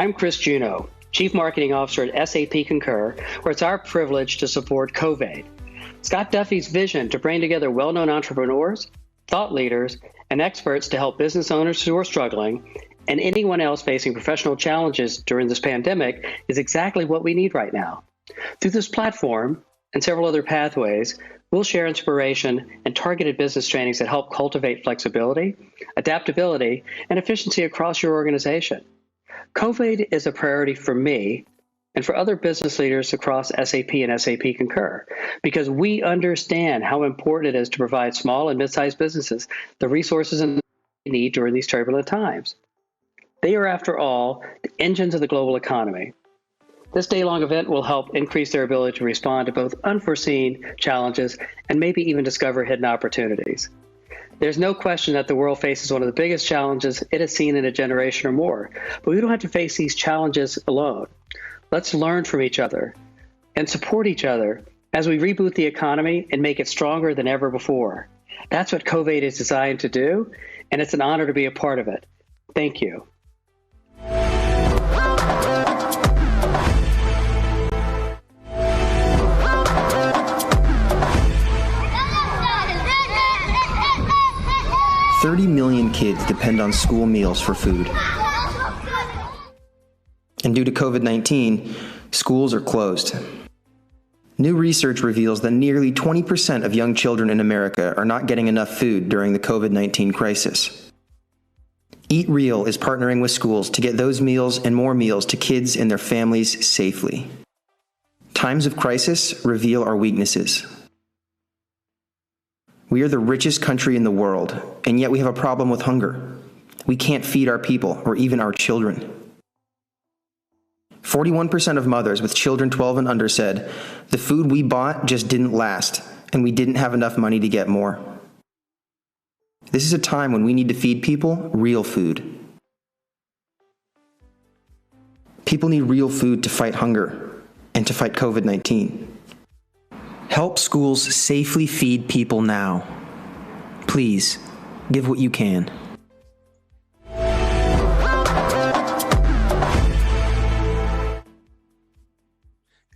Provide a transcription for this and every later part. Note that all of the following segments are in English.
I'm Chris Juneau, Chief Marketing Officer at SAP Concur, where it's our privilege to support CovAID. Scott Duffy's vision to bring together well-known entrepreneurs, thought leaders, and experts to help business owners who are struggling and anyone else facing professional challenges during this pandemic is exactly what we need right now. Through this platform and several other pathways, we'll share inspiration and targeted business trainings that help cultivate flexibility, adaptability, and efficiency across your organization. CovAID is a priority for me and for other business leaders across SAP and SAP Concur, because we understand how important it is to provide small and mid-sized businesses the resources they need during these turbulent times. They are, after all, the engines of the global economy. This day-long event will help increase their ability to respond to both unforeseen challenges and maybe even discover hidden opportunities. There's no question that the world faces one of the biggest challenges it has seen in a generation or more, but we don't have to face these challenges alone. Let's learn from each other and support each other as we reboot the economy and make it stronger than ever before. That's what CovAID is designed to do, and it's an honor to be a part of it. Thank you. $30 million kids depend on school meals for food. And due to COVID-19, schools are closed. New research reveals that nearly 20% of young children in America are not getting enough food during the COVID-19 crisis. Eat Real is partnering with schools to get those meals and more meals to kids and their families safely. Times of crisis reveal our weaknesses. We are the richest country in the world, and yet we have a problem with hunger. We can't feed our people or even our children. 41% of mothers with children 12 and under said, the food we bought just didn't last, and we didn't have enough money to get more. This is a time when we need to feed people real food. People need real food to fight hunger and to fight COVID-19. Help schools safely feed people now. Please, give what you can.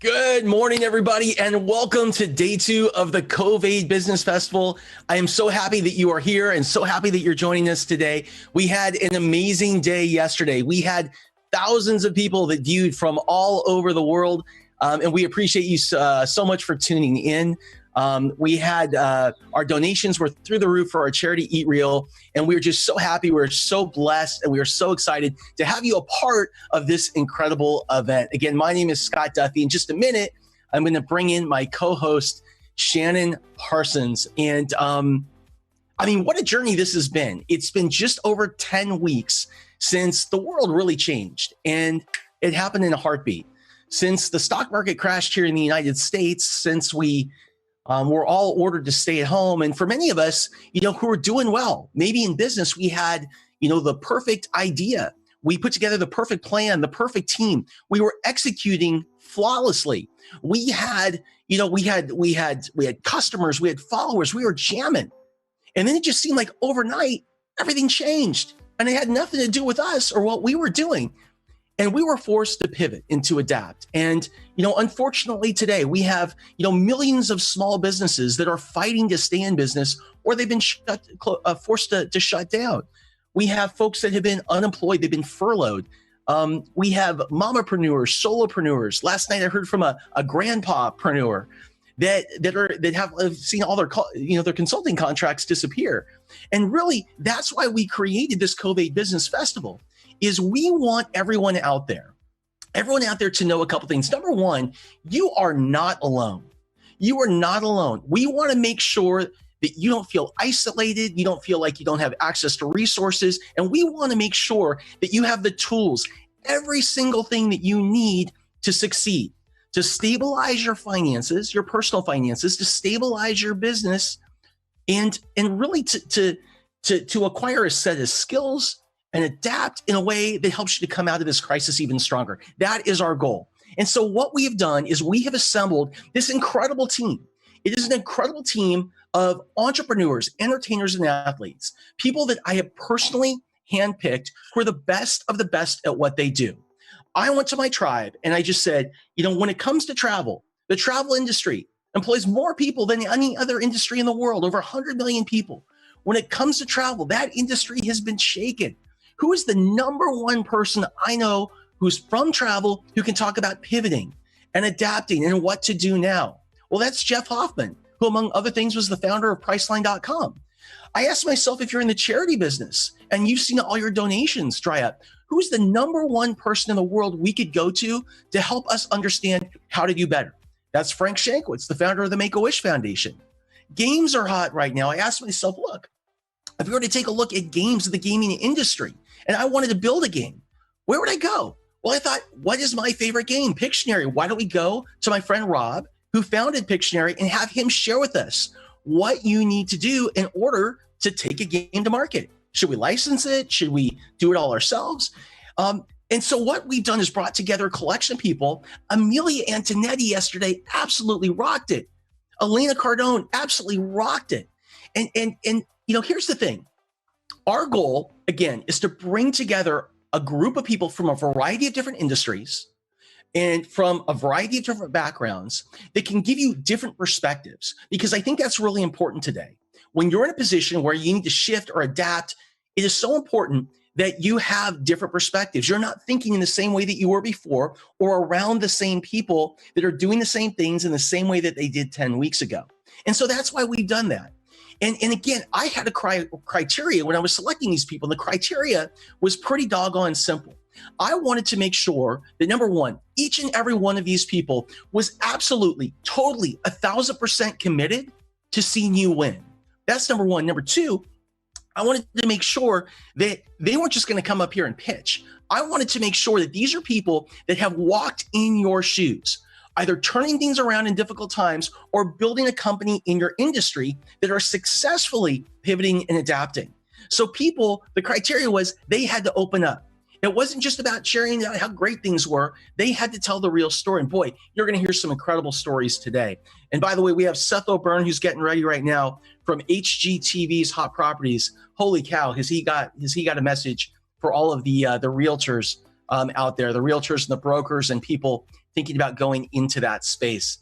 Good morning, everybody, and welcome to day 2 of the CovAID Business Festival. I am so happy that you are here and so happy that you're joining us today. We had an amazing day yesterday. We had thousands of people that viewed from all over the world. And we appreciate you so much for tuning in. We had our donations were through the roof for our charity Eat Real, and we were just so happy. We're so blessed, and we are so excited to have you a part of this incredible event. Again, my name is Scott Duffy. In just a minute, I'm going to bring in my co-host, Shannon Parsons. And I mean, what a journey this has been. It's been just over 10 weeks since the world really changed, and it happened in a heartbeat. Since the stock market crashed here in the United States, since we were all ordered to stay at home, and for many of us, who were doing well, maybe in business, we had, the perfect idea. We put together the perfect plan, the perfect team. We were executing flawlessly. We had, we had customers, we had followers, we were jamming, and then it just seemed like overnight everything changed, and it had nothing to do with us or what we were doing. And we were forced to pivot and to adapt. And, unfortunately today we have, millions of small businesses that are fighting to stay in business, or they've been forced to shut down. We have folks that have been unemployed, they've been furloughed. We have mamapreneurs, solopreneurs. Last night I heard from a grandpapreneur that have seen all their, their consulting contracts disappear. And really, that's why we created this CovAID Business Festival. Is we want everyone out there to know a couple things. Number one, you are not alone. You are not alone. We want to make sure that you don't feel isolated. You don't feel like you don't have access to resources. And we want to make sure that you have the tools, every single thing that you need to succeed, to stabilize your finances, your personal finances, to stabilize your business, and really to acquire a set of skills and adapt in a way that helps you to come out of this crisis even stronger. That is our goal. And so what we have done is we have assembled this incredible team. It is an incredible team of entrepreneurs, entertainers, and athletes, people that I have personally handpicked who are the best of the best at what they do. I went to my tribe and I just said, when it comes to travel, the travel industry employs more people than any other industry in the world, over 100 million people. When it comes to travel, that industry has been shaken. Who is the number one person I know who's from travel who can talk about pivoting and adapting and what to do now? Well, that's Jeff Hoffman, who among other things was the founder of Priceline.com. I asked myself, if you're in the charity business and you've seen all your donations dry up, who's the number one person in the world we could go to help us understand how to do better? That's Frank Shankwitz, the founder of the Make-A-Wish Foundation. Games are hot right now. I asked myself, look, if we were to take a look at games in the gaming industry and I wanted to build a game, where would I go? Well, I thought, what is my favorite game? Pictionary. Why don't we go to my friend Rob, who founded Pictionary, and have him share with us what you need to do in order to take a game to market? Should we license it? Should we do it all ourselves? And so what we've done is brought together a collection of people. Amelia Antonetti yesterday absolutely rocked it. Elena Cardone absolutely rocked it. And here's the thing. Our goal, again, is to bring together a group of people from a variety of different industries and from a variety of different backgrounds that can give you different perspectives, because I think that's really important today. When you're in a position where you need to shift or adapt, it is so important that you have different perspectives. You're not thinking in the same way that you were before or around the same people that are doing the same things in the same way that they did 10 weeks ago. And so that's why we've done that. And again, I had a criteria when I was selecting these people. And the criteria was pretty doggone simple. I wanted to make sure that, number one, each and every one of these people was absolutely, totally, 1,000% committed to seeing you win. That's number one. Number two, I wanted to make sure that they weren't just going to come up here and pitch. I wanted to make sure that these are people that have walked in your shoes, either turning things around in difficult times or building a company in your industry that are successfully pivoting and adapting. So people, the criteria was they had to open up. It wasn't just about sharing how great things were. They had to tell the real story. And boy, you're going to hear some incredible stories today. And by the way, we have Seth O'Byrne, who's getting ready right now from HGTV's Hot Properties. Holy cow, has he got a message for all of the realtors out there, the realtors and the brokers and people thinking about going into that space.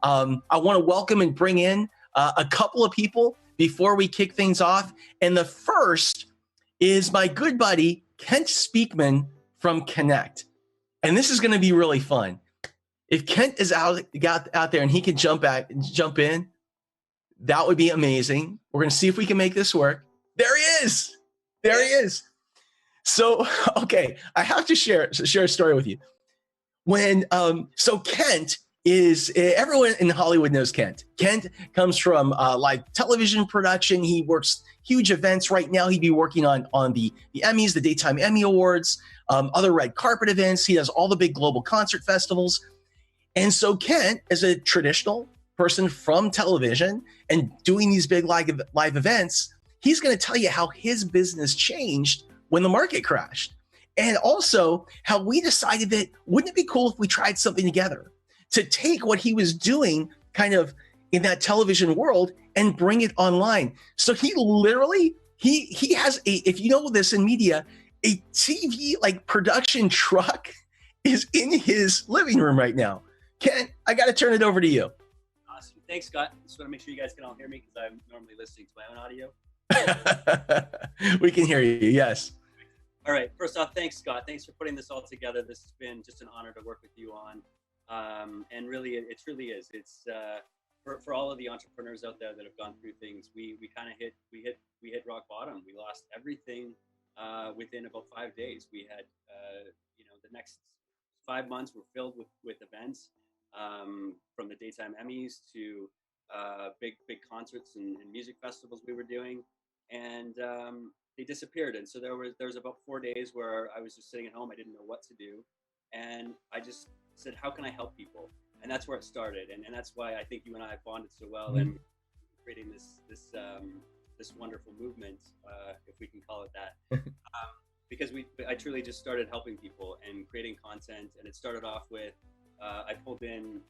I want to welcome and bring in a couple of people before we kick things off. And the first is my good buddy, Kent Speakman from Connect. And this is going to be really fun. If Kent is out there and he can jump in, that would be amazing. We're going to see if we can make this work. There he is. There he is. So, okay, I have to share a story with you. So Kent is, everyone in Hollywood knows Kent. Kent comes from live television production. He works huge events. Right now, he'd be working on the Emmys, the Daytime Emmy Awards, other red carpet events. He does all the big global concert festivals. And so Kent, as a traditional person from television and doing these big live events, he's going to tell you how his business changed when the market crashed. And also how we decided that wouldn't it be cool if we tried something together to take what he was doing kind of in that television world and bring it online. So he literally, he has if you know this in media, a TV like production truck is in his living room right now. Ken, I got to turn it over to you. Awesome. Thanks, Scott. Just want to make sure you guys can all hear me because I'm normally listening to my own audio. We can hear you. Yes. All right. First off, thanks, Scott. Thanks for putting this all together. This has been just an honor to work with you on. And really, it truly is. It's for all of the entrepreneurs out there that have gone through things. We kind of hit rock bottom. We lost everything within about 5 days. We had the next 5 months were filled with events, from the Daytime Emmys to big concerts and music festivals we were doing, and they disappeared. And so there was about 4 days where I was just sitting at home. I didn't know what to do, and I just said, how can I help people? And that's where it started, and that's why I think you and I bonded so well, and creating this wonderful movement, if we can call it that. Because I truly just started helping people and creating content, and it started off with I pulled in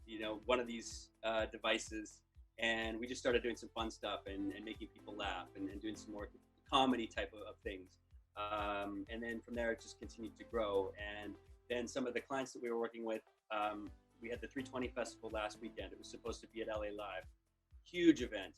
one of these devices, and we just started doing some fun stuff and making people laugh and doing some more comedy type of things, and then from there it just continued to grow. And and some of the clients that we were working with, we had the 320 festival last weekend. It was supposed to be at LA Live, huge event,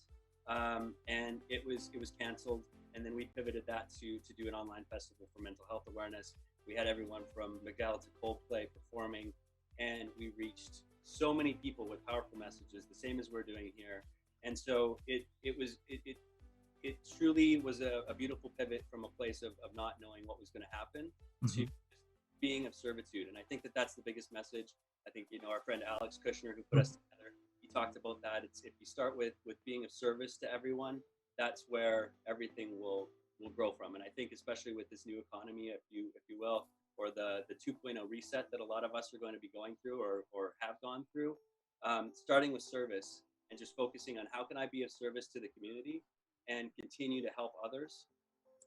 and it was canceled. And then we pivoted that to do an online festival for mental health awareness. We had everyone from Miguel to Coldplay performing, and we reached so many people with powerful messages, the same as we're doing here. And so it truly was a beautiful pivot from a place of not knowing what was going to happen to being of servitude. And I think that that's the biggest message. I think, our friend Alex Kushner, who put us together, he talked about that. It's if you start with being of service to everyone, that's where everything will grow from. And I think especially with this new economy, if you will, or the 2.0 reset that a lot of us are going to be going through or have gone through, starting with service and just focusing on how can I be of service to the community and continue to help others,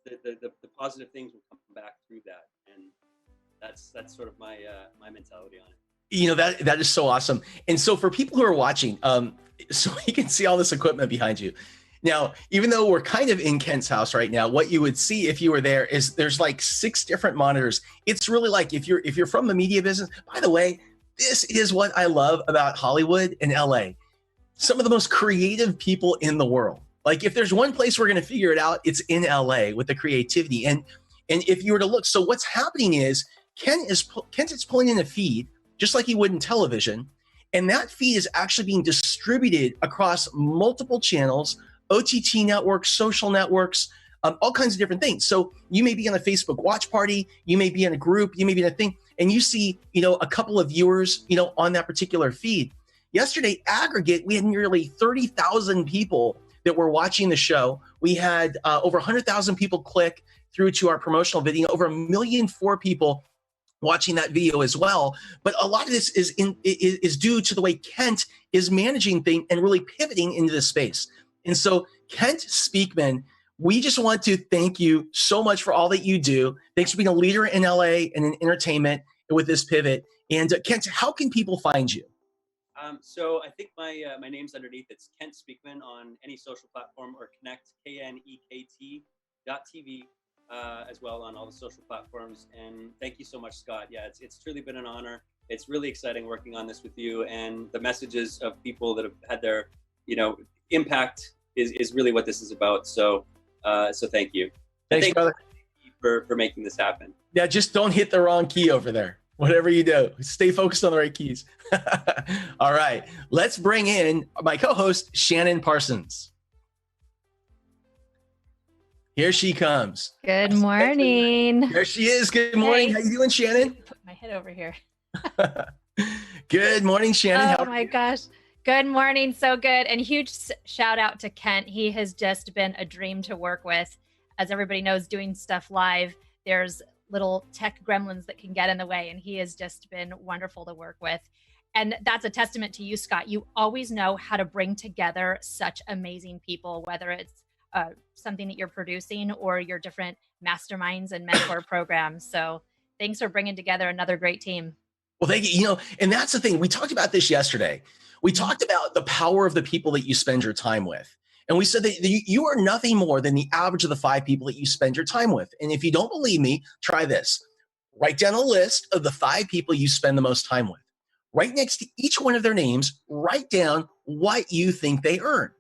the positive things will come back through that. And that's sort of my mentality on it. That is so awesome. And so for people who are watching, so you can see all this equipment behind you. Now, even though we're kind of in Kent's house right now, what you would see if you were there is there's like 6 different monitors. It's really like if you're from the media business. By the way, this is what I love about Hollywood and LA. Some of the most creative people in the world. Like if there's one place we're going to figure it out, it's in LA with the creativity. And if you were to look, so what's happening is Kent is pulling in a feed just like he would in television, and that feed is actually being distributed across multiple channels, OTT networks, social networks, all kinds of different things. So you may be on a Facebook watch party, you may be in a group, you may be in a thing, and you see, a couple of viewers, on that particular feed. Yesterday, aggregate, we had nearly 30,000 people that were watching the show. We had over 100,000 people click through to our promotional video, over 1.4 million people watching that video as well. But a lot of this is due to the way Kent is managing things and really pivoting into this space. And so Kent Speakman, we just want to thank you so much for all that you do. Thanks for being a leader in LA and in entertainment with this pivot. And Kent, how can people find you? So I think my name's underneath. It's Kent Speakman on any social platform, or Connect, KNEKT.TV, as well on all the social platforms. And thank you so much, Scott. Yeah, it's truly been an honor. It's really exciting working on this with you, and the messages of people that have had their, impact is really what this is about. So thank you. Thanks, brother. For making this happen. Yeah, just don't hit the wrong key over there. Whatever you do, stay focused on the right keys. All right, let's bring in my co-host, Shannon Parsons. Here she comes. Good morning. There she is. Good morning. Hey. How you doing, Shannon? Put my head over here. Good morning, Shannon. Oh my gosh. Good morning. So good. And huge shout out to Kent. He has just been a dream to work with. As everybody knows, doing stuff live, there's little tech gremlins that can get in the way, and he has just been wonderful to work with. And that's a testament to you, Scott. You always know how to bring together such amazing people, whether it's something that you're producing or your different masterminds and mentor programs. So thanks for bringing together another great team. Well, thank you. And that's the thing. We talked about this yesterday. We talked about the power of the people that you spend your time with. And we said that you are nothing more than the average of the 5 people that you spend your time with. And if you don't believe me, try this. Write down a list of the 5 people you spend the most time with. Right next to each one of their names, write down what you think they earn.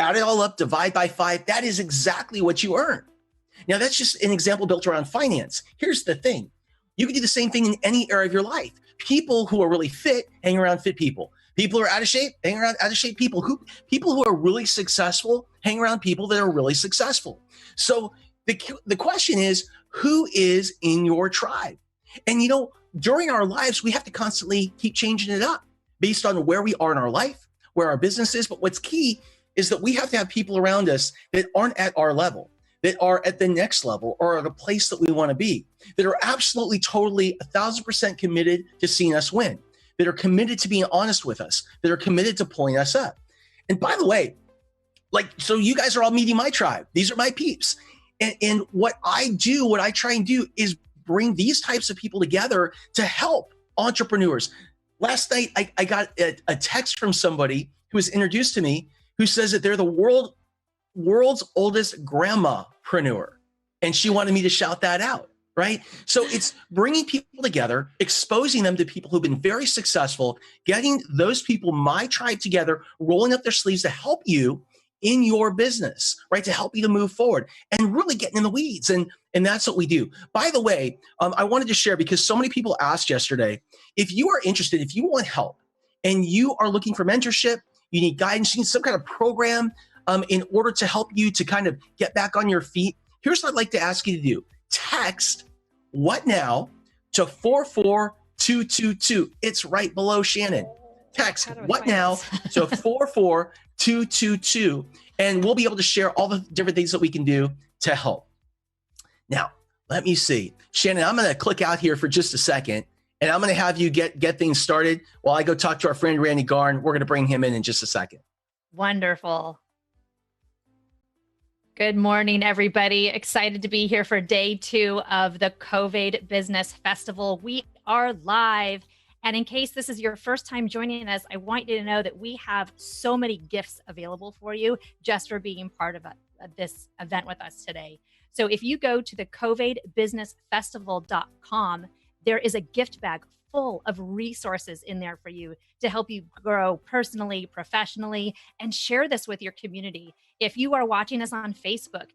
Add it all up, divide by 5. That is exactly what you earn. Now, that's just an example built around finance. Here's the thing. You can do the same thing in any area of your life. People who are really fit hang around fit people. People who are out of shape, hang around out of shape people. People who are really successful, hang around people that are really successful. So the question is, who is in your tribe? And during our lives, we have to constantly keep changing it up based on where we are in our life, where our business is. But what's key is that we have to have people around us that aren't at our level, that are at the next level or at a place that we want to be, that are absolutely, totally 1,000% committed to seeing us win, that are committed to being honest with us, that are committed to pulling us up. And by the way, so you guys are all meeting my tribe. These are my peeps. And what I try and do is bring these types of people together to help entrepreneurs. Last night, I got a text from somebody who was introduced to me who says that they're the world's oldest grandmapreneur. And she wanted me to shout that out, right? So it's bringing people together, exposing them to people who've been very successful, getting those people, my tribe, together, rolling up their sleeves to help you in your business, right? To help you to move forward and really getting in the weeds. And that's what we do. By the way, I wanted to share, because so many people asked yesterday, if you are interested, if you want help and you are looking for mentorship, you need guidance, you need some kind of program in order to help you to kind of get back on your feet, here's what I'd like to ask you to do. Text "what now" to 44222. It's right below Shannon. Text "what now" to 44222, and we'll be able to share all the different things that we can do to help. Now, let me see. Shannon, I'm going to click out here for just a second, and I'm going to have you get things started while I go talk to our friend Randy Gar. We're going to bring him in just a second. Wonderful. Good morning, everybody. Excited to be here for day 2 of the CovAID Business Festival. We are live. And in case this is your first time joining us, I want you to know that we have so many gifts available for you just for being part of this event with us today. So if you go to the CovAID.KNEKT.Live, there is a gift bag full of resources in there for you to help you grow personally, professionally, and share this with your community. If you are watching us on Facebook,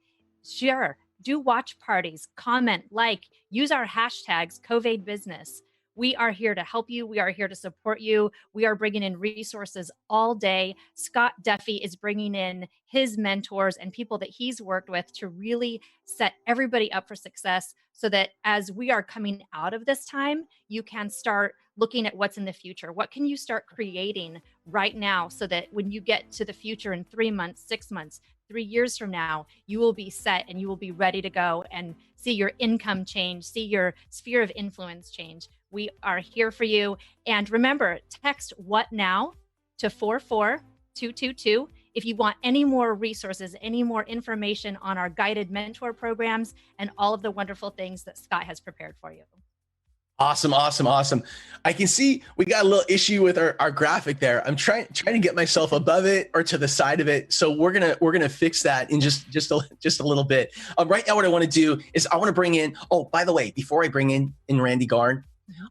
share, do watch parties, comment, like, use our hashtags CovAID Business. We are here to help you. We are here to support you. We are bringing in resources all day. Scott Duffy is bringing in his mentors and people that he's worked with to really set everybody up for success, so that as we are coming out of this time, you can start looking at what's in the future. What can you start creating right now, so that when you get to the future in 3 months, 6 months, 3 years from now, you will be set and you will be ready to go and see your income change, see your sphere of influence change. We are here for you. And remember, text "what now" to 44222 if you want any more resources, any more information on our guided mentor programs and all of the wonderful things that Scott has prepared for you. Awesome, awesome, awesome. I can see we got a little issue with our graphic there. I'm trying to get myself above it or to the side of it. So we're gonna fix that in just a little bit. Right now, what I want to do is I want to bring in. Oh, by the way, before I bring in Randy Gar,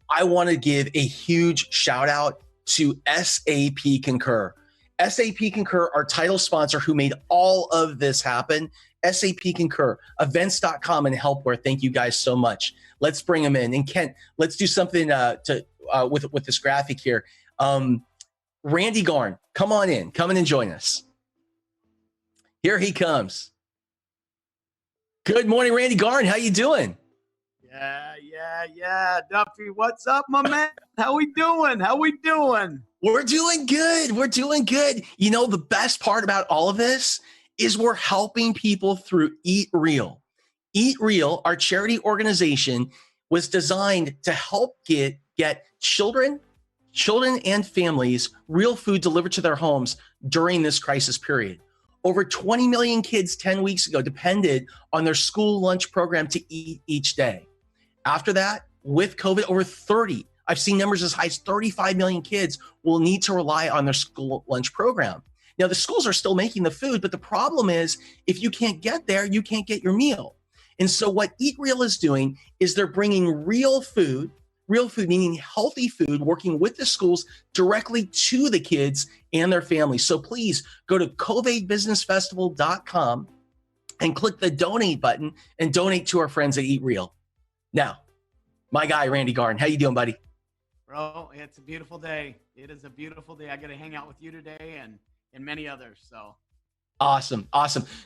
I want to give a huge shout out to SAP Concur. SAP Concur, our title sponsor, who made all of this happen. SAP Concur, events.com and helpware. Thank you guys so much. Let's bring them in. And Kent, let's do something with this graphic here. Randy Gar, come on in. Come in and join us. Here he comes. Good morning, Randy Gar. How you doing? Yeah. Duffy, what's up, my man? How we doing? We're doing good. You know, the best part about all of this is we're helping people through Eat Real. Eat Real, our charity organization, was designed to help get children and families real food delivered to their homes during this crisis period. Over 20 million kids 10 weeks ago depended on their school lunch program to eat each day. After that, with COVID, over 30, I've seen numbers as high as 35 million kids will need to rely on their school lunch program. Now, the schools are still making the food, but the problem is if you can't get there, you can't get your meal. And so what Eat Real is doing is they're bringing real food meaning healthy food, working with the schools directly to the kids and their families. So please go to CovAIDBusinessFestival.com and click the donate button and donate to our friends at Eat Real. Now, my guy, Randy Gar, how you doing, buddy? Bro, it's a beautiful day. It is a beautiful day. I got to hang out with you today and many others. So awesome.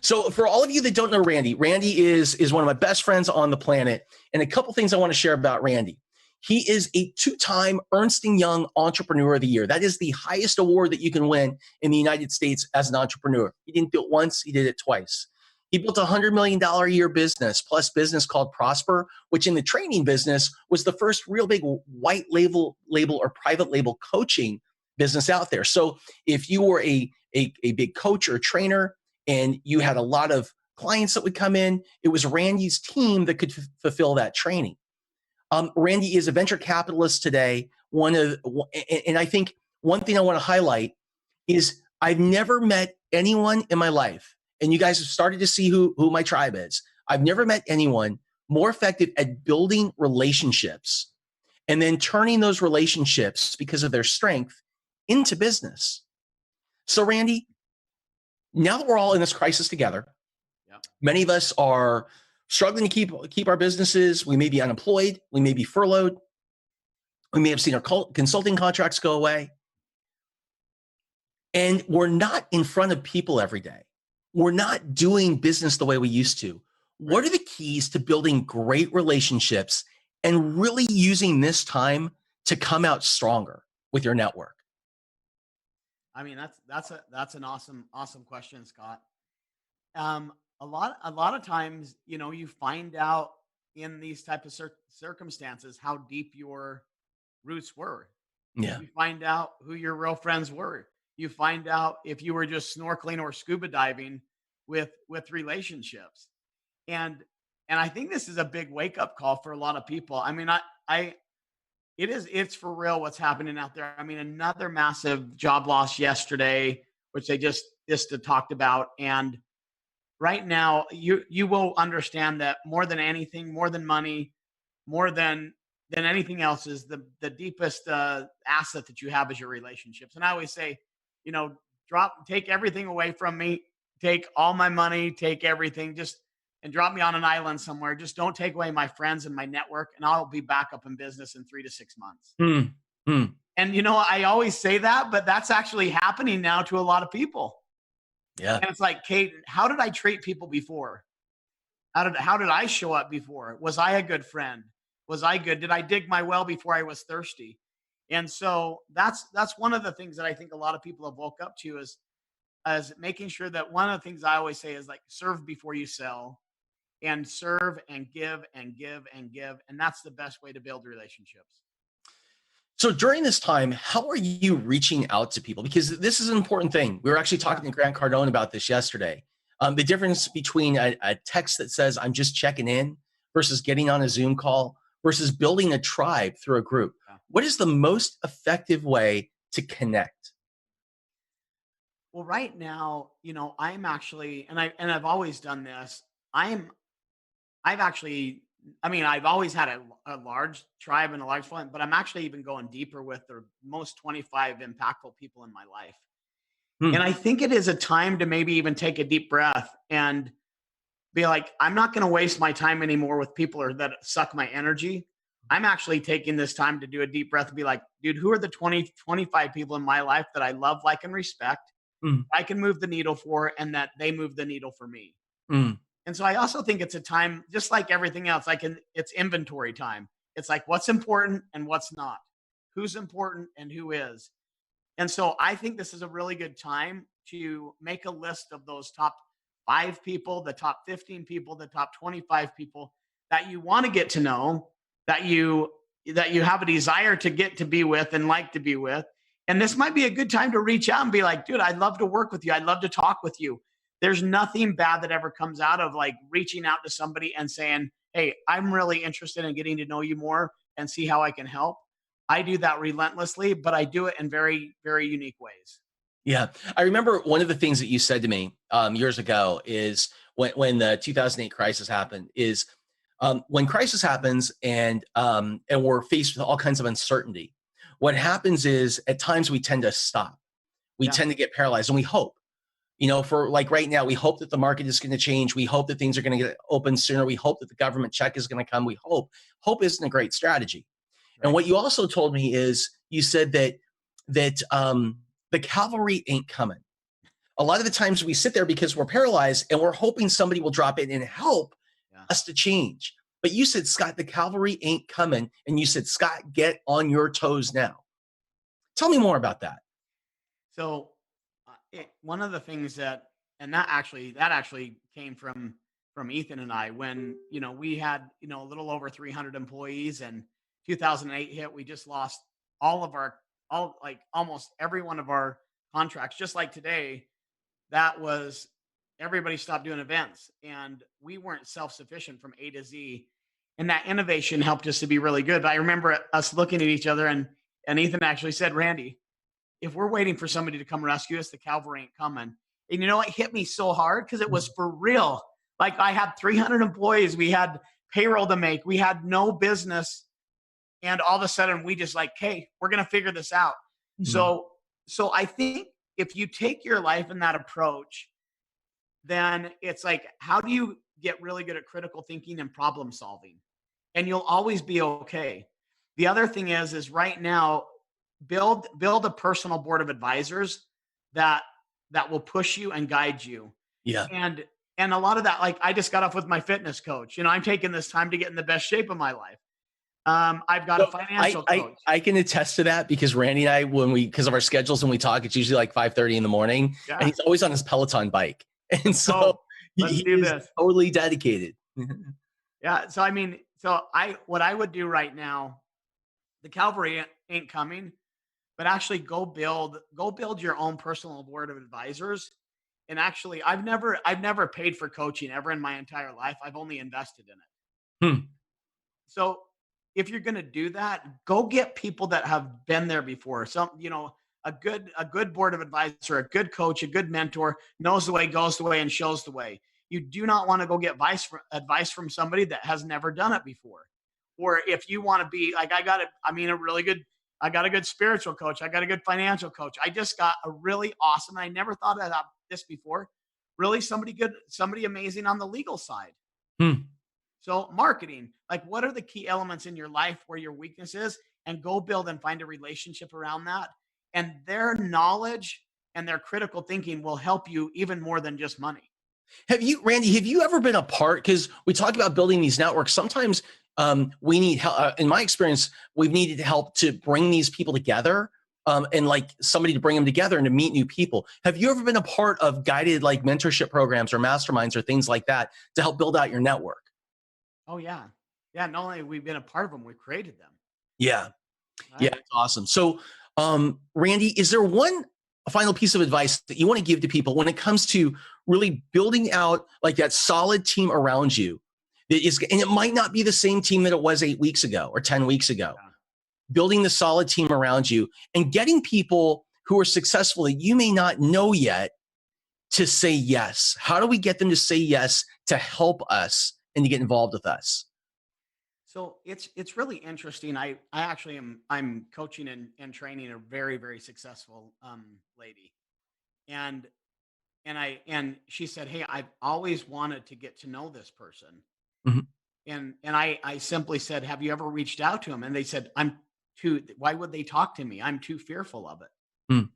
So for all of you that don't know Randy is one of my best friends on the planet. And a couple things I want to share about Randy. He is a 2-time Ernst & Young Entrepreneur of the Year. That is the highest award that you can win in the United States as an entrepreneur. He didn't do it once, he did it twice. He built a $100 million a year business plus called Prosper, which in the training business was the first real big white label or private label coaching business out there. So if you were a big coach or trainer and you had a lot of clients that would come in, it was Randy's team that could fulfill that training. Randy is a venture capitalist today. And I think one thing I want to highlight is I've never met anyone in my life, and you guys have started to see who my tribe is. I've never met anyone more effective at building relationships and then turning those relationships, because of their strength, into business. So Randy, now that we're all in this crisis together, many of us are struggling to keep our businesses. We may be unemployed. We may be furloughed. We may have seen our consulting contracts go away. And we're not in front of people every day. We're not doing business the way we used to. What are the keys to building great relationships and really using this time to come out stronger with your network? I mean, that's an awesome question, Scott. A lot of times, you find out in these type of circumstances how deep your roots were. Yeah. You find out who your real friends were. You find out if you were just snorkeling or scuba diving with relationships. And I think this is a big wake up call for a lot of people. I mean, it's for real what's happening out there. I mean, another massive job loss yesterday, which they just talked about. And right now, you will understand that more than anything, more than money, more than anything else, is the deepest asset that you have is your relationships. And I always say, take everything away from me, take all my money, take everything, and drop me on an island somewhere. Just don't take away my friends and my network, and I'll be back up in business in 3 to 6 months. And I always say that, but that's actually happening now to a lot of people. Yeah. And it's like, Kate, how did I treat people before? How did I show up before? Was I a good friend? Was I good? Did I dig my well before I was thirsty? And so that's one of the things that I think a lot of people have woke up to is making sure that one of the things I always say is like, serve before you sell, and serve and give and give and give. And that's the best way to build relationships. So during this time, how are you reaching out to people? Because this is an important thing. We were actually talking to Grant Cardone about this yesterday. The difference between a text that says, I'm just checking in, versus getting on a Zoom call, versus building a tribe through a group. What is the most effective way to connect? Well, right now, I'm actually, and I've always done this. I've always had a large tribe and a large following, but I'm actually even going deeper with the most 25 impactful people in my life. And I think it is a time to maybe even take a deep breath and be like, I'm not going to waste my time anymore with people that suck my energy. I'm actually taking this time to do a deep breath and be like, dude, who are the 25 people in my life that I love, like, and respect, I can move the needle for, and that they move the needle for me. And so I also think it's a time, just like everything else, it's inventory time. It's like, what's important and what's not, who's important and who is. And so I think this is a really good time to make a list of those top 5 people, the top 15 people, the top 25 people that you want to get to know, that you have a desire to get to be with and like to be with. And this might be a good time to reach out and be like, dude, I'd love to work with you. I'd love to talk with you. There's nothing bad that ever comes out of like reaching out to somebody and saying, hey, I'm really interested in getting to know you more and see how I can help. I do that relentlessly, but I do it in very, very unique ways. Yeah. I remember one of the things that you said to me years ago is when the 2008 crisis happened is when crisis happens and we're faced with all kinds of uncertainty, what happens is at times we tend to stop. We tend to get paralyzed, and we hope. For like right now, we hope that the market is going to change. We hope that things are going to get open sooner. We hope that the government check is going to come. We hope. Hope isn't a great strategy. Right. And what you also told me is you said that the cavalry ain't coming. A lot of the times we sit there because we're paralyzed and we're hoping somebody will drop in and help us to change. But you said, Scott, the cavalry ain't coming. And you said, Scott, get on your toes now. Tell me more about that. So one of the things that actually came from Ethan and I when, we had, a little over 300 employees, and 2008 hit, we just lost almost every one of our contracts. Just like today, that was, everybody stopped doing events, and we weren't self-sufficient from A to Z. And that innovation helped us to be really good. But I remember us looking at each other, and Ethan actually said, Randy, if we're waiting for somebody to come rescue us, the cavalry ain't coming. And it hit me so hard because it was for real. Like, I had 300 employees. We had payroll to make. We had no business. And all of a sudden we just like, hey, we're going to figure this out. Mm-hmm. So I think if you take your life in that approach, then it's like, how do you get really good at critical thinking and problem solving? And you'll always be okay. The other thing is right now, build a personal board of advisors that will push you and guide you. Yeah. And a lot of that, like I just got off with my fitness coach. I'm taking this time to get in the best shape of my life. I've got a financial coach. I can attest to that because Randy and I, because of our schedules, when we talk, it's usually like 5:30 in the morning, and he's always on his Peloton bike. And so let's do this. Totally dedicated. Yeah. So, what I would do right now, the cavalry ain't coming, but actually go build your own personal board of advisors. And actually, I've never paid for coaching ever in my entire life. I've only invested in it. So if you're going to do that, go get people that have been there before. A good board of advisor, a good coach, a good mentor, knows the way, goes the way, and shows the way. You do not want to go get advice from somebody that has never done it before. Or if you want to be like, I got a good spiritual coach. I got a good financial coach. I just got a really awesome, I never thought of this before, really somebody good, somebody amazing on the legal side. So marketing, like what are the key elements in your life where your weakness is, and go build and find a relationship around that. And their knowledge and their critical thinking will help you even more than just money. Randy, have you ever been a part? Because we talk about building these networks. Sometimes we need help. In my experience, we've needed help to bring these people together and like somebody to bring them together and to meet new people. Have you ever been a part of guided like mentorship programs or masterminds or things like that to help build out your network? Oh, yeah. Yeah. Not only have we been a part of them, we've created them. Yeah. Right. Yeah. That's awesome. So, Randy, is there one final piece of advice that you want to give to people when it comes to really building out like that solid team around you that is, and it might not be the same team that it was 8 weeks ago or 10 weeks ago, building the solid team around you and getting people who are successful that you may not know yet to say yes? How do we get them to say yes to help us and to get involved with us? So it's really interesting. I'm coaching and training a very, very successful lady. And she said, hey, I've always wanted to get to know this person. Mm-hmm. And I simply said, have you ever reached out to him? And they said, why would they talk to me? I'm too fearful of it. Mm.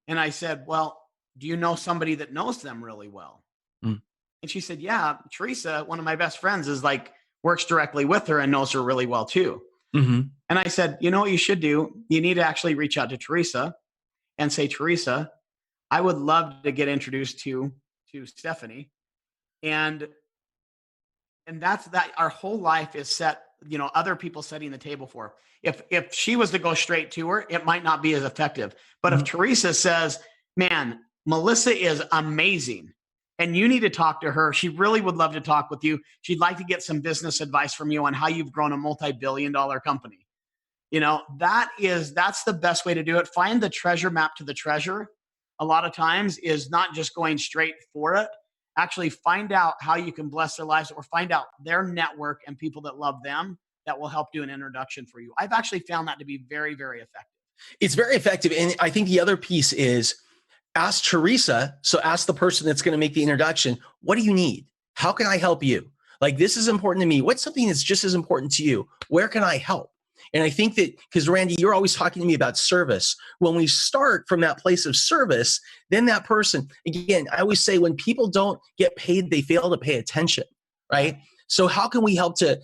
And I said, well, do you know somebody that knows them really well? Mm. And she said, yeah, Teresa, one of my best friends, is like, works directly with her and knows her really well too. Mm-hmm. And I said, you know what you should do? You need to actually reach out to Teresa and say, Teresa, I would love to get introduced to Stephanie. And that's that. Our whole life is set, other people setting the table for her. If she was to go straight to her, it might not be as effective. But mm-hmm. if Teresa says, man, Melissa is amazing, and you need to talk to her. She really would love to talk with you. She'd like to get some business advice from you on how you've grown a multi-billion-dollar company. That's the best way to do it. Find the treasure map to the treasure. A lot of times is not just going straight for it. Actually find out how you can bless their lives, or find out their network and people that love them that will help do an introduction for you. I've actually found that to be very, very effective. It's very effective. And I think the other piece is, ask Teresa. So ask the person that's going to make the introduction, what do you need? How can I help you? Like, this is important to me. What's something that's just as important to you? Where can I help? And I think that, because Randy, you're always talking to me about service. When we start from that place of service, then that person, again, I always say when people don't get paid, they fail to pay attention, right? So how can we help to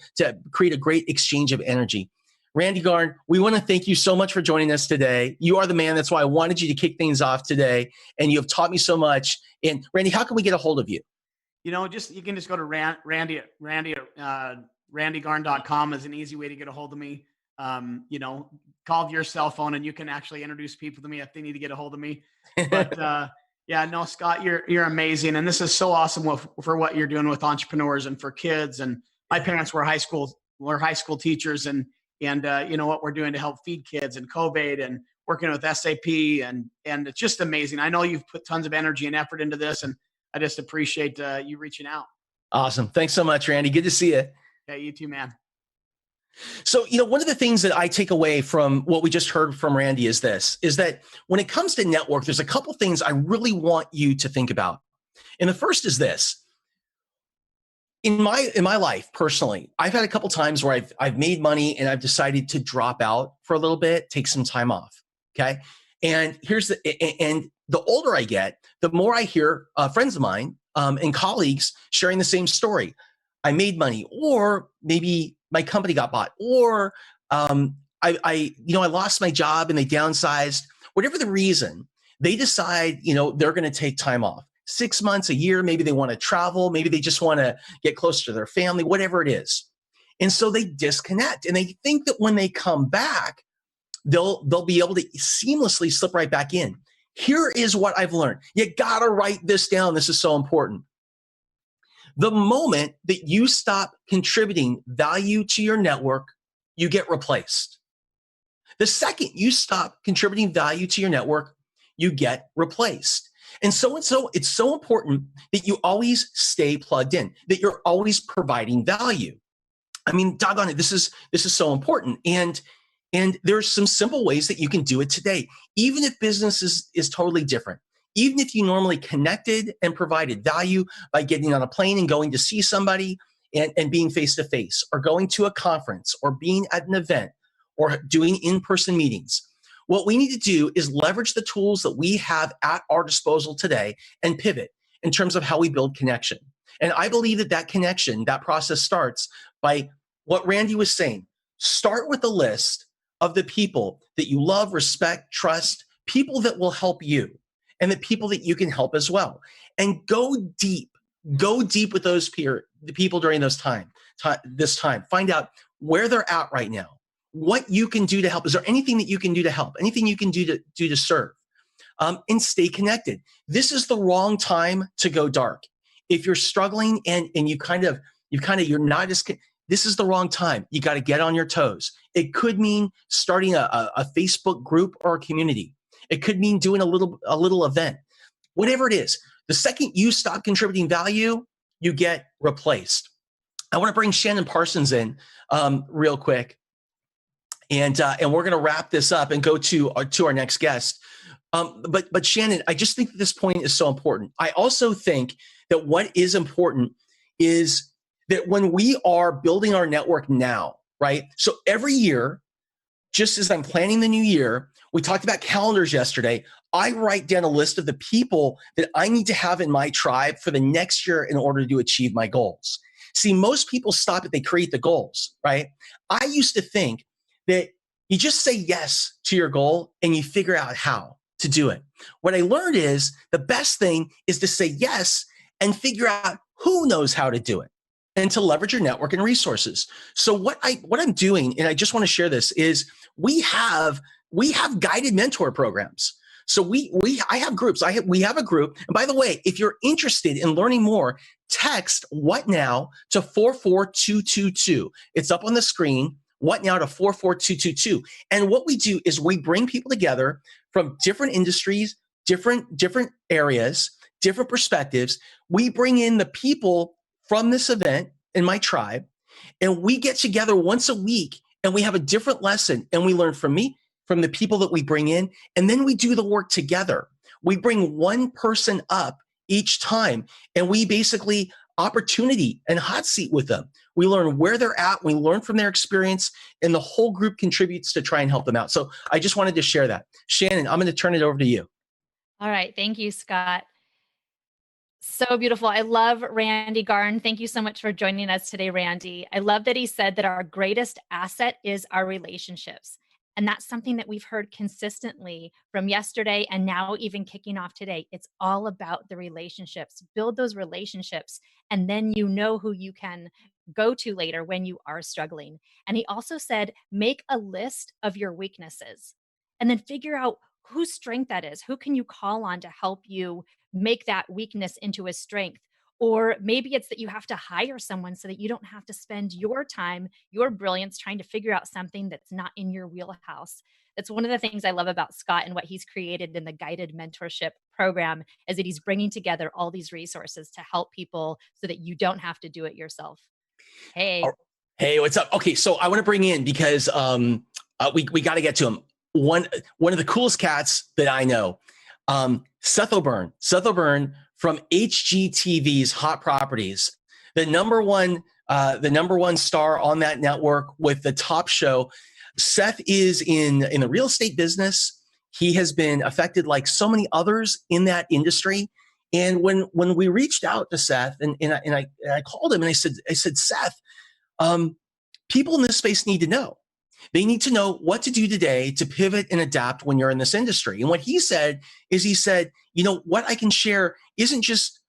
create a great exchange of energy? Randy Gar, we want to thank you so much for joining us today. You are the man. That's why I wanted you to kick things off today. And you have taught me so much. And Randy, how can we get a hold of you? You can just go to randygarn.com is an easy way to get a hold of me. Call your cell phone and you can actually introduce people to me if they need to get a hold of me. But Scott, you're amazing. And this is so awesome for what you're doing with entrepreneurs and for kids. And my parents were high school teachers, and what we're doing to help feed kids and CovAID and working with SAP and it's just amazing. I know you've put tons of energy and effort into this, and I just appreciate you reaching out. Awesome. Thanks so much, Randy. Good to see you. Yeah, you too, man. So, one of the things that I take away from what we just heard from Randy is that when it comes to network, there's a couple things I really want you to think about. And the first is this. In my life personally, I've had a couple times where I've made money and I've decided to drop out for a little bit, take some time off. Okay. And the older I get, the more I hear friends of mine and colleagues sharing the same story. I made money, or maybe my company got bought, or I lost my job and they downsized. Whatever the reason, they decide, they're going to take time off. 6 months, a year, maybe they want to travel, maybe they just want to get closer to their family, whatever it is. And so they disconnect and they think that when they come back, they'll be able to seamlessly slip right back in. Here is what I've learned. You got to write this down. This is so important. The moment that you stop contributing value to your network, you get replaced. The second you stop contributing value to your network, you get replaced. And so it's so important that you always stay plugged in, that you're always providing value. I mean, doggone it, this is so important. And there's some simple ways that you can do it today, even if business is totally different. Even if you normally connected and provided value by getting on a plane and going to see somebody and being face-to-face, or going to a conference, or being at an event, or doing in-person meetings. What we need to do is leverage the tools that we have at our disposal today and pivot in terms of how we build connection. And I believe that connection, that process starts by what Randy was saying. Start with a list of the people that you love, respect, trust, people that will help you, and the people that you can help as well. And go deep with those the people during this time. Find out where they're at right now, what you can do to help. Is there anything that you can do to help? Anything you can do to serve? And stay connected. This is the wrong time to go dark. If you're struggling and you're not as, this is the wrong time. You got to get on your toes. It could mean starting a Facebook group or a community. It could mean doing a little event. Whatever it is, the second you stop contributing value, you get replaced. I want to bring Shannon Parsons in real quick. And we're going to wrap this up and go to our next guest. But Shannon, I just think that this point is so important. I also think that what is important is that when we are building our network now, right? So every year, just as I'm planning the new year, we talked about calendars yesterday. I write down a list of the people that I need to have in my tribe for the next year in order to achieve my goals. See, most people stop at they create the goals, right? I used to think that you just say yes to your goal and you figure out how to do it. What I learned is the best thing is to say yes and figure out who knows how to do it and to leverage your network and resources. So what I'm doing, and I just want to share this, is we have guided mentor programs. So I have groups. We have a group. And by the way, if you're interested in learning more, text "what now" to 44222. It's up on the screen. What now to 44222. And what we do is we bring people together from different industries, different areas, different perspectives. We bring in the people from this event in my tribe, and we get together once a week and we have a different lesson, and we learn from me, from the people that we bring in, and then we do the work together. We bring one person up each time, and we basically opportunity and hot seat with them. We learn where they're at, we learn from their experience, and the whole group contributes to try and help them out. So I just wanted to share that. Shannon, I'm going to turn it over to you. All right. Thank you, Scott. So beautiful. I love Randy Gar. Thank you so much for joining us today, Randy. I love that he said that our greatest asset is our relationships. And that's something that we've heard consistently from yesterday and now even kicking off today. It's all about the relationships. Build those relationships, and then you know who you can go to later when you are struggling. And he also said, make a list of your weaknesses and then figure out whose strength that is. Who can you call on to help you make that weakness into a strength? Or maybe it's that you have to hire someone so that you don't have to spend your time, your brilliance trying to figure out something that's not in your wheelhouse. That's one of the things I love about Scott and what he's created in the guided mentorship program, is that he's bringing together all these resources to help people so that you don't have to do it yourself. Hey. Hey, what's up? Okay, so I want to bring in, because we got to get to him. One of the coolest cats that I know, Seth O'Byrne. Seth O'Byrne from HGTV's Hot Properties, the number one star on that network with the top show. Seth is in the real estate business. He has been affected like so many others in that industry. And when we reached out to Seth and I called him and I said, Seth, people in this space need to know. They need to know what to do today to pivot and adapt when you're in this industry. And what he said is, you know, what I can share isn't just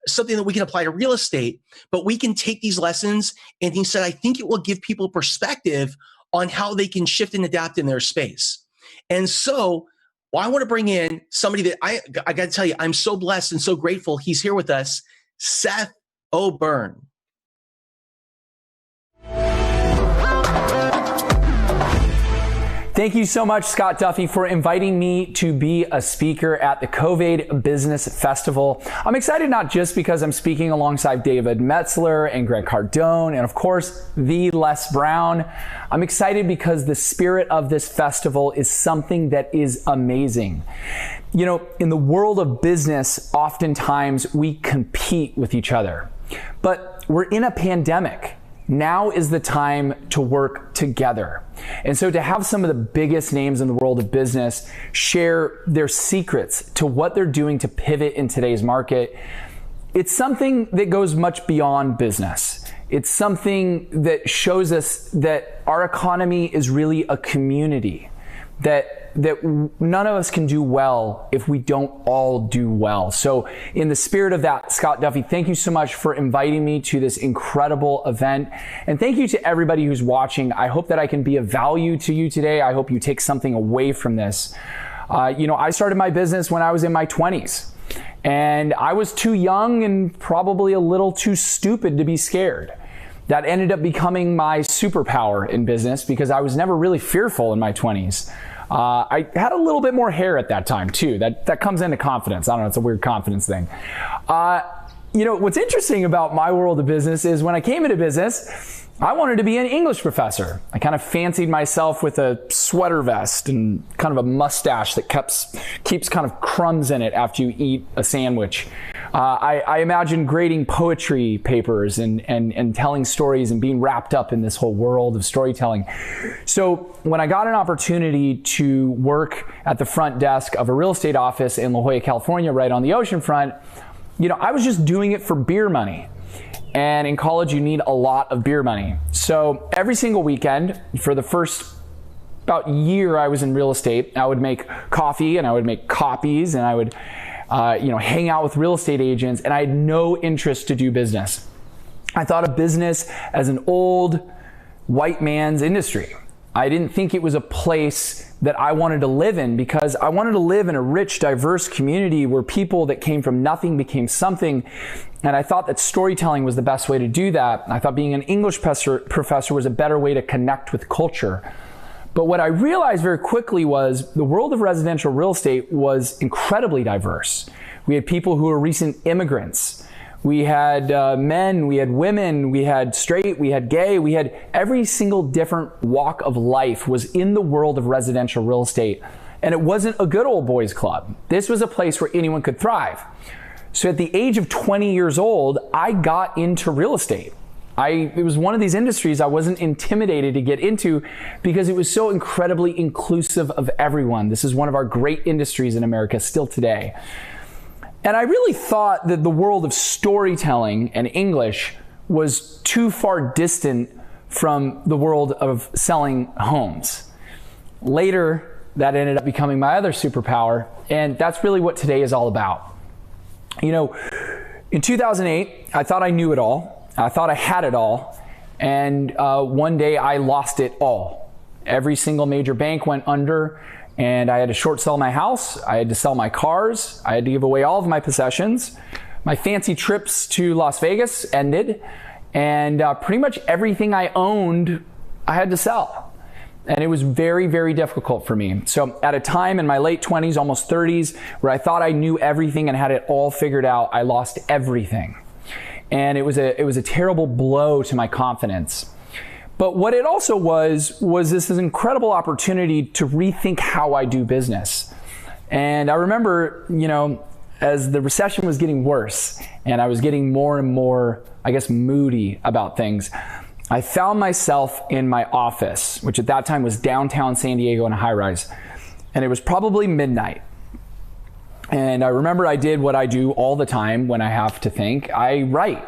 something that we can apply to real estate, but we can take these lessons. And he said, I think it will give people perspective on how they can shift and adapt in their space. And so, I want to bring in somebody that I got to tell you, I'm so blessed and so grateful he's here with us, Seth O'Byrne. Thank you so much, Scott Duffy, for inviting me to be a speaker at the CovAID Business Festival. I'm excited not just because I'm speaking alongside David Metzler and Greg Cardone and, of course, the Les Brown. I'm excited because the spirit of this festival is something that is amazing. You know, in the world of business, oftentimes we compete with each other, but we're in a pandemic. Now is the time to work together. And so to have some of the biggest names in the world of business share their secrets to what they're doing to pivot in today's market, it's something that goes much beyond business. It's something that shows us that our economy is really a community, that none of us can do well if we don't all do well. So in the spirit of that, Scott Duffy, thank you so much for inviting me to this incredible event. And thank you to everybody who's watching. I hope that I can be of value to you today. I hope you take something away from this. You know, I started my business when I was in my 20s. And I was too young and probably a little too stupid to be scared. That ended up becoming my superpower in business because I was never really fearful in my 20s. I had a little bit more hair at that time too. That comes into confidence. I don't know, it's a weird confidence thing. You know, what's interesting about my world of business is when I came into business, I wanted to be an English professor. I kind of fancied myself with a sweater vest and kind of a mustache that keeps kind of crumbs in it after you eat a sandwich. I imagined grading poetry papers and telling stories and being wrapped up in this whole world of storytelling. So when I got an opportunity to work at the front desk of a real estate office in La Jolla, California, right on the ocean front, you know, I was just doing it for beer money. And in college, you need a lot of beer money. So every single weekend for the first about year I was in real estate, I would make coffee and I would make copies and I would hang out with real estate agents, and I had no interest to do business. I thought of business as an old white man's industry. I didn't think it was a place that I wanted to live in because I wanted to live in a rich, diverse community where people that came from nothing became something. And I thought that storytelling was the best way to do that. I thought being an English professor was a better way to connect with culture. But what I realized very quickly was the world of residential real estate was incredibly diverse. We had people who were recent immigrants. We had men, we had women, we had straight, we had gay, we had every single different walk of life was in the world of residential real estate. And it wasn't a good old boys club. This was a place where anyone could thrive. So at the age of 20 years old, I got into real estate. It was one of these industries I wasn't intimidated to get into because it was so incredibly inclusive of everyone. This is one of our great industries in America still today. And I really thought that the world of storytelling and English was too far distant from the world of selling homes. Later, that ended up becoming my other superpower, and that's really what today is all about. You know, in 2008, I thought I knew it all. I thought I had it all, and one day I lost it all. Every single major bank went under, and I had to short sell my house. I had to sell my cars. I had to give away all of my possessions. My fancy trips to Las Vegas ended, and pretty much everything I owned, I had to sell. And it was very, very difficult for me. So at a time in my late 20s, almost 30s, where I thought I knew everything and had it all figured out, I lost everything. And it was a terrible blow to my confidence. But what it also was this incredible opportunity to rethink how I do business. And I remember, as the recession was getting worse and I was getting more and more, I guess, moody about things, I found myself in my office, which at that time was downtown San Diego in a high-rise. And it was probably midnight. And I remember I did what I do all the time when I have to think. I write.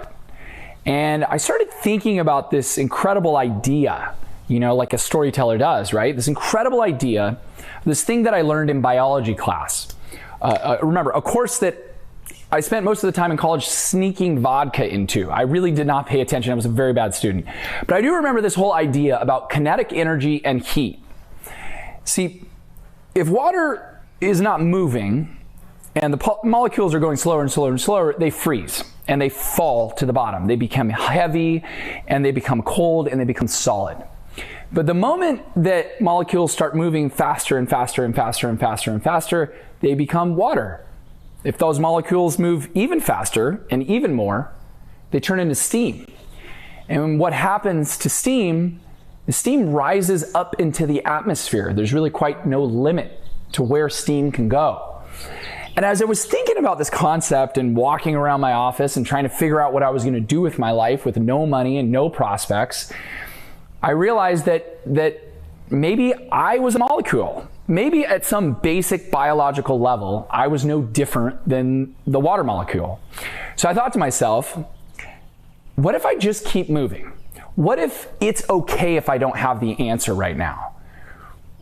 And I started thinking about this incredible idea, like a storyteller does, right? This incredible idea, this thing that I learned in biology class. Remember, a course that I spent most of the time in college sneaking vodka into. I really did not pay attention. I was a very bad student. But I do remember this whole idea about kinetic energy and heat. See, if water is not moving and the molecules are going slower and slower and slower, they freeze and they fall to the bottom. They become heavy and they become cold and they become solid. But the moment that molecules start moving faster and faster and faster and faster and faster, they become water. If those molecules move even faster and even more, they turn into steam. And what happens to steam, the steam rises up into the atmosphere. There's really quite no limit to where steam can go. And as I was thinking about this concept and walking around my office and trying to figure out what I was going to do with my life with no money and no prospects, I realized that maybe I was a molecule. Maybe at some basic biological level, I was no different than the water molecule. So I thought to myself, what if I just keep moving? What if it's okay if I don't have the answer right now?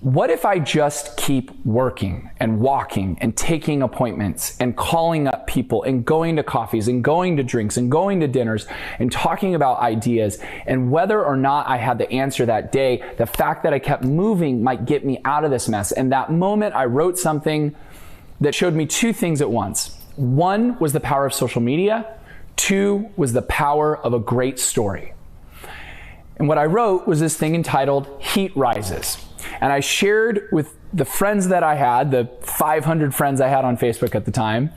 What if I just keep working and walking and taking appointments and calling up people and going to coffees and going to drinks and going to dinners and talking about ideas, and whether or not I had the answer that day, the fact that I kept moving might get me out of this mess. And that moment I wrote something that showed me two things at once. One was the power of social media. Two was the power of a great story. And what I wrote was this thing entitled Heat Rises. And I shared with the friends that I had, the 500 friends I had on Facebook at the time,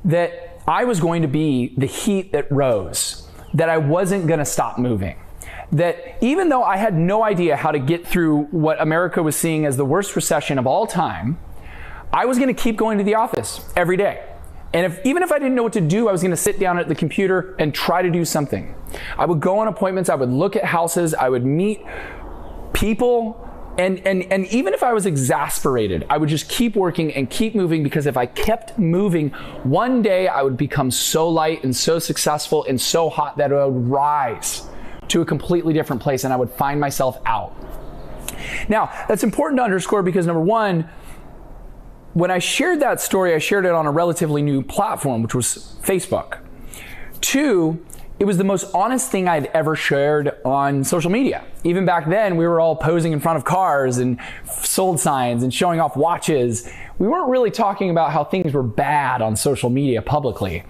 that I was going to be the heat that rose, that I wasn't going to stop moving. That even though I had no idea how to get through what America was seeing as the worst recession of all time, I was going to keep going to the office every day. And even if I didn't know what to do, I was going to sit down at the computer and try to do something. I would go on appointments, I would look at houses, I would meet people, and even if I was exasperated, I would just keep working and keep moving, because if I kept moving, one day I would become so light and so successful and so hot that I would rise to a completely different place and I would find myself out. Now, that's important to underscore because number one, when I shared that story, I shared it on a relatively new platform, which was Facebook. Two, it was the most honest thing I'd ever shared on social media. Even back then, we were all posing in front of cars and sold signs and showing off watches. We weren't really talking about how things were bad on social media publicly.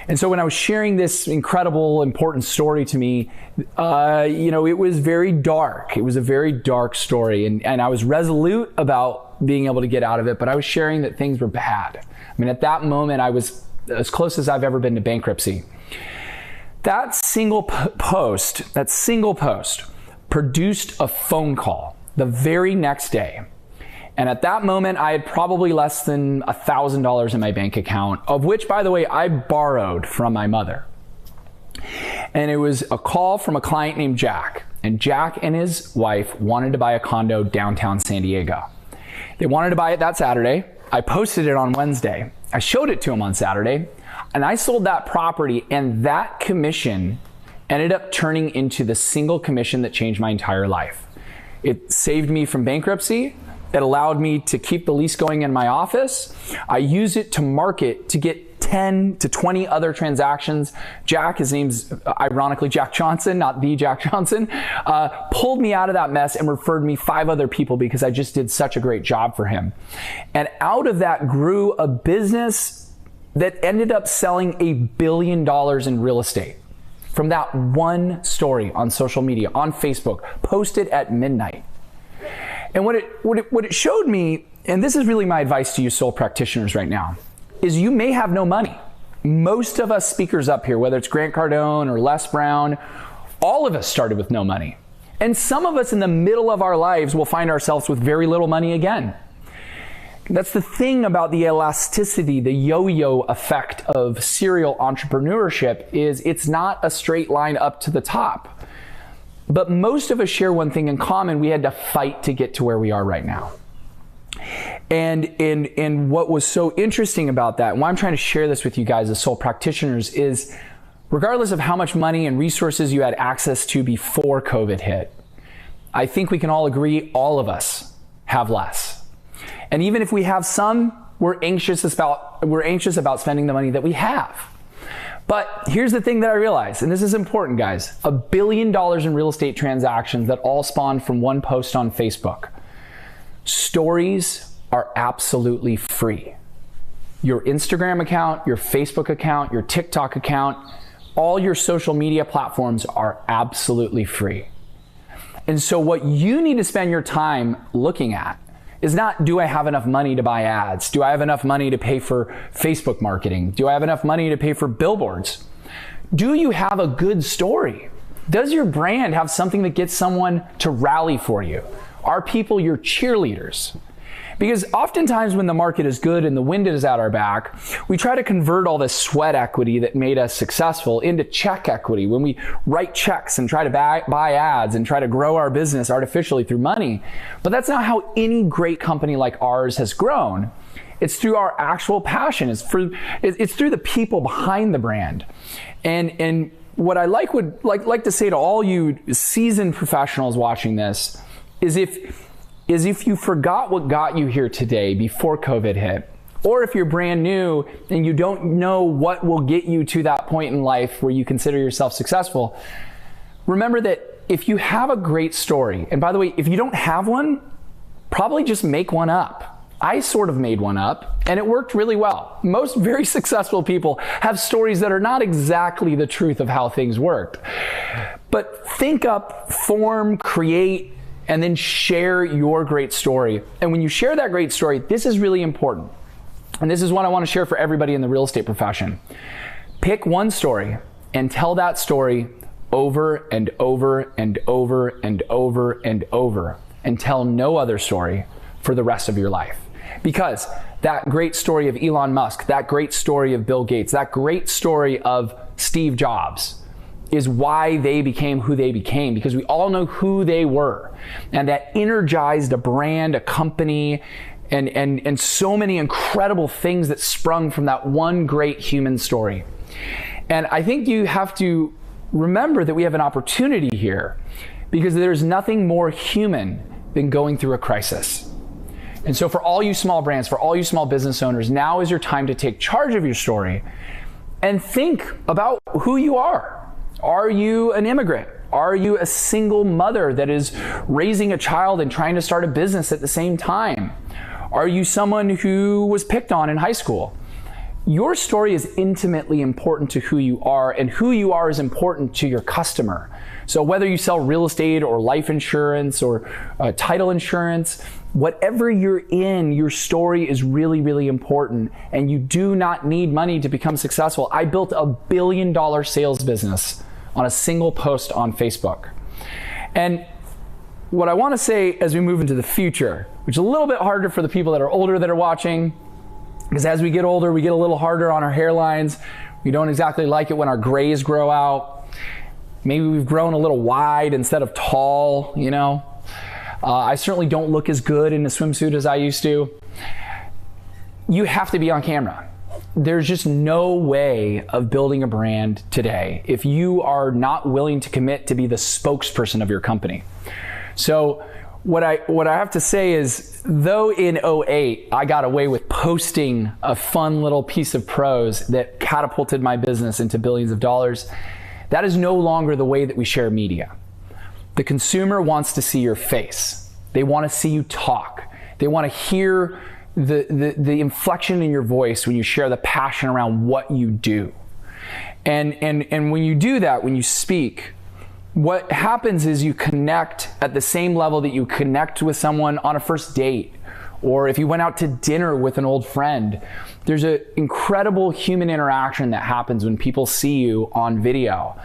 And so when I was sharing this incredible, important story to me, it was very dark. It was a very dark story. And I was resolute about being able to get out of it, but I was sharing that things were bad. I mean, at that moment, I was as close as I've ever been to bankruptcy. That single post produced a phone call the very next day. And at that moment, I had probably less than $1,000 in my bank account, of which, by the way, I borrowed from my mother. And it was a call from a client named Jack. And Jack and his wife wanted to buy a condo downtown San Diego. They wanted to buy it that Saturday. I posted it on Wednesday. I showed it to him on Saturday. And I sold that property, and that commission ended up turning into the single commission that changed my entire life. It saved me from bankruptcy. It allowed me to keep the lease going in my office. I used it to market to get 10 to 20 other transactions. Jack, his name's ironically Jack Johnson, not the Jack Johnson, pulled me out of that mess and referred me 5 other people because I just did such a great job for him. And out of that grew a business that ended up selling $1 billion in real estate from that one story on social media, on Facebook, posted at midnight. And what it showed me, and this is really my advice to you sole practitioners right now, is you may have no money. Most of us speakers up here, whether it's Grant Cardone or Les Brown, all of us started with no money. And some of us in the middle of our lives will find ourselves with very little money again. That's the thing about the elasticity, the yo-yo effect of serial entrepreneurship, is it's not a straight line up to the top. But most of us share one thing in common: we had to fight to get to where we are right now. And what was so interesting about that, and why I'm trying to share this with you guys as sole practitioners, is regardless of how much money and resources you had access to before COVID hit, I think we can all agree all of us have less. And even if we have some, we're anxious about spending the money that we have. But here's the thing that I realized, and this is important, guys: $1 billion in real estate transactions that all spawned from one post on Facebook. Stories are absolutely free. Your Instagram account, your Facebook account, your TikTok account, all your social media platforms are absolutely free. And so what you need to spend your time looking at is not, do I have enough money to buy ads? Do I have enough money to pay for Facebook marketing? Do I have enough money to pay for billboards? Do you have a good story? Does your brand have something that gets someone to rally for you? Are people your cheerleaders? Because oftentimes when the market is good and the wind is at our back, we try to convert all this sweat equity that made us successful into check equity when we write checks and try to buy ads and try to grow our business artificially through money. But that's not how any great company like ours has grown. It's through our actual passion. It's through the people behind the brand. And what I would like to say to all you seasoned professionals watching this is if you forgot what got you here today before COVID hit, or if you're brand new and you don't know what will get you to that point in life where you consider yourself successful, remember that if you have a great story, and by the way, if you don't have one, probably just make one up. I sort of made one up and it worked really well. Most very successful people have stories that are not exactly the truth of how things worked. But think up, form, create, and then share your great story. And when you share that great story, this is really important. And this is what I want to share for everybody in the real estate profession. Pick one story and tell that story over and over and over and over and over, and tell no other story for the rest of your life. Because that great story of Elon Musk, that great story of Bill Gates, that great story of Steve Jobs is why they became who they became, because we all know who they were. And that energized a brand, a company, and so many incredible things that sprung from that one great human story. And I think you have to remember that we have an opportunity here, because there's nothing more human than going through a crisis. And so for all you small brands, for all you small business owners, now is your time to take charge of your story and think about who you are. Are you an immigrant? Are you a single mother that is raising a child and trying to start a business at the same time? Are you someone who was picked on in high school? Your story is intimately important to who you are, and who you are is important to your customer. So whether you sell real estate or life insurance or title insurance, whatever you're in, your story is really, really important, and you do not need money to become successful. I built $1 billion sales business on a single post on Facebook. And what I want to say as we move into the future, which is a little bit harder for the people that are older that are watching, because as we get older, we get a little harder on our hairlines. We don't exactly like it when our grays grow out. Maybe we've grown a little wide instead of tall, you know. I certainly don't look as good in a swimsuit as I used to. You have to be on camera. There's just no way of building a brand today if you are not willing to commit to be the spokesperson of your company. So what I have to say is, though in 2008 I got away with posting a fun little piece of prose that catapulted my business into billions of dollars, that is no longer the way that we share media. The consumer wants to see your face. They want to see you talk. They want to hear the inflection in your voice when you share the passion around what you do. And when you do that, when you speak, what happens is you connect at the same level that you connect with someone on a first date, or if you went out to dinner with an old friend. There's an incredible human interaction that happens when people see you on video.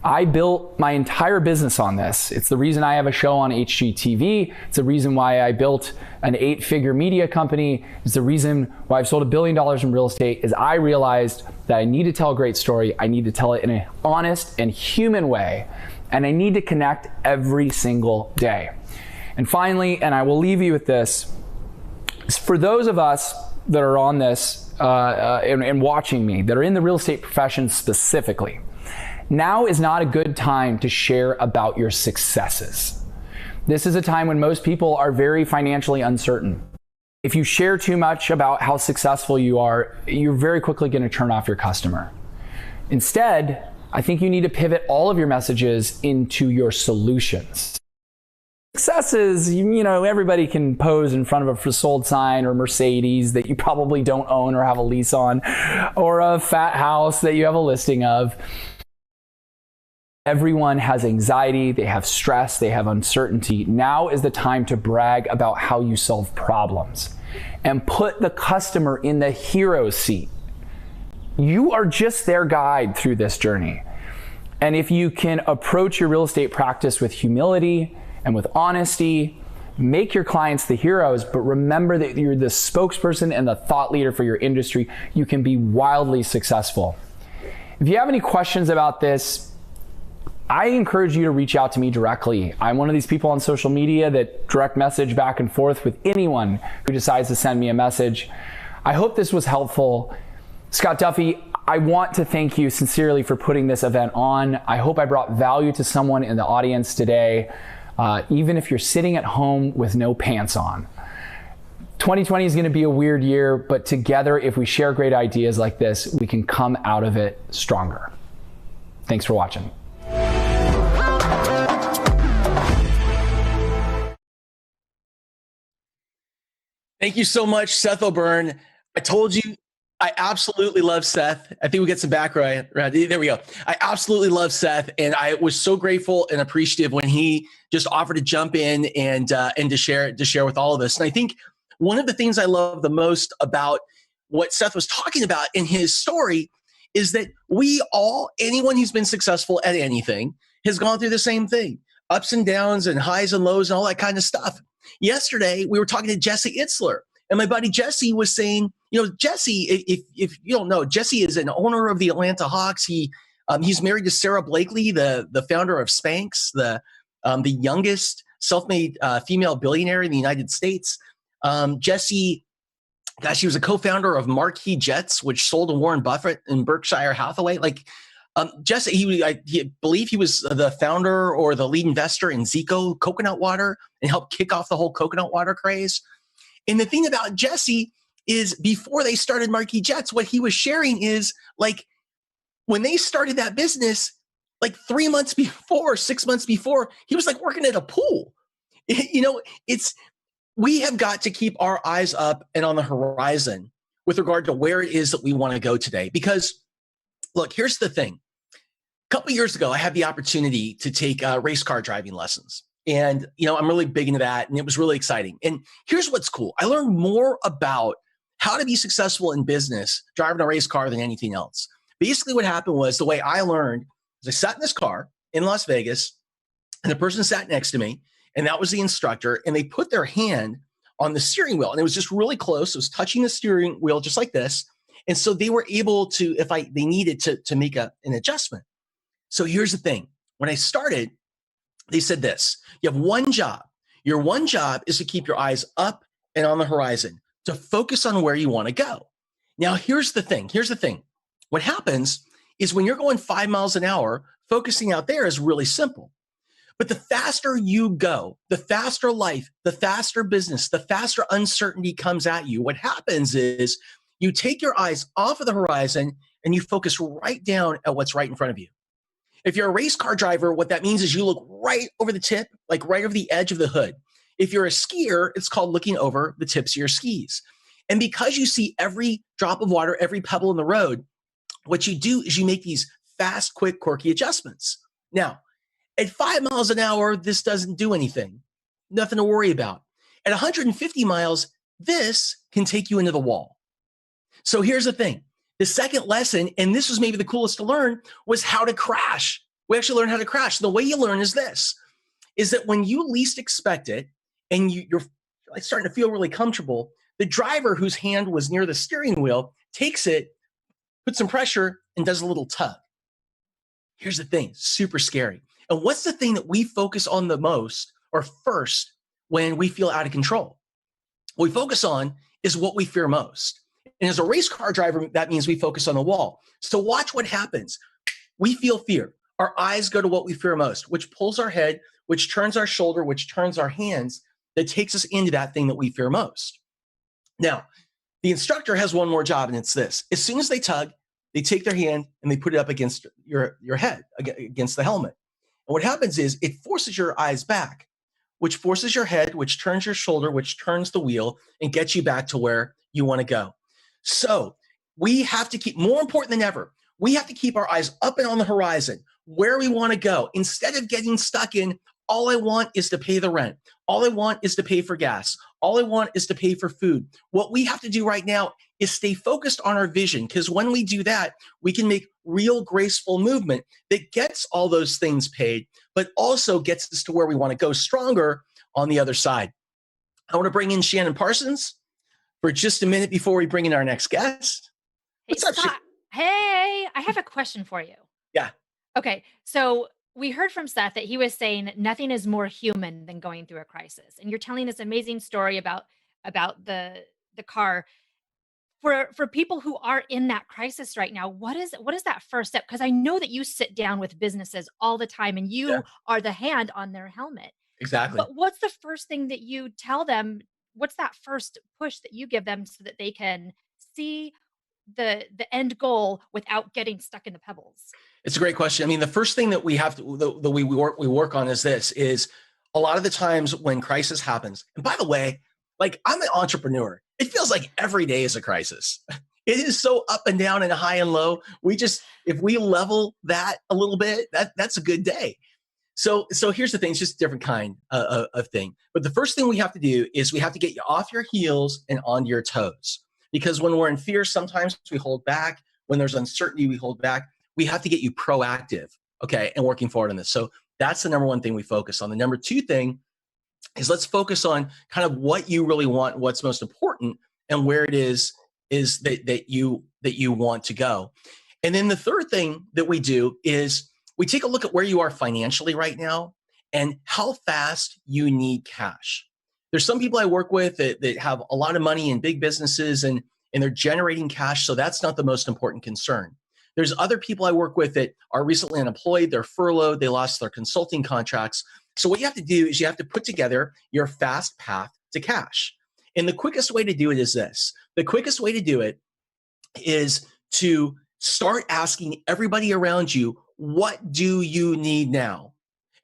I built my entire business on this. It's the reason I have a show on HGTV. It's the reason why I built an 8-figure media company. It's the reason why I've sold $1 billion in real estate, is I realized that I need to tell a great story. I need to tell it in an honest and human way. And I need to connect every single day. And finally, and I will leave you with this, is for those of us that are on this and watching me, that are in the real estate profession specifically, now is not a good time to share about your successes. This is a time when most people are very financially uncertain. If you share too much about how successful you are, you're very quickly going to turn off your customer. Instead, I think you need to pivot all of your messages into your solutions. Successes, you know, everybody can pose in front of a for sold sign or Mercedes that you probably don't own or have a lease on, or a fat house that you have a listing of. Everyone has anxiety, they have stress, they have uncertainty. Now is the time to brag about how you solve problems and put the customer in the hero seat. You are just their guide through this journey. And if you can approach your real estate practice with humility and with honesty, make your clients the heroes, but remember that you're the spokesperson and the thought leader for your industry, you can be wildly successful. If you have any questions about this, I encourage you to reach out to me directly. I'm one of these people on social media that direct message back and forth with anyone who decides to send me a message. I hope this was helpful. Scott Duffy, I want to thank you sincerely for putting this event on. I hope I brought value to someone in the audience today, even if you're sitting at home with no pants on. 2020 is going to be a weird year, but together, if we share great ideas like this, we can come out of it stronger. Thanks for watching. Thank you so much, Seth O'Byrne. I told you, I absolutely love Seth. I think we get some background. There we go. I absolutely love Seth, and I was so grateful and appreciative when he just offered to jump in and to share with all of us. And I think one of the things I love the most about what Seth was talking about in his story is that we all, anyone who's been successful at anything, has gone through the same thing, ups and downs and highs and lows and all that kind of stuff. Yesterday, we were talking to Jesse Itzler, and my buddy Jesse was saying, you know, Jesse, if you don't know, Jesse is an owner of the Atlanta Hawks. He's married to Sarah Blakely, the founder of Spanx, the youngest self-made female billionaire in the United States. Jesse, gosh, he was a co-founder of Marquis Jets, which sold to Warren Buffett and Berkshire Hathaway. Jesse, I believe he was the founder or the lead investor in Zico coconut water and helped kick off the whole coconut water craze. And the thing about Jesse is before they started Marquis Jets, what he was sharing is like when they started that business, like 3 months before, 6 months before, he was like working at a pool. You know, we have got to keep our eyes up and on the horizon with regard to where it is that we want to go today. Because look, here's the thing. A couple of years ago, I had the opportunity to take race car driving lessons. And, you know, I'm really big into that. And it was really exciting. And here's what's cool. I learned more about how to be successful in business driving a race car than anything else. Basically, what happened was the way I learned is I sat in this car in Las Vegas, and the person sat next to me, and that was the instructor. And they put their hand on the steering wheel, and it was just really close. It was touching the steering wheel just like this. And so they were able to, if they needed to make an adjustment. So here's the thing. When I started, they said this: you have one job. Your one job is to keep your eyes up and on the horizon, to focus on where you want to go. Now, here's the thing. What happens is when you're going 5 miles an hour, focusing out there is really simple. But the faster you go, the faster life, the faster business, the faster uncertainty comes at you. What happens is you take your eyes off of the horizon and you focus right down at what's right in front of you. If you're a race car driver, what that means is you look right over the tip, like right over the edge of the hood. If you're a skier, it's called looking over the tips of your skis. And because you see every drop of water, every pebble in the road, what you do is you make these fast, quick, quirky adjustments. Now, at 5 miles an hour, this doesn't do anything. Nothing to worry about. At 150 miles, this can take you into the wall. So here's the thing. The second lesson, and this was maybe the coolest to learn, was how to crash. We actually learn how to crash. The way you learn is this, is that when you least expect it and you're like starting to feel really comfortable, the driver whose hand was near the steering wheel takes it, puts some pressure, and does a little tug. Here's the thing, super scary. And what's the thing that we focus on the most or first when we feel out of control? What we focus on is what we fear most. And as a race car driver, that means we focus on the wall. So watch what happens. We feel fear. Our eyes go to what we fear most, which pulls our head, which turns our shoulder, which turns our hands, that takes us into that thing that we fear most. Now, the instructor has one more job, and it's this. As soon as they tug, they take their hand and they put it up against your head, against the helmet. And what happens is it forces your eyes back, which forces your head, which turns your shoulder, which turns the wheel and gets you back to where you want to go. So we have to keep, more important than ever, we have to keep our eyes up and on the horizon, where we want to go. Instead of getting stuck in, all I want is to pay the rent. All I want is to pay for gas. All I want is to pay for food. What we have to do right now is stay focused on our vision, because when we do that, we can make real graceful movement that gets all those things paid, but also gets us to where we want to go stronger on the other side. I want to bring in Shannon Parsons for just a minute before we bring in our next guest. Hey, What's up, Scott. Hey, I have a question for you. Yeah. Okay, so we heard from Seth that he was saying nothing is more human than going through a crisis. And you're telling this amazing story about the car. For people who are in that crisis right now, what is that first step? Because I know that you sit down with businesses all the time and you are the hand on their helmet. Exactly. But what's the first thing that you tell them? What's that first push that you give them so that they can see the end goal without getting stuck in the pebbles? It's a great question. I mean, the first thing that we have to, the way we work on is this, is a lot of the times when crisis happens, and by the way, like, I'm an entrepreneur. It feels like every day is a crisis. It is so up and down and high and low. If we level that a little bit, that's a good day. So here's the thing. It's just a different kind of thing. But the first thing we have to do is we have to get you off your heels and onto your toes. Because when we're in fear, sometimes we hold back. When there's uncertainty, we hold back. We have to get you proactive, okay, and working forward on this. So that's the number one thing we focus on. The number two thing is let's focus on kind of what you really want, what's most important, and where it is that you want to go. And then the third thing that we do is we take a look at where you are financially right now and how fast you need cash. There's some people I work with that have a lot of money in big businesses and they're generating cash, so that's not the most important concern. There's other people I work with that are recently unemployed, they're furloughed, they lost their consulting contracts. So what you have to do is you have to put together your fast path to cash. And the quickest way to do it is this. The quickest way to do it is to start asking everybody around you, what do you need now?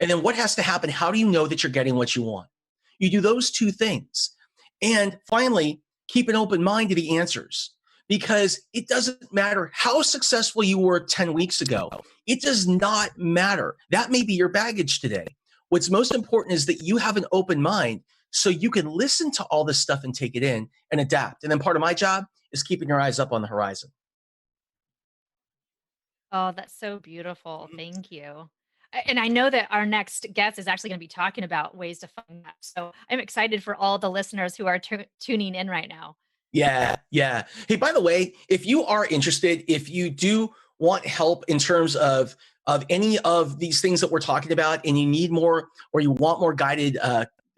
And then what has to happen? How do you know that you're getting what you want? You do those two things. And finally, keep an open mind to the answers, because it doesn't matter how successful you were 10 weeks ago. It does not matter. That may be your baggage today. What's most important is that you have an open mind so you can listen to all this stuff and take it in and adapt. And then part of my job is keeping your eyes up on the horizon. Oh, that's so beautiful. Thank you. And I know that our next guest is actually going to be talking about ways to find that. So I'm excited for all the listeners who are tuning in right now. Yeah. Hey, by the way, if you are interested, if you do want help in terms of any of these things that we're talking about, and you need more, or you want more guided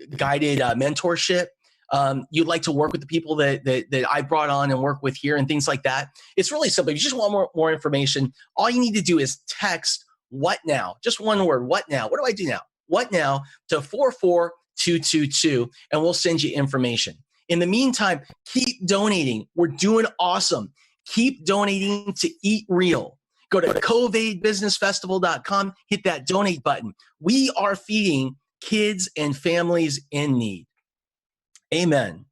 mentorship, you'd like to work with the people that I brought on and work with here and things like that, it's really simple. If you just want more information, all you need to do is text "what now?" Just one word, "what now?" What do I do now? "What now?" to 44222, and we'll send you information. In the meantime, keep donating. We're doing awesome. Keep donating to Eat Real. Go to CovAID.KNEKT.Live, hit that donate button. We are feeding kids and families in need. Amen.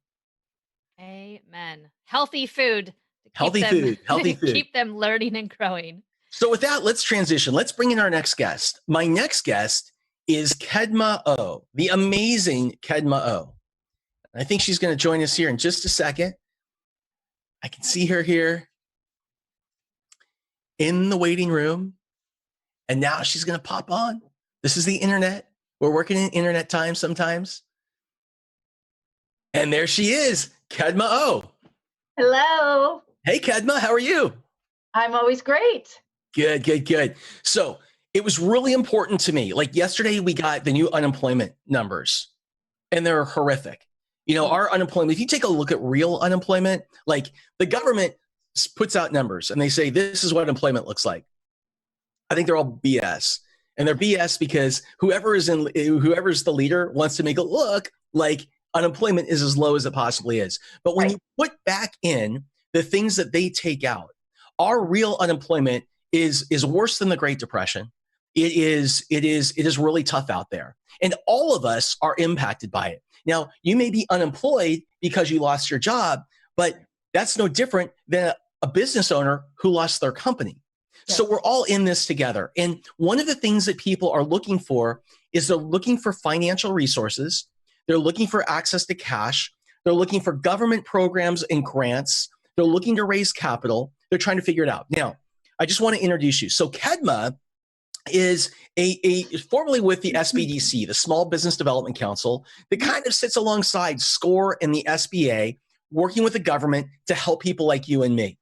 Amen. Healthy food. Healthy food. Keep them learning and growing. So with that, let's transition. Let's bring in our next guest. My next guest is Kedma O, the amazing Kedma O. I think she's going to join us here in just a second. I can see her here in the waiting room. And now she's going to pop on. This is the internet. We're working in internet time sometimes. And there she is, Kedma O. Hello. Hey, Kedma, how are you? I'm always great. Good, good, good. So it was really important to me. Like yesterday, we got the new unemployment numbers, and they're horrific. You know, our unemployment, if you take a look at real unemployment, like the government puts out numbers and they say, this is what employment looks like. I think they're all BS. And they're BS because whoever's the leader wants to make it look like unemployment is as low as it possibly is. But when you put back in the things that they take out, our real unemployment is worse than the Great Depression. It is really tough out there. And all of us are impacted by it. Now, you may be unemployed because you lost your job, but that's no different than a business owner who lost their company. Yes. So we're all in this together. And one of the things that people are looking for is they're looking for financial resources. They're looking for access to cash. They're looking for government programs and grants. They're looking to raise capital. They're trying to figure it out. Now, I just want to introduce you. So Kedma is formerly with the SBDC, the Small Business Development Council, that kind of sits alongside SCORE and the SBA, working with the government to help people like you and me.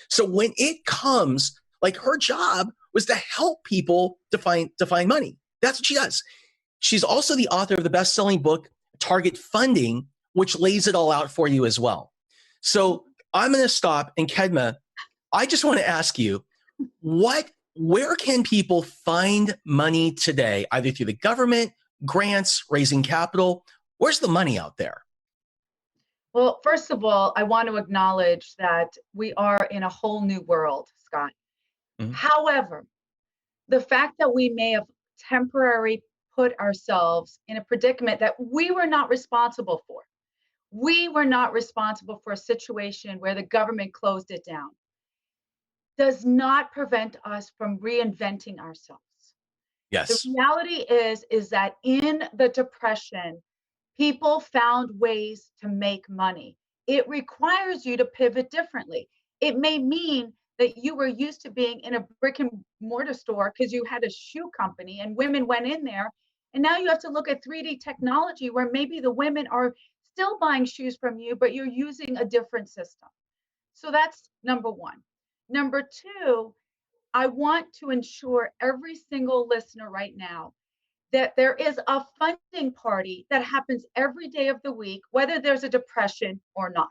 So when it comes, like her job was to help people to find money. That's what she does. She's also the author of the best-selling book, Target Funding, which lays it all out for you as well. So I'm going to stop. And Kedma, I just want to ask you, where can people find money today, either through the government, grants, raising capital? Where's the money out there? Well, first of all, I want to acknowledge that we are in a whole new world, Scott. Mm-hmm. However, the fact that we may have temporarily put ourselves in a predicament that we were not responsible for. We were not responsible for a situation where the government closed it down. Does not prevent us from reinventing ourselves. Yes. The reality is that in the Depression, people found ways to make money. It requires you to pivot differently. It may mean that you were used to being in a brick and mortar store because you had a shoe company and women went in there. And now you have to look at 3D technology where maybe the women are still buying shoes from you, but you're using a different system. So that's number one. Number two, I want to ensure every single listener right now that there is a funding party that happens every day of the week, whether there's a depression or not.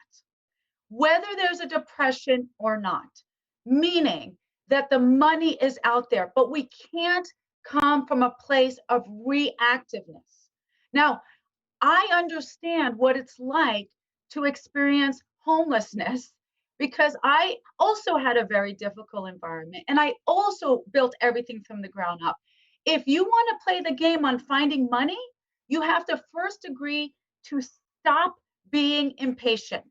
Whether there's a depression or not, meaning that the money is out there, but we can't come from a place of reactiveness. Now, I understand what it's like to experience homelessness because I also had a very difficult environment and I also built everything from the ground up. If you want to play the game on finding money, you have to first agree to stop being impatient.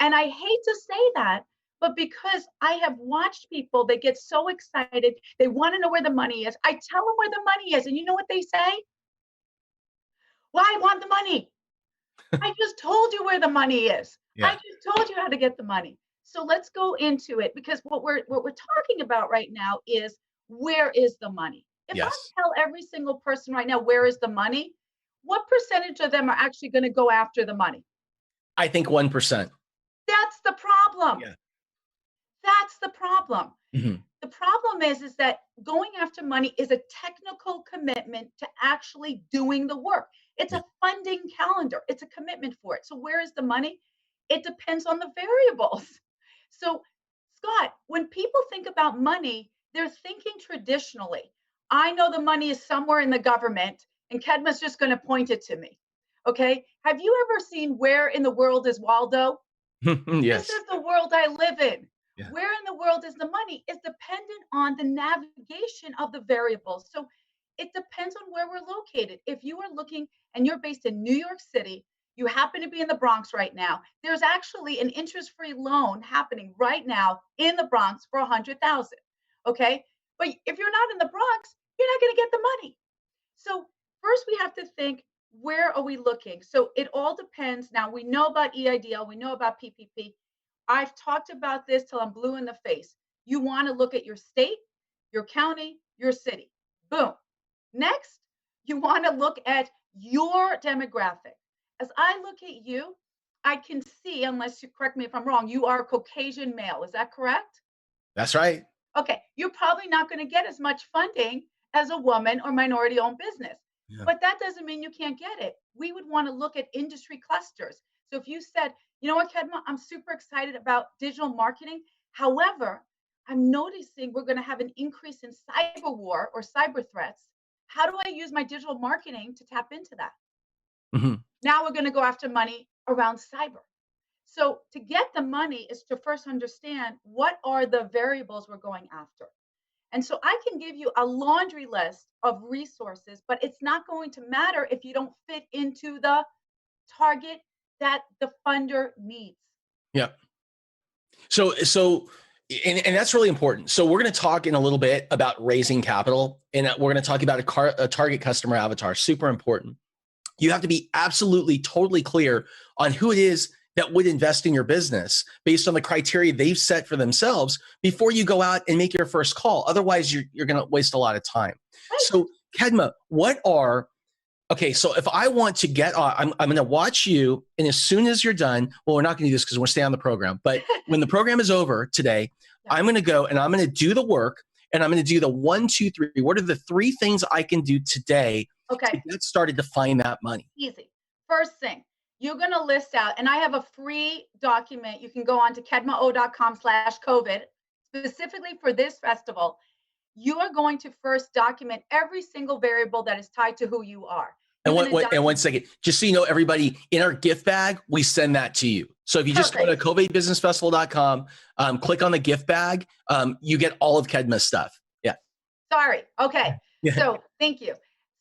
And I hate to say that, but because I have watched people, they get so excited, they want to know where the money is. I tell them where the money is, and you know what they say? Well, I want the money. I just told you where the money is. Yeah. I just told you how to get the money. So let's go into it because what we're talking about right now is where is the money? If I tell every single person right now where is the money, what percentage of them are actually going to go after the money? I think 1%. That's the problem. Yeah. That's the problem. Mm-hmm. The problem is that going after money is a technical commitment to actually doing the work. It's a funding calendar. It's a commitment for it. So where is the money? It depends on the variables. So, Scott, when people think about money, they're thinking traditionally. I know the money is somewhere in the government, and Kedma's just going to point it to me. Okay? Have you ever seen Where in the World is Waldo? Yes. This is the world I live in. Yeah. Where in the world is the money? It's dependent on the navigation of the variables. So it depends on where we're located. If you are looking and you're based in New York City, you happen to be in the Bronx right now, there's actually an interest-free loan happening right now in the Bronx for $100,000. Okay? But if you're not in the Bronx, you're not going to get the money. So first we have to think, where are we looking? So it all depends. Now we know about EIDL, we know about PPP. I've talked about this till I'm blue in the face. You want to look at your state, your county, your city. Boom. Next, you want to look at your demographic. As I look at you, I can see, unless you correct me if I'm wrong, you are a Caucasian male. Is that correct? That's right. Okay. You're probably not going to get as much funding as a woman or minority owned business. Yeah. But that doesn't mean you can't get it. We would want to look at industry clusters. So if you said, you know what, Kedma, I'm super excited about digital marketing. However, I'm noticing we're going to have an increase in cyber war or cyber threats. How do I use my digital marketing to tap into that? Mm-hmm. Now we're going to go after money around cyber. So to get the money is to first understand what are the variables we're going after. And so I can give you a laundry list of resources, but it's not going to matter if you don't fit into the target that the funder needs. Yeah. So that's really important. So we're going to talk in a little bit about raising capital, and we're going to talk about a target customer avatar. Super important. You have to be absolutely, totally clear on who it is that would invest in your business based on the criteria they've set for themselves before you go out and make your first call. Otherwise, you're going to waste a lot of time. Right. So, Kedma, so if I want to get on, I'm going to watch you, and as soon as you're done, well, we're not going to do this because we're going to stay on the program, but when the program is over today, yeah. I'm going to go and I'm going to do the work, and I'm going to do the 1, 2, 3. What are the 3 things I can do today to get started to find that money? Easy. First thing, you're going to list out, and I have a free document. You can go on to kedmao.com/COVID, specifically for this festival. You are going to first document every single variable that is tied to who you are. And one second, just so you know, everybody, in our gift bag, we send that to you. So if you just go to CovAID.KNEKT.Live, click on the gift bag, you get all of Kedma's stuff. Yeah. Sorry. Okay. Yeah. So thank you.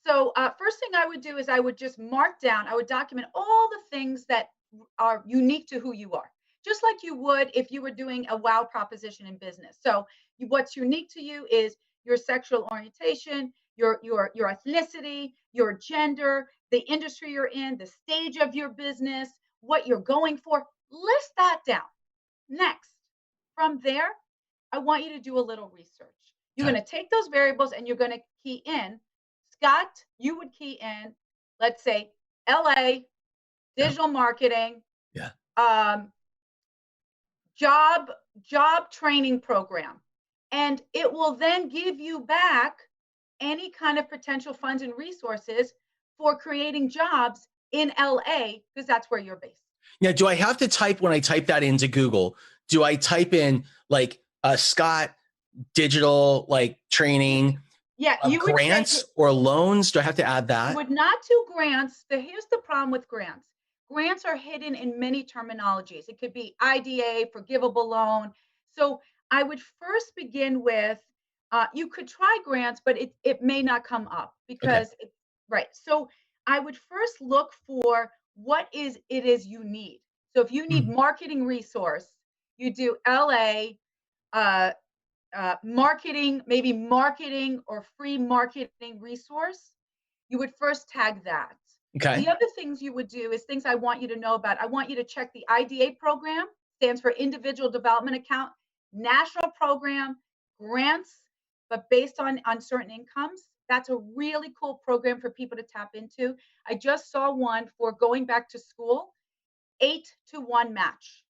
So first thing I would do is I would just I would document all the things that are unique to who you are, just like you would if you were doing a wow proposition in business. So what's unique to you is your sexual orientation, your ethnicity, your gender, the industry you're in, the stage of your business, what you're going for. List that down. Next, from there, I want you to do a little research. You're going to take those variables and you're going to key in. Scott, you would key in, let's say, LA, digital marketing, job training program. And it will then give you back any kind of potential funds and resources for creating jobs in LA, because that's where you're based. Now, do I have to type, when I type that into Google, do I type in like Scott digital training? Yeah, you grants or loans? Do I have to add that? You would not do grants. Here's the problem with grants. Grants are hidden in many terminologies. It could be IDA, forgivable loan. So I would first begin with, you could try grants, but it may not come up because, So I would first look for what it is you need. So if you need marketing resource, you do LA, marketing, maybe marketing or free marketing resource, you would first tag that. Okay. The other things you would do is things I want you to know about. I want you to check the IDA program, stands for Individual Development Account, national program, grants, but based on certain incomes. That's a really cool program for people to tap into. I just saw one for going back to school, 8-to-1 match.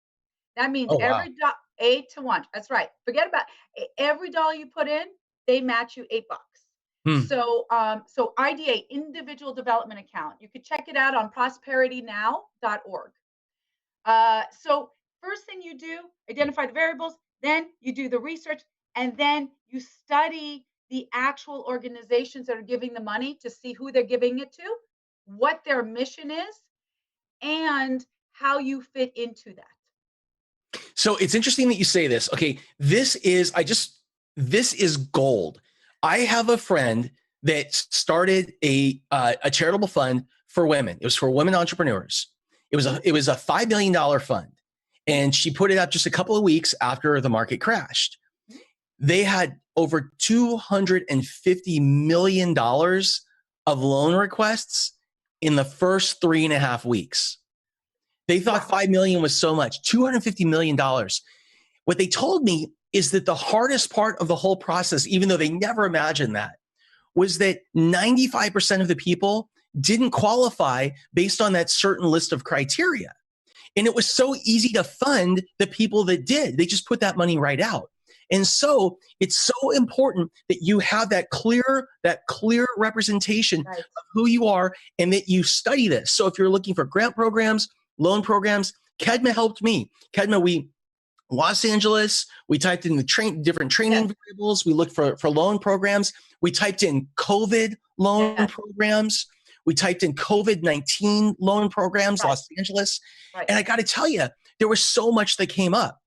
That means every 8-to-1. That's right. Forget about every dollar you put in, they match you $8. So IDA, Individual Development Account. You could check it out on prosperitynow.org. So first thing you do, identify the variables, then you do the research, and then you study the actual organizations that are giving the money to see who they're giving it to, what their mission is, and how you fit into that. So it's interesting that you say this. Okay, this is gold. I have a friend that started a charitable fund for women. It was for women entrepreneurs. It was a $5 million fund, and she put it up just a couple of weeks after the market crashed. They had over $250 million of loan requests in the first 3.5 weeks. They thought $5 million was so much. $250 million. What they told me is that the hardest part of the whole process, even though they never imagined that, was that 95% of the people didn't qualify based on that certain list of criteria. And it was so easy to fund the people that did. They just put that money right out. And so it's so important that you have that clear representation of who you are and that you study this. So if you're looking for grant programs, loan programs, KNEKT helped me. KNEKT, Los Angeles, we typed in the different training variables. We looked for loan programs. We typed in COVID loan programs. We typed in COVID-19 loan programs, Los Angeles. And I got to tell you, there was so much that came up.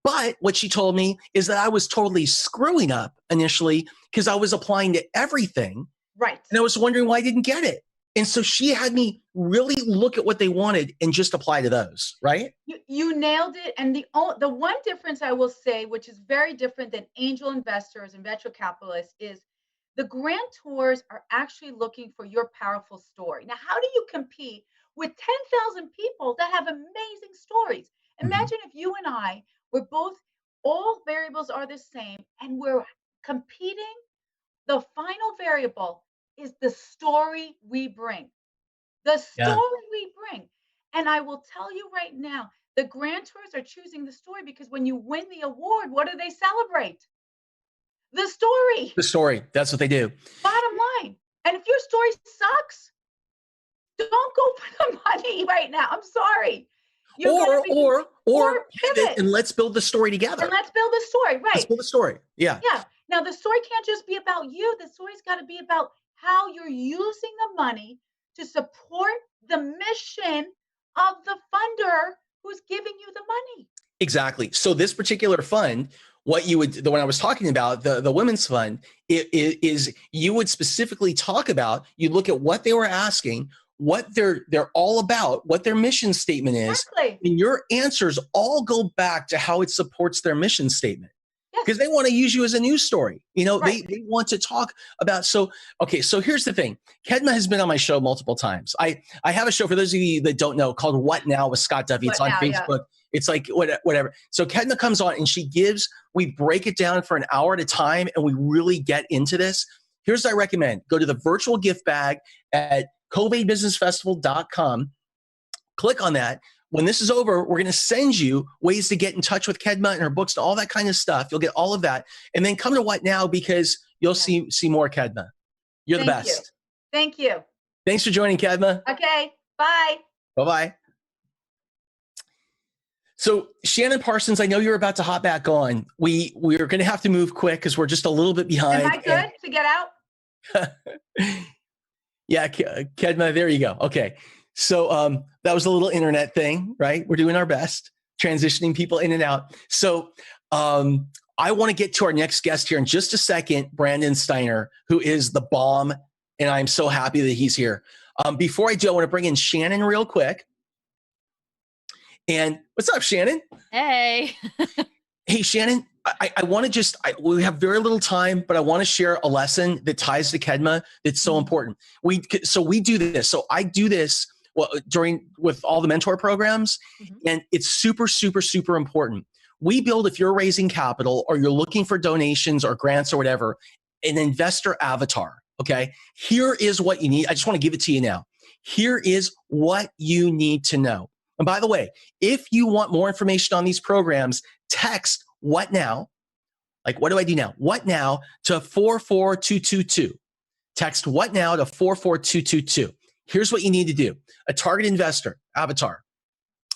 But what she told me is that I was totally screwing up initially because I was applying to everything. Right. And I was wondering why I didn't get it. And so she had me really look at what they wanted and just apply to those, right? You nailed it. And the one difference I will say, which is very different than angel investors and venture capitalists, is the grantors are actually looking for your powerful story. Now, how do you compete with 10,000 people that have amazing stories? Imagine if you and I were both, all variables are the same, and we're competing. The final variable is the story we bring. The story we bring. And I will tell you right now, the grantors are choosing the story because when you win the award, what do they celebrate? The story. The story. That's what they do. Bottom line. And if your story sucks, don't go for the money right now. I'm sorry. Or pivot and let's build the story together. And let's build the story. Right. Let's build the story. Yeah. Yeah. Now the story can't just be about you. The story's got to be about how you're using the money to support the mission of the funder who's giving you the money. Exactly. So this particular fund, what you would, the one I was talking about, the women's fund, is you would specifically talk about, you look at what they were asking, what they're all about, what their mission statement is, and your answers all go back to how it supports their mission statement. Because they want to use you as a news story. You know, they want to talk about, so here's the thing. KNEKT has been on my show multiple times. I have a show, for those of you that don't know, called What Now with Scott Duffy. It's on Facebook. Yeah. It's like whatever. So KNEKT comes on and we break it down for an hour at a time and we really get into this. Here's what I recommend. Go to the virtual gift bag at CovAID.KNEKT.Live. Click on that. When this is over, we're going to send you ways to get in touch with KNEKT and her books and all that kind of stuff. You'll get all of that. And then come to What Now, because you'll see more KNEKT. You're the best. Thank you. Thanks for joining, KNEKT. Okay. Bye. Bye-bye. So Shannon Parsons, I know you're about to hop back on. We're going to have to move quick because we're just a little bit behind. Am I good to get out? Yeah, KNEKT, there you go. Okay. So that was a little internet thing, right? We're doing our best, transitioning people in and out. So I want to get to our next guest here in just a second, Brandon Steiner, who is the bomb, and I'm so happy that he's here. Before I do, I want to bring in Shannon real quick. And what's up, Shannon? Hey. Hey, Shannon, I want to we have very little time, but I want to share a lesson that ties to KNEKT that's so important. We do this. So I do this with all the mentor programs, and it's super, super, super important. We build, if you're raising capital or you're looking for donations or grants or whatever, an investor avatar, okay? Here is what you need. I just want to give it to you now. Here is what you need to know. And by the way, if you want more information on these programs, text What Now, like what do I do now? What Now to 44222. Text What Now to 44222. Here's what you need to do. A target investor avatar.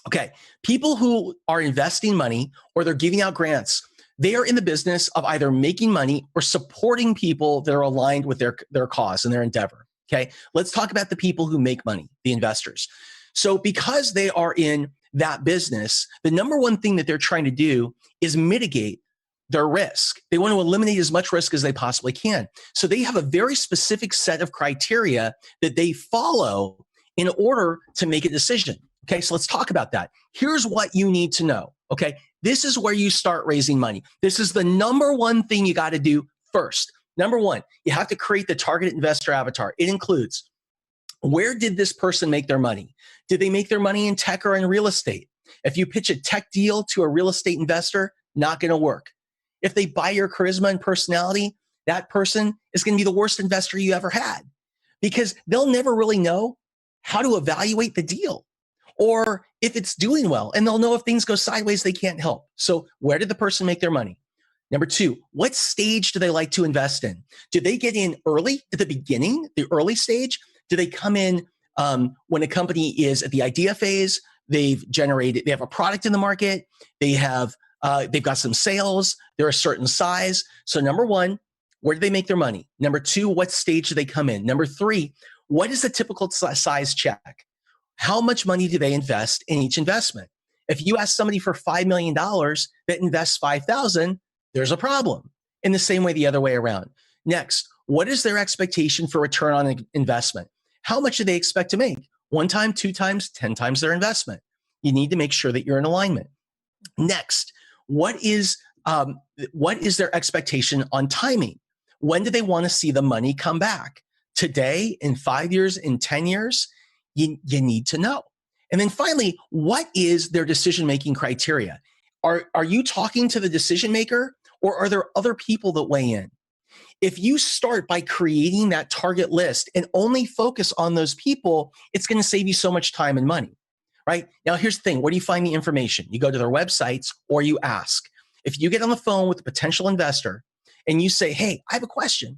Okay. People who are investing money or they're giving out grants, they are in the business of either making money or supporting people that are aligned with their cause and their endeavor. Okay. Let's talk about the people who make money, the investors. So because they are in that business, the number one thing that they're trying to do is mitigate their risk. They want to eliminate as much risk as they possibly can. So they have a very specific set of criteria that they follow in order to make a decision. Okay, so let's talk about that. Here's what you need to know. Okay, this is where you start raising money. This is the number one thing you got to do first. Number one, you have to create the target investor avatar. It includes, where did this person make their money? Did they make their money in tech or in real estate? If you pitch a tech deal to a real estate investor, not going to work. If they buy your charisma and personality, that person is going to be the worst investor you ever had, because they'll never really know how to evaluate the deal or if it's doing well, and they'll know if things go sideways, they can't help. So where did the person make their money? Number two, what stage do they like to invest in? Do they get in early at the beginning, the early stage? Do they come in when a company is at the idea phase? They have a product in the market. They've got some sales. They're a certain size. So number one, where do they make their money? Number two, what stage do they come in? Number three, what is the typical size check? How much money do they invest in each investment? If you ask somebody for $5 million that invests $5,000, there's a problem. In the same way, the other way around. Next, what is their expectation for return on investment? How much do they expect to make? 1 time, 2 times, 10 times their investment. You need to make sure that you're in alignment. Next, what is their expectation on timing? When do they want to see the money come back? Today, in 5 years, in 10 years? You need to know. And then finally, what is their decision-making criteria? Are you talking to the decision maker, or are there other people that weigh in? If you start by creating that target list and only focus on those people, it's going to save you so much time and money, right? Now, here's the thing. Where do you find the information? You go to their websites or you ask. If you get on the phone with a potential investor and you say, hey, I have a question.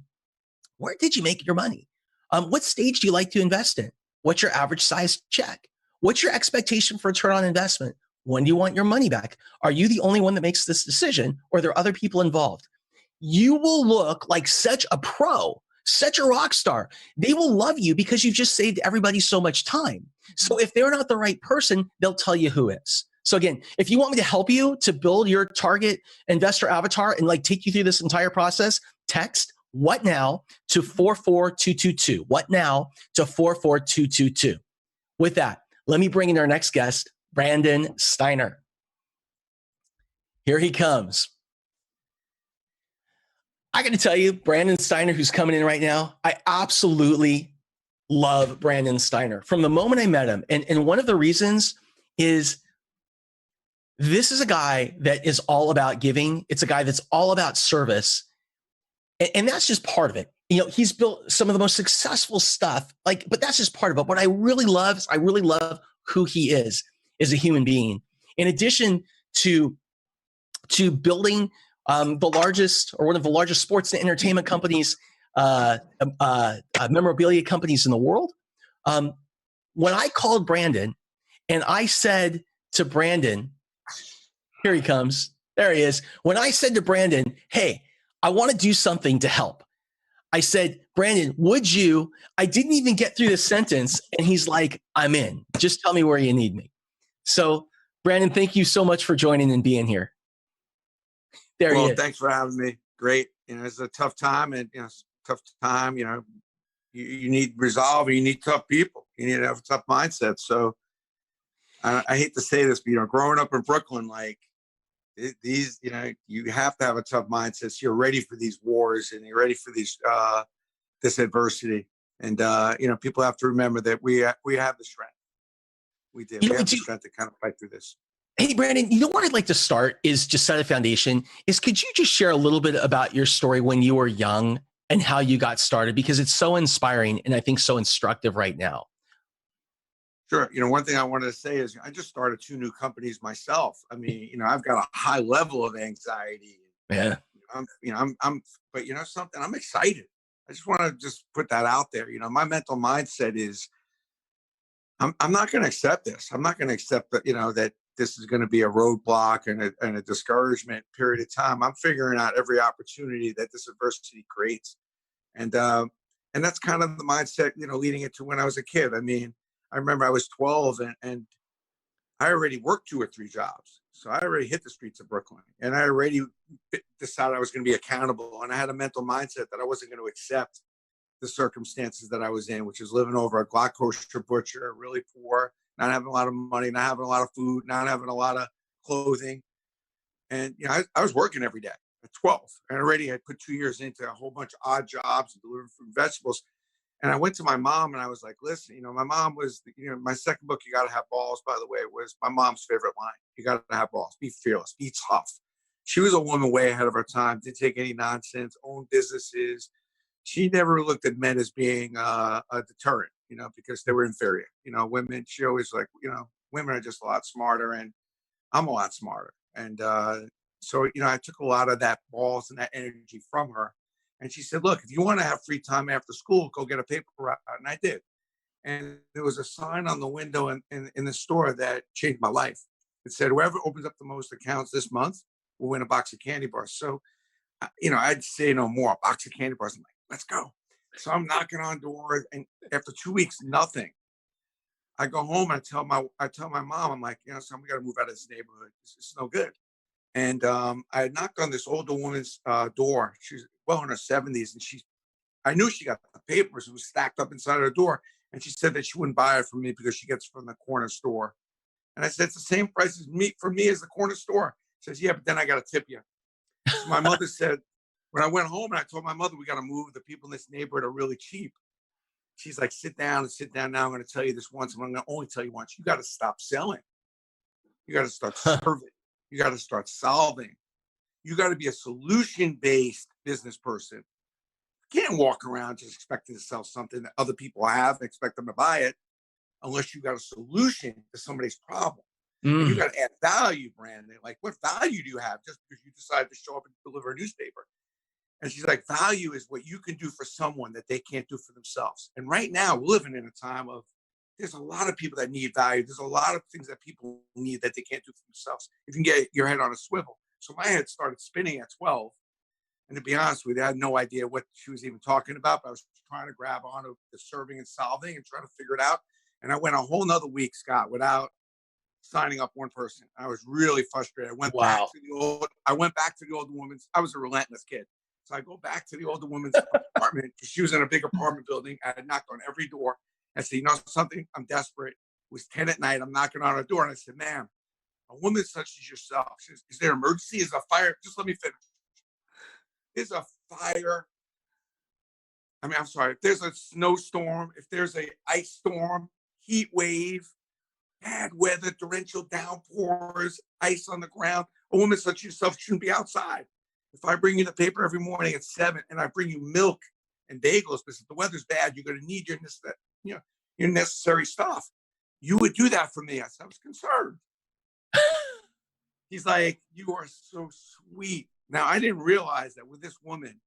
Where did you make your money? What stage do you like to invest in? What's your average size check? What's your expectation for return on investment? When do you want your money back? Are you the only one that makes this decision, or are there other people involved? You will look like such a pro, such a rock star. They will love you because you've just saved everybody so much time. So if they're not the right person, they'll tell you who is. So again, if you want me to help you to build your target investor avatar and take you through this entire process, text "what now" to 44222. What now to 44222. With that, let me bring in our next guest, Brandon Steiner. Here he comes. I got to tell you, Brandon Steiner, who's coming in right now, I absolutely love Brandon Steiner from the moment I met him. And one of the reasons is this is a guy that is all about giving. It's a guy that's all about service. And that's just part of it. He's built some of the most successful stuff, but that's just part of it. What I really love is who he is as a human being. In addition to building the largest, or one of the largest sports and entertainment companies, memorabilia companies in the world. When I called Brandon and I said to Brandon, here he comes, there he is. When I said to Brandon, hey, I want to do something to help. I said, Brandon, would you? I didn't even get through the sentence. And he's like, I'm in. Just tell me where you need me. So, Brandon, thank you so much for joining and being here. There he is. Thanks for having me. Great. It's a tough time, and tough time. You need resolve, and you need tough people. You need to have a tough mindset. So, I hate to say this, but growing up in Brooklyn, these, you have to have a tough mindset. So you're ready for these wars, and you're ready for these this adversity. And people have to remember that we have the strength. We did. We have the strength to kind of fight through this. Hey, Brandon, what I'd like to start is just set a foundation. Could you just share a little bit about your story when you were young and how you got started? Because it's so inspiring and I think so instructive right now. Sure. One thing I wanted to say is I just started 2 new companies myself. I mean, I've got a high level of anxiety. Yeah. But something, I'm excited. I just want to just put that out there. My mental mindset is I'm not going to accept this. I'm not going to accept that, that this is going to be a roadblock and a discouragement period of time. I'm figuring out every opportunity that this adversity creates. And that's kind of the mindset, leading into when I was a kid. I mean, I remember I was 12 and I already worked 2 or 3 jobs. So I already hit the streets of Brooklyn, and I already decided I was going to be accountable. And I had a mental mindset that I wasn't going to accept the circumstances that I was in, which is living over a Glock kosher butcher, really poor, not having a lot of money, not having a lot of food, not having a lot of clothing. And, I was working every day at 12, and already I put 2 years into a whole bunch of odd jobs and delivering fruit and vegetables. And I went to my mom and I was like, listen, my mom was, my second book, You Gotta Have Balls, by the way, was my mom's favorite line. You gotta have balls, be fearless, be tough. She was a woman way ahead of her time, didn't take any nonsense, owned businesses. She never looked at men as being a deterrent, because they were inferior. Women, she always like, women are just a lot smarter and I'm a lot smarter. And so, I took a lot of that balls and that energy from her. And she said, look, if you want to have free time after school, go get a paper route. And I did. And there was a sign on the window in the store that changed my life. It said, whoever opens up the most accounts this month will win a box of candy bars. So, I'd say no more. A box of candy bars. I'm like, let's go. So I'm knocking on doors. And after 2 weeks, nothing. I go home and I tell my mom, I'm like, son, we got to move out of this neighborhood. It's no good. And I had knocked on this older woman's door. She's well in her 70s. And I knew she got the papers. It was stacked up inside her door. And she said that she wouldn't buy it from me because she gets it from the corner store. And I said, it's the same price for me as the corner store. She says, yeah, but then I got to tip you. So my mother said, when I went home and I told my mother, we got to move. The people in this neighborhood are really cheap. She's like, sit down now. I'm going to tell you this once. I'm going to only tell you once. You got to stop selling. You got to start serving. You got to start solving. You got to be a solution-based business person. You can't walk around just expecting to sell something that other people have and expect them to buy it unless you got a solution to somebody's problem. And you got to add value, Brandon. Like, what value do you have just because you decided to show up and deliver a newspaper? And she's like, value is what you can do for someone that they can't do for themselves. And right now, we're living in a time of, there's a lot of people that need value. There's a lot of things that people need that they can't do for themselves. If you can get your head on a swivel. So my head started spinning at 12. And to be honest with you, I had no idea what she was even talking about, but I was trying to grab onto the serving and solving and trying to figure it out. And I went a whole nother week, Scott, without signing up one person. I was really frustrated. I went back to the older woman's. I was a relentless kid. So I go back to the older woman's apartment because she was in a big apartment building. I had knocked on every door. I said, something? I'm desperate. It was 10 at night. I'm knocking on her door. And I said, ma'am, a woman such as yourself. She says, is there an emergency? Is a fire? Just let me finish. Is a fire. I'm sorry. If there's a snowstorm, if there's a ice storm, heat wave, bad weather, torrential downpours, ice on the ground, a woman such as yourself shouldn't be outside. If I bring you the paper every morning at 7 and I bring you milk and bagels, because if the weather's bad, you're going to need your necessary stuff. You would do that for me. I said, I was concerned. He's like, you are so sweet. Now, I didn't realize that with this woman,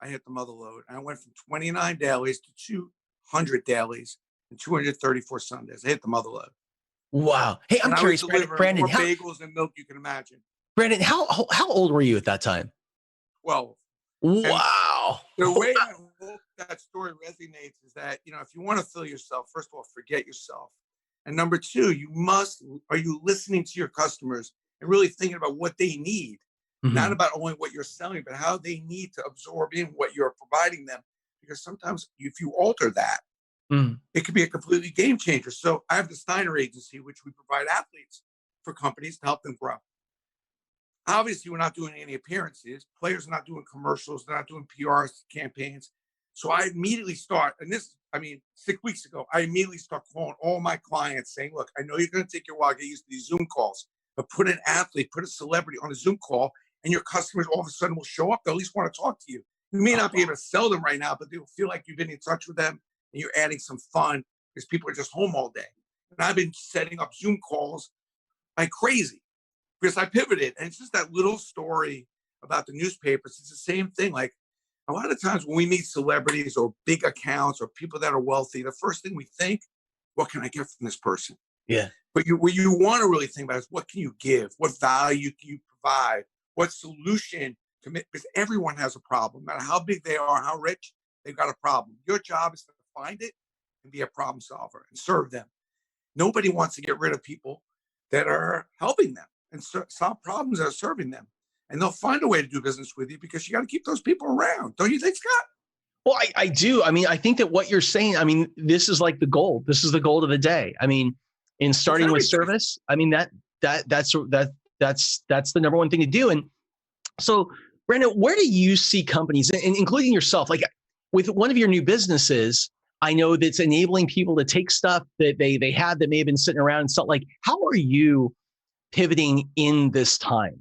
I hit the mother load. I went from 29 dailies to 200 dailies and 234 Sundays. I hit the mother load. Wow. Hey, I'm curious, Brandon, more bagels and milk you can imagine. Brandon, how old were you at that time? 12. Wow. And the way I hope that story resonates is that, if you want to fill yourself, first of all, forget yourself. And number two, are you listening to your customers and really thinking about what they need? Not about only what you're selling, but how they need to absorb in what you're providing them. Because sometimes if you alter that, it could be a completely game changer. So I have the Steiner Agency, which we provide athletes for companies to help them grow. Obviously, we're not doing any appearances. Players are not doing commercials. They're not doing PR campaigns. So I immediately start, 6 weeks ago, I immediately start calling all my clients saying, look, I know you're going to take your while to get used to these Zoom calls, but put an athlete, put a celebrity on a Zoom call, and your customers all of a sudden will show up. They'll at least want to talk to you. You may not be able to sell them right now, but they'll feel like you've been in touch with them and you're adding some fun because people are just home all day. And I've been setting up Zoom calls like crazy because I pivoted. And it's just that little story about the newspapers. It's the same thing. Like a lot of times when we meet celebrities or big accounts or people that are wealthy, the first thing we think, what can I get from this person? Yeah. But what you want to really think about is what can you give? What value can you provide? What solution to make? Because everyone has a problem. No matter how big they are, how rich, they've got a problem. Your job is to find it and be a problem solver and serve them. Nobody wants to get rid of people that are helping them and solve problems that are serving them. And they'll find a way to do business with you because you got to keep those people around. Don't you think, Scott? Well, I do. I think that what you're saying, this is like the gold. This is the gold of the day. In starting with service, that's the number one thing to do. And so, Brandon, where do you see companies, and including yourself, like with one of your new businesses, I know that's enabling people to take stuff that they had that may have been sitting around and stuff. Like, how are you pivoting in this time?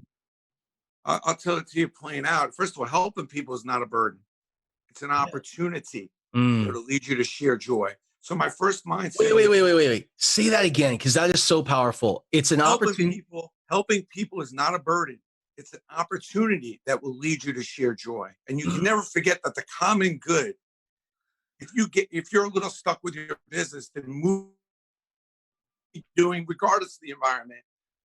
I'll tell it to you plain out. First of all, helping people is not a burden. It's an opportunity to lead you to share joy. So my first mindset. Wait. Say that again, because that is so powerful. It's an opportunity. Helping people is not a burden. It's an opportunity that will lead you to share joy. And you can never forget that the common good, if you're a little stuck with your business, then move doing regardless of the environment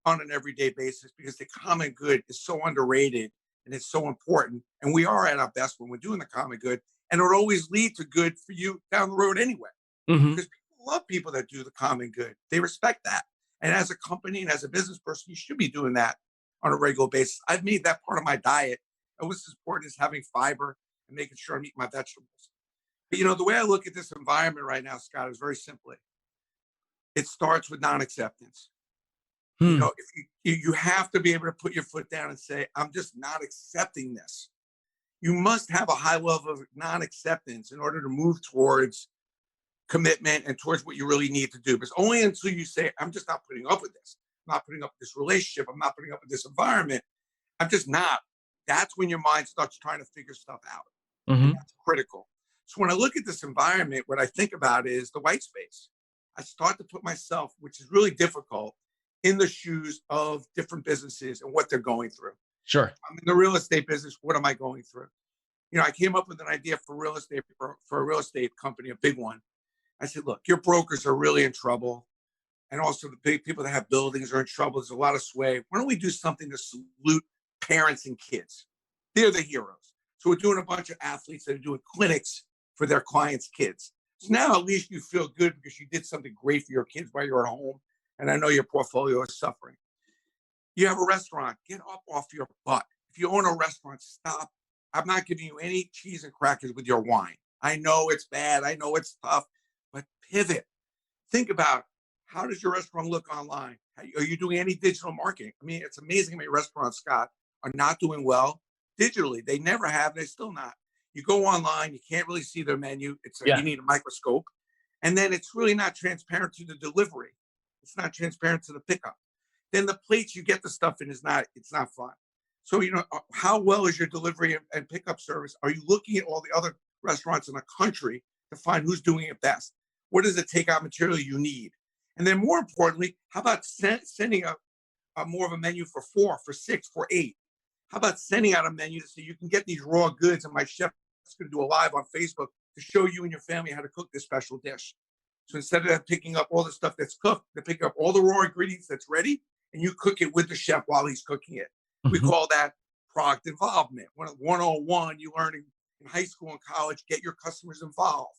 on an everyday basis, because the common good is so underrated and it's so important. And we are at our best when we're doing the common good, and it'll always lead to good for you down the road anyway. Because people love people that do the common good. They respect that. And as a company and as a business person, you should be doing that on a regular basis. I've made that part of my diet. And what's important is having fiber and making sure I'm eating my vegetables. But, the way I look at this environment right now, Scott, is very simply. It starts with non-acceptance. If you have to be able to put your foot down and say, I'm just not accepting this. You must have a high level of non-acceptance in order to move towards commitment and towards what you really need to do. Because only until you say, I'm just not putting up with this. I'm not putting up with this relationship. I'm not putting up with this environment. I'm just not. That's when your mind starts trying to figure stuff out. And that's critical. So when I look at this environment, what I think about is the white space. I start to put myself, which is really difficult, in the shoes of different businesses and what they're going through. Sure. I'm in the real estate business. What am I going through? I came up with an idea for real estate, for a real estate company, a big one. I said, look, your brokers are really in trouble. And also the big people that have buildings are in trouble. There's a lot of sway. Why don't we do something to salute parents and kids? They're the heroes. So we're doing a bunch of athletes that are doing clinics for their clients' kids. So now at least you feel good because you did something great for your kids while you're at home. And I know your portfolio is suffering. You have a restaurant, get up off your butt. If you own a restaurant, stop. I'm not giving you any cheese and crackers with your wine. I know it's bad. I know it's tough, but pivot. Think about, how does your restaurant look online? Are you doing any digital marketing? I mean, it's amazing how many restaurants, Scott, are not doing well digitally. They never have. They're still not. You go online, you can't really see their menu. You need a microscope. And then it's really not transparent to the delivery. It's not transparent to the pickup. Then the plates you get the stuff in it's not fun. So, how well is your delivery and pickup service? Are you looking at all the other restaurants in the country to find who's doing it best? What is the takeout material you need? And then more importantly, how about sending a more of a menu for 4, for 6, for 8? How about sending out a menu so you can get these raw goods, and my chef is going to do a live on Facebook to show you and your family how to cook this special dish. So instead of picking up all the stuff that's cooked, they pick up all the raw ingredients that's ready, and you cook it with the chef while he's cooking it. We call that product involvement. 101 you learn in high school and college, get your customers involved.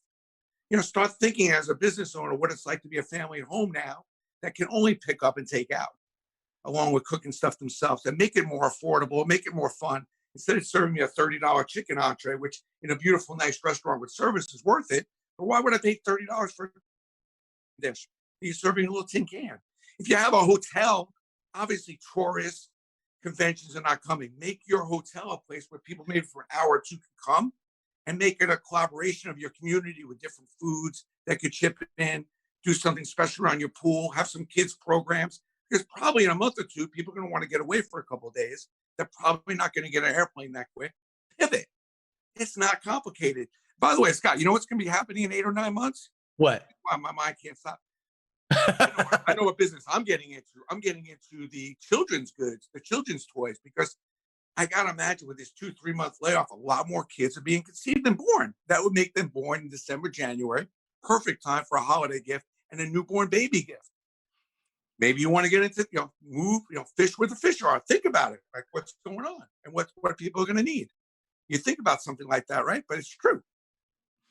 Start thinking as a business owner what it's like to be a family at home now that can only pick up and take out, along with cooking stuff themselves, and make it more affordable, make it more fun. Instead of serving me a $30 chicken entree, which in a beautiful, nice restaurant with service is worth it, but why would I pay $30 for a dish? You're serving a little tin can. If you have a hotel, obviously tourists, conventions are not coming. Make your hotel a place where people maybe for an hour or two can come, and make it a collaboration of your community with different foods that could chip in, do something special around your pool, have some kids programs. Because probably in a month or two, people are going to want to get away for a couple of days. They're probably not going to get an airplane that quick. Pivot. It's not complicated. By the way, Scott, you know what's going to be happening in 8 or 9 months? What? My mind can't stop. I know what business I'm getting into. I'm getting into the children's goods, the children's toys, because I got to imagine with this 2-3 month layoff, a lot more kids are being conceived and born. That would make them born in December, January. Perfect time for a holiday gift and a newborn baby gift. Maybe you want to get into, fish where the fish are. Think about it, like what's going on and what people are going to need. You think about something like that, right? But it's true.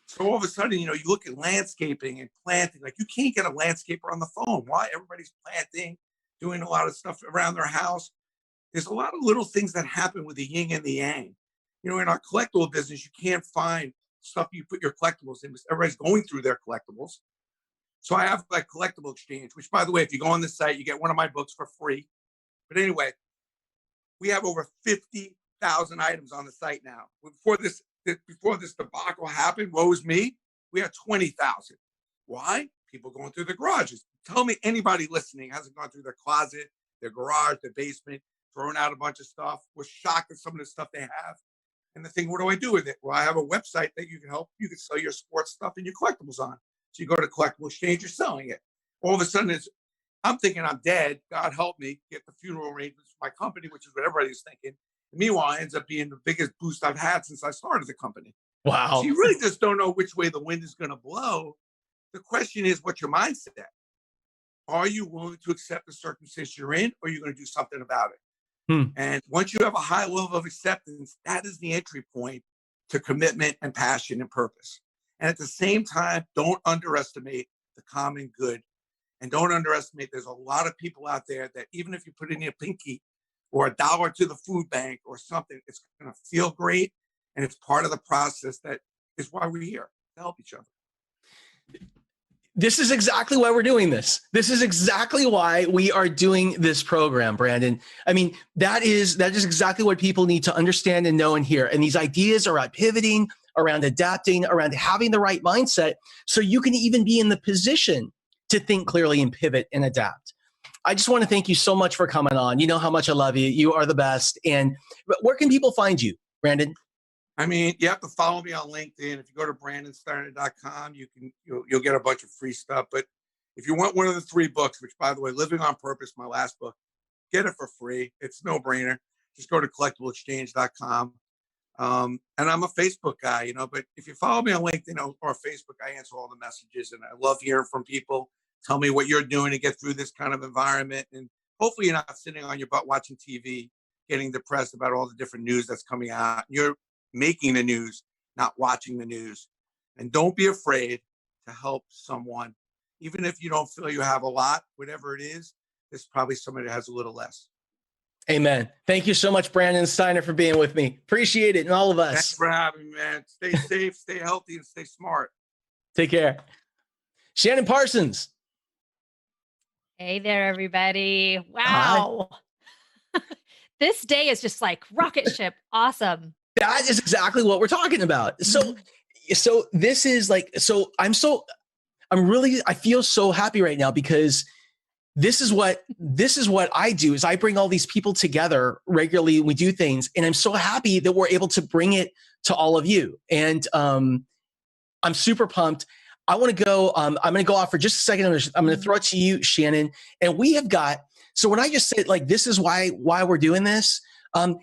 So all of a sudden, you look at landscaping and planting. Like you can't get a landscaper on the phone. Why? Everybody's planting, doing a lot of stuff around their house. There's a lot of little things that happen with the yin and the yang. In our collectible business, you can't find stuff you put your collectibles in because everybody's going through their collectibles. So I have like collectible exchange, which by the way, if you go on the site, you get one of my books for free. But anyway, we have over 50,000 items on the site now. Before this debacle happened, woe is me, we had 20,000. Why? People going through their garages. Tell me anybody listening hasn't gone through their closet, their garage, their basement. throwing out a bunch of stuff, was shocked at some of the stuff they have. And the thing, what do I do with it? Well, I have a website that you can sell your sports stuff and your collectibles on. So you go to Collectible Exchange, you're selling it. All of a sudden, I'm thinking I'm dead. God help me get the funeral arrangements for my company, which is what everybody's thinking. And meanwhile, it ends up being the biggest boost I've had since I started the company. Wow. So you really just don't know which way the wind is going to blow. The question is, what's your mindset? Are you willing to accept the circumstance you're in, or are you going to do something about it? And once you have a high level of acceptance, that is the entry point to commitment and passion and purpose. And at the same time, don't underestimate the common good. And don't underestimate, there's a lot of people out there that even if you put in your pinky or $1 to the food bank or something, it's going to feel great. And it's part of the process that is why we're here, to help each other. This is exactly why we're doing this. This is exactly why we are doing this program, Brandon. I mean, that is exactly what people need to understand and know and hear. And these ideas around pivoting, around adapting, around having the right mindset, so you can even be in the position to think clearly and pivot and adapt. I just want to thank you so much for coming on. You know how much I love you. You are the best. And where can people find you, Brandon? I mean, you have to follow me on LinkedIn. If you go to brandonsteiner.com, you'll get a bunch of free stuff. But if you want one of the 3 books, which, by the way, Living on Purpose, my last book, get it for free. It's no brainer. Just go to collectibleexchange.com. And I'm a Facebook guy, but if you follow me on LinkedIn or Facebook, I answer all the messages, and I love hearing from people. Tell me what you're doing to get through this kind of environment. And hopefully you're not sitting on your butt watching TV, getting depressed about all the different news that's coming out. You're making the news, not watching the news. And don't be afraid to help someone. Even if you don't feel you have a lot, whatever it is, there's probably somebody that has a little less. Amen. Thank you so much, Brandon Steiner, for being with me. Appreciate it. And all of us. Thanks for having me, man. Stay safe, stay healthy, and stay smart. Take care. Shannon Parsons. Hey there, everybody. Wow. This day is just like rocket ship. Awesome. That is exactly what we're talking about. So this is like, I feel so happy right now because this is what I do is I bring all these people together regularly. We do things, and I'm so happy that we're able to bring it to all of you. And I'm super pumped. I want to go. I'm going to go off for just a second. I'm going to throw it to you, Shannon. And we have got. So when I just said like this is why we're doing this, and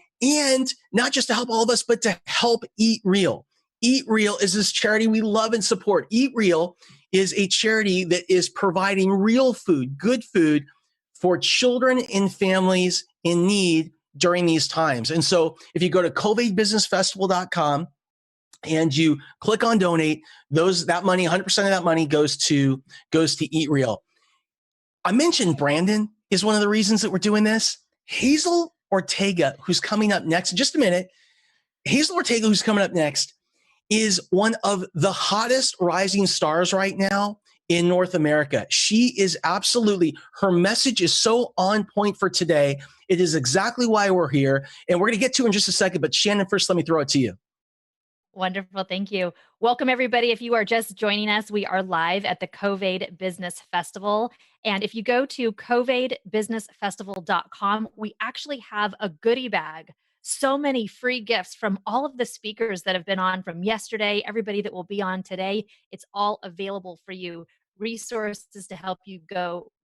not just to help all of us, but to help Eat Real. Eat Real is this charity we love and support. Eat Real is a charity that is providing real food, good food for children and families in need during these times. And so if you go to CovAID.KNEKT.Live and you click on donate, that money, 100% of that money goes to Eat Real. I mentioned Brandon is one of the reasons that we're doing this. Hazel Ortega, who's coming up next in just a minute. Hazel Ortega, who's coming up next, is one of the hottest rising stars right now in North America. She is absolutely, her message is so on point for today. It is exactly why we're here. And we're going to get to it in just a second. But Shannon, first, let me throw it to you. Wonderful. Thank you. Welcome, everybody. If you are just joining us, we are live at the CovAID Business Festival. And if you go to CovAID.KNEKT.Festival.com, we actually have a goodie bag. So many free gifts from all of the speakers that have been on from yesterday, everybody that will be on today. It's all available for you. Resources to help you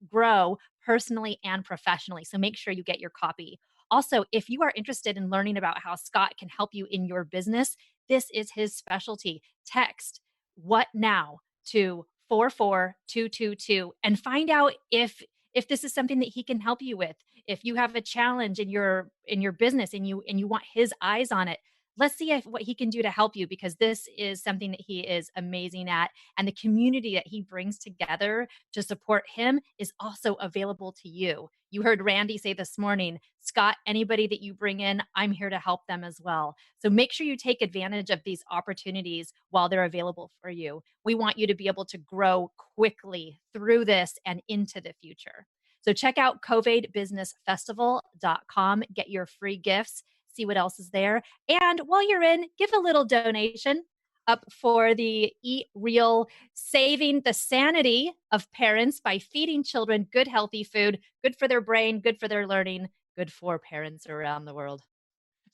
grow personally and professionally. So make sure you get your copy. Also, if you are interested in learning about how Scott can help you in your business, this is his specialty. Text "what now" to 44222 and find out if this is something that he can help you with. If you have a challenge in your business and you want his eyes on it, let's see what he can do to help you, because this is something that he is amazing at. And the community that he brings together to support him is also available to you. You heard Randy say this morning, Scott, anybody that you bring in, I'm here to help them as well. So make sure you take advantage of these opportunities while they're available for you. We want you to be able to grow quickly through this and into the future. So check out CovAIDBusinessFestival.com, get your free gifts, see what else is there. And while you're in, give a little donation up for the Eat Real, saving the sanity of parents by feeding children good, healthy food, good for their brain, good for their learning. good for parents around the world.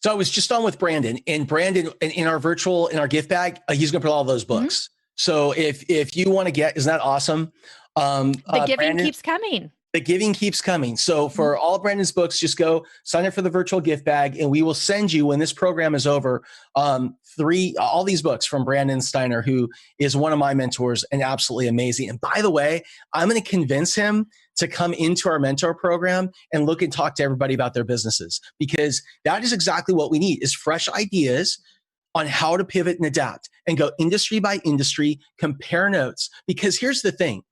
So I was just on with Brandon, and Brandon in our gift bag, he's going to put all those books. Mm-hmm. So if you want to get, isn't that awesome? The giving Brandon, keeps coming. The giving keeps coming. So for all of Brandon's books, just go sign up for the virtual gift bag, and we will send you, when this program is over, all these books from Brandon Steiner, who is one of my mentors and absolutely amazing. And by the way, I'm going to convince him to come into our mentor program and look and talk to everybody about their businesses, because that is exactly what we need, is fresh ideas on how to pivot and adapt and go industry by industry, compare notes. Because here's the thing.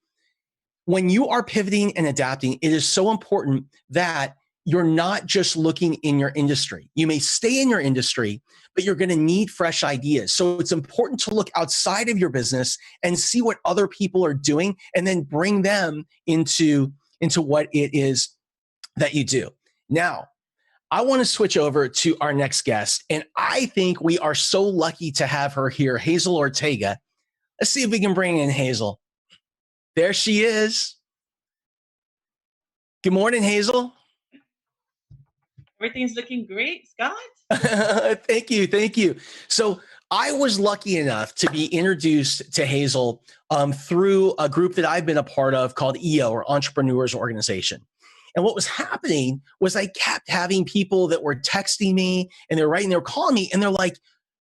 When you are pivoting and adapting, it is so important that you're not just looking in your industry. You may stay in your industry, but you're going to need fresh ideas. So it's important to look outside of your business and see what other people are doing, and then bring them into what it is that you do. Now, I want to switch over to our next guest, and I think we are so lucky to have her here, Hazel Ortega. Let's see if we can bring in Hazel. There she is. Good morning, Hazel. Everything's looking great, Scott. Thank you. So I was lucky enough to be introduced to Hazel through a group that I've been a part of called EO, or Entrepreneurs Organization. And what was happening was I kept having people that were texting me, and they're writing, they're calling me, and they're like,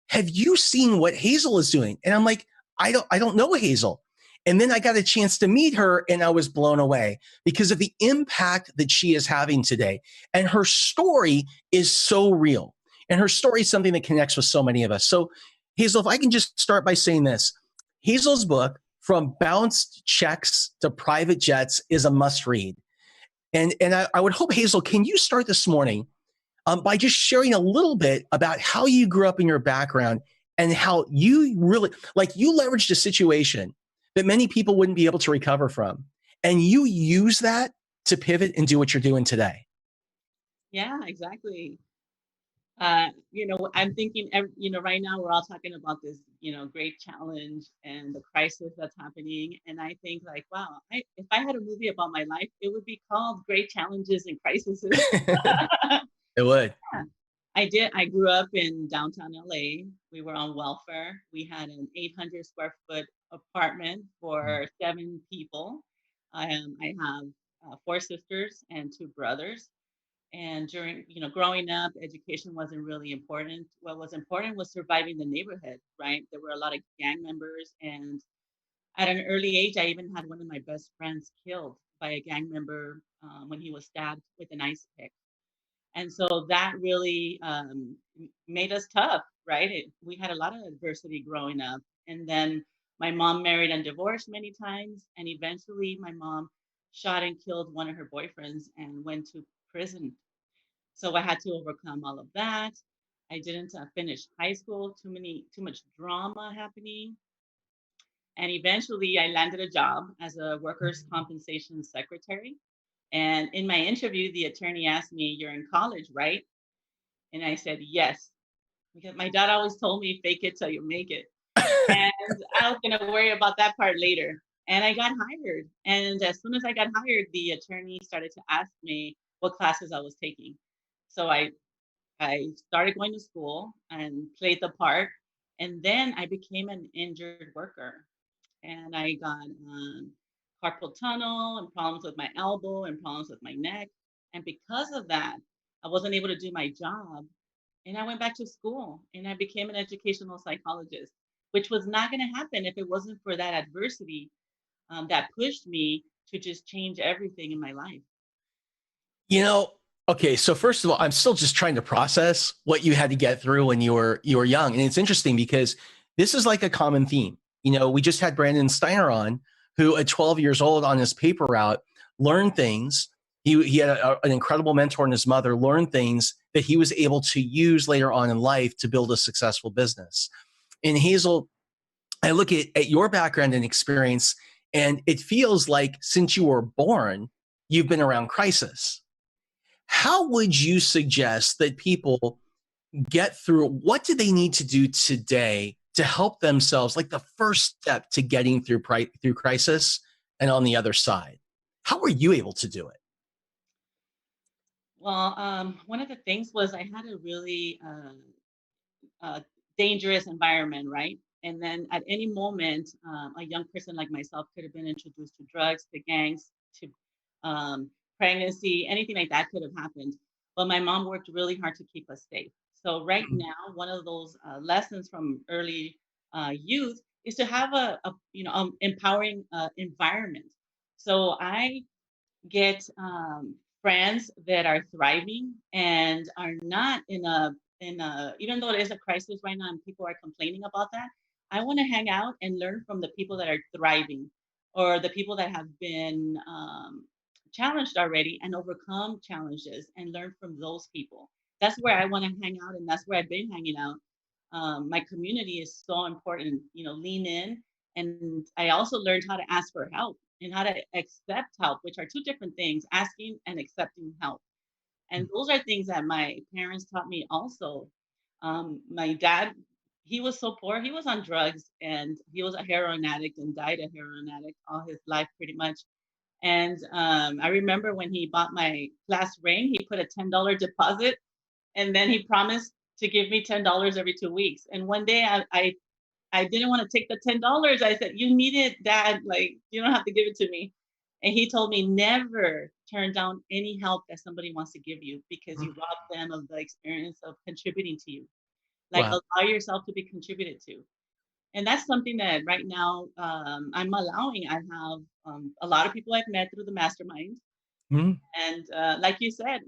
"Have you seen what Hazel is doing?" And I'm like, I don't know Hazel. And then I got a chance to meet her, and I was blown away because of the impact that she is having today. And her story is so real. And her story is something that connects with so many of us. So Hazel, if I can just start by saying this, Hazel's book, From Bounced Checks to Private Jets, is a must read. And I would hope, Hazel, can you start this morning by just sharing a little bit about how you grew up in your background, and how you really, you leveraged a situation that many people wouldn't be able to recover from, and you use that to pivot and do what you're doing today. Yeah, exactly. I'm thinking, right now we're all talking about this, great challenge and the crisis that's happening. And I think wow, if I had a movie about my life, it would be called Great Challenges and Crises. It would. Yeah. I grew up in downtown LA. We were on welfare. We had an 800 square foot apartment for 7 people. I have 4 sisters and 2 brothers. And during, growing up, education wasn't really important. What was important was surviving the neighborhood, right? There were a lot of gang members. And at an early age, I even had one of my best friends killed by a gang member when he was stabbed with an ice pick. And so that really made us tough, right? We had a lot of adversity growing up. And then my mom married and divorced many times. And eventually my mom shot and killed one of her boyfriends and went to prison. So I had to overcome all of that. I didn't finish high school, too much drama happening. And eventually I landed a job as a workers' compensation secretary. And in my interview, the attorney asked me, "You're in college, right?" And I said, "Yes." Because my dad always told me, "Fake it till you make it." And I was going to worry about that part later. And I got hired. And as soon as I got hired, the attorney started to ask me what classes I was taking. So I started going to school and played the part. And then I became an injured worker. And I got carpal tunnel and problems with my elbow and problems with my neck. And because of that, I wasn't able to do my job. And I went back to school and I became an educational psychologist, which was not going to happen if it wasn't for that adversity that pushed me to just change everything in my life. Okay, so first of all, I'm still just trying to process what you had to get through when you were young. And it's interesting because this is like a common theme. We just had Brandon Steiner on, who at 12 years old on his paper route learned things. He had an incredible mentor in his mother, learned things that he was able to use later on in life to build a successful business. And Hazel, I look at your background and experience, and it feels like since you were born, you've been around crisis. How would you suggest that people get through? What do they need to do today to help themselves, like the first step to getting through crisis and on the other side? How were you able to do it? Well, one of the things was I had a really dangerous environment, right? And then at any moment, a young person like myself could have been introduced to drugs, to gangs, to um, pregnancy, anything like that could have happened. But my mom worked really hard to keep us safe. So right now, one of those lessons from early youth is to have a empowering environment. So I get friends that are thriving and are not in a even though it is a crisis right now and people are complaining about that. I want to hang out and learn from the people that are thriving or the people that have been challenged already and overcome challenges and learn from those people. That's where I want to hang out, and that's where I've been hanging out. My community is so important, lean in. And I also learned how to ask for help and how to accept help, which are two different things, asking and accepting help. And those are things that my parents taught me also. My dad, he was so poor. He was on drugs and he was a heroin addict and died a heroin addict all his life, pretty much. And I remember when he bought my last ring, he put a $10 deposit and then he promised to give me $10 every 2 weeks. And one day I didn't want to take the $10. I said, "You need it, Dad. Like, you don't have to give it to me." And he told me, never turn down any help that somebody wants to give you because you rob them of the experience of contributing to you. Like, Wow. allow yourself to be contributed to. And that's something that right now I'm allowing. I have a lot of people I've met through the mastermind. Mhm. And like you said,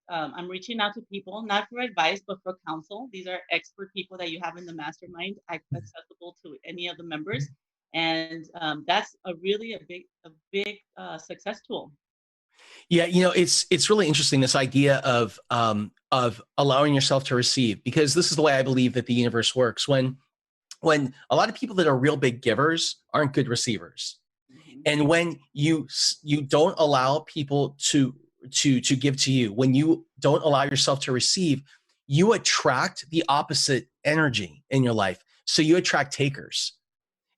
I'm reaching out to people, not for advice, but for counsel. These are expert people that you have in the mastermind, accessible to any of the members. And that's a big success tool. Yeah, it's really interesting, this idea of allowing yourself to receive, because this is the way I believe that the universe works. When a lot of people that are real big givers aren't good receivers, and when you don't allow people to give to you, when you don't allow yourself to receive, you attract the opposite energy in your life. So you attract takers.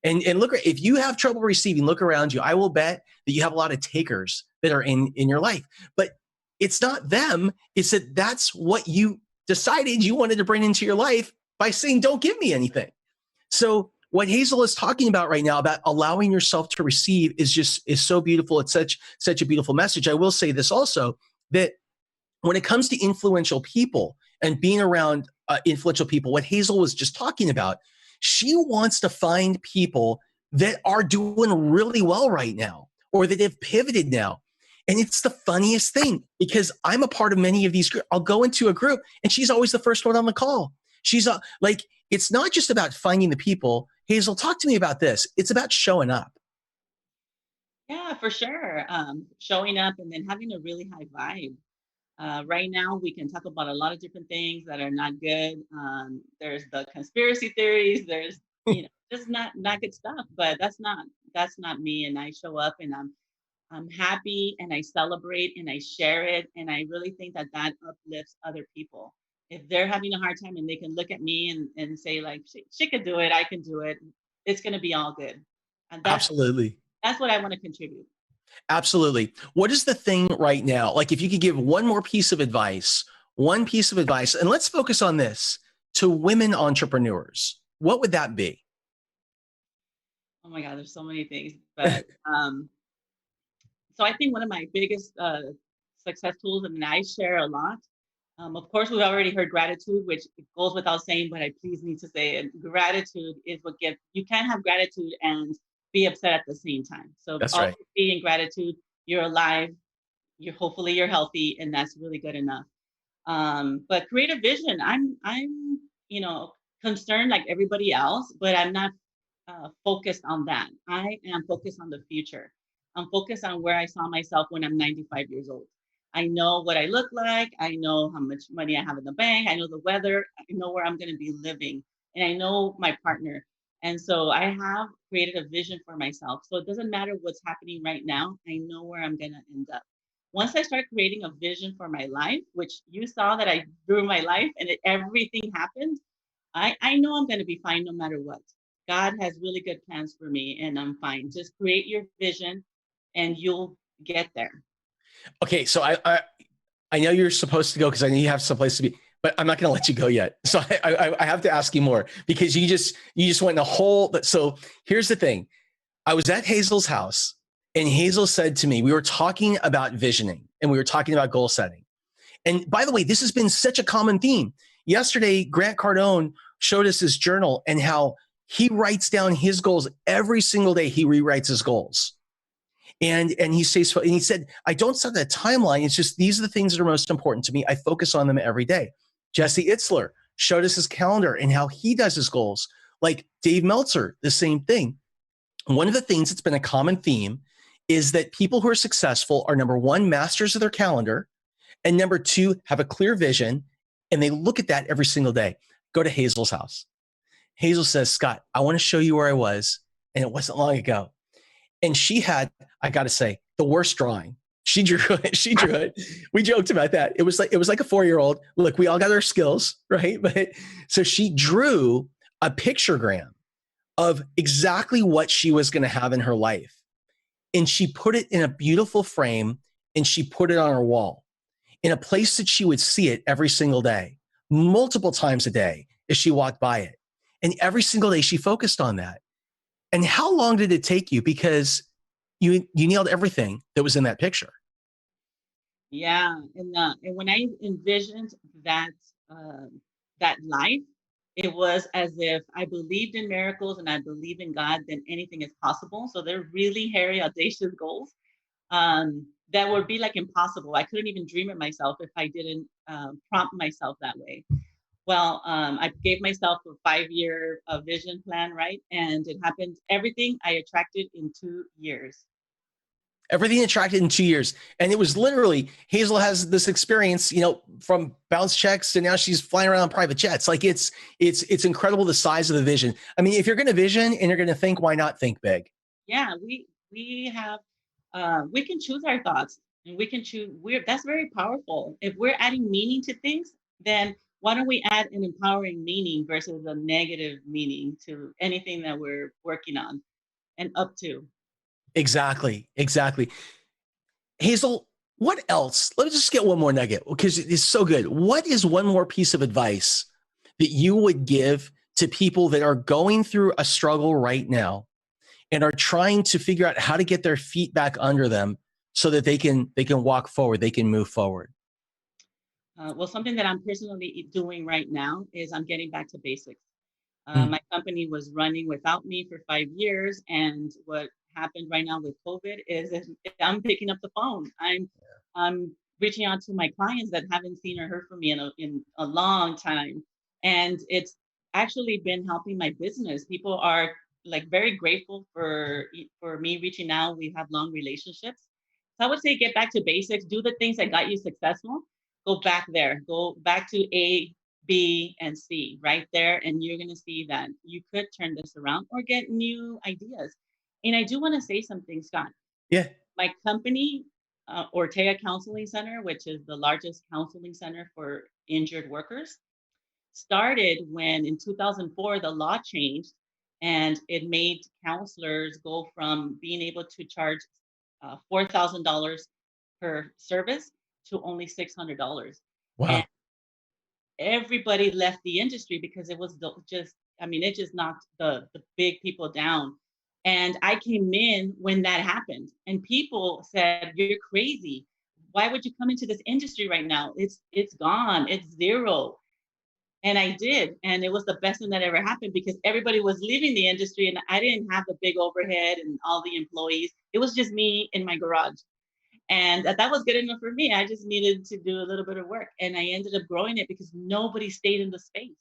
And look, if you have trouble receiving, look around you. I will bet that you have a lot of takers that are in your life. But it's not them. It's that that's what you decided you wanted to bring into your life by saying, "Don't give me anything." So what Hazel is talking about right now, about allowing yourself to receive, is so beautiful. It's such a beautiful message. I will say this also, that when it comes to influential people and being around influential people, what Hazel was just talking about, she wants to find people that are doing really well right now, or that have pivoted now. And it's the funniest thing, because I'm a part of many of these groups. I'll go into a group and she's always the first one on the call. She's like, it's not just about finding the people. Hazel, talk to me about this. It's about showing up. Yeah, for sure. Showing up and then having a really high vibe. Right now, we can talk about a lot of different things that are not good. There's the conspiracy theories. There's just not good stuff. But that's not me. And I show up and I'm happy and I celebrate and I share it. And I really think that uplifts other people. If they're having a hard time and they can look at me and say like, she could do it, I can do it. It's going to be all good. And Absolutely. That's what I want to contribute. Absolutely. What is the thing right now? Like, if you could give one piece of advice, and let's focus on this, to women entrepreneurs, what would that be? Oh my God, there's so many things. But so I think one of my biggest success tools, and I share a lot. Of course, we've already heard gratitude, which goes without saying, but I please need to say it. Gratitude is what gives. You can't have gratitude and be upset at the same time. So That's always right. be in gratitude. You're alive. Hopefully you're healthy, and that's really good enough. But create a vision. I'm concerned like everybody else, but I'm not focused on that. I am focused on the future. I'm focused on where I saw myself when I'm 95 years old. I know what I look like. I know how much money I have in the bank. I know the weather. I know where I'm going to be living. And I know my partner. And so I have created a vision for myself. So it doesn't matter what's happening right now. I know where I'm going to end up. Once I start creating a vision for my life, which you saw that I drew my life and everything happened, I know I'm going to be fine no matter what. God has really good plans for me and I'm fine. Just create your vision and you'll get there. Okay. So I know you're supposed to go because I know you have someplace to be, but I'm not going to let you go yet. So I have to ask you more because you just went in a whole. So here's the thing. I was at Hazel's house and Hazel said to me, we were talking about visioning and we were talking about goal setting. And by the way, this has been such a common theme. Yesterday, Grant Cardone showed us his journal and how he writes down his goals every single day. He rewrites his goals. And he says, and he said, I don't set a timeline. It's just, these are the things that are most important to me. I focus on them every day. Jesse Itzler showed us his calendar and how he does his goals. Like Dave Meltzer, the same thing. One of the things that's been a common theme is that people who are successful are, number one, masters of their calendar, and number two, have a clear vision, and they look at that every single day. Go to Hazel's house. Hazel says, Scott, I want to show you where I was, and it wasn't long ago. And she had, I got to say, the worst drawing. She drew it. She drew it. We joked about that. It was like a 4-year-old. Look, we all got our skills, right? But so she drew a pictogram of exactly what she was going to have in her life. And she put it in a beautiful frame and she put it on her wall in a place that she would see it every single day, multiple times a day as she walked by it. And every single day she focused on that. And how long did it take you? Because you nailed everything that was in that picture. Yeah, and when I envisioned that that life, it was as if I believed in miracles and I believe in God, then anything is possible. So they're really hairy, audacious goals that would be like impossible. I couldn't even dream it myself if I didn't prompt myself that way. Well, I gave myself a 5-year vision plan, right? And it happened. Everything I attracted in 2 years. Everything attracted in 2 years. And it was literally, Hazel has this experience, from bounce checks to now she's flying around private jets. Like it's incredible the size of the vision. I mean, if you're going to vision and you're going to think, why not think big? Yeah, we have, we can choose our thoughts and we can choose, that's very powerful. If we're adding meaning to things, then why don't we add an empowering meaning versus a negative meaning to anything that we're working on and up to? Exactly. Hazel, what else? Let me just get one more nugget because it's so good. What is one more piece of advice that you would give to people that are going through a struggle right now and are trying to figure out how to get their feet back under them so that they can walk forward, they can move forward? Well, something that I'm personally doing right now is I'm getting back to basics. My company was running without me for 5 years. And what happened right now with COVID is I'm picking up the phone. I'm reaching out to my clients that haven't seen or heard from me in a long time. And it's actually been helping my business. People are like very grateful for me reaching out. We have long relationships. So I would say get back to basics, do the things that got you successful. Go back there, go back to A, B, and C right there. And you're going to see that you could turn this around or get new ideas. And I do want to say something, Scott. Yeah. My company, Ortega Counseling Center, which is the largest counseling center for injured workers, started when in 2004, the law changed and it made counselors go from being able to charge $4,000 per service to only $600. Wow. And everybody left the industry because it was it just knocked the big people down. And I came in when that happened and people said, you're crazy. Why would you come into this industry right now? It's gone. It's zero. And I did. And it was the best thing that ever happened because everybody was leaving the industry and I didn't have the big overhead and all the employees. It was just me in my garage. And that was good enough for me. I just needed to do a little bit of work. And I ended up growing it because nobody stayed in the space.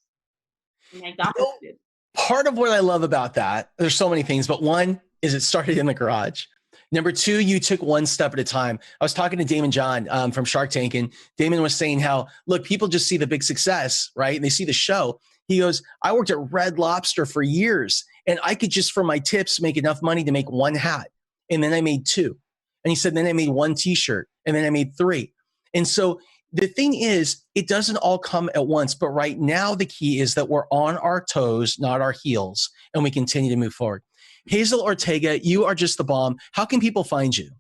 And I dominated. Part of what I love about that, there's so many things, but one is it started in the garage. Number two, you took one step at a time. I was talking to Damon John from Shark Tank, and Damon was saying how, look, people just see the big success, right? And they see the show. He goes, I worked at Red Lobster for years, and I could just, from my tips, make enough money to make one hat. And then I made two. And he said, then I made one t-shirt, and then I made three. And so the thing is, it doesn't all come at once. But right now, the key is that we're on our toes, not our heels, and we continue to move forward. Hazel Ortega, you are just the bomb. How can people find you?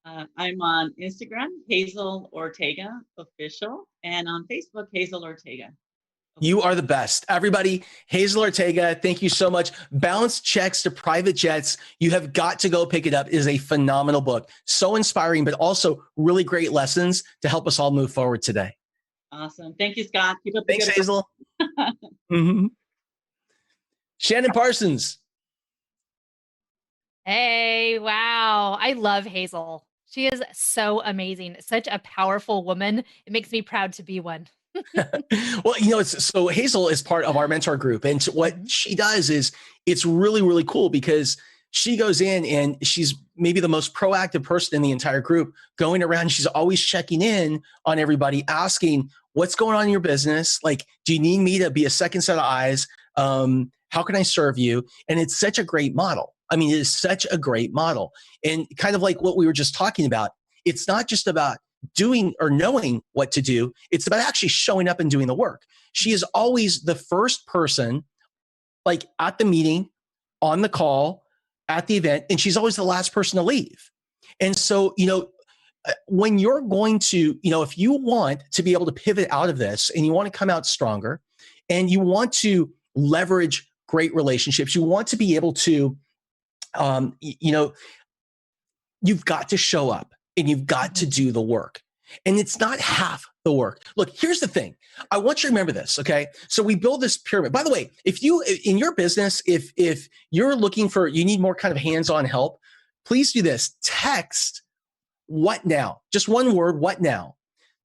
I'm on Instagram, Hazel Ortega Official, and on Facebook, Hazel Ortega. You are the best. Everybody, Hazel Ortega, thank you so much. Bounce Checks to Private Jets. You have got to go pick it up. It is a phenomenal book. So inspiring, but also really great lessons to help us all move forward today. Awesome. Thank you, Scott. Keep up the Thanks, good Hazel. Shannon Parsons. Hey, wow. I love Hazel. She is so amazing. Such a powerful woman. It makes me proud to be one. Well, you know, so Hazel is part of our mentor group. And what she does is it's really, really cool because she goes in and she's maybe the most proactive person in the entire group, going around. She's always checking in on everybody, asking what's going on in your business. Like, do you need me to be a second set of eyes? How can I serve you? And it's such a great model. I mean, it is such a great model. And kind of like what we were just talking about, it's not just about doing or knowing what to do. It's about actually showing up and doing the work. She is always the first person, like at the meeting, on the call, at the event, and she's always the last person to leave. And so, you know, when you're going to, you know, if you want to be able to pivot out of this and you want to come out stronger and you want to leverage great relationships, you want to be able to, you know, you've got to show up and you've got to do the work. And it's not half the work. Look, here's the thing. I want you to remember this, okay? So we build this pyramid. By the way, if you, in your business, if you're looking for, you need more kind of hands-on help, please do this. Text "what now?" Just one word, "what now?"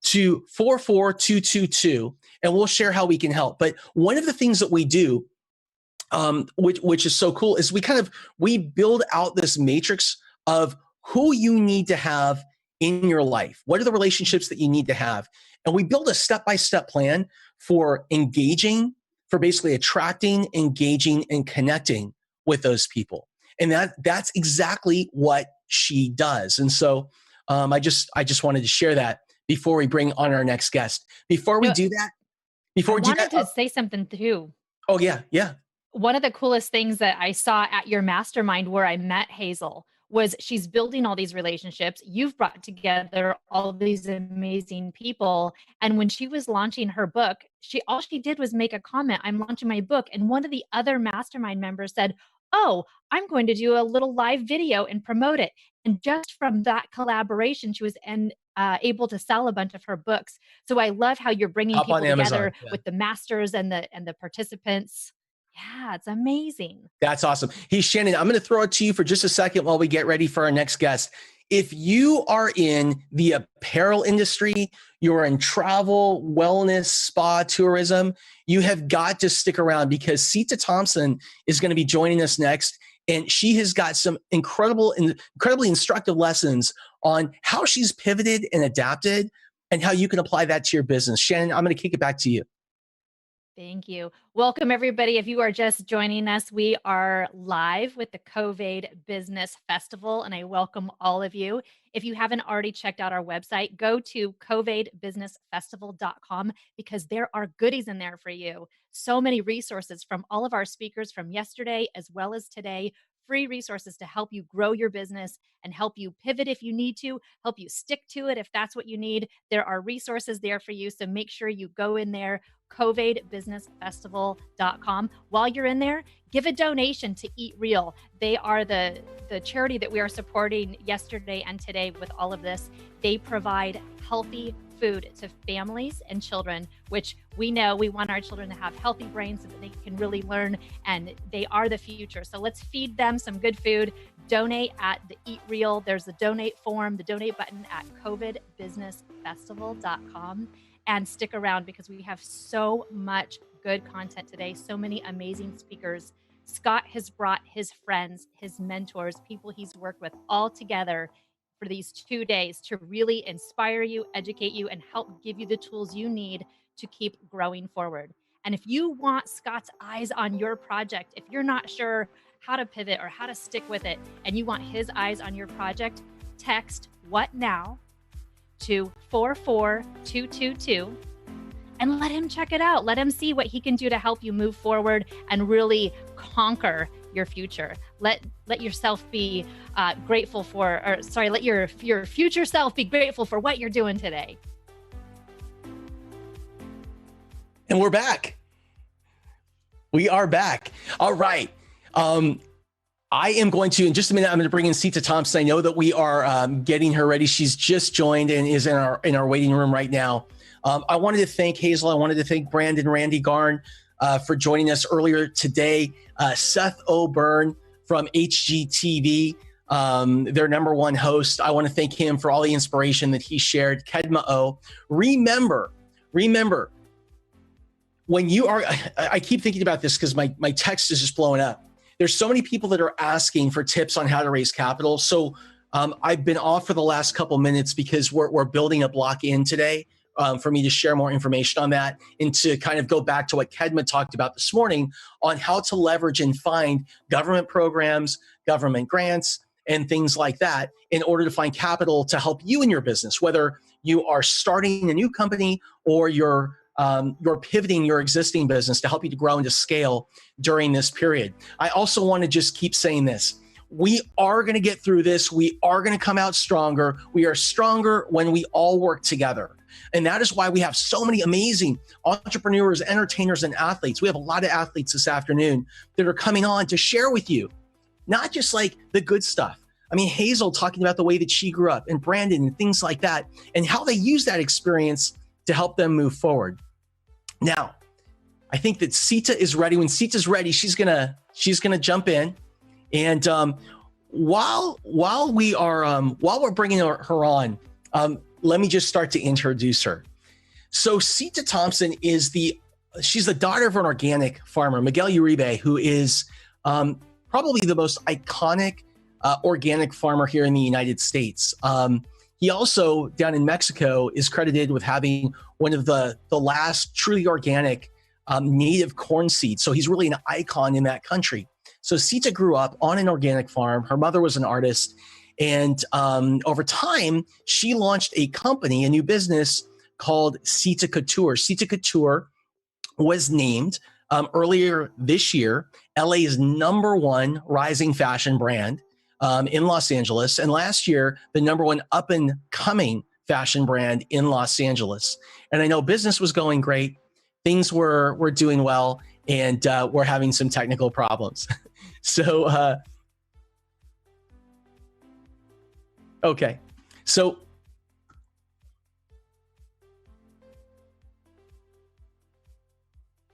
to 44222, and we'll share how we can help. But one of the things that we do, which is so cool, is we build out this matrix of who you need to have in your life. What are the relationships that you need to have? And we build a step-by-step plan for engaging, for basically attracting, engaging, and connecting with those people. And that's exactly what she does. And so I just wanted to share that before we bring on our next guest. Before we do that, I wanted to say something too. Oh, yeah. One of the coolest things that I saw at your mastermind where I met Hazel was she's building all these relationships. You've brought together all these amazing people. And when she was launching her book, all she did was make a comment, "I'm launching my book." And one of the other mastermind members said, "Oh, I'm going to do a little live video and promote it." And just from that collaboration, she was able to sell a bunch of her books. So I love how you're bringing people together with the masters and the participants. Yeah, it's amazing. That's awesome. Hey, Shannon, I'm going to throw it to you for just a second while we get ready for our next guest. If you are in the apparel industry, you're in travel, wellness, spa, tourism, you have got to stick around because Sita Thompson is going to be joining us next. And she has got some incredibly instructive lessons on how she's pivoted and adapted and how you can apply that to your business. Shannon, I'm going to kick it back to you. Thank you. Welcome, everybody. If you are just joining us, we are live with the CovAID Business Festival, and I welcome all of you. If you haven't already checked out our website, go to CovAIDBusinessFestival.com because there are goodies in there for you. So many resources from all of our speakers from yesterday as well as today. Free resources to help you grow your business and help you pivot if you need to, help you stick to it if that's what you need. There are resources there for you, so make sure you go in there, CovAIDBusinessFestival.com. While you're in there, give a donation to Eat Real. They are the charity that we are supporting yesterday and today with all of this. They provide healthy food to families and children, which we know we want our children to have healthy brains so that they can really learn, and they are the future. So let's feed them some good food. Donate at the Eat Real. There's a donate form, the donate button at CovAIDBusinessFestival.com. And stick around because we have so much good content today, so many amazing speakers. Scott has brought his friends, his mentors, people he's worked with all together for these 2 days to really inspire you, educate you, and help give you the tools you need to keep growing forward. And if you want Scott's eyes on your project, if you're not sure how to pivot or how to stick with it, and you want his eyes on your project, text "what now?" to 44222 and let him check it out. Let him see what he can do to help you move forward and really conquer your future. Let yourself be grateful for, or sorry, let your future self be grateful for what you're doing today. And we're back. We are back. All right. I am going to, in just a minute, I'm going to bring in Sita Thompson. I know that we are getting her ready. She's just joined and is in our waiting room right now. I wanted to thank Hazel. I wanted to thank Brandon, Randy Gar for joining us earlier today. Seth O'Byrne from HGTV, their number one host. I want to thank him for all the inspiration that he shared. Kedma O. Remember, when you are, I keep thinking about this because my text is just blowing up. There's so many people that are asking for tips on how to raise capital. So I've been off for the last couple minutes because we're building a block in today for me to share more information on that and to kind of go back to what Kedma talked about this morning on how to leverage and find government programs, government grants, and things like that in order to find capital to help you in your business, whether you are starting a new company or you're pivoting your existing business to help you to grow and to scale during this period. I also want to just keep saying this. We are going to get through this. We are going to come out stronger. We are stronger when we all work together. And that is why we have so many amazing entrepreneurs, entertainers, and athletes. We have a lot of athletes this afternoon that are coming on to share with you, not just like the good stuff. I mean, Hazel talking about the way that she grew up, and Brandon and things like that, and how they use that experience to help them move forward. Now, I think that Sita is ready. When Sita's ready, she's gonna jump in. And while we're bringing her on, let me just start to introduce her. So Sita Thompson she's the daughter of an organic farmer, Miguel Uribe, who is probably the most iconic organic farmer here in the United States. He also, down in Mexico, is credited with having one of the last truly organic native corn seeds. So he's really an icon in that country. So Sita grew up on an organic farm. Her mother was an artist. And over time, she launched a company, a new business called Sita Couture. Sita Couture was named earlier this year LA's #1 rising fashion brand in Los Angeles. And last year, the #1 up and coming fashion brand in Los Angeles. And I know business was going great. Things were doing well, and we're having some technical problems. So, okay. So,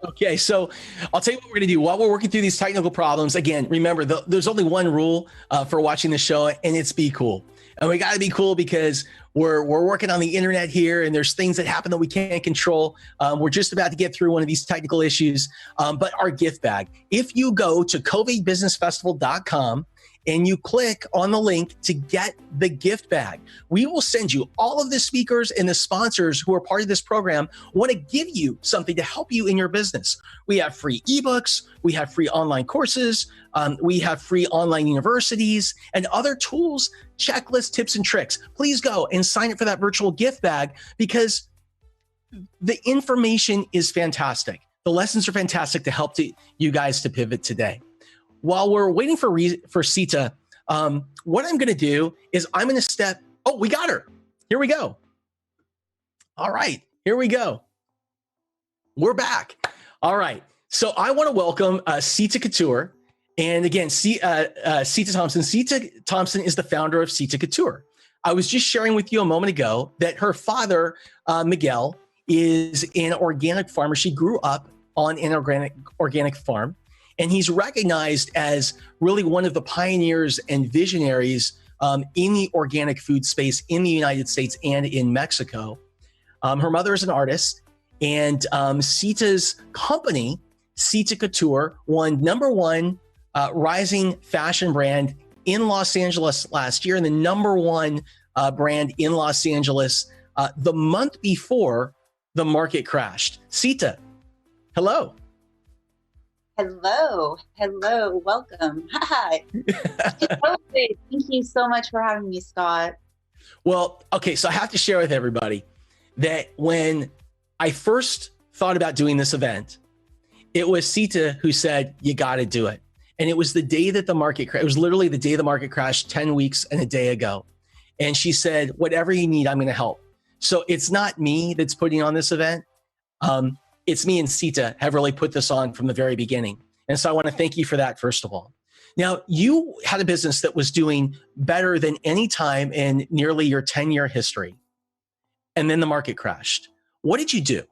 okay, so I'll tell you what we're going to do while we're working through these technical problems. Again, remember, there's only one rule for watching the show, and it's be cool. And we got to be cool because we're working on the internet here, and there's things that happen that we can't control. We're just about to get through one of these technical issues, but our gift bag. If you go to CovAID.KNEKT.Live and you click on the link to get the gift bag, we will send you all of the speakers and the sponsors who are part of this program want to give you something to help you in your business. We have free ebooks, we have free online courses, we have free online universities and other tools, checklists, tips, and tricks. Please go and sign up for that virtual gift bag because the information is fantastic. The lessons are fantastic to help you guys to pivot today. While we're waiting for Sita, what I'm going to do is I'm going to oh, we got her. Here we go. All right, here we go. We're back. All right. So I want to welcome Sita Couture. And again, Sita Thompson. Sita Thompson is the founder of Sita Couture. I was just sharing with you a moment ago that her father, Miguel, is an organic farmer. She grew up on an organic farm. And he's recognized as really one of the pioneers and visionaries in the organic food space in the United States and in Mexico. Her mother is an artist, and Sita's company, Sita Couture, won #1 rising fashion brand in Los Angeles last year, and the #1 brand in Los Angeles the month before the market crashed. Sita, hello. Hello, welcome. Hi. Thank you so much for having me, Scott. Well, okay, so I have to share with everybody that when I first thought about doing this event, it was Sita who said, you got to do it. And it was the day that the market crashed. It was literally the day the market crashed 10 weeks and a day ago. And she said, whatever you need, I'm going to help. So it's not me that's putting on this event. It's me and Sita have really put this on from the very beginning. And so I want to thank you for that, first of all. Now, you had a business that was doing better than any time in nearly your 10-year history. And then the market crashed. What did you do?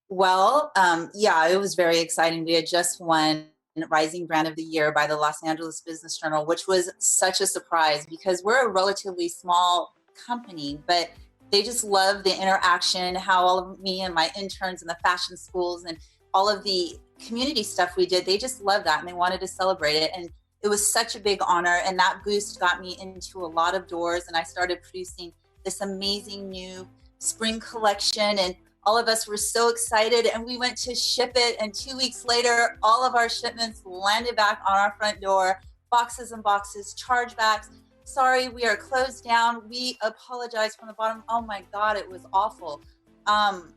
Well, yeah, it was very exciting. We had just won Rising Brand of the Year by the Los Angeles Business Journal, which was such a surprise because we're a relatively small company, but they just love the interaction, how all of me and my interns in the fashion schools and all of the community stuff we did, they just loved that and they wanted to celebrate it. And it was such a big honor. And that boost got me into a lot of doors. And I started producing this amazing new spring collection. And all of us were so excited and we went to ship it. And 2 weeks later, all of our shipments landed back on our front door, boxes and boxes, chargebacks. Sorry, we are closed down. We apologize from the bottom. Oh my God, it was awful.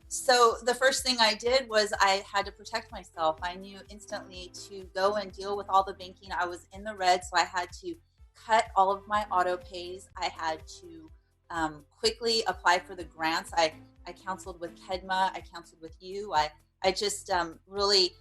So the first thing I did was I had to protect myself. I knew instantly to go and deal with all the banking. I was in the red, so I had to cut all of my auto pays. I had to quickly apply for the grants. I counseled with Kedma. I counseled with you. I just really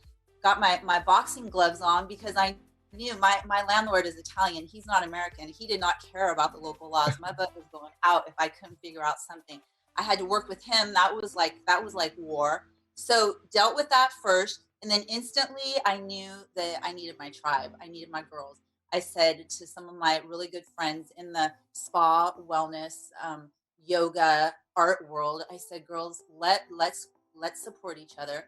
got my boxing gloves on because I knew my landlord is Italian. He's not American. He did not care about the local laws. My butt was going out if I couldn't figure out something. I had to work with him. That was like war. So dealt with that first. And then instantly I knew that I needed my tribe. I needed my girls. I said to some of my really good friends in the spa, wellness, yoga, art world, I said, girls, let's support each other.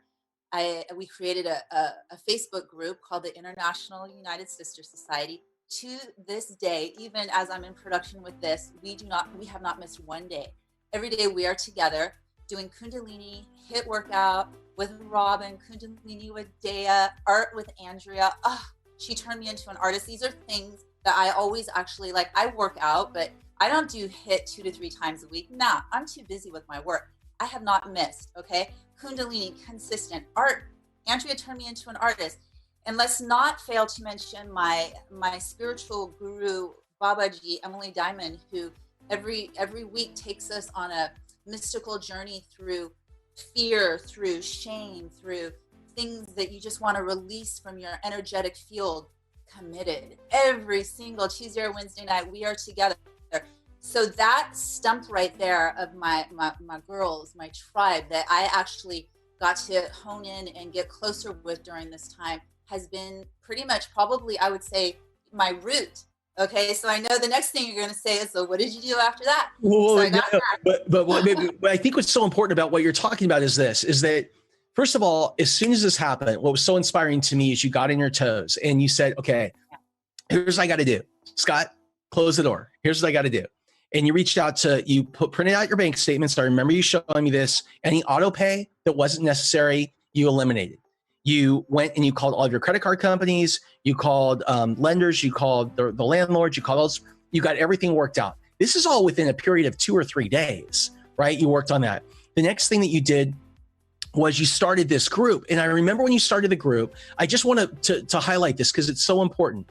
We created a Facebook group called the International United Sister Society. To this day, even as I'm in production with this, we have not missed one day. Every day we are together doing Kundalini, HIIT workout with Robin, Kundalini with Dea, art with Andrea. She turned me into an artist. These are things that I always actually like. I work out, but I don't do HIIT 2 to 3 times a week. Nah, I'm too busy with my work. I have not missed, okay? Kundalini, consistent. Art, Andrea turned me into an artist. And let's not fail to mention my spiritual guru, Babaji, Emily Diamond, who every week takes us on a mystical journey through fear, through shame, through things that you just want to release from your energetic field. Committed. Every single Tuesday or Wednesday night, we are together. So that stump right there of my girls, my tribe that I actually got to hone in and get closer with during this time has been pretty much probably, I would say, my root. Okay, so I know the next thing you're going to say is, so what did you do after that? Well, so I got that. But I think what's so important about what you're talking about is that, first of all, as soon as this happened, what was so inspiring to me is you got on your toes and you said, okay, here's what I got to do. Scott, close the door. Here's what I got to do. And you reached out printed out your bank statements. I remember you showing me this. Any auto pay that wasn't necessary, you eliminated. You went and you called all of your credit card companies. You called lenders. You called the landlords. You called those. You got everything worked out. This is all within a period of 2 or 3 days, right? You worked on that. The next thing that you did was you started this group. And I remember when you started the group, I just want to highlight this because it's so important.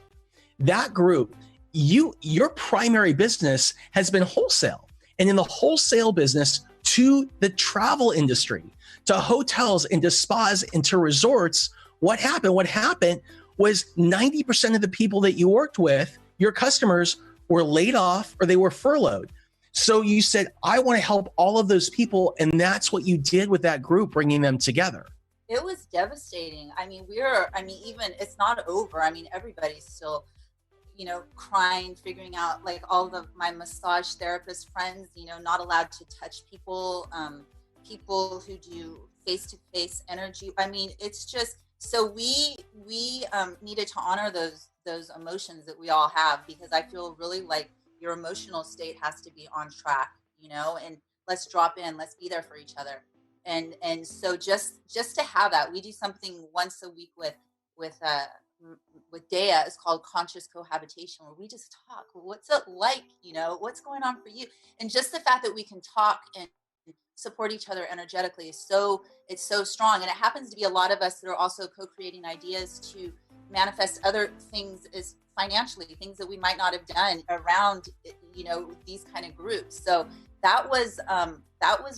That group, your primary business has been wholesale. And in the wholesale business to the travel industry, to hotels and to spas and to resorts, what happened? What happened was 90% of the people that you worked with, your customers, were laid off or they were furloughed. So you said, I want to help all of those people. And that's what you did with that group, bringing them together. It was devastating. I mean, even it's not over. I mean, everybody's still, crying, figuring out like all of my massage therapist friends, not allowed to touch people, people who do face-to-face energy. I mean, it's just, so we needed to honor those emotions that we all have, because I feel really like your emotional state has to be on track, and let's drop in, let's be there for each other. And so just to have that, we do something once a week with Dea. It's called Conscious Cohabitation, where we just talk. What's it like? What's going on for you? And just the fact that we can talk and support each other energetically it's so strong. And it happens to be a lot of us that are also co-creating ideas to manifest other things as financially, things that we might not have done around, you know, these kind of groups. So that was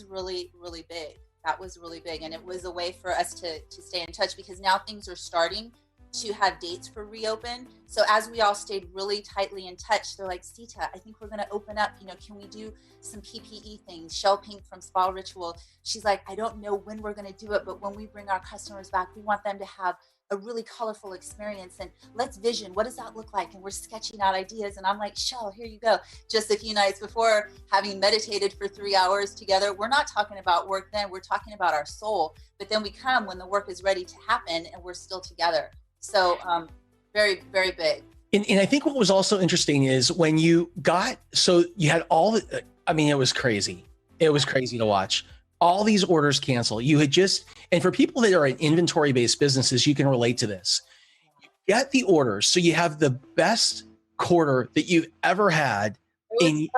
really, really big. That was really big. And it was a way for us to stay in touch, because now things are starting to have dates for reopen. So as we all stayed really tightly in touch, they're like, Sita, I think we're going to open up, you know, can we do some PPE things? Shell Pink from Spa Ritual, she's like, I don't know when we're going to do it, but when we bring our customers back, we want them to have a really colorful experience, and let's vision, what does that look like? And we're sketching out ideas. And I'm like, Shell, here you go. Just a few nights before, having meditated for 3 hours together, we're not talking about work then, we're talking about our soul. But then we come when the work is ready to happen and we're still together. So very, very big. And I think what was also interesting is when you got, so you had all the, I mean, it was crazy. It was crazy to watch. All these orders cancel. You had just, and for people that are in inventory-based businesses, you can relate to this. You get the orders, so you have the best quarter that you've ever had. I'm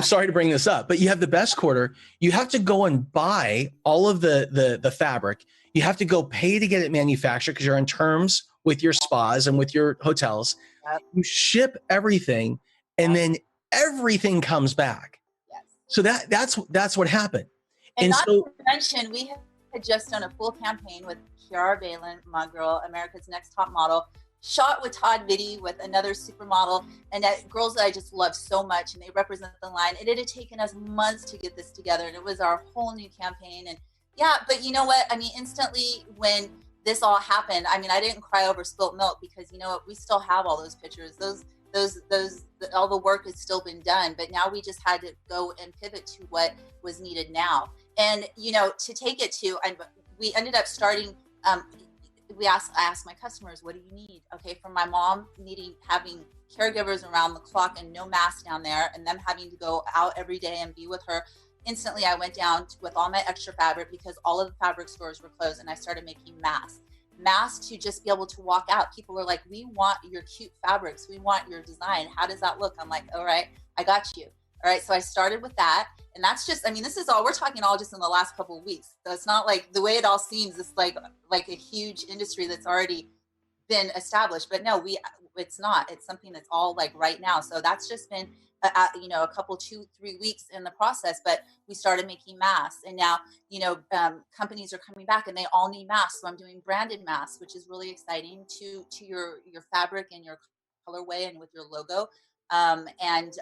sorry to bring this up, but you have the best quarter. You have to go and buy all of the fabric. You have to go pay to get it manufactured because you're on terms with your spas and with your hotels. Yep. You ship everything, and then everything comes back. Yes. So that's what happened. And not to mention, we had just done a full campaign with Kiara Balin, my girl, America's Next Top Model, shot with Todd Vitti, with another supermodel, and girls that I just love so much, and they represent the line. And it had taken us months to get this together, and it was our whole new campaign. And yeah, but you know what? I mean, instantly when this all happened, I mean, I didn't cry over spilt milk, because you know what? We still have all those pictures. Those all the work has still been done, but now we just had to go and pivot to what was needed now. And you know, to take it to, we ended up starting. I asked my customers, what do you need? Okay, from my mom having caregivers around the clock and no mask down there, and them having to go out every day and be with her. Instantly, I went down with all my extra fabric, because all of the fabric stores were closed, and I started making masks to just be able to walk out. People are like, we want your cute fabrics. We want your design. How does that look? I'm like, all right, I got you. All right. So I started with that. And that's just, I mean, this is all, we're talking all just in the last couple of weeks. So it's not like the way it all seems, it's like a huge industry that's already been established, but no, it's not, it's something that's all like right now. So that's just been, you know, a couple, 2-3 weeks in the process, but we started making masks, and now, you know, companies are coming back and they all need masks. So I'm doing branded masks, which is really exciting, to your fabric and your colorway and with your logo. And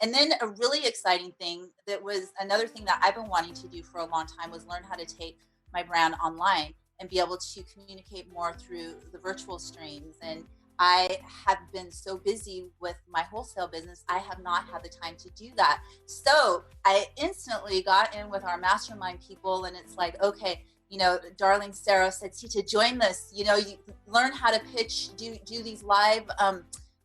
then a really exciting thing that was another thing that I've been wanting to do for a long time was learn how to take my brand online and be able to communicate more through the virtual streams. And I have been so busy with my wholesale business, I have not had the time to do that. So I instantly got in with our mastermind people, and it's like, okay, you know, darling Sarah said, Sita, join this, you know, you learn how to pitch, do these live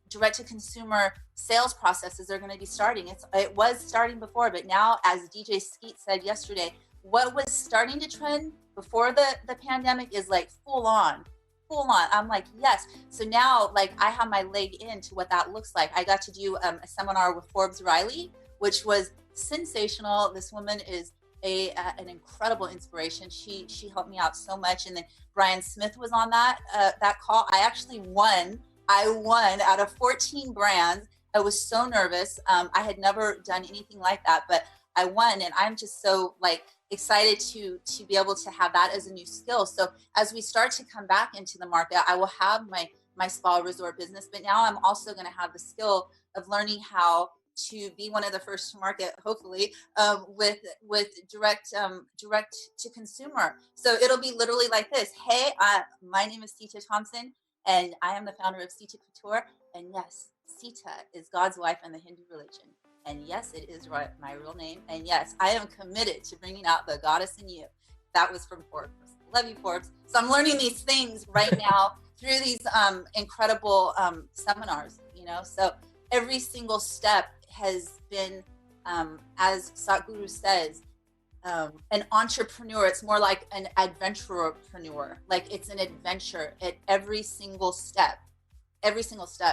direct to consumer sales processes are going to be starting. It was starting before, but now, as DJ Skeet said yesterday, what was starting to trend before the pandemic is like full on. I'm like, yes. So now, like, I have my leg into what that looks like. I got to do a seminar with Forbes Riley, which was sensational. This woman is an incredible inspiration. She helped me out so much. And then Brian Smith was on that call. I actually won. I won out of 14 brands. I was so nervous. I had never done anything like that, but I won, and I'm just so like excited to be able to have that as a new skill. So as we start to come back into the market, I will have my spa resort business, but now I'm also going to have the skill of learning how to be one of the first to market, hopefully, with direct to consumer. So it'll be literally like this. Hey, my name is Sita Thompson, and I am the founder of Sita Couture. And yes, Sita is God's wife in the Hindu religion. And yes, it is my real name. And yes, I am committed to bringing out the goddess in you. That was from Forbes. Love you, Forbes. So I'm learning these things right now through these incredible seminars, you know. So every single step has been, as Sadguru says, an entrepreneur. It's more like an adventurepreneur. Like, it's an adventure at every single step.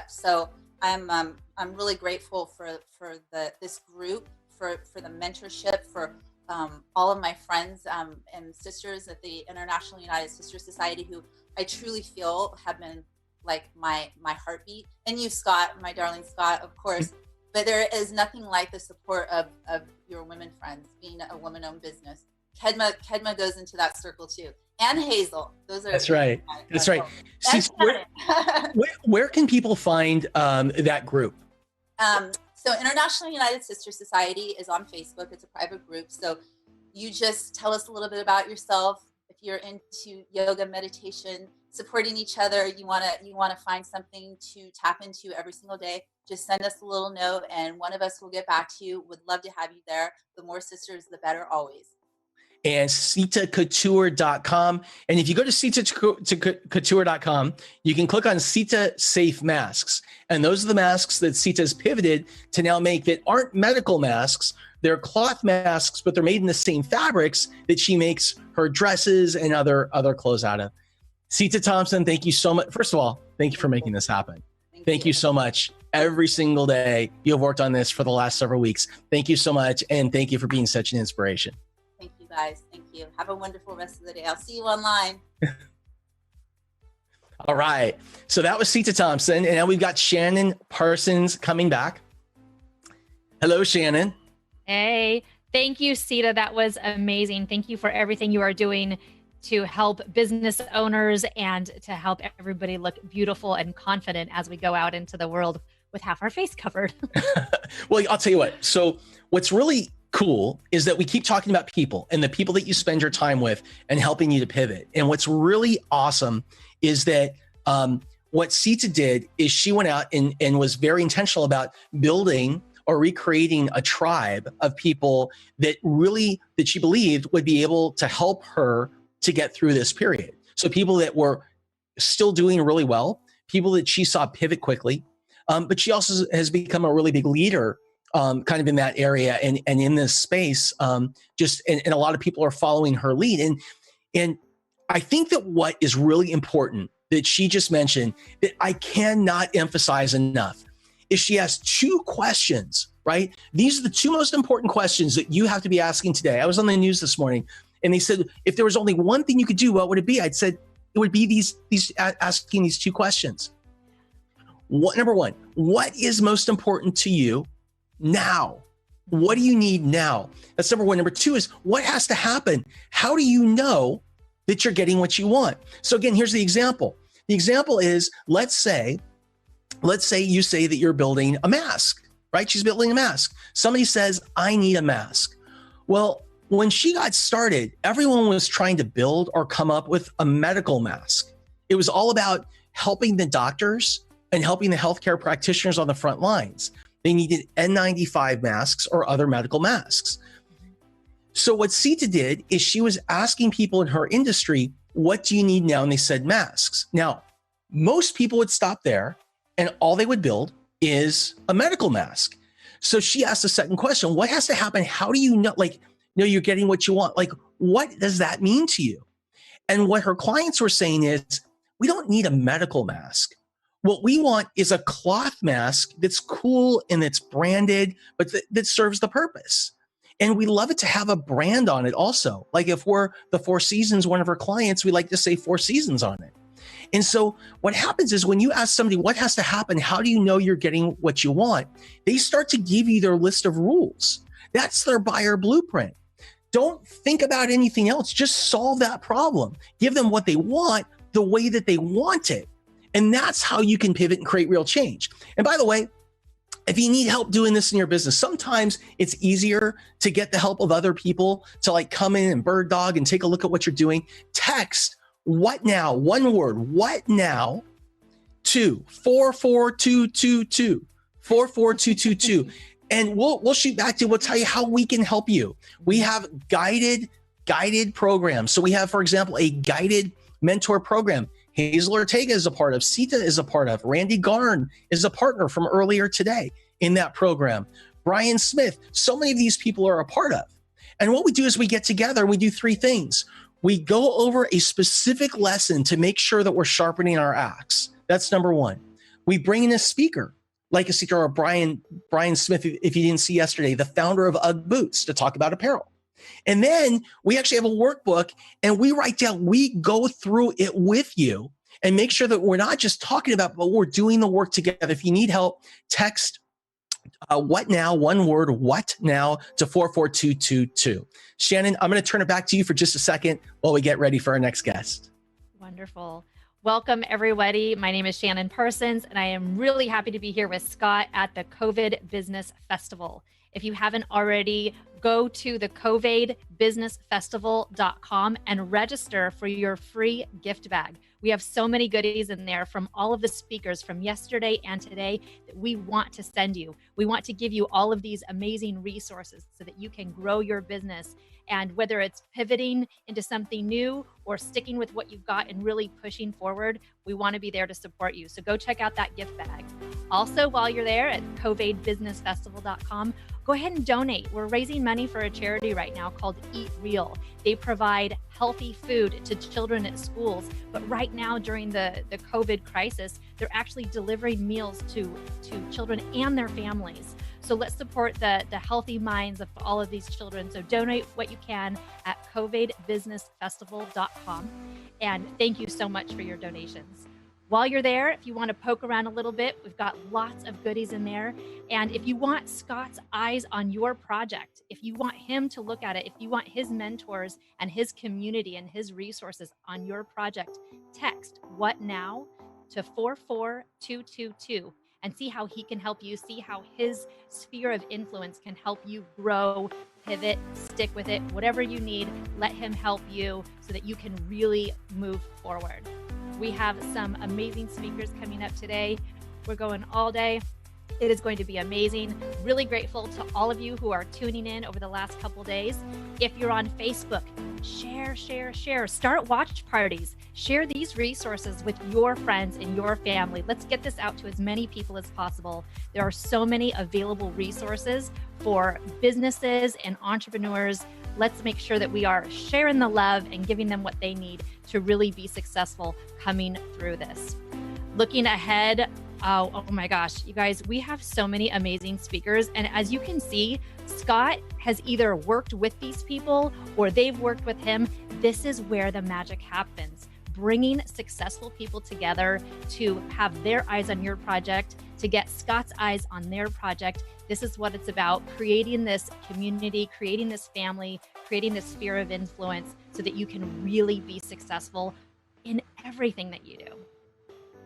So I'm really grateful for this group, for the mentorship, for all of my friends and sisters at the International United Sister Society who I truly feel have been like my heartbeat. And you, Scott, my darling Scott, of course. But there is nothing like the support of your women friends, being a woman-owned business. Kedma goes into that circle too. And Hazel. Those are. That's right. That's right. See, where can people find that group? So International United Sister Society is on Facebook. It's a private group. So you just tell us a little bit about yourself. If you're into yoga, meditation, supporting each other, you want to find something to tap into every single day, just send us a little note and one of us will get back to you. Would love to have you there. The more sisters, the better always. And SitaCouture.com. And if you go to SitaCouture.com, you can click on Sita Safe Masks. And those are the masks that Sita's pivoted to now make that aren't medical masks. They're cloth masks, but they're made in the same fabrics that she makes her dresses and other clothes out of. Sita Thompson, thank you so much. First of all, thank you for making this happen. Thank you so much. Every single day you have worked on this for the last several weeks. Thank you so much. And thank you for being such an inspiration. Thank you guys. Thank you. Have a wonderful rest of the day. I'll see you online. All right. So that was Sita Thompson. And now we've got Shannon Parsons coming back. Hello, Shannon. Hey, thank you, Sita. That was amazing. Thank you for everything you are doing to help business owners and to help everybody look beautiful and confident as we go out into the world with half our face covered. Well, I'll tell you what. So what's really cool is that we keep talking about people and the people that you spend your time with and helping you to pivot. And what's really awesome is that what Sita did is she went out and was very intentional about building or recreating a tribe of people that she believed would be able to help her to get through this period. So people that were still doing really well, people that she saw pivot quickly, but she also has become a really big leader kind of in that area and in this space. And a lot of people are following her lead. And I think that what is really important that she just mentioned that I cannot emphasize enough is she has two questions, right? These are the two most important questions that you have to be asking today. I was on the news this morning and they said, if there was only one thing you could do, what would it be? I'd said, it would be asking these two questions. Number one, what is most important to you now? What do you need now? That's number one. Number two is what has to happen? How do you know that you're getting what you want? So again, here's the example. The example is, let's say you say that you're building a mask, right? She's building a mask. Somebody says, I need a mask. Well, when she got started, everyone was trying to build or come up with a medical mask. It was all about helping the doctors and helping the healthcare practitioners on the front lines. They needed N95 masks or other medical masks. So what Sita did is she was asking people in her industry, what do you need now? And they said masks. Now, most people would stop there and all they would build is a medical mask. So she asked the second question, what has to happen? How do you know, you're getting what you want? Like, what does that mean to you? And what her clients were saying is, we don't need a medical mask. What we want is a cloth mask that's cool and that's branded, but that serves the purpose. And we love it to have a brand on it also. Like if we're the Four Seasons, one of our clients, we like to say Four Seasons on it. And so what happens is when you ask somebody what has to happen, how do you know you're getting what you want? They start to give you their list of rules. That's their buyer blueprint. Don't think about anything else. Just solve that problem. Give them what they want the way that they want it. And that's how you can pivot and create real change. And by the way, if you need help doing this in your business, sometimes it's easier to get the help of other people to come in and bird dog and take a look at what you're doing. Text what now, one word, what now, to 44222, 44222. And we'll shoot back to you. We'll tell you how we can help you. We have guided programs. So we have, for example, a guided mentor program. Hazel Ortega is a part of, Sita is a part of, Randy Gar is a partner from earlier today in that program. Brian Smith, so many of these people are a part of. And what we do is we get together and we do three things. We go over a specific lesson to make sure that we're sharpening our axe. That's number one. We bring in a speaker, like a speaker or Brian Smith, if you didn't see yesterday, the founder of UGG Boots, to talk about apparel. And then we actually have a workbook and we write down, we go through it with you and make sure that we're not just talking about, but we're doing the work together. If you need help, text what now, one word, what now, to 44222. Shannon, I'm going to turn it back to you for just a second while we get ready for our next guest. Wonderful. Welcome, everybody. My name is Shannon Parsons, and I am really happy to be here with Scott at the COVID Business Festival. If you haven't already, go to the CovAID.KNEKT.Live and register for your free gift bag. We have so many goodies in there from all of the speakers from yesterday and today that we want to send you. We want to give you all of these amazing resources so that you can grow your business. And whether it's pivoting into something new or sticking with what you've got and really pushing forward, we want to be there to support you. So go check out that gift bag. Also, while you're there at CovAIDBusinessFestival.com, go ahead and donate. We're raising money for a charity right now called Eat Real. They provide healthy food to children at schools. But right now, during the COVID crisis, they're actually delivering meals to children and their families. So let's support the healthy minds of all of these children. So donate what you can at CovAIDBusinessFestival.com. And thank you so much for your donations. While you're there, if you want to poke around a little bit, we've got lots of goodies in there. And if you want Scott's eyes on your project, if you want him to look at it, if you want his mentors and his community and his resources on your project, text "what now" to 44222 and see how he can help you, see how his sphere of influence can help you grow, pivot, stick with it, whatever you need, let him help you so that you can really move forward. We have some amazing speakers coming up today. We're going all day. It is going to be amazing. Really grateful to all of you who are tuning in over the last couple days. If you're on Facebook, share. Start watch parties. Share these resources with your friends and your family. Let's get this out to as many people as possible. There are so many available resources for businesses and entrepreneurs. Let's make sure that we are sharing the love and giving them what they need to really be successful coming through this. Looking ahead, oh my gosh, you guys, we have so many amazing speakers. And as you can see, Scott has either worked with these people or they've worked with him. This is where the magic happens. Bringing successful people together to have their eyes on your project, to get Scott's eyes on their project. This is what it's about, creating this community, creating this family, creating this sphere of influence so that you can really be successful in everything that you do.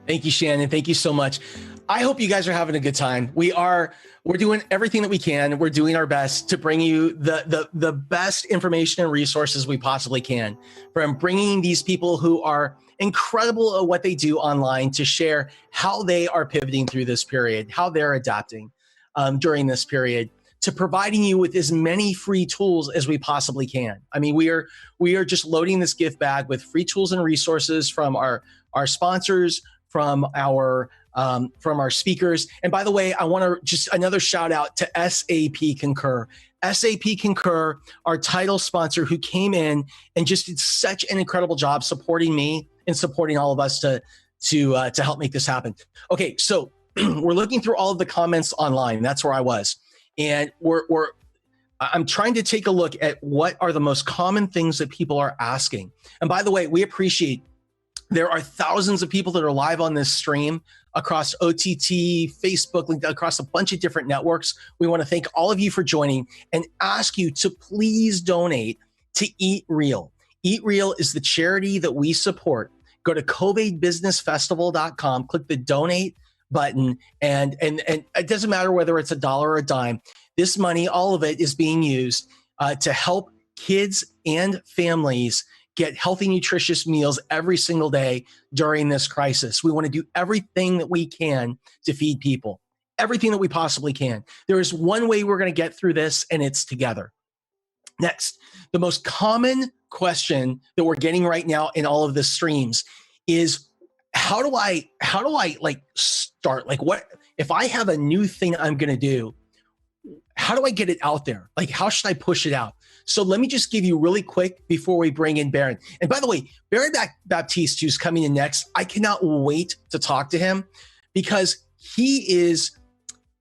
Thank you, Shannon. Thank you so much. I hope you guys are having a good time. We're doing everything that we can. We're doing our best to bring you the best information and resources we possibly can, from bringing these people who are incredible at what they do online to share how they are pivoting through this period, how they're adapting during this period, to providing you with as many free tools as we possibly can. I mean, we are just loading this gift bag with free tools and resources from our sponsors, from our speakers. And by the way, I want to just another shout out to SAP Concur. SAP Concur, our title sponsor, who came in and just did such an incredible job supporting me and supporting all of us to help make this happen. Okay, so we're looking through all of the comments online. That's where I was. And I'm trying to take a look at what are the most common things that people are asking. And by the way, we appreciate there are thousands of people that are live on this stream across OTT, Facebook, across a bunch of different networks. We want to thank all of you for joining and ask you to please donate to Eat Real. Eat Real is the charity that we support. Go to CovAIDBusinessFestival.com, click the donate button, and it doesn't matter whether it's $1 or a dime. This money, all of it, is being used to help kids and families get healthy, nutritious meals every single day during this crisis. We want to do everything that we can to feed people, everything that we possibly can. There is one way we're going to get through this, and it's together. Next, the most common question that we're getting right now in all of the streams is, how do I start? Like, what if I have a new thing I'm going to do? How do I get it out there? Like, how should I push it out? So let me just give you really quick before we bring in Baron. And by the way, Baron Baptiste, who's coming in next, I cannot wait to talk to him, because he is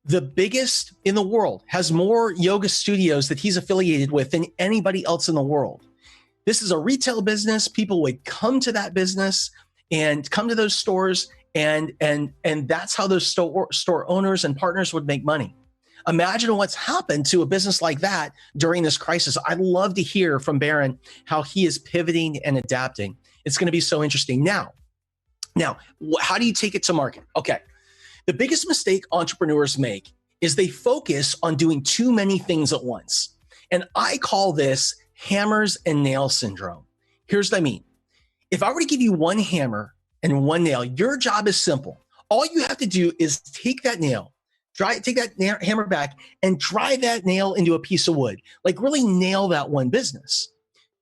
the biggest in the world, has more yoga studios that he's affiliated with than anybody else in the world. This is a retail business. People would come to that business and come to those stores, and that's how those store owners and partners would make money. Imagine what's happened to a business like that during this crisis. I'd love to hear from Baron how he is pivoting and adapting. It's going to be so interesting. Now, how do you take it to market? Okay. The biggest mistake entrepreneurs make is they focus on doing too many things at once. And I call this hammers and nail syndrome. Here's what I mean. If I were to give you one hammer and one nail, your job is simple. All you have to do is take that hammer back and drive that nail into a piece of wood. Like really nail that one business.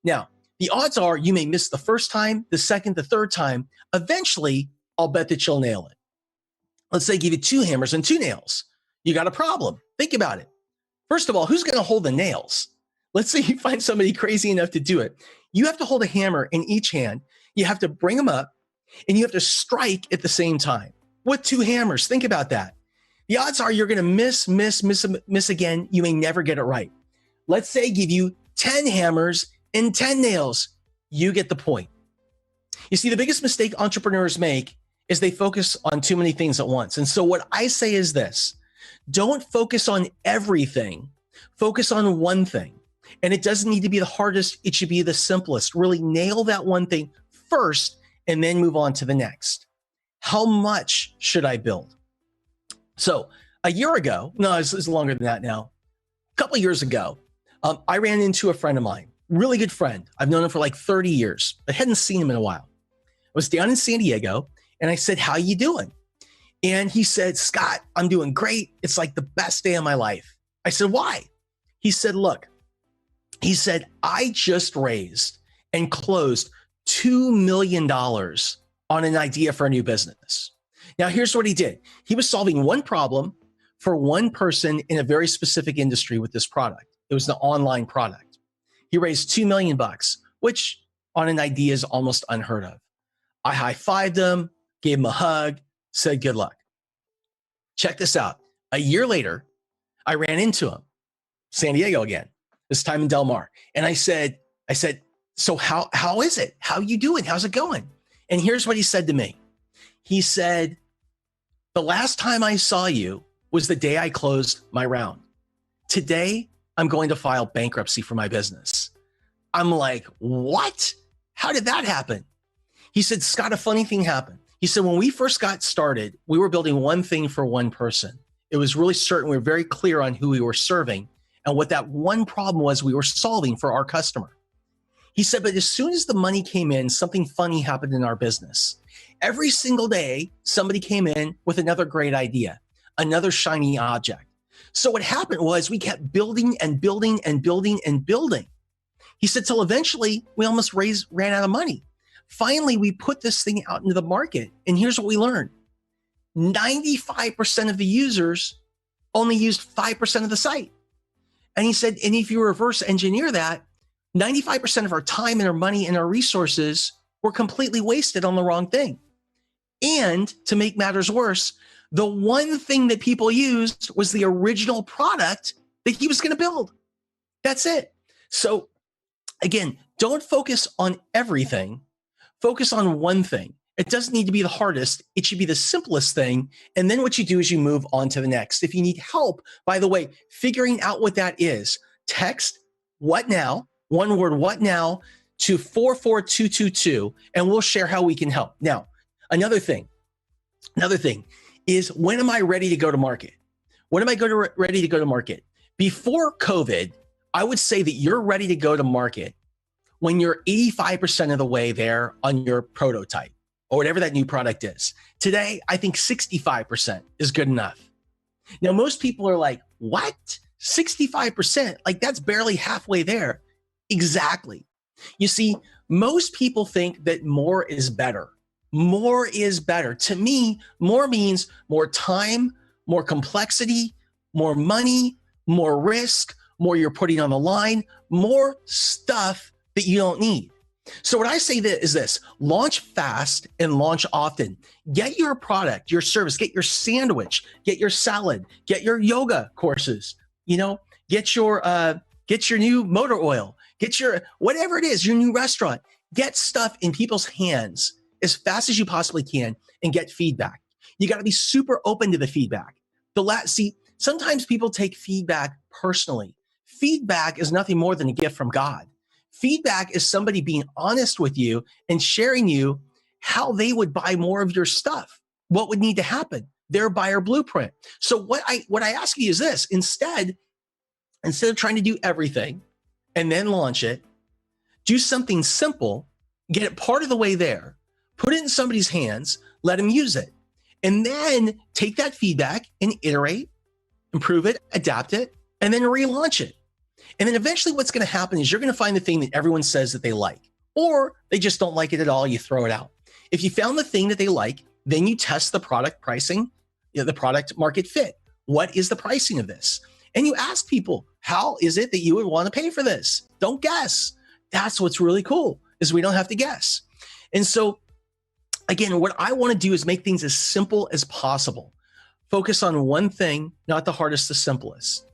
Now, the odds are you may miss the first time, the second, the third time. Eventually, I'll bet that you'll nail it. Let's say give you 2 hammers and 2 nails. You got a problem. Think about it. First of all, who's going to hold the nails? Let's say you find somebody crazy enough to do it. You have to hold a hammer in each hand. You have to bring them up, and you have to strike at the same time. With 2 hammers, think about that. The odds are you're going to miss again. You may never get it right. Let's say give you 10 hammers and 10 nails. You get the point. You see, the biggest mistake entrepreneurs make is they focus on too many things at once. And so what I say is this: don't focus on everything. Focus on one thing. And it doesn't need to be the hardest. It should be the simplest. Really nail that one thing first and then move on to the next. How much should I build? So a year ago, no, it's longer than that now. A couple of years ago, I ran into a friend of mine, really good friend. I've known him for like 30 years, but hadn't seen him in a while. I was down in San Diego and I said, "How you doing?" And he said, "Scott, I'm doing great. It's like the best day of my life." I said, "Why?" He said, "Look," he said, "I just raised and closed $2 million on an idea for a new business." Now, here's what he did. He was solving one problem for one person in a very specific industry with this product. It was an online product. He raised $2 million, which on an idea is almost unheard of. I high-fived him, gave him a hug, said, "Good luck." Check this out. A year later, I ran into him, San Diego again, this time in Del Mar. And I said, "So how is it? How you doing? How's it going?" And here's what he said to me. He said, "The last time I saw you was the day I closed my round. Today, I'm going to file bankruptcy for my business." I'm like, "What? How did that happen?" He said, "Scott, a funny thing happened." He said, "When we first got started, we were building one thing for one person. It was really certain. We were very clear on who we were serving and what that one problem was we were solving for our customer." He said, "But as soon as the money came in, something funny happened in our business. Every single day, somebody came in with another great idea, another shiny object. So what happened was we kept building and building and building and building." He said, "Till eventually we almost ran out of money. Finally, we put this thing out into the market. And here's what we learned. 95% of the users only used 5% of the site." And he said, "And if you reverse engineer that, 95% of our time and our money and our resources were completely wasted on the wrong thing. And to make matters worse, the one thing that people used was the original product that he was going to build. That's it." So again, don't focus on everything. Focus on one thing. It doesn't need to be the hardest. It should be the simplest thing. And then what you do is you move on to the next. If you need help, by the way, figuring out what that is, text "what now," one word, "what now," to 44222, and we'll share how we can help. Now, another thing is, when am I ready to go to market? When am I ready to go to market? Before COVID, I would say that you're ready to go to market when you're 85% of the way there on your prototype or whatever that new product is. Today, I think 65% is good enough. Now, most people are like, "What? 65%? Like that's barely halfway there." Exactly. You see, most people think that more is better. More is better. To me, more means more time, more complexity, more money, more risk, more you're putting on the line, more stuff that you don't need. So what I say that is this: launch fast and launch often. Get your product, your service, get your sandwich, get your salad, get your yoga courses, get your new motor oil, get your, whatever it is, your new restaurant, get stuff in people's hands as fast as you possibly can and get feedback. You got to be super open to the feedback. See, sometimes people take feedback personally. Feedback is nothing more than a gift from God. Feedback is somebody being honest with you and sharing you how they would buy more of your stuff, what would need to happen, their buyer blueprint. So what I ask you is this: instead of trying to do everything and then launch it, do something simple, get it part of the way there, put it in somebody's hands, let them use it, and then take that feedback and iterate, improve it, adapt it, and then relaunch it. And then eventually what's going to happen is you're going to find the thing that everyone says that they like, or they just don't like it at all. You throw it out. If you found the thing that they like, then you test the product pricing, the product market fit. What is the pricing of this? And you ask people, how is it that you would want to pay for this? Don't guess. That's what's really cool, is we don't have to guess. And so again, what I want to do is make things as simple as possible. Focus on one thing, not the hardest, the simplest.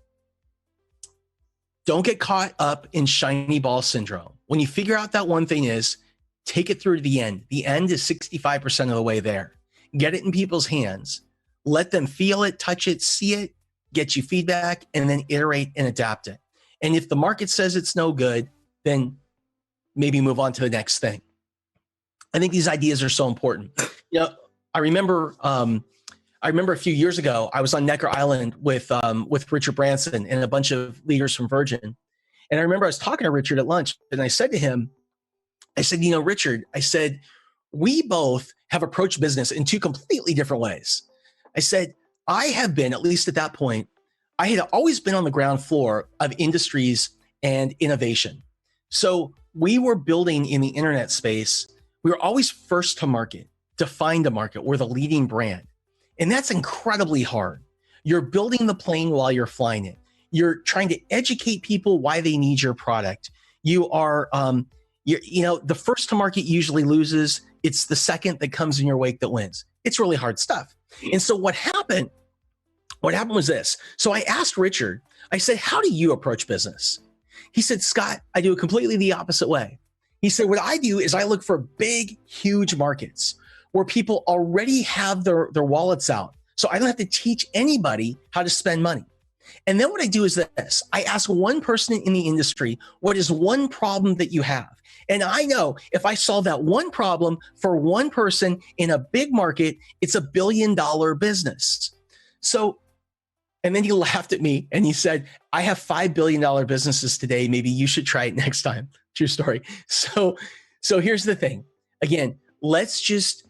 Don't get caught up in shiny ball syndrome. When you figure out that one thing is, take it through to the end. The end is 65% of the way there. Get it in people's hands. Let them feel it, touch it, see it, get you feedback, and then iterate and adapt it. And if the market says it's no good, then maybe move on to the next thing. I think these ideas are so important. I remember a few years ago, I was on Necker Island with Richard Branson and a bunch of leaders from Virgin. And I remember I was talking to Richard at lunch, and I said to him, I said, Richard, I said, we both have approached business in two completely different ways. I said, I have been, at least at that point, I had always been on the ground floor of industries and innovation. So we were building in the internet space. We were always first to market, to find a market. We're the leading brand. And that's incredibly hard. You're building the plane while you're flying it. You're trying to educate people why they need your product. You are, the first to market usually loses. It's the second that comes in your wake that wins. It's really hard stuff. And so what happened was this. So I asked Richard, I said, how do you approach business? He said, Scott, I do it completely the opposite way. He said, what I do is I look for big, huge markets where people already have their wallets out. So I don't have to teach anybody how to spend money. And then what I do is this. I ask one person in the industry, what is one problem that you have? And I know if I solve that one problem for one person in a big market, it's $1 billion business. So, and then he laughed at me and he said, I have $5 billion businesses today. Maybe you should try it next time. True story. So here's the thing. Again, let's just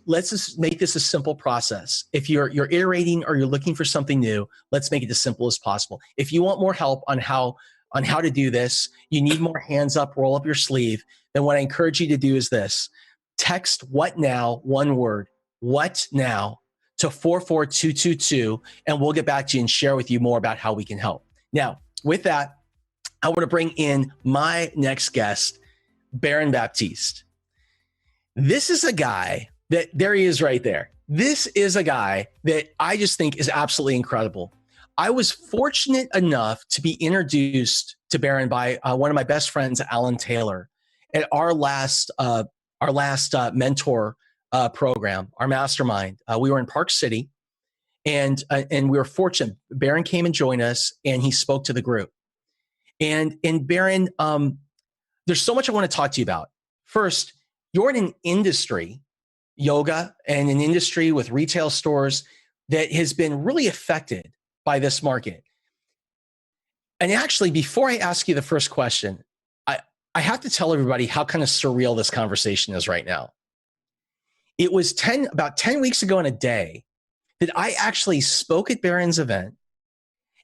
make this a simple process. If you're iterating or you're looking for something new, let's make it as simple as possible. If you want more help on how to do this, you need more hands up, roll up your sleeve, then what I encourage you to do is this. Text what now, one word, what now, to 44222, and we'll get back to you and share with you more about how we can help. Now, with that, I want to bring in my next guest, Baron Baptiste. This is a guy that, there he is right there. This is a guy that I just think is absolutely incredible. I was fortunate enough to be introduced to Baron by one of my best friends, Alan Taylor, at our last mentor program, our mastermind. We were in Park City, and we were fortunate. Baron came and joined us, and he spoke to the group. And Baron, there's so much I want to talk to you about. First, you're in an industry, yoga, and an industry with retail stores that has been really affected by this market. And actually, before I ask you the first question, I have to tell everybody how kind of surreal this conversation is right now. It was about 10 weeks ago in a day that I actually spoke at Baron's event,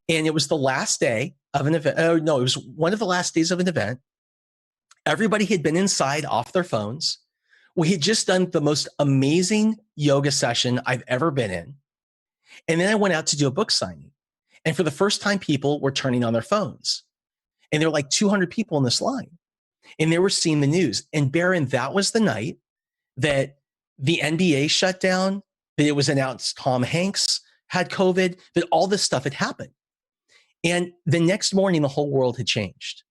and it was the last day of an event. Oh, no, it was one of the last days of an event. Everybody had been inside off their phones. We had just done the most amazing yoga session I've ever been in. And then I went out to do a book signing. And for the first time, people were turning on their phones. And there were like 200 people in this line. and they were seeing the news. And Baron, that was the night that the NBA shut down, that it was announced Tom Hanks had COVID, that all this stuff had happened. And the next morning, the whole world had changed.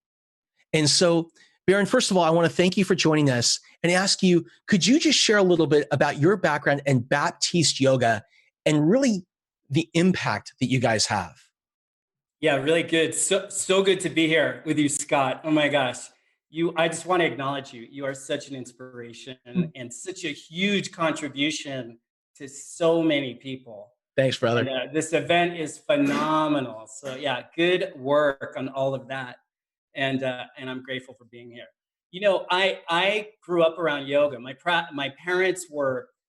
And so, Baron, first of all, I want to thank you for joining us and ask you, could you just share a little bit about your background and Baptiste Yoga and really the impact that you guys have? Yeah, really good. So good to be here with you, Scott. Oh my gosh. I just want to acknowledge you. You are such an inspiration and such a huge contribution to so many people. Thanks, brother. And, this event is phenomenal. So yeah, good work on all of that. And I'm grateful for being here. You know, I grew up around yoga. My parents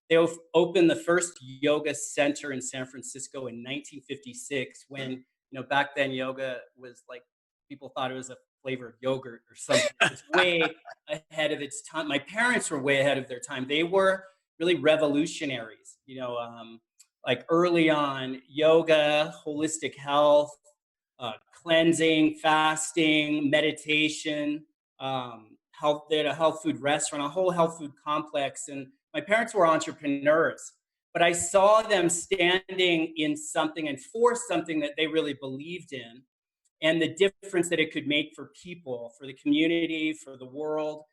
they opened the first yoga center in San Francisco in 1956 when, you know, back then yoga was like, people thought it was a flavor of yogurt or something. It's way ahead of its time. My parents were way ahead of their time. They were really revolutionaries, you know, like early on, yoga, holistic health, cleansing, fasting, meditation, health. They had a health food restaurant, a whole health food complex. And my parents were entrepreneurs, but I saw them standing in something and for something that they really believed in, and the difference that it could make for people, for the community, for the world.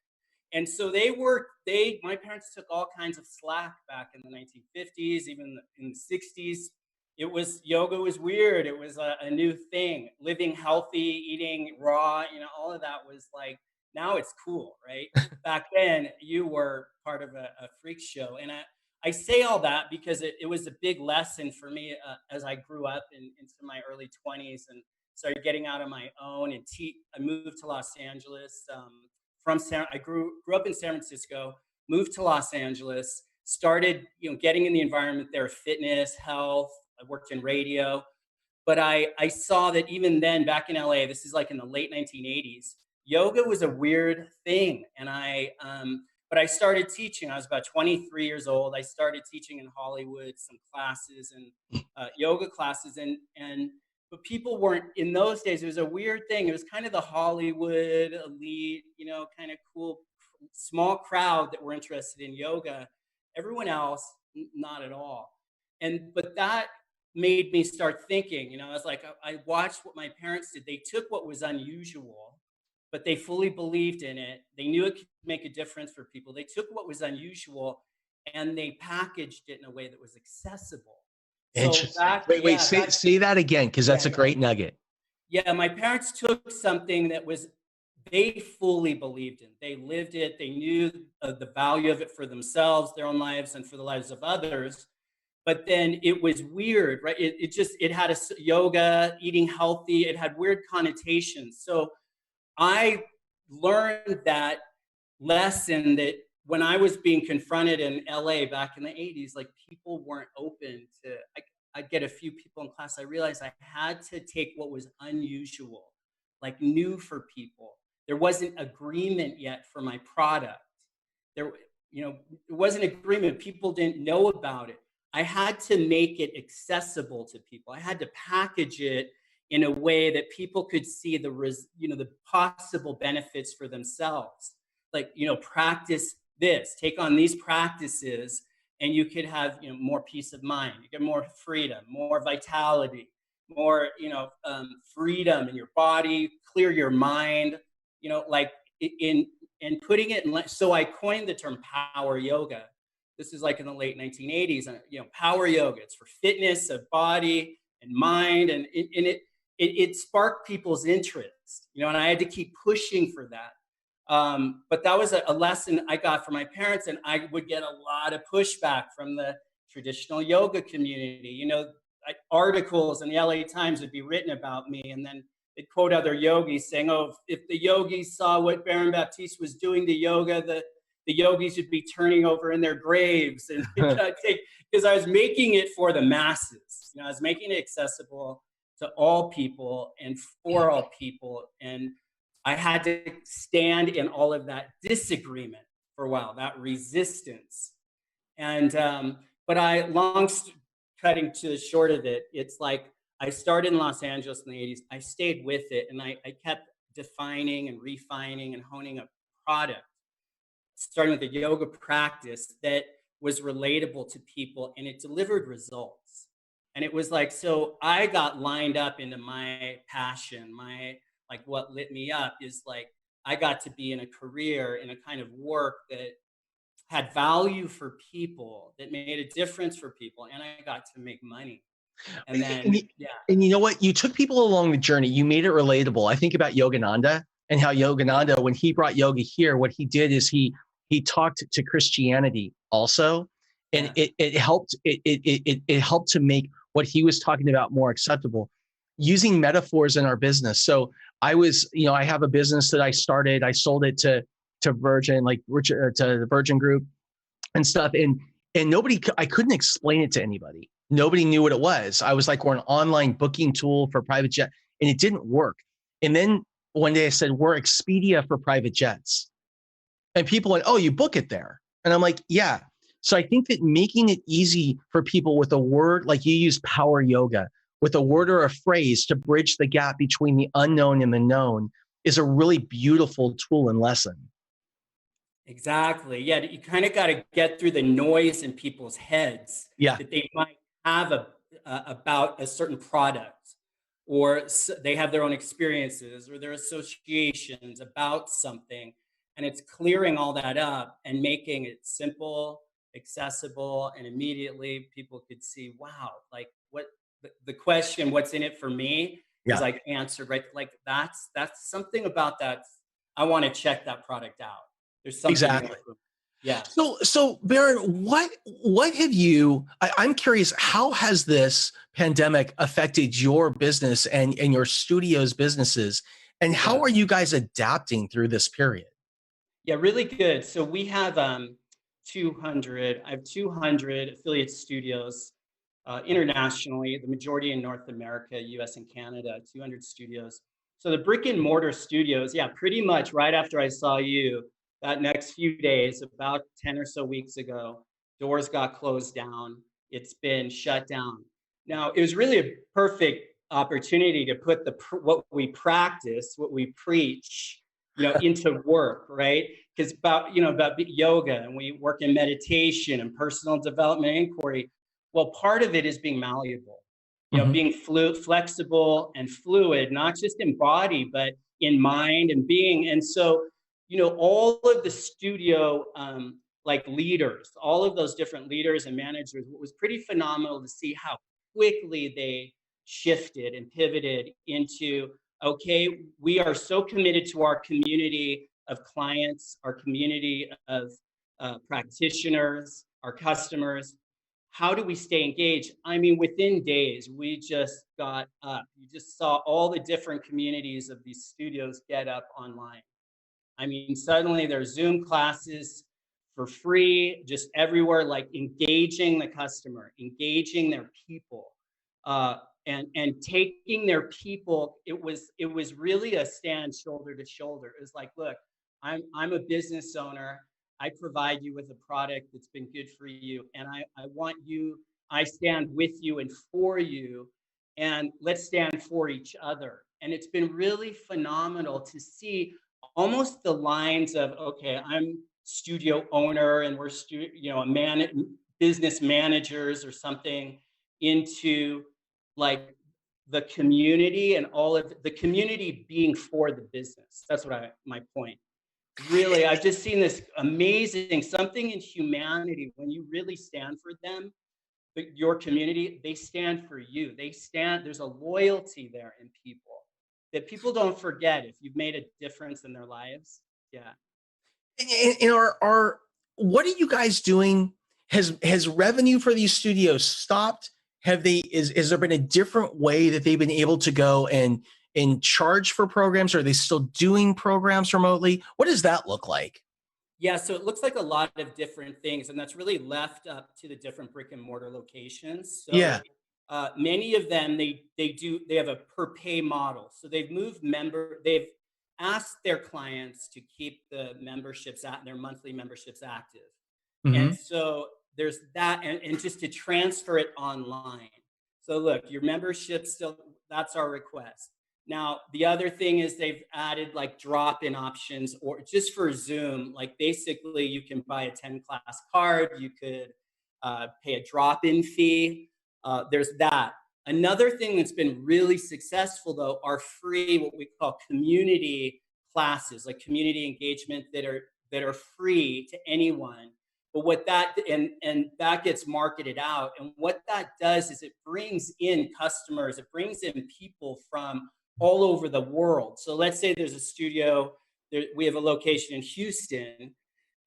And so my parents took all kinds of slack back in the 1950s, even in the 60s. Yoga was weird. It was a new thing. Living healthy, eating raw, you know, all of that was like, now it's cool, right? Back then, you were part of a freak show. And I say all that because it was a big lesson for me as I grew up into my early 20s and started getting out on my own. And I moved to Los Angeles. I grew up in San Francisco, moved to Los Angeles, started, you know, getting in the environment there, fitness, health. I worked in radio, but I saw that even then, back in LA, this is like in the late 1980s, yoga was a weird thing. And but I started teaching. I was about 23 years old. I started teaching in Hollywood, some classes and yoga classes, but people weren't, in those days, it was a weird thing. It was kind of the Hollywood elite, you know, kind of cool, small crowd that were interested in yoga. Everyone else, not at all. But that made me start thinking, you know, I was like, I watched what my parents did. They took what was unusual, but they fully believed in it. They knew it could make a difference for people. They took what was unusual and they packaged it in a way that was accessible. Interesting. Say that again, because that's a great nugget. Yeah, my parents took something that they fully believed in. They lived it. They knew the value of it for themselves, their own lives, and for the lives of others. But then it was weird, right? It had yoga, eating healthy. It had weird connotations. So I learned that lesson that when I was being confronted in LA back in the 80s, like people weren't open to, I'd get a few people in class. I realized I had to take what was unusual, like new for people. There wasn't agreement yet for my product. There wasn't agreement. People didn't know about it. I had to make it accessible to people. I had to package it in a way that people could see the possible benefits for themselves. Like, you know, practice this, take on these practices, and you could have, you know, more peace of mind. You get more freedom, more vitality, more, freedom in your body, clear your mind, you know, like in putting it in. So I coined the term power yoga. This is like in the late 1980s, power yoga. It's for fitness of body and mind, and it sparked people's interest, you know, and I had to keep pushing for that. But that was a lesson I got from my parents, and I would get a lot of pushback from the traditional yoga community. You know, articles in the LA Times would be written about me, and then they'd quote other yogis saying, "Oh, if the yogis saw what Baron Baptiste was doing to yoga, the yogis would be turning over in their graves." And because I was making it for the masses, you know, I was making it accessible to all people and for all people, and I had to stand in all of that disagreement for a while, that resistance. And, but cutting to the short of it, it's like I started in Los Angeles in the 80s. I stayed with it, and I kept defining and refining and honing product, starting with a yoga practice that was relatable to people, and it delivered results. And it was like, so I got lined up into my passion, like what lit me up is like, I got to be in a career, in a kind of work that had value for people, that made a difference for people, and I got to make money. And then, And you know what? You took people along the journey. You made it relatable. I think about Yogananda and how Yogananda, when he brought yoga here, what he did is he talked to Christianity also, and it helped to make what he was talking about more acceptable, using metaphors in our business. So I have a business that I started. I sold it to Virgin, to the Virgin Group and stuff, and I couldn't explain it to anybody. Nobody knew what it was. I was like, we're an online booking tool for private jet, and it didn't work. And then one day I said, we're Expedia for private jets. And people went, oh, you book it there. And I'm like, yeah. So I think that making it easy for people with a word, like you use power yoga, with a word or a phrase to bridge the gap between the unknown and the known is a really beautiful tool and lesson. Exactly. Yeah, you kind of got to get through the noise in people's heads that they might have about a certain product, or they have their own experiences or their associations about something. And it's clearing all that up and making it simple, accessible, and immediately people could see, wow, like what the question, what's in it for me, is like answered, right? Like that's something about that. I want to check that product out. There's something exactly. Yeah. So Baron, what have you, I'm curious, how has this pandemic affected your business and your studio's businesses? And how are you guys adapting through this period? Yeah, really good. So we have I have 200 affiliate studios internationally, the majority in North America, US and Canada, 200 studios. So the brick and mortar studios, pretty much right after I saw you, that next few days, about 10 or so weeks ago, doors got closed down. It's been shut down. Now, it was really a perfect opportunity to put what we practice, what we preach, into work, right? Because about yoga, and we work in meditation and personal development inquiry. Well, part of it is being malleable, being flexible and fluid, not just in body, but in mind and being. And so, all of the studio leaders, all of those different leaders and managers, it was pretty phenomenal to see how quickly they shifted and pivoted into, okay, we are so committed to our community of clients, our community of practitioners, our customers. How do we stay engaged? I mean, within days, we just got up. You just saw all the different communities of these studios get up online. I mean, suddenly there's Zoom classes for free, just everywhere, like engaging the customer, engaging their people, and taking their people. It was really a stand shoulder to shoulder. It was like, look, I'm a business owner. I provide you with a product that's been good for you, and I stand with you and for you, and let's stand for each other. And it's been really phenomenal to see almost the lines of, okay, I'm studio owner and we're business managers or something, into like the community, and all of the community being for the business. That's my point. Really, I've just seen this amazing something in humanity when you really stand for them, your community, they stand for you. There's a loyalty there in people that people don't forget if you've made a difference in their lives. Yeah. And what are you guys doing? Has revenue for these studios stopped? Is there been a different way that they've been able to go and charge for programs? Are they still doing programs remotely? What does that look like? Yeah, so it looks like a lot of different things, and that's really left up to the different brick and mortar locations. So many of them, they have a per pay model. So they've asked their clients to keep the memberships their monthly memberships active. And so there's that, and just to transfer it online. So look, your membership still, that's our request. Now, the other thing is they've added like drop-in options, or just for Zoom, like basically you can buy a 10-class card, you could pay a drop-in fee. There's that. Another thing that's been really successful though are free, what we call community classes, like community engagement that are free to anyone. But what that, and that gets marketed out. And what that does is it brings in customers, it brings in people from all over the world. So let's say there's a studio, we have a location in Houston,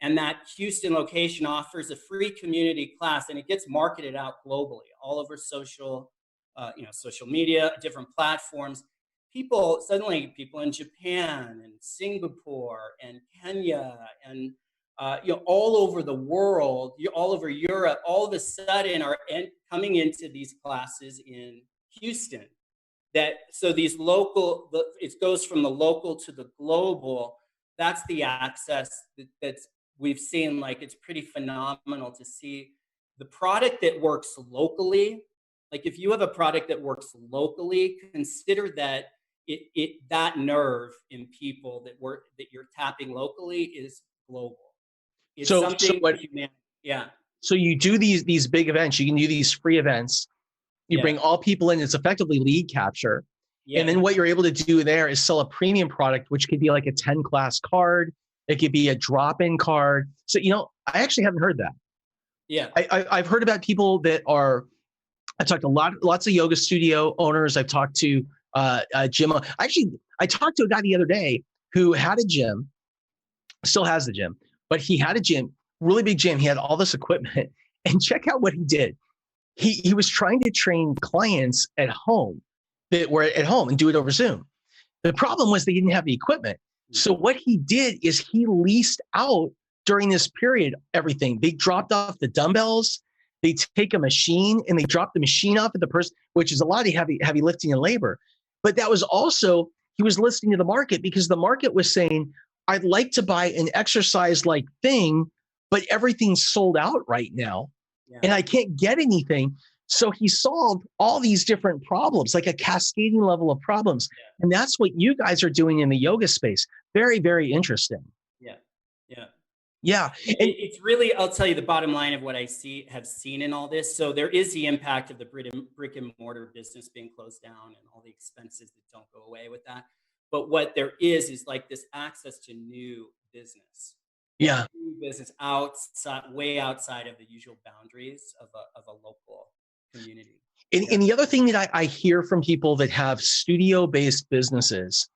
and that Houston location offers a free community class, and it gets marketed out globally, all over social media, different platforms. Suddenly people in Japan and Singapore and Kenya and all over the world, all over Europe, all of a sudden are coming into these classes in Houston. So these local, it goes from the local to the global. That's the access that's we've seen. Like, it's pretty phenomenal to see the product that works locally. Like, if you have a product that works locally, consider that that nerve in people that you're tapping locally is global. It's something for humanity. Yeah. So you do these big events, you can do these free events, you bring all people in, it's effectively lead capture. Yeah. And then what you're able to do there is sell a premium product, which could be like a 10-class card. It could be a drop-in card. So, I actually haven't heard that. Yeah. I've heard about people that I talked to lots of yoga studio owners. I've talked to gym. I talked to a guy the other day who had a gym, still has the gym, but he had a gym, really big gym. He had all this equipment, and check out what he did. He was trying to train clients at home that were at home and do it over Zoom. The problem was they didn't have the equipment. So what he did is he leased out during this period everything. They dropped off the dumbbells. They take a machine and they drop the machine off at the person, which is a lot of heavy lifting and labor. But that was also, he was listening to the market, because the market was saying, I'd like to buy an exercise-like thing, but everything's sold out right now. Yeah. And I can't get anything. So he solved all these different problems, like a cascading level of problems. Yeah. And that's what you guys are doing in the yoga space. Very, very interesting. Yeah. Yeah. Yeah. It's really, I'll tell you the bottom line of what I have seen in all this. So there is the impact of the brick and mortar business being closed down and all the expenses that don't go away with that. But what there is like this access to new business. Yeah. New business way outside of the usual boundaries of a local community. And the other thing that I hear from people that have studio-based businesses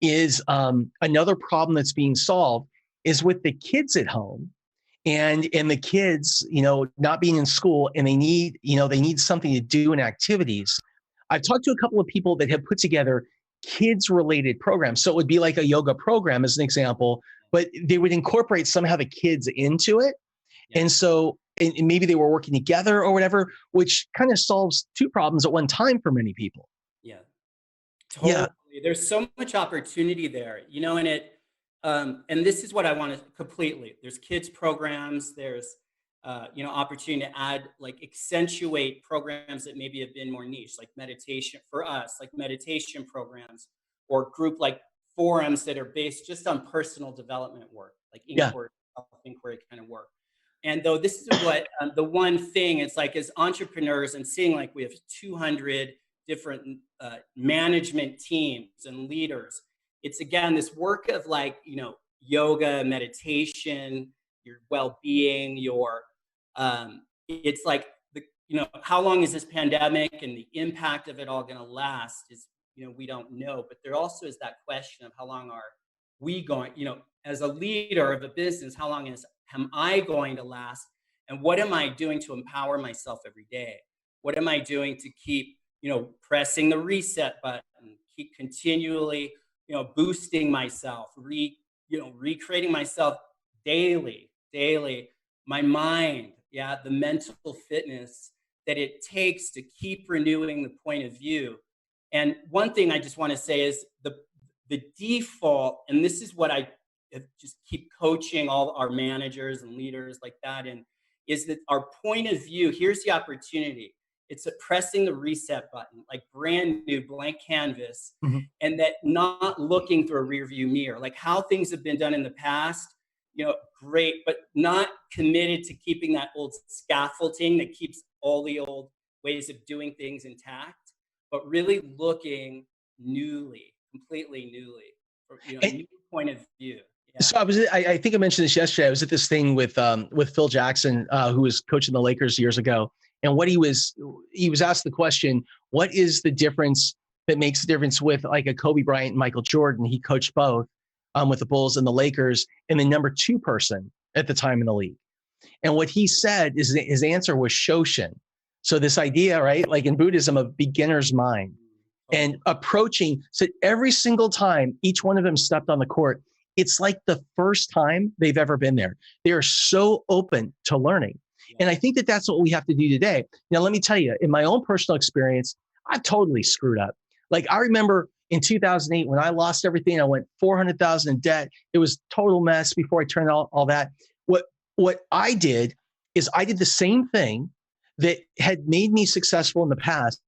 is another problem that's being solved is with the kids at home and the kids, not being in school, and they need something to do in activities. I've talked to a couple of people that have put together kids-related programs. So it would be like a yoga program as an example, but they would incorporate somehow the kids into it. Yeah. And so and maybe they were working together or whatever, which kind of solves two problems at one time for many people. Yeah, totally. Yeah. There's so much opportunity there, and and this is what I want to completely. There's kids programs. There's, opportunity to add, like, accentuate programs that maybe have been more niche, like meditation for us, like meditation programs, or group like forums that are based just on personal development work, like inquiry, self-inquiry kind of work. And though this is what the one thing, it's like, as entrepreneurs and seeing like we have 200 different management teams and leaders, it's again this work of like, yoga, meditation, your well-being, your it's like how long is this pandemic and the impact of it all going to last is, we don't know. But there also is that question of how long are we going, as a leader of a business, how long am I going to last? And what am I doing to empower myself every day? What am I doing to keep, pressing the reset button, keep continually, boosting myself, recreating myself daily, my mind, the mental fitness that it takes to keep renewing the point of view. And one thing I just want to say is the default, and this is what I just keep coaching all our managers and leaders like that in, is that our point of view, here's the opportunity. It's pressing the reset button, like brand new blank canvas, and that not looking through a rear view mirror, like how things have been done in the past, great, but not committed to keeping that old scaffolding that keeps all the old ways of doing things intact, but really looking completely newly, a new point of view. Yeah. So I think I mentioned this yesterday. I was at this thing with Phil Jackson, who was coaching the Lakers years ago. And he was asked the question, what is the difference that makes the difference with like a Kobe Bryant and Michael Jordan? He coached both with the Bulls and the Lakers, and the number 2 person at the time in the league. And what he said is that his answer was Shoshin. So this idea, right, like in Buddhism, of beginner's mind, and approaching, so every single time each one of them stepped on the court, it's like the first time they've ever been there. They are so open to learning. And I think that that's what we have to do today. Now, let me tell you, in my own personal experience, I totally screwed up. Like I remember in 2008 when I lost everything, I went 400,000 in debt. It was total mess before I turned all that. What I did is I did the same thing that had made me successful in the past.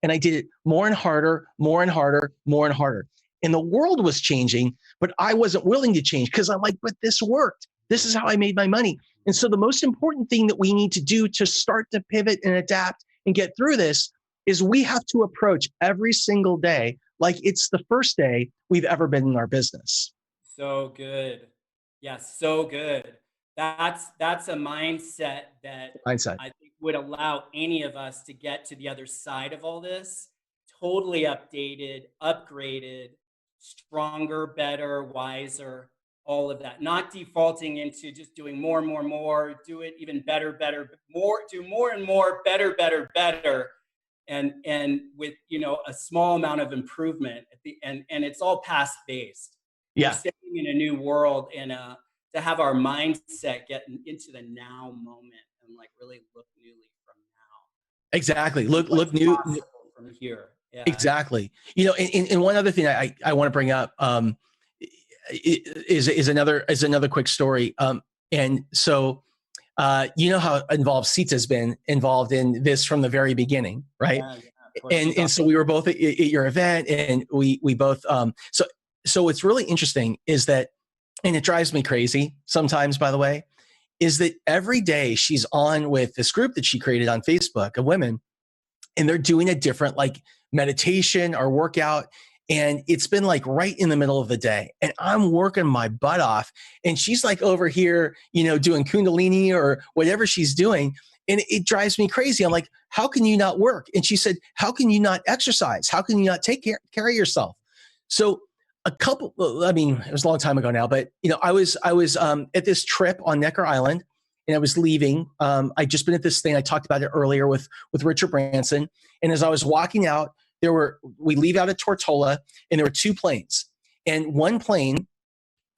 And I did it more and harder, more and harder, more and harder. And the world was changing, but I wasn't willing to change because I'm like, but this worked. This is how I made my money. And so the most important thing that we need to do to start to pivot and adapt and get through this is we have to approach every single day like it's the first day we've ever been in our business. So good. Yeah, so good. That's a mindset that I think would allow any of us to get to the other side of all this, totally updated, upgraded, stronger, better, wiser, all of that. Not defaulting into just doing more and more and more, do it even better, more, do more and more, better, and with a small amount of improvement at the end, and it's all past based. Yeah. We're stepping in a new world, and to have our mindset get into the now moment and like really look newly from now. Exactly. Look new from here. Yeah. Exactly. And one other thing I want to bring up is another quick story. And so how involved Sita's been involved in this from the very beginning, right? Yeah, and so we were both at your event, and we both so what's really interesting is that, and it drives me crazy sometimes, by the way, is that every day she's on with this group that she created on Facebook of women, and they're doing a different like meditation or workout. And it's been like right in the middle of the day, and I'm working my butt off, and she's like over here, doing Kundalini or whatever she's doing. And it drives me crazy. I'm like, how can you not work? And she said, how can you not exercise? How can you not take care of yourself? So it was a long time ago now, but I was at this trip on Necker Island, and I was leaving. I'd just been at this thing. I talked about it earlier with Richard Branson. And as I was walking out, we leave out of Tortola, and there were 2 planes. And one plane,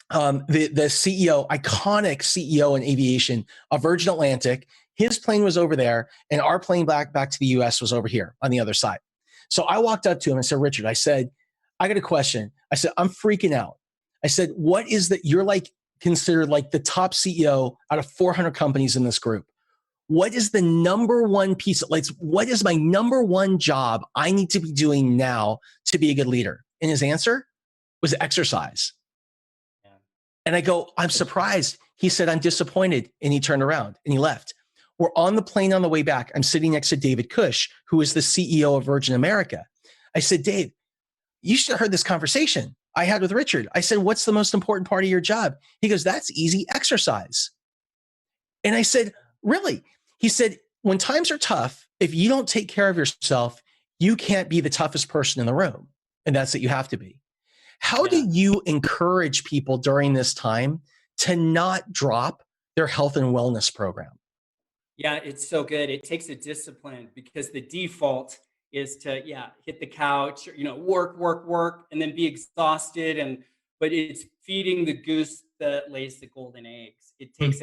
the CEO, iconic CEO in aviation of Virgin Atlantic, his plane was over there, and our plane back to the US was over here on the other side. So I walked up to him and said, Richard, I said, I got a question. I said, I'm freaking out. I said, what is that? You're like considered like the top CEO out of 400 companies in this group. What is the number one piece of, like, what is my number one job I need to be doing now to be a good leader? And his answer was exercise. Yeah. And I go, I'm surprised. He said, I'm disappointed. And he turned around and he left. We're on the plane on the way back. I'm sitting next to David Cush, who is the CEO of Virgin America. I said, Dave, you should have heard this conversation I had with Richard. I said, what's the most important part of your job? He goes, that's easy, exercise. And I said, really? He said, when times are tough, if you don't take care of yourself, you can't be the toughest person in the room. And that's what you have to be. How do you encourage people during this time to not drop their health and wellness program? Yeah, it's so good. It takes a discipline, because the default is to, hit the couch, work, and then be exhausted. But it's feeding the goose that lays the golden eggs. It takes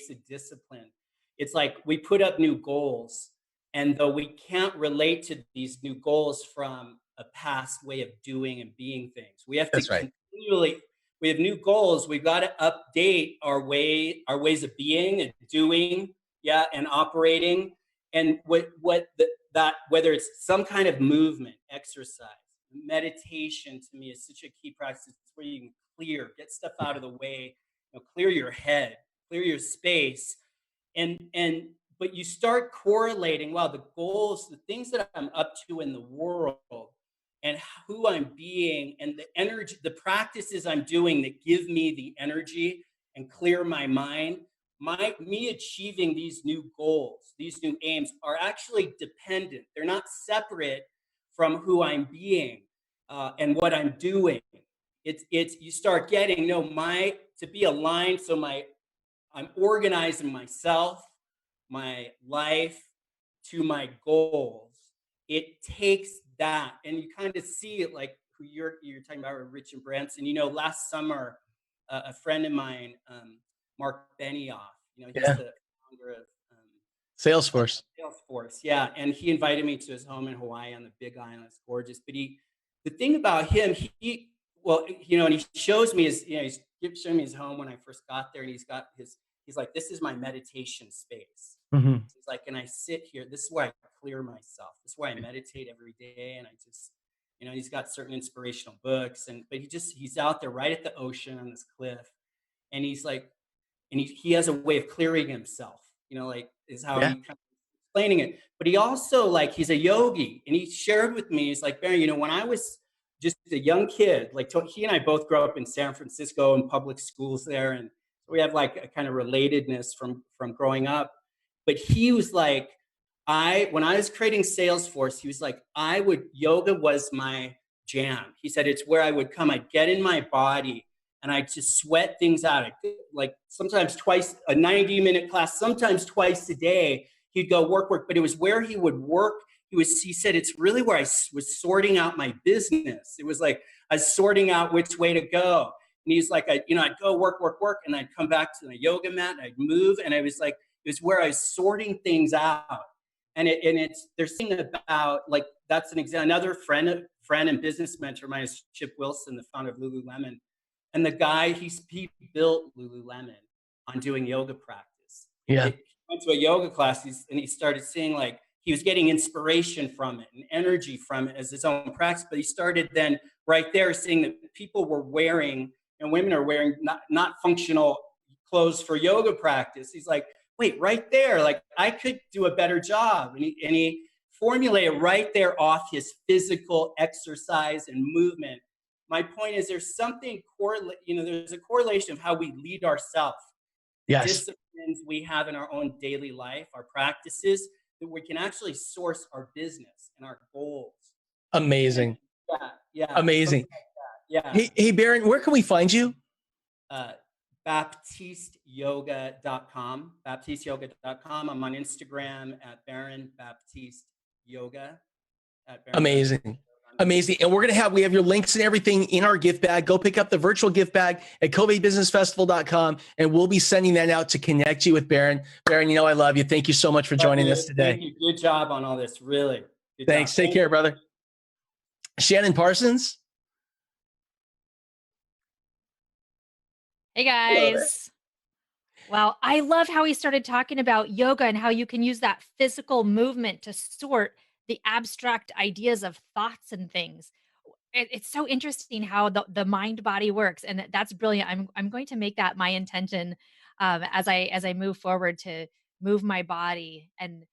a discipline. It's like we put up new goals, and though we can't relate to these new goals from a past way of doing and being things, we have to continually, we have new goals. We've got to update our ways of being and doing, and operating. And that whether it's some kind of movement, exercise, meditation, to me is such a key practice. It's where you can get stuff out of the way, clear your head, clear your space, but you start correlating, wow, the goals, the things that I'm up to in the world and who I'm being and the energy, the practices I'm doing that give me the energy and clear my mind. Me achieving these new goals, these new aims are actually dependent. They're not separate from who I'm being and what I'm doing. It's you start getting to be aligned. So I'm organizing myself, my life to my goals. It takes that, and you kind of see it like who you're talking about with Richard Branson. Last summer, a friend of mine, Mark Benioff, he's the founder of Salesforce. Salesforce, yeah. And he invited me to his home in Hawaii on the Big Island. It's gorgeous. But the thing about him, and he shows me he's showing me his home when I first got there, and he's like, this is my meditation space. Mm-hmm. He's like, and I sit here. This is where I clear myself. This is where I meditate every day. And I just, he's got certain inspirational books, but he's out there right at the ocean on this cliff. And he's like, and he has a way of clearing himself, is how he kind of explaining it. But he also he's a yogi, and he shared with me, he's like, Barry, when I was just a young kid, he and I both grew up in San Francisco in public schools there. And we have a kind of relatedness from growing up. But he was like, when I was creating Salesforce, he was like, yoga was my jam. He said, it's where I would come, I'd get in my body and I'd just sweat things out. Sometimes twice, a 90-minute class, sometimes twice a day, he'd go work, but it was where he would work. He said, it's really where I was sorting out my business. It was like, I was sorting out which way to go. And he's like, I'd go work, and I'd come back to the yoga mat, and I'd move. And I was like, it was where I was sorting things out. And they're saying about, that's an example. Another friend and business mentor of mine is Chip Wilson, the founder of Lululemon. And the guy, he built Lululemon on doing yoga practice. Yeah. He went to a yoga class, and he started seeing he was getting inspiration from it and energy from it as his own practice. But he started then right there seeing that people were wearing, and women are wearing not functional clothes for yoga practice. He's like, wait, right there, I could do a better job. And he formulated right there off his physical exercise and movement. My point is there's something there's a correlation of how we lead ourselves. Yes. Disciplines we have in our own daily life, our practices, that we can actually source our business and our goals. Amazing. Yeah. Amazing. Yeah. Hey, Baron, where can we find you? BaptisteYoga.com. BaptisteYoga.com. I'm on Instagram at Baron Baptiste Yoga. Amazing. Amazing. And we have your links and everything in our gift bag. Go pick up the virtual gift bag at CovAIDBusinessFestival.com, and we'll be sending that out to connect you with Baron. Baron, I love you. Thank you so much for joining us today. Thank you. Good job on all this. Really. Good Thanks. job. Take care, brother. Shannon Parsons. Hey guys. Wow. I love how he started talking about yoga and how you can use that physical movement to sort the abstract ideas of thoughts and things. It's so interesting how the mind body works. And that's brilliant. I'm going to make that my intention as I move forward, to move my body and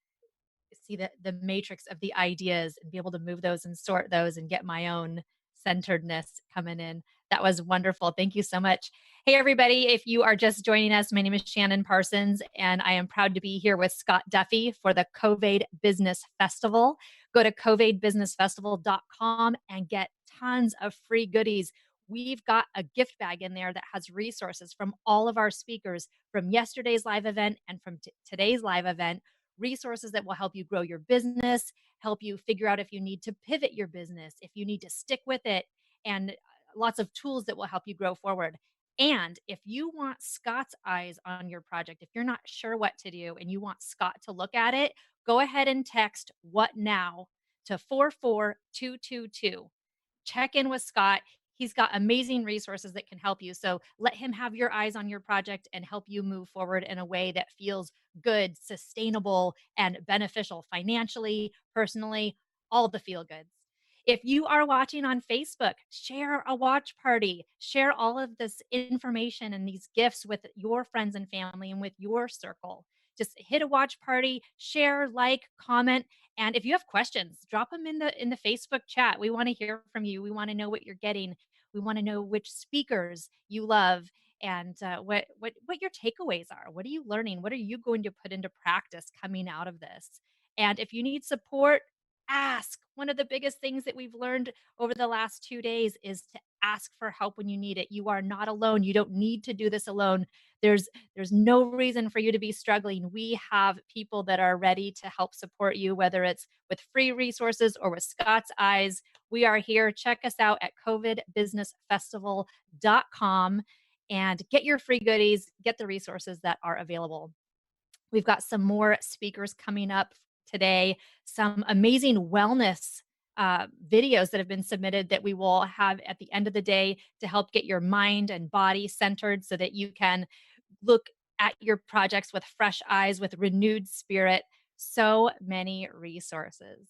see the matrix of the ideas and be able to move those and sort those and get my own centeredness coming in. That was wonderful. Thank you so much. Hey, everybody. If you are just joining us, my name is Shannon Parsons, and I am proud to be here with Scott Duffy for the CovAID Business Festival. Go to CovAIDBusinessFestival.com and get tons of free goodies. We've got a gift bag in there that has resources from all of our speakers from yesterday's live event and from today's live event, resources that will help you grow your business, help you figure out if you need to pivot your business, if you need to stick with it, and lots of tools that will help you grow forward. And if you want Scott's eyes on your project, if you're not sure what to do and you want Scott to look at it, go ahead and text "what now" to 44222. Check in with Scott. He's got amazing resources that can help you. So let him have your eyes on your project and help you move forward in a way that feels good, sustainable, and beneficial financially, personally, all the feel goods. If you are watching on Facebook, share a watch party, share all of this information and these gifts with your friends and family and with your circle. Just hit a watch party, share, like, comment, and if you have questions, drop them in the Facebook chat. We want to hear from you. We want to know what you're getting. We want to know which speakers you love and what your takeaways are. What are you learning? What are you going to put into practice coming out of this? And if you need support, ask. One of the biggest things that we've learned over the last 2 days is to ask for help when you need it. You are not alone. You don't need to do this alone. There's no reason for you to be struggling. We have people that are ready to help support you, whether it's with free resources or with Scott's eyes. We are here. Check us out at covidbusinessfestival.com and get your free goodies, get the resources that are available. We've got some more speakers coming up today, some amazing wellness videos that have been submitted that we will have at the end of the day to help get your mind and body centered so that you can look at your projects with fresh eyes, with renewed spirit. So many resources.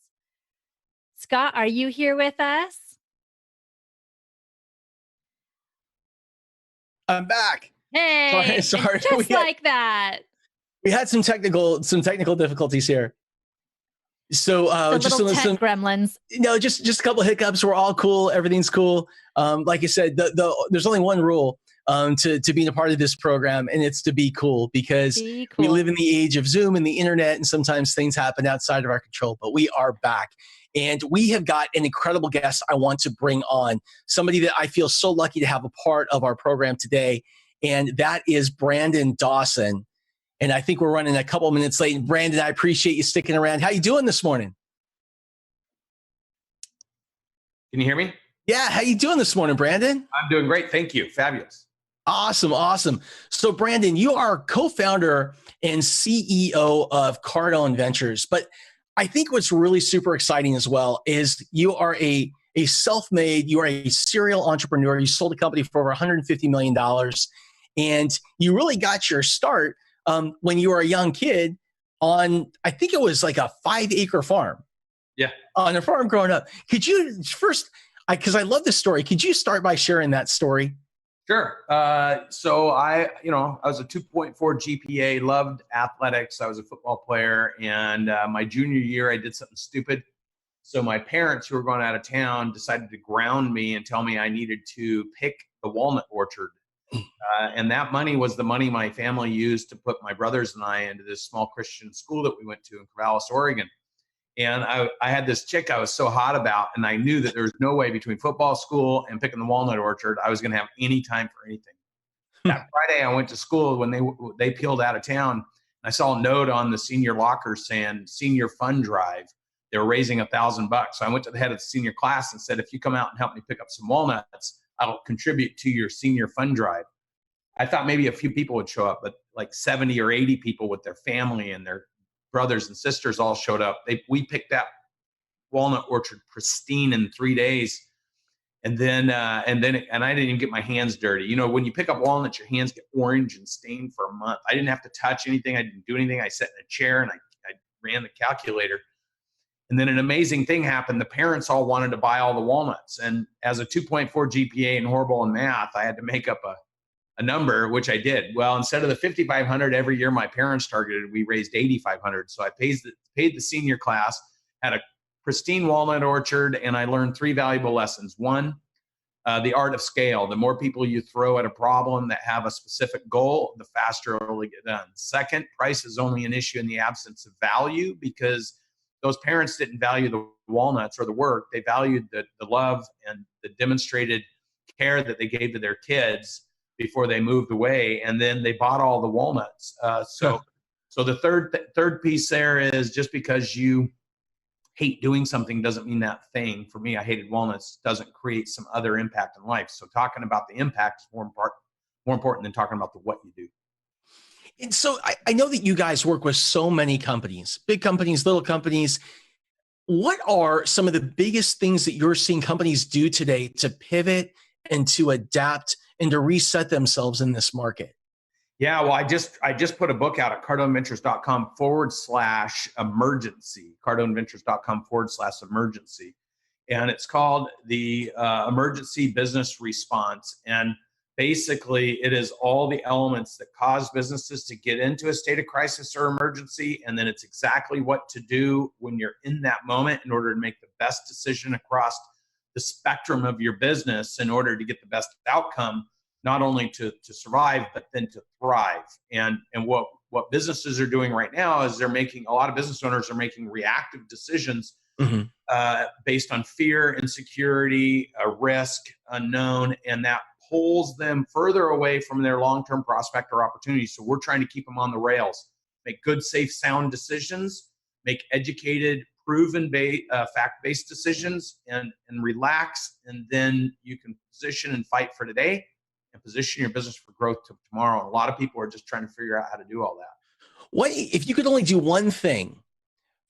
Scott, are you here with us? I'm back. Hey, sorry. Just like that. We had some technical difficulties here. So just little tech gremlins. No, just a couple of hiccups. We're all cool. Everything's cool. Like I said, there's only one rule to being a part of this program, and it's to be cool, because we live in the age of Zoom and the internet, and sometimes things happen outside of our control. But we are back, and we have got an incredible guest I want to bring on, somebody that I feel so lucky to have a part of our program today, and that is Brandon Dawson. And I think we're running a couple minutes late. And Brandon, I appreciate you sticking around. How you doing this morning? Can you hear me? Yeah. How you doing this morning, Brandon? I'm doing great. Thank you. Fabulous. Awesome. So Brandon, you are co-founder and CEO of Cardone Ventures. But I think what's really super exciting as well is you are a self-made, you are a serial entrepreneur. You sold a company for over $150 million. And you really got your start when you were a young kid on, I think it was like a 5-acre farm. Yeah. On a farm growing up. Could you first, because I love this story, could you start by sharing that story? Sure. So I was a 2.4 GPA, loved athletics. I was a football player. And my junior year, I did something stupid. So my parents, who were going out of town, decided to ground me and tell me I needed to pick the walnut orchard. And that money was the money my family used to put my brothers and I into this small Christian school that we went to in Corvallis, Oregon. And I had this chick I was so hot about, and I knew that there was no way between football school and picking the walnut orchard I was going to have any time for anything. That Friday I went to school when they peeled out of town. And I saw a note on the senior locker saying senior fund drive. They were raising $1,000. So I went to the head of the senior class and said, if you come out and help me pick up some walnuts, I'll contribute to your senior fund drive. I thought maybe a few people would show up, but like 70 or 80 people with their family and their brothers and sisters all showed up. We picked that walnut orchard pristine in 3 days. And I didn't even get my hands dirty. You know, when you pick up walnuts, your hands get orange and stained for a month. I didn't have to touch anything. I didn't do anything. I sat in a chair and I ran the calculator. And then an amazing thing happened. The parents all wanted to buy all the walnuts. And as a 2.4 GPA and horrible in math, I had to make up a number, which I did. Well, instead of the $5,500 every year my parents targeted, we raised $8,500. So I paid the senior class, had a pristine walnut orchard, and I learned 3 valuable lessons. One, the art of scale. The more people you throw at a problem that have a specific goal, the faster it will get done. Second, price is only an issue in the absence of value, because those parents didn't value the walnuts or the work. They valued the love and the demonstrated care that they gave to their kids before they moved away, and then they bought all the walnuts. So the third piece there is, just because you hate doing something doesn't mean that thing. For me, I hated walnuts, doesn't create some other impact in life. So talking about the impact is more important than talking about the what you do. And so I know that you guys work with so many companies, big companies, little companies. What are some of the biggest things that you're seeing companies do today to pivot and to adapt and to reset themselves in this market? Yeah, well, I just put a book out at cardoneventures.com/emergency, cardoneventures.com/emergency. And it's called the Emergency Business Response. And basically, it is all the elements that cause businesses to get into a state of crisis or emergency. And then it's exactly what to do when you're in that moment in order to make the best decision across the spectrum of your business in order to get the best outcome, not only to survive, but then to thrive. And what businesses are doing right now is a lot of business owners are making reactive decisions based on fear, insecurity, risk, unknown, and that pulls them further away from their long-term prospect or opportunity. So we're trying to keep them on the rails, make good, safe, sound decisions, make educated, proven, fact-based decisions, and relax. And then you can position and fight for today and position your business for growth to tomorrow. And a lot of people are just trying to figure out how to do all that. What if you could only do one thing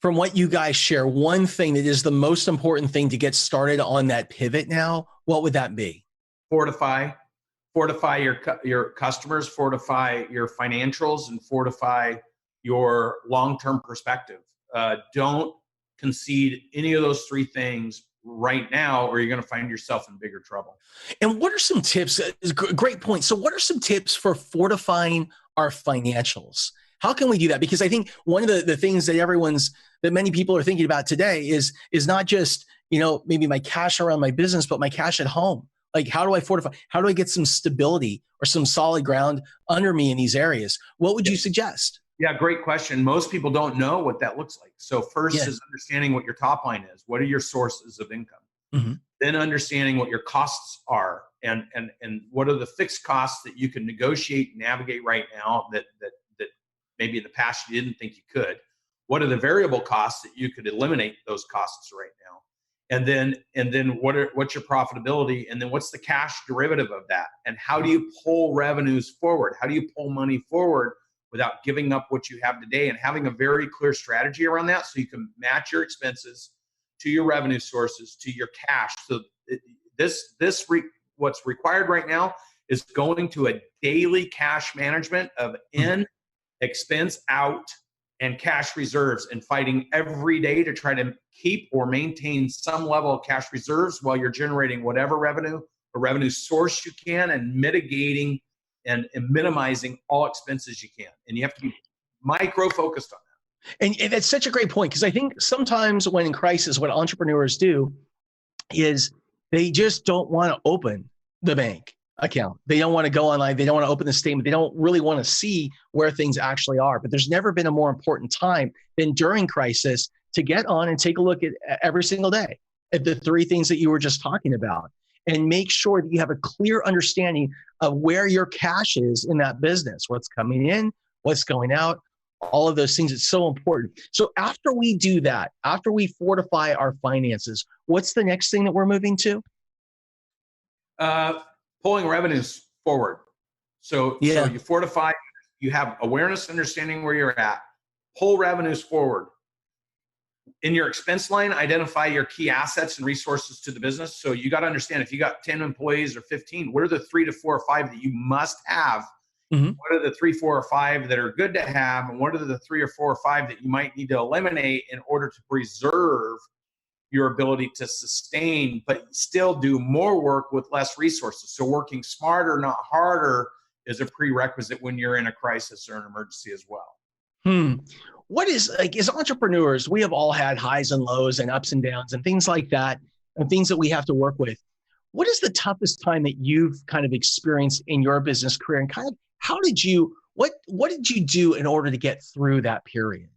from what you guys share, one thing that is the most important thing to get started on that pivot now, what would that be? Fortify your customers, fortify your financials, and fortify your long-term perspective. Don't concede any of those three things right now, or you're going to find yourself in bigger trouble. And what are some tips? Great point. So what are some tips for fortifying our financials? How can we do that? Because I think one of the things that many people are thinking about today is not just, maybe my cash around my business, but my cash at home. Like, how do I fortify? How do I get some stability or some solid ground under me in these areas? What would you suggest? Yeah, great question. Most people don't know what that looks like. So first is understanding what your top line is. What are your sources of income? Mm-hmm. Then understanding what your costs are and what are the fixed costs that you can negotiate and navigate right now that maybe in the past you didn't think you could. What are the variable costs that you could eliminate those costs right now? And then what's your profitability? And then what's the cash derivative of that? And how do you pull revenues forward? How do you pull money forward without giving up what you have today, and having a very clear strategy around that so you can match your expenses to your revenue sources, to your cash. So what's required right now is going to a daily cash management of in, expense out, and cash reserves, and fighting every day to try to keep or maintain some level of cash reserves while you're generating whatever revenue or revenue source you can, and mitigating and minimizing all expenses you can. And you have to be micro-focused on that. And that's such a great point, because I think sometimes when in crisis, what entrepreneurs do is they just don't want to open the bank account. They don't want to go online. They don't want to open the statement. They don't really want to see where things actually are. But there's never been a more important time than during crisis to get on and take a look at every single day at the three things that you were just talking about, and make sure that you have a clear understanding of where your cash is in that business, what's coming in, what's going out, all of those things. It's so important. So after we do that, after we fortify our finances, what's the next thing that we're moving to? Pulling revenues forward. So you fortify, you have awareness, understanding where you're at, pull revenues forward. In your expense line, identify your key assets and resources to the business. So you got to understand, if you got 10 employees or 15, what are the 3 to 4 or 5 that you must have? Mm-hmm. What are the 3, 4, or 5 that are good to have? And what are the 3 or 4 or 5 that you might need to eliminate in order to preserve your ability to sustain, but still do more work with less resources? So working smarter, not harder, is a prerequisite when you're in a crisis or an emergency as well. What is, like, as entrepreneurs, we have all had highs and lows and ups and downs and things like that, and things that we have to work with. What is the toughest time that you've kind of experienced in your business career, and kind of what did you do in order to get through that period?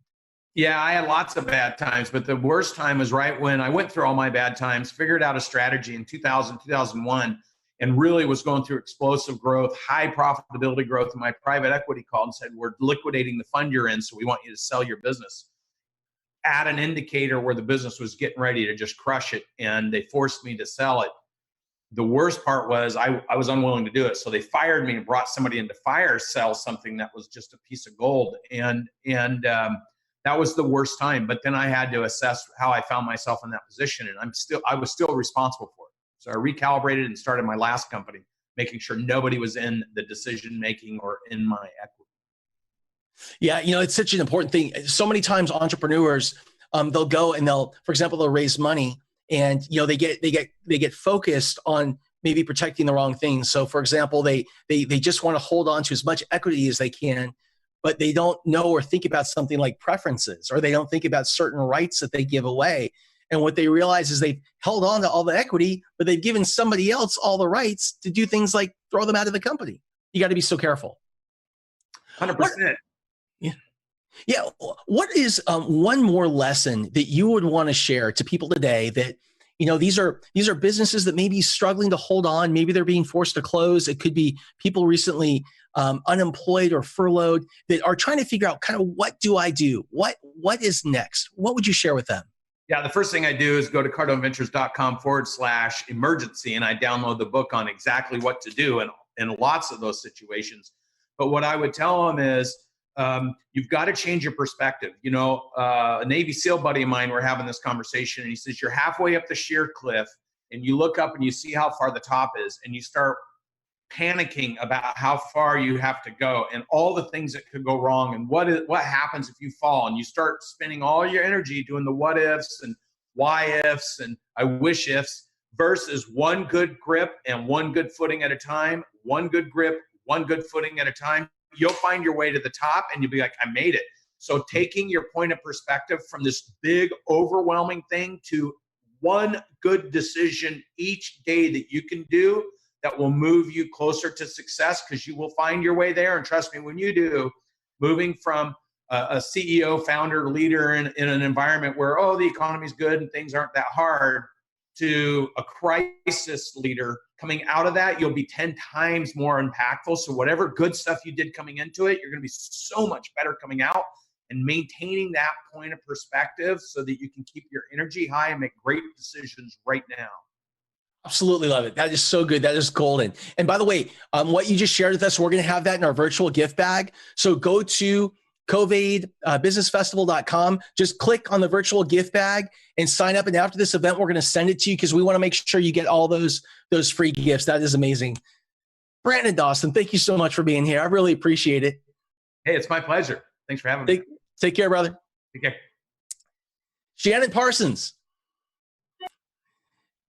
Yeah, I had lots of bad times, but the worst time was right when I went through all my bad times, figured out a strategy in 2000, 2001, and really was going through explosive growth, high profitability growth. And my private equity called and said, we're liquidating the fund you're in, so we want you to sell your business at an indicator where the business was getting ready to just crush it. And they forced me to sell it. The worst part was I was unwilling to do it. So they fired me and brought somebody in to sell something that was just a piece of gold. And that was the worst time. But then I had to assess how I found myself in that position. And I was still responsible for it. So I recalibrated and started my last company, making sure nobody was in the decision-making or in my equity. Yeah, it's such an important thing. So many times entrepreneurs, they'll go and for example, they'll raise money and, they get focused on maybe protecting the wrong things. So for example, they just want to hold on to as much equity as they can, but they don't know or think about something like preferences, or they don't think about certain rights that they give away. And what they realize is they've held on to all the equity, but they've given somebody else all the rights to do things like throw them out of the company. You got to be so careful. 100%. Yeah. What is one more lesson that you would want to share to people today that, these are businesses that may be struggling to hold on. Maybe they're being forced to close. It could be people recently unemployed or furloughed that are trying to figure out kind of, what do I do? What is next? What would you share with them? Yeah, the first thing I do is go to cardoneventures.com/emergency, and I download the book on exactly what to do in lots of those situations. But what I would tell them is, you've got to change your perspective. A Navy SEAL buddy of mine, we're having this conversation, and he says, you're halfway up the sheer cliff, and you look up and you see how far the top is, and you start panicking about how far you have to go and all the things that could go wrong and what happens if you fall, and you start spending all your energy doing the what ifs and why ifs and I wish ifs versus one good grip and one good footing at a time, one good grip, one good footing at a time. You'll find your way to the top and you'll be like, I made it. So taking your point of perspective from this big overwhelming thing to one good decision each day that you can do that will move you closer to success, because you will find your way there. And trust me, when you do, moving from a CEO, founder, leader in an environment where, the economy's good and things aren't that hard, to a crisis leader, coming out of that, you'll be 10 times more impactful. So whatever good stuff you did coming into it, you're going to be so much better coming out, and maintaining that point of perspective so that you can keep your energy high and make great decisions right now. Absolutely love it. That is so good. That is golden. And by the way, what you just shared with us, we're going to have that in our virtual gift bag. So go to CovAID.KNEKT.Live. Just click on the virtual gift bag and sign up. And after this event, we're going to send it to you because we want to make sure you get all those free gifts. That is amazing. Brandon Dawson, thank you so much for being here. I really appreciate it. Hey, it's my pleasure. Thanks for having me. Take care, brother. Take care. Shannon Parsons.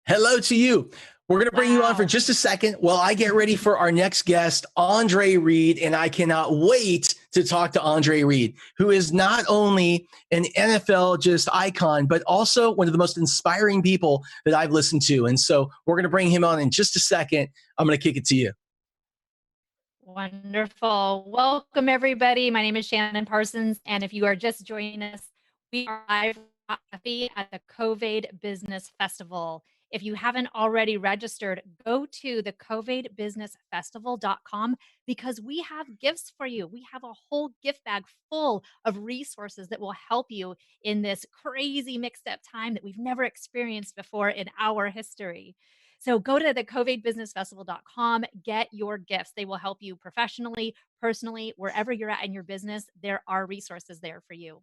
Hello to you. We're going to bring you on for just a second while I get ready for our next guest, Andre Reed. And I cannot wait to talk to Andre Reed, who is not only an NFL just icon, but also one of the most inspiring people that I've listened to. And so we're going to bring him on in just a second. I'm going to kick it to you. Wonderful. Welcome, everybody. My name is Shannon Parsons. And if you are just joining us, we are live at the CovAID Business Festival. If you haven't already registered, go to the CovAIDBusinessFestival.com because we have gifts for you. We have a whole gift bag full of resources that will help you in this crazy mixed up time that we've never experienced before in our history. So go to the CovAIDBusinessFestival.com, get your gifts. They will help you professionally, personally, wherever you're at in your business. There are resources there for you.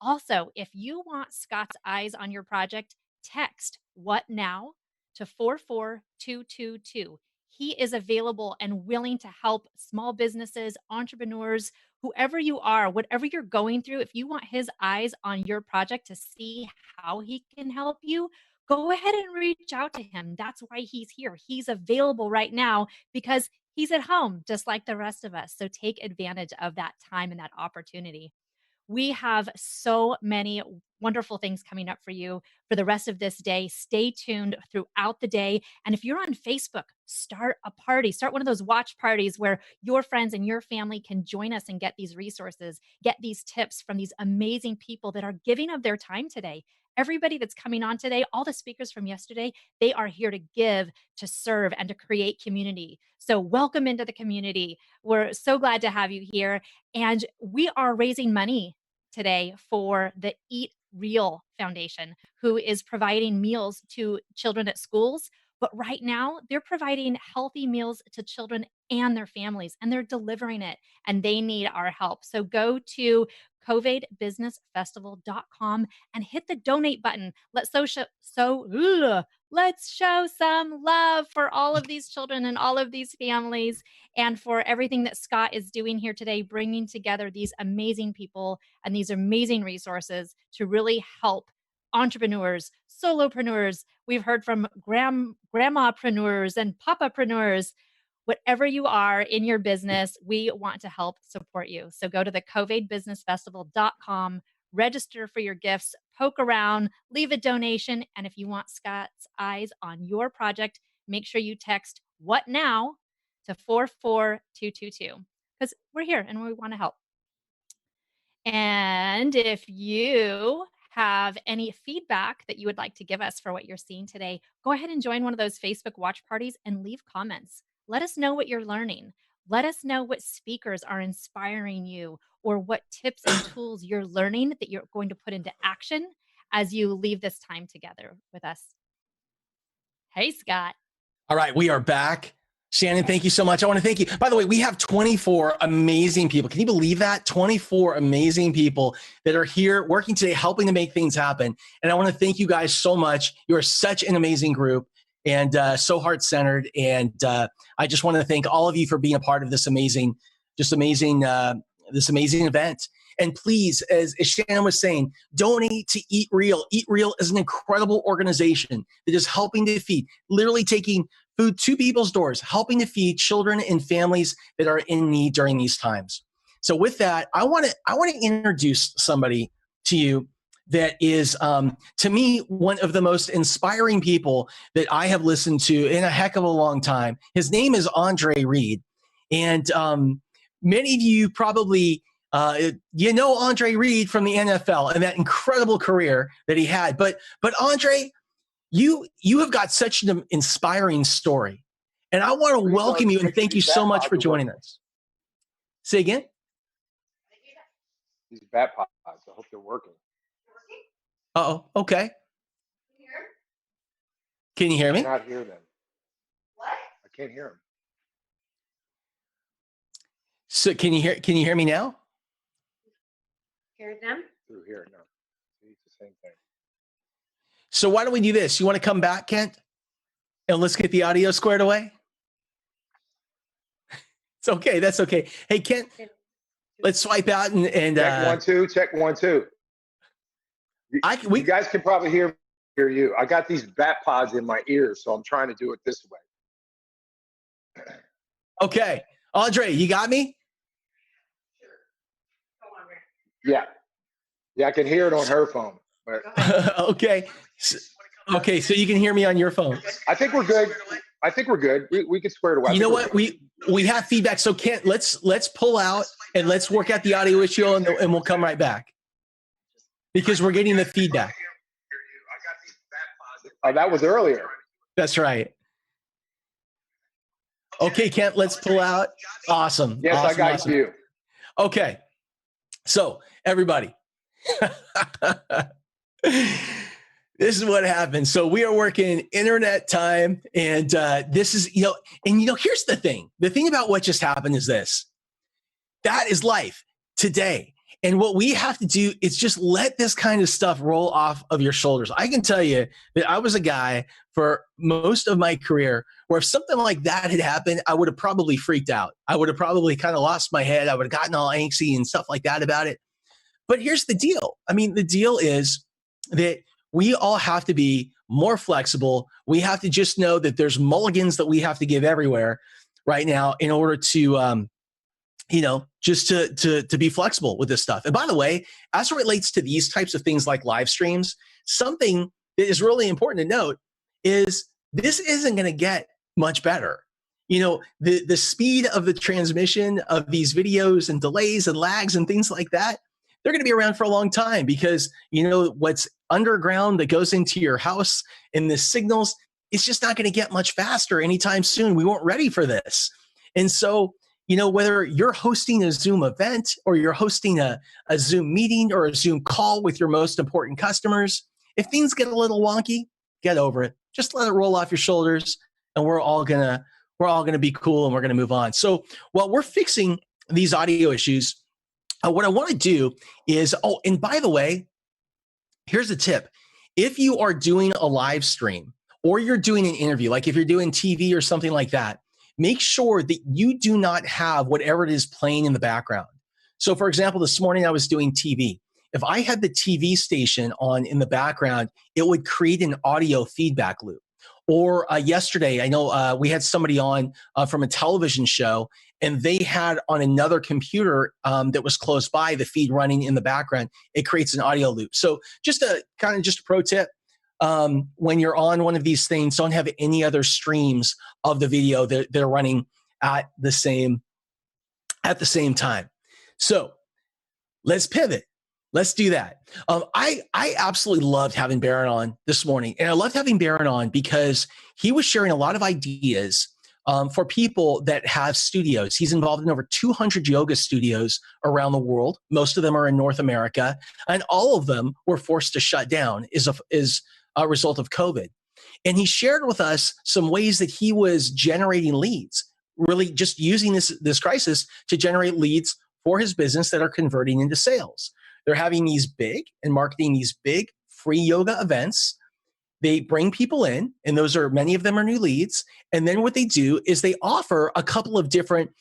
Also, if you want Scott's eyes on your project, text "what now" to 44222. He is available and willing to help small businesses, entrepreneurs, whoever you are, whatever you're going through. If you want his eyes on your project to see how he can help you, go ahead and reach out to him. That's why he's here. He's available right now because he's at home just like the rest of us. So take advantage of that time and that opportunity. We have so many wonderful things coming up for you for the rest of this day. Stay tuned throughout the day. And if you're on Facebook, start a party. Start one of those watch parties where your friends and your family can join us and get these resources, get these tips from these amazing people that are giving of their time today. Everybody that's coming on today, all the speakers from yesterday, they are here to give, to serve, and to create community. So welcome into the community. We're so glad to have you here. And we are raising money today for the Eat Real Foundation, who is providing meals to children at schools. But right now, they're providing healthy meals to children and their families, and they're delivering it, and they need our help. So go to CovAIDBusinessFestival.com and hit the donate button. Let's show some love for all of these children and all of these families, and for everything that Scott is doing here today, bringing together these amazing people and these amazing resources to really help entrepreneurs, solopreneurs. We've heard from grandmapreneurs and papapreneurs. Whatever you are in your business, we want to help support you. So go to the CovAID.KNEKT.Live, register for your gifts, poke around, leave a donation. And if you want Scott's eyes on your project, make sure you text "what now" to 44222, because we're here and we want to help. And if you have any feedback that you would like to give us for what you're seeing today, go ahead and join one of those Facebook watch parties and leave comments. Let us know what you're learning. Let us know what speakers are inspiring you, or what tips and tools you're learning that you're going to put into action as you leave this time together with us. Hey, Scott. All right, we are back. Shannon, thank you so much. I want to thank you. By the way, we have 24 amazing people. Can you believe that? 24 amazing people that are here working today, helping to make things happen. And I want to thank you guys so much. You are such an amazing group and so heart-centered. And I just want to thank all of you for being a part of this amazing event. And please, as Shannon was saying, donate to Eat Real. Eat Real is an incredible organization that is helping to feed, literally taking food to people's doors, helping to feed children and families that are in need during these times. So with that, I want to introduce somebody to you that is, to me, one of the most inspiring people that I have listened to in a heck of a long time. His name is Andre Reed. And many of you probably, know Andre Reed from the NFL and that incredible career that he had. But Andre, you have got such an inspiring story. And I want to welcome you and thank you so much for joining us. Say again? These bat pods, I hope they're working. Uh-oh, okay. Can you hear me? I cannot hear them. What? I can't hear them. So can you hear me now? Hear them? Through here, no. It's the same thing. So why don't we do this? You want to come back, Kent? And let's get the audio squared away? It's okay. That's okay. Hey, Kent, let's swipe out and check 1 2, check 1 2. You guys can probably hear you. I got these bat pods in my ears, so I'm trying to do it this way. Okay. Andre, you got me? Yeah. Yeah, I can hear it on her phone. Okay. Okay, so you can hear me on your phone. I think we're good. We can square it away. You know what? We have feedback. So Kent, let's pull out and let's work out the audio issue and we'll come right back. Because we're getting the feedback. Oh, that was earlier. That's right. Okay, Kent, let's pull out. Awesome. Yes, awesome, I got awesome. you. Okay. So, everybody. This is what happened. So we are working internet time, and this is, here's the thing. The thing about what just happened is this. That is life today. And what we have to do is just let this kind of stuff roll off of your shoulders. I can tell you that I was a guy for most of my career where if something like that had happened, I would have probably freaked out. I would have probably kind of lost my head. I would have gotten all angsty and stuff like that about it. But here's the deal. I mean, the deal is that we all have to be more flexible. We have to just know that there's mulligans that we have to give everywhere right now in order to, just to be flexible with this stuff. And by the way, as it relates to these types of things like live streams, something that is really important to note is this isn't going to get much better. The speed of the transmission of these videos and delays and lags and things like that, they're going to be around for a long time because, what's underground that goes into your house and the signals, it's just not going to get much faster anytime soon. We weren't ready for this. And so, whether you're hosting a Zoom event or you're hosting a Zoom meeting or a Zoom call with your most important customers, if things get a little wonky, get over it. Just let it roll off your shoulders and we're all going to be cool and we're going to move on. So while we're fixing these audio issues, what I want to do is, and by the way, here's a tip. If you are doing a live stream or you're doing an interview, like if you're doing TV or something like that, make sure that you do not have whatever it is playing in the background. So for example, this morning I was doing TV. If I had the TV station on in the background, it would create an audio feedback loop. Or yesterday, I know we had somebody on from a television show, and they had on another computer that was close by the feed running in the background. It creates an audio loop. So just a pro tip. When you're on one of these things, don't have any other streams of the video that they're running at the same time. So let's pivot. Let's do that. I absolutely loved having Baron on this morning. And I loved having Baron on because he was sharing a lot of ideas for people that have studios. He's involved in over 200 yoga studios around the world. Most of them are in North America. And all of them were forced to shut down as a result of COVID. And he shared with us some ways that he was generating leads, really just using this crisis to generate leads for his business that are converting into sales. They're having these big and marketing these big free yoga events. They bring people in, and many of them are new leads. And then what they do is they offer a couple of different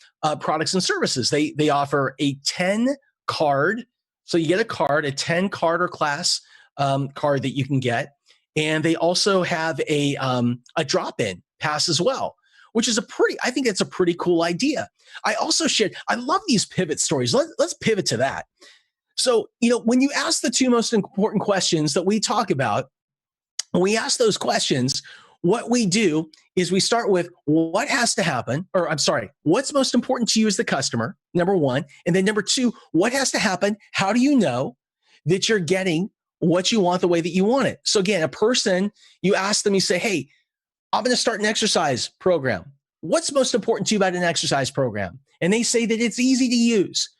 products and services. They offer a 10 card. So you get a card, a 10 card or class card that you can get. And they also have a drop-in pass as well, which is I think that's a pretty cool idea. I also shared, I love these pivot stories. Let's pivot to that. So, when you ask the two most important questions that we talk about, when we ask those questions, what we do is we start with what has to happen, what's most important to you as the customer, number one. And then number two, what has to happen? How do you know that you're getting what you want the way that you want it? So again, a person, you ask them, you say, hey, I'm going to start an exercise program. What's most important to you about an exercise program? And they say that it's easy to use.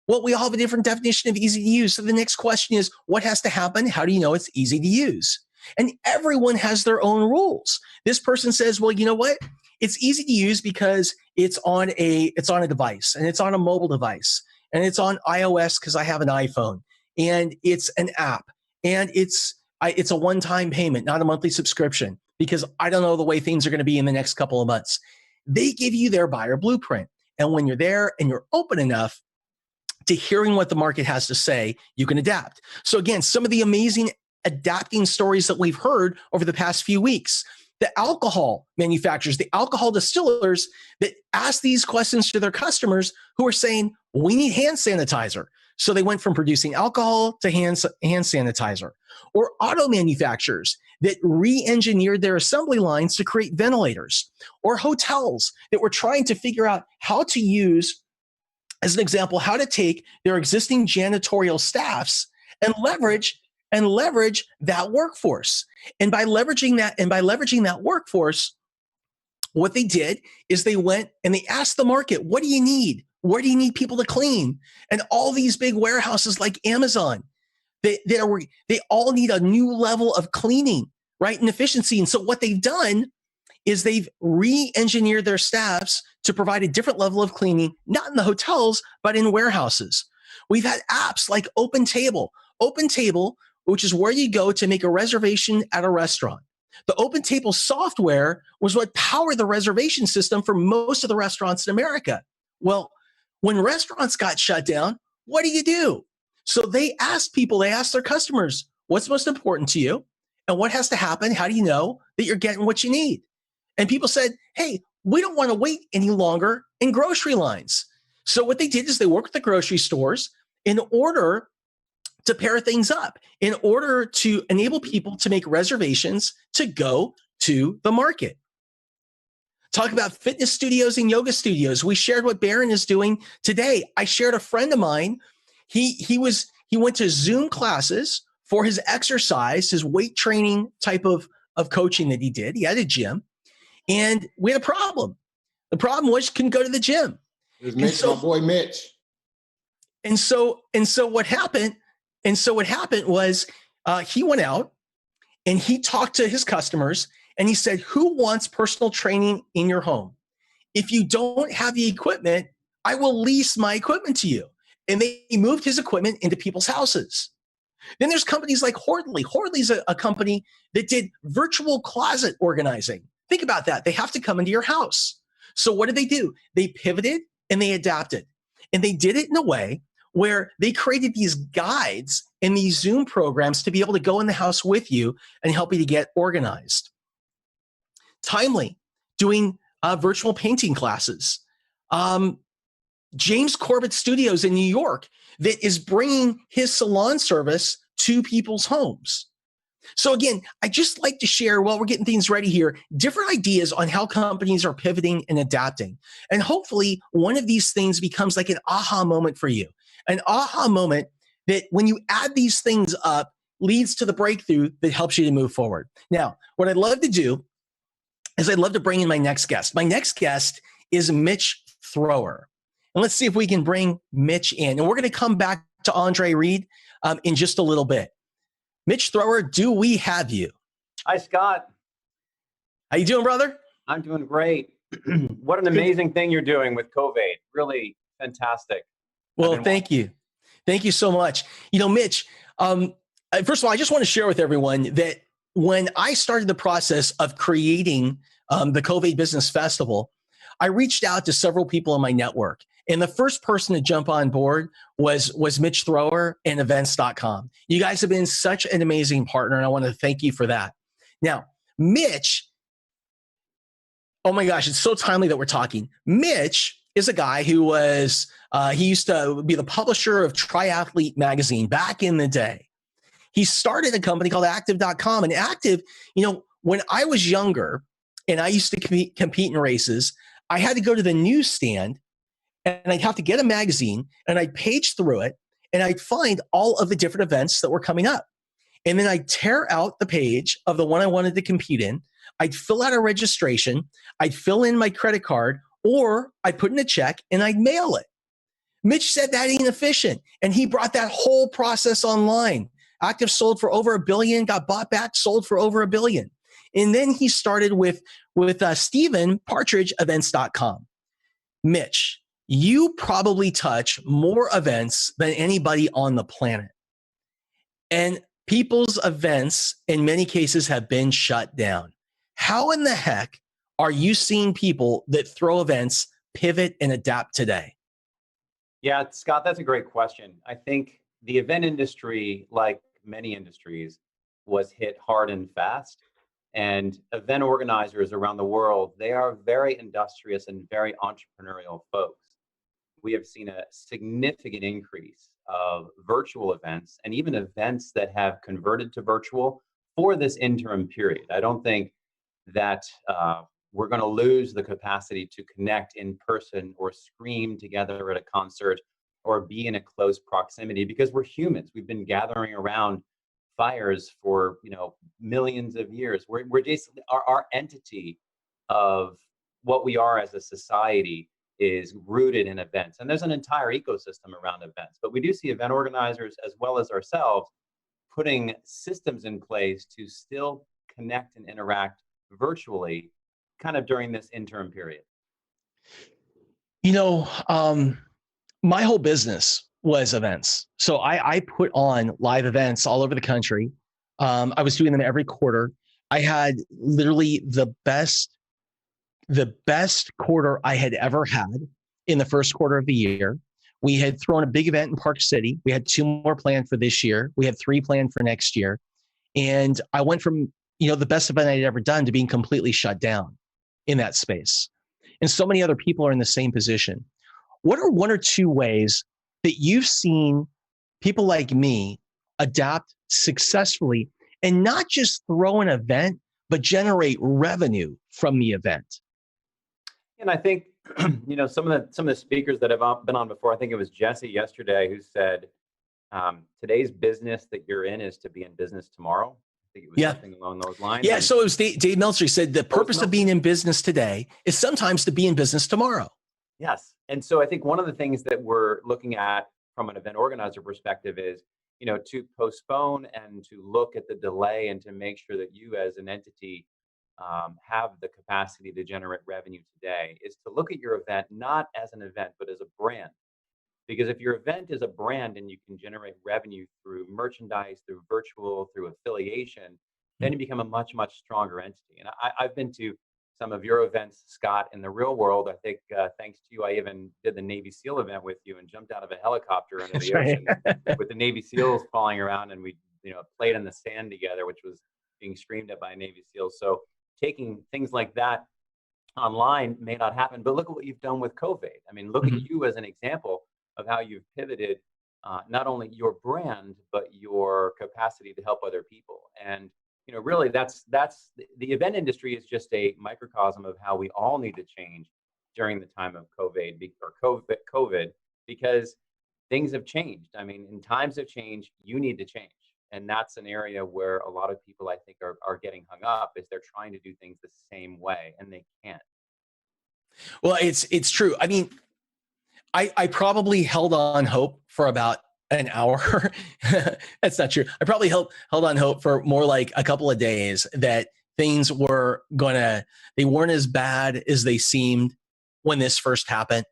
Well, we all have a different definition of easy to use. So the next question is, what has to happen? How do you know it's easy to use? And everyone has their own rules. This person says, well, you know what? It's easy to use because it's on a device, and it's on a mobile device, and it's on iOS because I have an iPhone, and it's an app, and it's a one-time payment, not a monthly subscription, because I don't know the way things are going to be in the next couple of months. They give you their buyer blueprint. And when you're there and you're open enough to hearing what the market has to say, you can adapt. So again, some of the amazing adapting stories that we've heard over the past few weeks, the alcohol manufacturers, the alcohol distillers that ask these questions to their customers who are saying, we need hand sanitizer. So they went from producing alcohol to hand sanitizer. Or auto manufacturers that re-engineered their assembly lines to create ventilators. Or hotels that were trying to figure out how to use, as an example, how to take their existing janitorial staffs and leverage that workforce. And by leveraging that workforce, what they did is they went and they asked the market, what do you need? Where do you need people to clean? And all these big warehouses like Amazon, they all need a new level of cleaning, right? And efficiency. And so what they've done is they've re-engineered their staffs to provide a different level of cleaning, not in the hotels, but in warehouses. We've had apps like OpenTable, which is where you go to make a reservation at a restaurant. The OpenTable software was what powered the reservation system for most of the restaurants in America. Well, when restaurants got shut down, what do? So they asked their customers, what's most important to you? And what has to happen? How do you know that you're getting what you need? And people said, hey, we don't want to wait any longer in grocery lines. So what they did is they worked with the grocery stores in order to pair things up, in order to enable people to make reservations to go to the market. Talk about fitness studios and yoga studios. We shared what Baron is doing today. I shared a friend of mine. He went to Zoom classes for his exercise, his weight training type of coaching that he did. He had a gym, and we had a problem. The problem was he couldn't go to the gym. It was Mitch, my boy Mitch. And so what happened was he went out and he talked to his customers and he said, who wants personal training in your home? If you don't have the equipment, I will lease my equipment to you. And they moved his equipment into people's houses. Then there's companies like Hoardly. Hoardly's a company that did virtual closet organizing. Think about that. They have to come into your house. So what did they do? They pivoted and they adapted. And they did it in a way where they created these guides and these Zoom programs to be able to go in the house with you and help you to get organized. Timely, doing virtual painting classes. James Corbett Studios in New York that is bringing his salon service to people's homes. So again, I just like to share, while we're getting things ready here, different ideas on how companies are pivoting and adapting. And hopefully one of these things becomes like an aha moment for you. An aha moment that when you add these things up leads to the breakthrough that helps you to move forward. Now, what I'd love to do is I'd love to bring in my next guest. My next guest is Mitch Thrower. And let's see if we can bring Mitch in. And we're going to come back to Andre Reed in just a little bit. Mitch Thrower, do we have you? Hi, Scott. How you doing, brother? I'm doing great. What an amazing thing you're doing with CovAID. Really fantastic. Well, thank you. Thank you so much. You know, Mitch, first of all, I just want to share with everyone that when I started the process of creating the CovAID Business Festival, I reached out to several people in my network. And the first person to jump on board was Mitch Thrower and events.com. You guys have been such an amazing partner, and I want to thank you for that. Now, Mitch, oh my gosh, it's so timely that we're talking. Mitch is a guy who was, he used to be the publisher of Triathlete magazine back in the day. He started a company called active.com. And Active, you know, when I was younger and I used to compete in races, I had to go to the newsstand and I'd have to get a magazine and I'd page through it and I'd find all of the different events that were coming up. And then I'd tear out the page of the one I wanted to compete in. I'd fill out a registration. I'd fill in my credit card, or I'd put in a check and I'd mail it. Mitch said that ain't efficient. And he brought that whole process online. Active sold for over $1 billion, got bought back, sold for over $1 billion. And then he started with Stephen Partridge, events.com. Mitch, you probably touch more events than anybody on the planet. And people's events, in many cases, have been shut down. How in the heck are you seeing people that throw events pivot and adapt today? Yeah, Scott, that's a great question. I think the event industry, like many industries, was hit hard and fast. And event organizers around the world, they are very industrious and very entrepreneurial folks. We have seen a significant increase of virtual events and even events that have converted to virtual for this interim period. I don't think that we're going to lose the capacity to connect in person or scream together at a concert or be in a close proximity, because we're humans. We've been gathering around fires for millions of years. We're just our entity of what we are as a society is rooted in events, and there's an entire ecosystem around events. But we do see event organizers as well as ourselves putting systems in place to still connect and interact virtually, kind of during this interim period. My whole business was events. So I put on live events all over the country. I was doing them every quarter. I had literally the best quarter I had ever had in the first quarter of the year. We had thrown a big event in Park City. We had 2 more planned for this year. We had 3 planned for next year. And I went from, the best event I'd ever done to being completely shut down in that space. And so many other people are in the same position. What are 1 or 2 ways that you've seen people like me adapt successfully and not just throw an event, but generate revenue from the event? And I think, some of the speakers that have been on before, I think it was Jesse yesterday who said, today's business that you're in is to be in business tomorrow. I think it was something along those lines. Yeah, so it was Dave Meltzer. He said the purpose of being in business today is sometimes to be in business tomorrow. Yes. And so I think one of the things that we're looking at from an event organizer perspective is, to postpone and to look at the delay and to make sure that you as an entity have the capacity to generate revenue today, is to look at your event not as an event, but as a brand. Because if your event is a brand and you can generate revenue through merchandise, through virtual, through affiliation, then you become a much, much stronger entity. And I've been to some of your events, Scott, in the real world. I think thanks to you, I even did the Navy SEAL event with you and jumped out of a helicopter into the ocean with the Navy SEALs falling around, and we, played in the sand together, which was being screamed at by Navy SEALs. So taking things like that online may not happen, but look at what you've done with COVID. I mean, look at you as an example of how you've pivoted not only your brand, but your capacity to help other people. And really, that's the event industry is just a microcosm of how we all need to change during the time of COVID, because things have changed. I mean, in times of change, you need to change. And that's an area where a lot of people, I think, are getting hung up, is they're trying to do things the same way, and they can't. Well, it's true. I mean, I probably held on hope for about an hour. That's not true. I probably held on hope for more like a couple of days that things they weren't as bad as they seemed when this first happened,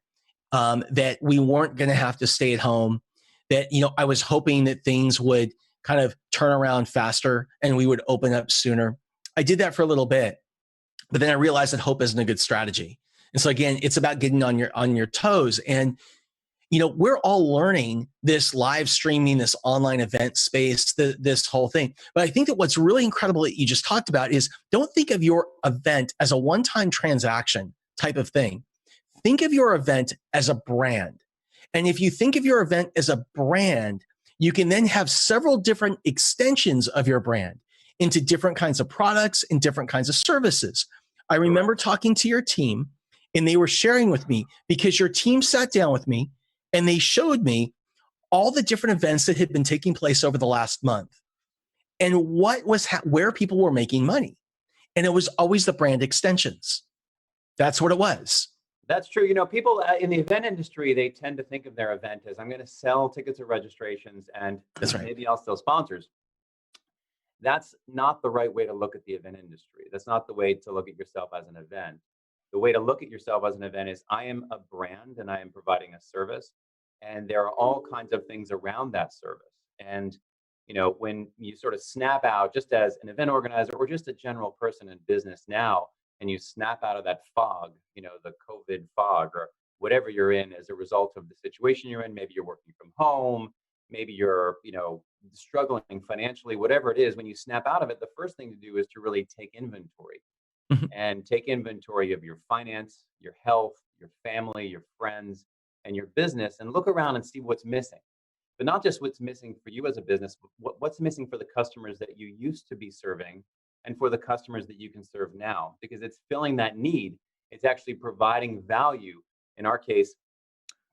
that we weren't going to have to stay at home, that, I was hoping that things would kind of turn around faster and we would open up sooner. I did that for a little bit, but then I realized that hope isn't a good strategy. And so again, it's about getting on your toes. And we're all learning this live streaming, this online event space, this whole thing. But I think that what's really incredible that you just talked about is, don't think of your event as a one-time transaction type of thing. Think of your event as a brand. And if you think of your event as a brand, you can then have several different extensions of your brand into different kinds of products and different kinds of services. I remember talking to your team, and they were sharing with me, because your team sat down with me and they showed me all the different events that had been taking place over the last month and what was where people were making money. And it was always the brand extensions. That's what it was. That's true. People in the event industry, they tend to think of their event as, I'm going to sell tickets or registrations, and that's right, maybe I'll sell sponsors. That's not the right way to look at the event industry. That's not the way to look at yourself as an event. The way to look at yourself as an event is, I am a brand and I am providing a service, and there are all kinds of things around that service. And, when you sort of snap out, just as an event organizer or just a general person in business now, and you snap out of that fog, the COVID fog or whatever you're in as a result of the situation you're in, maybe you're working from home, maybe you're, struggling financially, whatever it is, when you snap out of it, the first thing to do is to really take inventory. And take inventory of your finance, your health, your family, your friends, and your business, and look around and see what's missing. But not just what's missing for you as a business, but what's missing for the customers that you used to be serving and for the customers that you can serve now, because it's filling that need. It's actually providing value, in our case,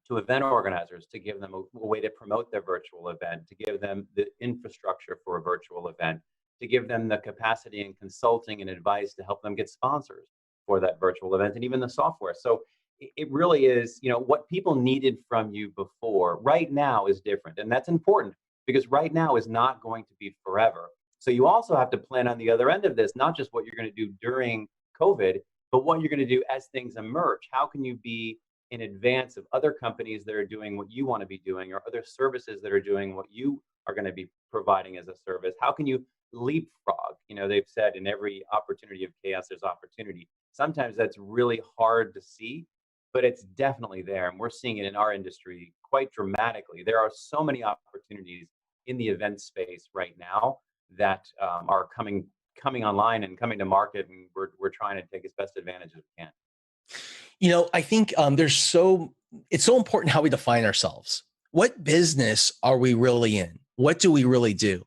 to event organizers, to give them a way to promote their virtual event, to give them the infrastructure for a virtual event, to give them the capacity and consulting and advice to help them get sponsors for that virtual event, and even the software. So it really is, what people needed from you before right now is different. And that's important, because right now is not going to be forever. So you also have to plan on the other end of this, not just what you're going to do during COVID, but what you're going to do as things emerge. How can you be in advance of other companies that are doing what you want to be doing, or other services that are doing what you are going to be providing as a service? How can you leapfrog? They've said in every opportunity of chaos, there's opportunity. Sometimes that's really hard to see, but it's definitely there. And we're seeing it in our industry quite dramatically. There are so many opportunities in the event space right now that are coming online and coming to market, and we're trying to take as best advantage as we can. I think it's so important how we define ourselves. What business are we really in? What do we really do?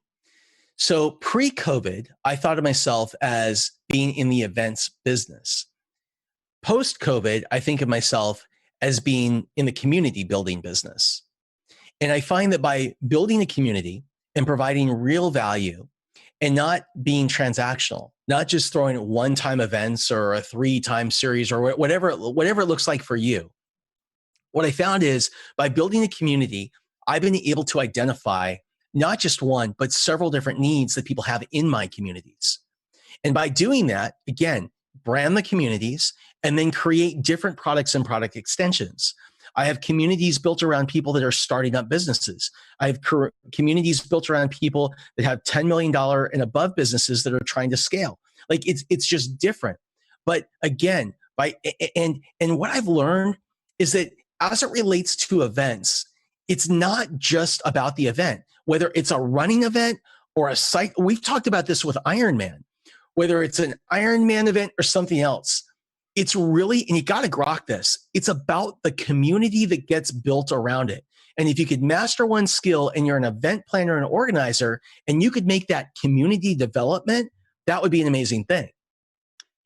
So pre-COVID, I thought of myself as being in the events business. Post-COVID, I think of myself as being in the community building business. And I find that by building a community and providing real value and not being transactional, not just throwing one-time events or a 3-time series or whatever it looks like for you. What I found is, by building a community, I've been able to identify not just one, but several different needs that people have in my communities. And by doing that, again, brand the communities and then create different products and product extensions. I have communities built around people that are starting up businesses. I have communities built around people that have $10 million and above businesses that are trying to scale. Like it's just different. But again, and what I've learned is that as it relates to events, it's not just about the event, whether it's a running event or a site. We've talked about this with Ironman, whether it's an Ironman event or something else. It's really, and you got to grok this, it's about the community that gets built around it. And if you could master one skill and you're an event planner and organizer, and you could make that community development, that would be an amazing thing.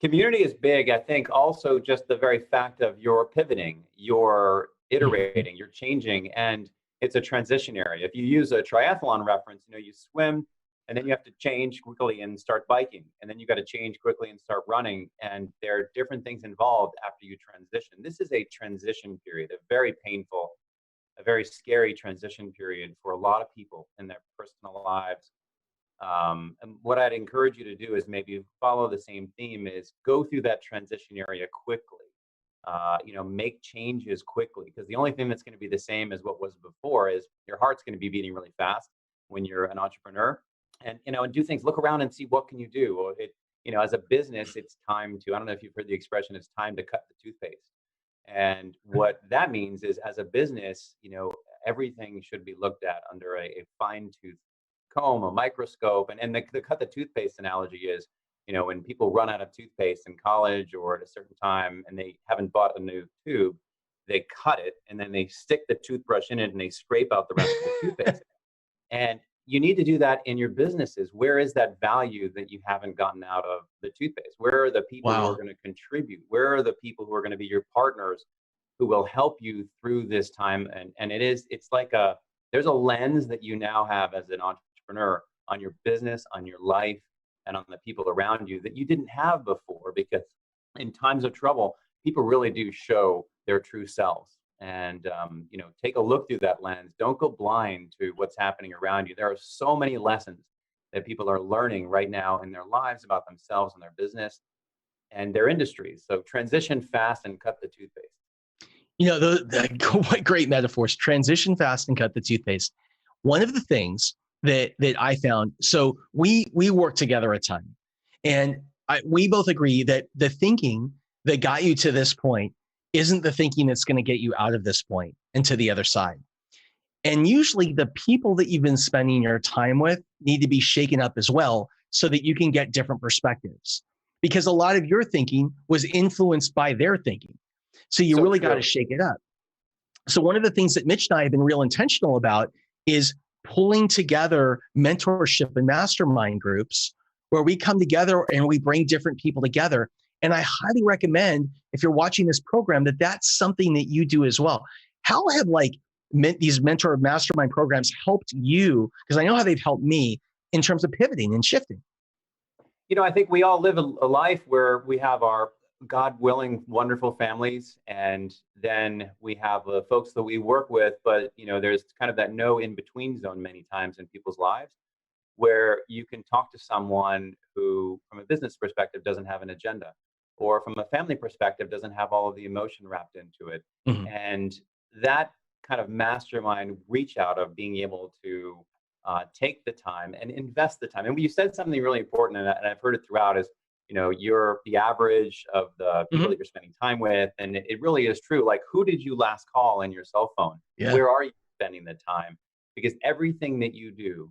Community is big. I think also just the very fact of you're pivoting, you're iterating, you're changing, and it's a transition area. If you use a triathlon reference, you swim, and then you have to change quickly and start biking. And then you got to change quickly and start running. And there are different things involved after you transition. This is a transition period, a very painful, a very scary transition period for a lot of people in their personal lives. And what I'd encourage you to do is maybe follow the same theme, is go through that transition area quickly. Make changes quickly, because the only thing that's going to be the same as what was before is your heart's going to be beating really fast when you're an entrepreneur. And do things, look around and see what can you do. As a business, it's time to, I don't know if you've heard the expression, it's time to cut the toothpaste. And what that means is, as a business, everything should be looked at under a fine-tooth comb, a microscope. And the cut the toothpaste analogy is, when people run out of toothpaste in college or at a certain time and they haven't bought a new tube, they cut it and then they stick the toothbrush in it and they scrape out the rest of the toothpaste. And you need to do that in your businesses. Where is that value that you haven't gotten out of the toothpaste? Where are the people who are going to contribute? Where are the people who are going to be your partners who will help you through this time? And it's like there's a lens that you now have as an entrepreneur on your business, on your life, and on the people around you that you didn't have before, because in times of trouble, people really do show their true selves. And, take a look through that lens. Don't go blind to what's happening around you. There are so many lessons that people are learning right now in their lives about themselves and their business and their industries. So transition fast and cut the toothpaste. What great metaphors. Transition fast and cut the toothpaste. One of the things that I found, so we work together a ton, and we both agree that the thinking that got you to this point isn't the thinking that's going to get you out of this point and to the other side. And usually the people that you've been spending your time with need to be shaken up as well, so that you can get different perspectives, because a lot of your thinking was influenced by their thinking. So you really got to shake it up. So one of the things that Mitch and I have been real intentional about is pulling together mentorship and mastermind groups where we come together and we bring different people together. And I highly recommend, if you're watching this program, that that's something that you do as well. How have these mentor mastermind programs helped you? Because I know how they've helped me in terms of pivoting and shifting. I think we all live a life where we have our God willing, wonderful families. And then we have the folks that we work with, but there's kind of that no in between zone many times in people's lives, where you can talk to someone who, from a business perspective, doesn't have an agenda, or from a family perspective, doesn't have all of the emotion wrapped into it. Mm-hmm. And that kind of mastermind reach out of being able to take the time and invest the time. And you said something really important, and I've heard it throughout, is, you're the average of the people that you're spending time with. And it really is true. Like, who did you last call in your cell phone? Yeah. Where are you spending the time? Because everything that you do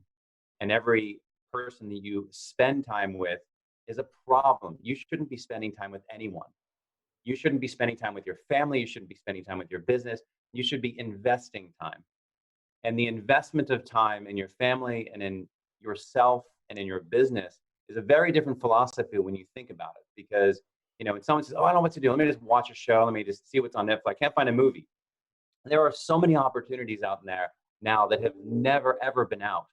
and every person that you spend time with is a problem. You shouldn't be spending time with anyone. You shouldn't be spending time with your family. You shouldn't be spending time with your business. You should be investing time. And the investment of time in your family and in yourself and in your business is a very different philosophy when you think about it. Because, when someone says, oh, I don't know what to do, let me just watch a show, let me just see what's on Netflix, I can't find a movie. There are so many opportunities out there now that have never, ever been out.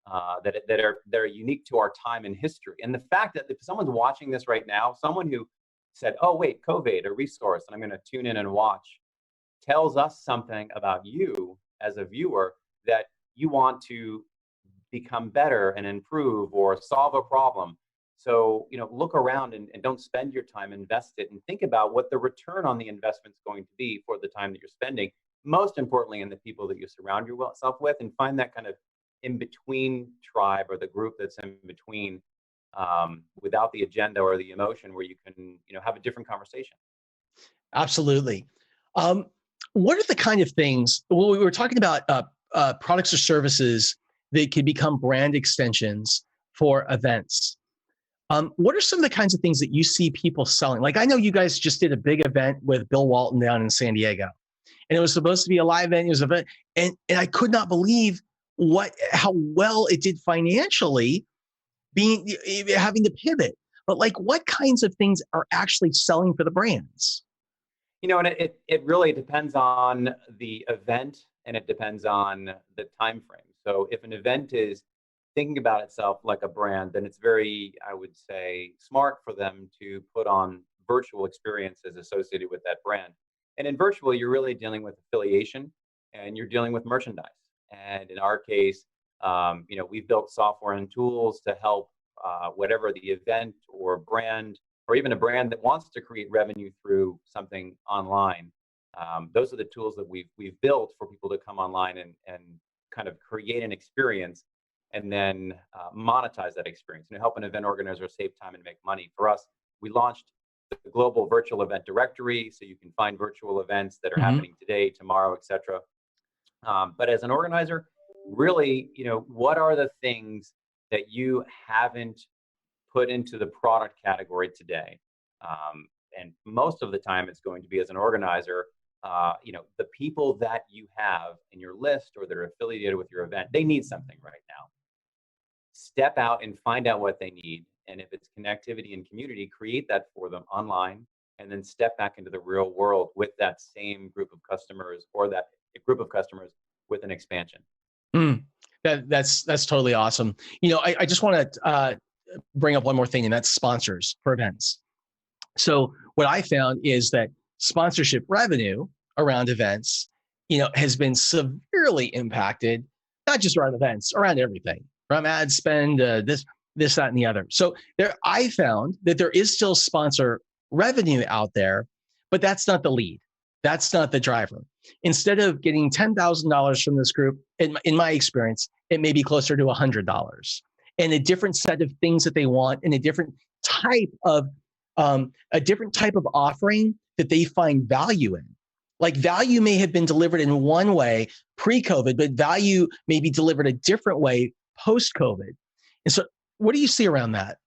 That are unique to our time in history. And the fact that if someone's watching this right now, someone who said, oh, wait, CovAID, a resource, and I'm going to tune in and watch, tells us something about you as a viewer, that you want to become better and improve or solve a problem. So, look around and don't spend your time, invest it, and think about what the return on the investment is going to be for the time that you're spending. most importantly in the people that you surround yourself with, and find that kind of in-between tribe or the group that's in between, without the agenda or the emotion, where you can, have a different conversation. Absolutely. What are the kind of things, well, we were talking about products or services that could become brand extensions for events. What are some of the kinds of things that you see people selling? Like, I know you guys just did a big event with Bill Walton down in San Diego, and it was supposed to be a live event. It was an event, and I could not believe how well it did financially, having to pivot. But like, what kinds of things are actually selling for the brands? And it really depends on the event, and it depends on the time frame. So if an event is thinking about itself like a brand, then it's very, I would say, smart for them to put on virtual experiences associated with that brand. And in virtual, you're really dealing with affiliation, and you're dealing with merchandise. And in our case, we've built software and tools to help whatever the event or brand, or even a brand that wants to create revenue through something online. Those are the tools that we've built for people to come online and kind of create an experience, and then monetize that experience and help an event organizer save time and make money. For us, we launched the global virtual event directory, so you can find virtual events that are happening today, tomorrow, etc. But as an organizer, really, what are the things that you haven't put into the product category today? And most of the time, it's going to be, as an organizer, the people that you have in your list or that are affiliated with your event, they need something right now. Step out and find out what they need. And if it's connectivity and community, create that for them online, and then step back into the real world with that same group of customers, or that group of customers with an expansion. That's totally awesome. I just want to bring up one more thing, and that's sponsors for events. So what I found is that sponsorship revenue around events, has been severely impacted, not just around events, around everything, from ad spend, this, that, and the other. So I found that there is still sponsor revenue out there, but that's not the lead. That's not the driver. Instead of getting $10,000 from this group, in my experience, it may be closer to $100, and a different set of things that they want, and a different type of offering that they find value in. Like, value may have been delivered in one way pre-COVID, but value may be delivered a different way post-COVID. And so what do you see around that?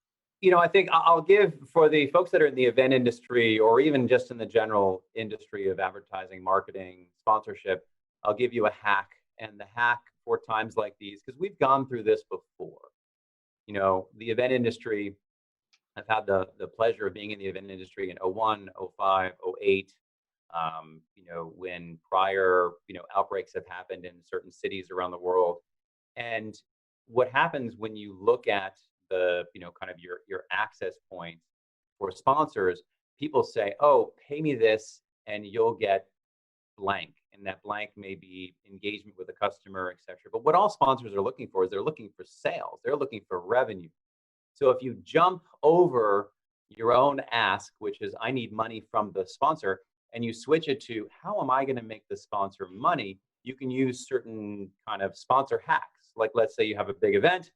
I think I'll give, for the folks that are in the event industry, or even just in the general industry of advertising, marketing, sponsorship, I'll give you a hack. And the hack for times like these, because we've gone through this before. The event industry, I've had the pleasure of being in the event industry in 01, 05, 08, when prior, outbreaks have happened in certain cities around the world. And what happens when you look at the, kind of your access points for sponsors, people say, oh, pay me this and you'll get blank. And that blank may be engagement with a customer, et cetera. But what all sponsors are looking for is they're looking for sales. They're looking for revenue. So if you jump over your own ask, which is, I need money from the sponsor, and you switch it to, how am I going to make the sponsor money? You can use certain kind of sponsor hacks. Like, let's say you have a big event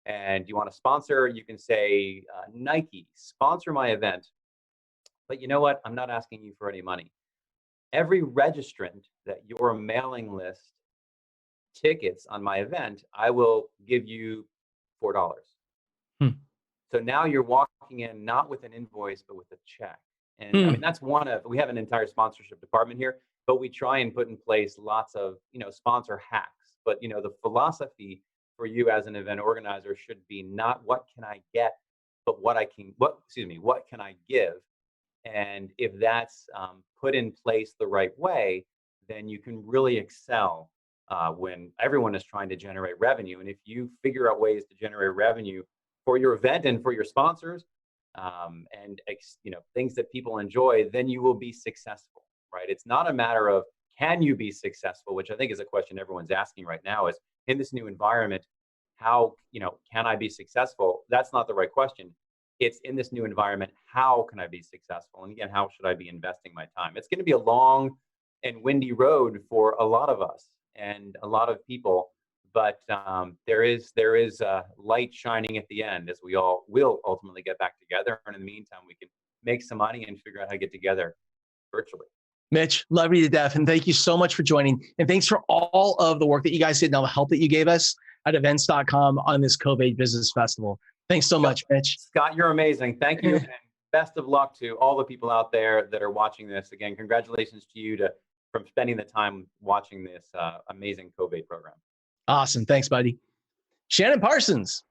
and you want to sponsor, you can say, Nike, sponsor my event. But you know what? I'm not asking you for any money. Every registrant that your mailing list tickets on my event, I will give you $4. So now you're walking in not with an invoice, but with a check. And I mean, that's we have an entire sponsorship department here, but we try and put in place lots of, sponsor hacks. But, the philosophy for you as an event organizer should be not what can I get, but what can I give? And if that's put in place the right way, then you can really excel when everyone is trying to generate revenue. And if you figure out ways to generate revenue for your event and for your sponsors, and things that people enjoy, then you will be successful, right? It's not a matter of can you be successful, which I think is a question everyone's asking right now, is in this new environment, how, can I be successful? That's not the right question. It's in this new environment, how can I be successful? And again, how should I be investing my time? It's going to be a long and windy road for a lot of us and a lot of people. But there is light shining at the end, as we all will ultimately get back together. And in the meantime, we can make some money and figure out how to get together virtually. Mitch, love you to death. And thank you so much for joining. And thanks for all of the work that you guys did and all the help that you gave us at events.com on this CovAID Business Festival. Thanks so much, Mitch. Scott, you're amazing. Thank you. And best of luck to all the people out there that are watching this. Again, congratulations to you from spending the time watching this amazing CovAID program. Awesome. Thanks, buddy. Shannon Parsons.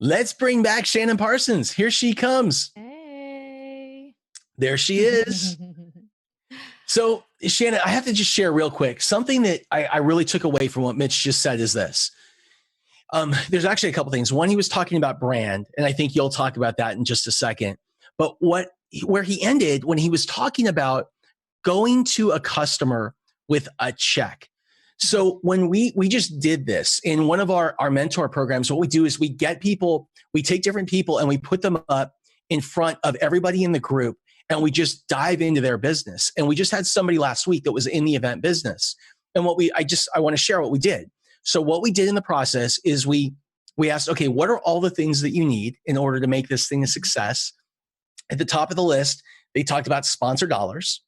Let's bring back Shannon Parsons. Here she comes. Hey. There she is. So, Shannon, I have to just share real quick. Something that I really took away from what Mitch just said is this. There's actually a couple things. One, he was talking about brand, and I think you'll talk about that in just a second. But where he ended when he was talking about going to a customer with a check. So when we just did this in one of our mentor programs, what we do is we take different people and we put them up in front of everybody in the group, and we just dive into their business. And we just had somebody last week that was in the event business. And I want to share what we did. So what we did in the process is we asked, okay, what are all the things that you need in order to make this thing a success? At the top of the list, they talked about sponsor dollars.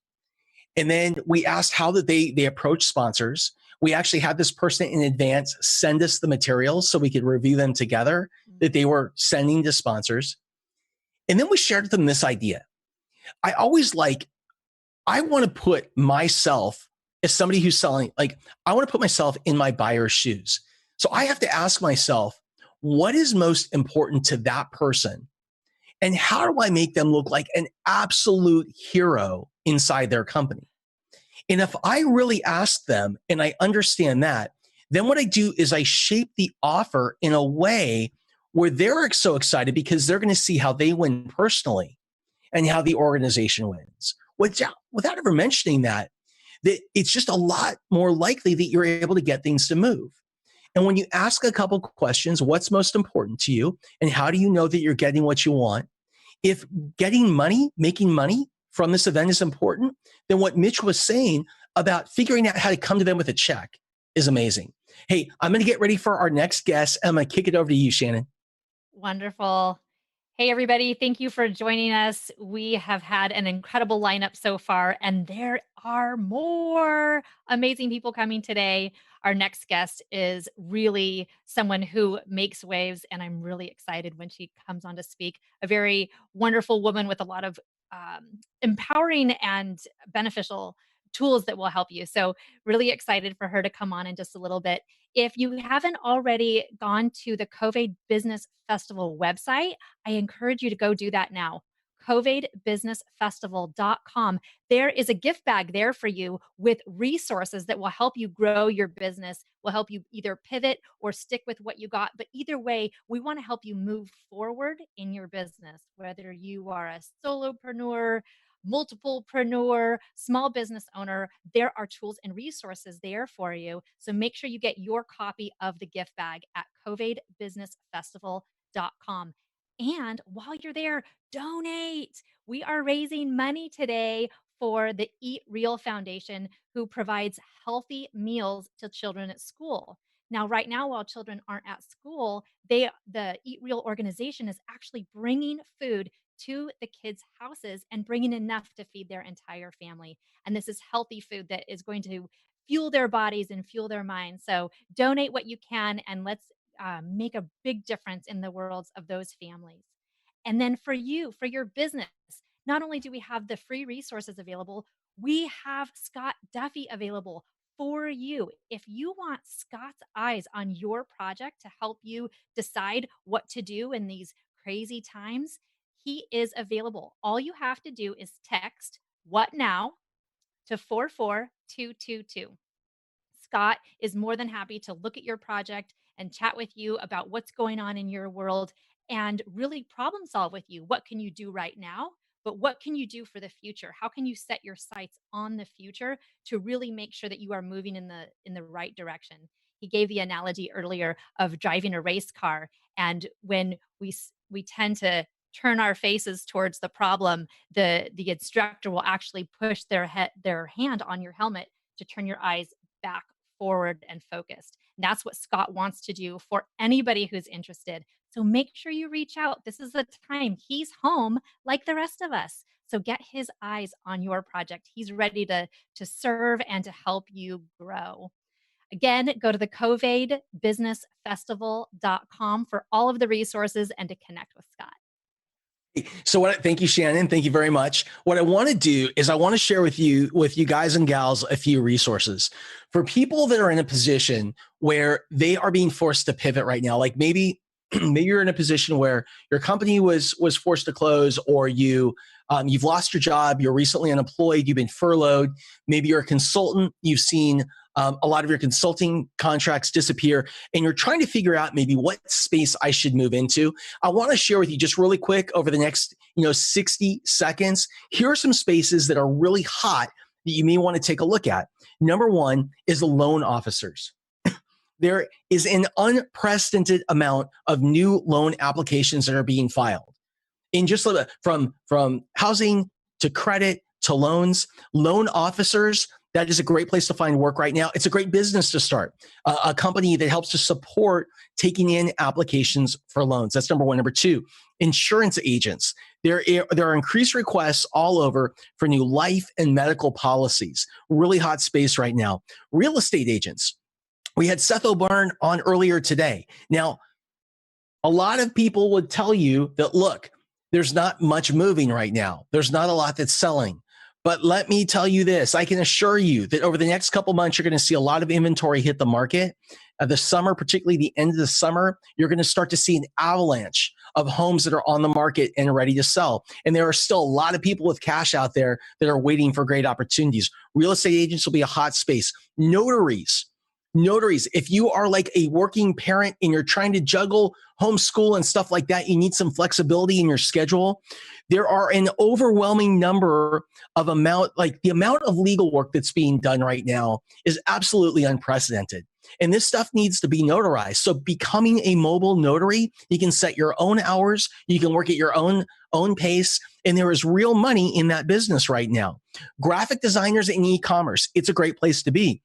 And then we asked how that they approach sponsors. We actually had this person in advance send us the materials so we could review them together that they were sending to sponsors. And then we shared with them this idea. I want to put myself as somebody who's selling, I want to put myself in my buyer's shoes. So I have to ask myself, what is most important to that person? And how do I make them look like an absolute hero inside their company? And if I really ask them and I understand that, then what I do is I shape the offer in a way where they're so excited because they're going to see how they win personally and how the organization wins. Without ever mentioning that it's just a lot more likely that you're able to get things to move. And when you ask a couple questions, what's most important to you? And how do you know that you're getting what you want? If getting money, making money from this event is important, then what Mitch was saying about figuring out how to come to them with a check is amazing. Hey, I'm going to get ready for our next guest. I'm going to kick it over to you, Shannon. Wonderful. Hey, everybody. Thank you for joining us. We have had an incredible lineup so far, and there are more amazing people coming today. Our next guest is really someone who makes waves, and I'm really excited when she comes on to speak. A very wonderful woman with a lot of empowering and beneficial tools that will help you. So really excited for her to come on in just a little bit. If you haven't already gone to the CovAID Business Festival website, I encourage you to go do that now. CovAIDBusinessFestival.com. There is a gift bag there for you with resources that will help you grow your business, will help you either pivot or stick with what you got. But either way, we want to help you move forward in your business, whether you are a solopreneur, multiplepreneur, small business owner. There are tools and resources there for you. So make sure you get your copy of the gift bag at CovAIDBusinessFestival.com. And while you're there, donate. We are raising money today for the Eat Real Foundation, who provides healthy meals to children at school. Now, right now, while children aren't at school, the Eat Real organization is actually bringing food to the kids' houses and bringing enough to feed their entire family. And this is healthy food that is going to fuel their bodies and fuel their minds. So donate what you can, and let's make a big difference in the worlds of those families. And then for you, for your business, not only do we have the free resources available, we have Scott Duffy available for you. If you want Scott's eyes on your project to help you decide what to do in these crazy times, he is available. All you have to do is text "what now" to 44222. Scott is more than happy to look at your project and chat with you about what's going on in your world and really problem solve with you. What can you do right now? But what can you do for the future? How can you set your sights on the future to really make sure that you are moving in the right direction? He gave the analogy earlier of driving a race car, and when we tend to turn our faces towards the problem, the instructor will actually push their hand on your helmet to turn your eyes back forward and focused. And that's what Scott wants to do for anybody who's interested. So make sure you reach out. This is the time. He's home like the rest of us. So get his eyes on your project. He's ready to serve and to help you grow. Again, go to the CovAID.KNEKT.Live for all of the resources and to connect with Scott. So thank you, Shannon. Thank you very much. What I want to do is I want to share with you guys and gals, a few resources for people that are in a position where they are being forced to pivot right now. Like maybe you're in a position where your company was forced to close, or you've lost your job, you're recently unemployed, you've been furloughed. Maybe you're a consultant, you've seen a lot of your consulting contracts disappear, and you're trying to figure out maybe what space I should move into. I want to share with you just really quick over the next 60 seconds. Here are some spaces that are really hot that you may want to take a look at. Number one is the loan officers. There is an unprecedented amount of new loan applications that are being filed. In just from housing to credit to loans, loan officers, that is a great place to find work right now. It's a great business to start, a company that helps to support taking in applications for loans. That's number one. Number two, insurance agents. There are increased requests all over for new life and medical policies. Really hot space right now. Real estate agents. We had Seth O'Byrne on earlier today. Now, a lot of people would tell you that, look, there's not much moving right now. There's not a lot that's selling. But let me tell you this, I can assure you that over the next couple months, you're going to see a lot of inventory hit the market. The summer, particularly the end of the summer, you're going to start to see an avalanche of homes that are on the market and ready to sell. And there are still a lot of people with cash out there that are waiting for great opportunities. Real estate agents will be a hot space. Notaries, if you are like a working parent and you're trying to juggle homeschool and stuff like that, you need some flexibility in your schedule. There are an overwhelming number of the amount of legal work that's being done right now is absolutely unprecedented. And this stuff needs to be notarized. So becoming a mobile notary, you can set your own hours, you can work at your own pace, and there is real money in that business right now. Graphic designers and e-commerce, it's a great place to be.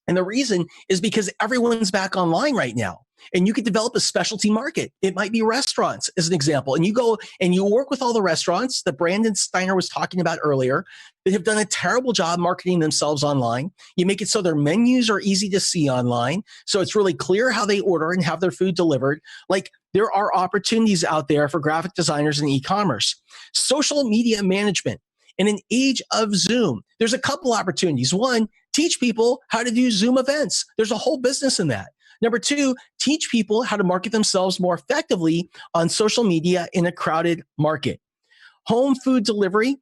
And the reason is because everyone's back online right now. And you could develop a specialty market. It might be restaurants, as an example. And you go and you work with all the restaurants that Brandon Steiner was talking about earlier that have done a terrible job marketing themselves online. You make it so their menus are easy to see online. So it's really clear how they order and have their food delivered. Like, there are opportunities out there for graphic designers and e-commerce. Social media management. In an age of Zoom, there's a couple opportunities. One, teach people how to do Zoom events. There's a whole business in that. Number two, teach people how to market themselves more effectively on social media in a crowded market. Home food delivery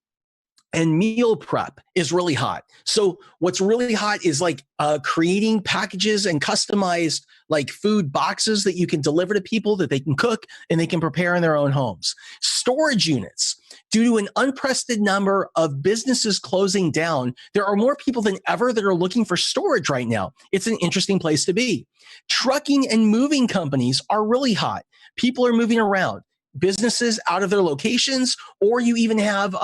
and meal prep is really hot. So what's really hot is like creating packages and customized like food boxes that you can deliver to people that they can cook and they can prepare in their own homes. Storage units. Due to an unprecedented number of businesses closing down, there are more people than ever that are looking for storage right now. It's an interesting place to be. Trucking and moving companies are really hot. People are moving around. Businesses out of their locations, or you even have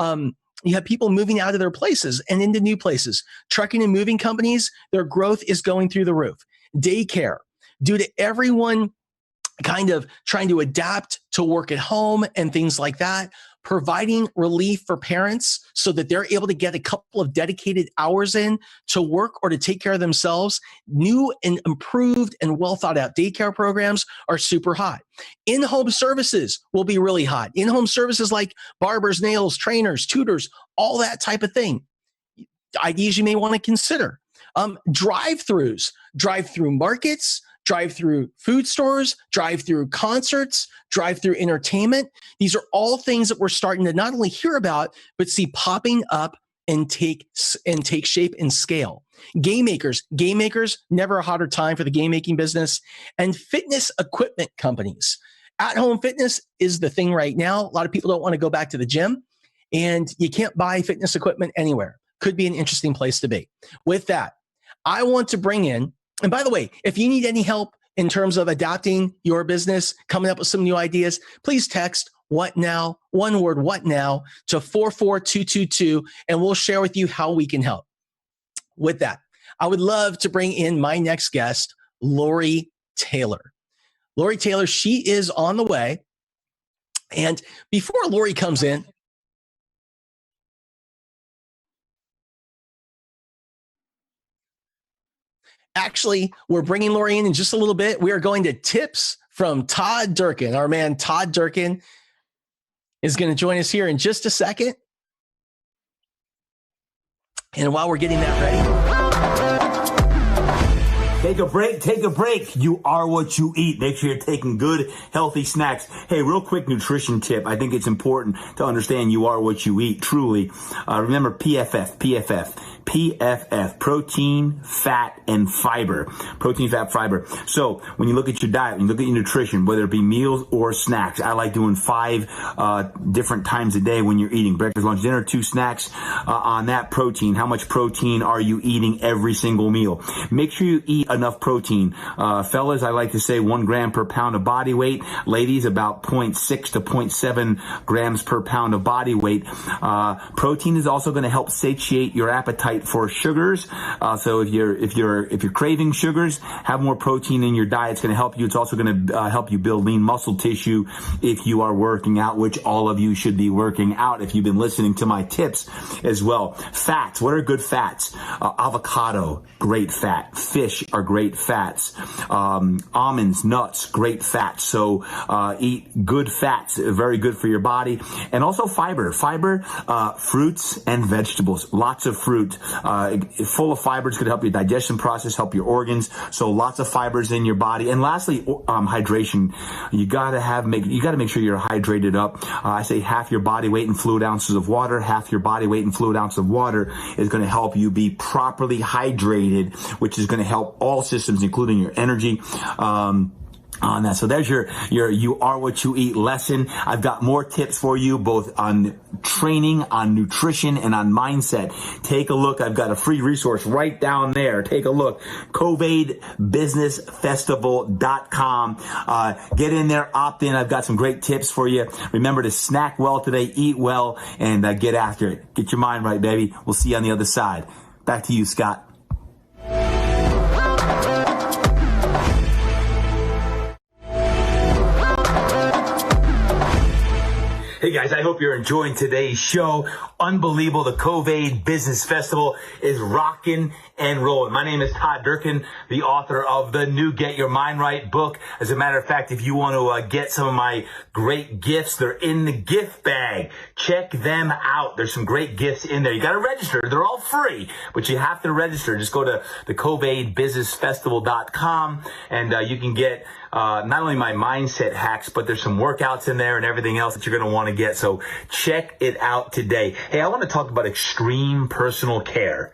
people moving out of their places and into new places. Trucking and moving companies, their growth is going through the roof. Daycare, due to everyone kind of trying to adapt to work at home and things like that, providing relief for parents so that they're able to get a couple of dedicated hours in to work or to take care of themselves. New and improved and well thought out daycare programs are super hot. In-home services will be really hot. In-home services like barbers, nails, trainers, tutors, all that type of thing. Ideas you may want to consider. Drive-throughs, drive-through markets, drive-through food stores, drive-through concerts, drive-through entertainment. These are all things that we're starting to not only hear about, but see popping up and take shape and scale. Game makers, never a hotter time for the game making business. And fitness equipment companies. At-home fitness is the thing right now. A lot of people don't want to go back to the gym, and you can't buy fitness equipment anywhere. Could be an interesting place to be. With that, I want to bring in, and by the way, if you need any help in terms of adapting your business, coming up with some new ideas, please text what now? One word, what now, to 44222, and we'll share with you how we can help. With that, I would love to bring in my next guest, Lori Taylor. Lori Taylor, she is on the way. And before Lori comes in, actually, we're bringing Lori in just a little bit. We are going to tips from Todd Durkin. Our man, Todd Durkin, is going to join us here in just a second. And while we're getting that ready, take a break, take a break. You are what you eat. Make sure you're taking good, healthy snacks. Hey, real quick nutrition tip. I think it's important to understand you are what you eat, truly. Remember PFF, protein, fat, and fiber. Protein, fat, fiber. So when you look at your diet, when you look at your nutrition, whether it be meals or snacks, I like doing 5 different times a day when you're eating breakfast, lunch, dinner, 2 snacks on that protein. How much protein are you eating every single meal? Make sure you eat enough protein. Fellas, I like to say 1 gram per pound of body weight. Ladies, about 0.6 to 0.7 grams per pound of body weight. Protein is also going to help satiate your appetite for sugars. So if you're craving sugars, have more protein in your diet. It's going to help you. It's also going to help you build lean muscle tissue if you are working out, which all of you should be working out if you've been listening to my tips as well. Fats. What are good fats? Avocado, great fat. Fish are great fats. Almonds, nuts, great fats. So eat good fats, very good for your body. And also fiber. Fiber, fruits and vegetables. Lots of fruit. Full of fiber. It's going to help your digestion process, help your organs. So lots of fibers in your body. And lastly, hydration. You got to make sure you're hydrated up. I say half your body weight in fluid ounces of water. Half your body weight in fluid ounces of water is going to help you be properly hydrated, which is going to help all systems, including your energy. On that. So there's your you are what you eat lesson. I've got more tips for you, both on training, on nutrition, and on mindset. Take a look. I've got a free resource right down there. Take a look. CovAID.KNEKT.Live. Get in there, opt in. I've got some great tips for you. Remember to snack well today, eat well, and get after it. Get your mind right, baby. We'll see you on the other side. Back to you, Scott. Hey guys, I hope you're enjoying today's show. Unbelievable. The CovAID Business Festival is rocking and rolling. My name is Todd Durkin, the author of the new Get Your Mind Right book. As a matter of fact, if you want to get some of my great gifts, they're in the gift bag. Check them out. There's some great gifts in there. You got to register. They're all free, but you have to register. Just go to the CovAIDBusinessFestival.com and you can get not only my mindset hacks, but there's some workouts in there and everything else that you're going to want to get. So check it out today. Hey, I want to talk about extreme personal care.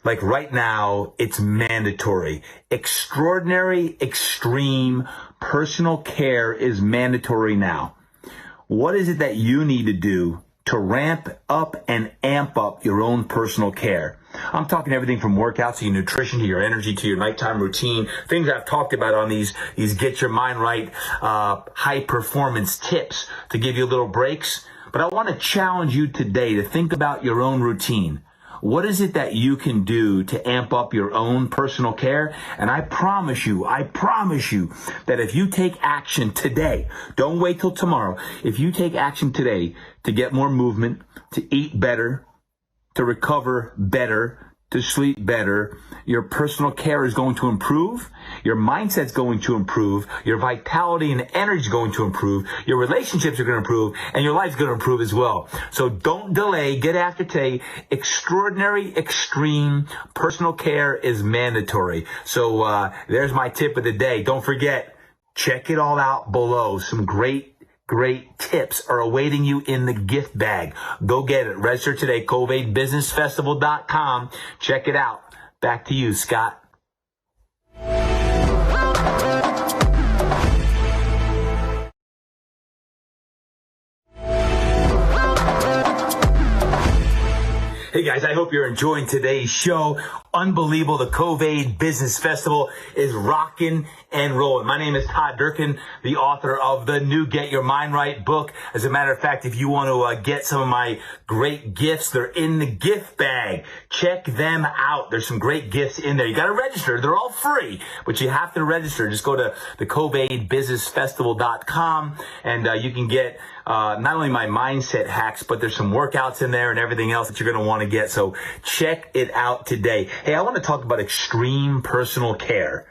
Like right now, it's mandatory. Extraordinary, extreme personal care is mandatory now. What is it that you need to do to ramp up and amp up your own personal care? I'm talking everything from workouts to your nutrition, to your energy, to your nighttime routine, things I've talked about on these Get Your Mind Right high performance tips to give you little breaks. But I want to challenge you today to think about your own routine. What is it that you can do to amp up your own personal care? And I promise you that if you take action today, don't wait till tomorrow. If you take action today to get more movement, to eat better, to recover better, to sleep better, your personal care is going to improve, your mindset's going to improve, your vitality and energy is going to improve, your relationships are going to improve, and your life's going to improve as well. So don't delay, get after today. Extraordinary, extreme personal care is mandatory. So there's my tip of the day. Don't forget, check it all out below. Some great tips are awaiting you in the gift bag. Go get it. Register today, CovAIDBusinessFestival.com. Check it out. Back to you, Scott. Hey guys, I hope you're enjoying today's show. unbelievable. The CovAID Business Festival is rocking and rolling. My name is Todd Durkin, the author of the new Get Your Mind Right book. As a matter of fact, if you want to get some of my great gifts, they're in the gift bag. Check them out. There's some great gifts in there. You got to register. They're all free, but you have to register. Just go to the CovAIDBusinessFestival.com and you can get not only my mindset hacks, but there's some workouts in there and everything else that you're going to want to get. So check it out today. Hey, I want to talk about extreme personal care.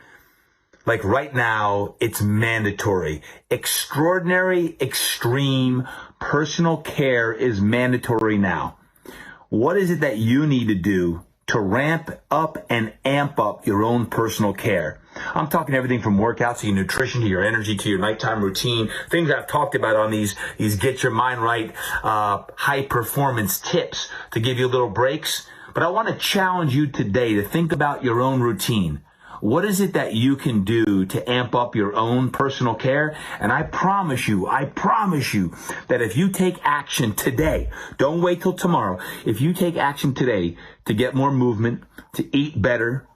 Like right now, it's mandatory. Extraordinary, extreme personal care is mandatory now. What is it that you need to do to ramp up and amp up your own personal care? I'm talking everything from workouts to your nutrition, to your energy, to your nighttime routine, things I've talked about on these Get Your Mind Right high performance tips to give you little breaks. But I want to challenge you today to think about your own routine. What is it that you can do to amp up your own personal care? And I promise you that if you take action today, don't wait till tomorrow. If you take action today to get more movement, to eat better,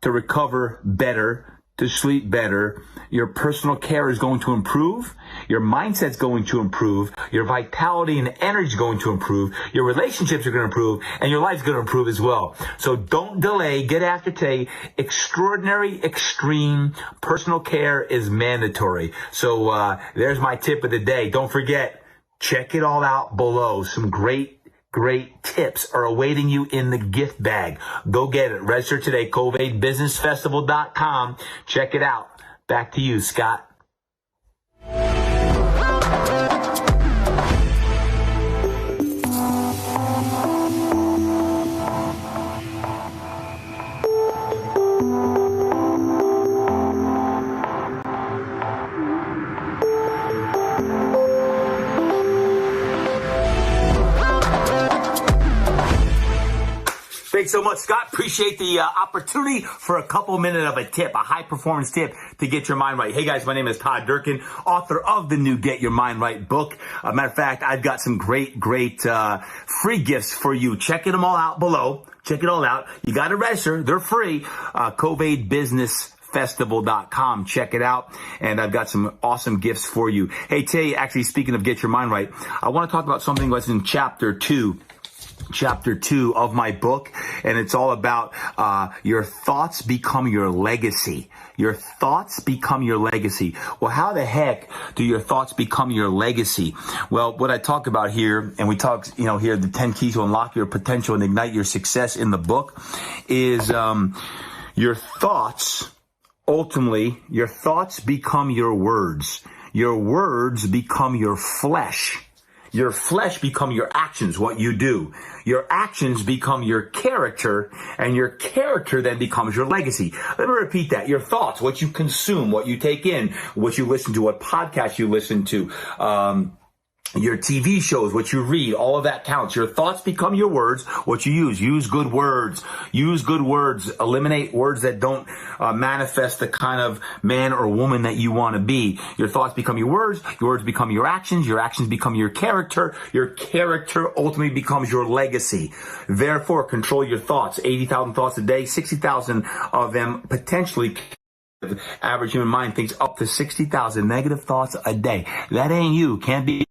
to recover better, to sleep better, your personal care is going to improve, your mindset's going to improve, your vitality and energy is going to improve, your relationships are going to improve, and your life's going to improve as well. So don't delay, get after today. Extraordinary, extreme personal care is mandatory. So there's my tip of the day. Don't forget, check it all out below. Some great tips are awaiting you in the gift bag. Go get it. Register today, CovAIDBusinessFestival.com. Check it out. Back to you, Scott. Thanks so much, Scott. Appreciate the opportunity for a couple minutes of a tip, a high performance tip to get your mind right. Hey guys, my name is Todd Durkin, author of the new Get Your Mind Right book. Matter of fact, I've got some great free gifts for you. Check them all out below. Check it all out. You got to register. They're free. CovAIDBusinessFestival.com. Check it out. And I've got some awesome gifts for you. Hey, today, actually, speaking of Get Your Mind Right, I want to talk about something that's in Chapter 2 of my book, and it's all about your thoughts become your legacy. Your thoughts become your legacy. Well, how the heck do your thoughts become your legacy? Well, what I talk about here, and we talk, here, the 10 keys to unlock your potential and ignite your success in the book, is your thoughts. Ultimately, your thoughts become your words. Your words become your flesh. Your flesh become your actions, what you do. Your actions become your character, and your character then becomes your legacy. Let me repeat that. Your thoughts, what you consume, what you take in, what you listen to, what podcasts you listen to, your TV shows, what you read, all of that counts. Your thoughts become your words, what you use. Use good words. Use good words. Eliminate words that don't manifest the kind of man or woman that you want to be. Your thoughts become your words become your actions become your character ultimately becomes your legacy. Therefore, control your thoughts. 80,000 thoughts a day, 60,000 of them potentially. Average human mind thinks up to 60,000 negative thoughts a day. That ain't you. Can't be.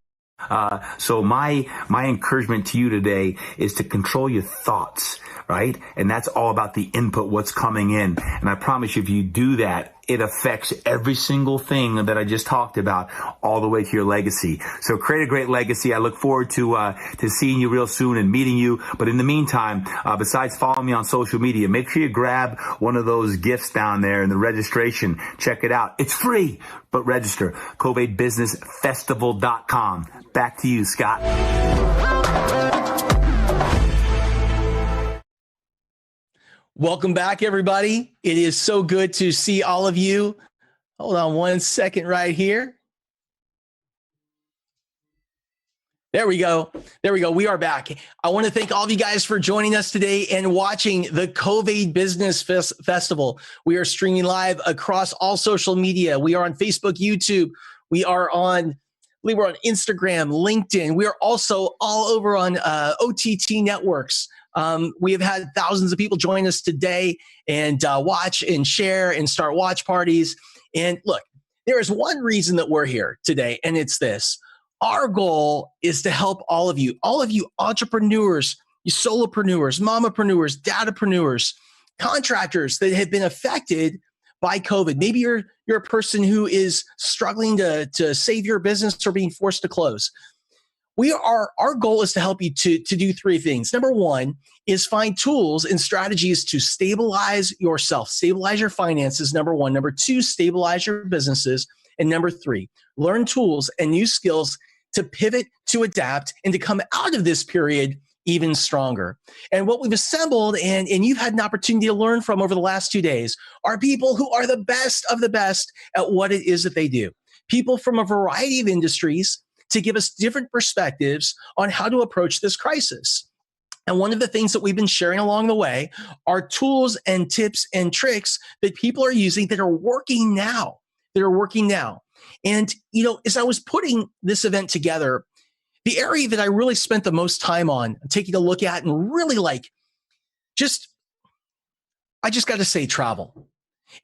So my encouragement to you today is to control your thoughts, right? And that's all about the input, what's coming in. And I promise you, if you do that, it affects every single thing that I just talked about, all the way to your legacy. So create a great legacy. I look forward to seeing you real soon and meeting you. But in the meantime, besides following me on social media, make sure you grab one of those gifts down there in the registration. Check it out. It's free, but register. CovAIDBusinessFestival.com. Back to you, Scott. Welcome back, everybody. It is so good to see all of you. Hold on one second right here. There we go. We are back. I want to thank all of you guys for joining us today and watching the CovAID Business Festival. We are streaming live across all social media. We are on Facebook, YouTube. We are on Instagram, LinkedIn. We are also all over on OTT networks. We have had thousands of people join us today and watch and share and start watch parties. And look, there is one reason that we're here today, and it's this. Our goal is to help all of you entrepreneurs, you solopreneurs, mamapreneurs, dadapreneurs, contractors that have been affected by COVID. Maybe you're a person who is struggling to save your business or being forced to close. Our goal is to help you to do three things. Number one is find tools and strategies to stabilize yourself, stabilize your finances. Number one. Number two, stabilize your businesses. And number three, learn tools and new skills to pivot, to adapt, and to come out of this period even stronger. And what we've assembled and you've had an opportunity to learn from over the last 2 days are people who are the best of the best at what it is that they do. People from a variety of industries to give us different perspectives on how to approach this crisis. And one of the things that we've been sharing along the way are tools and tips and tricks that people are using that are working now. And, as I was putting this event together, the area that I really spent the most time on taking a look at and really I just got to say travel.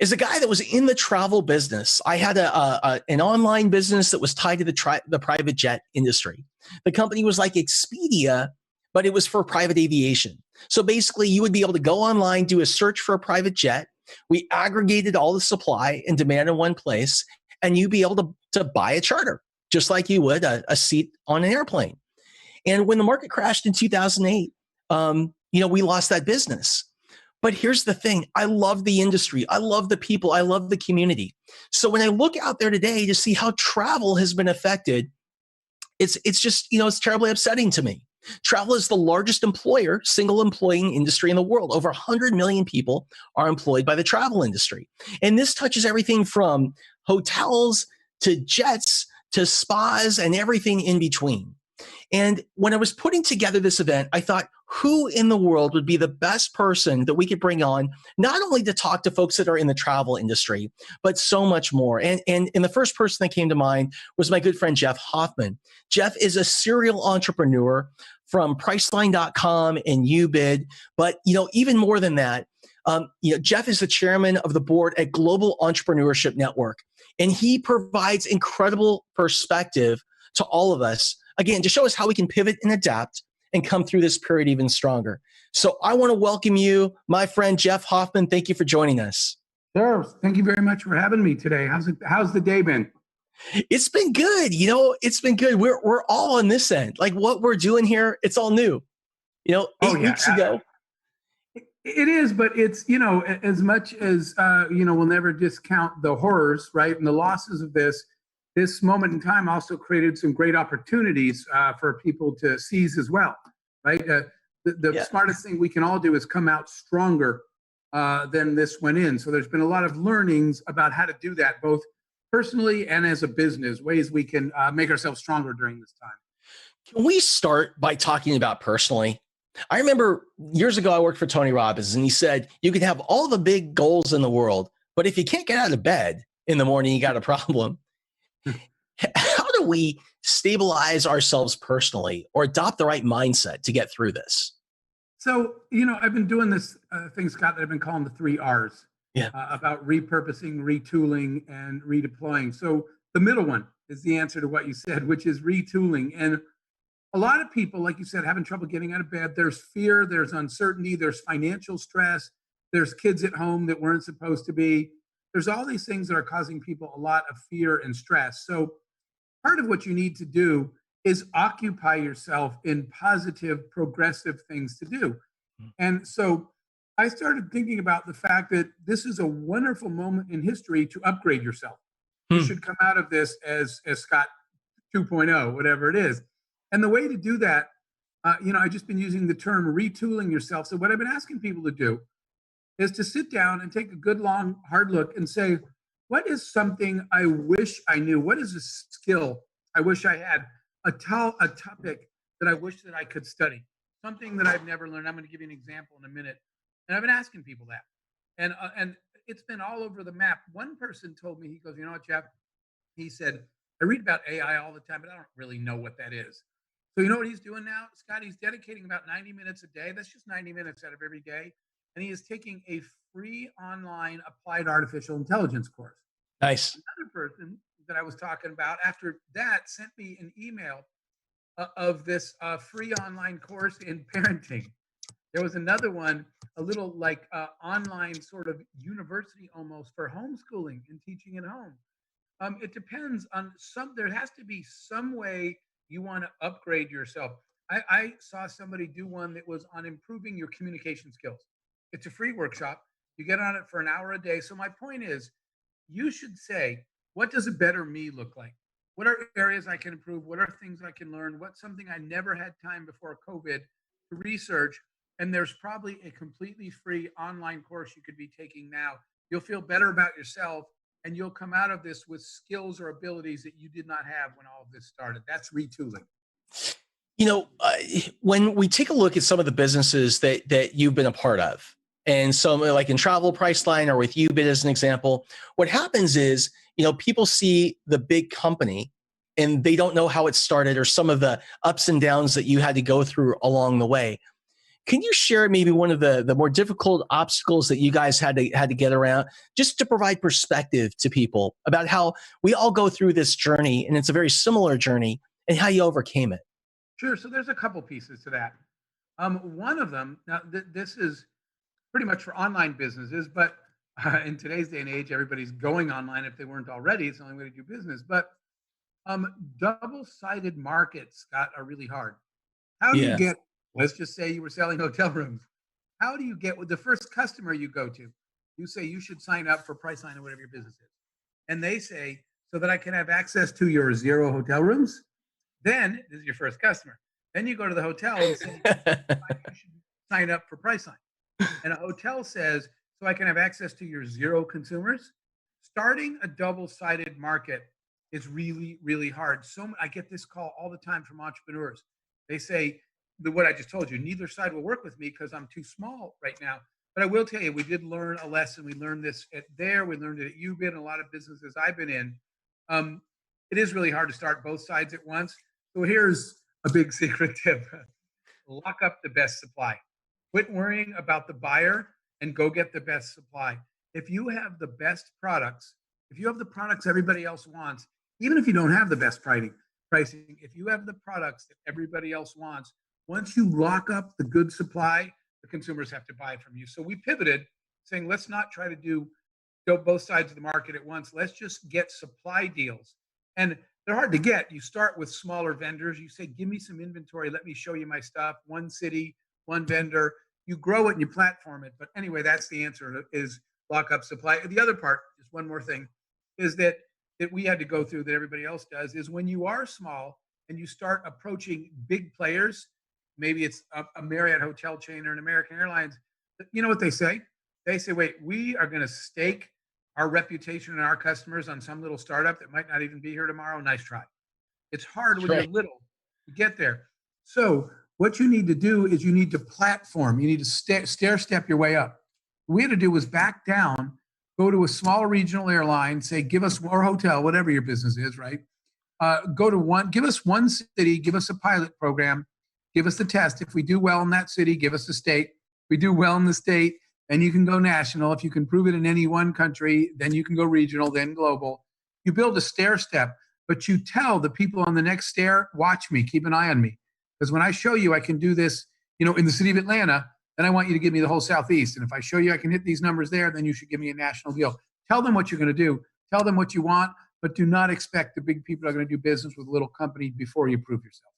As a guy that was in the travel business, I had an online business that was tied to the private jet industry. The company was like Expedia, but it was for private aviation. So basically, you would be able to go online, do a search for a private jet. We aggregated all the supply and demand in one place, and you'd be able to buy a charter, just like you would a seat on an airplane. And when the market crashed in 2008, we lost that business. But here's the thing. I love the industry. I love the people. I love the community. So when I look out there today to see how travel has been affected, it's just, it's terribly upsetting to me. Travel is the largest single employing industry in the world. Over 100 million people are employed by the travel industry. And this touches everything from hotels to jets to spas and everything in between. And when I was putting together this event, I thought, who in the world would be the best person that we could bring on, not only to talk to folks that are in the travel industry, but so much more. And the first person that came to mind was my good friend, Jeff Hoffman. Jeff is a serial entrepreneur from Priceline.com and UBid. But, even more than that, Jeff is the chairman of the board at Global Entrepreneurship Network. And he provides incredible perspective to all of us, again, to show us how we can pivot and adapt and come through this period even stronger. So I want to welcome you, my friend, Jeff Hoffman. Thank you for joining us. Sure. Thank you very much for having me today. How's the day been? It's been good. It's been good. We're all on this end. Like what we're doing here, it's all new. 8 weeks ago. It is, but it's, as much as, we'll never discount the horrors, right? And the losses of this moment in time also created some great opportunities for people to seize as well, right? The smartest thing we can all do is come out stronger than this went in. So there's been a lot of learnings about how to do that, both personally and as a business, ways we can make ourselves stronger during this time. Can we start by talking about personally? I remember years ago, I worked for Tony Robbins, and he said, you can have all the big goals in the world, but if you can't get out of bed in the morning, you got a problem. How do we stabilize ourselves personally or adopt the right mindset to get through this? So, I've been doing this thing, Scott, that I've been calling the 3 R's about repurposing, retooling, and redeploying. So the middle one is the answer to what you said, which is retooling. And a lot of people, like you said, having trouble getting out of bed. There's fear, there's uncertainty, there's financial stress, there's kids at home that weren't supposed to be. There's all these things that are causing people a lot of fear and stress. So part of what you need to do is occupy yourself in positive, progressive things to do. And so I started thinking about the fact that this is a wonderful moment in history to upgrade yourself. You should come out of this as Scott 2.0, whatever it is. And the way to do that, I've just been using the term retooling yourself. So what I've been asking people to do is to sit down and take a good, long, hard look and say, what is something I wish I knew? What is a skill I wish I had? A topic that I wish that I could study, something that I've never learned. I'm going to give you an example in a minute. And I've been asking people that. And it's been all over the map. One person told me, he goes, you know what, Jeff? He said, I read about AI all the time, but I don't really know what that is. So you know what he's doing now, Scott? He's dedicating about 90 minutes a day. That's just 90 minutes out of every day. And he is taking a free online applied artificial intelligence course. Nice. Another person that I was talking about after that sent me an email of this free online course in parenting. There was another one, a little like online sort of university almost for homeschooling and teaching at home. It depends on there has to be some way you want to upgrade yourself. I saw somebody do one that was on improving your communication skills. It's a free workshop. You get on it for an hour a day. So my point is, you should say, what does a better me look like? What are areas I can improve? What are things I can learn? What's something I never had time before COVID to research? And there's probably a completely free online course you could be taking now. You'll feel better about yourself, and you'll come out of this with skills or abilities that you did not have when all of this started. That's retooling. You know, when we take a look at some of the businesses that you've been a part of, and some like in Travel Priceline or with YouBid as an example, what happens is, you know, people see the big company and they don't know how it started or some of the ups and downs that you had to go through along the way. Can you share maybe one of the more difficult obstacles that you guys had to get around, just to provide perspective to people about how we all go through this journey, and it's a very similar journey, and how you overcame it? Sure. So there's a couple pieces to that. One of them, now this is pretty much for online businesses, but in today's day and age, everybody's going online if they weren't already. It's the only way to do business. But double-sided markets, Scott, are really hard. How do you get, let's just say you were selling hotel rooms. How do you get with the first customer you go to? You say you should sign up for Priceline or whatever your business is. And they say, so that I can have access to your 0 hotel rooms? Then, this is your first customer. Then you go to the hotel and say, you should sign up for Priceline. And a hotel says, so I can have access to your 0 consumers? Starting a double-sided market is really, really hard. So I get this call all the time from entrepreneurs. They say, what I just told you, neither side will work with me because I'm too small right now. But I will tell you, we did learn a lesson. We learned this we learned it at YouBid and a lot of businesses I've been in. It is really hard to start both sides at once. So here's a big secret tip. Lock up the best supply. Quit worrying about the buyer and go get the best supply. If you have the best products, if you have the products everybody else wants, even if you don't have the best pricing, if you have the products that everybody else wants, once you lock up the good supply, the consumers have to buy it from you. So we pivoted, saying, let's not try to do both sides of the market at once. Let's just get supply deals. And they're hard to get. You start with smaller vendors. You say, give me some inventory. Let me show you my stuff. One city, one vendor. You grow it and you platform it. But anyway, that's the answer, is lock up supply. The other part, just one more thing, is that we had to go through, that everybody else does, is when you are small and you start approaching big players, maybe it's a Marriott hotel chain or an American Airlines, you know what they say? They say, wait, we are going to stake our reputation and our customers on some little startup that might not even be here tomorrow. Nice try. It's hard when you're little to get there. So what you need to do is you need to platform. You need to stair step your way up. What we had to do was back down, go to a small regional airline, say, give us, or hotel, whatever your business is, right? Give us one city, give us a pilot program, give us the test. If we do well in that city, give us the state. If we do well in the state, then you can go national. If you can prove it in any one country, then you can go regional, then global. You build a stair step, but you tell the people on the next stair, watch me, keep an eye on me. Because when I show you I can do this, in the city of Atlanta, then I want you to give me the whole Southeast. And if I show you I can hit these numbers there, then you should give me a national deal. Tell them what you're going to do. Tell them what you want, but do not expect the big people are going to do business with a little company before you prove yourself.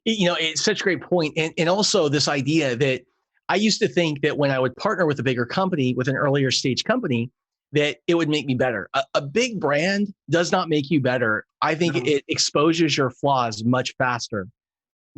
It's such a great point. And also this idea that I used to think that when I would partner with a bigger company, with an earlier stage company, that it would make me better. A big brand does not make you better. I think it exposes your flaws much faster.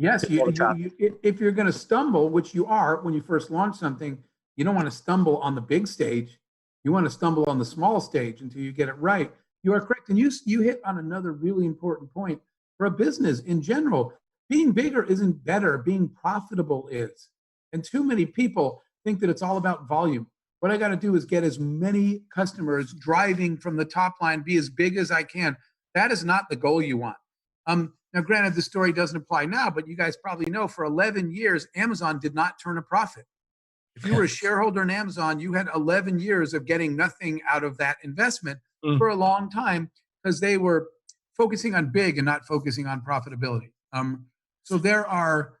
Yes, if you're going to stumble, which you are when you first launch something, you don't want to stumble on the big stage. You want to stumble on the small stage until you get it right. You are correct. And you hit on another really important point. For a business in general, being bigger isn't better. Being profitable is. And too many people think that it's all about volume. What I got to do is get as many customers driving from the top line, be as big as I can. That is not the goal you want. Now, granted, the story doesn't apply now, but you guys probably know for 11 years, Amazon did not turn a profit. If you were a shareholder in Amazon, you had 11 years of getting nothing out of that investment for a long time because they were focusing on big and not focusing on profitability. So there are,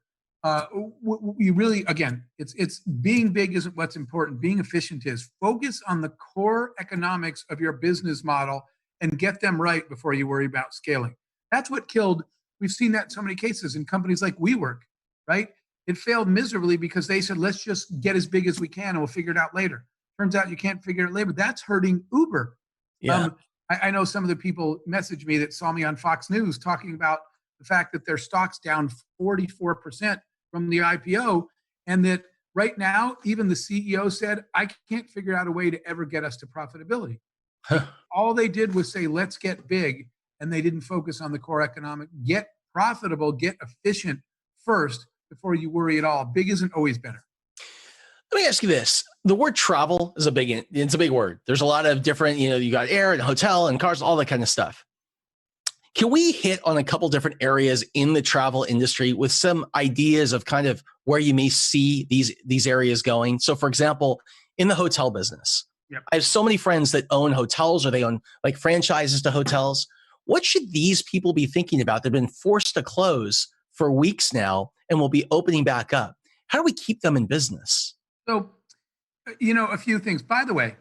you really, again, it's being big isn't what's important. Being efficient is. Focus on the core economics of your business model and get them right before you worry about scaling. That's what killed. We've seen that in so many cases in companies like WeWork, right? It failed miserably because they said, let's just get as big as we can and we'll figure it out later. Turns out you can't figure it later. That's hurting Uber. Yeah. I know some of the people messaged me that saw me on Fox News talking about the fact that their stock's down 44% from the IPO, and that right now, even the CEO said, I can't figure out a way to ever get us to profitability. All they did was say, let's get big, and they didn't focus on the core economic. Get profitable, get efficient first before you worry at all. Big isn't always better. Let me ask you this. The word travel is it's a big word. There's a lot of different, you got air and hotel and cars, all that kind of stuff. Can we hit on a couple different areas in the travel industry with some ideas of kind of where you may see these areas going? So for example, in the hotel business, I have so many friends that own hotels or they own like franchises to hotels. What should these people be thinking about? They've been forced to close for weeks now and will be opening back up. How do we keep them in business? So, a few things. By the way,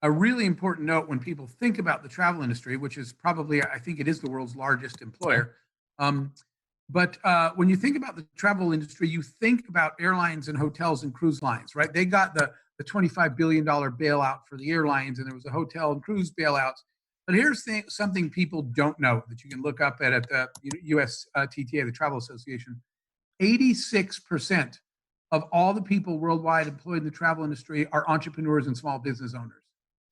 a really important note when people think about the travel industry, which is probably, I think it is the world's largest employer. But when you think about the travel industry, you think about airlines and hotels and cruise lines, right? They got the $25 billion bailout for the airlines, and there was a hotel and cruise bailouts. But here's something people don't know that you can look up at the USTTA, the Travel Association. 86% of all the people worldwide employed in the travel industry are entrepreneurs and small business owners.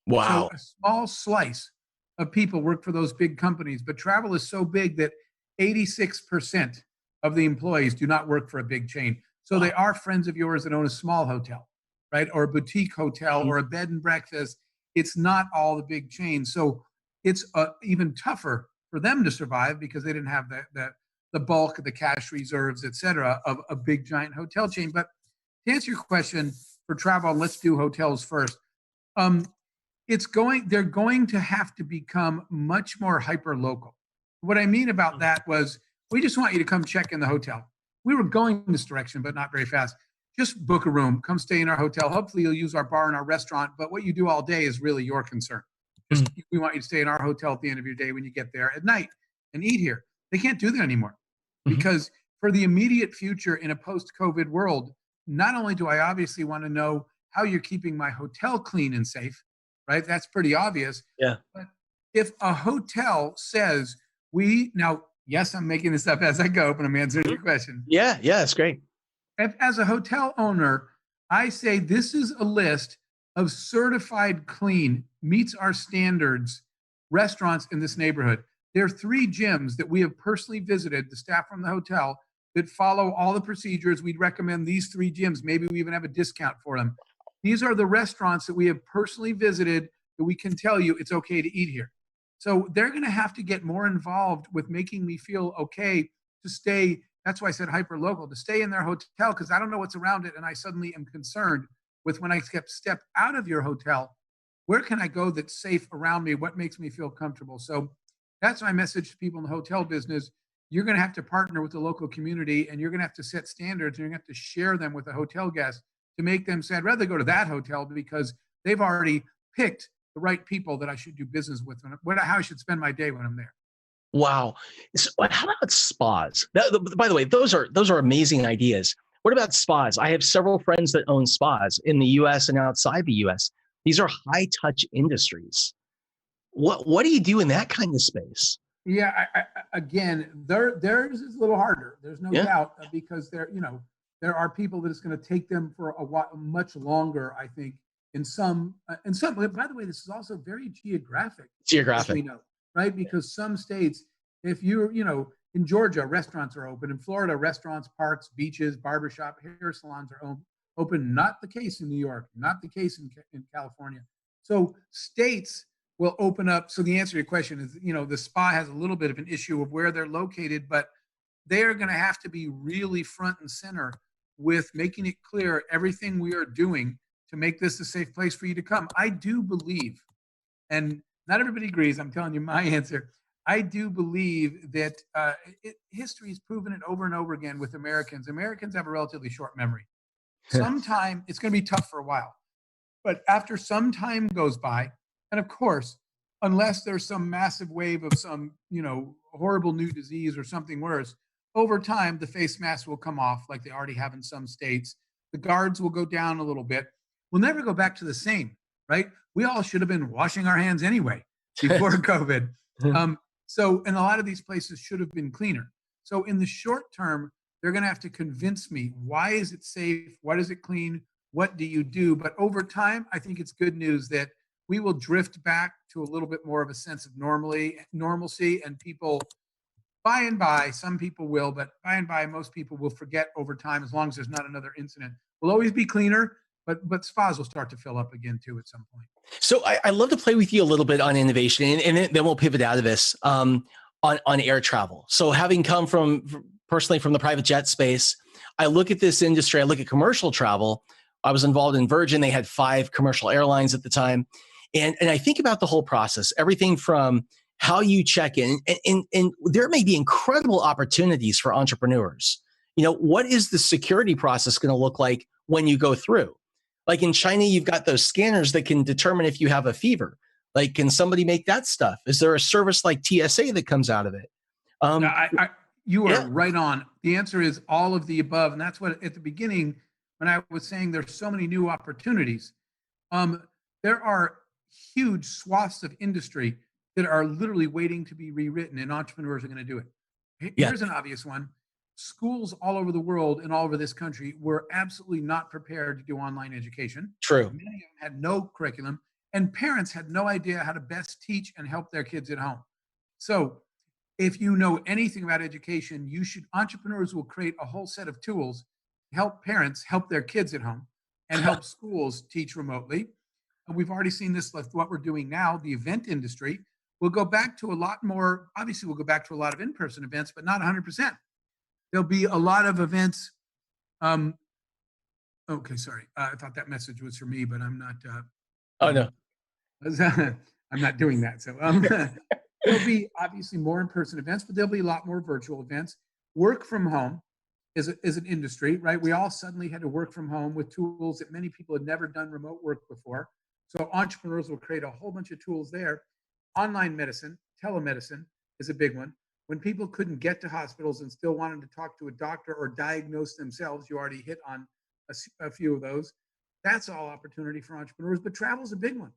Wow. So a small slice of people work for those big companies, but travel is so big that 86% of the employees do not work for a big chain. So they are friends of yours that own a small hotel, right? Or a boutique hotel or a bed and breakfast. It's not all the big chains. So it's even tougher for them to survive because they didn't have the bulk of the cash reserves, et cetera, of a big giant hotel chain. But to answer your question for travel, let's do hotels first. They're going to have to become much more hyper local. What I mean about that was, we just want you to come check in the hotel. We were going this direction, but not very fast. Just book a room, come stay in our hotel. Hopefully you'll use our bar and our restaurant, but what you do all day is really your concern. We want you to stay in our hotel at the end of your day when you get there at night and eat here. They can't do that anymore because for the immediate future in a post-COVID world, not only do I obviously want to know how you're keeping my hotel clean and safe, right? That's pretty obvious. Yeah. But if a hotel says yes, I'm making this up as I go, but I'm answering your question. Yeah, it's great. If, as a hotel owner, I say this is a list of certified clean, meets our standards restaurants in this neighborhood. There are 3 gyms that we have personally visited, the staff from the hotel, that follow all the procedures. We'd recommend these 3 gyms. Maybe we even have a discount for them. These are the restaurants that we have personally visited that we can tell you it's okay to eat here. So they're going to have to get more involved with making me feel okay to stay. That's why I said hyper local, to stay in their hotel, because I don't know what's around it. And I suddenly am concerned with when I step out of your hotel, where can I go that's safe around me? What makes me feel comfortable? So that's my message to people in the hotel business. You're going to have to partner with the local community, and you're going to have to set standards, and you're going to have to share them with the hotel guests to make them say, I'd rather go to that hotel because they've already picked the right people that I should do business with, and how I should spend my day when I'm there. Wow. So how about spas? By the way, those are amazing ideas. What about spas? I have several friends that own spas in the US and outside the US. These are high touch industries. What do you do in that kind of space? Yeah, again, theirs is a little harder. There's no doubt, because there are people that it's going to take them for a while, much longer, I think. In some, by the way, this is also very geographic. Geographic, right? Because some states, if you're, in Georgia, restaurants are open. In Florida, restaurants, parks, beaches, barbershop, hair salons are open. Not the case in New York. Not the case in California. So states will open up. So the answer to your question is, the spa has a little bit of an issue of where they're located, but they are going to have to be really front and center with making it clear everything we are doing to make this a safe place for you to come. I do believe, and not everybody agrees, I'm telling you my answer. I do believe that history has proven it over and over again with Americans. Americans have a relatively short memory. Sometime it's going to be tough for a while, but after some time goes by, and of course, unless there's some massive wave of some, horrible new disease or something worse, over time, the face masks will come off like they already have in some states. The guards will go down a little bit. We'll never go back to the same, right? We all should have been washing our hands anyway before COVID. So, and a lot of these places should have been cleaner. So in the short term, they're going to have to convince me, why is it safe? What is it clean? What do you do? But over time, I think it's good news that we will drift back to a little bit more of a sense of normalcy, and people, by and by, some people will, but by and by, most people will forget over time, as long as there's not another incident. We'll always be cleaner, but spas will start to fill up again too at some point. So I love to play with you a little bit on innovation, and then we'll pivot out of this on air travel. So having come personally from the private jet space, I look at this industry, I look at commercial travel. I was involved in Virgin. They had 5 commercial airlines at the time. And I think about the whole process, everything from how you check in, and there may be incredible opportunities for entrepreneurs. What is the security process going to look like when you go through? Like in China, you've got those scanners that can determine if you have a fever. Like, can somebody make that stuff? Is there a service like TSA that comes out of it? You are right on. The answer is all of the above. And that's what, at the beginning, when I was saying there's so many new opportunities, there are huge swaths of industry that are literally waiting to be rewritten, and entrepreneurs are going to do it. Here's an obvious one. Schools all over the world and all over this country were absolutely not prepared to do online education. True. Many of them had no curriculum, and parents had no idea how to best teach and help their kids at home. So if you know anything about education, entrepreneurs will create a whole set of tools to help parents help their kids at home and help schools teach remotely. And we've already seen this with what we're doing now. The event industry will go back to a lot more, obviously we'll go back to a lot of in-person events, but not 100%. There'll be a lot of events. Okay, sorry. I thought that message was for me, but I'm not. Oh, no. I'm not doing that. So there'll be obviously more in-person events, but there'll be a lot more virtual events. Work from home is an industry, right? We all suddenly had to work from home with tools that many people had never done remote work before. So entrepreneurs will create a whole bunch of tools there. Online medicine, telemedicine is a big one. When people couldn't get to hospitals and still wanted to talk to a doctor or diagnose themselves, you already hit on a few of those. That's all opportunity for entrepreneurs, but travel is a big one.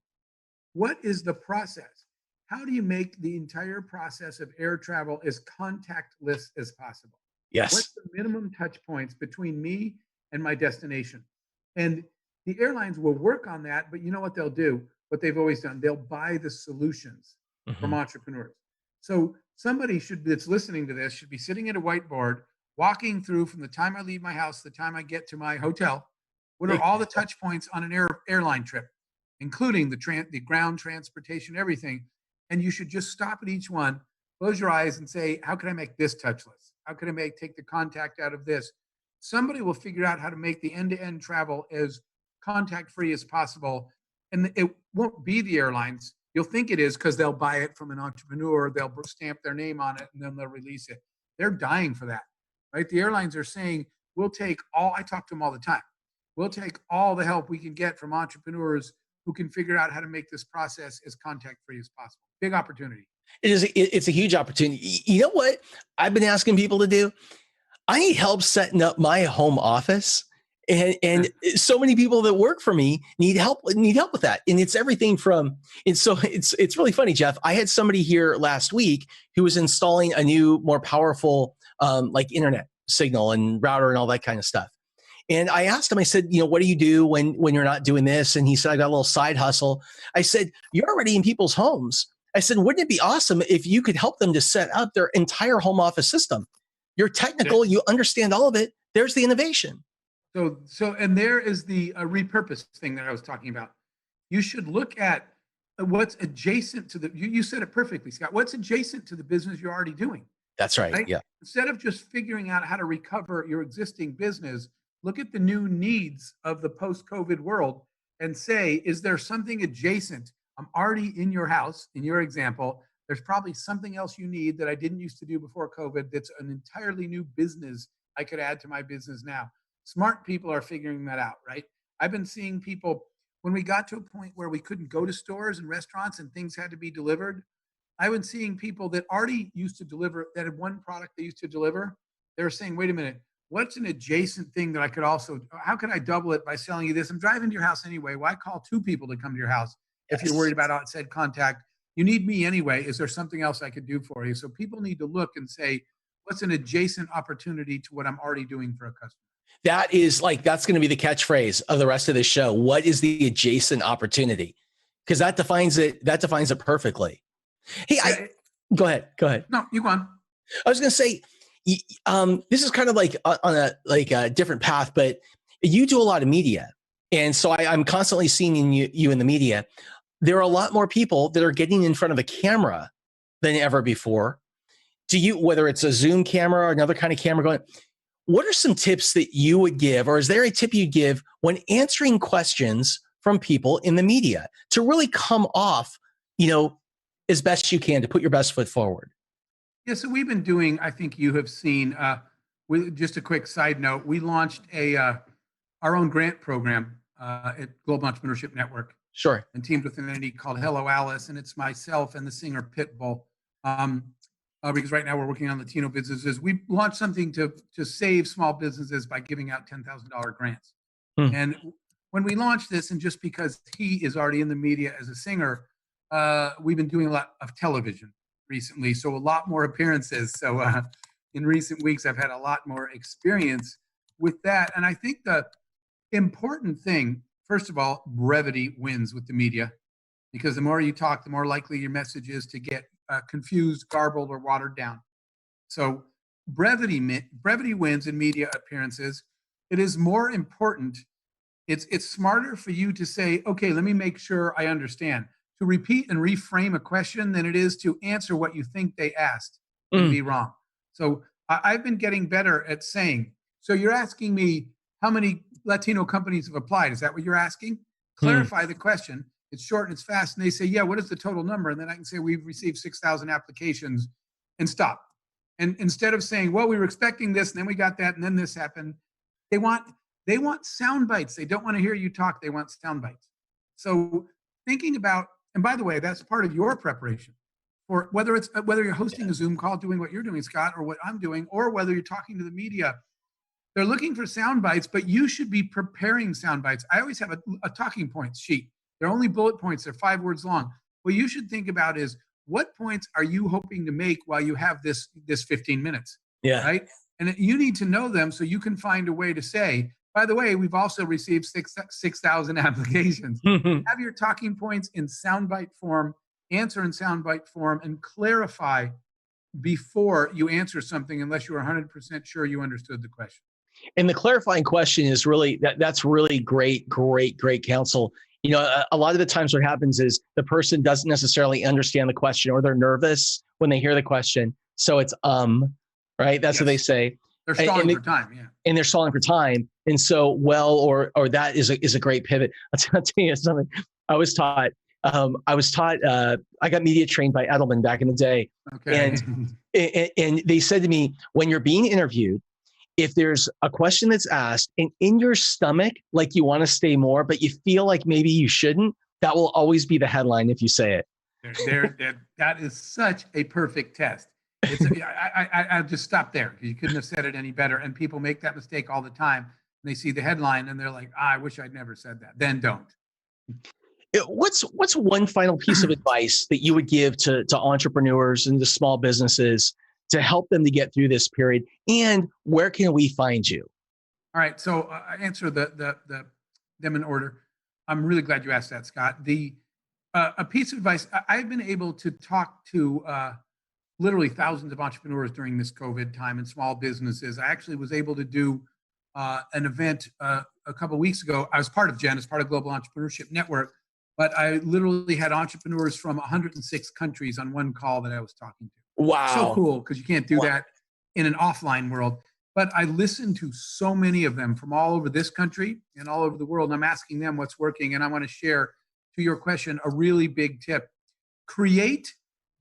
What is the process? How do you make the entire process of air travel as contactless as possible? Yes. What's the minimum touch points between me and my destination? And the airlines will work on that, but you know what they'll do? What they've always done, they'll buy the solutions from entrepreneurs. So somebody that's listening to this should be sitting at a whiteboard, walking through from the time I leave my house, the time I get to my hotel. What are all the touch points on an airline trip, including the ground transportation, everything. And you should just stop at each one, close your eyes and say, how can I make this touchless? How can I take the contact out of this? Somebody will figure out how to make the end-to-end travel as contact-free as possible. And it won't be the airlines. You'll think it is because they'll buy it from an entrepreneur, they'll stamp their name on it, and then they'll release it. They're dying for that, right? The airlines are saying, we'll take I talk to them all the time. We'll take all the help we can get from entrepreneurs who can figure out how to make this process as contact-free as possible. Big opportunity. It's a huge opportunity. You know what I've been asking people to do? I need help setting up my home office. And so many people that work for me need help with that. And it's everything from, it's really funny, Jeff. I had somebody here last week who was installing a new, more powerful, like internet signal and router and all that kind of stuff. And I asked him, I said, what do you do when you're not doing this? And he said, I got a little side hustle. I said, you're already in people's homes. I said, wouldn't it be awesome if you could help them to set up their entire home office system? You're technical, you understand all of it. There's the innovation. So, and there is the repurpose thing that I was talking about. You should look at what's adjacent to you said it perfectly, Scott. What's adjacent to the business you're already doing? That's right. Yeah. Instead of just figuring out how to recover your existing business, look at the new needs of the post-COVID world and say, is there something adjacent? I'm already in your house, in your example. There's probably something else you need that I didn't used to do before COVID that's an entirely new business I could add to my business now. Smart people are figuring that out, right? I've been seeing people, when we got to a point where we couldn't go to stores and restaurants and things had to be delivered, I've been seeing people that already used to deliver, that had one product they used to deliver. They're saying, wait a minute, what's an adjacent thing that I could also, how can I double it by selling you this? I'm driving to your house anyway. Why call 2 people to come to your house if you're worried about outside contact? You need me anyway. Is there something else I could do for you? So people need to look and say, what's an adjacent opportunity to what I'm already doing for a customer? That is like, that's going to be the catchphrase of the rest of the show. What is the adjacent opportunity? Because that defines it perfectly. Hey, go ahead. No, you go on. I was going to say, this is kind of like on a different path, but you do a lot of media. And so I'm constantly seeing you in the media. There are a lot more people that are getting in front of a camera than ever before. Do you, whether it's a Zoom camera or another kind of camera going, what are some tips that you would give, or is there a tip you give when answering questions from people in the media to really come off, as best you can, to put your best foot forward? Yeah, so we've been doing, I think you have seen, with just a quick side note, we launched our own grant program at Global Entrepreneurship Network. Sure. And teamed with an entity called Hello Alice, and it's myself and the singer Pitbull. Because right now we're working on Latino businesses. We launched something to save small businesses by giving out $10,000 grants. And when we launched this, and just because he is already in the media as a singer, we've been doing a lot of television recently, so a lot more appearances. So in recent weeks, I've had a lot more experience with that. And I think the important thing, first of all, brevity wins with the media, because the more you talk, the more likely your message is to get confused, garbled, or watered down. So brevity wins in media appearances. It is more important. It's smarter for you to say, okay, let me make sure I understand, to repeat and reframe a question than it is to answer what you think they asked and be wrong. So I've been getting better at saying, so you're asking me how many Latino companies have applied. Is that what you're asking? Clarify the question. It's short and it's fast. And they say, yeah, what is the total number? And then I can say, we've received 6,000 applications, and stop. And instead of saying, well, we were expecting this, and then we got that, and then this happened, they want sound bites. They don't want to hear you talk. They want sound bites. So thinking about, and by the way, that's part of your preparation for whether you're hosting a Zoom call, doing what you're doing, Scott, or what I'm doing, or whether you're talking to the media. They're looking for sound bites, but you should be preparing sound bites. I always have a talking points sheet. They're only bullet points. They're 5 words long. What you should think about is, what points are you hoping to make while you have this 15 minutes? Yeah. Right. And you need to know them so you can find a way to say, by the way, we've also received 6,000 applications. Have your talking points in soundbite form, answer in soundbite form, and clarify before you answer something, unless you're 100% sure you understood the question. And the clarifying question is really, that's really great counsel. A lot of the times what happens is the person doesn't necessarily understand the question, or they're nervous when they hear the question. So it's, right? That's what they say. They're stalling for time, yeah. And they're stalling for time. And so, or that is a great pivot. I'll tell you something. I got media trained by Edelman back in the day. Okay. And they said to me, when you're being interviewed, if there's a question that's asked and in your stomach, like you want to say more, but you feel like maybe you shouldn't, that will always be the headline if you say it. That is such a perfect test. I'll just stop there. You couldn't have said it any better. And people make that mistake all the time. They see the headline and they're like, I wish I'd never said that. Then don't. What's one final piece of advice that you would give to entrepreneurs and to small businesses to help them to get through this period? And where can we find you? All right. So I answer them in order. I'm really glad you asked that, Scott. A piece of advice, I've been able to talk to literally thousands of entrepreneurs during this COVID time and small businesses. I actually was able to do an event a couple of weeks ago. I was part of GEN, as part of Global Entrepreneurship Network, but I literally had entrepreneurs from 106 countries on one call that I was talking to. Wow. So cool, because you can't do that in an offline world. But I listen to so many of them from all over this country and all over the world. And I'm asking them what's working. And I want to share, to your question, a really big tip. Create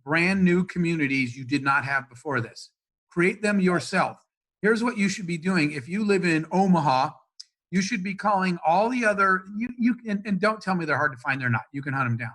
brand new communities you did not have before this. Create them yourself. Here's what you should be doing. If you live in Omaha, you should be calling all the other, and don't tell me they're hard to find, they're not. You can hunt them down.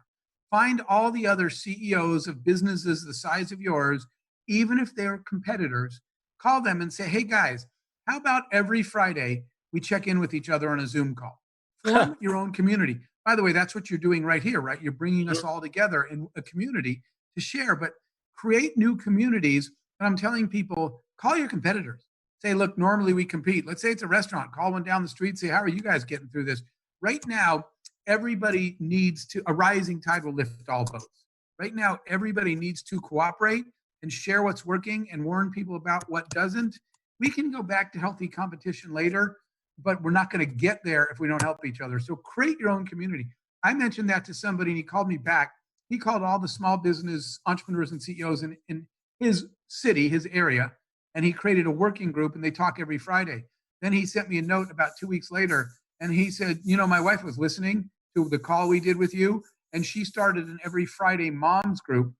Find all the other CEOs of businesses the size of yours, even if they're competitors. Call them and say, hey guys, how about every Friday we check in with each other on a Zoom call? Form your own community. By the way, that's what you're doing right here, right? You're bringing us all together in a community to share, but create new communities. And I'm telling people, call your competitors. Say, look, normally we compete. Let's say it's a restaurant. Call one down the street. Say, how are you guys getting through this? Right now, everybody needs to, a rising tide will lift all boats. Right now, everybody needs to cooperate and share what's working and warn people about what doesn't. We can go back to healthy competition later, but we're not going to get there if we don't help each other. So create your own community. I mentioned that to somebody and he called me back. He called all the small business entrepreneurs and CEOs in his city, his area, and he created a working group and they talk every Friday. Then he sent me a note about 2 weeks later and he said, you know, my wife was listening to the call we did with you and she started an every Friday moms group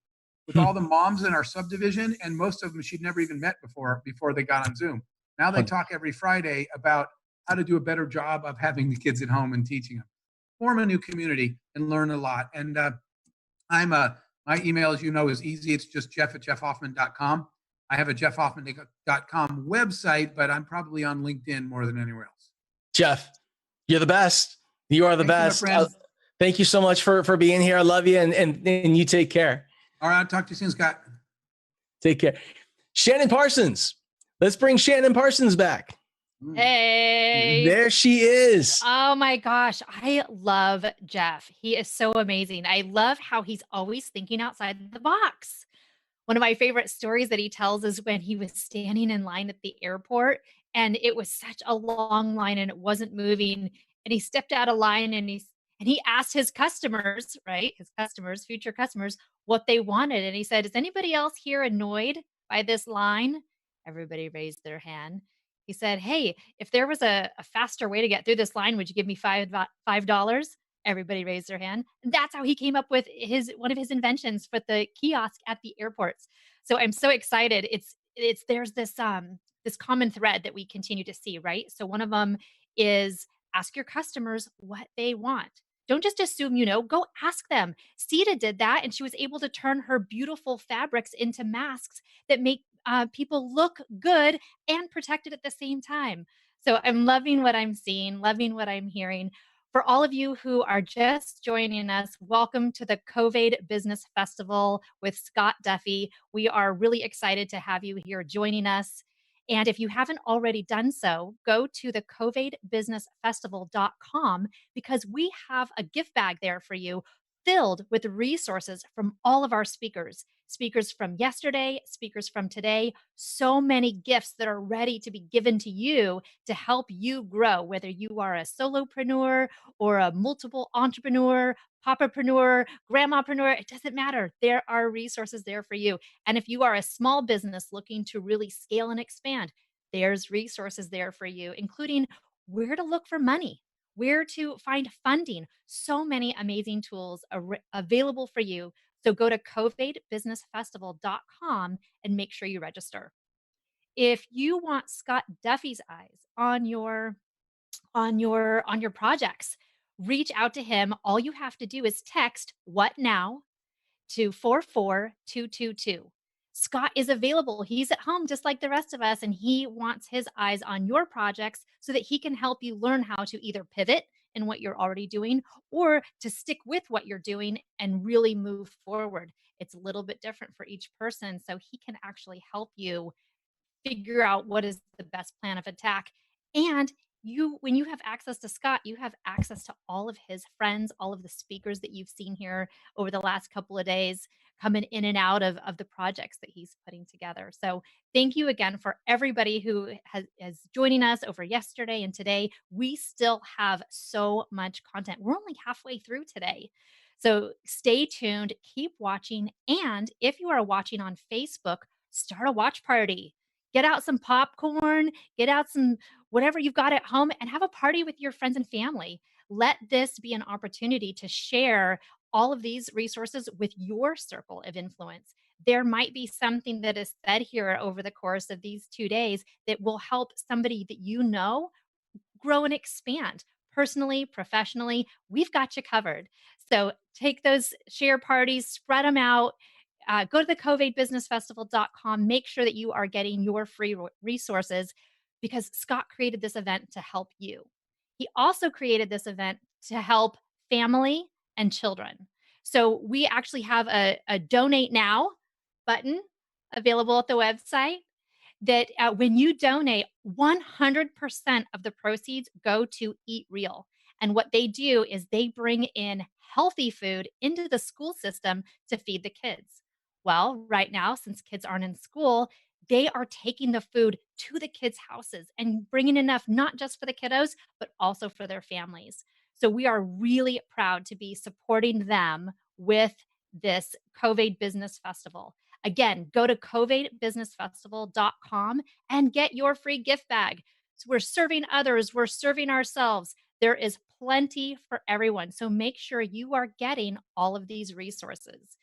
with all the moms in our subdivision, and most of them she'd never even met before they got on Zoom. Now they talk every Friday about how to do a better job of having the kids at home and teaching them. Form a new community and learn a lot. And my email, as you know, is easy. It's just jeff@jeffhoffman.com. I have a jeffhoffman.com website, but I'm probably on LinkedIn more than anywhere else. Jeff, you're the best. You are the best. Thank you so much for being here. I love you, and you take care. All right, I'll talk to you soon, Scott. Take care. Shannon Parsons. Let's bring Shannon Parsons back. Hey. There she is. Oh my gosh. I love Jeff. He is so amazing. I love how he's always thinking outside the box. One of my favorite stories that he tells is when he was standing in line at the airport and it was such a long line and it wasn't moving. And he stepped out of line and he asked his customers, right? His customers, future customers, what they wanted. And he said, is anybody else here annoyed by this line? Everybody raised their hand. He said, hey, if there was a faster way to get through this line, would you give me $5? Everybody raised their hand. And that's how he came up with one of his inventions for the kiosk at the airports. So I'm so excited. There's this common thread that we continue to see, right? So one of them is ask your customers what they want. Don't just assume you know, go ask them. Sita did that and she was able to turn her beautiful fabrics into masks that make people look good and protected at the same time. So I'm loving what I'm seeing, loving what I'm hearing. For all of you who are just joining us, welcome to the CovAID Business Festival with Scott Duffy. We are really excited to have you here joining us. And if you haven't already done so, go to the CovAIDBusinessFestival.com because we have a gift bag there for you filled with resources from all of our speakers from yesterday, speakers from today, so many gifts that are ready to be given to you to help you grow, whether you are a solopreneur or a multiple entrepreneur, papapreneur, grandmapreneur, it doesn't matter. There are resources there for you. And if you are a small business looking to really scale and expand, there's resources there for you, including where to look for money, where to find funding. So many amazing tools are available for you. So go to CovAIDBusinessFestival.com and make sure you register. If you want Scott Duffy's eyes on your projects, reach out to him. All you have to do is text "What now" to 44222. Scott is available. He's at home just like the rest of us, and he wants his eyes on your projects so that he can help you learn how to either pivot in what you're already doing or to stick with what you're doing and really move forward. It's a little bit different for each person, so he can actually help you figure out what is the best plan of attack. And when you have access to Scott, you have access to all of his friends, all of the speakers that you've seen here over the last couple of days coming in and out of the projects that he's putting together. So thank you again for everybody who is joining us over yesterday and today. We still have so much content. We're only halfway through today. So stay tuned, keep watching. And if you are watching on Facebook, start a watch party. Get out some popcorn, get out some whatever you've got at home, and have a party with your friends and family. Let this be an opportunity to share all of these resources with your circle of influence. There might be something that is said here over the course of these 2 days that will help somebody that you know grow and expand personally, professionally. We've got you covered. So take those share parties, spread them out. Go to the CovAID.KNEKT.Live. Make sure that you are getting your free resources, because Scott created this event to help you. He also created this event to help family and children. So we actually have a donate now button available at the website that when you donate, 100% of the proceeds go to Eat Real. And what they do is they bring in healthy food into the school system to feed the kids. Well, right now, since kids aren't in school, they are taking the food to the kids' houses and bringing enough, not just for the kiddos, but also for their families. So we are really proud to be supporting them with this CovAID Business Festival. Again, go to CovAIDBusinessFestival.com and get your free gift bag. So we're serving others, we're serving ourselves. There is plenty for everyone. So make sure you are getting all of these resources.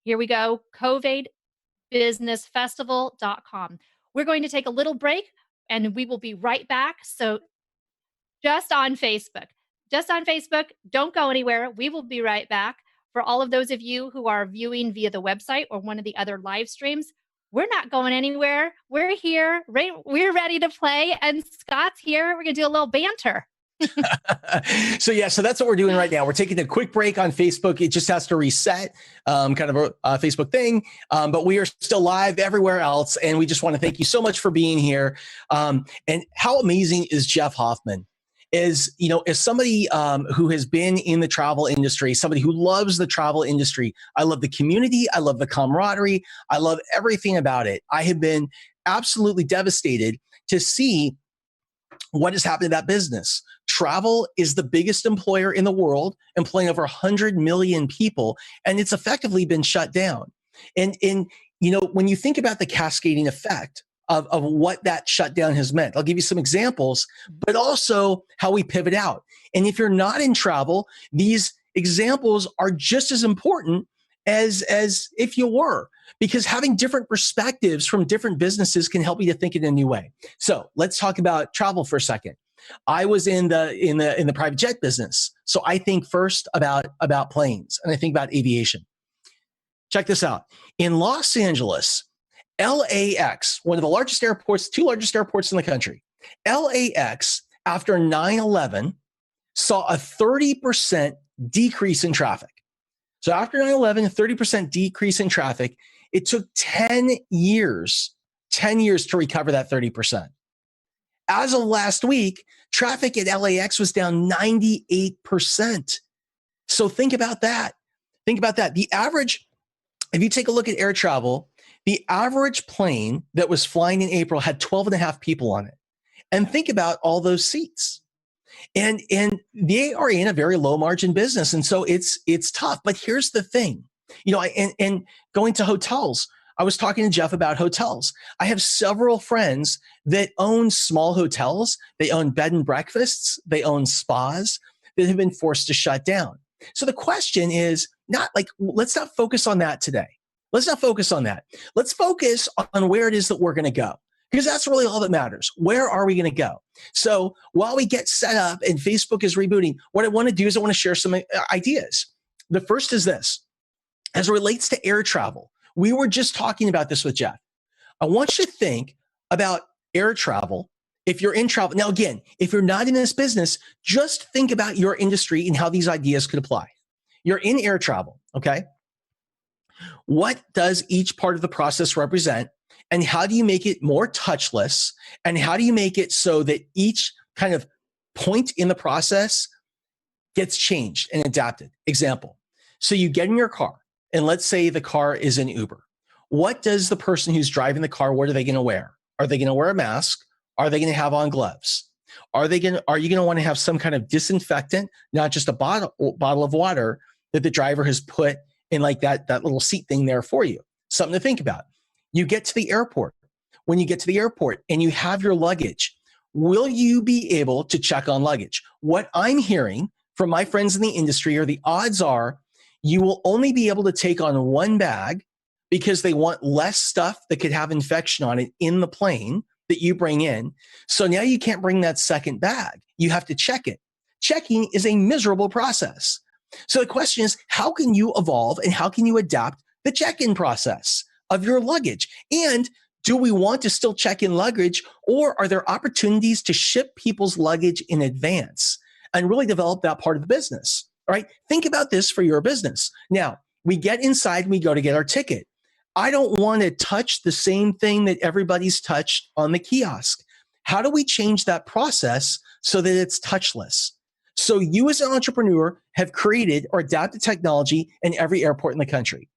Here we go, CovAIDBusinessFestival.com. We're going to take a little break and we will be right back. So just on Facebook, don't go anywhere. We will be right back. For all of those of you who are viewing via the website or one of the other live streams, we're not going anywhere. We're here. We're ready to play. And Scott's here. We're going to do a little banter. So that's what we're doing right now. We're taking a quick break on Facebook. It just has to reset, kind of a Facebook thing. But we are still live everywhere else. And we just want to thank you so much for being here. And how amazing is Jeff Hoffman? Is, as somebody who has been in the travel industry, somebody who loves the travel industry. I love the community. I love the camaraderie. I love everything about it. I have been absolutely devastated to see what has happened to that business. Travel is the biggest employer in the world, employing over 100 million people, and it's effectively been shut down. And when you think about the cascading effect of what that shutdown has meant, I'll give you some examples, but also how we pivot out. And if you're not in travel, these examples are just as important as if you were, because having different perspectives from different businesses can help you to think in a new way. So let's talk about travel for a second. I was in the private jet business, so I think first about planes, and I think about aviation. Check this out. In Los Angeles, LAX, one of the largest airports, two largest airports in the country, LAX, after 9/11, saw a 30% decrease in traffic. So after 9/11, a 30% decrease in traffic. It took 10 years to recover that 30%. As of last week, traffic at LAX was down 98%. So think about that. The average, if you take a look at air travel, the average plane that was flying in April had 12.5 people on it. And think about all those seats. And they are in a very low margin business. And so it's tough. But here's the thing, and going to hotels, I was talking to Jeff about hotels. I have several friends that own small hotels. They own bed and breakfasts. They own spas that have been forced to shut down. So the question is let's not focus on that today. Let's not focus on that. Let's focus on where it is that we're going to go, because that's really all that matters. Where are we going to go? So while we get set up and Facebook is rebooting, what I want to do is I want to share some ideas. The first is this. As it relates to air travel, we were just talking about this with Jeff. I want you to think about air travel. If you're in travel, now again, if you're not in this business, just think about your industry and how these ideas could apply. You're in air travel, okay? What does each part of the process represent? And how do you make it more touchless? And how do you make it so that each kind of point in the process gets changed and adapted? Example. So you get in your car, and let's say the car is an Uber. What does the person who's driving the car, what are they going to wear? Are they going to wear a mask? Are they going to have on gloves? Are you going to want to have some kind of disinfectant, not just a bottle of water, that the driver has put in like that little seat thing there for you. Something to think about. You get to the airport. When you get to the airport and you have your luggage, will you be able to check on luggage? What I'm hearing from my friends in the industry are the odds are you will only be able to take on one bag because they want less stuff that could have infection on it in the plane that you bring in. So now you can't bring that second bag. You have to check it. Checking is a miserable process. So the question is, how can you evolve and how can you adapt the check-in process of your luggage? And do we want to still check in luggage, or are there opportunities to ship people's luggage in advance and really develop that part of the business? All right. Think about this for your business. Now, we get inside, we go to get our ticket. I don't want to touch the same thing that everybody's touched on the kiosk. How do we change that process so that it's touchless? So you as an entrepreneur have created or adapted technology in every airport in the country.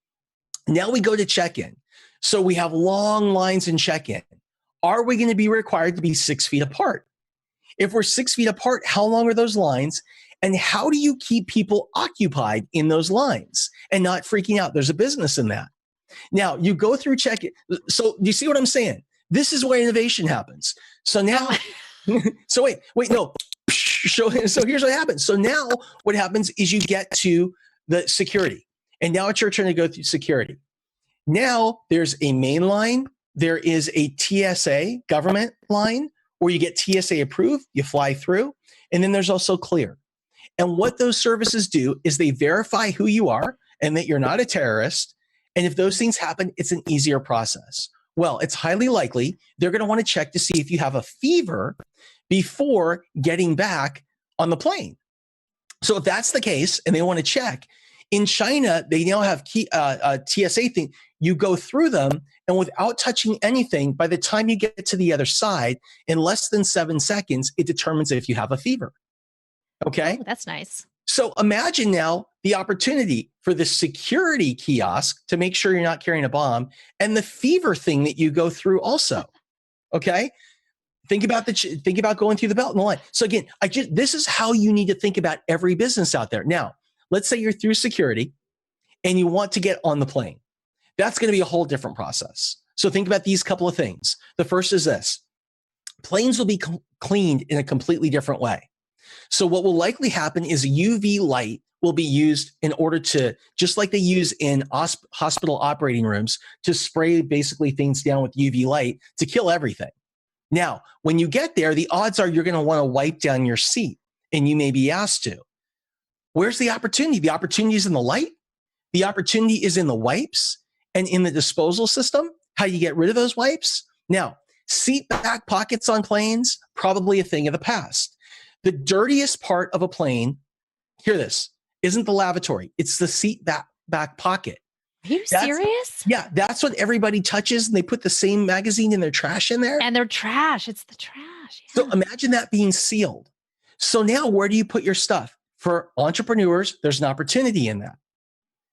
Now we go to check-in. So we have long lines in check-in. Are we going to be required to be 6 feet apart? If we're 6 feet apart, how long are those lines? And how do you keep people occupied in those lines and not freaking out? There's a business in that. Now you go through check-in. So do you see what I'm saying? This is where innovation happens. So now, so wait, no. So here's what happens. So now what happens is you get to the security. And now it's your turn to go through security. Now there's a main line. There is a TSA government line where you get TSA approved, you fly through, and then there's also clear. And what those services do is they verify who you are and that you're not a terrorist. And if those things happen, it's an easier process. Well, it's highly likely they're going to want to check to see if you have a fever before getting back on the plane. So if that's the case and they want to check, in China, they now have TSA thing. You go through them, and without touching anything, by the time you get to the other side, in less than 7 seconds, it determines if you have a fever. Okay? Oh, that's nice. So imagine now the opportunity for the security kiosk to make sure you're not carrying a bomb, and the fever thing that you go through also. Okay? Think about going through the belt and the line. So again, this is how you need to think about every business out there. Now, let's say you're through security and you want to get on the plane. That's going to be a whole different process. So think about these couple of things. The first is this. Planes will be cleaned in a completely different way. So what will likely happen is UV light will be used in order to, just like they use in hospital operating rooms, to spray basically things down with UV light to kill everything. Now, when you get there, the odds are you're going to want to wipe down your seat, and you may be asked to. Where's the opportunity? The opportunity is in the light. The opportunity is in the wipes and in the disposal system. How you get rid of those wipes? Now, seat back pockets on planes, probably a thing of the past. The dirtiest part of a plane, hear this, isn't the lavatory. It's the seat back pocket. Are you serious? Yeah, that's what everybody touches, and they put the same magazine in their trash in there. And their trash. It's the trash. Yeah. So imagine that being sealed. So now where do you put your stuff? For entrepreneurs, there's an opportunity in that.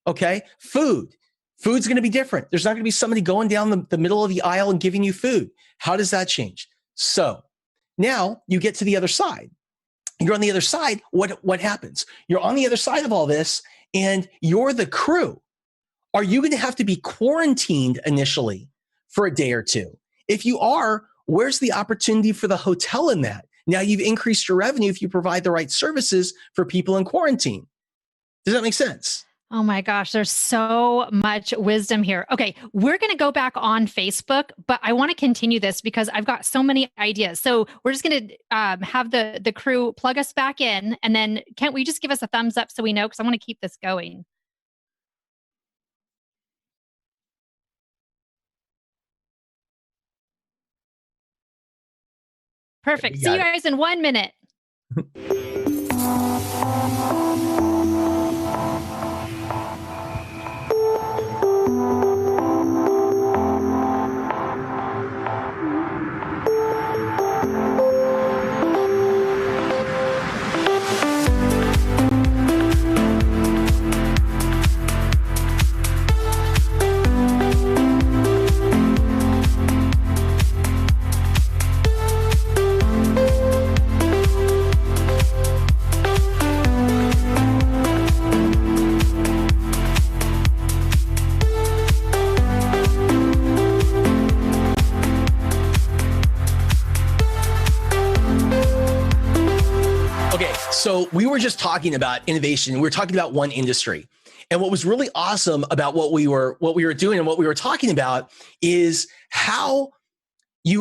Okay? Food's going to be different. There's not going to be somebody going down the middle of the aisle and giving you food. How does that change? So now you get to the other side. You're on the other side. What happens? You're on the other side of all this, and you're the crew. Are you going to have to be quarantined initially for a day or two? If you are, where's the opportunity for the hotel in that? Now you've increased your revenue if you provide the right services for people in quarantine. Does that make sense? Oh my gosh, there's so much wisdom here. Okay, we're going to go back on Facebook, but I want to continue this because I've got so many ideas. So we're just going to have the crew plug us back in, and then Kent, will you just give us a thumbs up so we know, because I want to keep this going. Perfect. See you guys in 1 minute. So we were just talking about innovation. We were talking about one industry. And what was really awesome about what we were doing and what we were talking about is how we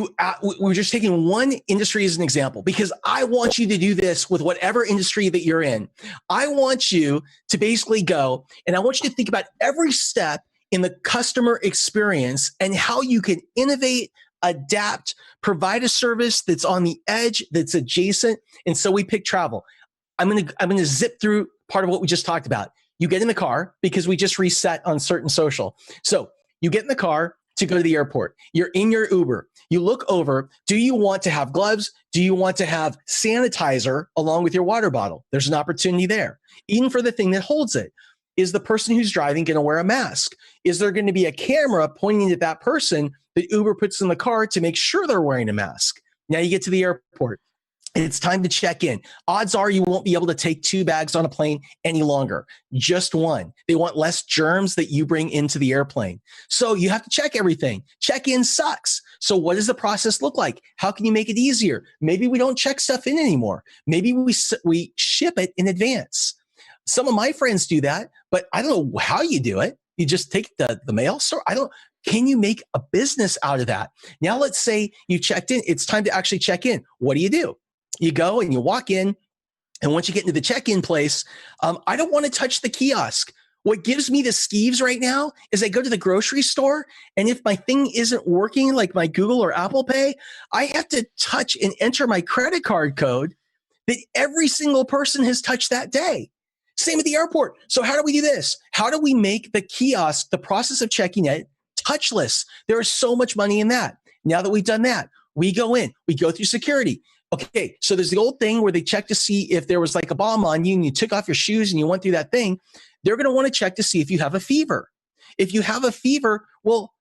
were just taking one industry as an example, because I want you to do this with whatever industry that you're in. I want you to basically go, and I want you to think about every step in the customer experience and how you can innovate, adapt, provide a service that's on the edge, that's adjacent. And so we picked travel. I'm going to zip through part of what we just talked about. You get in the car because we just reset on certain social. So you get in the car to go to the airport. You're in your Uber. You look over. Do you want to have gloves? Do you want to have sanitizer along with your water bottle? There's an opportunity there. Even for the thing that holds it. Is the person who's driving going to wear a mask? Is there going to be a camera pointing at that person that Uber puts in the car to make sure they're wearing a mask? Now you get to the airport. It's time to check in. Odds are you won't be able to take 2 bags on a plane any longer. Just one. They want less germs that you bring into the airplane. So you have to check everything. Check-in sucks. So what does the process look like? How can you make it easier? Maybe we don't check stuff in anymore. Maybe we ship it in advance. Some of my friends do that, but I don't know how you do it. You just take the mail store. Can you make a business out of that? Now, let's say you checked in. It's time to actually check in. What do? You go and you walk in, and once you get into the check-in place, I don't want to touch the kiosk. What gives me the skeeves right now is I go to the grocery store, and if my thing isn't working, like my Google or Apple Pay, I have to touch and enter my credit card code that every single person has touched that day. Same at the airport. So how do we do this? How do we make the kiosk, the process of checking it, touchless? There is so much money in that. Now that we've done that, we go in, we go through security. Okay, so there's the old thing where they check to see if there was like a bomb on you and you took off your shoes and you went through that thing. They're going to want to check to see if you have a fever. If you have a fever, well,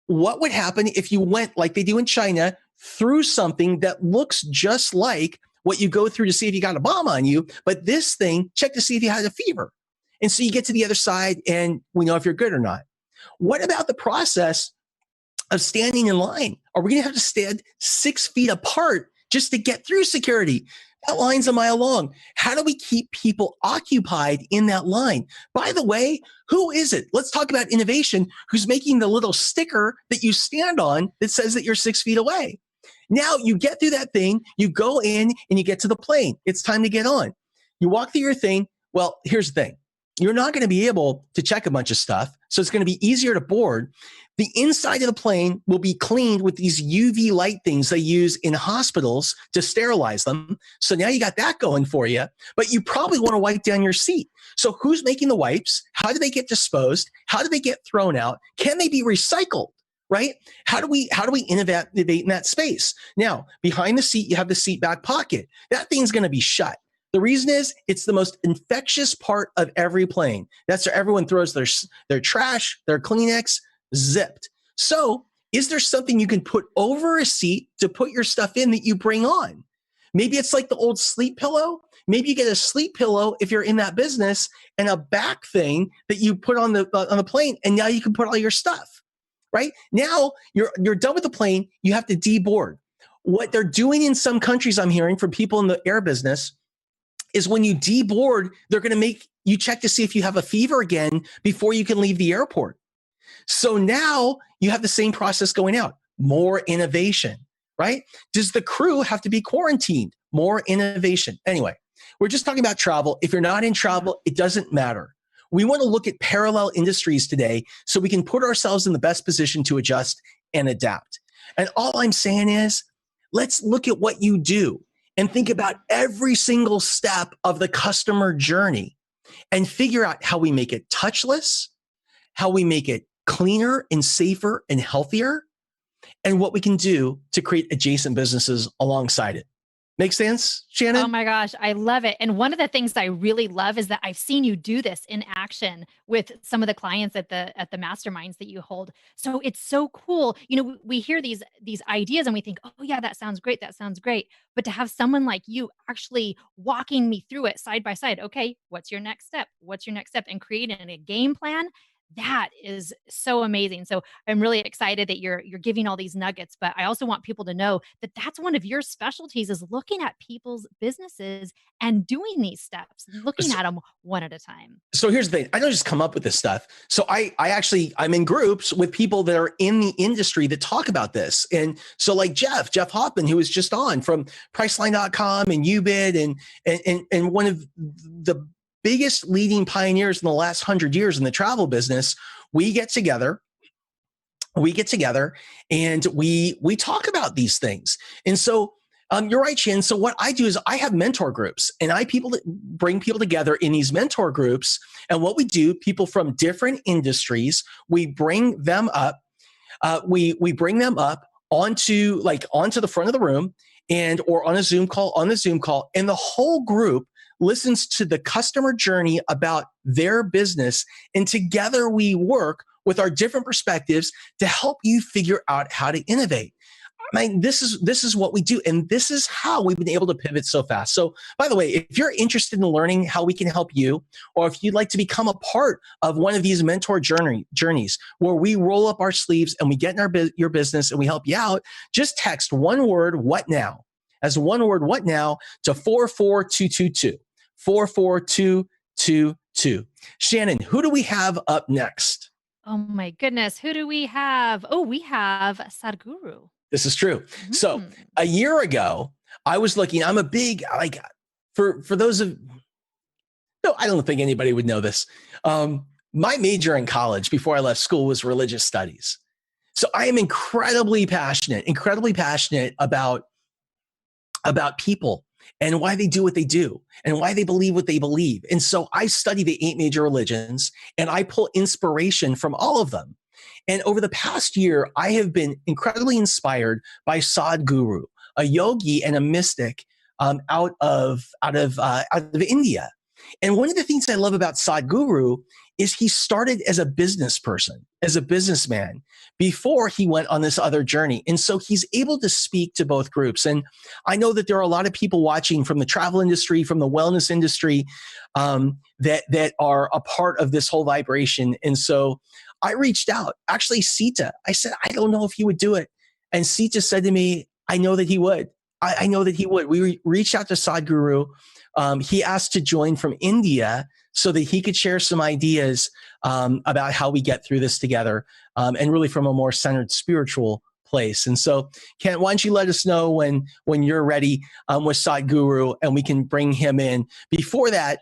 what would happen if you went, like they do in China, through something that looks just like what you go through to see if you got a bomb on you, but this thing, check to see if you had a fever. And so you get to the other side and we know if you're good or not. What about the process of standing in line? Are we going to have to stand 6 feet apart just to get through security? That line's a mile long. How do we keep people occupied in that line? By the way, who is it? Let's talk about innovation. Who's making the little sticker that you stand on that says that you're 6 feet away? Now you get through that thing, you go in and you get to the plane. It's time to get on. You walk through your thing. Well, here's the thing. You're not going to be able to check a bunch of stuff. So it's going to be easier to board. The inside of the plane will be cleaned with these UV light things they use in hospitals to sterilize them. So now you got that going for you, but you probably want to wipe down your seat. So who's making the wipes? How do they get disposed? How do they get thrown out? Can they be recycled? Right? How do we innovate in that space? Now, behind the seat, you have the seat back pocket. That thing's going to be shut. The reason is it's the most infectious part of every plane. That's where everyone throws their trash, their Kleenex, zipped. So is there something you can put over a seat to put your stuff in that you bring on? Maybe it's like the old sleep pillow. Maybe you get a sleep pillow if you're in that business and a back thing that you put on the plane, and now you can put all your stuff. Right? Now you're done with the plane. You have to deboard. What they're doing in some countries, I'm hearing from people in the air business, is when you deboard, they're going to make you check to see if you have a fever again before you can leave the airport. So now you have the same process going out. More innovation, right? Does the crew have to be quarantined? More innovation. Anyway, we're just talking about travel. If you're not in travel, it doesn't matter. We want to look at parallel industries today so we can put ourselves in the best position to adjust and adapt. And all I'm saying is, let's look at what you do and think about every single step of the customer journey and figure out how we make it touchless, how we make it cleaner and safer and healthier, and what we can do to create adjacent businesses alongside it. Make sense, Shannon? Oh my gosh, I love it. And one of the things I really love is that I've seen you do this in action with some of the clients at the masterminds that you hold. So it's so cool. You know, we hear these ideas and we think, oh yeah, that sounds great. That sounds great. But to have someone like you actually walking me through it side by side. Okay, what's your next step? What's your next step? And creating a game plan. That is so amazing. So I'm really excited that you're giving all these nuggets, but I also want people to know that that's one of your specialties, is looking at people's businesses and doing these steps, looking at them one at a time. So here's the thing. I don't just come up with this stuff. So I'm in groups with people that are in the industry that talk about this. And so like Jeff Hoffman, who was just on from Priceline.com and Ubid and one of the biggest leading pioneers in the last 100 years in the travel business, we get together and we talk about these things. And so you're right, Shin. So what I do is I have mentor groups, and I bring people together in these mentor groups. And what we do, people from different industries, we bring them up. We bring them up onto the front of the room or on a Zoom call, and the whole group listens to the customer journey about their business. And together we work with our different perspectives to help you figure out how to innovate. I mean, this is what we do. And this is how we've been able to pivot so fast. So by the way, if you're interested in learning how we can help you, or if you'd like to become a part of one of these mentor journeys where we roll up our sleeves and we get in your business and we help you out, just text one word, what now? As one word, what now, to 44222. 44222. Shannon, who do we have up next? Oh my goodness. Who do we have? Oh, we have Sadguru. This is true. So a year ago, I was looking, I'm a big, for those of, no, I don't think anybody would know this. My major in college before I left school was religious studies. So I am incredibly passionate about people and why they do what they do and why they believe what they believe. And so I study the 8 major religions and I pull inspiration from all of them. And over the past year, I have been incredibly inspired by Sadguru, a yogi and a mystic out of India. And one of the things I love about Sadguru is he started as a business person, as a businessman, before he went on this other journey. And so he's able to speak to both groups. And I know that there are a lot of people watching from the travel industry, from the wellness industry, that are a part of this whole vibration. And so I reached out, actually Sita, I said, I don't know if he would do it. And Sita said to me, I know that he would. I know that he would. We reached out to Sadguru. He asked to join from India so that he could share some ideas about how we get through this together, and really from a more centered spiritual place. And so, Kent, why don't you let us know when you're ready with Sadguru and we can bring him in. Before that,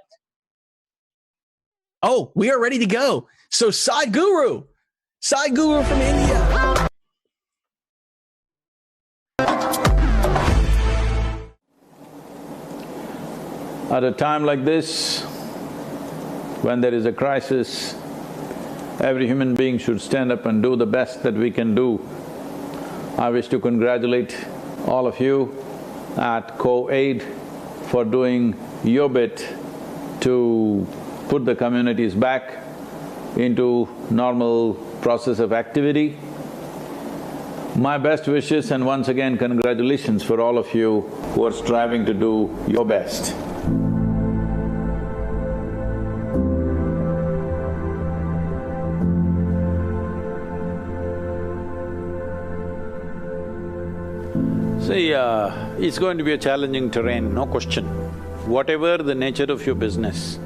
oh, we are ready to go. So Sadguru from India. At a time like this, when there is a crisis, every human being should stand up and do the best that we can do. I wish to congratulate all of you at CovAID for doing your bit to put the communities back into normal process of activity. My best wishes and once again congratulations for all of you who are striving to do your best. See, it's going to be a challenging terrain, no question. Whatever the nature of your business,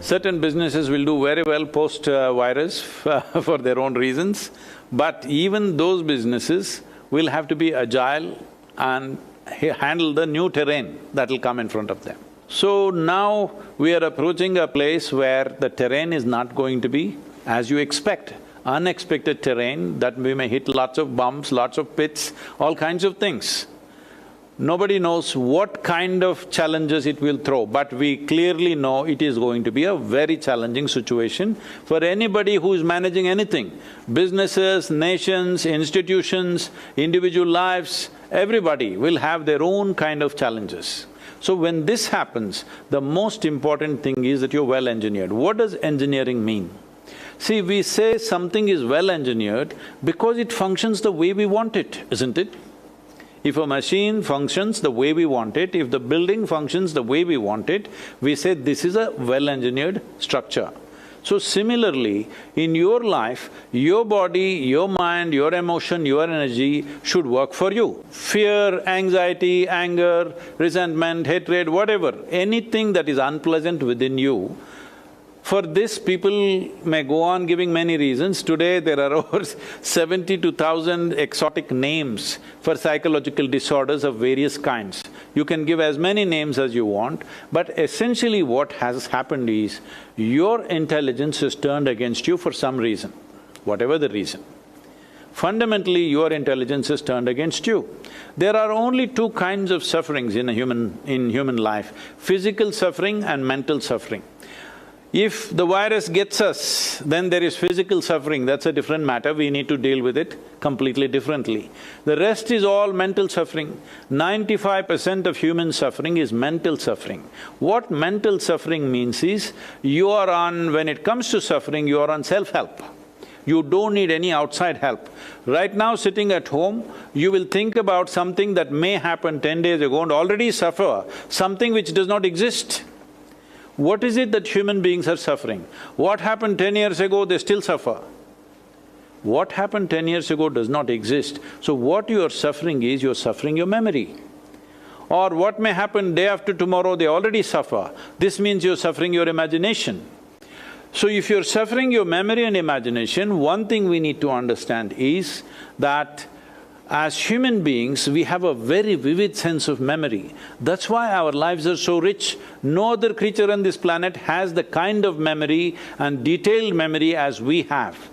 certain businesses will do very well post-virus for their own reasons, but even those businesses will have to be agile and handle the new terrain that will come in front of them. So now we are approaching a place where the terrain is not going to be as you expect. Unexpected terrain that we may hit lots of bumps, lots of pits, all kinds of things. Nobody knows what kind of challenges it will throw, but we clearly know it is going to be a very challenging situation for anybody who is managing anything. Businesses, nations, institutions, individual lives, everybody will have their own kind of challenges. So when this happens, the most important thing is that you're well engineered. What does engineering mean? See, we say something is well engineered because it functions the way we want it, isn't it? If a machine functions the way we want it, if the building functions the way we want it, we say this is a well-engineered structure. So similarly, in your life, your body, your mind, your emotion, your energy should work for you. Fear, anxiety, anger, resentment, hatred, whatever, anything that is unpleasant within you, for this, people may go on giving many reasons. Today, there are over 72,000 exotic names for psychological disorders of various kinds. You can give as many names as you want, but essentially what has happened is, your intelligence is turned against you for some reason, whatever the reason. Fundamentally, your intelligence is turned against you. There are only two kinds of sufferings in human life, physical suffering and mental suffering. If the virus gets us, then there is physical suffering, that's a different matter, we need to deal with it completely differently. The rest is all mental suffering. 95% of human suffering is mental suffering. What mental suffering means is, you are on… when it comes to suffering, you are on self-help. You don't need any outside help. Right now, sitting at home, you will think about something that may happen 10 days ago and already suffer something which does not exist. What is it that human beings are suffering? What happened 10 years ago, they still suffer. What happened 10 years ago does not exist. So what you are suffering is, you are suffering your memory. Or what may happen day after tomorrow, they already suffer. This means you're suffering your imagination. So if you're suffering your memory and imagination, one thing we need to understand is that as human beings, we have a very vivid sense of memory. That's why our lives are so rich. No other creature on this planet has the kind of memory and detailed memory as we have.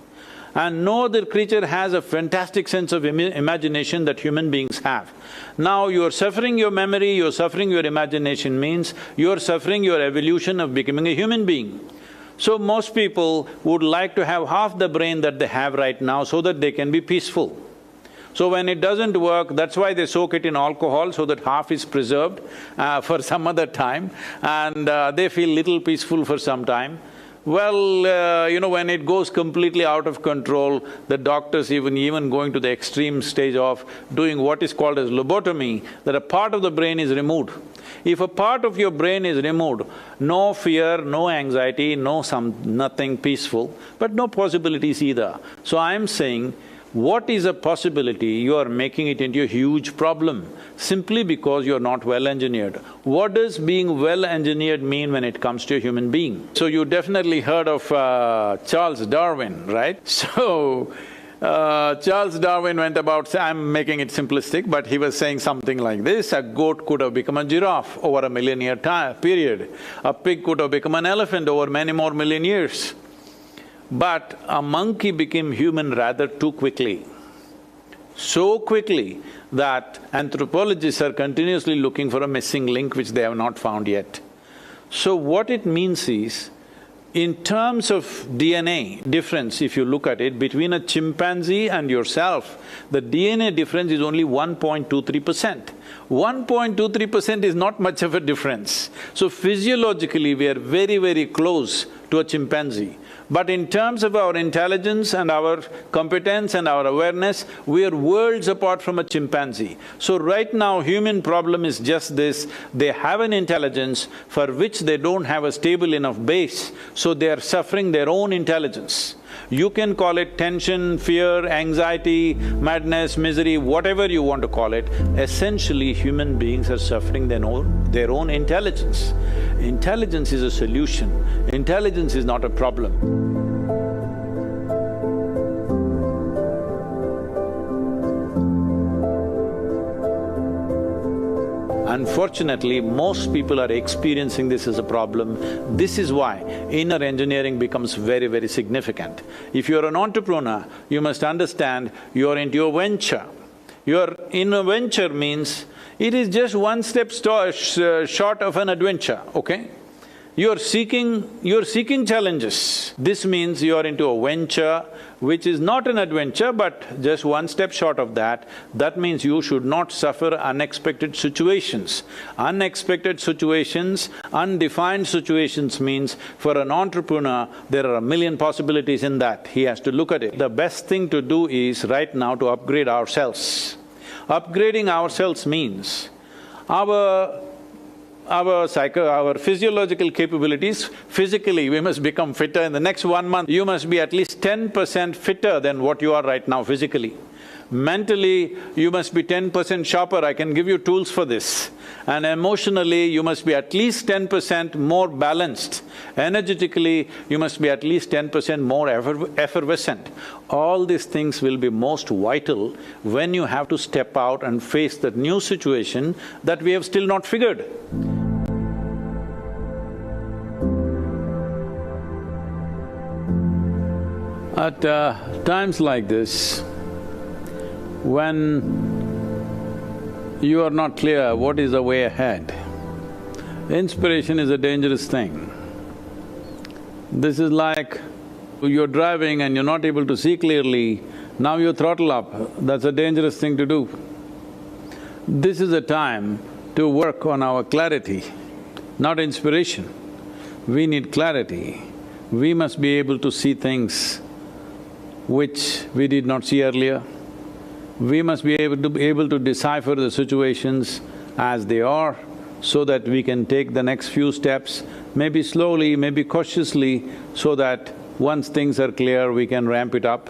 And no other creature has a fantastic sense of imagination that human beings have. Now, you're suffering your memory, you're suffering your imagination means you're suffering your evolution of becoming a human being. So most people would like to have half the brain that they have right now so that they can be peaceful. So when it doesn't work, that's why they soak it in alcohol so that half is preserved for some other time, and they feel little peaceful for some time. Well, you know, when it goes completely out of control, the doctors even going to the extreme stage of doing what is called as lobotomy, that a part of the brain is removed. If a part of your brain is removed, no fear, no anxiety, nothing peaceful, but no possibilities either. So I'm saying, what is a possibility, you are making it into a huge problem simply because you're not well engineered. What does being well engineered mean when it comes to a human being? So you definitely heard of Charles Darwin, right? So, Charles Darwin went about… I'm making it simplistic, but he was saying something like this: a goat could have become a giraffe over a million-year period. A pig could have become an elephant over many more million years. But a monkey became human rather too quickly. So quickly that anthropologists are continuously looking for a missing link which they have not found yet. So what it means is, in terms of DNA difference, if you look at it, between a chimpanzee and yourself, the DNA difference is only 1.23%. 1.23% is not much of a difference. So physiologically, we are very, very close to a chimpanzee. But in terms of our intelligence and our competence and our awareness, we are worlds apart from a chimpanzee. So right now, human problem is just this: they have an intelligence for which they don't have a stable enough base, so they are suffering their own intelligence. You can call it tension, fear, anxiety, madness, misery, whatever you want to call it. Essentially, human beings are suffering their own intelligence. Intelligence is a solution. Intelligence is not a problem. Unfortunately, most people are experiencing this as a problem. This is why inner engineering becomes very, very significant. If you're an entrepreneur, you must understand you're into a venture. You're in a venture means it is just one step short of an adventure, okay? You're seeking challenges. This means you're into a venture which is not an adventure but just one step short of that. That means you should not suffer unexpected situations. Unexpected situations, undefined situations means for an entrepreneur, there are a million possibilities in that. He has to look at it. The best thing to do is right now to upgrade ourselves. Upgrading ourselves means our our physiological capabilities, physically we must become fitter. In the next 1 month, you must be at least 10% fitter than what you are right now physically. Mentally, you must be 10% sharper, I can give you tools for this. And emotionally, you must be at least 10% more balanced. Energetically, you must be at least 10% more effervescent. All these things will be most vital when you have to step out and face that new situation that we have still not figured. At times like this, when you are not clear what is the way ahead, inspiration is a dangerous thing. This is like you're driving and you're not able to see clearly, now you throttle up, that's a dangerous thing to do. This is a time to work on our clarity, not inspiration. We need clarity. We must be able to see things which we did not see earlier. We must be able to decipher the situations as they are so that we can take the next few steps, maybe slowly, maybe cautiously, so that once things are clear, we can ramp it up.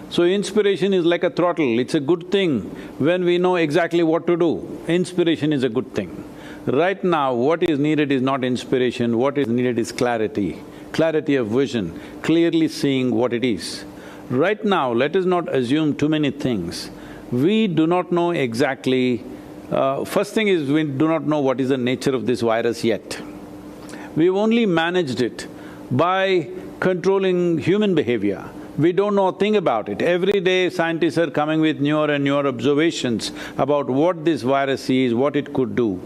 So inspiration is like a throttle, it's a good thing when we know exactly what to do. Inspiration is a good thing. Right now, what is needed is not inspiration, what is needed is clarity. Clarity of vision, clearly seeing what it is. Right now, let us not assume too many things. We do not know exactly… first thing is, we do not know what is the nature of this virus yet. We've only managed it by controlling human behavior. We don't know a thing about it. Every day, scientists are coming with newer and newer observations about what this virus is, what it could do.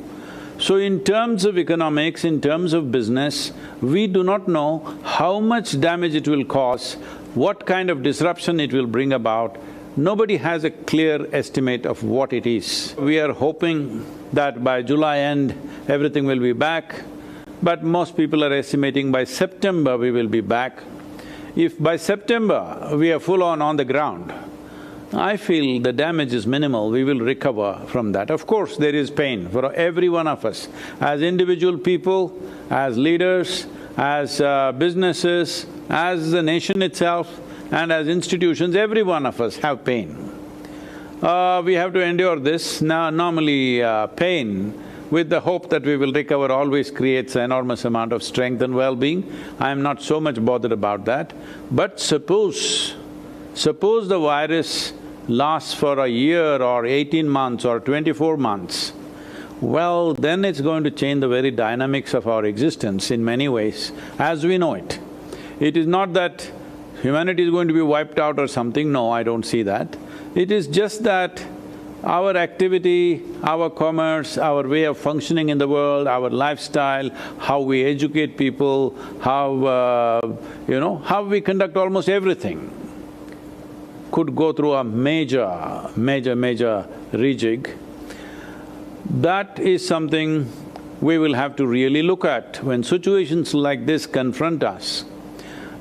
So in terms of economics, in terms of business, we do not know how much damage it will cause, what kind of disruption it will bring about. Nobody has a clear estimate of what it is. We are hoping that by July end, everything will be back, but most people are estimating by September we will be back. If by September we are full on the ground, I feel the damage is minimal, we will recover from that. Of course, there is pain for every one of us, as individual people, as leaders, as businesses, as the nation itself, and as institutions, every one of us have pain. We have to endure this. Now, normally pain with the hope that we will recover always creates an enormous amount of strength and well-being. I am not so much bothered about that. But suppose the virus lasts for a year or 18 months or 24 months, well, then it's going to change the very dynamics of our existence in many ways, as we know it. It is not that humanity is going to be wiped out or something, no, I don't see that. It is just that our activity, our commerce, our way of functioning in the world, our lifestyle, how we educate people, how how we conduct almost everything could go through a major rejig. That is something we will have to really look at when situations like this confront us.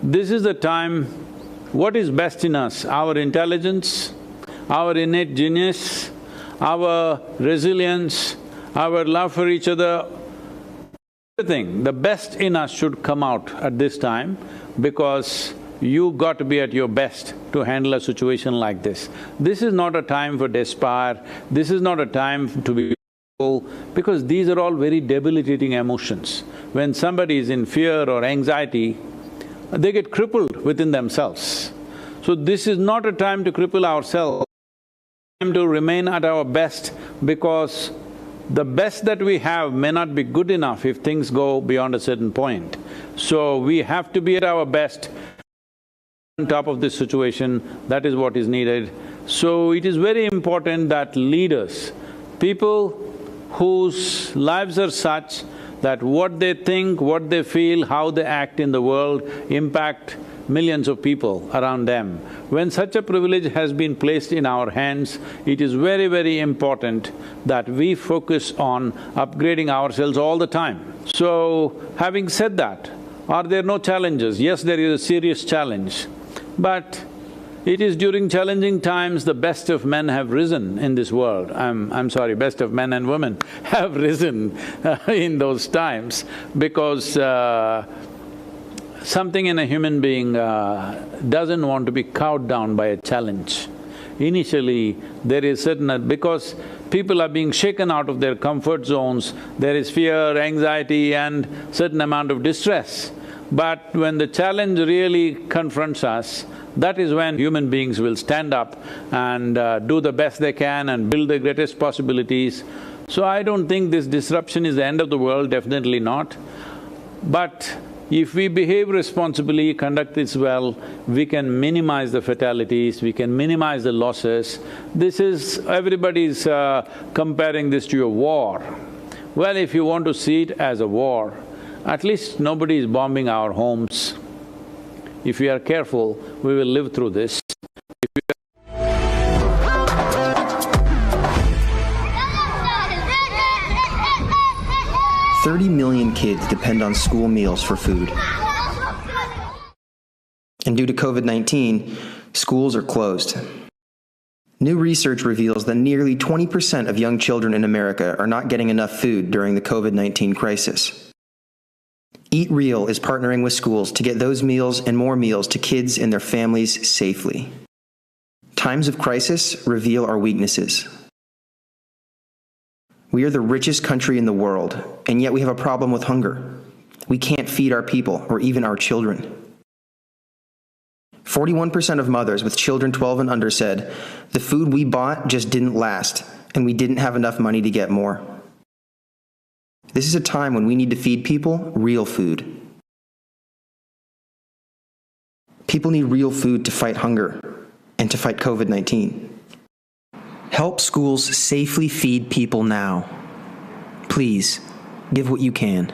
This is the time, what is best in us, our intelligence, our innate genius, our resilience, our love for each other, everything, the best in us should come out at this time, because you got to be at your best to handle a situation like this. This is not a time for despair, this is not a time to be because these are all very debilitating emotions. When somebody is in fear or anxiety, they get crippled within themselves. So this is not a time to cripple ourselves, time to remain at our best, because the best that we have may not be good enough if things go beyond a certain point. So we have to be at our best on top of this situation, that is what is needed. So it is very important that leaders, people whose lives are such that what they think, what they feel, how they act in the world impact millions of people around them. When such a privilege has been placed in our hands, it is very, very important that we focus on upgrading ourselves all the time. So, having said that, are there no challenges? Yes, there is a serious challenge, but It is during challenging times the best of men have risen in this world. I'm sorry, best of men and women have risen in those times because something in a human being doesn't want to be cowed down by a challenge. Initially, there is certain… because people are being shaken out of their comfort zones, there is fear, anxiety and certain amount of distress. But when the challenge really confronts us, that is when human beings will stand up and do the best they can and build the greatest possibilities. So I don't think this disruption is the end of the world, definitely not. But if we behave responsibly, conduct this well, we can minimize the fatalities, we can minimize the losses. This is… everybody's comparing this to a war. Well, if you want to see it as a war, at least nobody is bombing our homes. If we are careful, we will live through this. 30 million kids depend on school meals for food. And due to COVID-19, schools are closed. New research reveals that nearly 20% of young children in America are not getting enough food during the COVID-19 crisis. Eat Real is partnering with schools to get those meals and more meals to kids and their families safely. Times of crisis reveal our weaknesses. We are the richest country in the world, and yet we have a problem with hunger. We can't feed our people or even our children. 41% of mothers with children 12 and under said, "The food we bought just didn't last, and we didn't have enough money to get more." This is a time when we need to feed people real food. People need real food to fight hunger and to fight COVID-19. Help schools safely feed people now. Please, give what you can.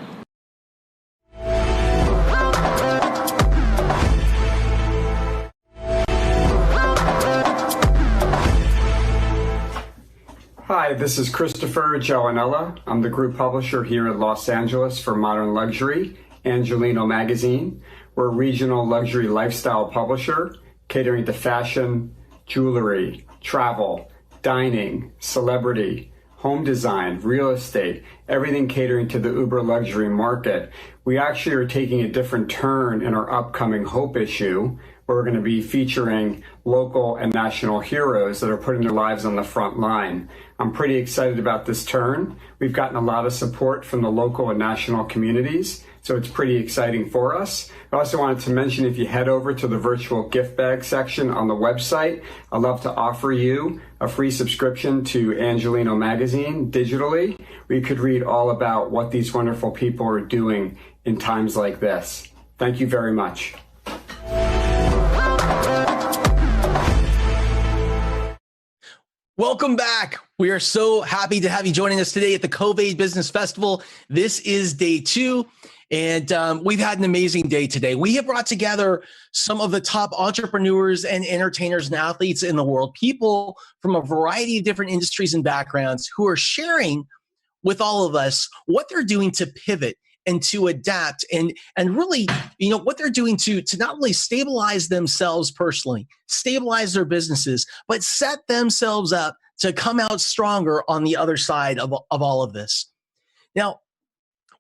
Hi, this is Christopher Giovanella. I'm the group publisher here in Los Angeles for Modern Luxury, Angelino Magazine. We're a regional luxury lifestyle publisher catering to fashion, jewelry, travel, dining, celebrity, home design, real estate, everything catering to the uber luxury market. We actually are taking a different turn in our upcoming Hope issue, where we're going to be featuring local and national heroes that are putting their lives on the front line. I'm pretty excited about this turn. We've gotten a lot of support from the local and national communities, so it's pretty exciting for us. I also wanted to mention, if you head over to the virtual gift bag section on the website, I'd love to offer you a free subscription to Angelino Magazine digitally, where you could read all about what these wonderful people are doing in times like this. Thank you very much. Welcome back. We are so happy to have you joining us today at the CovAID Business Festival. This is day 2, and we've had an amazing day today. We have brought together some of the top entrepreneurs and entertainers and athletes in the world, people from a variety of different industries and backgrounds who are sharing with all of us what they're doing to pivot and to adapt and really, you know, what they're doing to not only stabilize themselves personally, stabilize their businesses, but set themselves up to come out stronger on the other side of all of this. Now,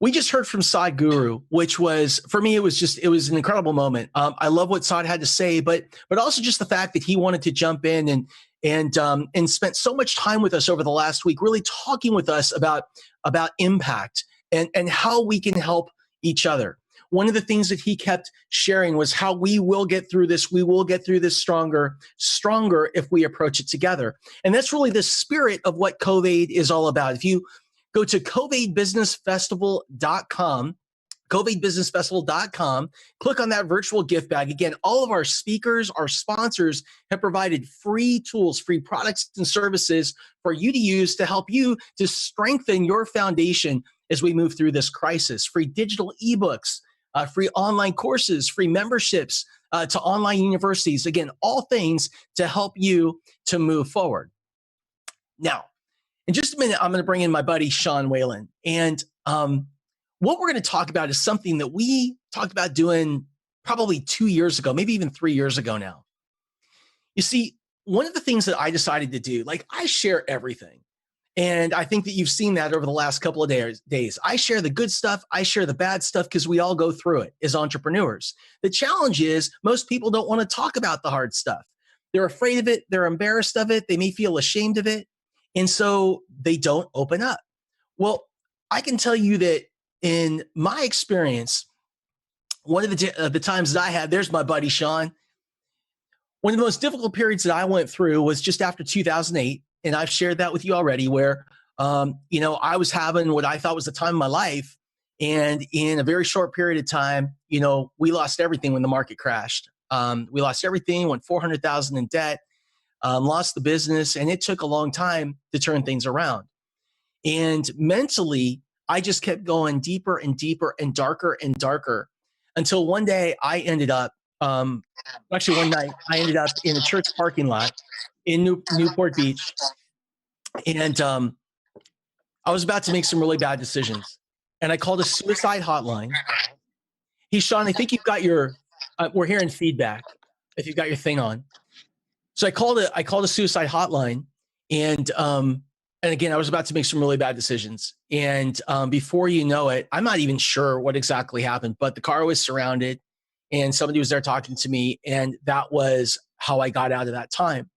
we just heard from Sadguru, which was, for me, it was an incredible moment. I love what Sad had to say, but also just the fact that he wanted to jump in and spent so much time with us over the last week, really talking with us about impact and how we can help each other. One of the things that he kept sharing was how we will get through this. We will get through this stronger if we approach it together. And that's really the spirit of what CovAID is all about. If you go to CovAIDBusinessFestival.com, CovAIDBusinessFestival.com, click on that virtual gift bag. Again, all of our speakers, our sponsors have provided free tools, free products and services for you to use to help you to strengthen your foundation as we move through this crisis. Free digital ebooks, free online courses, free memberships to online universities. Again, all things to help you to move forward. Now, in just a minute, I'm going to bring in my buddy, Sean Whalen. And what we're going to talk about is something that we talked about doing probably 2 years ago, maybe even 3 years ago now. You see, one of the things that I decided to do, like I share everything. And I think that you've seen that over the last couple of days. I share the good stuff. I share the bad stuff because we all go through it as entrepreneurs. The challenge is most people don't want to talk about the hard stuff. They're afraid of it. They're embarrassed of it. They may feel ashamed of it. And so they don't open up. Well, I can tell you that in my experience, one of the times that I had, there's my buddy Sean. One of the most difficult periods that I went through was just after 2008. And I've shared that with you already where, I was having what I thought was the time of my life. And in a very short period of time, we lost everything when the market crashed. We lost everything, went 400,000 in debt, lost the business. And it took a long time to turn things around. And mentally, I just kept going deeper and deeper and darker until one day I ended up, one night I ended up in a church parking lot in Newport Beach. And I was about to make some really bad decisions. And I called a suicide hotline. Hey, Sean, I think you've got your, we're hearing feedback if you've got your thing on. So I called a suicide hotline. And again, I was about to make some really bad decisions. And before you know it, I'm not even sure what exactly happened, but the car was surrounded and somebody was there talking to me. And that was how I got out of that time.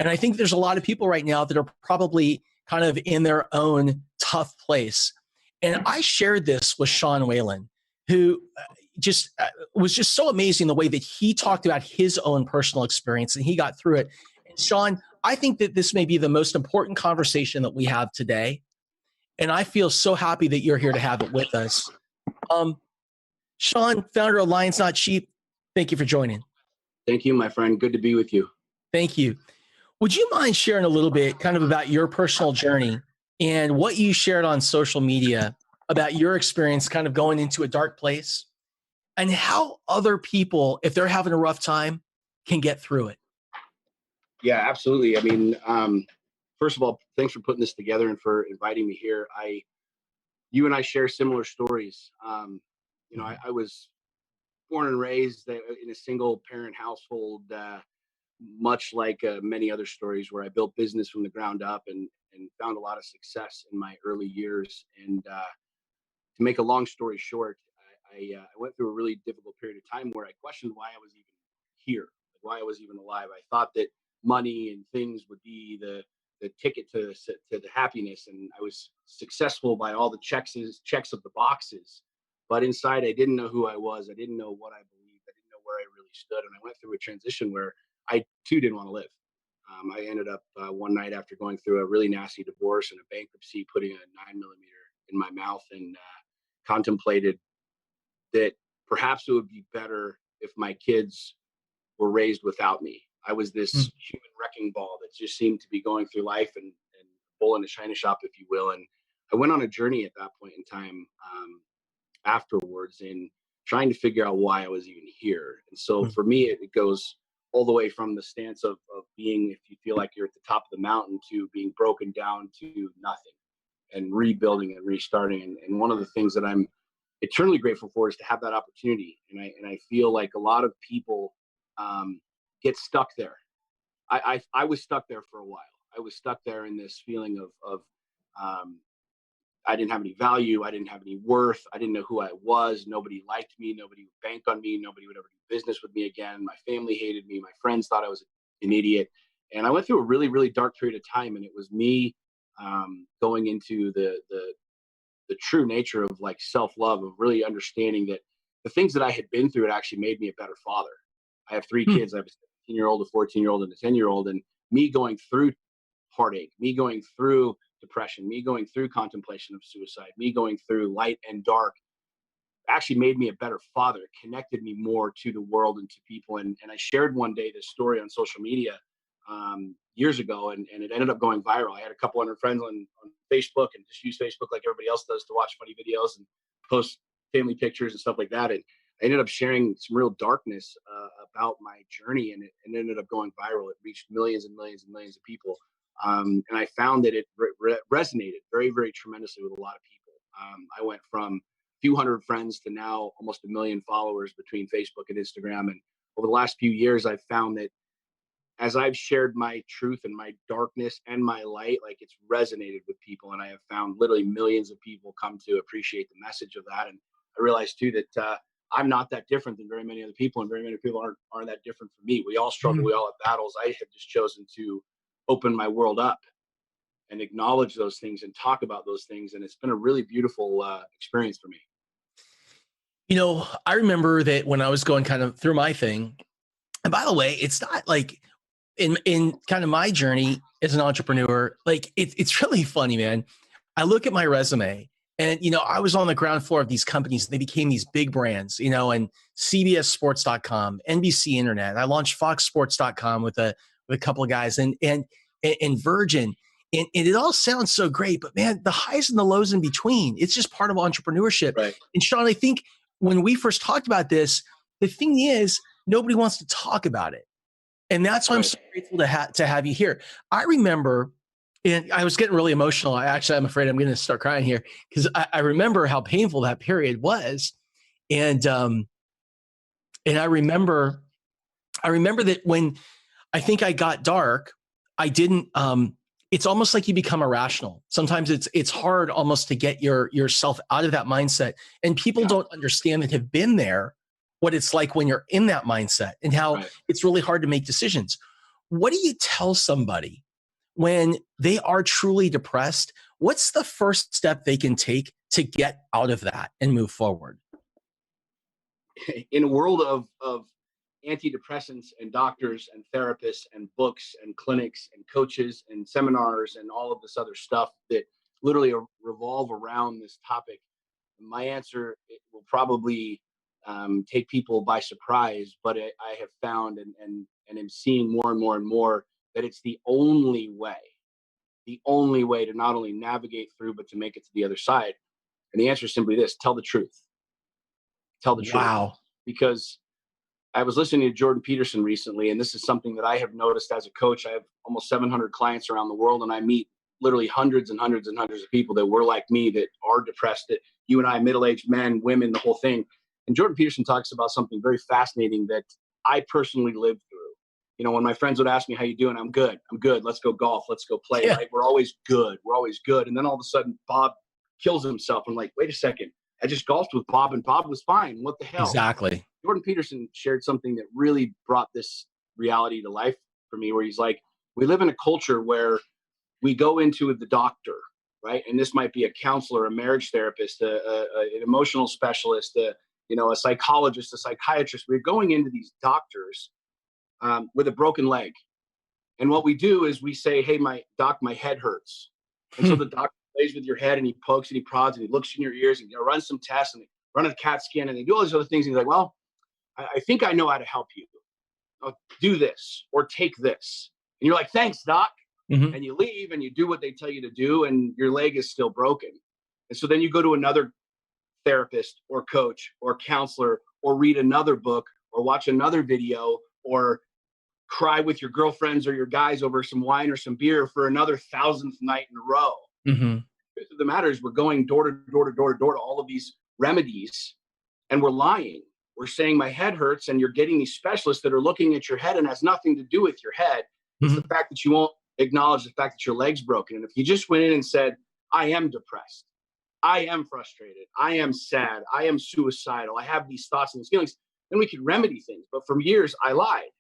And I think there's a lot of people right now that are probably kind of in their own tough place. And I shared this with Sean Whalen, who was just so amazing the way that he talked about his own personal experience and he got through it. And Sean, I think that this may be the most important conversation that we have today. And I feel so happy that you're here to have it with us. Sean, founder of Lions Not Cheap, thank you for joining. Thank you, my friend. Good to be with you. Thank you. Would you mind sharing a little bit kind of about your personal journey and what you shared on social media about your experience kind of going into a dark place and how other people, if they're having a rough time, can get through it? Yeah, absolutely. I mean, first of all, thanks for putting this together and for inviting me here. You and I share similar stories. I was born and raised in a single parent household, much like many other stories where I built business from the ground up and found a lot of success in my early years. And to make a long story short, I went through a really difficult period of time where I questioned why I was even here, why I was even alive. I thought that money and things would be the ticket to the happiness, and I was successful by all the checks of the boxes. But inside, I didn't know who I was. I didn't know what I believed. I didn't know where I really stood. And I went through a transition where I too didn't want to live. I ended up one night after going through a really nasty divorce and a bankruptcy, putting a 9mm in my mouth and contemplated that perhaps it would be better if my kids were raised without me. I was this human wrecking ball that just seemed to be going through life and bull in a china shop, if you will. And I went on a journey at that point in time afterwards in trying to figure out why I was even here. And so for me, it goes all the way from the stance of being, if you feel like you're at the top of the mountain, to being broken down to nothing and rebuilding and restarting. And one of the things that I'm eternally grateful for is to have that opportunity. And I feel like a lot of people get stuck there. I was stuck there for a while. I was stuck there in this feeling of I didn't have any value. I didn't have any worth. I didn't know who I was. Nobody liked me. Nobody would bank on me. Nobody would ever do business with me again. My family hated me. My friends thought I was an idiot. And I went through a really, really dark period of time. And it was me going into the true nature of like self-love, of really understanding that the things that I had been through had actually made me a better father. I have 3 kids. I have a 17-year-old, a 14-year-old, and a 10-year-old. And me going through heartache, me going through depression, me going through contemplation of suicide, me going through light and dark actually made me a better father. It connected me more to the world and to people. And I shared one day this story on social media years ago, and it ended up going viral. I had a couple hundred friends on Facebook and just use Facebook like everybody else does to watch funny videos and post family pictures and stuff like that. And I ended up sharing some real darkness about my journey, and it ended up going viral. It reached millions and millions and millions of people. And I found that it resonated very, very tremendously with a lot of people. I went from a few hundred friends to now almost 1 million followers between Facebook and Instagram. And over the last few years, I've found that as I've shared my truth and my darkness and my light, like it's resonated with people. And I have found literally millions of people come to appreciate the message of that. And I realized too that I'm not that different than very many other people, and very many people aren't that different from me. We all struggle. We all have battles. I have just chosen to open my world up and acknowledge those things and talk about those things. And it's been a really beautiful experience for me. You know, I remember that when I was going kind of through my thing, and by the way, it's not like in kind of my journey as an entrepreneur, like it's really funny, man. I look at my resume and, you know, I was on the ground floor of these companies. They became these big brands, you know, and CBSSports.com, NBC Internet. I launched FoxSports.com with a couple of guys and Virgin. And it all sounds so great, but man, the highs and the lows in between, it's just part of entrepreneurship. Right. And Sean, I think when we first talked about this, the thing is, nobody wants to talk about it. And that's why I'm so grateful to have you here. I remember, and I was getting really emotional. I'm afraid I'm going to start crying here because I remember how painful that period was. And I remember that when I think I got dark, I didn't, it's almost like you become irrational. Sometimes it's hard almost to get yourself out of that mindset. And people don't understand that have been there, what it's like when you're in that mindset and how it's really hard to make decisions. What do you tell somebody when they are truly depressed? What's the first step they can take to get out of that and move forward? In a world of antidepressants and doctors and therapists and books and clinics and coaches and seminars and all of this other stuff that literally revolve around this topic, my answer will probably take people by surprise, but I have found and am seeing more and more and more that it's the only way to not only navigate through, but to make it to the other side. And the answer is simply this: tell the truth. Tell the truth. Wow. Because I was listening to Jordan Peterson recently, and this is something that I have noticed as a coach. I have almost 700 clients around the world, and I meet literally hundreds and hundreds and hundreds of people that were like me, that are depressed, that you and I, middle-aged men, women, the whole thing. And Jordan Peterson talks about something very fascinating that I personally lived through. You know, when my friends would ask me, how you doing? I'm good. Let's go golf. Let's go play. Right? We're always good. And then all of a sudden, Bob kills himself. I'm like, wait a second. I just golfed with Bob and Bob was fine. What the hell? Exactly. Jordan Peterson shared something that really brought this reality to life for me, where he's like, we live in a culture where we go into the doctor, right? And this might be a counselor, a marriage therapist, an emotional specialist, a psychologist, a psychiatrist. We're going into these doctors with a broken leg. And what we do is we say, hey, my head hurts. And so the doctor plays with your head and he pokes and he prods and he looks in your ears and runs some tests and they run a CAT scan and they do all these other things. And he's like, well, I think I know how to help you. I'll do this or take this. And you're like, thanks, doc. Mm-hmm. And you leave and you do what they tell you to do and your leg is still broken. And so then you go to another therapist or coach or counselor or read another book or watch another video or cry with your girlfriends or your guys over some wine or some beer for another 1,000th night in a row. Mm-hmm. The truth of the matter is we're going door to door to door to door to all of these remedies and we're lying. We're saying my head hurts and you're getting these specialists that are looking at your head and has nothing to do with your head. It's the fact that you won't acknowledge the fact that your leg's broken. And if you just went in and said, I am depressed, I am frustrated, I am sad, I am suicidal, I have these thoughts and these feelings, then we could remedy things. But for years, I lied.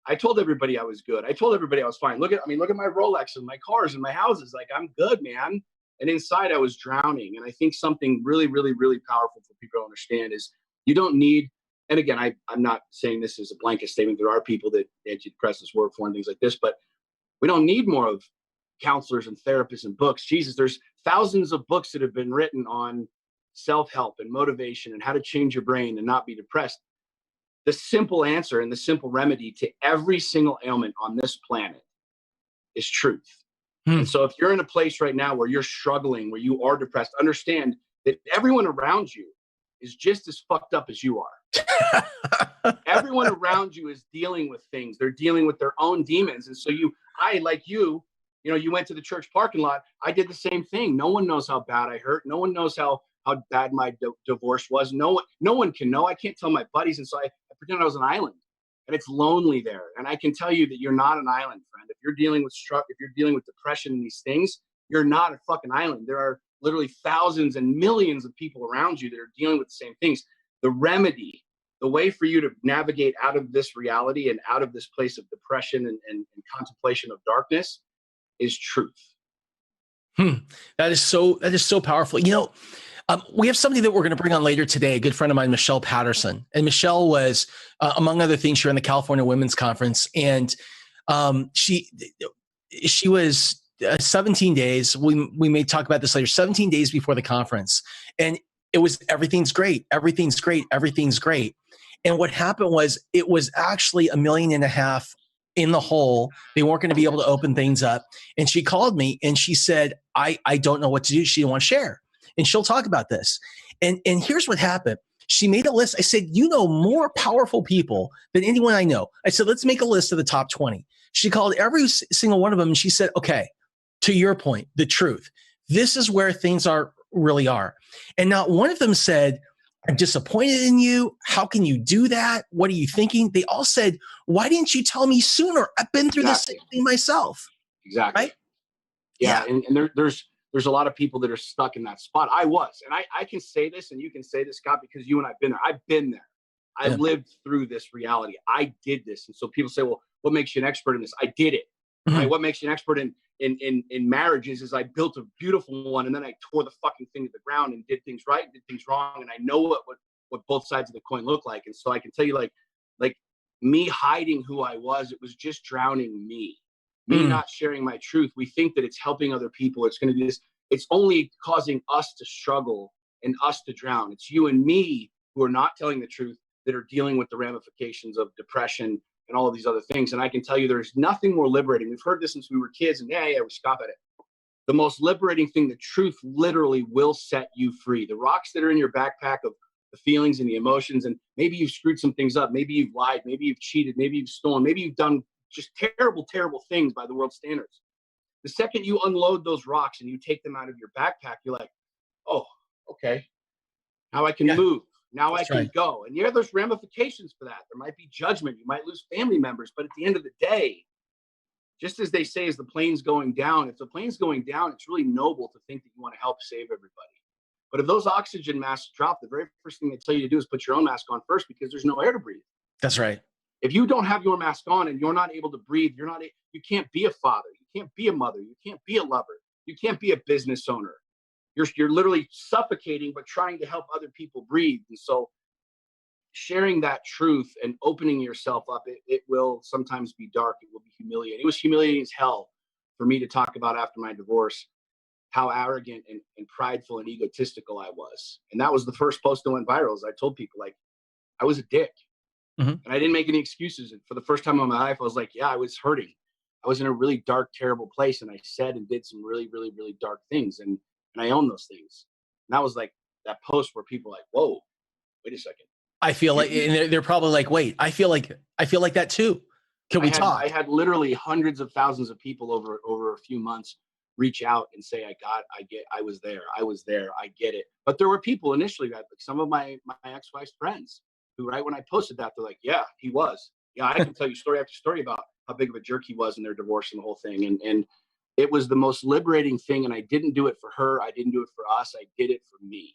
I told everybody I was good. I told everybody I was fine. Look at my Rolex and my cars and my houses. Like, I'm good, man. And inside I was drowning. And I think something really, really, really powerful for people to understand is you don't need, and again, I'm not saying this as a blanket statement. There are people that antidepressants work for and things like this, but we don't need more of counselors and therapists and books. Jesus, there's thousands of books that have been written on self-help and motivation and how to change your brain and not be depressed. The simple answer and the simple remedy to every single ailment on this planet is truth. And so if you're in a place right now where you're struggling, where you are depressed, understand that everyone around you is just as fucked up as you are. Everyone around you is dealing with things. They're dealing with their own demons. And so you went to the church parking lot. I did the same thing. No one knows how bad I hurt. No one knows how bad my divorce was. No one can know. I can't tell my buddies. And so I pretend I was an island. and it's lonely there. And I can tell you that you're not an island, friend. If you're dealing with if you're dealing with depression and these things, you're not a fucking island. There are literally thousands and millions of people around you that are dealing with the same things. The remedy, the way for you to navigate out of this reality and out of this place of depression and contemplation of darkness is truth. That is so powerful. You know, we have somebody that we're going to bring on later today, a good friend of mine, Michelle Patterson. And Michelle was, among other things, here in the California Women's Conference. And she was 17 days. We may talk about this later, 17 days before the conference. And it was, everything's great. Everything's great. Everything's great. And what happened was it was actually $1.5 million in the hole. They weren't going to be able to open things up. And she called me and she said, I don't know what to do. She didn't want to share. And she'll talk about this. And here's what happened. She made a list. I said, you know more powerful people than anyone I know. I said, let's make a list of the top 20. She called every single one of them and she said, okay, to your point, the truth. This is where things really are. And not one of them said, I'm disappointed in you. How can you do that? What are you thinking? They all said, why didn't you tell me sooner? I've been through the same thing myself. Exactly. Right? Yeah. And there's a lot of people that are stuck in that spot. I was, and I can say this, and you can say this, Scott, because you and I've been there. I've been there. I lived through this reality. I did this. And so people say, well, what makes you an expert in this? I did it. Right? What makes you an expert in marriages is I built a beautiful one and then I tore the fucking thing to the ground and did things right and did things wrong. And I know what both sides of the coin look like. And so I can tell you, like me hiding who I was, it was just drowning me. Me not sharing my truth. We think that it's helping other people. It's going to do this. It's only causing us to struggle and us to drown. It's you and me who are not telling the truth that are dealing with the ramifications of depression and all of these other things. And I can tell you there's nothing more liberating. We've heard this since we were kids, and we scoff at it. The most liberating thing, the truth literally will set you free. The rocks that are in your backpack of the feelings and the emotions, and maybe you've screwed some things up. Maybe you've lied. Maybe you've cheated. Maybe you've stolen. Maybe you've done just terrible, terrible things by the world's standards. The second you unload those rocks and you take them out of your backpack, you're like, oh, okay, now I can move. Now I can go. And there's ramifications for that. There might be judgment. You might lose family members. But at the end of the day, just as they say, as the plane's going down, if the plane's going down, it's really noble to think that you want to help save everybody. But if those oxygen masks drop, the very first thing they tell you to do is put your own mask on first, because there's no air to breathe. That's right. If you don't have your mask on and you're not able to breathe, you can't be a father. You can't be a mother. You can't be a lover. You can't be a business owner. You're literally suffocating, but trying to help other people breathe. And so sharing that truth and opening yourself up, it will sometimes be dark. It will be humiliating. It was humiliating as hell for me to talk about after my divorce, how arrogant and prideful and egotistical I was. And that was the first post that went viral. As I told people, like, I was a dick. And I didn't make any excuses. And for the first time in my life, I was like, yeah, I was hurting. I was in a really dark, terrible place. And I said and did some really, really, really dark things. And I own those things. And that was like that post where people were like, whoa, wait a second. I feel like, and they're probably like, wait, I feel like that too. Can we talk? I had literally hundreds of thousands of people over a few months reach out and say, I was there, I get it. But there were people initially, like some of my ex-wife's friends, who right when I posted that, they're like, yeah, he was. Yeah, I can tell you story after story about how big of a jerk he was in their divorce and the whole thing. And it was the most liberating thing. And I didn't do it for her. I didn't do it for us. I did it for me.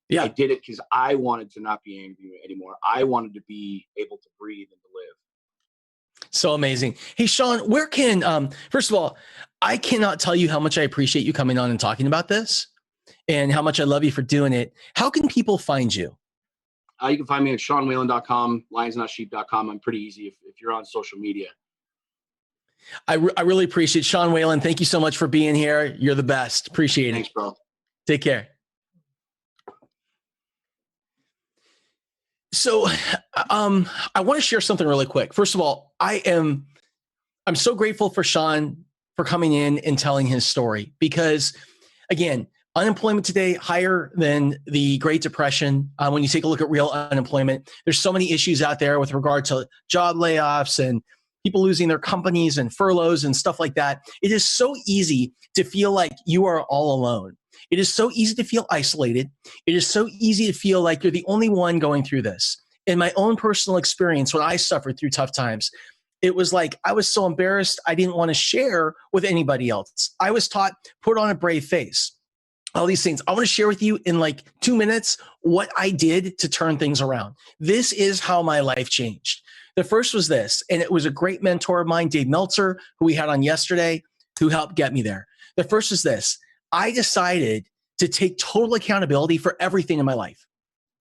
Yeah. I did it because I wanted to not be angry anymore. I wanted to be able to breathe and to live. So amazing. Hey, Sean, where can, first of all, I cannot tell you how much I appreciate you coming on and talking about this and how much I love you for doing it. How can people find you? You can find me at SeanWhalen.com, lionsnotsheep.com. I'm pretty easy if you're on social media. I really appreciate it. Sean Whalen, thank you so much for being here. You're the best. Appreciate it. Thanks, bro. Take care. So I want to share something really quick. First of all, I'm so grateful for Sean for coming in and telling his story, because again, unemployment today higher than the Great Depression. When you take a look at real unemployment, there's so many issues out there with regard to job layoffs and people losing their companies and furloughs and stuff like that. It is so easy to feel like you are all alone. It is so easy to feel isolated. It is so easy to feel like you're the only one going through this. In my own personal experience, when I suffered through tough times, it was like I was so embarrassed I didn't want to share with anybody else. I was taught, put on a brave face. All these things. I want to share with you in like 2 minutes what I did to turn things around. This is how my life changed. The first was this, and it was a great mentor of mine, Dave Meltzer, who we had on yesterday, who helped get me there. The first was this. I decided to take total accountability for everything in my life.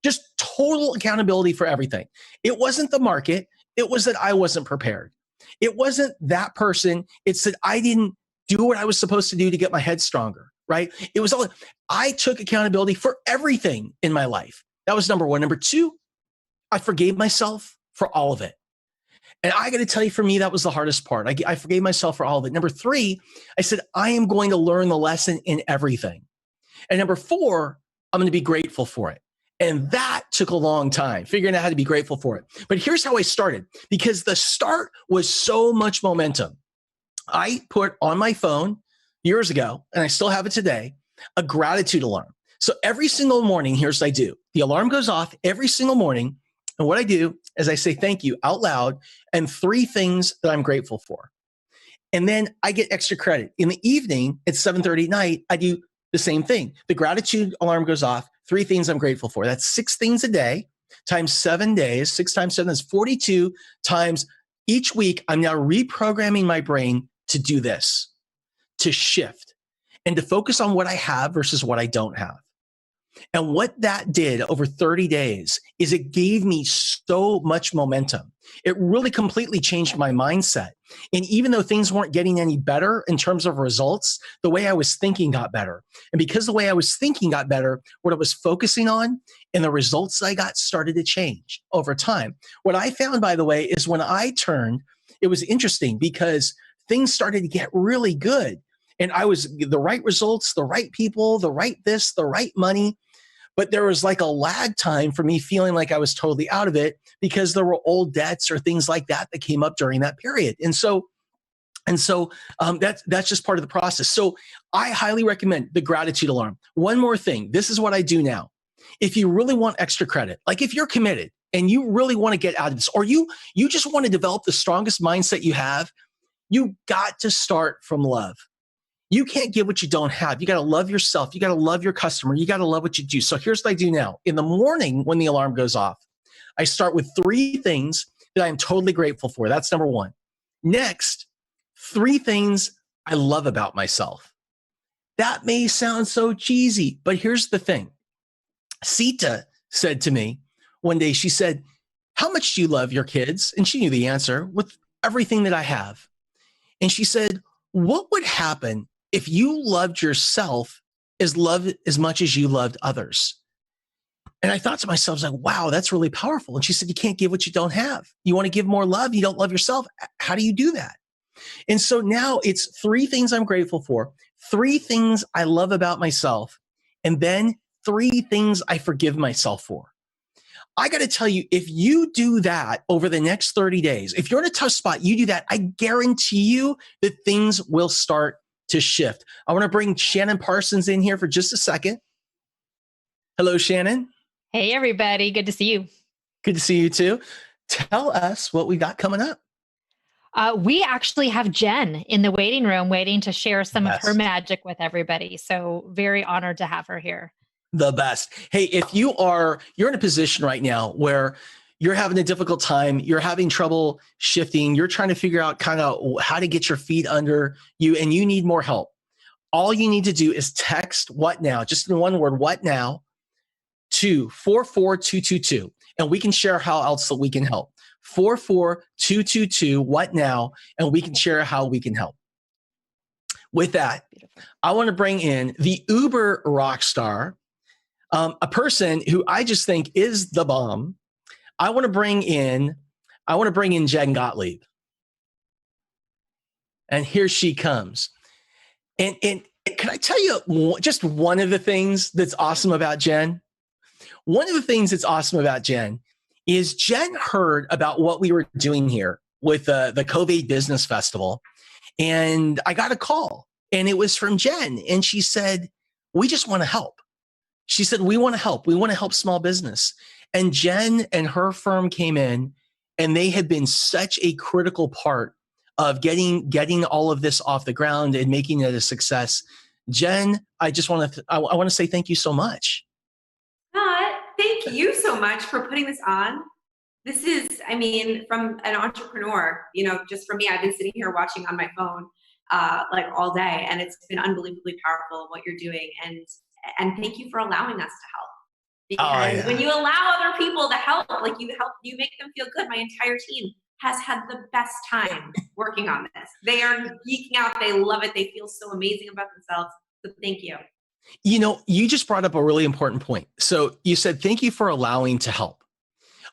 Just total accountability for everything. It wasn't the market. It was that I wasn't prepared. It wasn't that person. It's that I didn't do what I was supposed to do to get my head stronger, right? It was all, I took accountability for everything in my life. That was number one. Number two, I forgave myself for all of it. And I got to tell you, for me, that was the hardest part. I forgave myself for all of it. Number three, I said, I am going to learn the lesson in everything. And number four, I'm going to be grateful for it. And that took a long time, figuring out how to be grateful for it. But here's how I started, because the start was so much momentum. I put on my phone years ago, and I still have it today, a gratitude alarm. So every single morning, here's what I do. The alarm goes off every single morning. And what I do is I say thank you out loud and 3 things that I'm grateful for. And then I get extra credit. In the evening at 7:30 at night, I do the same thing. The gratitude alarm goes off, 3 things I'm grateful for. That's 6 things a day times 7 days. 6 times 7 is 42 times each week. I'm now reprogramming my brain to do this, to shift and to focus on what I have versus what I don't have. And what that did over 30 days is it gave me so much momentum. It really completely changed my mindset. And even though things weren't getting any better in terms of results, the way I was thinking got better. And because the way I was thinking got better, what I was focusing on and the results I got started to change over time. What I found, by the way, is when I turned, it was interesting because things started to get really good. And I was the right results, the right people, the right this, the right money. But there was like a lag time for me feeling like I was totally out of it because there were old debts or things like that that came up during that period. And so that's just part of the process. So I highly recommend the gratitude alarm. One more thing. This is what I do now. If you really want extra credit, like if you're committed and you really want to get out of this, or you just want to develop the strongest mindset you have, you got to start from love. You can't give what you don't have. You got to love yourself. You got to love your customer. You got to love what you do. So here's what I do now. In the morning, when the alarm goes off, I start with 3 things that I'm totally grateful for. That's number 1. Next, 3 things I love about myself. That may sound so cheesy, but here's the thing. Sita said to me one day, she said, how much do you love your kids? And she knew the answer, with everything that I have. And she said, what would happen if you loved yourself as much as you loved others? And I thought to myself, I was like, wow, that's really powerful. And she said, you can't give what you don't have. You want to give more love. You don't love yourself. How do you do that? And so now it's 3 things I'm grateful for, 3 things I love about myself, and then 3 things I forgive myself for. I got to tell you, if you do that over the next 30 days, if you're in a tough spot, you do that, I guarantee you that things will start to shift. I want to bring Shannon Parsons in here for just a second. Hello, Shannon. Hey, everybody. Good to see you. Good to see you too. Tell us what we got coming up. We actually have Jen in the waiting room waiting to share some of her magic with everybody. So very honored to have her here. The best. Hey, if you're in a position right now where you're having a difficult time, you're having trouble shifting, you're trying to figure out kind of how to get your feet under you, and you need more help, all you need to do is text what now, just in one word, what now, to 44222, and we can share how else that we can help. 44222, what now, and we can share how we can help. With that, I want to bring in the Uber rock star, a person who I just think is the bomb. I want to bring in Jen Gottlieb. And here she comes. And can I tell you just one of the things that's awesome about Jen? One of the things that's awesome about Jen is Jen heard about what we were doing here with the CovAID Business Festival. And I got a call, and it was from Jen. And she said, we just want to help. She said, we want to help. We want to help small business. And Jen and her firm came in, and they have been such a critical part of getting all of this off the ground and making it a success. Jen, I just want to say thank you so much. Thank you so much for putting this on. This is, I mean, from an entrepreneur, just for me, I've been sitting here watching on my phone like all day, and it's been unbelievably powerful what you're doing. And thank you for allowing us to help. Because when you allow other people to help, like you make them feel good. My entire team has had the best time working on this. They are geeking out. They love it. They feel so amazing about themselves. So thank you. You just brought up a really important point. So you said, thank you for allowing to help.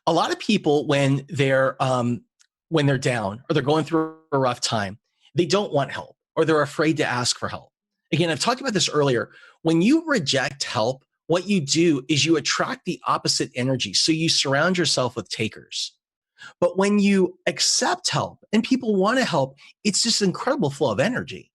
A lot of people, when they're down or they're going through a rough time, they don't want help or they're afraid to ask for help. Again, I've talked about this earlier. When you reject help, what you do is you attract the opposite energy. So you surround yourself with takers. But when you accept help and people want to help, it's just an incredible flow of energy.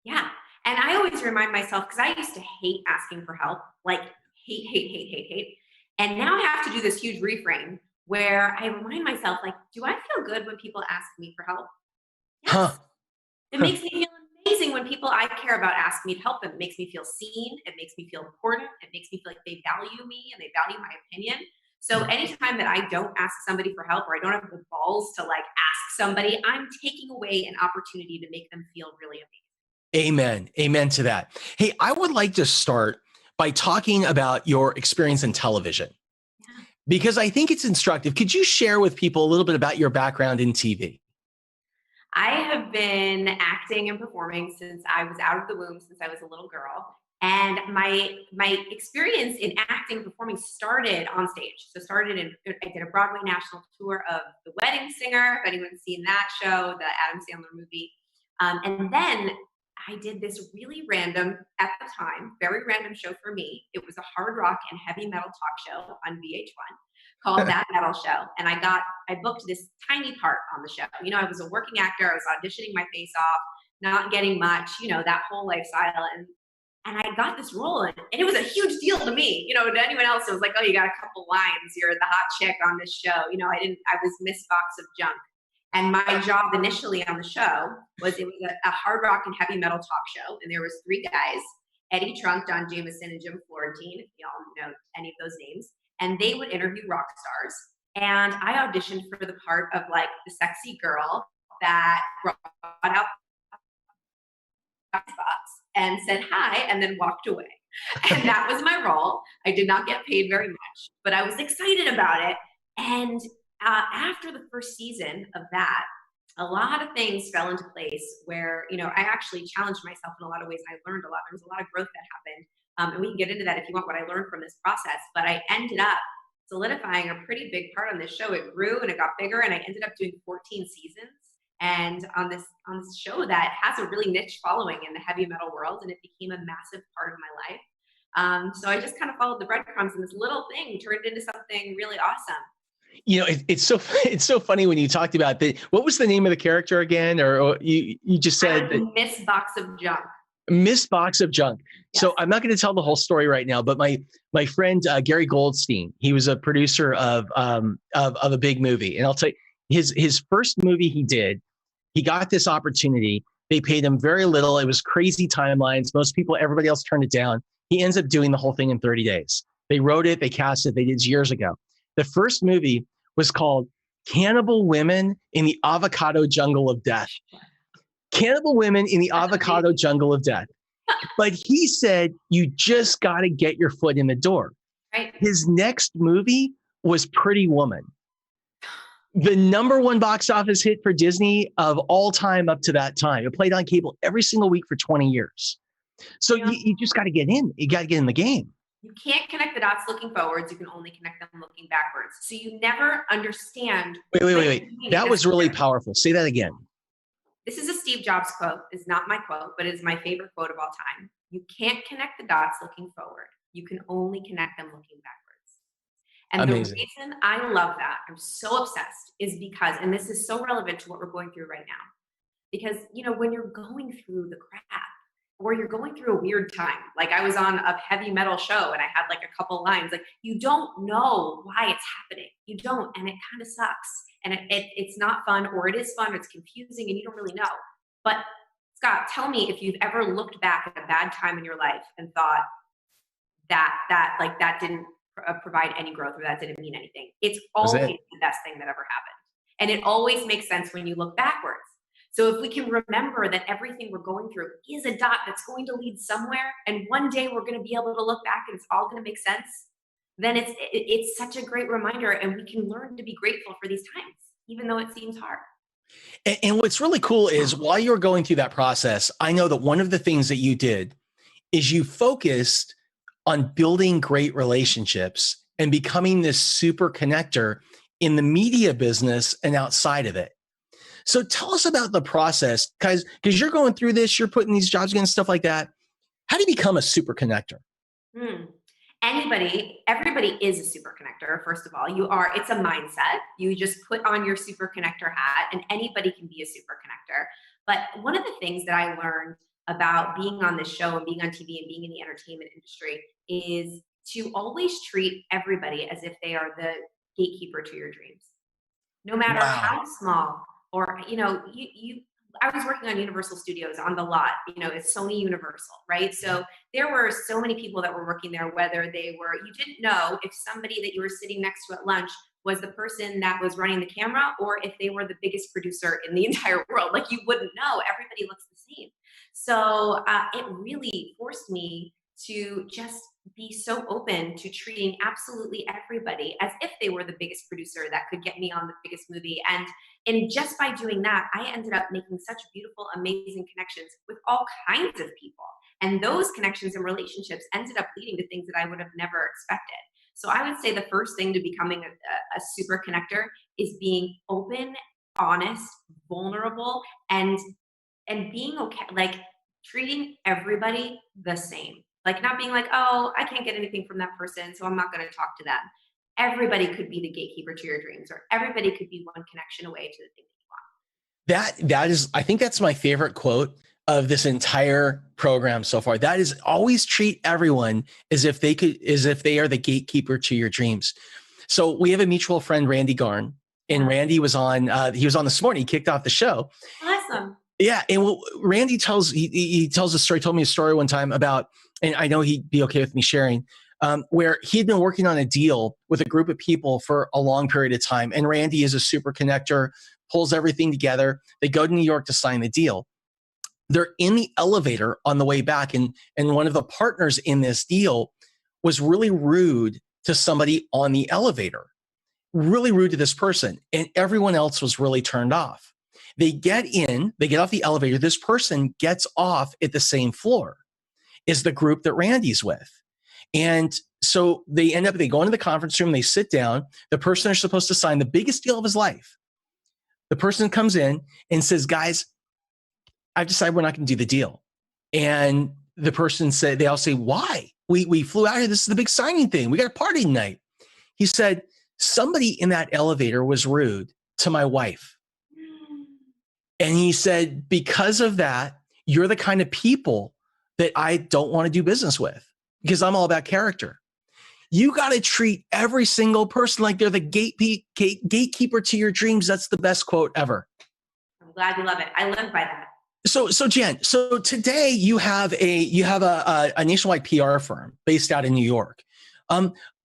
Yeah. And I always remind myself, because I used to hate asking for help, like hate. And now I have to do this huge reframe where I remind myself, like, do I feel good when people ask me for help? Yes. It makes me feel amazing when people I care about ask me to help them. It makes me feel seen. It makes me feel important. It makes me feel like they value me and they value my opinion. So anytime that I don't ask somebody for help or I don't have the balls to like ask somebody, I'm taking away an opportunity to make them feel really amazing. Amen. Amen to that. Hey, I would like to start by talking about your experience in television, because I think it's instructive. Could you share with people a little bit about your background in TV? I have been acting and performing since I was out of the womb, since I was a little girl. And my experience in acting and performing started on stage. So I did a Broadway national tour of The Wedding Singer, if anyone's seen that show, the Adam Sandler movie. And then I did this really random, at the time, very random show for me. It was a hard rock and heavy metal talk show on VH1 called That Metal Show. And I booked this tiny part on the show. I was a working actor. I was auditioning my face off, not getting much, that whole lifestyle. And I got this role, and it was a huge deal to me. To anyone else, it was like, oh, you got a couple lines. You're the hot chick on this show. I was Miss Box of Junk. And my job initially on the show was a hard rock and heavy metal talk show. And there was 3 guys, Eddie Trunk, Don Jameson, and Jim Florentine, if y'all know any of those names. And they would interview rock stars. And I auditioned for the part of like the sexy girl that brought out spots and said hi and then walked away. And that was my role. I did not get paid very much, but I was excited about it. And after the first season of that, a lot of things fell into place where, I actually challenged myself in a lot of ways. And I learned a lot. There was a lot of growth that happened. And we can get into that if you want, what I learned from this process. But I ended up solidifying a pretty big part on this show. It grew and it got bigger, and I ended up doing 14 seasons. And on this show that has a really niche following in the heavy metal world, and it became a massive part of my life. So I just kind of followed the breadcrumbs, and this little thing turned into something really awesome. It's so funny when you talked about that. What was the name of the character again? Or you just said Miss Box of Junk. Miss Box of Junk. Yes. So I'm not going to tell the whole story right now, but my friend Gary Goldstein, he was a producer of a big movie, and I'll tell you, his first movie he did, he got this opportunity. They paid him very little. It was crazy timelines. Everybody else turned it down. He ends up doing the whole thing in 30 days. They wrote it, they cast it, they did years ago. The first movie was called Cannibal Women in the Avocado Jungle of Death. Cannibal Women in the Avocado Jungle of Death. But he said, you just got to get your foot in the door. Right. His next movie was Pretty Woman. The #1 box office hit for Disney of all time up to that time. It played on cable every single week for 20 years. So you just got to get in. You got to get in the game. You can't connect the dots looking forwards. You can only connect them looking backwards. So you never understand. Wait. That was really powerful. Say that again. This is a Steve Jobs quote. It's not my quote, but it is my favorite quote of all time. You can't connect the dots looking forward. You can only connect them looking backwards. And Amazing. The reason I love that, I'm so obsessed, is because, and this is so relevant to what we're going through right now, because, when you're going through the crap, or you're going through a weird time. Like I was on a heavy metal show and I had like a couple lines, like you don't know why it's happening. You don't, and it kind of sucks. And it's not fun, or it is fun, it's confusing and you don't really know. But Scott, tell me if you've ever looked back at a bad time in your life and thought that didn't provide any growth, or that didn't mean anything. It's always the best thing that ever happened. And it always makes sense when you look backwards. So if we can remember that everything we're going through is a dot that's going to lead somewhere, and one day we're going to be able to look back and it's all going to make sense, then it's such a great reminder, and we can learn to be grateful for these times, even though it seems hard. And what's really cool is while you're going through that process, I know that one of the things that you did is you focused on building great relationships and becoming this super connector in the media business and outside of it. So tell us about the process, because you're going through this, you're putting these jobs against stuff like that. How do you become a super connector? Everybody is a super connector. First of all, it's a mindset. You just put on your super connector hat and anybody can be a super connector. But one of the things that I learned about being on this show and being on TV and being in the entertainment industry is to always treat everybody as if they are the gatekeeper to your dreams. No matter how small, or, I was working on Universal Studios on the lot, it's Sony Universal, right? So there were so many people that were working there, whether you didn't know if somebody that you were sitting next to at lunch was the person that was running the camera, or if they were the biggest producer in the entire world. Like you wouldn't know, everybody looks the same. So it really forced me to just be so open to treating absolutely everybody as if they were the biggest producer that could get me on the biggest movie. And just by doing that, I ended up making such beautiful, amazing connections with all kinds of people. And those connections and relationships ended up leading to things that I would have never expected. So I would say the first thing to becoming a super connector is being open, honest, vulnerable, and being okay, like treating everybody the same. Like not being like, oh, I can't get anything from that person, so I'm not going to talk to them. Everybody could be the gatekeeper to your dreams, or everybody could be one connection away to the thing that you want. That is, I think that's my favorite quote of this entire program so far. That is, always treat everyone as if they are the gatekeeper to your dreams. So we have a mutual friend, Randy Gar, and Randy was on. He was on this morning. He kicked off the show. Awesome. Yeah, and Randy tells he tells a story. Told me a story one time about, and I know he'd be okay with me sharing, where he'd been working on a deal with a group of people for a long period of time. And Randy is a super connector, pulls everything together. They go to New York to sign the deal. They're in the elevator on the way back, and one of the partners in this deal was really rude to somebody on the elevator, really rude to this person, and everyone else was really turned off. They get off the elevator. This person gets off at the same floor as the group that Randy's with. And so they go into the conference room, they sit down. The person they're supposed to sign the biggest deal of his life, the person comes in and says, guys, I've decided we're not going to do the deal. And the person said, they all say, why? We flew out here. This is the big signing thing. We got a party tonight. He said, somebody in that elevator was rude to my wife. And he said, because of that, you're the kind of people that I don't want to do business with, because I'm all about character. You got to treat every single person like they're the gatekeeper to your dreams. That's the best quote ever. I'm glad you love it. I live by that. So Jen, so today you have a nationwide PR firm based out in New York.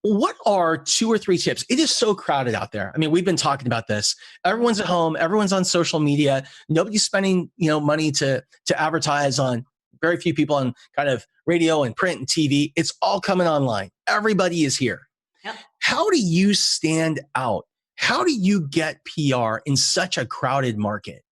What are 2 or 3 tips? It is so crowded out there. I mean, we've been talking about this. Everyone's at home. Everyone's on social media. Nobody's spending, money to advertise on. Very few people on kind of radio and print and TV. It's all coming online. Everybody is here. Yep. How do you stand out? How do you get PR in such a crowded market?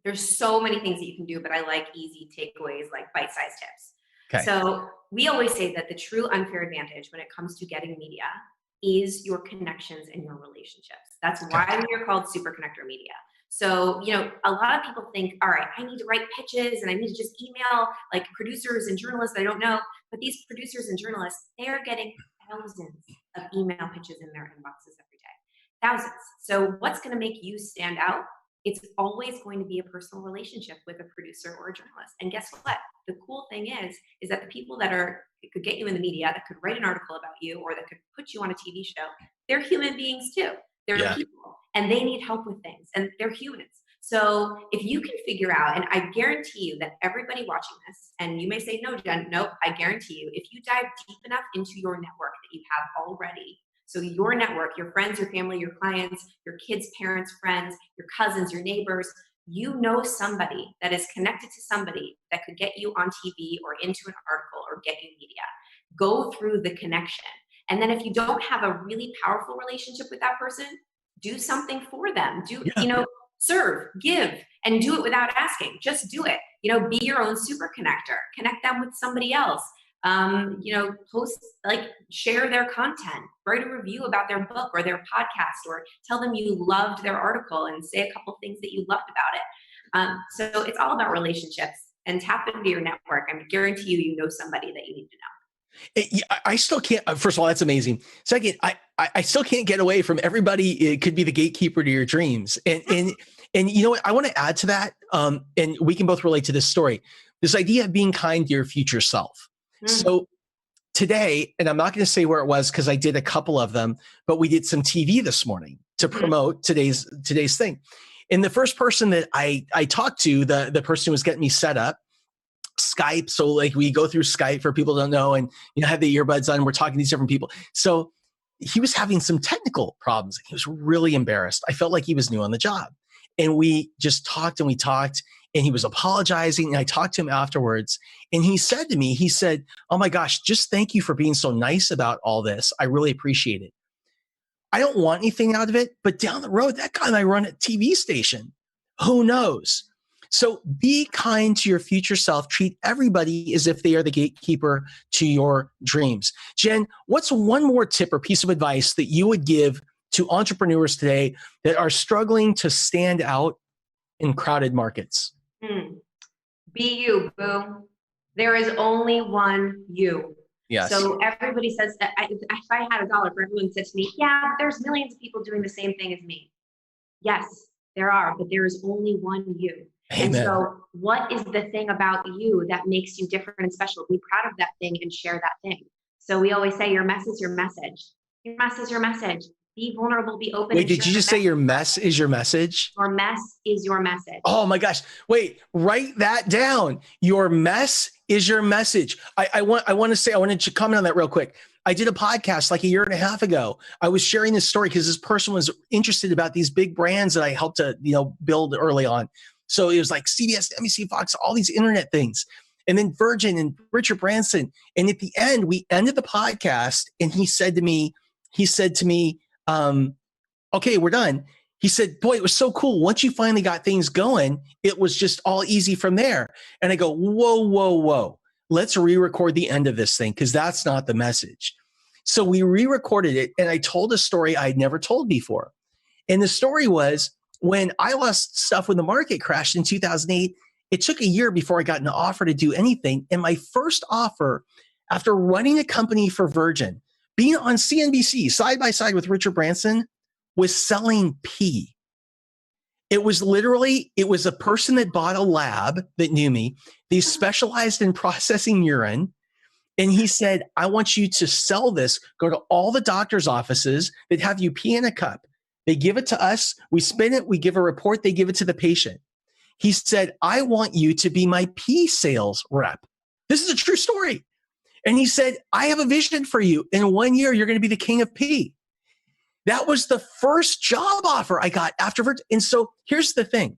There's so many things that you can do, but I like easy takeaways, like bite-sized tips. Okay. So we always say that the true unfair advantage when it comes to getting media is your connections and your relationships. That's why we are called Super Connector Media. So, a lot of people think, all right, I need to write pitches and I need to just email like producers and journalists I don't know. But these producers and journalists, they are getting thousands of email pitches in their inboxes every day. Thousands. So what's going to make you stand out it's always going to be a personal relationship with a producer or a journalist. And guess what? The cool thing is that the people that could get you in the media, that could write an article about you, or that could put you on a TV show, they're human beings too. They're people, and they need help with things, and they're humans. So if you can figure out, and I guarantee you that everybody watching this, and you may say, no, Jen, nope, I guarantee you, if you dive deep enough into your network that you have already, so your network, your friends, your family, your clients, your kids, parents, friends, your cousins, your neighbors, you know somebody that is connected to somebody that could get you on TV or into an article or get you media. Go through the connection. And then if you don't have a really powerful relationship with that person, do something for them. Serve, give, and do it without asking. Just do it. Be your own super connector. Connect them with somebody else. Post, share their content, write a review about their book or their podcast, or tell them you loved their article and say a couple things that you loved about it. So it's all about relationships, and tap into your network. I guarantee you know somebody that you need to know. I still can't. First of all, that's amazing. Second, I still can't get away from everybody. It could be the gatekeeper to your dreams. And you know what? I want to add to that. And we can both relate to this story. This idea of being kind to your future self. So today, and I'm not going to say where it was because I did a couple of them, but we did some TV this morning to promote today's thing. And the first person that I talked to, the person who was getting me set up, Skype. So we go through Skype for people who don't know, and have the earbuds on. We're talking to these different people. So he was having some technical problems. He was really embarrassed. I felt like he was new on the job, and we just talked and we talked, and he was apologizing. And I talked to him afterwards, and he said to me, he said, "Oh my gosh, just thank you for being so nice about all this. I really appreciate it. I don't want anything out of it, but down the road, that guy might run a TV station. Who knows?" So be kind to your future self. Treat everybody as if they are the gatekeeper to your dreams. Jen, what's one more tip or piece of advice that you would give to entrepreneurs today that are struggling to stand out in crowded markets? Be you, boo. There is only one you. Yes. So everybody says that if I had $1 for everyone said to me, yeah, there's millions of people doing the same thing as me. Yes, there are, but there is only one you. Amen. And so what is the thing about you that makes you different and special? Be proud of that thing and share that thing. So we always say your mess is your message. Your mess is your message. Be vulnerable, be open. Wait, did you just say your mess is your message? Your mess is your message. Oh my gosh. Wait, write that down. Your mess is your message. I want to comment on that real quick. I did a podcast like a year and a half ago. I was sharing this story because this person was interested about these big brands that I helped to, build early on. So it was like CBS, NBC, Fox, all these internet things. And then Virgin and Richard Branson. And at the end, we ended the podcast, and he said to me, okay, we're done. He said, boy, it was so cool. Once you finally got things going, it was just all easy from there. And I go, whoa. Let's re-record the end of this thing, because that's not the message. So we re-recorded it, and I told a story I'd never told before. And the story was, when I lost stuff when the market crashed in 2008, it took a year before I got an offer to do anything. And my first offer, after running a company for Virgin, being on CNBC side by side with Richard Branson, was selling pee. It was a person that bought a lab that knew me. They specialized in processing urine. And he said, I want you to sell this. Go to all the doctor's offices that have you pee in a cup. They give it to us. We spin it. We give a report. They give it to the patient. He said, I want you to be my pee sales rep. This is a true story. And he said, I have a vision for you. In 1 year, you're going to be the king of pee. That was the first job offer I got afterwards. And so here's the thing.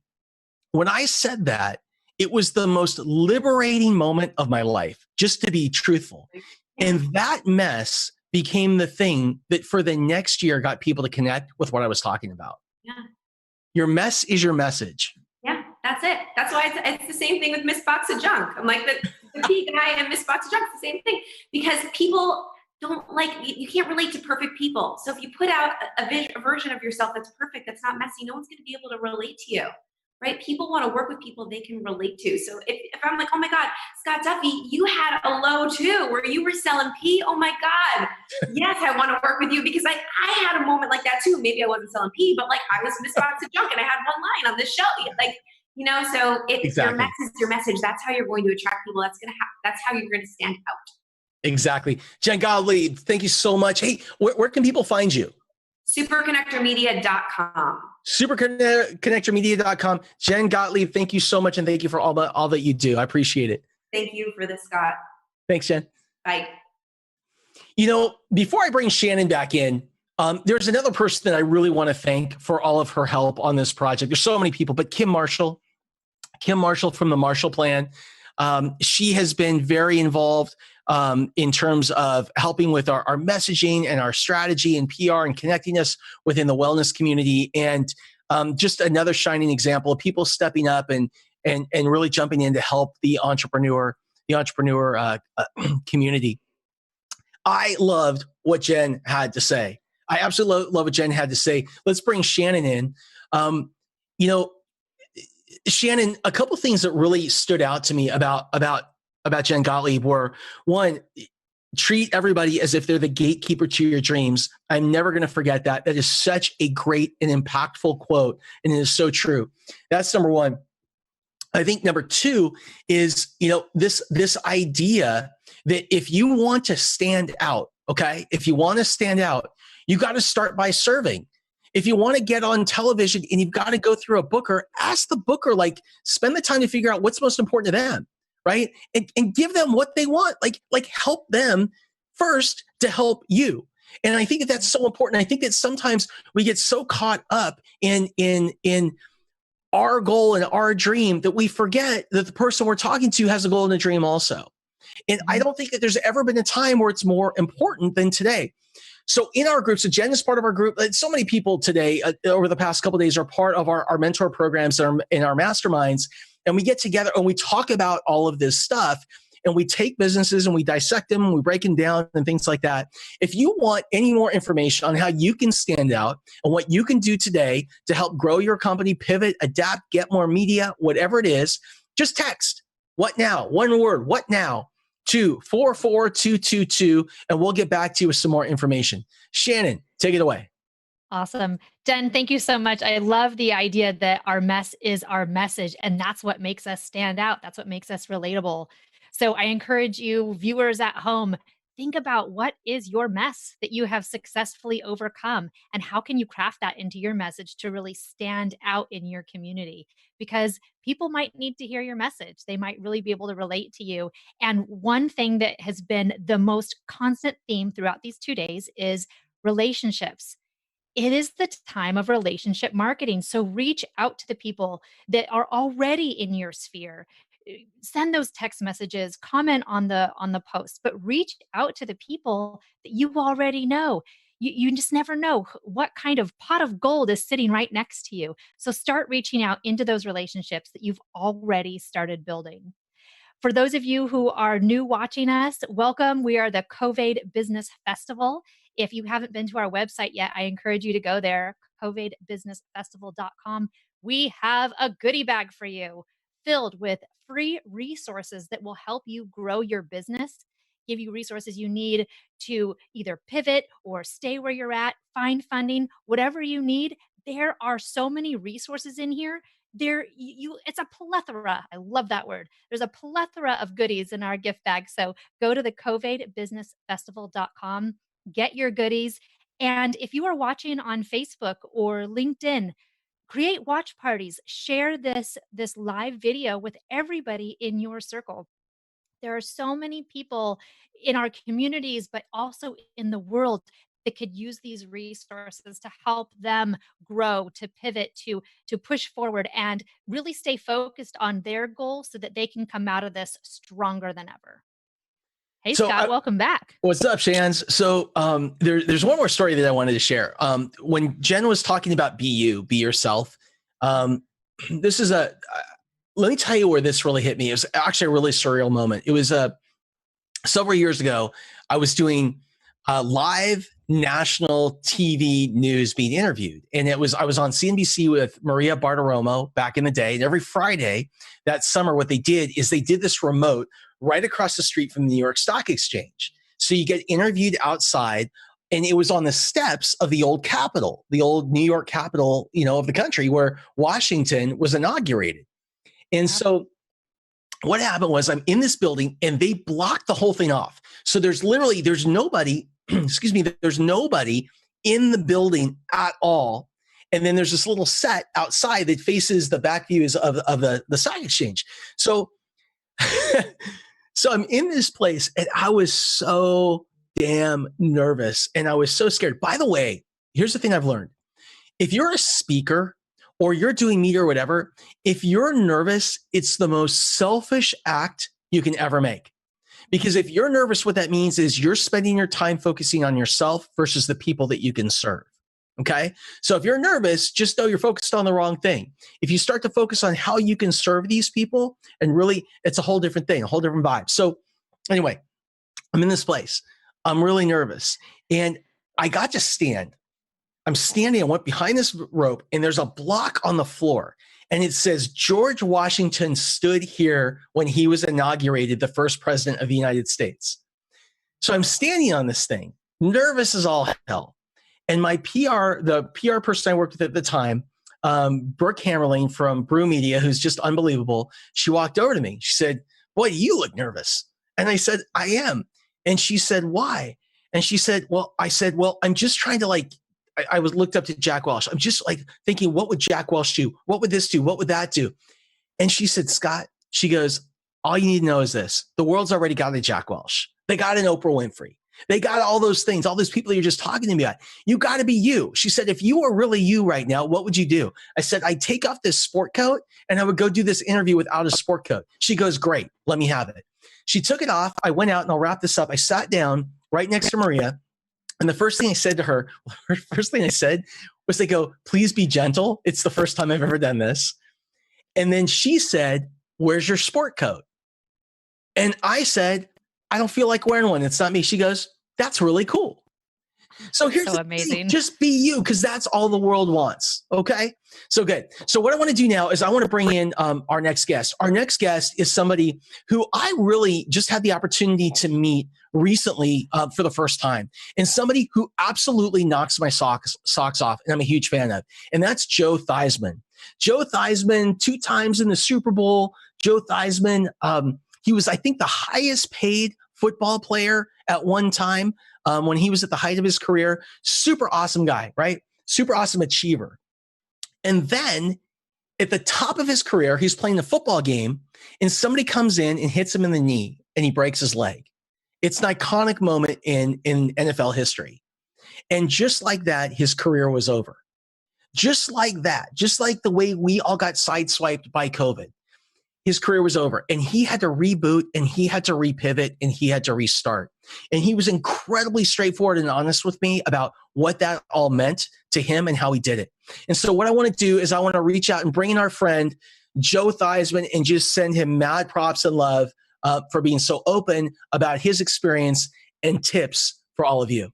When I said that, it was the most liberating moment of my life, just to be truthful. And that mess became the thing that for the next year got people to connect with what I was talking about. Yeah. Your mess is your message. Yeah, that's it. That's why it's the same thing with Miss Box of Junk. I'm like the pea guy and Miss Box of Junk, the same thing. Because people don't you can't relate to perfect people. So if you put out a version of yourself that's perfect, that's not messy, no one's going to be able to relate to you. right? People want to work with people they can relate to. So if I'm like, oh my God, Scott Duffy, you had a low too, where you were selling pee. Oh my God. Yes, I want to work with you because I had a moment like that too. Maybe I wasn't selling pee, but like I was Miss Box of Junk and I had one line on this show. Like, you know, so if your message is your message, that's how you're going to attract people. That's how you're going to stand out. Exactly. Jen Gottlieb, thank you so much. Hey, where can people find you? Superconnectormedia.com. Superconnectormedia.com. Jen Gottlieb, thank you so much. And thank you for all that you do. I appreciate it. Thank you for this, Scott. Thanks, Jen. Bye. You know, before I bring Shannon back in, there's another person that I really want to thank for all of her help on this project. There's so many people, but Kim Marshall from the Marshall Plan. She has been very involved in terms of helping with our messaging and our strategy and PR and connecting us within the wellness community. And just another shining example of people stepping up and really jumping in to help the entrepreneur community. I loved what Jen had to say. I absolutely love what Jen had to say. Let's bring Shannon in. You know, Shannon, a couple things that really stood out to me about Jen Gottlieb were, one, treat everybody as if they're the gatekeeper to your dreams. I'm never going to forget that. That is such a great and impactful quote, and it is so true. That's number one. I think number two is, you know, this idea that if you want to stand out, okay, if you want to stand out, you got to start by serving. If you want to get on television and you've got to go through a booker, ask the booker, like, spend the time to figure out what's most important to them, right? And give them what they want, like help them first to help you. And I think that that's so important. I think that sometimes we get so caught up in our goal and our dream that we forget that the person we're talking to has a goal and a dream also. And I don't think that there's ever been a time where it's more important than today. So in our group, so Jen is part of our group. So many people today over the past couple of days are part of our mentor programs and in our masterminds. And we get together and we talk about all of this stuff. And we take businesses and we dissect them and we break them down and things like that. If you want any more information on how you can stand out and what you can do today to help grow your company, pivot, adapt, get more media, whatever it is, just text "what now?" one word, "what now?" to 44222, and we'll get back to you with some more information. Shannon, take it away. Awesome. Jen, thank you so much. I love the idea that our mess is our message, and that's what makes us stand out. That's what makes us relatable. So I encourage you, viewers at home, think about what is your mess that you have successfully overcome, and how can you craft that into your message to really stand out in your community? Because people might need to hear your message. They might really be able to relate to you. And one thing that has been the most constant theme throughout these 2 days is relationships. It is the time of relationship marketing. So reach out to the people that are already in your sphere. Send those text messages, comment on the post, but reach out to the people that you already know. You just never know what kind of pot of gold is sitting right next to you. So start reaching out into those relationships that you've already started building. For those of you who are new watching us, welcome. We are the CovAID Business Festival. If you haven't been to our website yet, I encourage you to go there, CovAIDBusinessFestival.com. We have a goodie bag for you filled with free resources that will help you grow your business, give you resources you need to either pivot or stay where you're at, find funding, whatever you need. There are so many resources in here. It's a plethora. I love that word. There's a plethora of goodies in our gift bag. So go to the CovAIDBusinessFestival.com, get your goodies. And if you are watching on Facebook or LinkedIn, create watch parties, share this live video with everybody in your circle. There are so many people in our communities, but also in the world that could use these resources to help them grow, to pivot, to push forward and really stay focused on their goals so that they can come out of this stronger than ever. Hey, so, Scott, welcome back. What's up, Shans? So there's one more story that I wanted to share. When Jen was talking about be yourself, this is let me tell you where this really hit me. It was actually a really surreal moment. It was several years ago. I was doing live national TV news being interviewed. And I was on CNBC with Maria Bartiromo back in the day. And every Friday that summer, what they did is they did this remote right across the street from the New York Stock Exchange. So you get interviewed outside, and it was on the steps of the old Capitol, the old New York Capitol, of the country, where Washington was inaugurated. And so what happened was, I'm in this building and they blocked the whole thing off. So there's nobody, there's nobody in the building at all. And then there's this little set outside that faces the back views of the stock exchange. So, so I'm in this place and I was so damn nervous and I was so scared. By the way, here's the thing I've learned. If you're a speaker or you're doing media or whatever, if you're nervous, it's the most selfish act you can ever make. Because if you're nervous, what that means is you're spending your time focusing on yourself versus the people that you can serve. Okay. So if you're nervous, just know you're focused on the wrong thing. If you start to focus on how you can serve these people, and really, it's a whole different thing, a whole different vibe. So anyway, I'm in this place. I'm really nervous. And I got to stand. I'm standing, I went behind this rope, and there's a block on the floor. And it says, George Washington stood here when he was inaugurated the first president of the United States. So I'm standing on this thing, nervous as all hell. And my the PR person I worked with at the time, Brooke Hammerling from Brew Media, who's just unbelievable, she walked over to me. She said, boy, you look nervous. And I said, I am. And she said, why? And she said, I said, I'm just trying to I was looked up to Jack Welch. I'm just thinking, what would Jack Welch do? What would this do? What would that do? And she said, Scott, she goes, all you need to know is this. The world's already got a Jack Welch. They got an Oprah Winfrey. They got all those things, all those people you're just talking to me about. You got to be you. She said, if you were really you right now, what would you do? I said, I'd take off this sport coat and I would go do this interview without a sport coat. She goes, great, let me have it. She took it off. I went out and I'll wrap this up. I sat down right next to Maria. And the first thing I said to her, was they go, please be gentle. It's the first time I've ever done this. And then she said, where's your sport coat? And I said, I don't feel like wearing one. It's not me. She goes, that's really cool. So here's the amazing thing. Just be you, because that's all the world wants. Okay. So good. So what I want to do now is I want to bring in our next guest. Our next guest is somebody who I really just had the opportunity to meet recently for the first time, and somebody who absolutely knocks my socks off, and I'm a huge fan of, and that's Joe Theismann. Joe Theismann, 2 times in the Super Bowl. Joe Theismann, he was, I think, the highest paid football player at one time when he was at the height of his career. Super awesome guy, right? Super awesome achiever. And then at the top of his career, he's playing the football game, and somebody comes in and hits him in the knee, and he breaks his leg. It's an iconic moment in NFL history. And just like that, his career was over. Just like that, just like the way we all got sideswiped by COVID, his career was over. And he had to reboot, and he had to repivot, and he had to restart. And he was incredibly straightforward and honest with me about what that all meant to him and how he did it. And so what I want to do is I want to reach out and bring in our friend, Joe Theismann, and just send him mad props and love for being so open about his experience and tips for all of you.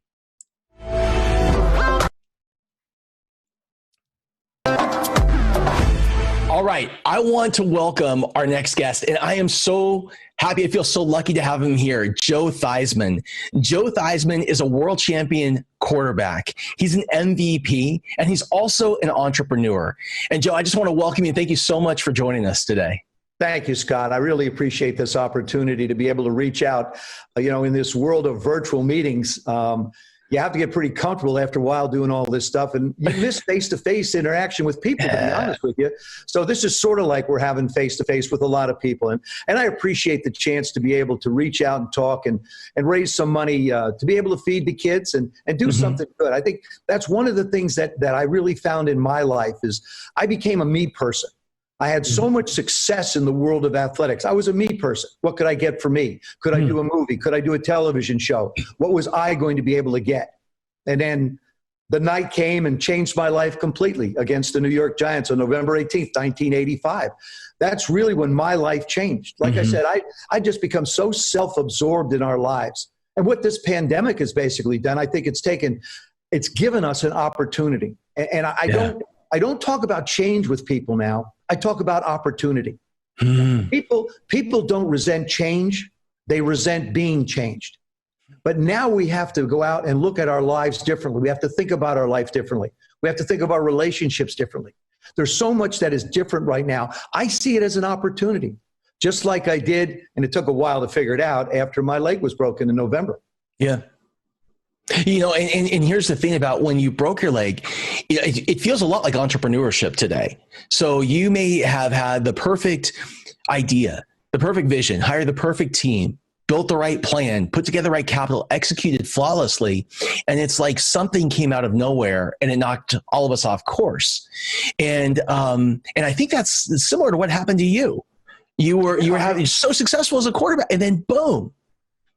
All right, I want to welcome our next guest, and I am so happy. I feel so lucky to have him here, Joe Theismann. Joe Theismann is a world champion quarterback. He's an MVP, and he's also an entrepreneur. And Joe, I just want to welcome you and thank you so much for joining us today. Thank you, Scott. I really appreciate this opportunity to be able to reach out. In this world of virtual meetings, you have to get pretty comfortable after a while doing all this stuff, and you miss face-to-face interaction with people, to be honest with you. So this is sort of like we're having face-to-face with a lot of people. And I appreciate the chance to be able to reach out and talk and raise some money to be able to feed the kids and do something good. I think that's one of the things that I really found in my life is I became a me person. I had so much success in the world of athletics. I was a me person. What could I get for me? Could I do a movie? Could I do a television show? What was I going to be able to get? And then the night came and changed my life completely against the New York Giants on November 18th, 1985. That's really when my life changed. Like I said, I just become so self-absorbed in our lives And what this pandemic has basically done, I think it's given us an opportunity. And I don't talk about change with people now. I talk about opportunity. People don't resent change. They resent being changed. But now we have to go out and look at our lives differently. We have to think about our life differently. We have to think of our relationships differently. There's so much that is different right now. I see it as an opportunity, just like I did, and it took a while to figure it out, after my leg was broken in November. Yeah. You know, and here's the thing about when you broke your leg, it feels a lot like entrepreneurship today. So you may have had the perfect idea, the perfect vision, hired the perfect team, built the right plan, put together the right capital, executed flawlessly. And it's like something came out of nowhere and it knocked all of us off course. And I think that's similar to what happened to you. You were so successful as a quarterback, and then boom.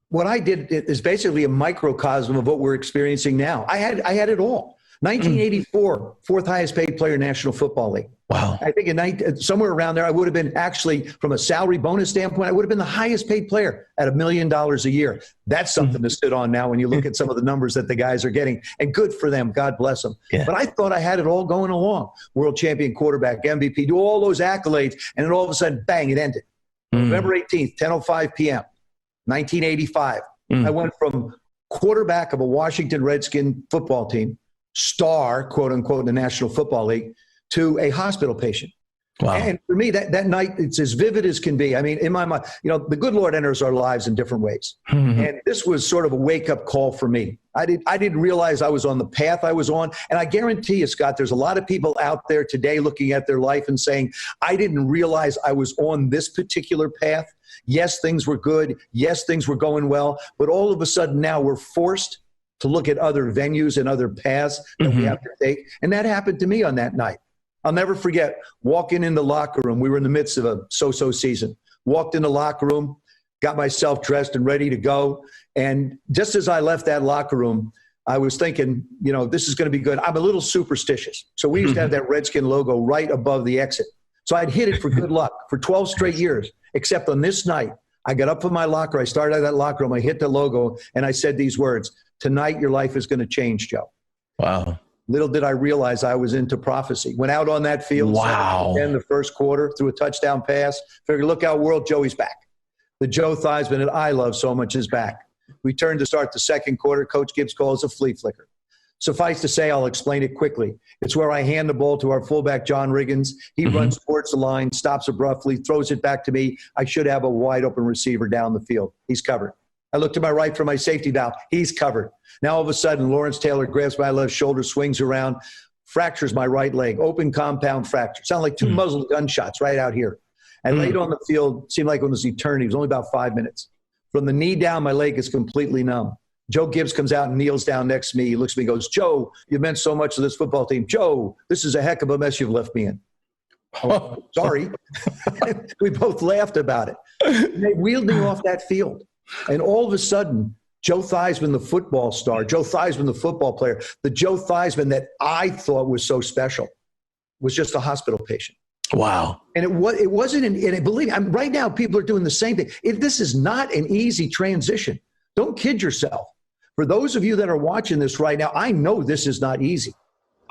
What I did is basically a microcosm of what we're experiencing now. I had it all. 1984, fourth highest paid player in National Football League. Wow. I think somewhere around there, I would have been actually, from a salary bonus standpoint, I would have been the highest paid player at $1 million a year. That's something to sit on now when you look at some of the numbers that the guys are getting. And good for them. God bless them. Yeah. But I thought I had it all going along. World champion quarterback, MVP, do all those accolades. And then all of a sudden, bang, it ended. November 18th, 10:05 p.m., 1985. I went from quarterback of a Washington Redskin football team, star, quote unquote, in the National Football League, to a hospital patient. Wow. And for me, that night, it's as vivid as can be. I mean, in my mind, the good Lord enters our lives in different ways. And this was sort of a wake-up call for me. I didn't realize I was on the path I was on. And I guarantee you, Scott, there's a lot of people out there today looking at their life and saying, I didn't realize I was on this particular path. Yes, things were good. Yes, things were going well. But all of a sudden now we're forced to look at other venues and other paths that we have to take. And that happened to me on that night. I'll never forget walking in the locker room. We were in the midst of a so-so season. Walked in the locker room, got myself dressed and ready to go. And just as I left that locker room, I was thinking, this is going to be good. I'm a little superstitious. So we used to have that Redskin logo right above the exit. So I'd hit it for good luck for 12 straight years, except on this night, I got up from my locker. I started out of that locker room. I hit the logo and I said these words: tonight, your life is going to change, Joe. Wow. Little did I realize I was into prophecy. Went out on that field, wow, in the first quarter, threw a touchdown pass. Figured, look out, world, Joey's back. The Joe Theismann that I love so much is back. We turned to start the second quarter. Coach Gibbs calls a flea flicker. Suffice to say, I'll explain it quickly. It's where I hand the ball to our fullback, John Riggins. He runs towards the line, stops abruptly, throws it back to me. I should have a wide open receiver down the field. He's covered. I look to my right for my safety valve. He's covered. Now, all of a sudden, Lawrence Taylor grabs my left shoulder, swings around, fractures my right leg, open compound fracture. Sound like two muzzled gunshots right out here. I laid on the field, seemed like it was eternity. It was only about 5 minutes. From the knee down, my leg is completely numb. Joe Gibbs comes out and kneels down next to me. He looks at me and goes, Joe, you meant so much to this football team. Joe, this is a heck of a mess you've left me in. Oh, sorry. We both laughed about it. And they wheeled me off that field. And all of a sudden, Joe Theismann, the football star, Joe Theismann, the football player, the Joe Theismann that I thought was so special was just a hospital patient. Wow. And it wasn't, and believe me, right now people are doing the same thing. This is not an easy transition. Don't kid yourself. For those of you that are watching this right now, I know this is not easy.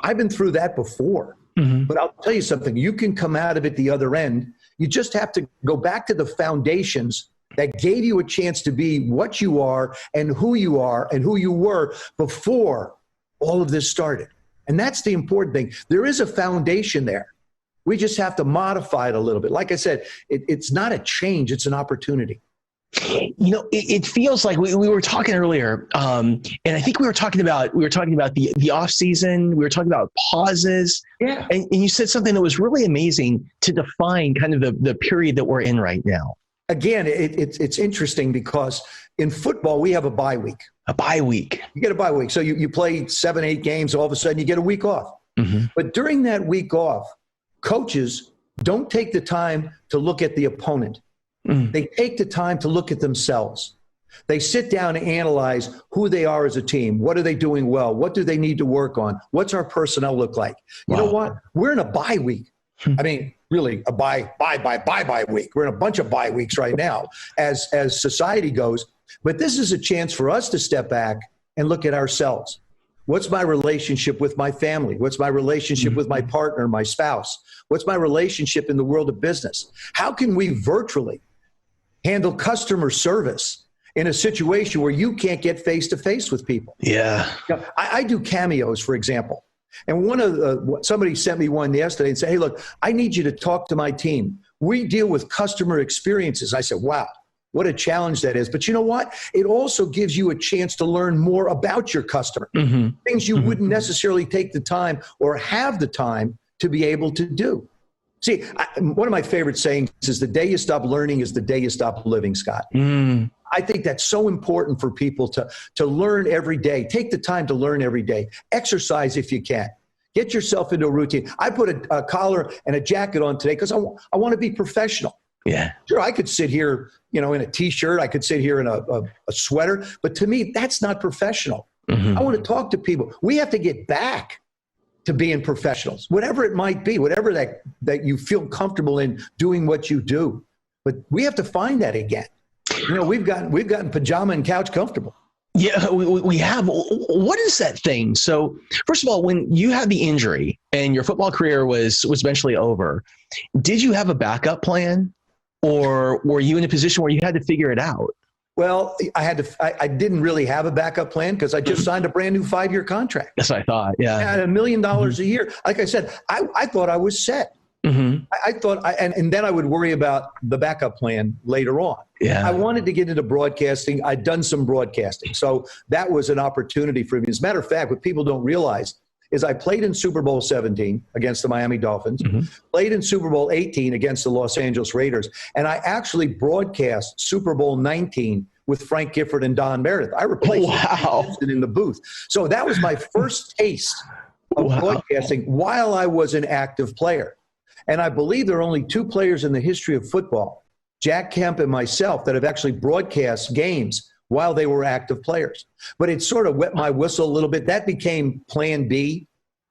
I've been through that before. But I'll tell you something. You can come out of it the other end. You just have to go back to the foundations that gave you a chance to be what you are and who you were before all of this started. And that's the important thing. There is a foundation there. We just have to modify it a little bit. Like I said, it's not a change, it's an opportunity. It feels like we were talking earlier, and I think we were talking about the off season. We were talking about pauses. Yeah. And you said something that was really amazing to define kind of the period that we're in right now. Again, it's interesting because in football, we have a bye week. A bye week. You get a bye week. So you play 7-8 games, all of a sudden you get a week off. But during that week off, coaches don't take the time to look at the opponent. They take the time to look at themselves. They sit down and analyze who they are as a team. What are they doing well? What do they need to work on? What's our personnel look like? You know what? We're in a bye week. I mean, really a bye week. We're in a bunch of bye weeks right now as society goes. But this is a chance for us to step back and look at ourselves. What's my relationship with my family? What's my relationship with my partner, my spouse? What's my relationship in the world of business? How can we virtually handle customer service in a situation where you can't get face-to-face with people? Yeah. You know, I do cameos, for example. And somebody sent me one yesterday and said, hey, look, I need you to talk to my team. We deal with customer experiences. I said, wow, what a challenge that is. But you know what? It also gives you a chance to learn more about your customer, things you wouldn't necessarily take the time or have the time to be able to do. See, one of my favorite sayings is the day you stop learning is the day you stop living, Scott. I think that's so important for people to learn every day. Take the time to learn every day. Exercise if you can. Get yourself into a routine. I put a collar and a jacket on today because I want to be professional. Yeah. Sure, I could sit here, you know, in a T-shirt. I could sit here in a sweater. But to me, that's not professional. I want to talk to people. We have to get back to being professionals, whatever it might be, whatever that you feel comfortable in doing what you do. But we have to find that again. You know, we've gotten pajama and couch comfortable. Yeah, we have. What is that thing? So first of all, when you had the injury and your football career was eventually over, did you have a backup plan, or were you in a position where you had to figure it out? Well, I didn't really have a backup plan because I just signed a brand new 5-year contract. That's what I thought. Yeah. I had $1 million a year. Like I said, I thought I was set. I thought, and then I would worry about the backup plan later on. Yeah. I wanted to get into broadcasting. I'd done some broadcasting. So that was an opportunity for me. As a matter of fact, what people don't realize is I played in Super Bowl 17 against the Miami Dolphins, played in Super Bowl 18 against the Los Angeles Raiders, and I actually broadcast Super Bowl 19 with Frank Gifford and Don Meredith. I replaced them in the booth. So that was my first taste of broadcasting while I was an active player. And I believe there are only 2 players in the history of football, Jack Kemp and myself, that have actually broadcast games while they were active players. But it sort of wet my whistle a little bit. That became plan B,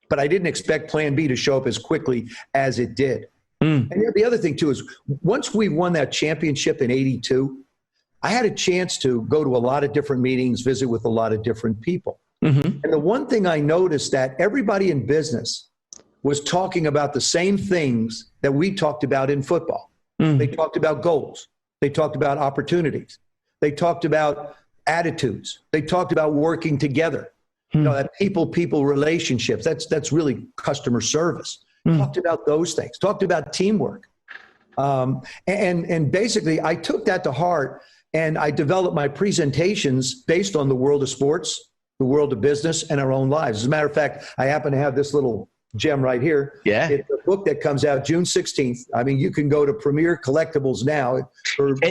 but I didn't expect plan B to show up as quickly as it did. And the other thing, too, is once we won that championship in '82, I had a chance to go to a lot of different meetings, visit with a lot of different people. And the one thing I noticed that everybody in business was talking about the same things that we talked about in football. They talked about goals. They talked about opportunities. They talked about attitudes. They talked about working together. You know, that people relationships. That's really customer service. Talked about those things. Talked about teamwork. And basically, I took that to heart, and I developed my presentations based on the world of sports, the world of business, and our own lives. As a matter of fact, I happen to have this little gem right here. Yeah. It's a book that comes out June 16th. I mean, you can go to Premier Collectibles now.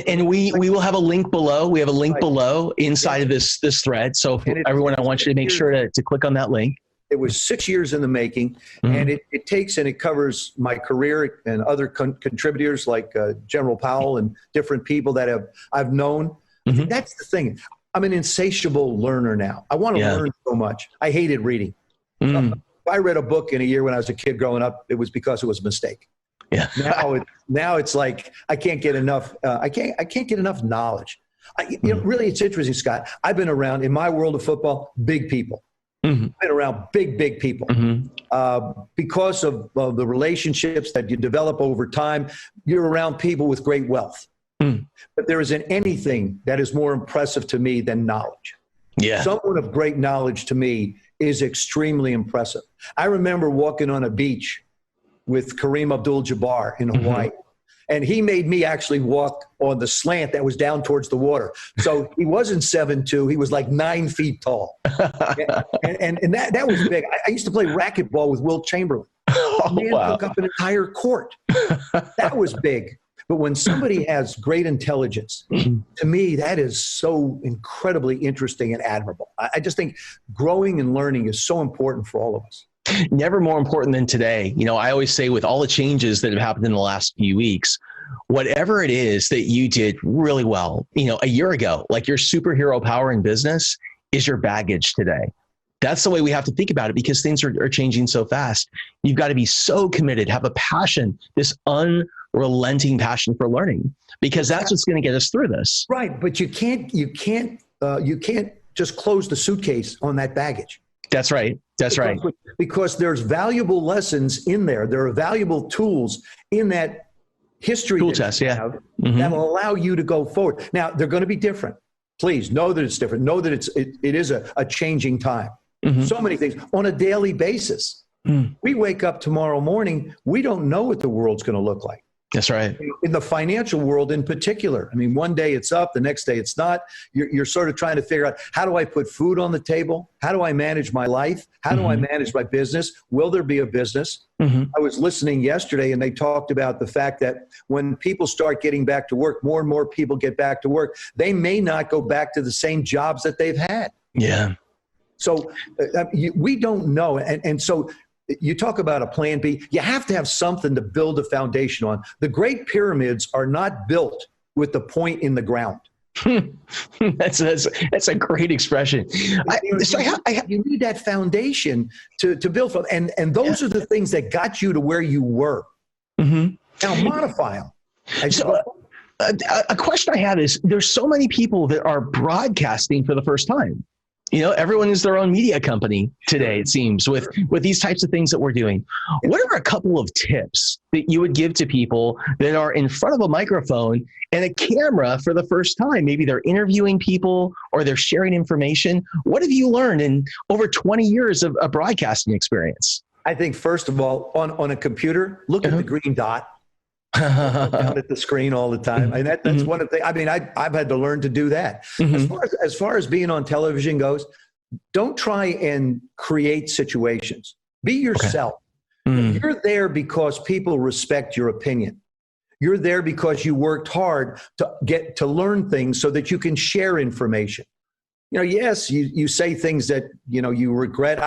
And we will have a link below. We have a link below inside of this thread. So everyone, I want you to make sure to click on that link. It was 6 years in the making, and it takes and it covers my career and other contributors like General Powell and different people that I've known. I think that's the thing. I'm an insatiable learner now. I want to learn so much. I hated reading. If I read a book in a year when I was a kid growing up, it was because it was a mistake. Yeah. Now it's like I can't get enough. I can't get enough knowledge. You know, really, it's interesting, Scott. I've been around in my world of football, big people. I've been around big people because of the relationships that you develop over time. You're around people with great wealth. But there isn't anything that is more impressive to me than knowledge. Yeah. Someone of great knowledge to me is extremely impressive. I remember walking on a beach with Kareem Abdul-Jabbar in Hawaii. And he made me actually walk on the slant that was down towards the water. So he wasn't 7'2", he was like 9 feet tall. and that was big. I used to play racquetball with Wilt Chamberlain. Took up an entire court. That was big. But when somebody has great intelligence, to me, that is so incredibly interesting and admirable. I just think growing and learning is so important for all of us. Never more important than today. You know, I always say with all the changes that have happened in the last few weeks, whatever it is that you did really well, you know, a year ago, like your superhero power in business is your baggage today. That's the way we have to think about it, because things are changing so fast. You've got to be so committed, have a passion, this unrelenting passion for learning, because that's what's going to get us through this. Right, but you can't just close the suitcase on that baggage. That's right. That's right. Because there's valuable lessons in there. There are valuable tools in that history tool chest, that will allow you to go forward. Now, they're going to be different. Please know that it's different. Know that it is a changing time. So many things on a daily basis. We wake up tomorrow morning, we don't know what the world's going to look like. That's right. In the financial world in particular. I mean, one day it's up, the next day it's not. You're sort of trying to figure out, how do I put food on the table? How do I manage my life? How do I manage my business? Will there be a business? I was listening yesterday and they talked about the fact that when people start getting back to work, more and more people get back to work. They may not go back to the same jobs that they've had. Yeah. So we don't know. And so you talk about a plan B. You have to have something to build a foundation on. The great pyramids are not built with the point in the ground. That's a great expression. You need that foundation to build from. And those are the things that got you to where you were. Now modify them. So, a question I have is, there's so many people that are broadcasting for the first time. You know, everyone is their own media company today, it seems, with these types of things that we're doing. What are a couple of tips that you would give to people that are in front of a microphone and a camera for the first time? Maybe they're interviewing people or they're sharing information. What have you learned in over 20 years of broadcasting experience? I think, first of all, on a computer, look at the green dot. Down at the screen all the time. And that's one of the things. I mean, I've had to learn to do that. As far as being on television goes, don't try and create situations. Be yourself. You're there because people respect your opinion. You're there because you worked hard to get to learn things so that you can share information. You know, yes, you say things that, you know, you regret.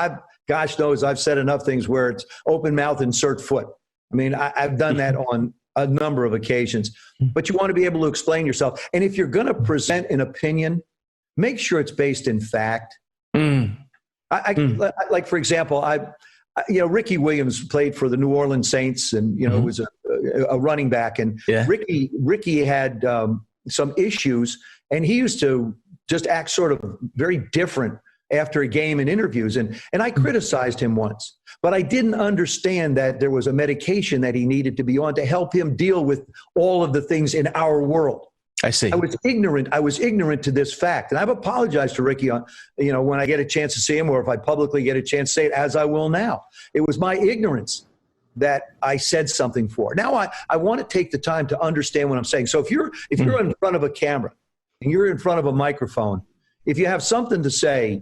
Gosh knows I've said enough things where it's open mouth, insert foot. I mean, I've done that on a number of occasions, but you want to be able to explain yourself. And if you're going to present an opinion, make sure it's based in fact. Like, for example, Ricky Williams played for the New Orleans Saints and, you know, was a running back. And Ricky had some issues, and he used to just act sort of very different after a game in interviews. And I criticized him once, but I didn't understand that there was a medication that he needed to be on to help him deal with all of the things in our world. I see. I was ignorant to this fact. And I've apologized to Ricky on, you know, when I get a chance to see him, or if I publicly get a chance to say it, as I will now. It was my ignorance that I said something for. Now I want to take the time to understand what I'm saying. So if you're in front of a camera and you're in front of a microphone, if you have something to say,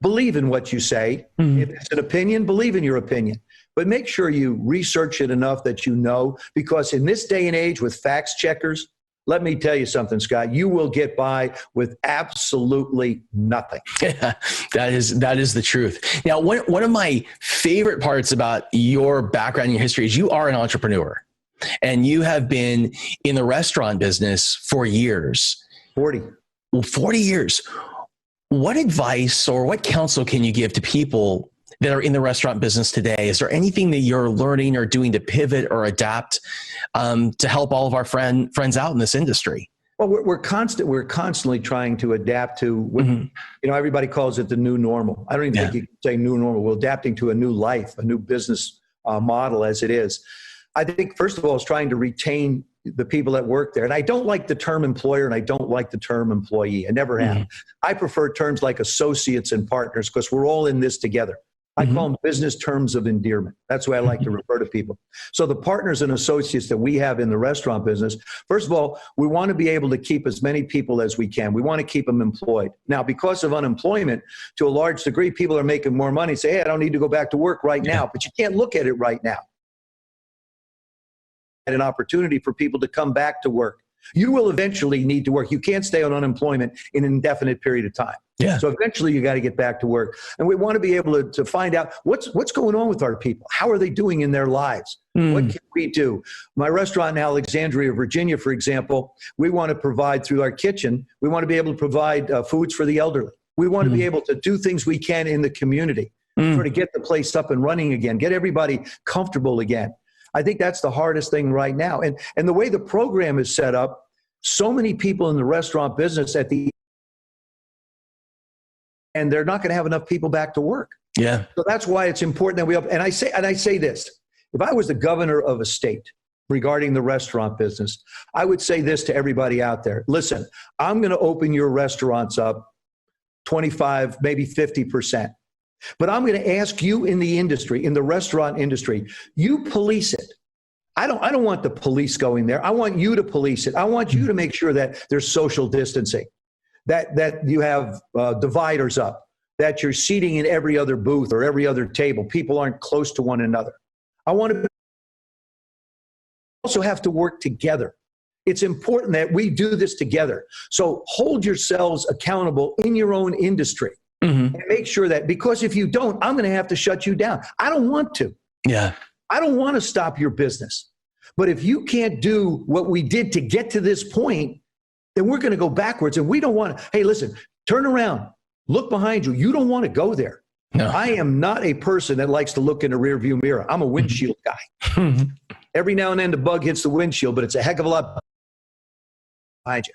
believe in what you say. If it's an opinion, believe in your opinion. But make sure you research it enough that you know, because in this day and age with fact checkers, let me tell you something, Scott, you will get by with absolutely nothing. That is the truth. Now, one of my favorite parts about your background and your history is you are an entrepreneur, and you have been in the restaurant business for years. 40 years. What advice or what counsel can you give to people that are in the restaurant business today? Is there anything that you're learning or doing to pivot or adapt to help all of our friends out in this industry? Well, we're constantly trying to adapt to what, you know, everybody calls it the new normal. I don't even think you can say new normal. We're adapting to a new life, a new business model as it is. I think, first of all, is trying to retain the people that work there. And I don't like the term employer, and I don't like the term employee. I never have. I prefer terms like associates and partners, because we're all in this together. I call them business terms of endearment. That's the way I like to refer to people. So the partners and associates that we have in the restaurant business, first of all, we want to be able to keep as many people as we can. We want to keep them employed. Now, because of unemployment, to a large degree, people are making more money, say, hey, I don't need to go back to work right now. But you can't look at it right now. And an opportunity for people to come back to work. You will eventually need to work. You can't stay on unemployment in an indefinite period of time. So eventually you got to get back to work. And we want to be able to find out what's going on with our people. How are they doing in their lives? What can we do? My restaurant in Alexandria, Virginia, for example, we want to provide through our kitchen, we want to be able to provide foods for the elderly. We want to be able to do things we can in the community, sort of get the place up and running again, get everybody comfortable again. I think that's the hardest thing right now. And the way the program is set up, so many people in the restaurant business and they're not going to have enough people back to work. Yeah. So that's why it's important that we and I say this, if I was the governor of a state regarding the restaurant business, I would say this to everybody out there. Listen, I'm going to open your restaurants up 25, maybe 50%. But I'm going to ask you in the industry, in the restaurant industry, you police it. I don't want the police going there. I want you to police it. I want you to make sure that there's social distancing, that you have dividers up, that you're seating in every other booth or every other table. People aren't close to one another. I want to also have to work together. It's important that we do this together. So hold yourselves accountable in your own industry and make sure that, because if you don't, I'm going to have to shut you down. I don't want to. Yeah. I don't want to stop your business. But if you can't do what we did to get to this point, then we're going to go backwards. And we don't want to. Hey, listen, turn around, look behind you. You don't want to go there. No. I am not a person that likes to look in a rearview mirror. I'm a windshield guy. Every now and then the bug hits the windshield, but it's a heck of a lot behind you.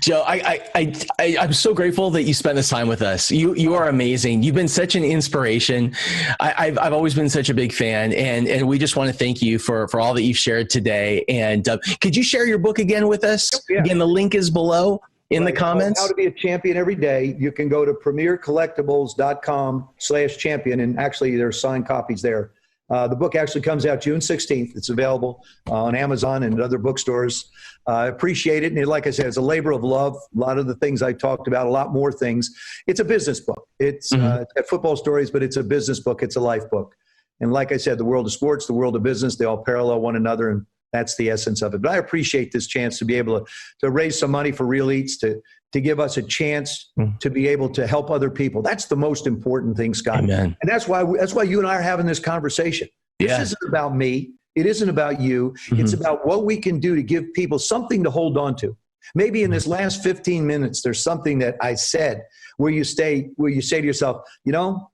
Joe, I'm so grateful that you spent this time with us. You are amazing. You've been such an inspiration. I've always been such a big fan, and we just want to thank you for all that you've shared today. And could you share your book again with us? Yeah. Again, the link is below in the comments. How to be a champion every day. You can go to premiercollectibles.com/champion, and actually there's signed copies there. The book actually comes out June 16th. It's available on Amazon and other bookstores. I appreciate it. And like I said, it's a labor of love. A lot of the things I talked about, a lot more things. It's a business book. It's got football stories, but it's a business book. It's a life book. And like I said, the world of sports, the world of business, they all parallel one another. And that's the essence of it. But I appreciate this chance to be able to raise some money for Real Eats, to give us a chance to be able to help other people. That's the most important thing, Scott. Amen. And that's why you and I are having this conversation. This isn't about me. It isn't about you. It's about what we can do to give people something to hold on to. Maybe in this last 15 minutes, there's something that I said where you say to yourself, you know,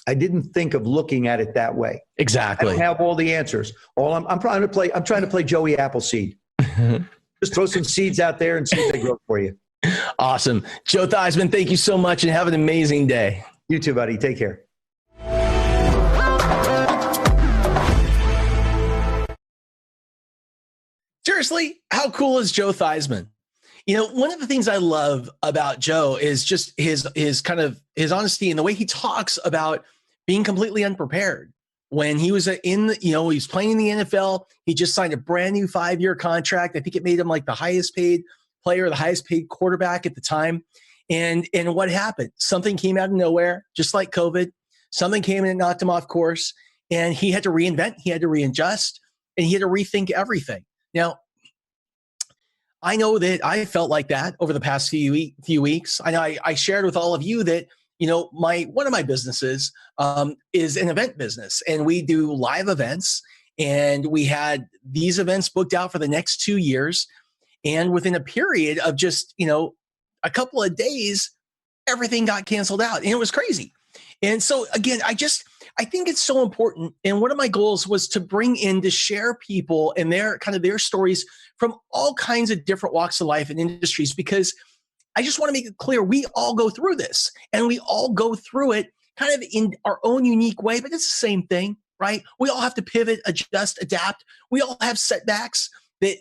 I didn't think of looking at it that way. Exactly. I don't have all the answers. I'm trying to play Joey Appleseed. Just throw some seeds out there and see if they grow for you. Awesome. Joe Theismann, thank you so much and have an amazing day. You too, buddy. Take care. Seriously, how cool is Joe Theismann? You know, one of the things I love about Joe is just his honesty and the way he talks about being completely unprepared. When he was he was playing in the NFL, he just signed a brand new 5-year contract. I think it made him like the highest paid player, the highest paid quarterback at the time. And what happened? Something came out of nowhere, just like COVID. Something came in and knocked him off course, and he had to reinvent, he had to readjust, and he had to rethink everything. Now, I know that I felt like that over the past few weeks. I know I shared with all of you that, you know, one of my businesses is an event business, and we do live events, and we had these events booked out for the next 2 years. And within a period of just, you know, a couple of days, everything got canceled out, and it was crazy. And so again, I think it's so important. And one of my goals was to share people and their stories from all kinds of different walks of life and industries, because I just want to make it clear, we all go through this, and we all go through it kind of in our own unique way, but it's the same thing, right? We all have to pivot, adjust, adapt. We all have setbacks that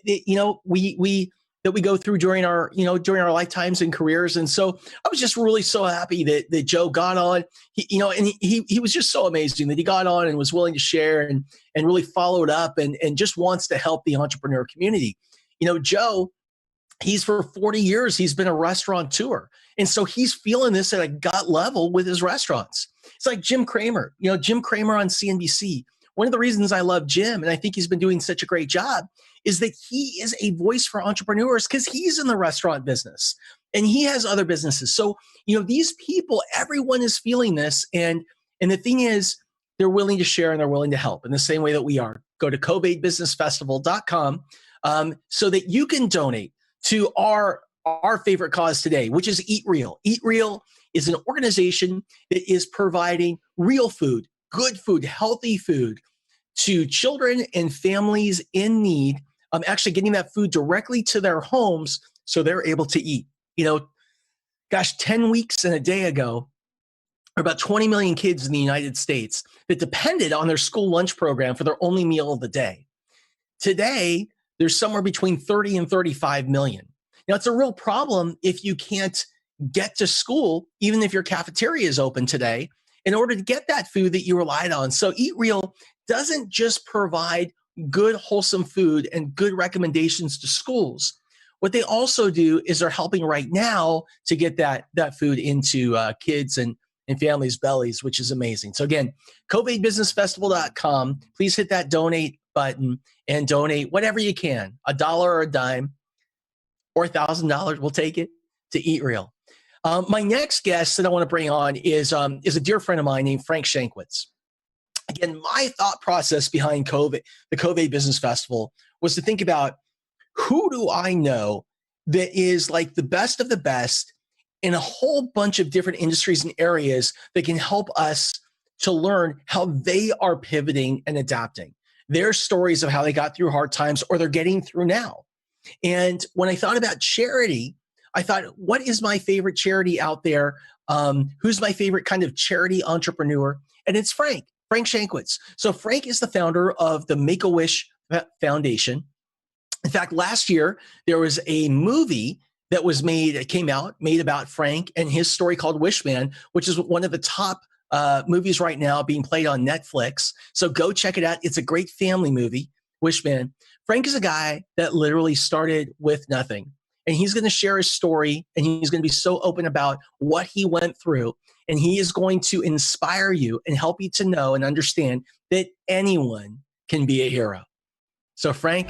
we go through during our lifetimes and careers. And so I was just really so happy that Joe got on, he was just so amazing that he got on and was willing to share and really followed up and just wants to help the entrepreneur community. You know, Joe, he's for 40 years, he's been a restaurateur. And so he's feeling this at a gut level with his restaurants. It's like Jim Cramer on CNBC. One of the reasons I love Jim, and I think he's been doing such a great job, is that he is a voice for entrepreneurs because he's in the restaurant business and he has other businesses. So, you know, these people, everyone is feeling this. And the thing is, they're willing to share and they're willing to help in the same way that we are. Go to CovAID.KNEKT.Live so that you can donate to our our favorite cause today, which is Eat Real. Eat Real is an organization that is providing real food, good food, healthy food to children and families in need. Actually getting that food directly to their homes so they're able to eat. You know, gosh, 10 weeks and a day ago, there were about 20 million kids in the United States that depended on their school lunch program for their only meal of the day. Today, there's somewhere between 30 and 35 million. Now, it's a real problem if you can't get to school, even if your cafeteria is open today, in order to get that food that you relied on. So Eat Real doesn't just provide good, wholesome food and good recommendations to schools. What they also do is they're helping right now to get that food into kids and families' bellies, which is amazing. So again, CovAID.KNEKT.Live. Please hit that donate button and donate whatever you can, $1 or a dime or $1,000. We'll take it to Eat Real. My next guest that I want to bring on is a dear friend of mine named Frank Shankwitz. Again, my thought process behind the CovAID Business Festival was to think about who do I know that is like the best of the best in a whole bunch of different industries and areas that can help us to learn how they are pivoting and adapting. Their stories of how they got through hard times or they're getting through now. And when I thought about charity, I thought, what is my favorite charity out there? Who's my favorite kind of charity entrepreneur? And it's Frank Shankwitz. So Frank is the founder of the Make-A-Wish Foundation. In fact, last year, there was a movie that was made about Frank and his story called Wishman, which is one of the top movies right now being played on Netflix. So go check it out. It's a great family movie, Wishman. Frank is a guy that literally started with nothing. And he's going to share his story, and he's going to be so open about what he went through. And he is going to inspire you and help you to know and understand that anyone can be a hero. So Frank.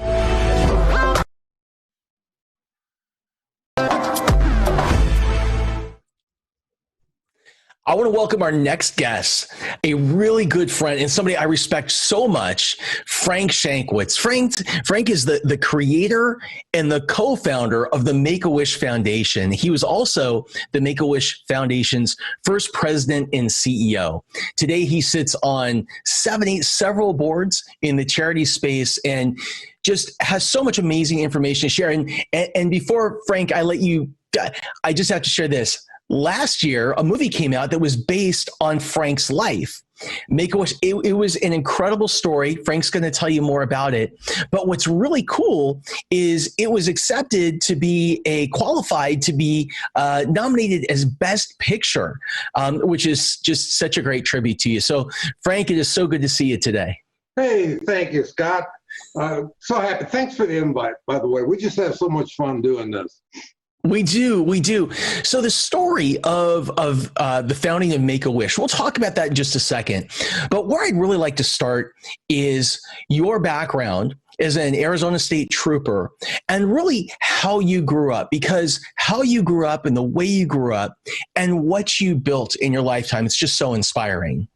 I want to welcome our next guest, a really good friend and somebody I respect so much, Frank Shankwitz. Frank is the creator and the co-founder of the Make-A-Wish Foundation. He was also the Make-A-Wish Foundation's first president and CEO. Today, he sits on several boards in the charity space and just has so much amazing information to share. And before, Frank, I just have to share this. Last year, a movie came out that was based on Frank's life. Make-A-Wish, it was an incredible story. Frank's going to tell you more about it. But what's really cool is it was accepted to be qualified to be nominated as Best Picture, which is just such a great tribute to you. So, Frank, it is so good to see you today. Hey, thank you, Scott. So happy. Thanks for the invite, by the way. We just have so much fun doing this. We do. So the story of the founding of Make-A-Wish, we'll talk about that in just a second. But where I'd really like to start is your background as an Arizona State Trooper and really how you grew up, because how you grew up and the way you grew up and what you built in your lifetime, it's just so inspiring.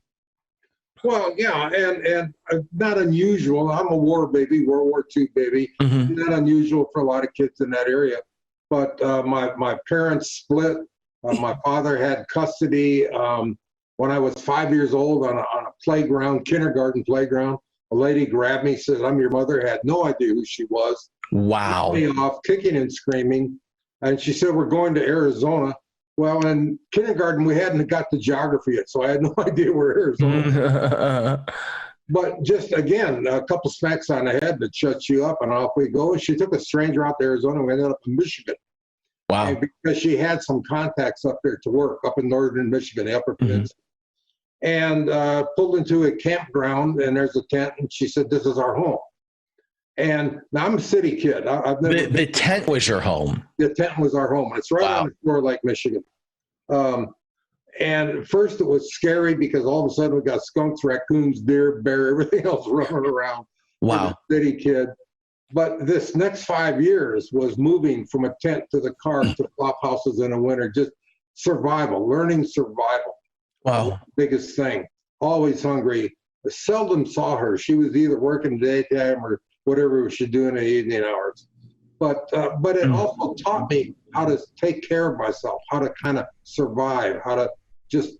Well, yeah, and not unusual. I'm a war baby, World War II baby. Mm-hmm. Not unusual for a lot of kids in that area. But my parents split. My father had custody when I was 5 years old on a playground, kindergarten playground. A lady grabbed me, said, "I'm your mother." Had no idea who she was. Wow. She me off, kicking and screaming. And she said, "We're going to Arizona." Well, in kindergarten, we hadn't got the geography yet, so I had no idea where Arizona was. But just, again, a couple smacks on the head that shuts you up, and off we go. She took a stranger out to Arizona. We ended up in Michigan. Wow. And because she had some contacts up there to work, up in northern Michigan, the Upper Peninsula. And pulled into a campground, and there's a tent, and she said, "This is our home." And now I'm a city kid. I've never the tent was your home? The tent was our home. It's right on the shore of Lake Michigan. And at first it was scary because all of a sudden we got skunks, raccoons, deer, bear, everything else running around. Wow. City kid. But this next 5 years was moving from a tent to the car to flop houses in the winter, just survival, learning survival. Wow. Biggest thing. Always hungry. I seldom saw her. She was either working daytime or whatever she was doing in the evening hours. But it also taught me how to take care of myself, how to kind of survive, how to just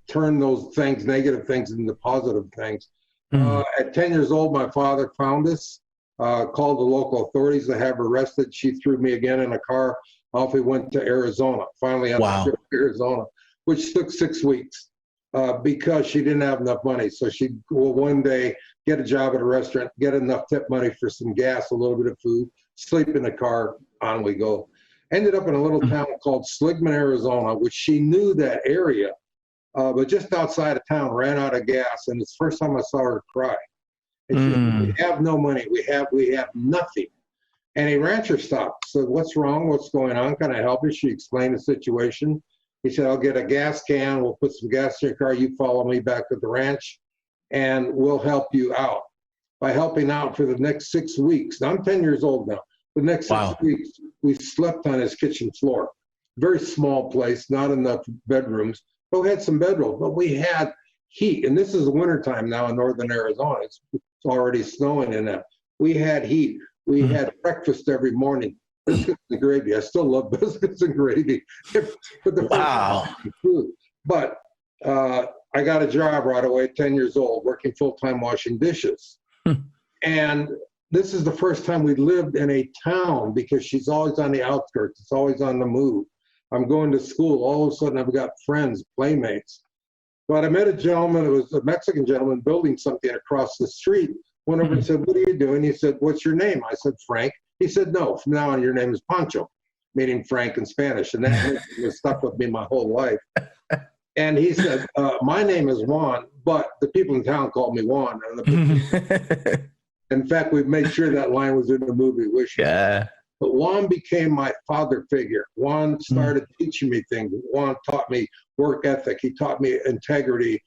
turn those things, negative things, into positive things. At 10 years old, my father found us, called the local authorities to have arrested. She threw me again in a car. Off we went to Arizona, finally on the trip to Arizona, which took 6 weeks because she didn't have enough money. So she'd go one day, get a job at a restaurant, get enough tip money for some gas, a little bit of food, sleep in the car, on we go. Ended up in a little town called Seligman, Arizona, which she knew that area, but just outside of town, ran out of gas, and it's the first time I saw her cry. And she said, we have no money, we have nothing. And a rancher stopped, said, what's wrong, what's going on, can I help you? She explained the situation. He said, I'll get a gas can, we'll put some gas in your car, you follow me back to the ranch, and we'll help you out. By helping out for the next 6 weeks, now I'm 10 years old now, the next 6 weeks, we slept on his kitchen floor. Very small place, not enough bedrooms, but we had some bedrooms, but we had heat. And this is the wintertime now in northern Arizona. It's already snowing in that. We had heat. We had breakfast every morning. Biscuits and gravy. I still love biscuits and gravy. But I got a job right away at 10 years old, working full-time washing dishes. And this is the first time we lived in a town because she's always on the outskirts. It's always on the move. I'm going to school. All of a sudden, I've got friends, playmates. But I met a gentleman, it was a Mexican gentleman, building something across the street. Went over and said, what are you doing? He said, what's your name? I said, Frank. He said, no, from now on, your name is Pancho, meaning Frank in Spanish. And that was stuck with me my whole life. And he said, my name is Juan, but the people in town call me Juan. In fact, we've made sure that line was in the movie, Wish. Yeah. But Juan became my father figure. Juan started teaching me things. Juan taught me work ethic. He taught me integrity,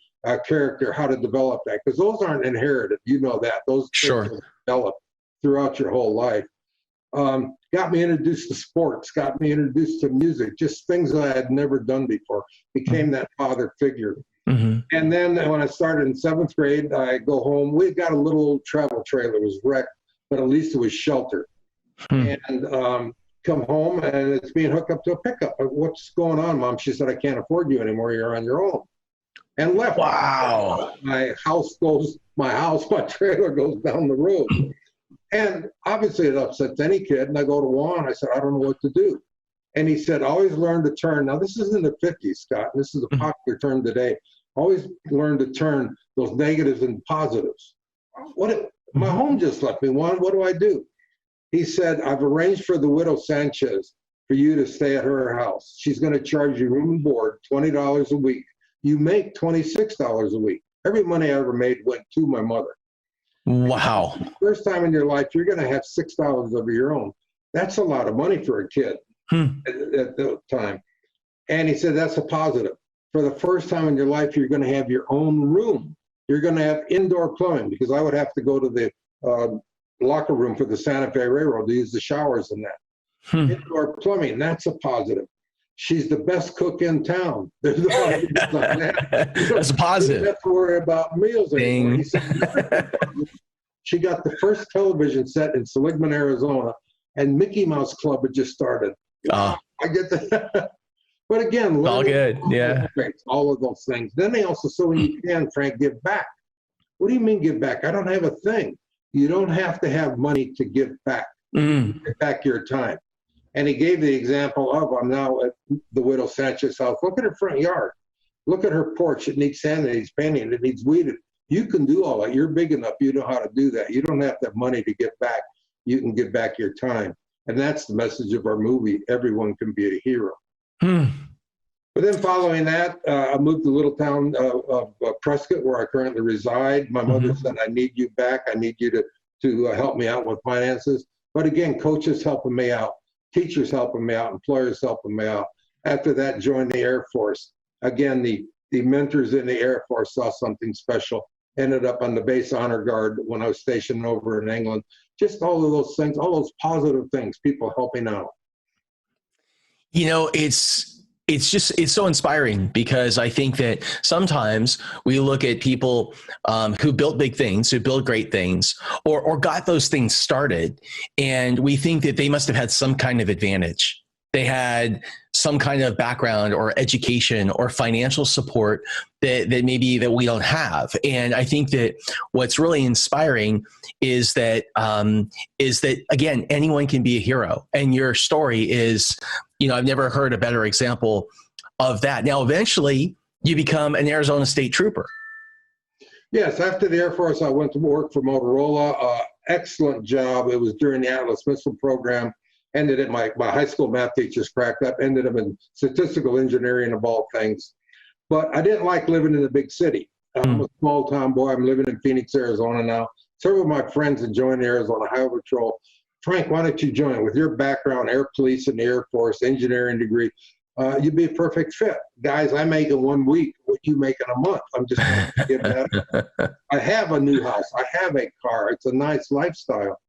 character, how to develop that. Because those aren't inherited. You know that. Those things are developed throughout your whole life. Got me introduced to sports, got me introduced to music, just things that I had never done before. Became that father figure. And then when I started in 7th grade, I go home. We got a little travel trailer. It was wrecked, but at least it was sheltered. And come home, and it's being hooked up to a pickup. What's going on, Mom? She said, I can't afford you anymore. You're on your own. And left. Wow. My trailer goes down the road. And obviously it upsets any kid. And I go to Juan. I said, I don't know what to do. And he said, always learn to turn. Now, this is in the 50s, Scott. This is a popular term today. Always learn to turn those negatives into positives. My home just left me. Juan, what do I do? He said, I've arranged for the widow Sanchez for you to stay at her house. She's going to charge you room and board, $20 a week. You make $26 a week. Every money I ever made went to my mother. Wow. First time in your life, you're going to have $6 of your own. That's a lot of money for a kid at the time. And he said, that's a positive. For the first time in your life, you're going to have your own room. You're going to have indoor plumbing, because I would have to go to the locker room for the Santa Fe Railroad to use the showers and that. Indoor plumbing, that's a positive. She's the best cook in town. There's a lot of things like that. That's a positive. You don't have to worry about meals anymore. She got the first television set in Seligman, Arizona, and Mickey Mouse Club had just started. I get that. But again, all good. Yeah. All of those things. Then they also said, when you can, Frank, give back. What do you mean give back? I don't have a thing. You don't have to have money to give back. Give back your time. And he gave the example of, I'm now at the widow Sanchez house. Look at her front yard. Look at her porch. It needs sanding, it needs painting, it needs weeded. You can do all that. You're big enough. You know how to do that. You don't have to have money to give back. You can give back your time. And that's the message of our movie. Everyone can be a hero. But then following that, I moved to the little town of Prescott, where I currently reside. My mother said, I need you back. I need you to help me out with finances. But again, coaches helping me out, teachers helping me out, employers helping me out. After that, joined the Air Force. Again, the mentors in the Air Force saw something special. Ended up on the base honor guard when I was stationed over in England. Just all of those things, all those positive things, people helping out. You know, it's it's so inspiring, because I think that sometimes we look at people who built big things, who built great things, or got those things started, and we think that they must have had some kind of advantage. They had some kind of background or education or financial support that maybe that we don't have. And I think that what's really inspiring is that again, anyone can be a hero. And your story is, I've never heard a better example of that. Now, eventually you become an Arizona State Trooper. Yes, after the Air Force, I went to work for Motorola. Excellent job. It was during the Atlas Missile Program. Ended at my high school math teachers cracked up, ended up in statistical engineering of all things. But I didn't like living in a big city. I'm a small town boy. I'm living in Phoenix, Arizona now. Several of my friends had joined the Arizona Highway Patrol. Frank, why don't you join? With your background, Air Police and the Air Force, engineering degree, you'd be a perfect fit. Guys, I make in 1 week what you make in a month. I'm just going to give that. I have a new house. I have a car. It's a nice lifestyle.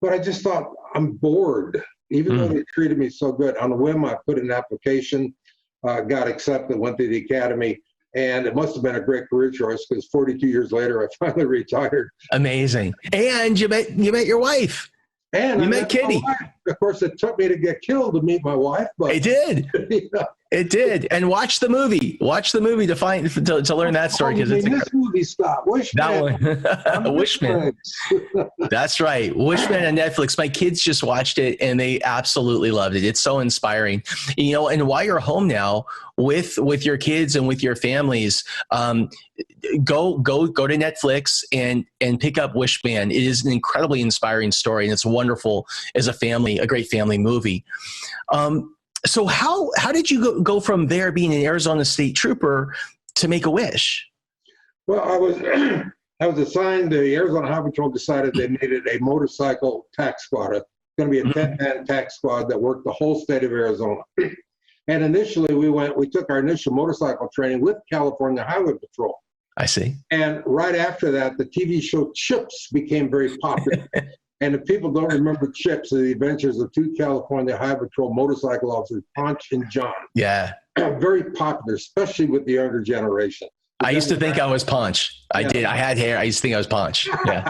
But I just thought, I'm bored. Even though they treated me so good. On a whim, I put in an application, got accepted, went to the academy, and it must have been a great career choice, because 42 years later, I finally retired. Amazing. And you met your wife. And you met Kitty. Of course, it took me to get killed to meet my wife. But it did. It did. And watch the movie. Watch the movie to learn that story, because it's this movie stop. Wishman. That one. Wishman. That's right. Wishman on Netflix. My kids just watched it and they absolutely loved it. It's so inspiring. And while you're home now with your kids and with your families, go to Netflix and pick up Wishman. It is an incredibly inspiring story, and it's wonderful as a great family movie. So how did you go from there, being an Arizona State Trooper, to Make-A-Wish? Well, I was assigned. The Arizona Highway Patrol decided they needed a motorcycle tax squad. It's going to be a 10-man tax squad that worked the whole state of Arizona. And initially, we took our initial motorcycle training with California Highway Patrol. I see. And right after that, the TV show Chips became very popular. And if people don't remember Chips, the adventures of two California Highway Patrol motorcycle officers, Ponch and John. Yeah. Very popular, especially with the younger generation. I used to think I was Ponch. I did. I had hair. I used to think I was Ponch. Yeah.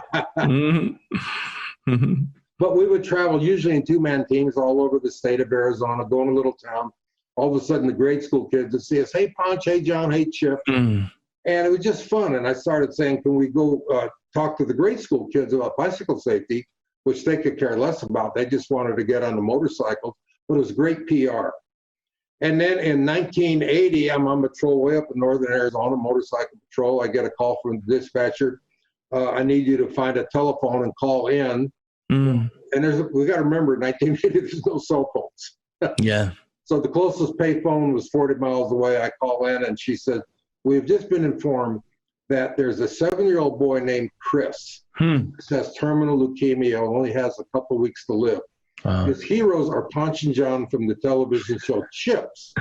But we would travel usually in 2-man teams all over the state of Arizona, go in a little town. All of a sudden, the grade school kids would see us, hey, Ponch, hey, John, hey, Chip. And it was just fun. And I started saying, can we go talk to the grade school kids about bicycle safety, which they could care less about. They just wanted to get on the motorcycle. But it was great PR. And then in 1980, I'm on patrol way up in northern Arizona, motorcycle patrol. I get a call from the dispatcher. I need you to find a telephone and call in. And we got to remember, in 1980, there's no cell phones. Yeah. So the closest payphone was 40 miles away. I call in and she said, we've just been informed that there's a 7-year-old boy named Chris. Who has terminal leukemia, only has a couple weeks to live. His heroes are Ponch and John from the television show Chips.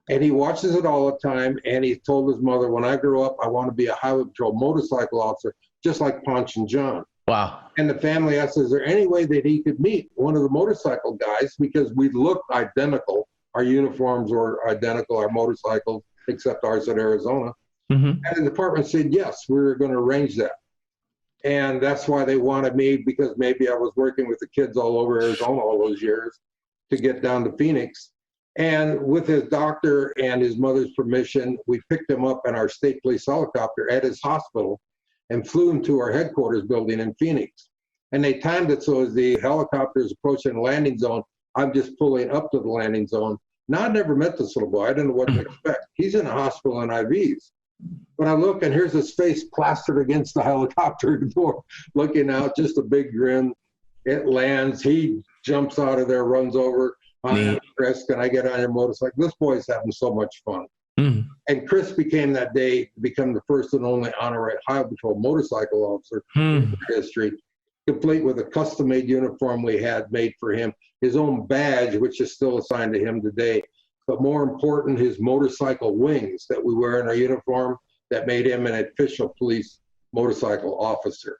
And he watches it all the time. And he told his mother, when I grow up, I want to be a highway patrol motorcycle officer, just like Ponch and John. Wow. And the family asked, is there any way that he could meet one of the motorcycle guys? Because we look identical. Our uniforms were identical, our motorcycles, except ours at Arizona. And the department said, yes, we were going to arrange that. And that's why they wanted me, because maybe I was working with the kids all over Arizona all those years to get down to Phoenix. And with his doctor and his mother's permission, we picked him up in our state police helicopter at his hospital and flew him to our headquarters building in Phoenix. And they timed it so as the helicopter is approaching the landing zone, I'm just pulling up to the landing zone. Now, I never met this little boy. I didn't know what to expect. He's in a hospital in IVs. But I look, and here's his face plastered against the helicopter door, looking out, just a big grin. It lands. He jumps out of there, runs over. Hi, Chris, can I get on your motorcycle? This boy's having so much fun. And Chris became that day to become the first and only honorary Highway Patrol motorcycle officer in history, complete with a custom-made uniform we had made for him, his own badge, which is still assigned to him today. But more important, his motorcycle wings that we wear in our uniform that made him an official police motorcycle officer.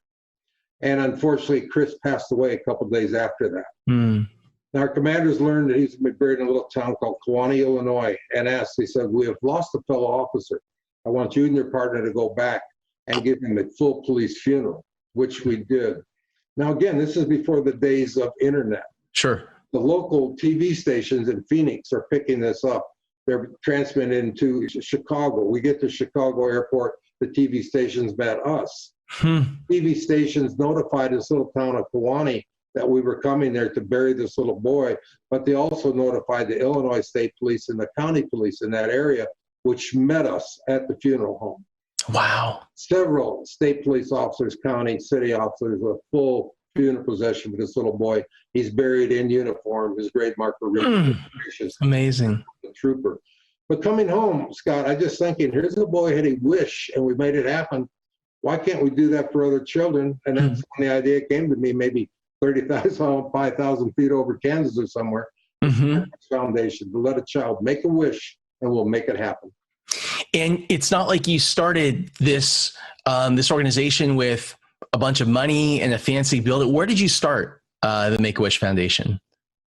And unfortunately, Chris passed away a couple of days after that. Now, our commanders learned that he's been buried in a little town called Kewanee, Illinois, and asked, he said, we have lost a fellow officer. I want you and your partner to go back and give him a full police funeral, which we did. Now, again, this is before the days of internet. Sure. The local TV stations in Phoenix are picking this up. They're transmitting to Chicago. We get to Chicago airport, the TV stations met us. TV stations notified this little town of Kewanee that we were coming there to bury this little boy, but they also notified the Illinois State Police and the county police in that area, which met us at the funeral home. Wow. Several state police officers, county, city officers with full funeral procession for this little boy. He's buried in uniform, his grade marker. Amazing. The trooper. But coming home, Scott, I just thinking, here's a boy had a wish and we made it happen. Why can't we do that for other children? And that's when the idea came to me, maybe 30,000, 5,000 feet over Kansas or somewhere. Foundation to let a child make a wish and we'll make it happen. And it's not like you started this this organization with a bunch of money and a fancy building. Where did you start the Make-A-Wish Foundation?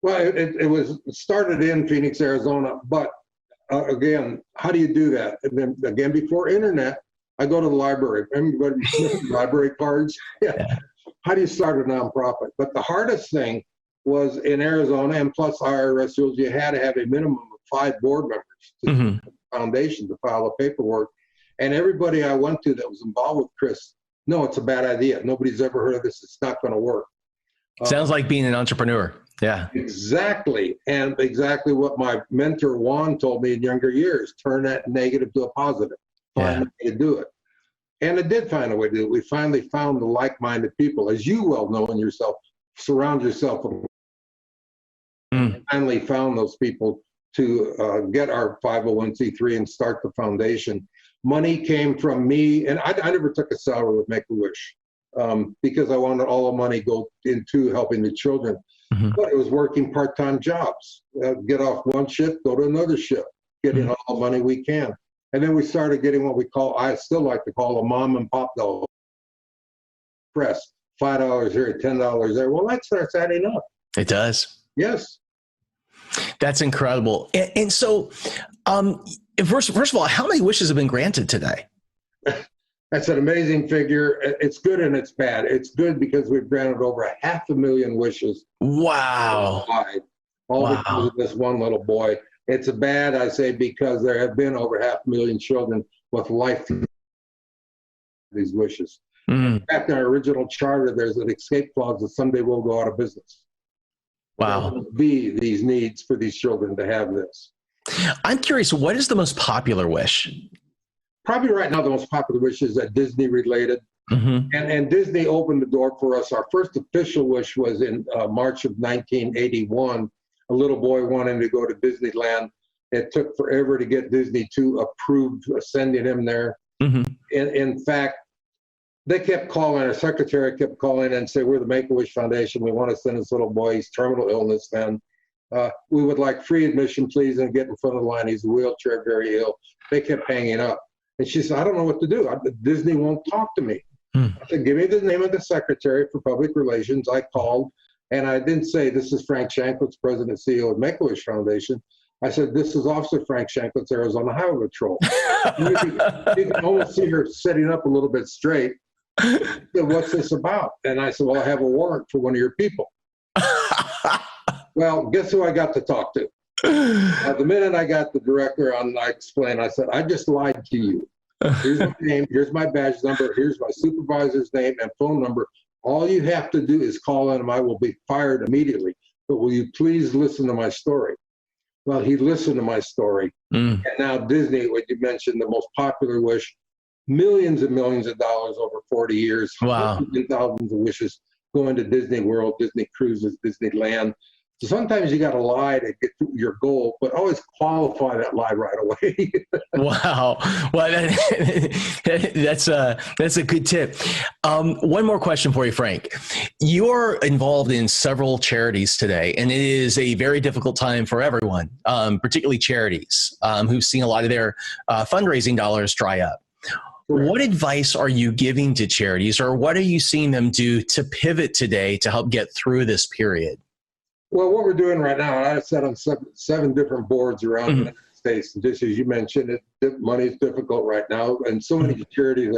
Well, it started in Phoenix, Arizona. But again, how do you do that? And then again, before internet, I go to the library. Everybody library cards. Yeah. How do you start a nonprofit? But the hardest thing was in Arizona, and plus IRS rules, you had to have a minimum of 5 board members to the foundation to file the paperwork. And everybody I went to that was involved with Chris, no, it's a bad idea. Nobody's ever heard of this. It's not going to work. Sounds like being an entrepreneur. Yeah. Exactly. And exactly what my mentor Juan told me in younger years, turn that negative to a positive. Find a way to do it. And it did find a way to do it. We finally found the like-minded people. As you well know in yourself, surround yourself with. Finally found those people to get our 501c3 and start the foundation. Money came from me, and I never took a salary with Make-A-Wish because I wanted all the money go into helping the children. But it was working part-time jobs. Get off one shift, go to another shift, getting all the money we can. And then we started getting what we call, I still like to call a mom and pop dollar press. $5 here, $10 there. Well, that starts adding up. It does. Yes. That's incredible. And so, first of all, how many wishes have been granted today? That's an amazing figure. It's good and it's bad. It's good because we've granted over 500,000 wishes. Wow. All because of this one little boy. It's a bad, I say, because there have been over 500,000 children with life these wishes. In fact, in our original charter, there's an escape clause that someday we'll go out of business. Wow. There will be these needs for these children to have this. I'm curious, what is the most popular wish? Probably right now, the most popular wish is that Disney related. And Disney opened the door for us. Our first official wish was in March of 1981. A little boy wanting to go to Disneyland. It took forever to get Disney to approve sending him there. In fact, they kept calling, our secretary kept calling and say, we're the Make-A-Wish Foundation. We want to send this little boy, he's terminal illness then. We would like free admission, please, and get in front of the line. He's in a wheelchair, very ill. They kept hanging up. And she said, I don't know what to do. Disney won't talk to me. I said, give me the name of the secretary for public relations. I called, and I didn't say, this is Frank Shanklitz, president and CEO of Make-A-Wish Foundation. I said, this is Officer Frank Shanklitz, Arizona Highway Patrol. You can almost see her sitting up a little bit straight. Said, what's this about? And I said, well, I have a warrant for one of your people. Well, guess who I got to talk to? The minute I got the director on, I explained, I said, I just lied to you. Here's my name, here's my badge number, here's my supervisor's name and phone number. All you have to do is call in and I will be fired immediately. But will you please listen to my story? Well, he listened to my story. And now Disney, what you mentioned, the most popular wish, millions and millions of dollars over 40 years. Wow. Hundreds and thousands of wishes going to Disney World, Disney Cruises, Disneyland. So sometimes you got to lie to get to your goal, but always qualify that lie right away. Wow. Well, that's a good tip. One more question for you, Frank. You're involved in several charities today, and it is a very difficult time for everyone, particularly charities who've seen a lot of their fundraising dollars dry up. Correct. What advice are you giving to charities, or what are you seeing them do to pivot today to help get through this period? Well, what we're doing right now, I sat on seven different boards around the United States. And just as you mentioned, money is difficult right now. And so many charities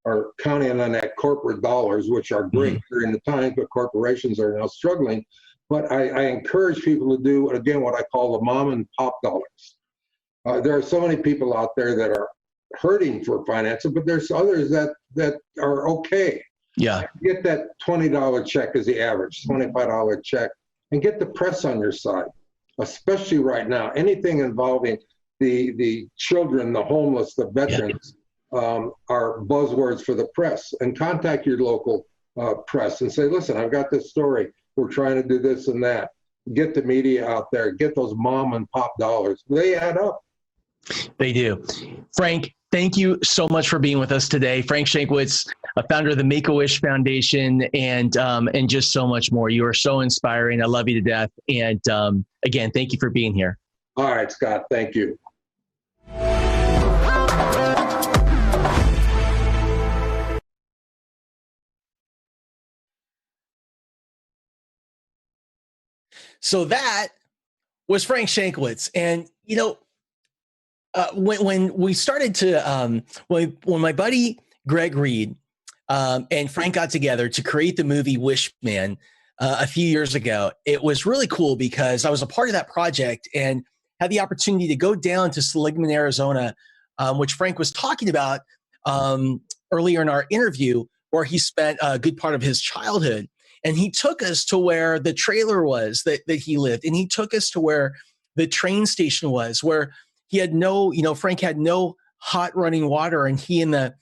are counting on that corporate dollars, which are great during the times, but corporations are now struggling. But I encourage people to do, again, what I call the mom and pop dollars. There are so many people out there that are hurting for financing, but there's others that are okay. Yeah. Get that $20 check as the average, $25 check, and get the press on your side, especially right now. Anything involving the children, the homeless, the veterans are buzzwords for the press. And contact your local press and say, listen, I've got this story. We're trying to do this and that. Get the media out there. Get those mom and pop dollars. They add up. They do. Frank, thank you so much for being with us today. Frank Shankwitz, a founder of the Make-A-Wish Foundation, and just so much more. You are so inspiring. I love you to death. And again, thank you for being here. All right, Scott. Thank you. So that was Frank Shankwitz. And, you know, when we started to, when my buddy Greg Reed and Frank got together to create the movie Wishman a few years ago, it was really cool because I was a part of that project and had the opportunity to go down to Seligman, Arizona, which Frank was talking about earlier in our interview, where he spent a good part of his childhood. And he took us to where the trailer was that he lived. And he took us to where the train station was, where he had no, Frank had no hot running water. And he and the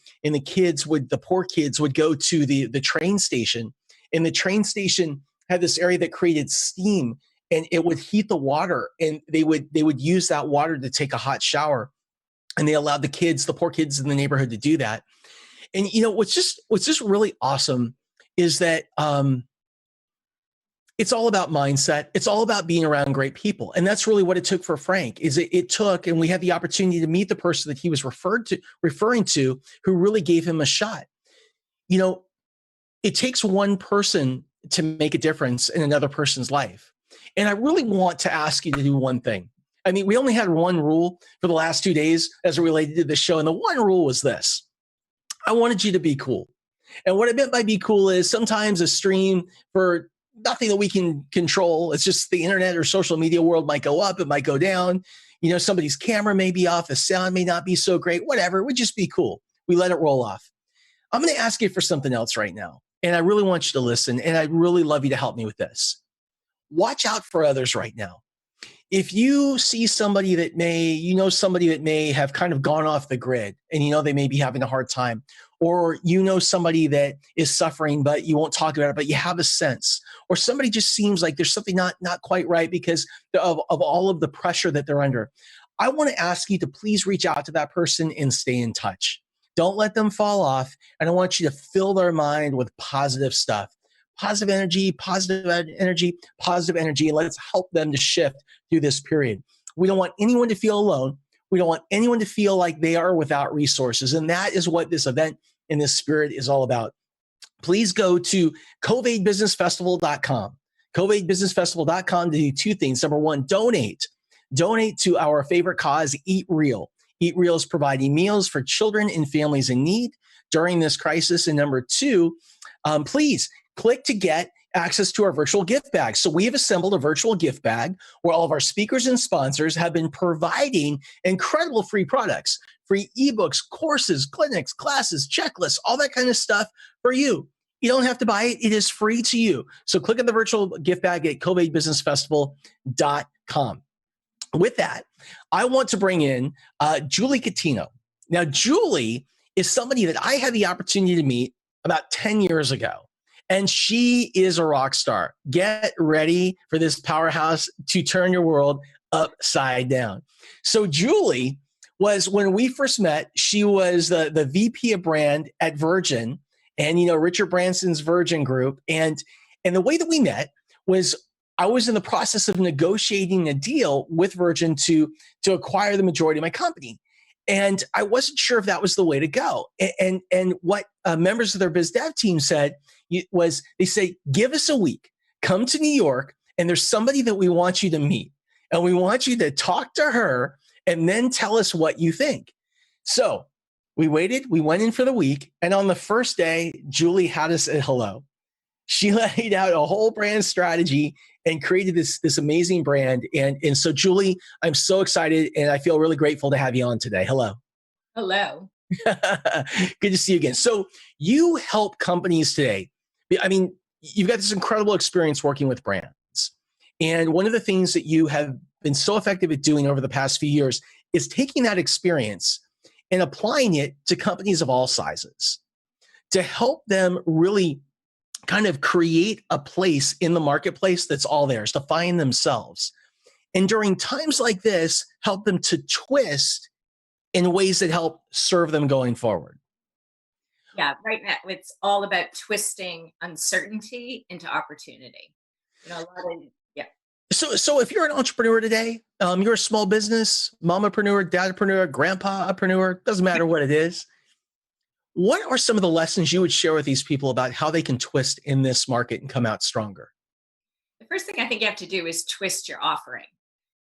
poor kids would go to the train station. And the train station had this area that created steam, and it would heat the water. And they would use that water to take a hot shower. And they allowed the poor kids in the neighborhood to do that. And, what's just really awesome is that, it's all about mindset. It's all about being around great people. And that's really what it took for Frank. It took, and we had the opportunity to meet the person that he was referring to, who really gave him a shot. It takes one person to make a difference in another person's life. And I really want to ask you to do one thing. I mean, we only had one rule for the last 2 days as it related to the show. And the one rule was this: I wanted you to be cool. And what I meant by be cool is sometimes a stream, for nothing that we can control, it's just the internet or social media world, might go up, it might go down. Somebody's camera may be off, the sound may not be so great, whatever. It would just be cool. We let it roll off. I'm going to ask you for something else right now. And I really want you to listen. And I'd really love you to help me with this. Watch out for others right now. If you see somebody that may have kind of gone off the grid, and they may be having a hard time, or somebody that is suffering, but you won't talk about it, but you have a sense, or somebody just seems like there's something not quite right because of all of the pressure that they're under, I want to ask you to please reach out to that person and stay in touch. Don't let them fall off. And I want you to fill their mind with positive stuff. Positive energy, positive energy, positive energy. And let's help them to shift through this period. We don't want anyone to feel alone. We don't want anyone to feel like they are without resources. And that is what this event in this spirit is all about. Please go to CovAID.KNEKT.Live. CovAID.KNEKT.Live to do two things. Number one, donate. Donate to our favorite cause, Eat Real. Eat Real is providing meals for children and families in need during this crisis. And number two, please click to get access to our virtual gift bag. So we have assembled a virtual gift bag where all of our speakers and sponsors have been providing incredible free products, free ebooks, courses, clinics, classes, checklists, all that kind of stuff for you. You don't have to buy it. It is free to you. So click on the virtual gift bag at CovAIDBusinessFestival.com. With that, I want to bring in Julie Catino. Now, Julie is somebody that I had the opportunity to meet about 10 years ago. And she is a rock star. Get ready for this powerhouse to turn your world upside down. So Julie was, when we first met, she was the VP of brand at Virgin, and Richard Branson's Virgin Group. And the way that we met was, I was in the process of negotiating a deal with Virgin to acquire the majority of my company. And I wasn't sure if that was the way to go. And what members of their biz dev team said was, they say, give us a week, come to New York And there's somebody that we want you to meet. And we want you to talk to her and then tell us what you think. So we waited, we went in for the week. And on the first day, Julie had us at hello. She laid out a whole brand strategy and created this amazing brand. And so, Julie, I'm so excited and I feel really grateful to have you on today. Hello. Hello. Good to see you again. So you help companies today. I mean, you've got this incredible experience working with brands. And one of the things that you have been so effective at doing over the past few years is taking that experience and applying it to companies of all sizes to help them really kind of create a place in the marketplace that's all theirs, to find themselves. And during times like this, help them to twist in ways that help serve them going forward. Yeah, right now it's all about twisting uncertainty into opportunity. You know, a lot of, yeah. So if you're an entrepreneur today, you're a small business, mamapreneur, dadpreneur, grandpapreneur, doesn't matter what it is. What are some of the lessons you would share with these people about how they can twist in this market and come out stronger? The first thing I think you have to do is twist your offering.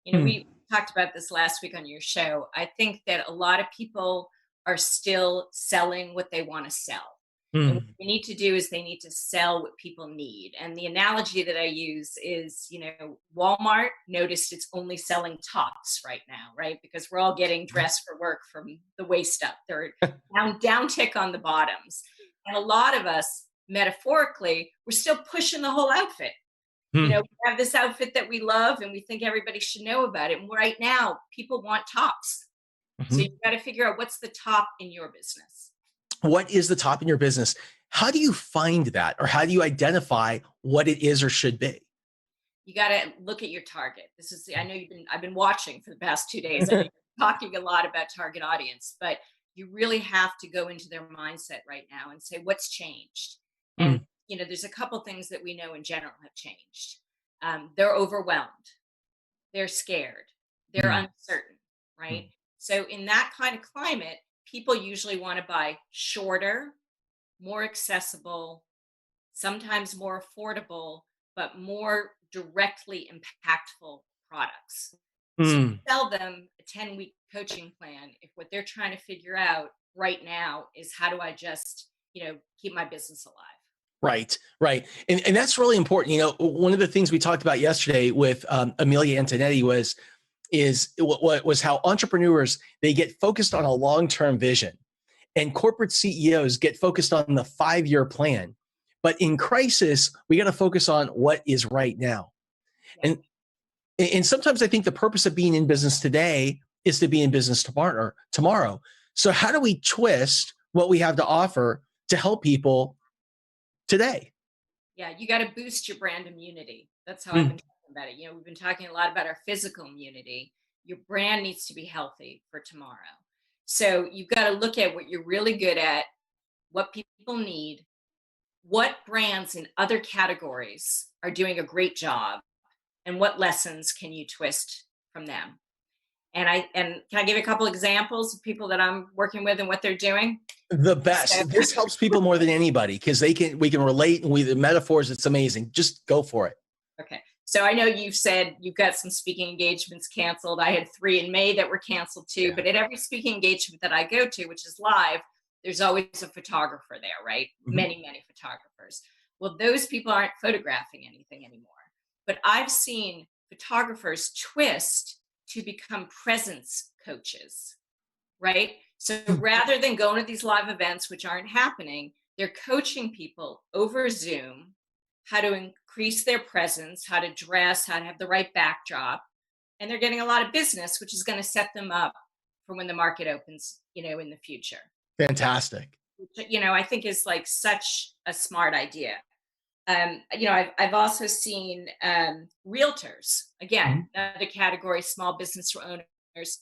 You know, we talked about this last week on your show. I think that a lot of people are still selling what they want to sell. And what they need to do is they need to sell what people need. And the analogy that I use is, you know, Walmart noticed it's only selling tops right now, right? Because we're all getting dressed for work from the waist up. They're down tick on the bottoms. And a lot of us, metaphorically, we're still pushing the whole outfit. You know, we have this outfit that we love and we think everybody should know about it. And right now, people want tops. So you've got to figure out what's the top in your business. What is the top in your business? How do you find that? Or how do you identify what it is or should be? You got to look at your target. This is, I know I've been watching for the past 2 days. I've been talking a lot about target audience, but you really have to go into their mindset right now and say, what's changed? And, you know, there's a couple things that we know in general have changed. They're overwhelmed. They're scared. They're uncertain, right? So in that kind of climate, people usually want to buy shorter, more accessible, sometimes more affordable, but more directly impactful products. So you sell them a 10-week coaching plan if what they're trying to figure out right now is how do I just, you know, keep my business alive. Right, right. And that's really important. You know, one of the things we talked about yesterday with Amelia Antonetti was how entrepreneurs, they get focused on a long-term vision and corporate CEOs get focused on the 5-year plan. But in crisis, we got to focus on what is right now. And sometimes I think the purpose of being in business today is to be in business tomorrow. So how do we twist what we have to offer to help people today? Yeah, you got to boost your brand immunity. That's how I've been talking about it. You know, we've been talking a lot about our physical immunity. Your brand needs to be healthy for tomorrow. So you've got to look at what you're really good at, what people need, what brands in other categories are doing a great job, and what lessons can you twist from them. And can I give a couple examples of people that I'm working with and what they're doing? The best. So, this helps people more than anybody because we can relate with the metaphors. It's amazing. Just go for it. Okay. So I know you've said you've got some speaking engagements canceled. I had 3 in May that were canceled too. Yeah. But at every speaking engagement that I go to, which is live, there's always a photographer there, right? Many photographers. Well, those people aren't photographing anything anymore. But I've seen photographers twist to become presence coaches, right? So rather than going to these live events, which aren't happening, they're coaching people over Zoom, how to increase their presence, how to dress, how to have the right backdrop. And they're getting a lot of business, which is going to set them up for when the market opens, you know, in the future. Fantastic. You know, I think is like such a smart idea. You know, I've also seen realtors, again, another category, small business owners.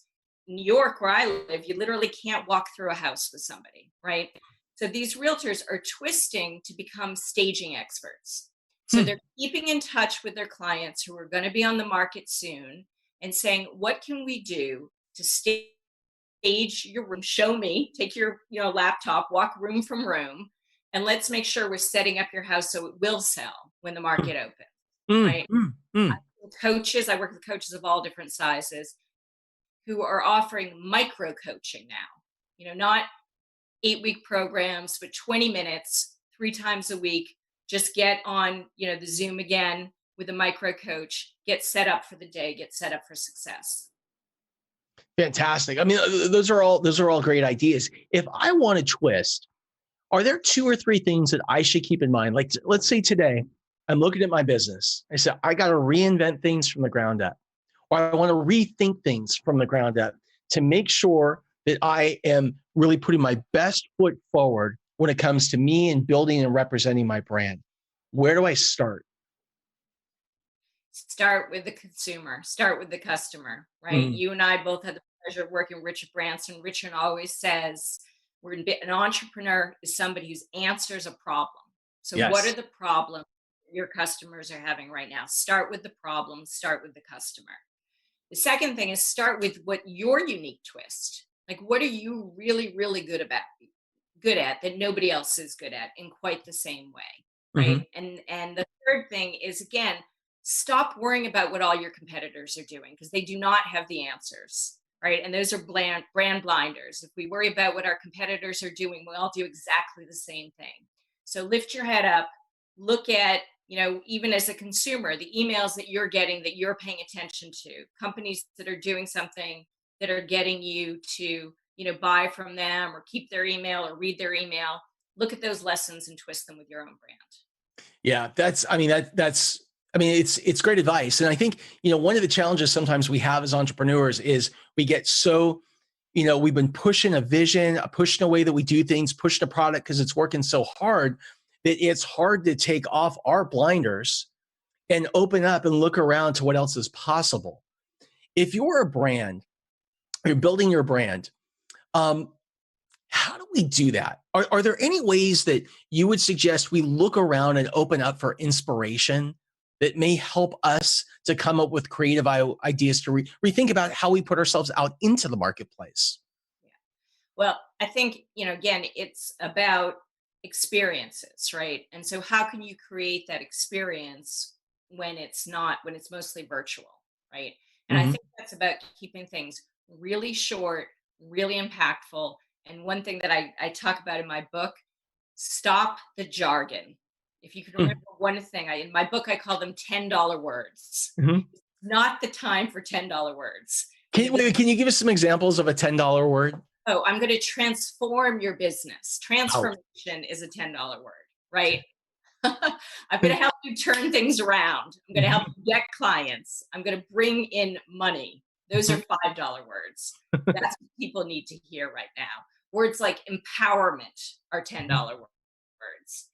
In New York, where I live, you literally can't walk through a house with somebody, right? So these realtors are twisting to become staging experts. So they're keeping in touch with their clients who are going to be on the market soon and saying, what can we do to stage your room? Show me, take your laptop, walk room from room, and let's make sure we're setting up your house so it will sell when the market opens, right? Coaches, I work with coaches of all different sizes who are offering micro coaching now, not 8-week programs, but 20 minutes, 3 times a week. Just get on, the Zoom again with a micro coach, get set up for the day, get set up for success. Fantastic. I mean, those are all great ideas. If I want to twist, are there 2 or 3 things that I should keep in mind? Like, let's say today I'm looking at my business. I said, I got to reinvent things from the ground up, or I want to rethink things from the ground up to make sure that I am really putting my best foot forward when it comes to me and building and representing my brand. Where do I start? Start with the consumer, start with the customer, right? You and I both had the pleasure of working with Richard Branson. Richard always says, an entrepreneur is somebody who answers a problem. So what are the problems your customers are having right now? Start with the problem, start with the customer. The second thing is start with what your unique twist. Like, what are you really, really good at that nobody else is good at in quite the same way, right? And the third thing is, again, stop worrying about what all your competitors are doing, because they do not have the answers, right? And those are brand blinders. If we worry about what our competitors are doing, we all do exactly the same thing. So lift your head up, look at, even as a consumer, the emails that you're getting that you're paying attention to, companies that are doing something that are getting you to, buy from them or keep their email or read their email. Look at those lessons and twist them with your own brand. Yeah, it's great advice. And I think, one of the challenges sometimes we have as entrepreneurs is we get so, we've been pushing a vision, pushing a way that we do things, pushing a product because it's working so hard that it's hard to take off our blinders and open up and look around to what else is possible. If you're a brand, you're building your brand, how do we do that? Are there any ways that you would suggest we look around and open up for inspiration that may help us to come up with creative ideas to rethink about how we put ourselves out into the marketplace? Yeah. Well, I think, again, it's about experiences, right? And so how can you create that experience when it's mostly virtual, right? And I think that's about keeping things really short, really impactful. And one thing that I talk about in my book, stop the jargon. If you can remember one thing, in my book, I call them $10 words. Not the time for $10 words. Can you give us some examples of a $10 word? Oh, I'm going to transform your business. Transformation is a $10 word, right? I'm going to help you turn things around. I'm going to help you get clients. I'm going to bring in money. Those are $5 words. That's what people need to hear right now. Words like empowerment are $10 words.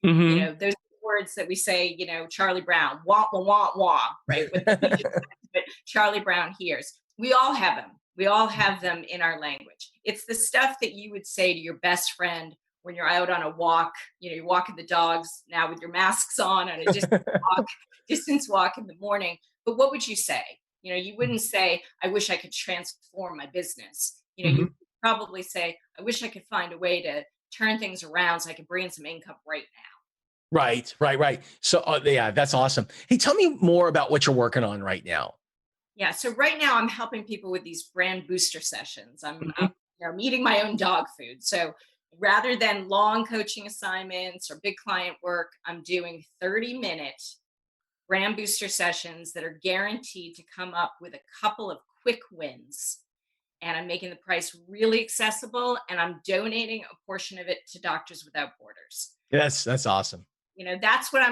Those words that we say, Charlie Brown, wah, wah, wah, wah, right? But Charlie Brown hears. We all have them. We all have them in our language. It's the stuff that you would say to your best friend when you're out on a walk, you're walking the dogs now with your masks on a distance walk in the morning. But what would you say? You wouldn't say, I wish I could transform my business. You would probably say, I wish I could find a way to turn things around so I could bring in some income right now. Right. So yeah, that's awesome. Hey, tell me more about what you're working on right now. Yeah. So right now I'm helping people with these brand booster sessions. I'm eating my own dog food. So rather than long coaching assignments or big client work, I'm doing 30-minute brand booster sessions that are guaranteed to come up with a couple of quick wins. And I'm making the price really accessible, and I'm donating a portion of it to Doctors Without Borders. Yes, that's awesome. That's what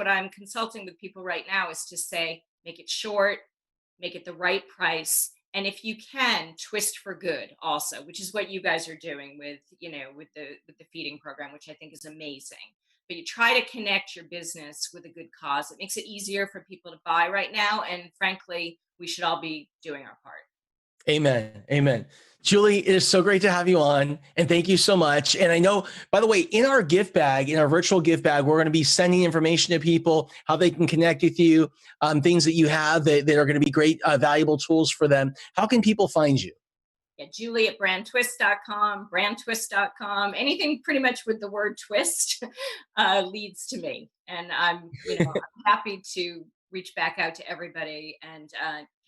I'm consulting with people right now, is to say, make it short, make it the right price. And if you can, twist for good also, which is what you guys are doing with the feeding program, which I think is amazing. But you try to connect your business with a good cause. It makes it easier for people to buy right now. And frankly, we should all be doing our part. Amen. Julie, it is so great to have you on, and thank you so much. And I know, by the way, in our virtual gift bag, we're going to be sending information to people, how they can connect with you, things that you have that are going to be great, valuable tools for them. How can people find you? Yeah, Julie at brandtwist.com, anything pretty much with the word twist leads to me. And I'm happy to reach back out to everybody. And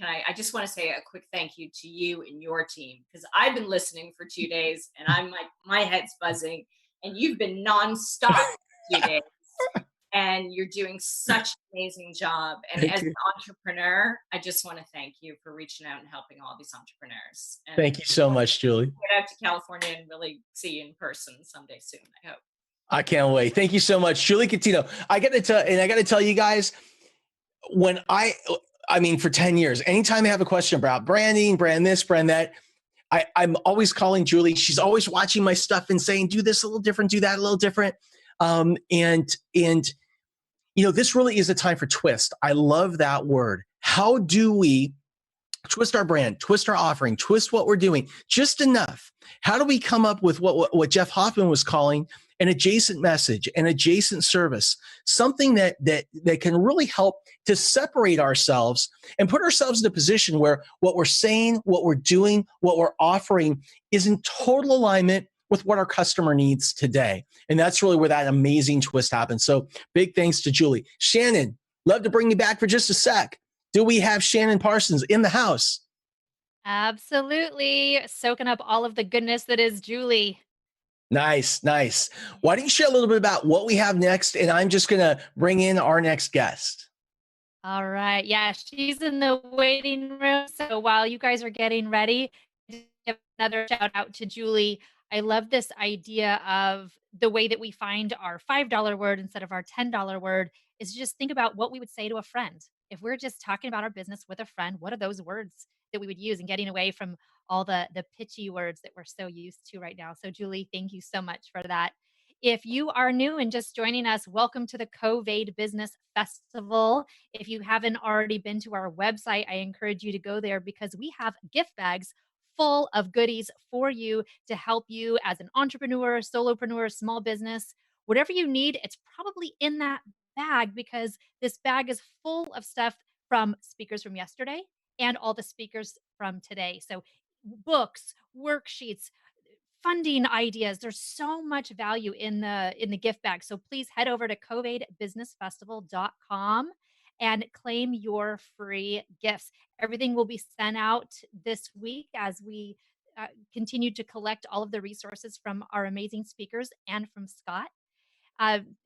I just want to say a quick thank you to you and your team, because I've been listening for 2 days and I'm like, my head's buzzing, and you've been nonstop for 2 days. And you're doing such an amazing job. And as an entrepreneur, I just want to thank you for reaching out and helping all these entrepreneurs. And thank you so much, Julie. Get out to California and really see you in person someday soon, I hope. I can't wait. Thank you so much, Julie Catino. I got to tell you guys, when I mean, for 10 years, anytime I have a question about branding, brand this, brand that, I'm always calling Julie. She's always watching my stuff and saying, do this a little different, do that a little different. And you know, this really is a time for twist. I love that word. How do we twist our brand, twist our offering, twist what we're doing just enough? How do we come up with what Jeff Hoffman was calling an adjacent message, an adjacent service, something that can really help to separate ourselves and put ourselves in a position where what we're saying, what we're doing, what we're offering is in total alignment with what our customer needs today. And that's really where that amazing twist happens. So big thanks to Julie. Shannon, love to bring you back for just a sec. Do we have Shannon Parsons in the house? Absolutely. Soaking up all of the goodness that is Julie. Nice, nice. Why don't you share a little bit about what we have next? And I'm just going to bring in our next guest. All right. Yeah, she's in the waiting room. So while you guys are getting ready, give another shout out to Julie. I love this idea of the way that we find our $5 word instead of our $10 word is just think about what we would say to a friend. If we're just talking about our business with a friend, what are those words that we would use, and getting away from all the pitchy words that we're so used to right now. So Julie, thank you so much for that. If you are new and just joining us, welcome to the CovAID Business Festival. If you haven't already been to our website, I encourage you to go there because we have gift bags full of goodies for you to help you as an entrepreneur, solopreneur, small business, whatever you need. It's probably in that bag because this bag is full of stuff from speakers from yesterday and all the speakers from today. So books, worksheets, funding ideas. There's so much value in the gift bag. So please head over to CovAIDBusinessFestival.com and claim your free gifts. Everything will be sent out this week as we continue to collect all of the resources from our amazing speakers and from Scott.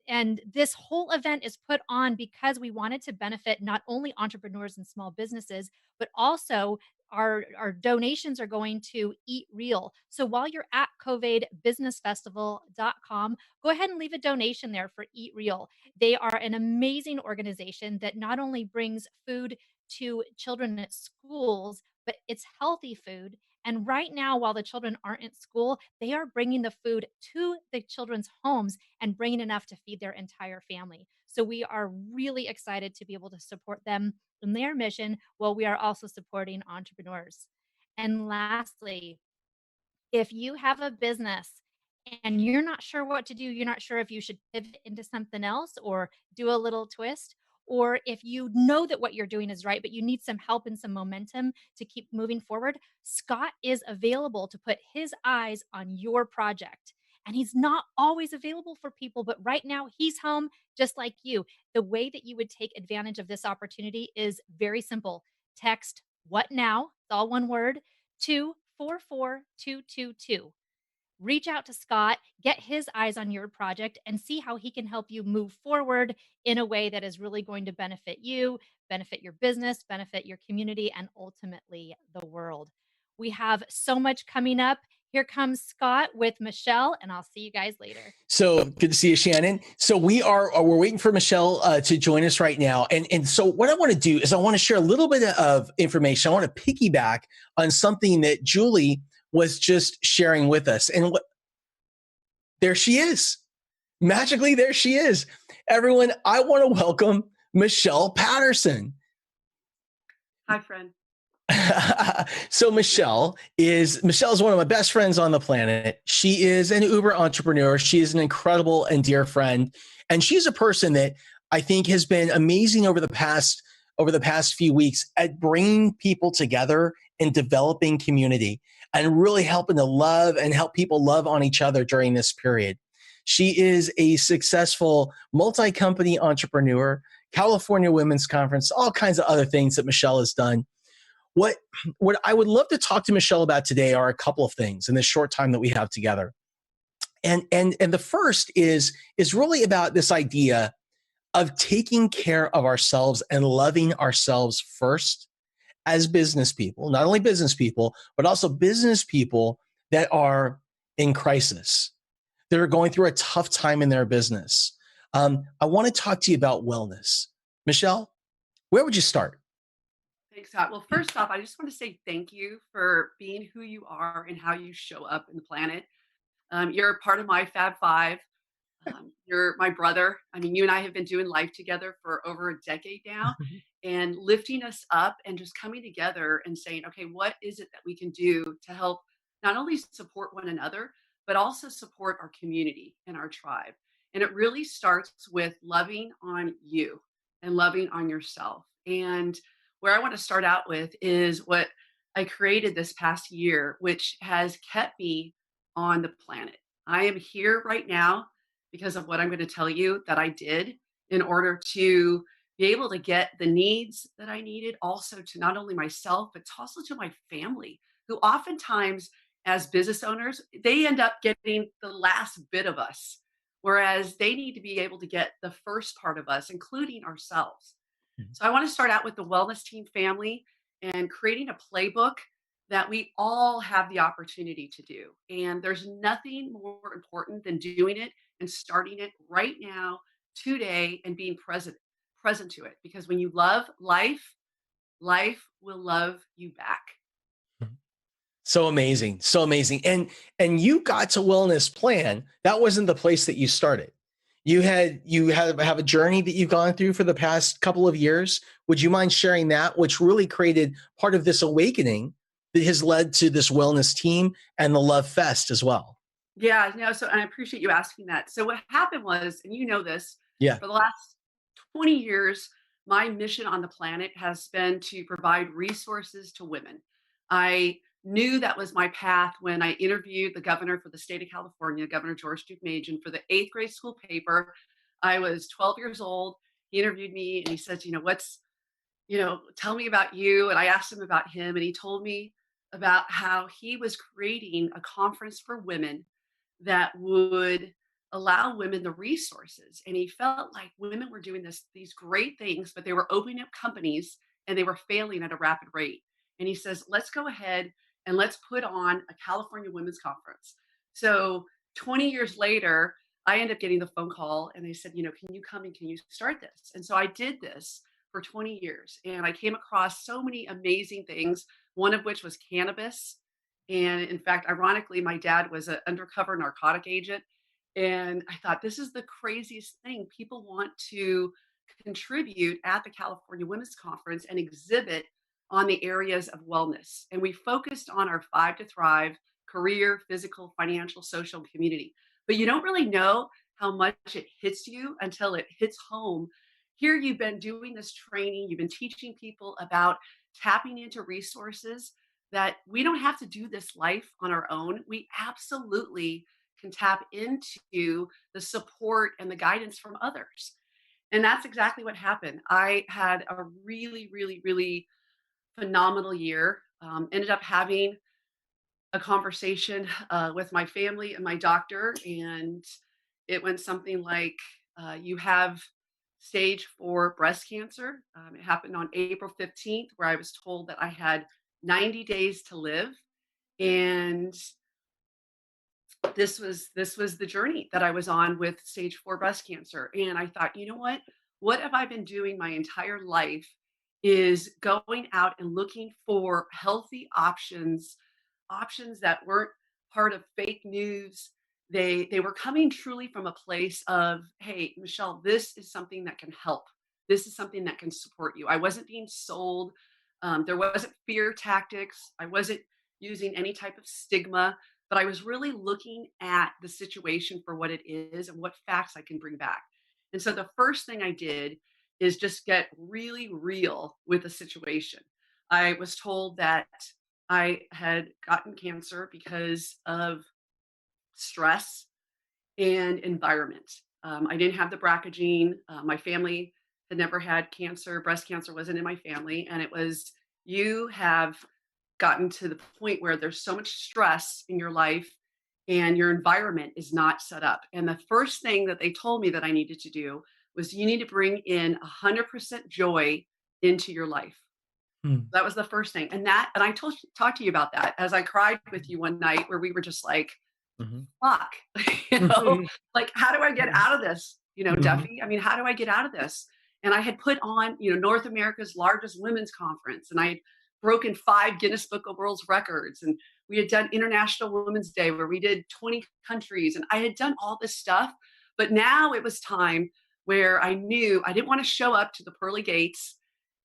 And this whole event is put on because we wanted to benefit not only entrepreneurs and small businesses, but also our donations are going to Eat Real. So while you're at CovAIDBusinessFestival.com, go ahead and leave a donation there for Eat Real. They are an amazing organization that not only brings food to children at schools, but it's healthy food. And right now, while the children aren't in school, they are bringing the food to the children's homes and bringing enough to feed their entire family. So we are really excited to be able to support them in their mission while we are also supporting entrepreneurs. And lastly, if you have a business and you're not sure what to do, you're not sure if you should pivot into something else or do a little twist, or if you know that what you're doing is right, but you need some help and some momentum to keep moving forward, Scott is available to put his eyes on your project. And he's not always available for people, but right now he's home just like you. The way that you would take advantage of this opportunity is very simple. Text "what now," it's all one word, to 44222. Reach out to Scott, get his eyes on your project, and see how he can help you move forward in a way that is really going to benefit you, benefit your business, benefit your community, and ultimately the world. We have so much coming up. Here comes Scott with Michelle, and I'll see you guys later. So good to see you, Shannon. So we're waiting for Michelle to join us right now. And so what I want to do is I want to share a little bit of information. I want to piggyback on something that Julie was just sharing with us. And there she is. Magically, there she is. Everyone, I want to welcome Michelle Patterson. Hi, friend. So Michelle is one of my best friends on the planet. She is an Uber entrepreneur. She is an incredible and dear friend. And she's a person that I think has been amazing over the past few weeks at bringing people together and developing community and really helping to love and help people love on each other during this period. She is a successful multi-company entrepreneur, California Women's Conference, all kinds of other things that Michelle has done. What I would love to talk to Michelle about today are a couple of things in this short time that we have together. And the first is really about this idea of taking care of ourselves and loving ourselves first as business people, not only business people, but also business people that are in crisis, that are going through a tough time in their business. I want to talk to you about wellness. Michelle, where would you start? Thanks, Scott. Well, first off, I just want to say thank you for being who you are and how you show up in the planet. You're part of my Fab Five. You're my brother. I mean, you and I have been doing life together for over a decade now, and lifting us up and just coming together and saying, okay, what is it that we can do to help not only support one another, but also support our community and our tribe. And it really starts with loving on you and loving on yourself. And where I want to start out with is what I created this past year, which has kept me on the planet. I am here right now because of what I'm going to tell you that I did in order to be able to get the needs that I needed, also to not only myself, but also to my family, who oftentimes, as business owners, they end up getting the last bit of us, whereas they need to be able to get the first part of us, including ourselves. So I want to start out with the wellness team family and creating a playbook that we all have the opportunity to do. And there's nothing more important than doing it and starting it right now, today, and being present to it. Because when you love life, life will love you back. So amazing. So amazing. And you got to Wellness Plan. That wasn't the place that you started. You have a journey that you've gone through for the past couple of years. Would you mind sharing that, which really created part of this awakening that has led to this wellness team and the Love Fest as well? Yeah, no, so I appreciate you asking that. So what happened was, and you know this, for the last 20 years, my mission on the planet has been to provide resources to women. I knew that was my path when I interviewed the governor for the state of California, Governor George Deukmejian, for the 8th grade school paper. I was 12 years old. He interviewed me and he said, tell me about you. And I asked him about him, and he told me about how he was creating a conference for women that would allow women the resources. And he felt like women were doing these great things, but they were opening up companies and they were failing at a rapid rate. And he says, let's go ahead and let's put on a California Women's Conference. So 20 years later, I ended up getting the phone call and they said, can you come and can you start this? And so I did this for 20 years. And I came across so many amazing things, one of which was cannabis. And in fact, ironically, my dad was an undercover narcotic agent. And I thought, this is the craziest thing. People want to contribute at the California Women's Conference and exhibit on the areas of wellness. And we focused on our 5 to Thrive: career, physical, financial, social, and community. But you don't really know how much it hits you until it hits home. Here you've been doing this training, you've been teaching people about tapping into resources that we don't have to do this life on our own. We absolutely can tap into the support and the guidance from others. And that's exactly what happened. I had a really, really, really phenomenal year. Ended up having a conversation with my family and my doctor, and it went something like, you have stage 4 breast cancer. It happened on April 15th, where I was told that I had 90 days to live. And this was the journey that I was on with stage 4 breast cancer. And I thought, you know what have I been doing my entire life is going out and looking for healthy options that weren't part of fake news. They were coming truly from a place of, hey, Michelle, this is something that can help. This is something that can support you. I wasn't being sold. There wasn't fear tactics. I wasn't using any type of stigma, but I was really looking at the situation for what it is and what facts I can bring back. And so the first thing I did is just get really real with the situation. I was told that I had gotten cancer because of stress and environment. I didn't have the BRCA gene. My family had never had cancer. Breast cancer wasn't in my family. And it was, you have gotten to the point where there's so much stress in your life and your environment is not set up. And the first thing that they told me that I needed to do was you need to bring in 100% joy into your life. That was the first thing. And I talked to you about that as I cried with you one night where we were just like, fuck, you know, like, how do I get out of this? You know, Duffy, I mean, how do I get out of this? And I had put on, you know, North America's largest women's conference, and I had broken 5 Guinness Book of World Records. And we had done International Women's Day where we did 20 countries, and I had done all this stuff. But now it was time where I knew I didn't want to show up to the pearly gates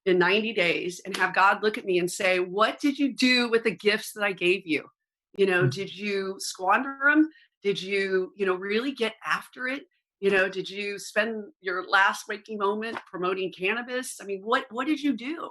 in 90 days and have God look at me and say, what did you do with the gifts that I gave you? You know, did you squander them? Did you, you know, really get after it? You know, did you spend your last waking moment promoting cannabis? I mean, what did you do?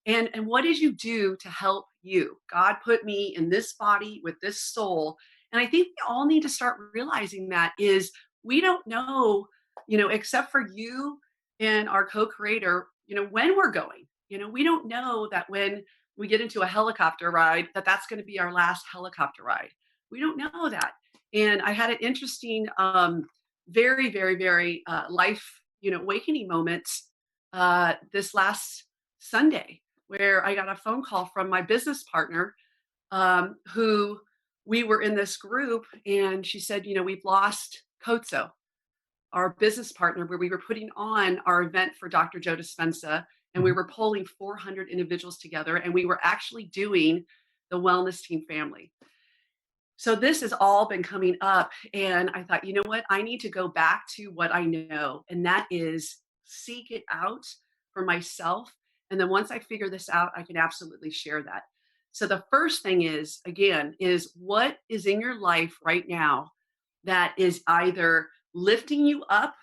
And what did you do to help you? God put me in this body with this soul. And I think we all need to start realizing that is we don't know, you know, except for you and our co-creator, you know, when we're going. You know, we don't know that when we get into a helicopter ride, that's going to be our last helicopter ride. We don't know that. And I had an interesting, very, very, very life, you know, awakening moment this last Sunday, where I got a phone call from my business partner, who we were in this group, and she said, you know, we've lost Kotso, our business partner, where we were putting on our event for Dr. Joe Dispenza, and we were pulling 400 individuals together, and we were actually doing the Wellness Team Family. So this has all been coming up, and I thought, you know what, I need to go back to what I know, and that is seek it out for myself. And then once I figure this out, I can absolutely share that. So the first thing is, again, is what is in your life right now that is either lifting you up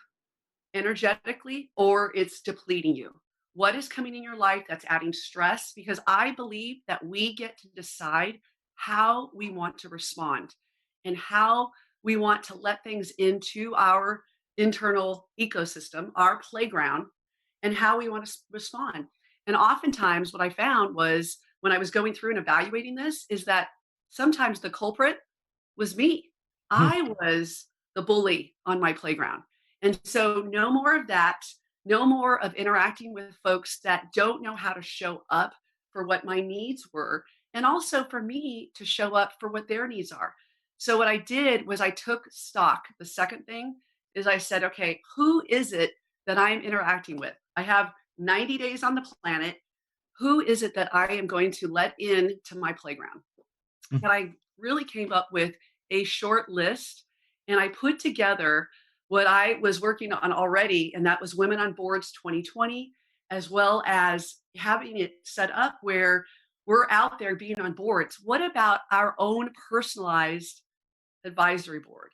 energetically or it's depleting you. What is coming in your life that's adding stress? Because I believe that we get to decide how we want to respond and how we want to let things into our internal ecosystem, our playground, and how we want to respond. And oftentimes what I found was when I was going through and evaluating this is that sometimes the culprit was me. I was the bully on my playground. And so no more of that, no more of interacting with folks that don't know how to show up for what my needs were, and also for me to show up for what their needs are. So what I did was I took stock. The second thing is I said, okay, who is it that I'm interacting with? I have 90 days on the planet. Who is it that I am going to let in to my playground? And I really came up with a short list, and I put together what I was working on already, and that was Women on Boards 2020, as well as having it set up where we're out there being on boards. What about our own personalized advisory board?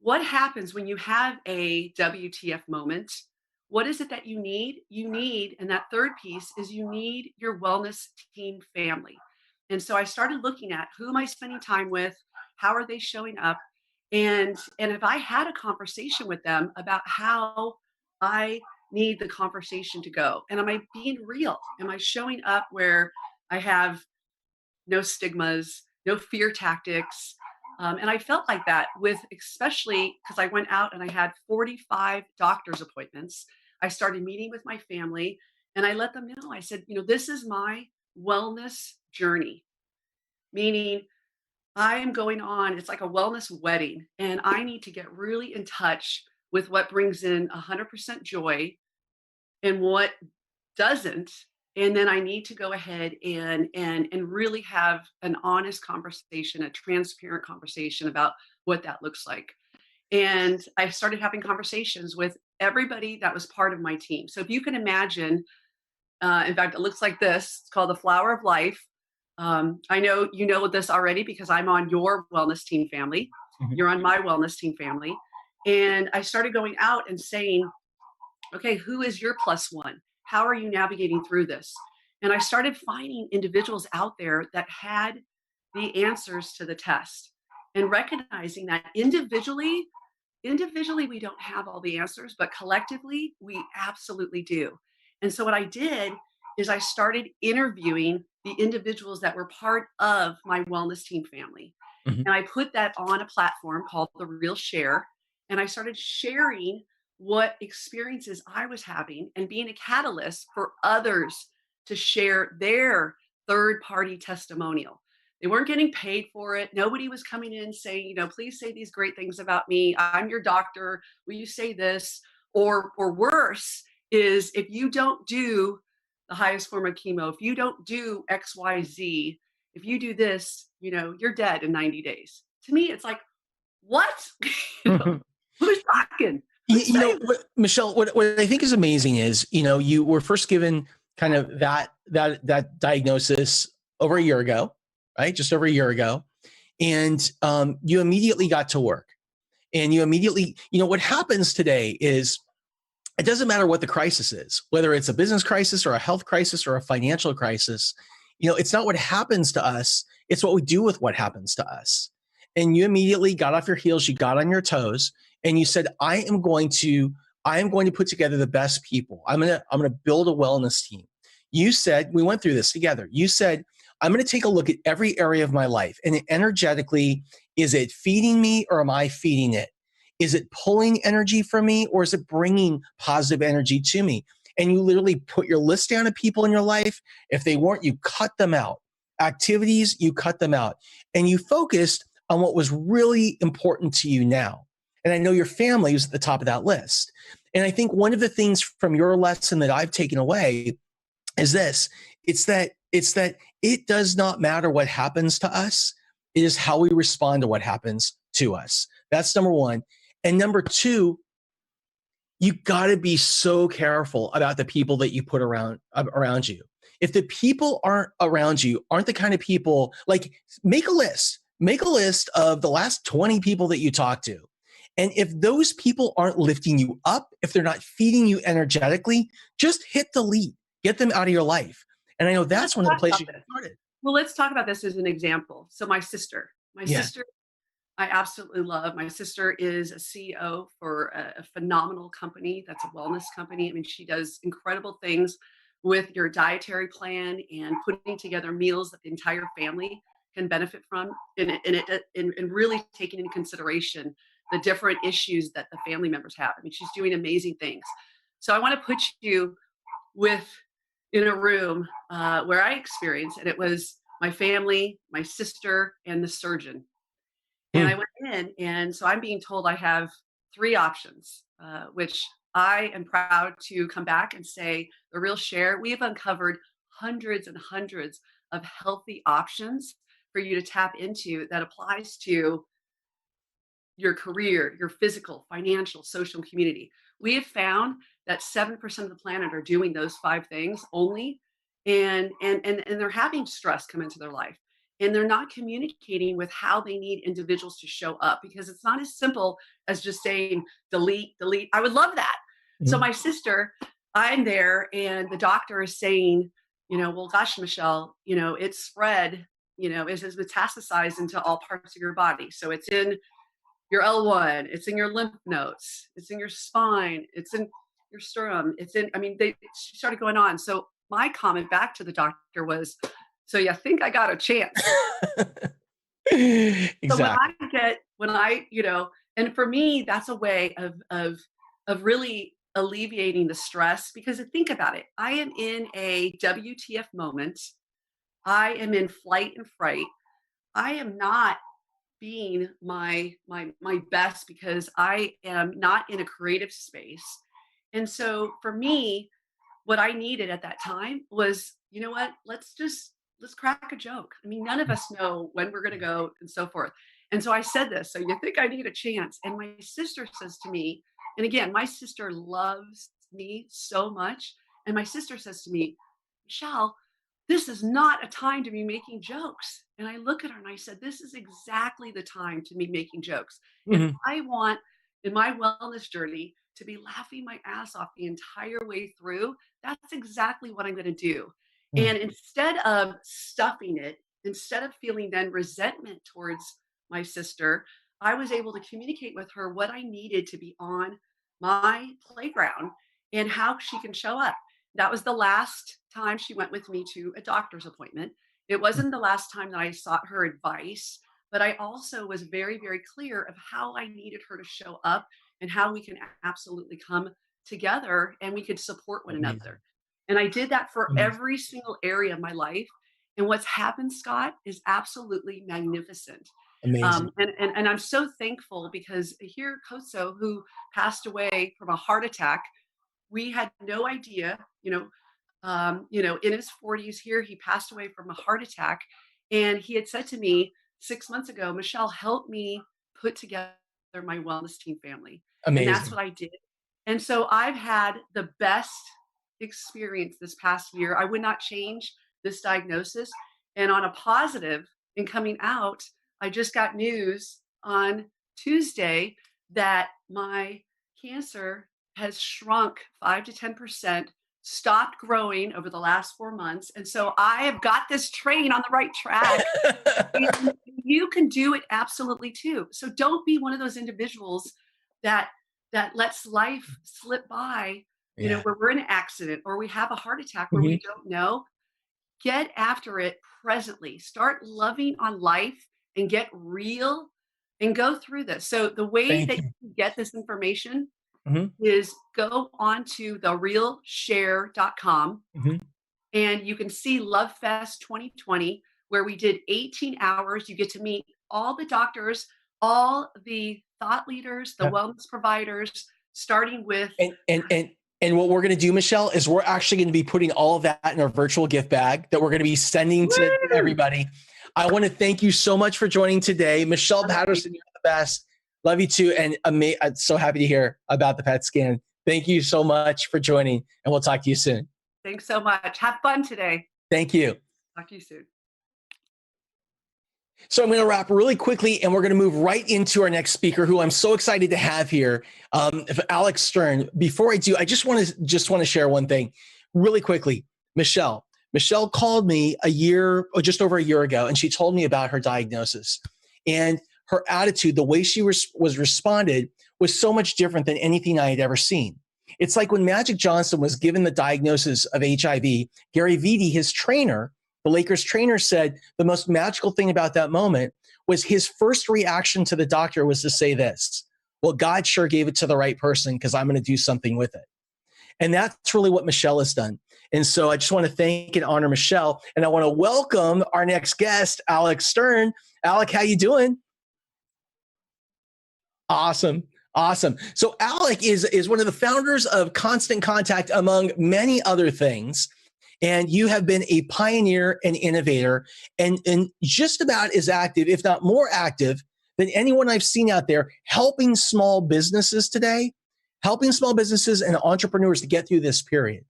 What happens when you have a WTF moment? What is it that you need? You need, and that third piece is you need your wellness team family. And so I started looking at who am I spending time with? How are they showing up? And if I had a conversation with them about how I need the conversation to go, and am I being real? Am I showing up where I have no stigmas, no fear tactics? And I felt like that with, especially because I went out and I had 45 doctor's appointments. I started meeting with my family and I let them know, I said, you know, this is my wellness journey, meaning I am going on, it's like a wellness wedding, and I need to get really in touch with what brings in 100% joy and what doesn't. And then I need to go ahead and really have an honest conversation, a transparent conversation about what that looks like. And I started having conversations with everybody that was part of my team. So if you can imagine, in fact, it looks like this. It's called the Flower of Life. I know you know this already because I'm on your wellness team family. You're on my wellness team family. And I started going out and saying, okay, who is your plus one? How are you navigating through this? And I started finding individuals out there that had the answers to the test and recognizing that individually, individually, we don't have all the answers, but collectively, we absolutely do. And so what I did is I started interviewing the individuals that were part of my wellness team family. Mm-hmm. And I put that on a platform called The Real Share. And I started sharing what experiences I was having and being a catalyst for others to share their third-party testimonial. They weren't getting paid for it. Nobody was coming in saying, you know, please say these great things about me. I'm your doctor. Will you say this? Or worse is, if you don't do the highest form of chemo, if you don't do XYZ, if you do this, you know, you're dead in 90 days. To me, it's like, what? Who's talking? You know, Michelle, what I think is amazing is, you know, you were first given kind of that diagnosis over a year ago, right? Just over a year ago. And you immediately got to work. And you immediately, you know, what happens today is, it doesn't matter what the crisis is, whether it's a business crisis or a health crisis or a financial crisis, you know, it's not what happens to us, it's what we do with what happens to us. And you immediately got off your heels, you got on your toes, and you said, I am going to put together the best people. I'm going to build a wellness team. You said, we went through this together. You said, I'm going to take a look at every area of my life, and energetically, is it feeding me or am I feeding it? Is it pulling energy from me or is it bringing positive energy to me? And you literally put your list down of people in your life. If they weren't, you cut them out. Activities, you cut them out. And you focused on what was really important to you now. And I know your family was at the top of that list. And I think one of the things from your lesson that I've taken away is this. It's that it does not matter what happens to us. It is how we respond to what happens to us. That's number one. And number two, you got to be so careful about the people that you put around you. If the people around you aren't the kind of people, like, make a list of the last 20 people that you talk to. And if those people aren't lifting you up, if they're not feeding you energetically, just hit delete, get them out of your life. And I know that's one of the places you started. Well, let's talk about this as an example. So my sister, I absolutely love. My sister is a CEO for a phenomenal company. That's a wellness company. I mean, she does incredible things with your dietary plan and putting together meals that the entire family can benefit from, and really taking into consideration the different issues that the family members have. I mean, she's doing amazing things. So I want to put you in a room where I experienced, and it was my family, my sister, and the surgeon. And I went in, and so I'm being told I have 3 options, which I am proud to come back and say, The Real Share, we have uncovered hundreds and hundreds of healthy options for you to tap into that applies to your career, your physical, financial, social, and community. We have found that 7% of the planet are doing those 5 things only, and they're having stress come into their life. And they're not communicating with how they need individuals to show up, because it's not as simple as just saying delete. I would love that. So my sister, I'm there, and the doctor is saying, you know, well, gosh, Michelle, you know, it's spread, you know, it has metastasized into all parts of your body. So it's in your L1, it's in your lymph nodes, it's in your spine, it's in your sternum, she started going on. So my comment back to the doctor was, so you think I got a chance? Exactly. So when I, you know, and for me, that's a way of really alleviating the stress, because think about it. I am in a WTF moment. I am in flight and fright. I am not being my best because I am not in a creative space. And so for me, what I needed at that time was, you know what, let's crack a joke. I mean, none of us know when we're going to go and so forth. And so I said this, so you think I need a chance? And my sister says to me, and again, my sister loves me so much. And my sister says to me, Michelle, this is not a time to be making jokes. And I look at her and I said, this is exactly the time to be making jokes. Mm-hmm. If I want in my wellness journey to be laughing my ass off the entire way through, that's exactly what I'm going to do. And instead of stuffing it, instead of feeling then resentment towards my sister, I was able to communicate with her what I needed to be on my playground and how she can show up. That was the last time she went with me to a doctor's appointment. It wasn't the last time that I sought her advice, but I also was very, very clear of how I needed her to show up and how we can absolutely come together and we could support one another. And I did that for every single area of my life. And what's happened, Scott, is absolutely magnificent. Amazing. And I'm so thankful because here, Koso, who passed away from a heart attack, we had no idea, in his 40s here, he passed away from a heart attack. And he had said to me 6 months ago, Michelle, help me put together my wellness team family. Amazing. And that's what I did. And so I've had the best experience this past year. I would not change this diagnosis. And on a positive, in coming out, I just got news on Tuesday that my cancer has shrunk 5 to 10%, stopped growing over the last 4 months. And so I have got this train on the right track. And you can do it absolutely too. So don't be one of those individuals that lets life slip by, where we're in an accident or we have a heart attack where we don't know. Get after it presently. Start loving on life and get real and go through this. So the way that you can get this information is go on to therealshare.com and you can see Love Fest 2020, where we did 18 hours. You get to meet all the doctors, all the thought leaders, the wellness providers, starting with And what we're going to do, Michelle, is we're actually going to be putting all of that in our virtual gift bag that we're going to be sending to everybody. I want to thank you so much for joining today. Michelle Patterson, you're the best. Love you too. And I'm so happy to hear about the PET scan. Thank you so much for joining, and we'll talk to you soon. Thanks so much. Have fun today. Thank you. Talk to you soon. So I'm going to wrap really quickly, and we're going to move right into our next speaker, who I'm so excited to have here, Alex Stern. Before I do, I just want to share one thing really quickly. Michelle called me just over a year ago, and she told me about her diagnosis. And her attitude, the way she was responded, was so much different than anything I had ever seen. It's like when Magic Johnson was given the diagnosis of HIV, Gary Vitti, his trainer, the Lakers trainer, said the most magical thing about that moment was his first reaction to the doctor was to say this: well, God sure gave it to the right person because I'm going to do something with it. And that's really what Michelle has done. And so I just want to thank and honor Michelle. And I want to welcome our next guest, Alex Stern. Alec, how you doing? Awesome. So Alec is one of the founders of Constant Contact, among many other things. And you have been a pioneer and innovator and just about as active, if not more active, than anyone I've seen out there, helping small businesses today, helping small businesses and entrepreneurs to get through this period.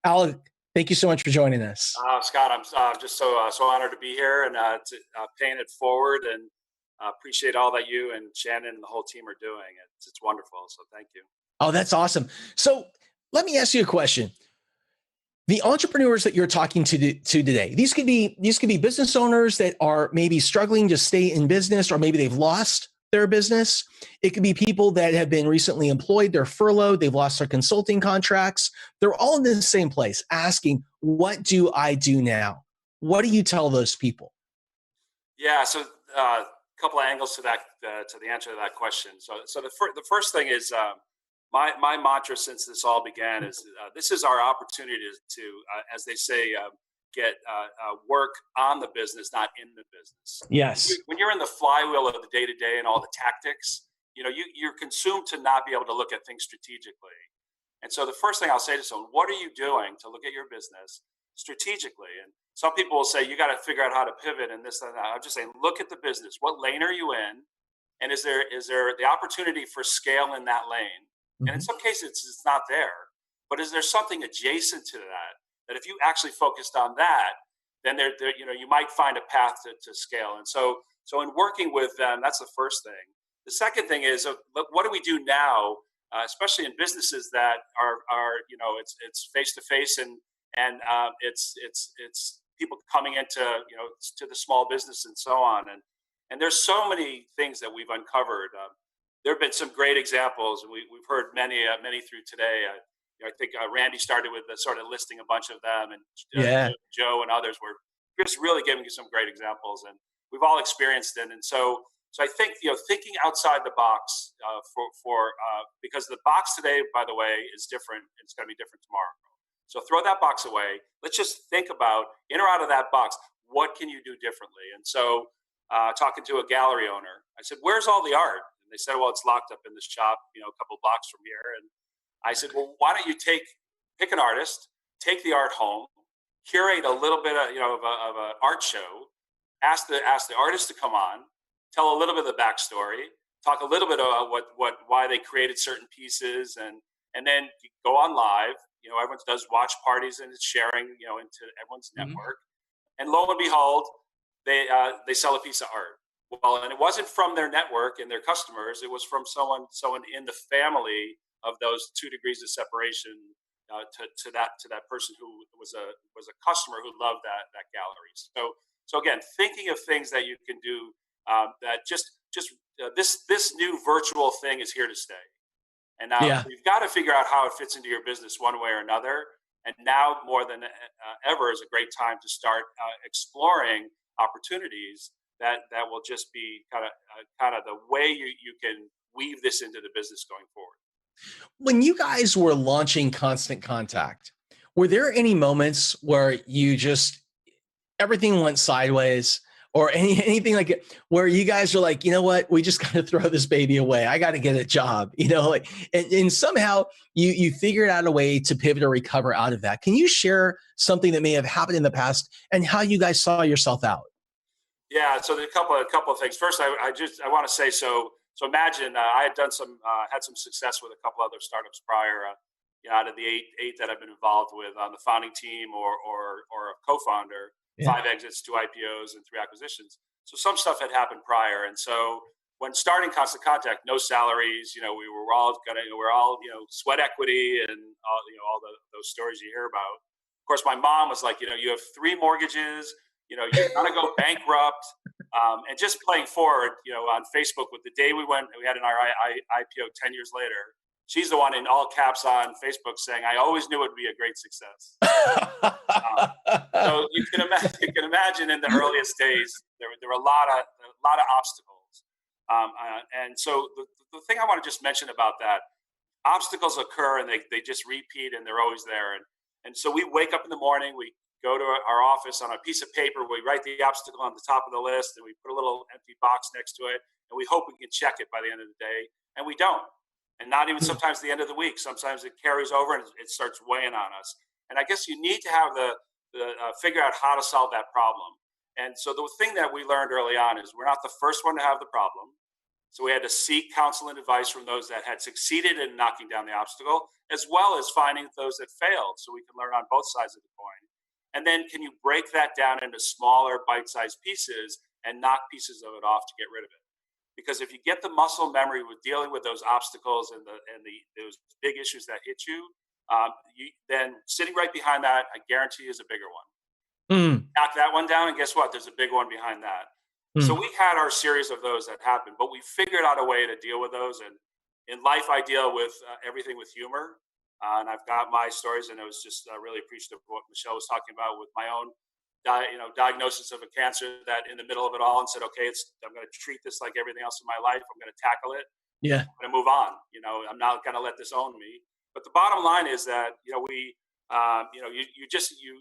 Alec, thank you so much for joining us. Scott, I'm just so honored to be here and paying it forward, and appreciate all that you and Shannon and the whole team are doing. It's wonderful. So thank you. Oh, that's awesome. So let me ask you a question. The entrepreneurs that you're talking to today, these could be business owners that are maybe struggling to stay in business, or maybe they've lost their business. It could be people that have been recently employed, they're furloughed, they've lost their consulting contracts. They're all in the same place asking, what do I do now? What do you tell those people? Yeah, so a couple of angles to that, to the answer to that question. So the first thing is, my mantra since this all began is this is our opportunity to as they say, get work on the business, not in the business. Yes. When you're in the flywheel of the day-to-day and all the tactics, you're consumed to not be able to look at things strategically. And so the first thing I'll say to someone, what are you doing to look at your business strategically? And some people will say, you got to figure out how to pivot and this and that. I'm just saying, look at the business. What lane are you in? And is there the opportunity for scale in that lane? And in some cases, it's not there. But is there something adjacent to that if you actually focused on that, then you might find a path to scale. And so in working with them, that's the first thing. The second thing is, what do we do now, especially in businesses that are it's face to face and it's people coming into to the small business and so on. And And there's so many things that we've uncovered. There have been some great examples, and we've heard many through today. I think Randy started with sort of listing a bunch of them, and Joe and others were just really giving you some great examples, and we've all experienced it. And so I think thinking outside the box because the box today, by the way, is different. It's going to be different tomorrow. So throw that box away. Let's just think about, in or out of that box, what can you do differently? And so talking to a gallery owner, I said, "Where's all the art?" And they said, "Well, it's locked up in this shop, a couple blocks from here." And I said, "Well, why don't you pick an artist, take the art home, curate a little bit of an art show, ask the artist to come on, tell a little bit of the backstory, talk a little bit about why they created certain pieces, and then go on live. Everyone does watch parties and it's sharing, into everyone's network. And lo and behold, they sell a piece of art. Well, and it wasn't from their network and their customers. It was from someone in the family of those 2 degrees of separation to that person who was a customer who loved that gallery. So again, thinking of things that you can do that this new virtual thing is here to stay. And now you've got to figure out how it fits into your business one way or another. And now more than ever is a great time to start exploring opportunities that will just be kind of the way you can weave this into the business going forward. When you guys were launching Constant Contact, were there any moments where everything went sideways, or anything like it, where you guys are like, you know what, we just got to throw this baby away. I got to get a job, and somehow you figured out a way to pivot or recover out of that. Can you share something that may have happened in the past and how you guys saw yourself out? Yeah. So there's a couple of things. First, I want to say, so imagine I had done had some success with a couple other startups prior, out of the eight that I've been involved with on the founding team or a co-founder. 5 exits, 2 IPOs, and 3 acquisitions. So some stuff had happened prior. And so when starting Constant Contact, no salaries, we're all sweat equity and all those stories you hear about. Of course, my mom was like, you have 3 mortgages, you're gonna go bankrupt. And just playing forward, on Facebook with the day we had an IPO 10 years later. She's the one in all caps on Facebook saying, "I always knew it would be a great success." So you can imagine in the earliest days, there were a lot of obstacles. And so the thing I want to just mention about that, obstacles occur and they just repeat and they're always there. And so we wake up in the morning, we go to our office on a piece of paper, we write the obstacle on the top of the list and we put a little empty box next to it. And we hope we can check it by the end of the day. And we don't. And not even sometimes the end of the week. Sometimes it carries over and it starts weighing on us. And I guess you need to have figure out how to solve that problem. And so the thing that we learned early on is we're not the first one to have the problem. So we had to seek counsel and advice from those that had succeeded in knocking down the obstacle, as well as finding those that failed, so we can learn on both sides of the coin. And then can you break that down into smaller bite-sized pieces and knock pieces of it off to get rid of it? Because if you get the muscle memory with dealing with those obstacles and those big issues that hit you, then sitting right behind that, I guarantee is a bigger one. Knock that one down, and guess what? There's a big one behind that. So we had our series of those that happened, but we figured out a way to deal with those. And in life, I deal with everything with humor. And I've got my stories, and I was just really appreciative of what Michelle was talking about with my own diagnosis of a cancer, that in the middle of it all, and said, okay, I'm going to treat this like everything else in my life. I'm going to tackle it. Yeah. I'm going to move on. I'm not going to let this own me. But the bottom line is that,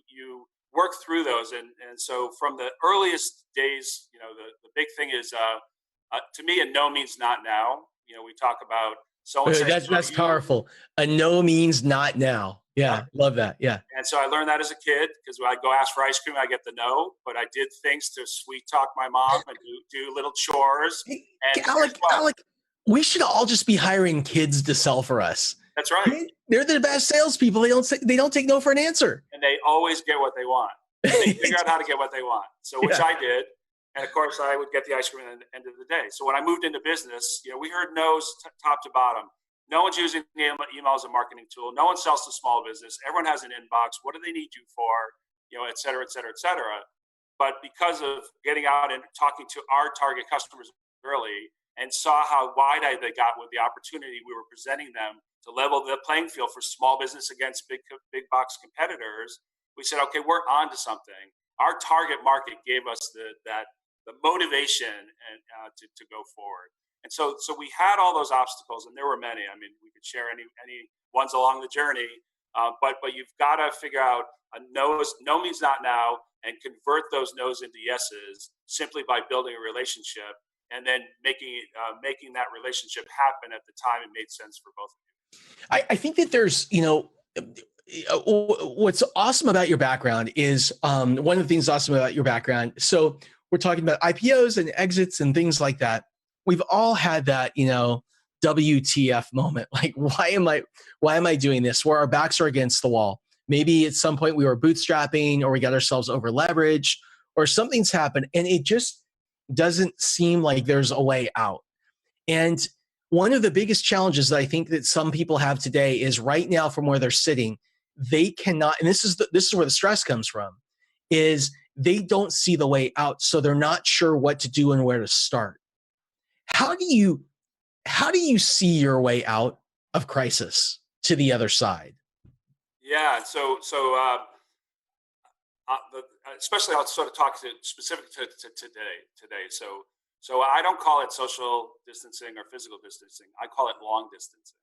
you work through those. And so from the earliest days, the big thing is, to me, a no means not now. We talk about that's powerful. A no means not now. Yeah, love that. Yeah. And so I learned that as a kid, because when I go ask for ice cream, I get the no. But I did things to sweet talk my mom and do little chores. And Alec, we should all just be hiring kids to sell for us. That's right. They're the best salespeople. They don't take no for an answer. And they always get what they want. They figure out how to get what they want. So which I did. And of course, I would get the ice cream at the end of the day. So when I moved into business, we heard no's top to bottom. No one's using email as a marketing tool. No one sells to small business. Everyone has an inbox. What do they need you for? Et cetera, et cetera, et cetera. but because of getting out and talking to our target customers early and saw how wide-eyed they got with the opportunity we were presenting them to level the playing field for small business against big box competitors, we said, okay, we're on to something. Our target market gave us the motivation and to go forward. And so we had all those obstacles, and there were many. I mean, we could share any ones along the journey, but you've got to figure out a no means not now, and convert those no's into yeses simply by building a relationship and then making that relationship happen at the time it made sense for both of you. I think that there's, what's awesome about your background is one of the things awesome about your background. So we're talking about IPOs and exits and things like that. We've all had that, WTF moment. Like, why am I doing this? Where our backs are against the wall. Maybe at some point we were bootstrapping, or we got ourselves over leveraged, or something's happened and it just doesn't seem like there's a way out. And one of the biggest challenges that I think that some people have today is right now from where they're sitting, they cannot, and this is where the stress comes from, is they don't see the way out. So they're not sure what to do and where to start. How do you see your way out of crisis to the other side? Yeah, so especially I'll sort of talk specific to today. So I don't call it social distancing or physical distancing. I call it long distancing.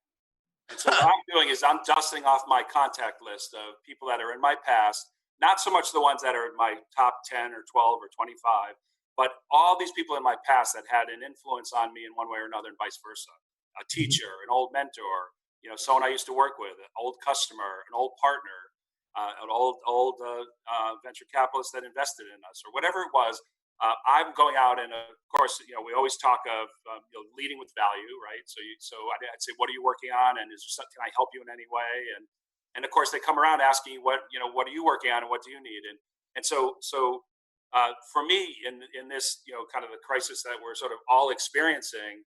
And so what I'm doing is I'm dusting off my contact list of people that are in my past, not so much the ones that are in my top 10 or 12 or 25, but all these people in my past that had an influence on me in one way or another, and vice versa. A teacher, an old mentor, someone I used to work with, an old customer, an old partner, an old venture capitalist that invested in us, or whatever it was. I'm going out, and of course, we always talk of leading with value, right? So I'd say, what are you working on, and can I help you in any way? And of course, they come around asking you, what are you working on, and what do you need? And so for me, in this kind of the crisis that we're sort of all experiencing,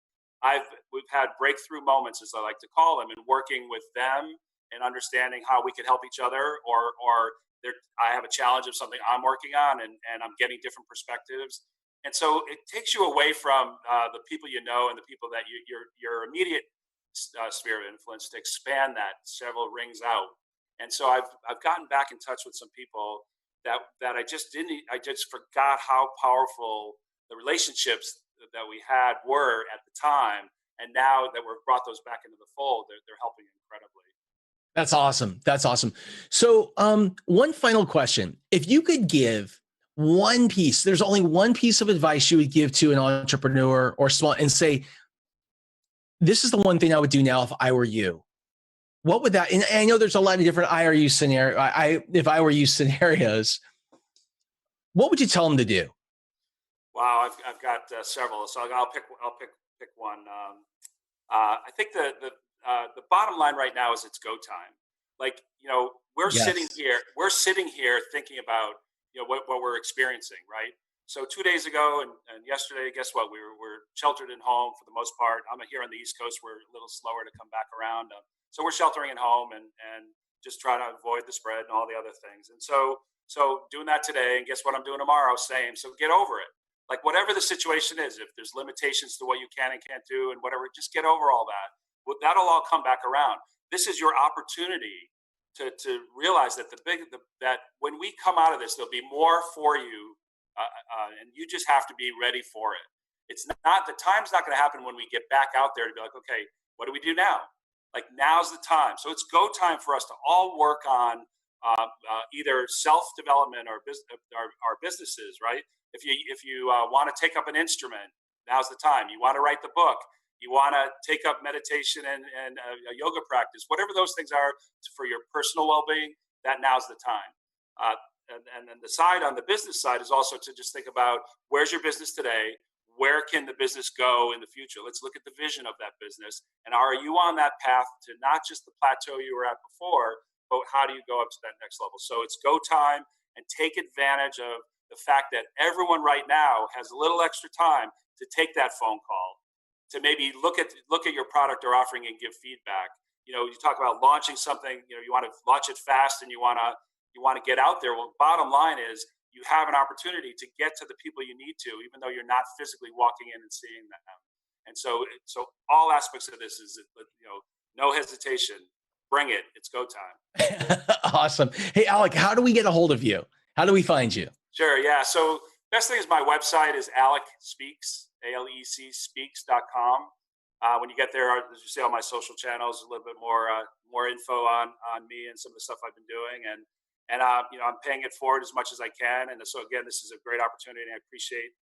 we've had breakthrough moments, as I like to call them, in working with them and understanding how we can help each other, or I have a challenge of something I'm working on, and I'm getting different perspectives. And so it takes you away from the people and the people that your immediate sphere of influence, to expand that several rings out. And so I've gotten back in touch with some people that I just forgot how powerful the relationships that we had were at the time, and now that we've brought those back into the fold, they're helping incredibly. That's awesome. That's awesome. So one final question. If you could give one piece, there's only one piece of advice you would give to an entrepreneur or small, and say, this is the one thing I would do now if I were you. What would that, and I know there's a lot of different if I were you scenarios, what would you tell them to do? Wow, I've got several, so I'll pick one. I think the bottom line right now is it's go time. Like, we're sitting here thinking about what we're experiencing, right? So 2 days ago and yesterday, guess what? We're sheltered in home for the most part. I'm here on the East Coast. We're a little slower to come back around, so we're sheltering at home and just trying to avoid the spread and all the other things. And so doing that today, and guess what I'm doing tomorrow? Same. So get over it. Like, whatever the situation is, if there's limitations to what you can and can't do and whatever, just get over all that. Well, that'll all come back around. This is your opportunity to realize that that when we come out of this, there'll be more for you, and you just have to be ready for it. The time's not going to happen when we get back out there to be like, okay, what do we do now? Like, now's the time. So it's go time for us to all work on either self-development or our businesses, right? If you want to take up an instrument, now's the time. You want to write the book, you want to take up meditation and a yoga practice, whatever those things are for your personal well-being, that now's the time. And then on the business side is also to just think about, where's your business today? Where can the business go in the future? Let's look at the vision of that business. And are you on that path to not just the plateau you were at before, but how do you go up to that next level? So it's go time, and take advantage of the fact that everyone right now has a little extra time to take that phone call, to maybe look at your product or offering and give feedback. You talk about launching something, you want to launch it fast and you want to get out there. Well, bottom line is, you have an opportunity to get to the people you need to, even though you're not physically walking in and seeing them. And so all aspects of this is, no hesitation. Bring it. It's go time. Awesome. Hey, Alec, how do we get a hold of you? How do we find you? Sure. Yeah. So best thing is my website is Alec Speaks, ALEC speaks.com. When you get there, as you see on my social channels, a little bit more info on me and some of the stuff I've been doing. And I'm paying it forward as much as I can. And so again, this is a great opportunity. I appreciate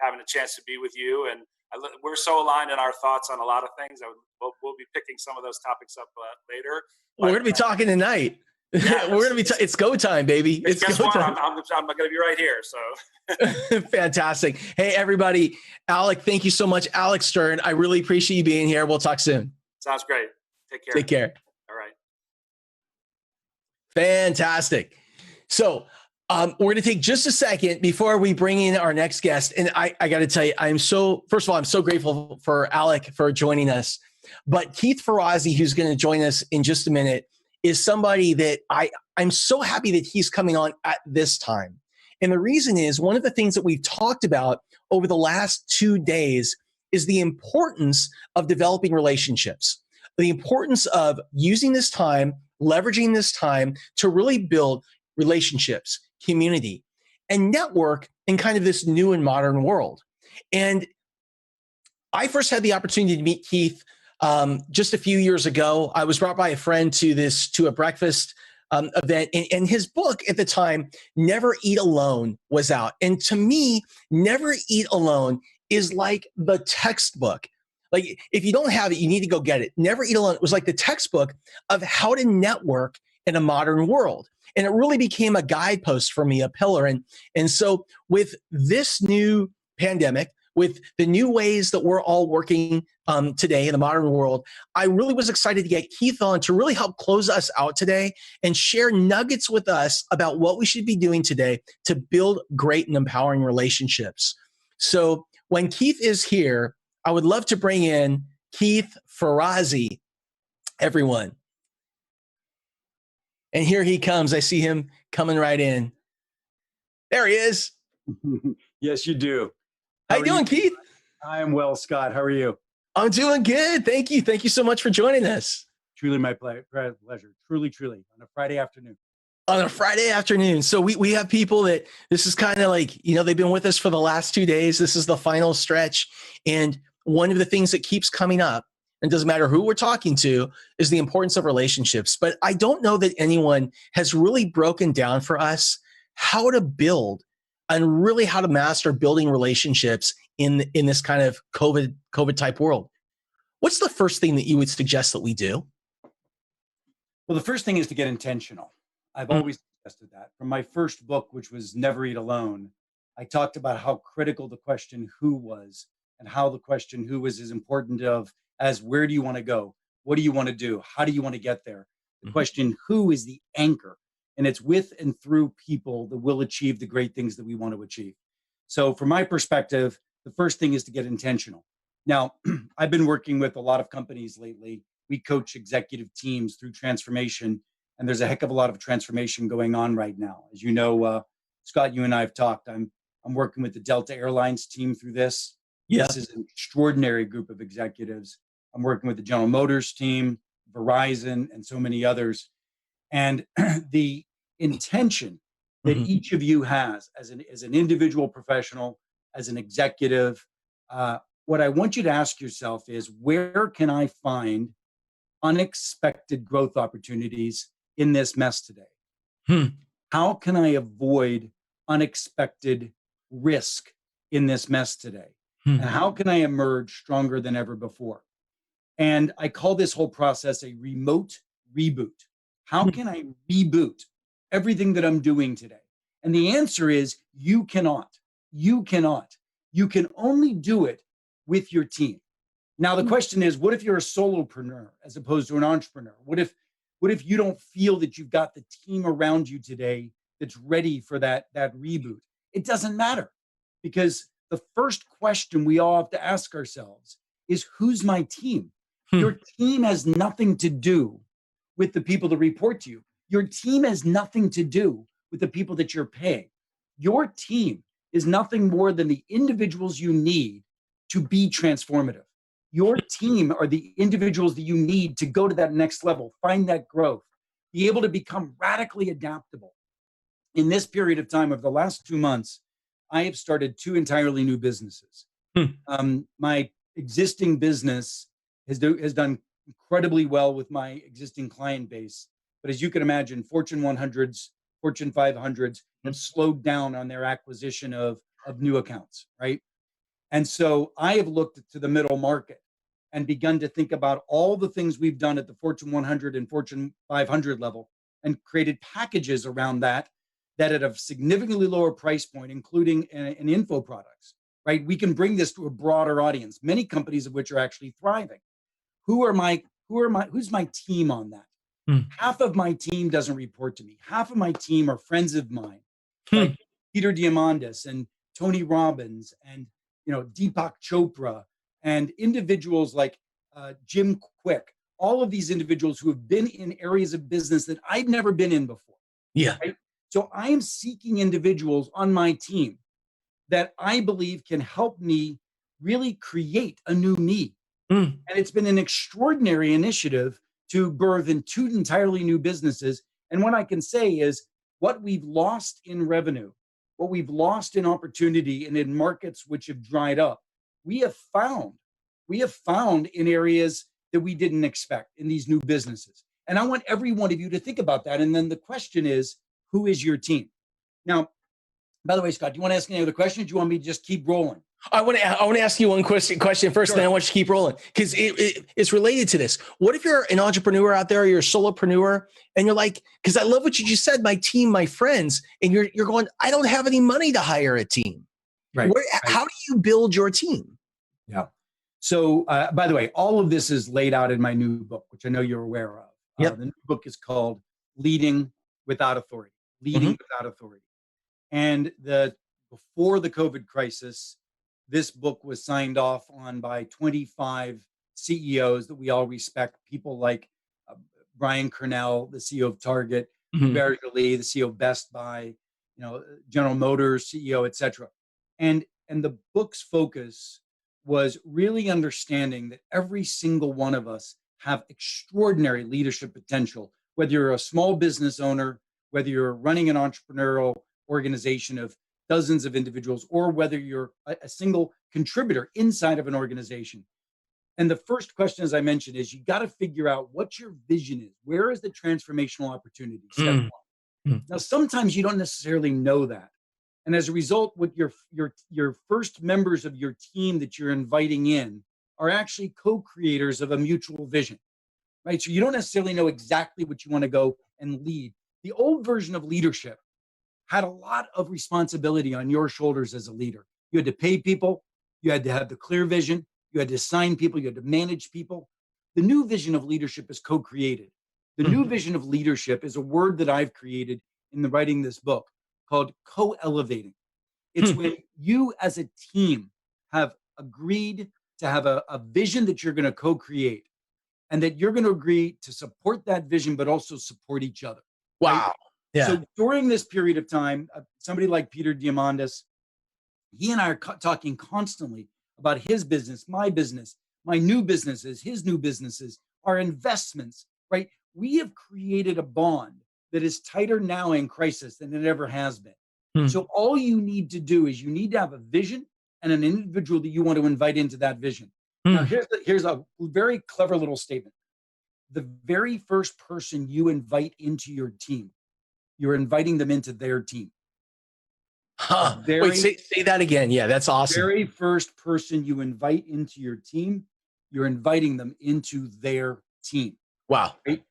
having a chance to be with you. And we're so aligned in our thoughts on a lot of things. We'll be picking some of those topics up later. We're going to be talking tonight. Yeah, we're going to be. It's go time, baby. It's go time. I'm going to be right here. So fantastic. Hey, everybody. Alec, thank you so much. Alec Stern, I really appreciate you being here. We'll talk soon. Sounds great. Take care. Take care. All right. Fantastic. So we're going to take just a second before we bring in our next guest. And I got to tell you, first of all, I'm so grateful for Alec for joining us. But Keith Ferrazzi, who's going to join us in just a minute, is somebody that I'm so happy that he's coming on at this time. And the reason is, one of the things that we've talked about over the last 2 days is the importance of developing relationships, the importance of using this time, leveraging this time to really build relationships, community, and network in kind of this new and modern world. And I first had the opportunity to meet Keith just a few years ago. I was brought by a friend to a breakfast event, and his book at the time, Never Eat Alone, was out. And to me, Never Eat Alone is like the textbook. Like, if you don't have it, you need to go get it. Never Eat Alone was like the textbook of how to network in a modern world. And it really became a guidepost for me, a pillar. And so with this new pandemic, with the new ways that we're all working today in the modern world, I really was excited to get Keith on to really help close us out today and share nuggets with us about what we should be doing today to build great and empowering relationships. So when Keith is here, I would love to bring in Keith Ferrazzi, everyone. And here he comes. I see him coming right in. There he is. Yes, you do. How you doing, Keith? I am well, Scott. How are you? I'm doing good. Thank you. Thank you so much for joining us. Truly my pleasure. Truly, on a Friday afternoon. On a Friday afternoon. So we have people that this is kind of like, they've been with us for the last 2 days. This is the final stretch. And one of the things that keeps coming up, and it doesn't matter who we're talking to, is the importance of relationships. But I don't know that anyone has really broken down for us how to build and really how to master building relationships in this kind of COVID type world. What's the first thing that you would suggest that we do? Well, the first thing is to get intentional. I've always suggested that. From my first book, which was Never Eat Alone, I talked about how critical the question who was, and how the question who was as important as where do you want to go? What do you want to do? How do you want to get there? The question who is the anchor. And it's with and through people that will achieve the great things that we want to achieve. So from my perspective, the first thing is to get intentional. Now, I've been working with a lot of companies lately. We coach executive teams through transformation, and there's a heck of a lot of transformation going on right now. As you know, Scott, you and I have talked. I'm working with the Delta Airlines team through this. Yeah. This is an extraordinary group of executives. I'm working with the General Motors team, Verizon, and so many others. And the intention that each of you has as an individual professional, as an executive, what I want you to ask yourself is, where can I find unexpected growth opportunities in this mess today? How can I avoid unexpected risk in this mess today? And how can I emerge stronger than ever before? And I call this whole process a remote reboot. How can I reboot everything that I'm doing today? And the answer is you cannot. You cannot. You can only do it with your team. Now, the question is, what if you're a solopreneur as opposed to an entrepreneur? What if you don't feel that you've got the team around you today that's ready for that reboot? It doesn't matter, because the first question we all have to ask ourselves is, who's my team? Your team has nothing to do with the people that report to you. Your team has nothing to do with the people that you're paying. Your team is nothing more than the individuals you need to be transformative. Your team are the individuals that you need to go to that next level, find that growth, be able to become radically adaptable. In this period of time, over the last 2 months, I have started 2 entirely new businesses. My existing business has done incredibly well with my existing client base. But as you can imagine, Fortune 100s, Fortune 500s have slowed down on their acquisition of new accounts, right? And so I have looked to the middle market and begun to think about all the things we've done at the Fortune 100 and Fortune 500 level and created packages around that at a significantly lower price point, including an info products, right? We can bring this to a broader audience, many companies of which are actually thriving. Who's my team on that? Half of my team doesn't report to me. Half of my team are friends of mine, like Peter Diamandis and Tony Robbins and Deepak Chopra and individuals like Jim Quick. All of these individuals who have been in areas of business that I've never been in before. Yeah. Right? So I am seeking individuals on my team that I believe can help me really create a new me. And it's been an extraordinary initiative to birth in 2 entirely new businesses. And what I can say is what we've lost in revenue, what we've lost in opportunity and in markets which have dried up, we have found in areas that we didn't expect in these new businesses. And I want every one of you to think about that. And then the question is, who is your team? Now, by the way, Scott, do you want to ask any other questions? Do you want me to just keep rolling? I want to ask you one question first, sure. And then I want you to keep rolling because it's related to this. What if you're an entrepreneur out there, or you're a solopreneur, and you're like, because I love what you just said, my team, my friends, and you're going, I don't have any money to hire a team. Right. How do you build your team? Yeah. So, by the way, all of this is laid out in my new book, which I know you're aware of. The new book is called Leading Without Authority. Leading Without Authority. And before the COVID crisis, this book was signed off on by 25 CEOs that we all respect. People like Brian Kernell, the CEO of Target, Barry Lee, the CEO of Best Buy, General Motors CEO, et cetera. And the book's focus was really understanding that every single one of us have extraordinary leadership potential, whether you're a small business owner, whether you're running an entrepreneurial organization of dozens of individuals, or whether you're a single contributor inside of an organization. And the first question, as I mentioned, is you got to figure out what your vision is. Where is the transformational opportunity? Step one. Now, sometimes you don't necessarily know that. And as a result, what your first members of your team that you're inviting in are actually co-creators of a mutual vision, right? So you don't necessarily know exactly what you want to go and lead. The old version of leadership had a lot of responsibility on your shoulders as a leader. You had to pay people. You had to have the clear vision. You had to assign people. You had to manage people. The new vision of leadership is co-created. The new vision of leadership is a word that I've created in the writing this book called co-elevating. It's when you as a team have agreed to have a vision that you're going to co-create, and that you're going to agree to support that vision, but also support each other. Wow. Right? Yeah. So during this period of time, somebody like Peter Diamandis, he and I are talking constantly about his business, my new businesses, his new businesses, our investments, right? We have created a bond that is tighter now in crisis than it ever has been. So all you need to do is you need to have a vision and an individual that you want to invite into that vision. Now, here's a very clever little statement. The very first person you invite into your team, you're inviting them into their team. Wait, say that again. Yeah, that's awesome. The very first person you invite into your team, you're inviting them into their team. Wow. Right?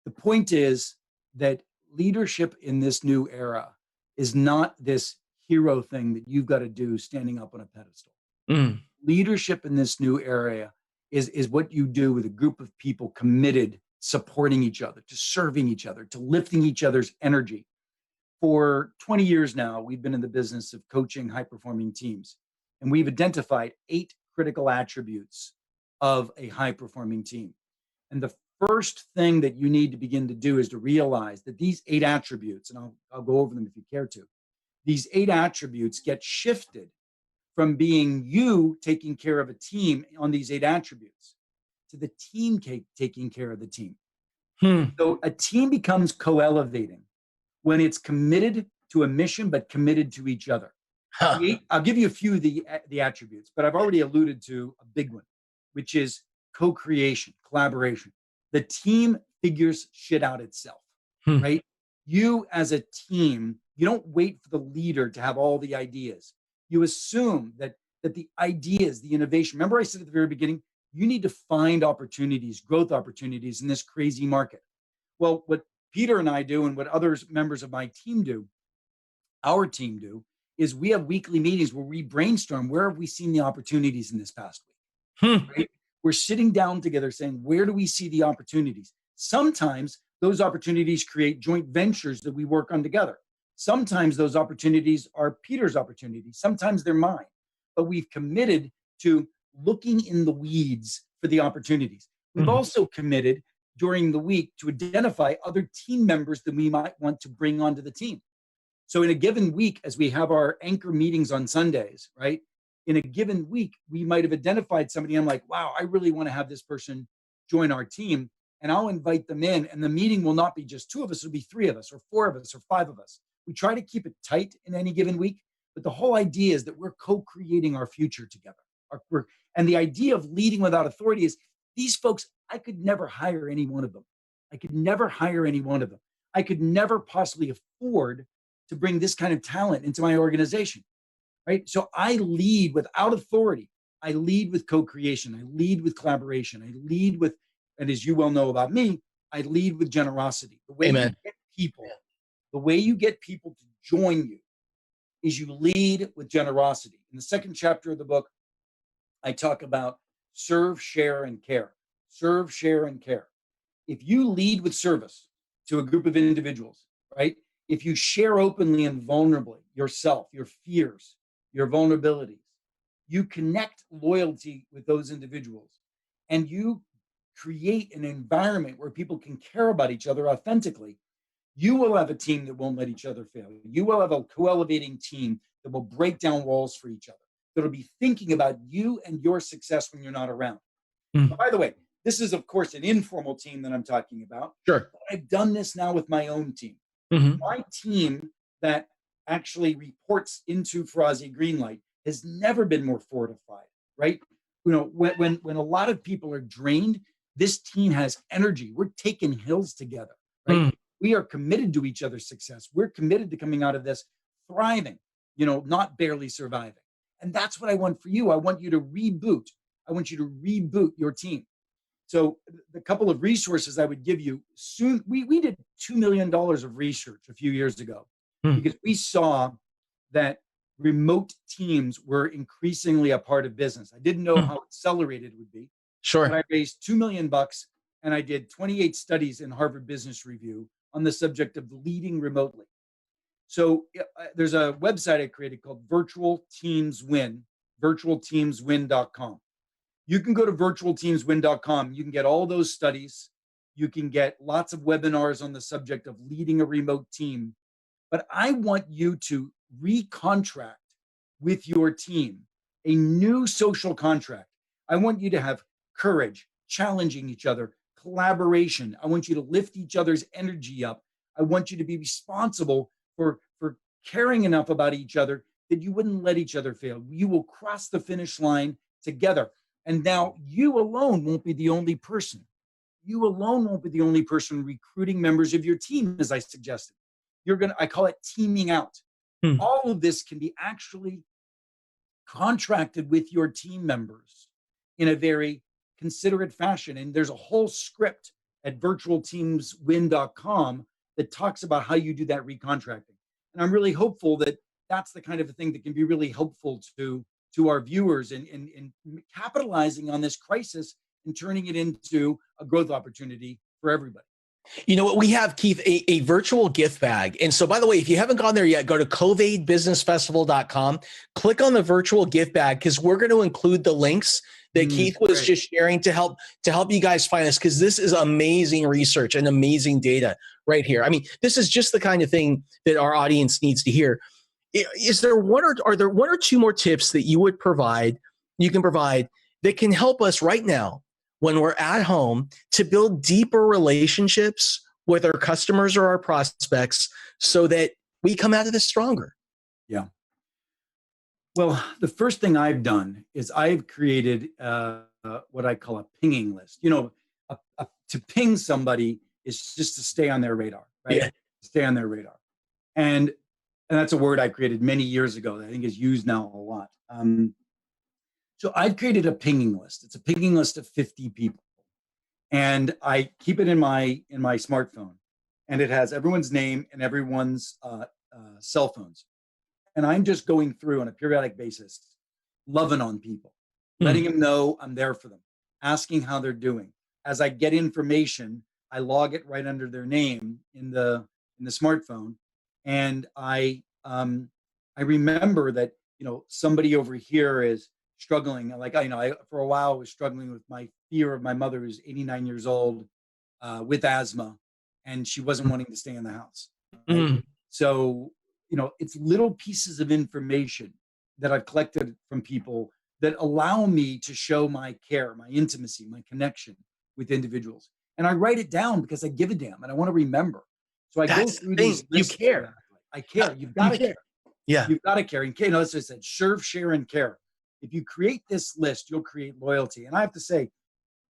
The point is that leadership in this new era is not this hero thing that you've got to do standing up on a pedestal. Leadership in this new era is what you do with a group of people committed, supporting each other, to serving each other, to lifting each other's energy. For 20 years now, we've been in the business of coaching high-performing teams, and we've identified 8 critical attributes of a high-performing team. And the first thing that you need to begin to do is to realize that these 8 attributes, and I'll go over them if you care to, these 8 attributes get shifted from being you taking care of a team on these 8 attributes to the team taking care of the team. So a team becomes co-elevating when it's committed to a mission, but committed to each other. I'll give you a few of the attributes, but I've already alluded to a big one, which is co-creation, collaboration. The team figures shit out itself, right? You as a team, you don't wait for the leader to have all the ideas. You assume that the ideas, the innovation, remember I said at the very beginning, you need to find opportunities, growth opportunities in this crazy market. Well, what Peter and I do and what other members of my team do, our team do, is we have weekly meetings where we brainstorm, where have we seen the opportunities in this past week? Right? We're sitting down together saying, where do we see the opportunities? Sometimes those opportunities create joint ventures that we work on together. Sometimes those opportunities are Peter's opportunities. Sometimes they're mine. But we've committed to looking in the weeds for the opportunities. We've also committed during the week to identify other team members that we might want to bring onto the team. So in a given week, as we have our anchor meetings on Sundays, right? In a given week, we might have identified somebody. I'm like, wow, I really want to have this person join our team. And I'll invite them in. And the meeting will not be just 2 of us. It'll be 3 of us or 4 of us or 5 of us. We try to keep it tight in any given week. But the whole idea is that we're co-creating our future together. And the idea of leading without authority is these folks, I could never hire any one of them. I could never hire any one of them. I could never possibly afford to bring this kind of talent into my organization, right? So I lead without authority. I lead with co-creation. I lead with collaboration. I lead with, and as you well know about me, I lead with generosity. The way you get people, the way you get people to join you is you lead with generosity. In the 2nd chapter of the book, I talk about serve, share, and care. Serve, share, and care. If you lead with service to a group of individuals, right? If you share openly and vulnerably yourself, your fears, your vulnerabilities, you connect loyalty with those individuals, and you create an environment where people can care about each other authentically, you will have a team that won't let each other fail. You will have a co-elevating team that will break down walls for each other, that'll be thinking about you and your success when you're not around. By the way, this is, of course, an informal team that I'm talking about. Sure. But I've done this now with my own team. My team that actually reports into Farazi Greenlight has never been more fortified, right? You know, when a lot of people are drained, this team has energy. We're taking hills together, right? We are committed to each other's success. We're committed to coming out of this thriving, you know, not barely surviving. And that's what I want for you. I want you to reboot. I want you to reboot your team. So the couple of resources I would give you soon, we did $2 million of research a few years ago because we saw that remote teams were increasingly a part of business. I didn't know how accelerated it would be. Sure. But I raised $2 million and I did 28 studies in Harvard Business Review on the subject of leading remotely. So there's a website I created called Virtual Teams Win, virtualteamswin.com. You can go to virtualteamswin.com. You can get all those studies. You can get lots of webinars on the subject of leading a remote team. But I want you to recontract with your team a new social contract. I want you to have courage, challenging each other, collaboration. I want you to lift each other's energy up. I want you to be responsible for caring enough about each other that you wouldn't let each other fail. You will cross the finish line together. And now you alone won't be the only person. You alone won't be the only person recruiting members of your team, as I suggested. I call it teaming out. All of this can be actually contracted with your team members in a very considerate fashion. And there's a whole script at virtualteamswin.com that talks about how you do that recontracting. And I'm really hopeful that that's the kind of thing that can be really helpful to our viewers in capitalizing on this crisis and turning it into a growth opportunity for everybody. You know what? We have, Keith, a virtual gift bag. And so, by the way, if you haven't gone there yet, go to CovAID.KNEKT.Live, click on the virtual gift bag, because we're going to include the links that Keith was just sharing to help you guys find this, because this is amazing research and amazing data right here. I mean, this is just the kind of thing that our audience needs to hear. are there one or two more tips that you can provide that can help us right now when we're at home to build deeper relationships with our customers or our prospects so that we come out of this stronger? Yeah. Well, the first thing I've done is I've created what I call a pinging list. You know, to ping somebody is just to stay on their radar, right? Yeah. Stay on their radar. And that's a word I created many years ago that I think is used now a lot. So I've created a pinging list. It's a pinging list of 50 people. And I keep it in my smartphone. And it has everyone's name and everyone's cell phones. And I'm just going through on a periodic basis, loving on people, letting them know I'm there for them, asking how they're doing. As I get information, I log it right under their name in the smartphone. And I remember that, you know, somebody over here is struggling. Like, I for a while was struggling with my fear of my mother, who's 89 years old, with asthma, and she wasn't wanting to stay in the house. Right? So, you know, it's little pieces of information that I've collected from people that allow me to show my care, my intimacy, my connection with individuals. And I write it down because I give a damn and I want to remember. So I go through these lists. You care. I care. You've got to care. Yeah. You've got to care. And, you know, as I said, serve, share, and care. If you create this list, you'll create loyalty. And I have to say,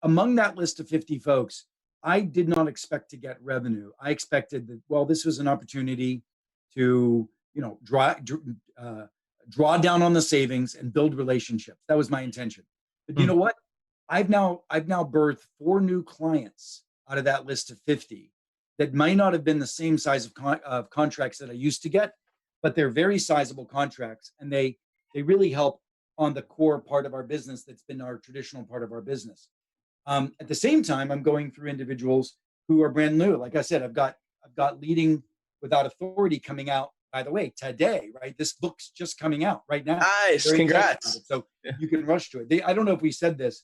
among that list of 50 folks, I did not expect to get revenue. I expected that, well, this was an opportunity to, you know, draw down on the savings and build relationships. That was my intention. But you know what? I've now birthed 4 new clients out of that list of 50 that might not have been the same size of contracts that I used to get, but they're very sizable contracts, and they really help on the core part of our business that's been our traditional part of our business. At the same time, I'm going through individuals who are brand new. Like I said, I've got Leading Without Authority coming out, by the way, today, right? This book's just coming out right now. Nice. Very Congrats. so you can rush to it. I don't know if we said this.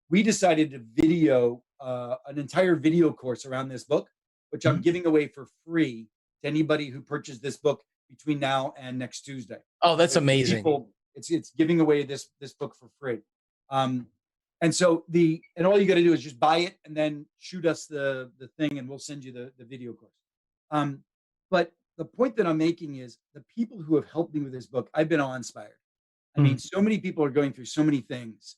We decided to video an entire video course around this book, which I'm giving away for free to anybody who purchased this book between now and next Tuesday. Oh, that's So amazing. People, it's giving away this book for free. And so all you got to do is just buy it and then shoot us the thing, and we'll send you the video course. But the point that I'm making is the people who have helped me with this book, I've been awe-inspired. I mean, so many people are going through so many things,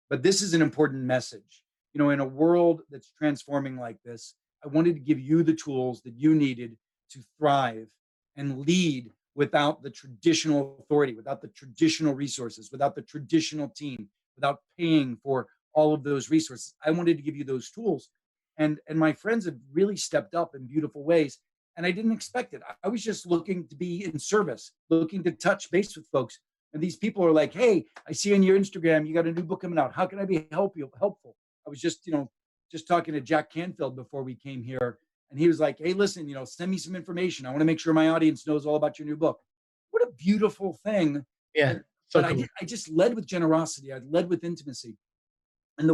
but this is an important message. You know, in a world that's transforming like this, I wanted to give you the tools that you needed to thrive and lead without the traditional authority, without the traditional resources, without the traditional team, without paying for all of those resources. I wanted to give you those tools. And my friends have really stepped up in beautiful ways. And I didn't expect it. I was just looking to be in service, looking to touch base with folks. And these people are like, hey, I see on your Instagram, you got a new book coming out. How can I be helpful? I was just talking to Jack Canfield before we came here. And he was like, hey, listen, send me some information. I want to make sure my audience knows all about your new book. What a beautiful thing. Yeah. So cool. I just led with generosity. I led with intimacy. And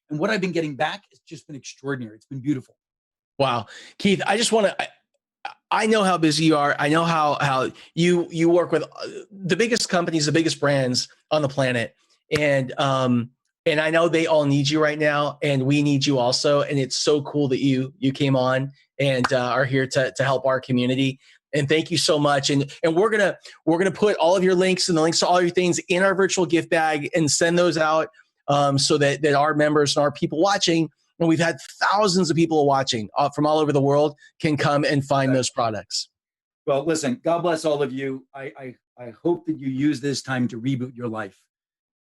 what I've been getting back has just been extraordinary. It's been beautiful. Wow. Keith, I just want to, I know how busy you are. I know how you work with the biggest companies, the biggest brands on the planet. And I know they all need you right now, and we need you also. And it's so cool that you came on and are here to help our community. And thank you so much. And we're gonna put all of your links and the links to all your things in our virtual gift bag and send those out so that our members and our people watching, and we've had thousands of people watching from all over the world, can come and find those products. Well, listen, God bless all of you. I hope that you use this time to reboot your life,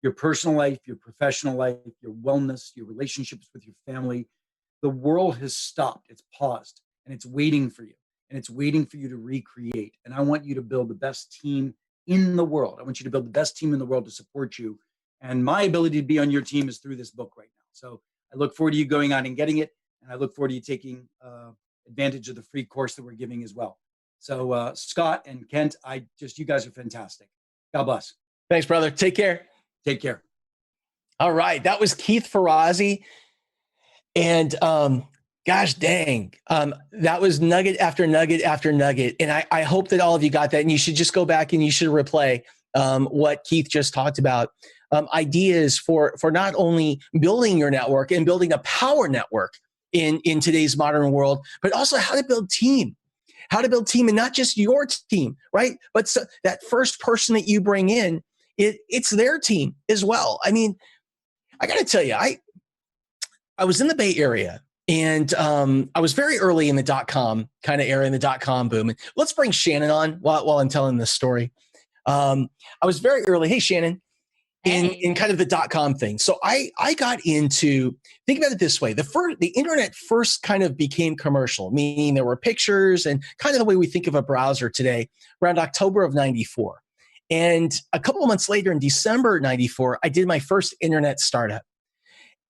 your personal life, your professional life, your wellness, your relationships with your family. The world has stopped. It's paused, and it's waiting for you. And it's waiting for you to recreate. And I want you to build the best team in the world. I want you to build the best team in the world to support you. And my ability to be on your team is through this book right now. So I look forward to you going out and getting it. And I look forward to you taking advantage of the free course that we're giving as well. So Scott and Kent, you guys are fantastic. God bless. Thanks, brother. Take care. Take care. All right. That was Keith Ferrazzi. And Gosh dang. That was nugget after nugget after nugget. And I hope that all of you got that. And you should just go back and you should replay what Keith just talked about. Ideas for not only building your network and building a power network in today's modern world, but also how to build team. How to build team, and not just your team, right? But so that first person that you bring in, it's their team as well. I mean, I got to tell you, I was in the Bay Area. And I was very early in the .com kind of era, in the .com boom. And let's bring Shannon on while I'm telling this story. I was very early. Hey, Shannon, in kind of the .com thing. So I got into, think about it this way. The internet first kind of became commercial, meaning there were pictures and kind of the way we think of a browser today around October of 94. And a couple of months later in December 94, I did my first internet startup.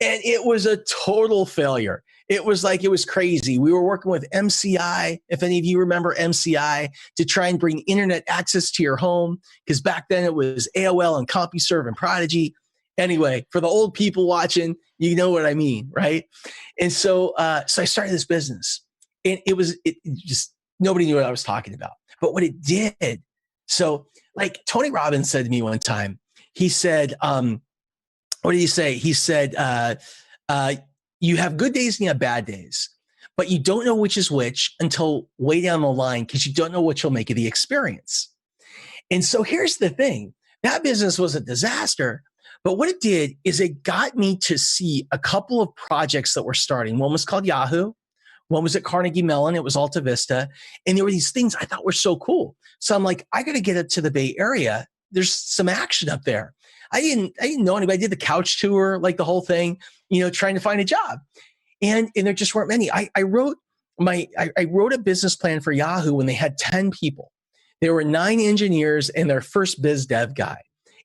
And it was a total failure. It was crazy. We were working with MCI, if any of you remember MCI, to try and bring internet access to your home. Because back then it was AOL and CompuServe and Prodigy. Anyway, for the old people watching, you know what I mean, right? And so I started this business. And it just, nobody knew what I was talking about. But what it did, so like Tony Robbins said to me one time, he said, what did he say? He said, you have good days and you have bad days, but you don't know which is which until way down the line because you don't know what you'll make of the experience. And so here's the thing. That business was a disaster, but what it did is it got me to see a couple of projects that were starting. One was called Yahoo. One was at Carnegie Mellon. It was Alta Vista. And there were these things I thought were so cool. So I'm like, I got to get up to the Bay Area. There's some action up there. I didn't know anybody. I did the couch tour, like the whole thing, trying to find a job. And there just weren't many. I wrote a business plan for Yahoo when they had 10 people. There were 9 engineers and their first biz dev guy.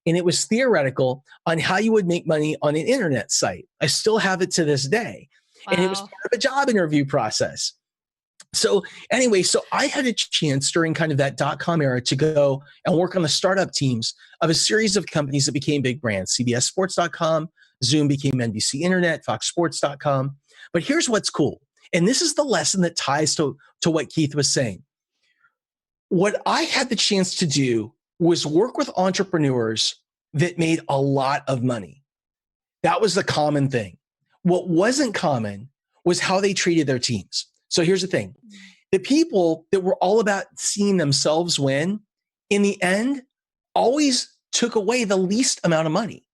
And it was theoretical on how you would make money on an internet site. I still have it to this day. Wow. And it was part of a job interview process. So anyway, so I had a chance during kind of that .com era to go and work on the startup teams of a series of companies that became big brands. CBSSports.com, Zoom became NBC Internet, FoxSports.com. But here's what's cool. And this is the lesson that ties to what Keith was saying. What I had the chance to do was work with entrepreneurs that made a lot of money. That was the common thing. What wasn't common was how they treated their teams. So here's the thing. The people that were all about seeing themselves win, in the end, always took away the least amount of money.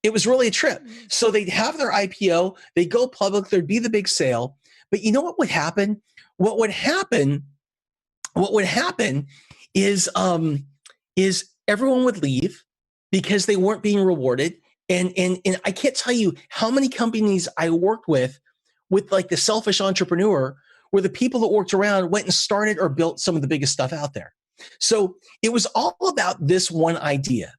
It was really a trip. So they'd have their IPO, they'd go public, there'd be the big sale. But you know what would happen? What would happen is everyone would leave because they weren't being rewarded. And I can't tell you how many companies I worked with like the selfish entrepreneur, where the people that worked around went and started or built some of the biggest stuff out there. So it was all about this one idea.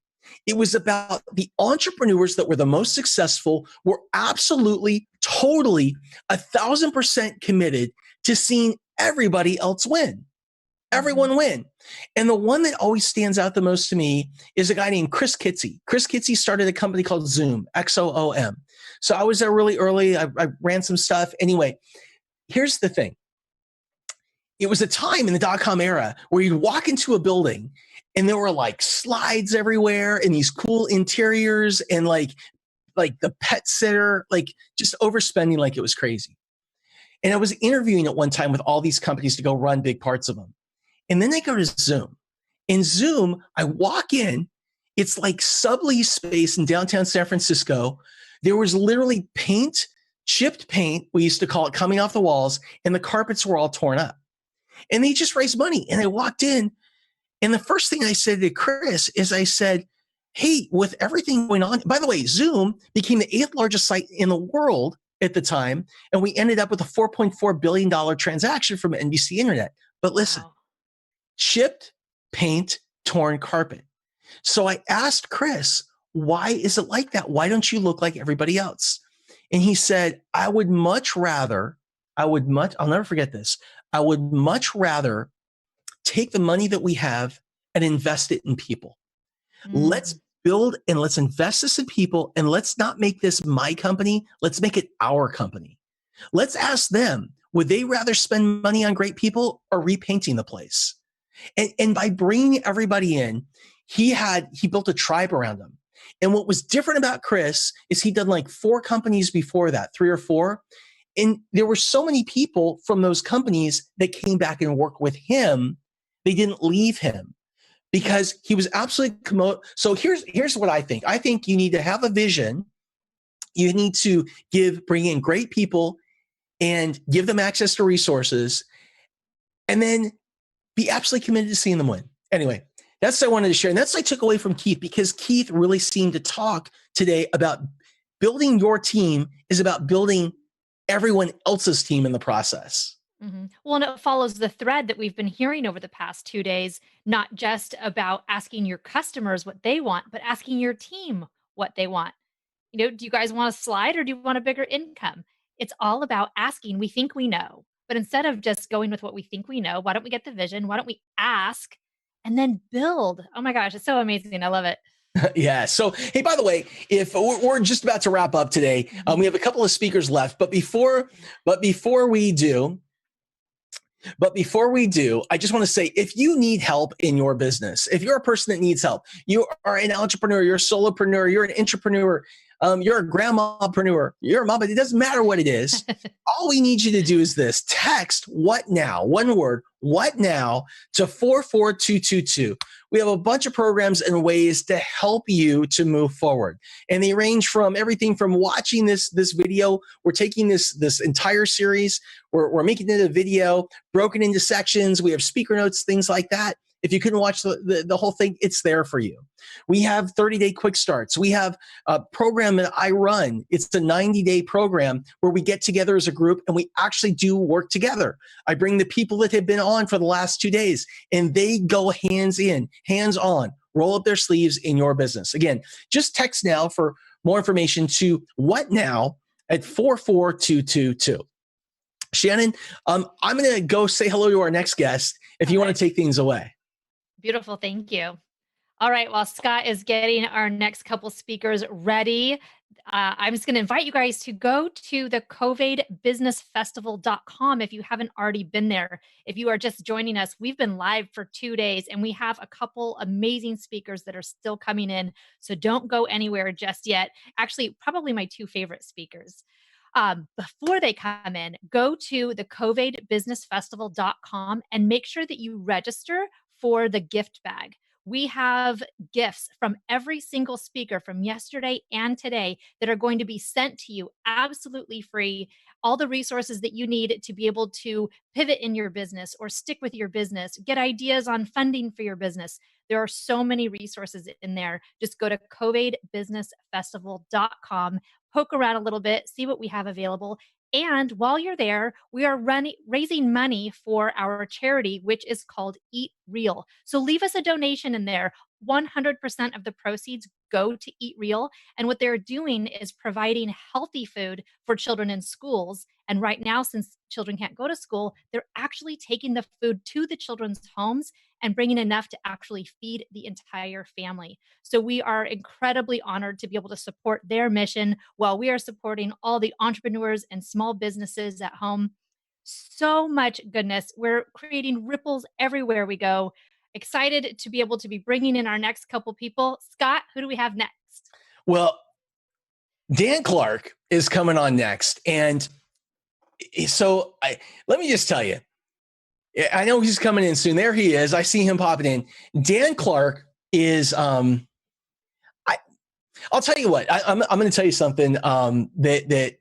It was about the entrepreneurs that were the most successful were absolutely, totally, 1,000% committed to seeing everybody else win. Everyone win. And the one that always stands out the most to me is a guy named Chris Kitze. Chris Kitze started a company called Zoom, XOOM. So I was there really early. I ran some stuff. Anyway, here's the thing. It was a time in the .com era where you'd walk into a building and there were like slides everywhere and these cool interiors and like the pet sitter, like just overspending like it was crazy. And I was interviewing at one time with all these companies to go run big parts of them. And then they go to Zoom. In Zoom, I walk in, it's like sublease space in downtown San Francisco. There was literally paint, chipped paint, we used to call it, coming off the walls, and the carpets were all torn up. And they just raised money. And I walked in, and the first thing I said to Chris is I said, hey, with everything going on, by the way, Zoom became the 8th largest site in the world at the time, and we ended up with a $4.4 billion transaction from NBC Internet. But listen, chipped paint, torn carpet. So I asked Chris, why is it like that? Why don't you look like everybody else? And he said, I'll never forget this. I would much rather take the money that we have and invest it in people. Let's build and let's invest this in people, and let's not make this my company. Let's make it our company. Let's ask them, would they rather spend money on great people or repainting the place? And by bringing everybody in, he built a tribe around him. And what was different about Chris is he'd done like 4 companies before that, 3 or 4. And there were so many people from those companies that came back and worked with him. They didn't leave him because he was absolutely So here's what I think. I think you need to have a vision. You need to bring in great people and give them access to resources, and then be absolutely committed to seeing them win. Anyway, that's what I wanted to share. And that's what I took away from Keith, because Keith really seemed to talk today about building your team is about building everyone else's team in the process. Mm-hmm. Well, and it follows the thread that we've been hearing over the past 2 days, not just about asking your customers what they want, but asking your team what they want. You know, do you guys want a slide or do you want a bigger income? It's all about asking. We think we know, but instead of just going with what we think we know, why don't we get the vision? Why don't we ask and then build? Oh my gosh, it's so amazing. I love it. Yeah. So, hey, by the way, if we're just about to wrap up today, we have a couple of speakers left, but before we do, I just want to say, if you need help in your business, if you're a person that needs help, you are an entrepreneur, you're a solopreneur, you're an intrapreneur, you're a grandmapreneur, you're a mama, it doesn't matter what it is. All we need you to do is this: text "what now," one word, "what now," to 44222. We have a bunch of programs and ways to help you to move forward. And they range from everything from watching this video. We're taking this entire series, we're making it a video broken into sections. We have speaker notes, things like that. If you couldn't watch the whole thing, it's there for you. We have 30-day quick starts. We have a program that I run. It's a 90-day program where we get together as a group and we actually do work together. I bring the people that have been on for the last 2 days and they go hands in, hands on, roll up their sleeves in your business. Again, just text now for more information to "what now" at 44222. Shannon, I'm going to go say hello to our next guest if you want to take things away. Beautiful. Thank you. All right. While Scott is getting our next couple speakers ready, I'm just going to invite you guys to go to the CovAID.KNEKT.Live if you haven't already been there. If you are just joining us, we've been live for 2 days and we have a couple amazing speakers that are still coming in. So don't go anywhere just yet. Actually, probably my 2 favorite speakers. Before they come in, go to the CovAID.KNEKT.Festival.com and make sure that you register for the gift bag. We have gifts from every single speaker from yesterday and today that are going to be sent to you absolutely free. All the resources that you need to be able to pivot in your business or stick with your business, get ideas on funding for your business. There are so many resources in there. Just go to CovAID.KNEKT.Festival.com, poke around a little bit, see what we have available. And while you're there, we are raising money for our charity, which is called Eat Real. So leave us a donation in there. 100% of the proceeds go to Eat Real. And what they're doing is providing healthy food for children in schools. And right now, since children can't go to school, they're actually taking the food to the children's homes and bringing enough to actually feed the entire family. So we are incredibly honored to be able to support their mission while we are supporting all the entrepreneurs and small businesses at home. So much goodness. We're creating ripples everywhere we go. Excited to be able to be bringing in our next couple people. Scott, who do we have next? Well, Dan Clark is coming on next. And so let me just tell you, I know he's coming in soon. There he is. I see him popping in. Dan Clark is, I'll tell you what, I'm going to tell you something that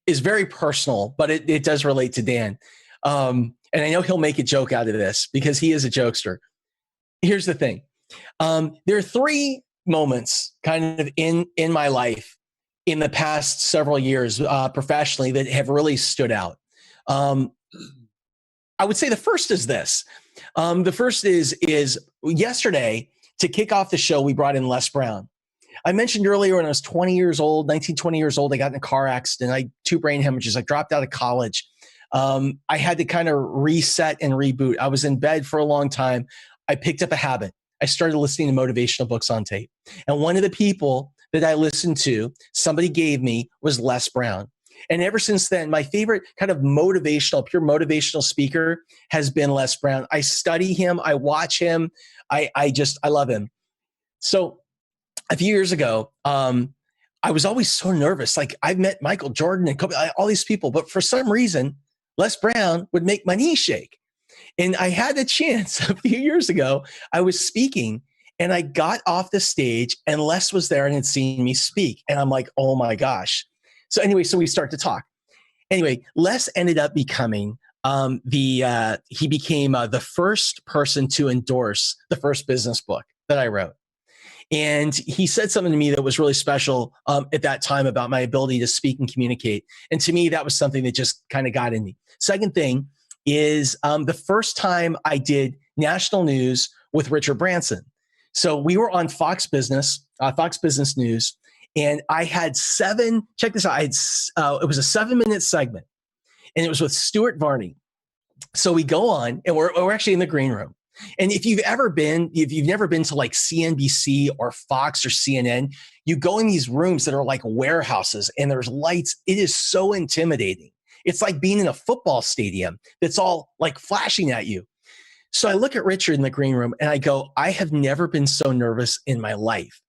is very personal, but it does relate to Dan. And I know he'll make a joke out of this because he is a jokester. Here's the thing. There are 3 moments kind of in my life in the past several years professionally that have really stood out. I would say the first is this. The first is yesterday, to kick off the show, we brought in Les Brown. I mentioned earlier when I was 20 years old, 19, 20 years old, I got in a car accident. I had 2 brain hemorrhages. I dropped out of college. I had to kind of reset and reboot. I was in bed for a long time. I picked up a habit. I started listening to motivational books on tape. And one of the people that I listened to, somebody gave me, was Les Brown. And ever since then, my favorite kind of motivational, pure motivational speaker has been Les Brown. I study him. I watch him. I love him. So a few years ago, I was always so nervous. Like I've met Michael Jordan and Kobe, all these people, but for some reason, Les Brown would make my knees shake. And I had a chance a few years ago. I was speaking and I got off the stage and Les was there and had seen me speak. And I'm like, oh my gosh. So anyway, so we start to talk. Anyway, Les ended up becoming he became the first person to endorse the first business book that I wrote. And he said something to me that was really special at that time about my ability to speak and communicate. And to me, that was something that just kind of got in me. Second thing is the first time I did national news with Richard Branson. So we were on Fox Business News, and I had check this out, it was a 7-minute segment, and it was with Stuart Varney. So we go on, and we're actually in the green room. And if you've never been to like CNBC or Fox or CNN, you go in these rooms that are like warehouses and there's lights. It is so intimidating. It's like being in a football stadium that's all like flashing at you. So I look at Richard in the green room and I go, I have never been so nervous in my life.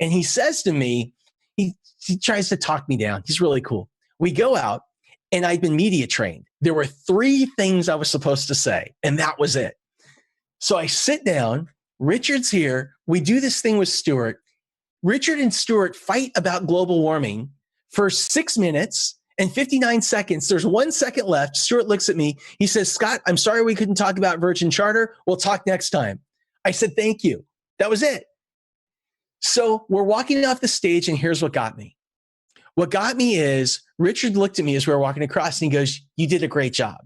And he says to me, he tries to talk me down. He's really cool. We go out and I'd been media trained. There were 3 things I was supposed to say, and that was it. So I sit down, Richard's here, we do this thing with Stuart. Richard and Stuart fight about global warming for 6 minutes and 59 seconds. There's 1 second left. Stuart looks at me. He says, Scott, I'm sorry we couldn't talk about Virgin Charter. We'll talk next time. I said, thank you. That was it. So we're walking off the stage, and here's what got me. What got me is Richard looked at me as we were walking across, and he goes, you did a great job.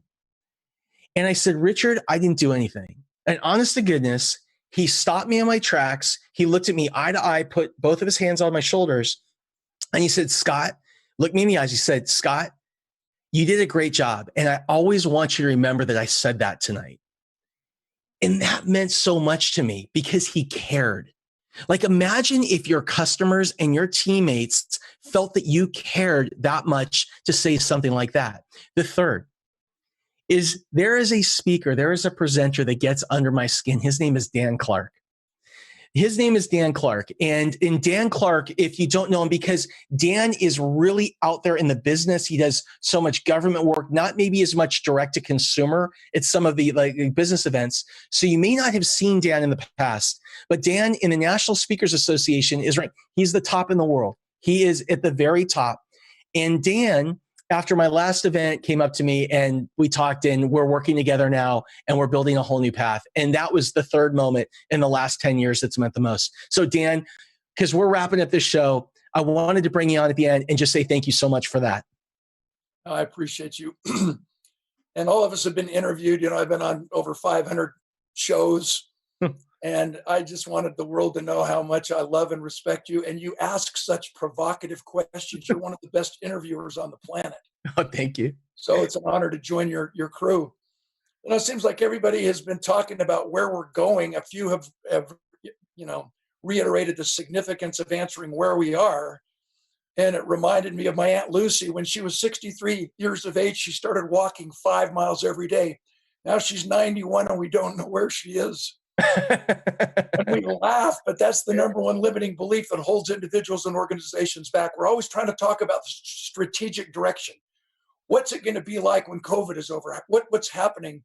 And I said, Richard, I didn't do anything. And honest to goodness, he stopped me in my tracks. He looked at me eye to eye, put both of his hands on my shoulders, and he said, Scott, look me in the eyes. He said, Scott, you did a great job. And I always want you to remember that I said that tonight. And that meant so much to me because he cared. Like imagine if your customers and your teammates felt that you cared that much to say something like that. The third is there is a speaker, there is a presenter that gets under my skin. His name is Dan Clark. And in Dan Clark, if you don't know him, because Dan is really out there in the business. He does so much government work, not maybe as much direct to consumer. It's some of the like business events. So you may not have seen Dan in the past, but Dan in the National Speakers Association is right. He's the top in the world. He is at the very top. And Dan, after my last event, came up to me and we talked, and we're working together now and we're building a whole new path. And that was the third moment in the last 10 years that's meant the most. So Dan, because we're wrapping up this show, I wanted to bring you on at the end and just say thank you so much for that. I appreciate you. And all of us have been interviewed. You know, I've been on over 500 shows. And I just wanted the world to know how much I love and respect you. And you ask such provocative questions. You're one of the best interviewers on the planet. Oh, thank you. So it's an honor to join your crew. You know, it seems like everybody has been talking about where we're going. A few have you know, reiterated the significance of answering where we are. And it reminded me of my Aunt Lucy. When she was 63 years of age, she started walking 5 miles every day. Now she's 91 and we don't know where she is. And we laugh, but that's the number one limiting belief that holds individuals and organizations back. We're always trying to talk about strategic direction. What's it going to be like when COVID is over? What's happening?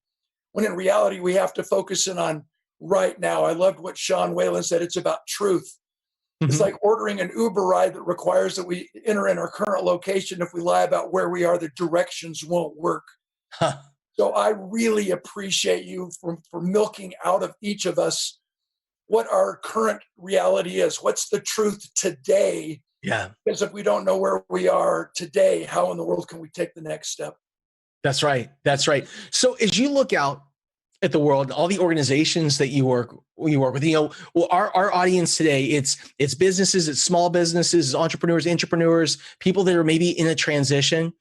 When in reality, we have to focus in on right now. I loved what Sean Whalen said. It's about truth. Mm-hmm. It's like ordering an Uber ride that requires that we enter in our current location. If we lie about where we are, the directions won't work. Huh. So I really appreciate you for milking out of each of us what our current reality is. What's the truth today? Yeah. Because if we don't know where we are today, how in the world can we take the next step? That's right. That's right. So as you look out at the world, all the organizations that you work with, you know, well, our audience today, it's businesses, it's small businesses, entrepreneurs, people that are maybe in a transition.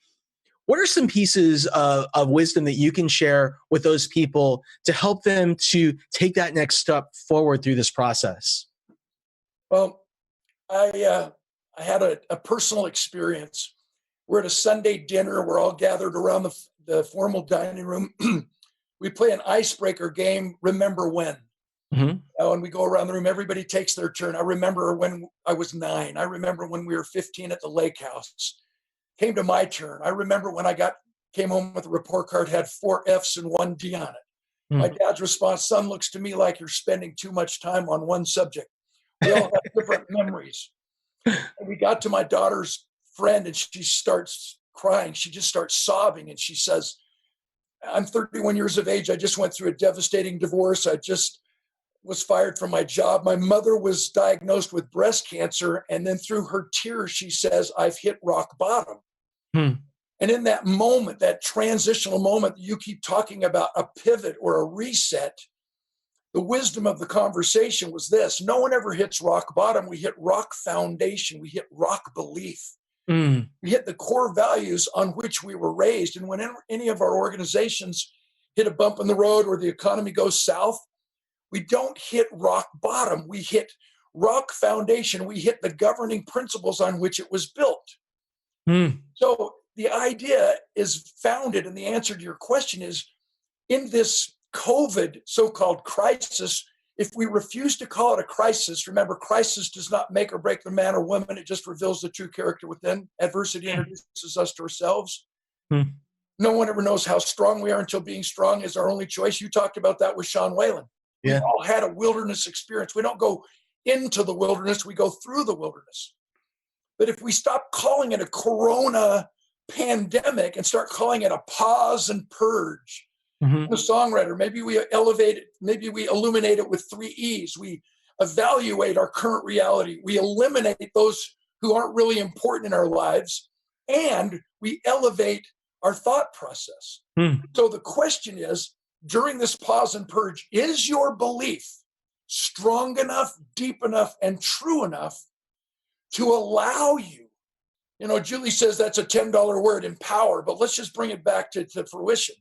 What are some pieces of wisdom that you can share with those people to help them to take that next step forward through this process? Well, I had a personal experience. We're at a Sunday dinner. We're all gathered around the formal dining room. We play an icebreaker game, Remember When. And we go around the room. Everybody takes their turn. I remember when I was 9. I remember when we were 15 at the lake house. Came to my turn. I remember when I came home with a report card, had 4 F's and 1 D on it. My dad's response, son, looks to me like you're spending too much time on one subject. We all have different memories. And we got to my daughter's friend and she starts crying. She just starts sobbing and she says, I'm 31 years of age. I just went through a devastating divorce. I just was fired from my job. My mother was diagnosed with breast cancer. And then through her tears, she says, I've hit rock bottom. And in that moment, that transitional moment that you keep talking about, a pivot or a reset, the wisdom of the conversation was this: no one ever hits rock bottom. We hit rock foundation. We hit rock belief. We hit the core values on which we were raised. And when any of our organizations hit a bump in the road or the economy goes south, we don't hit rock bottom. We hit rock foundation. We hit the governing principles on which it was built. So the idea is founded, and the answer to your question is, in this COVID so-called crisis, if we refuse to call it a crisis, remember, crisis does not make or break the man or woman. It just reveals the true character within. Adversity introduces us to ourselves. No one ever knows how strong we are until being strong is our only choice. You talked about that with Sean Whalen. We all had a wilderness experience. We don't go into the wilderness, we go through the wilderness. But if we stop calling it a corona pandemic and start calling it a pause and purge, the songwriter, maybe we elevate it, maybe we illuminate it with 3 E's. We evaluate our current reality. We eliminate those who aren't really important in our lives, and we elevate our thought process. So the question is, during this pause and purge, is your belief strong enough, deep enough, and true enough to allow you? You know, Julie says that's a $10 word, empower, but let's just bring it back to fruition.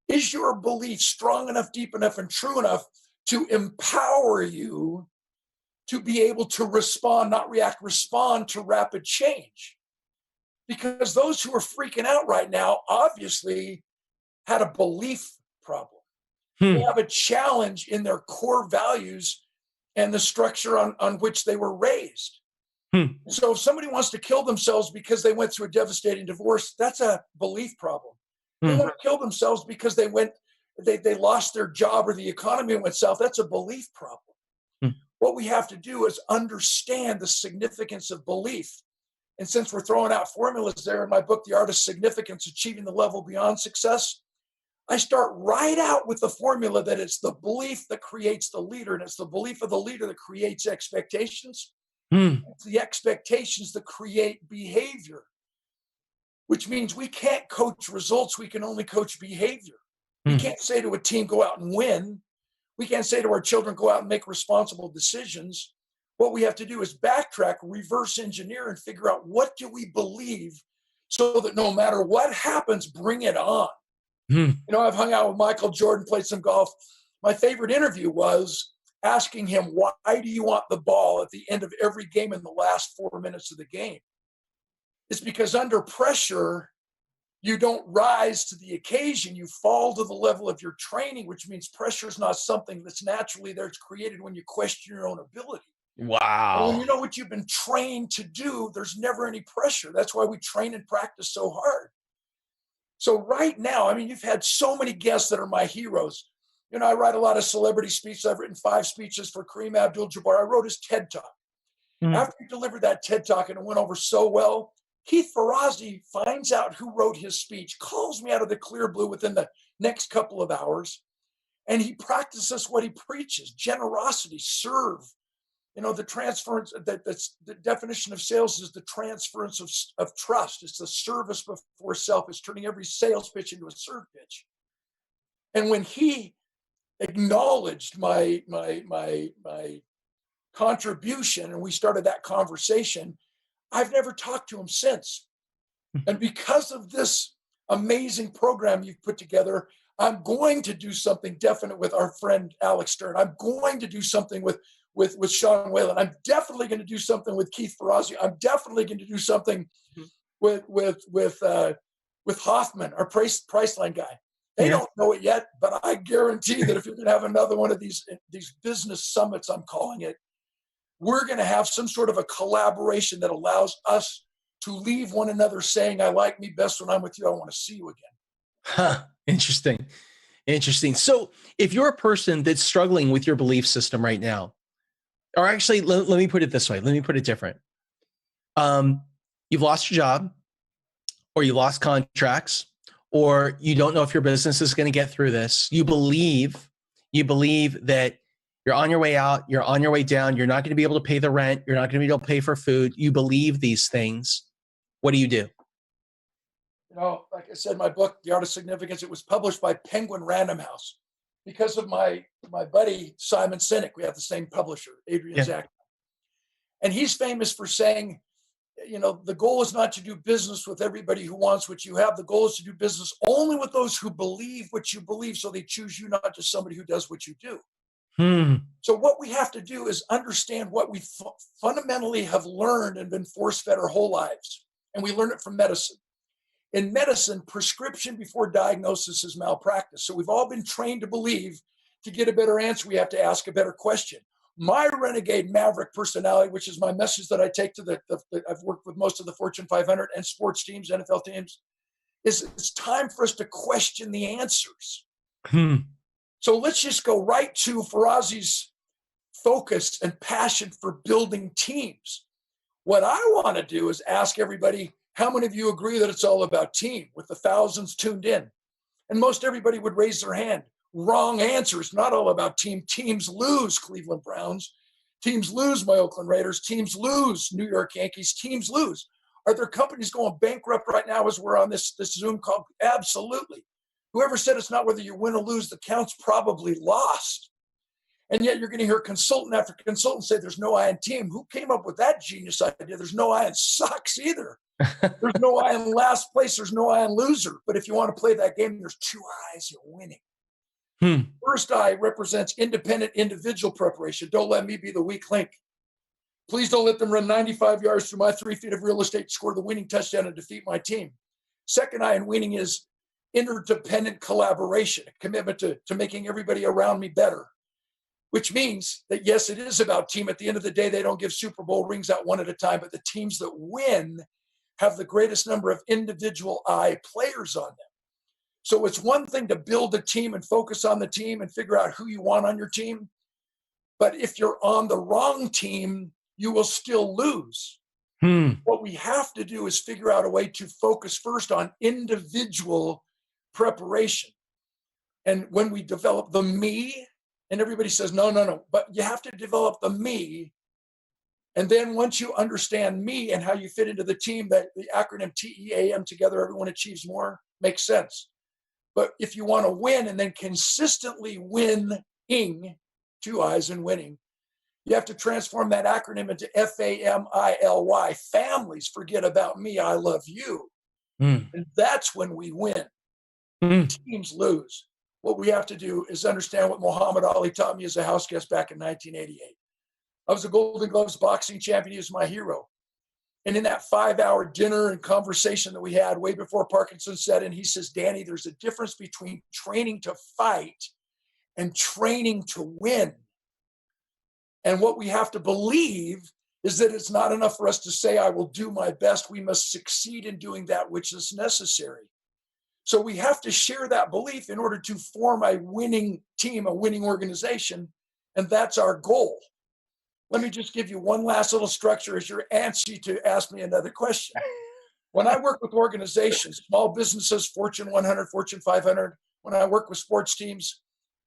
Is your belief strong enough, deep enough, and true enough to empower you to be able to respond, not react, respond to rapid change? Because those who are freaking out right now obviously had a belief problem. They have a challenge in their core values and the structure on which they were raised. So if somebody wants to kill themselves because they went through a devastating divorce, that's a belief problem. They want to kill themselves because they lost their job or the economy went south. That's a belief problem. What we have to do is understand the significance of belief. And since we're throwing out formulas there in my book, The Art of Significance, Achieving the Level Beyond Success, I start right out with the formula that it's the belief that creates the leader, and it's the belief of the leader that creates expectations. It's the expectations that create behavior, which means we can't coach results. We can only coach behavior. We can't say to a team, go out and win. We can't say to our children, go out and make responsible decisions. What we have to do is backtrack, reverse engineer, and figure out, what do we believe so that no matter what happens, bring it on. You know, I've hung out with Michael Jordan, played some golf. My favorite interview was asking him, why do you want the ball at the end of every game in the last 4 minutes of the game? It's because under pressure, you don't rise to the occasion. You fall to the level of your training, which means pressure is not something that's naturally there. It's created when you question your own ability. Wow. And when you know what you've been trained to do, there's never any pressure. That's why we train and practice so hard. So right now, I mean, you've had so many guests that are my heroes. You know, I write a lot of celebrity speeches. I've written 5 speeches for Kareem Abdul-Jabbar. I wrote his TED Talk. After he delivered that TED Talk and it went over so well, Keith Ferrazzi finds out who wrote his speech, calls me out of the clear blue within the next couple of hours, and he practices what he preaches: generosity, serve. You know, the transference, that's the definition of sales is the transference of trust. It's the service before self. It's turning every sales pitch into a serve pitch. And when he acknowledged my contribution and we started that conversation, I've never talked to him since. And because of this amazing program you've put together, I'm going to do something definite with our friend Alex Stern. I'm going to do something with Sean Whalen. I'm definitely going to do something with Keith Ferrazzi. I'm definitely going to do something Hoffman, our Priceline guy. They don't know it yet, but I guarantee that if you're going to have another one of these business summits, I'm calling it, we're going to have some sort of a collaboration that allows us to leave one another saying, I like me best when I'm with you. I want to see you again. Huh. Interesting. So if you're a person that's struggling with your belief system right now, or actually, let me put it this way. Let me put it different. You've lost your job, or you lost contracts, or you don't know if your business is going to get through this. You believe that you're on your way out, you're on your way down, you're not going to be able to pay the rent, you're not going to be able to pay for food. You believe these things. What do you do? You know, like I said, my book, The Art of Significance, it was published by Penguin Random House because of my buddy, Simon Sinek. We have the same publisher, Adrian Zach. And he's famous for saying, you know, the goal is not to do business with everybody who wants what you have. The goal is to do business only with those who believe what you believe, so they choose you, not just somebody who does what you do. So what we have to do is understand what we fundamentally have learned and been force-fed our whole lives. And we learn it from medicine. In medicine, prescription before diagnosis is malpractice. So we've all been trained to believe to get a better answer, we have to ask a better question. My renegade maverick personality, which is my message that I take to I've worked with most of the Fortune 500 and sports teams, NFL teams, is it's time for us to question the answers. So let's just go right to Farazi's focus and passion for building teams. What I want to do is ask everybody, how many of you agree that it's all about team, with the thousands tuned in? And most everybody would raise their hand. Wrong answer. It's not all about team. Teams lose, Cleveland Browns. Teams lose, my Oakland Raiders. Teams lose, New York Yankees. Teams lose. Are there companies going bankrupt right now as we're on this Zoom call? Absolutely. Whoever said it's not whether you win or lose that counts probably lost. And yet you're going to hear consultant after consultant say there's no I in team. Who came up with that genius idea? There's no I in sucks either. There's no I in last place. There's no I in loser. But if you want to play that game, there's two I's, you're winning. First I represents independent individual preparation. Don't let me be the weak link. Please don't let them run 95 yards through my 3 feet of real estate to score the winning touchdown and defeat my team. Second I in winning is interdependent collaboration, a commitment to making everybody around me better, which means that, yes, it is about team. At the end of the day, they don't give Super Bowl rings out one at a time, but the teams that win have the greatest number of individual I players on them. So it's one thing to build a team and focus on the team and figure out who you want on your team. But if you're on the wrong team, you will still lose. What we have to do is figure out a way to focus first on individual preparation. And when we develop the me, and everybody says, no, but you have to develop the me. And then once you understand me and how you fit into the team, that the acronym TEAM, together everyone achieves more, makes sense. But if you want to win and then consistently winning, two I's in winning, you have to transform that acronym into FAMILY, families, forget about me, I love you. And that's when we win. Teams lose. What we have to do is understand what Muhammad Ali taught me as a house guest back in 1988. I was a Golden Gloves boxing champion. He was my hero. And in that 5-hour dinner and conversation that we had way before Parkinson set in, he says, Danny, there's a difference between training to fight and training to win. And what we have to believe is that it's not enough for us to say, I will do my best. We must succeed in doing that which is necessary. So we have to share that belief in order to form a winning team, a winning organization. And that's our goal. Let me just give you one last little structure as you're antsy to ask me another question. When I work with organizations, small businesses, Fortune 100, Fortune 500, when I work with sports teams,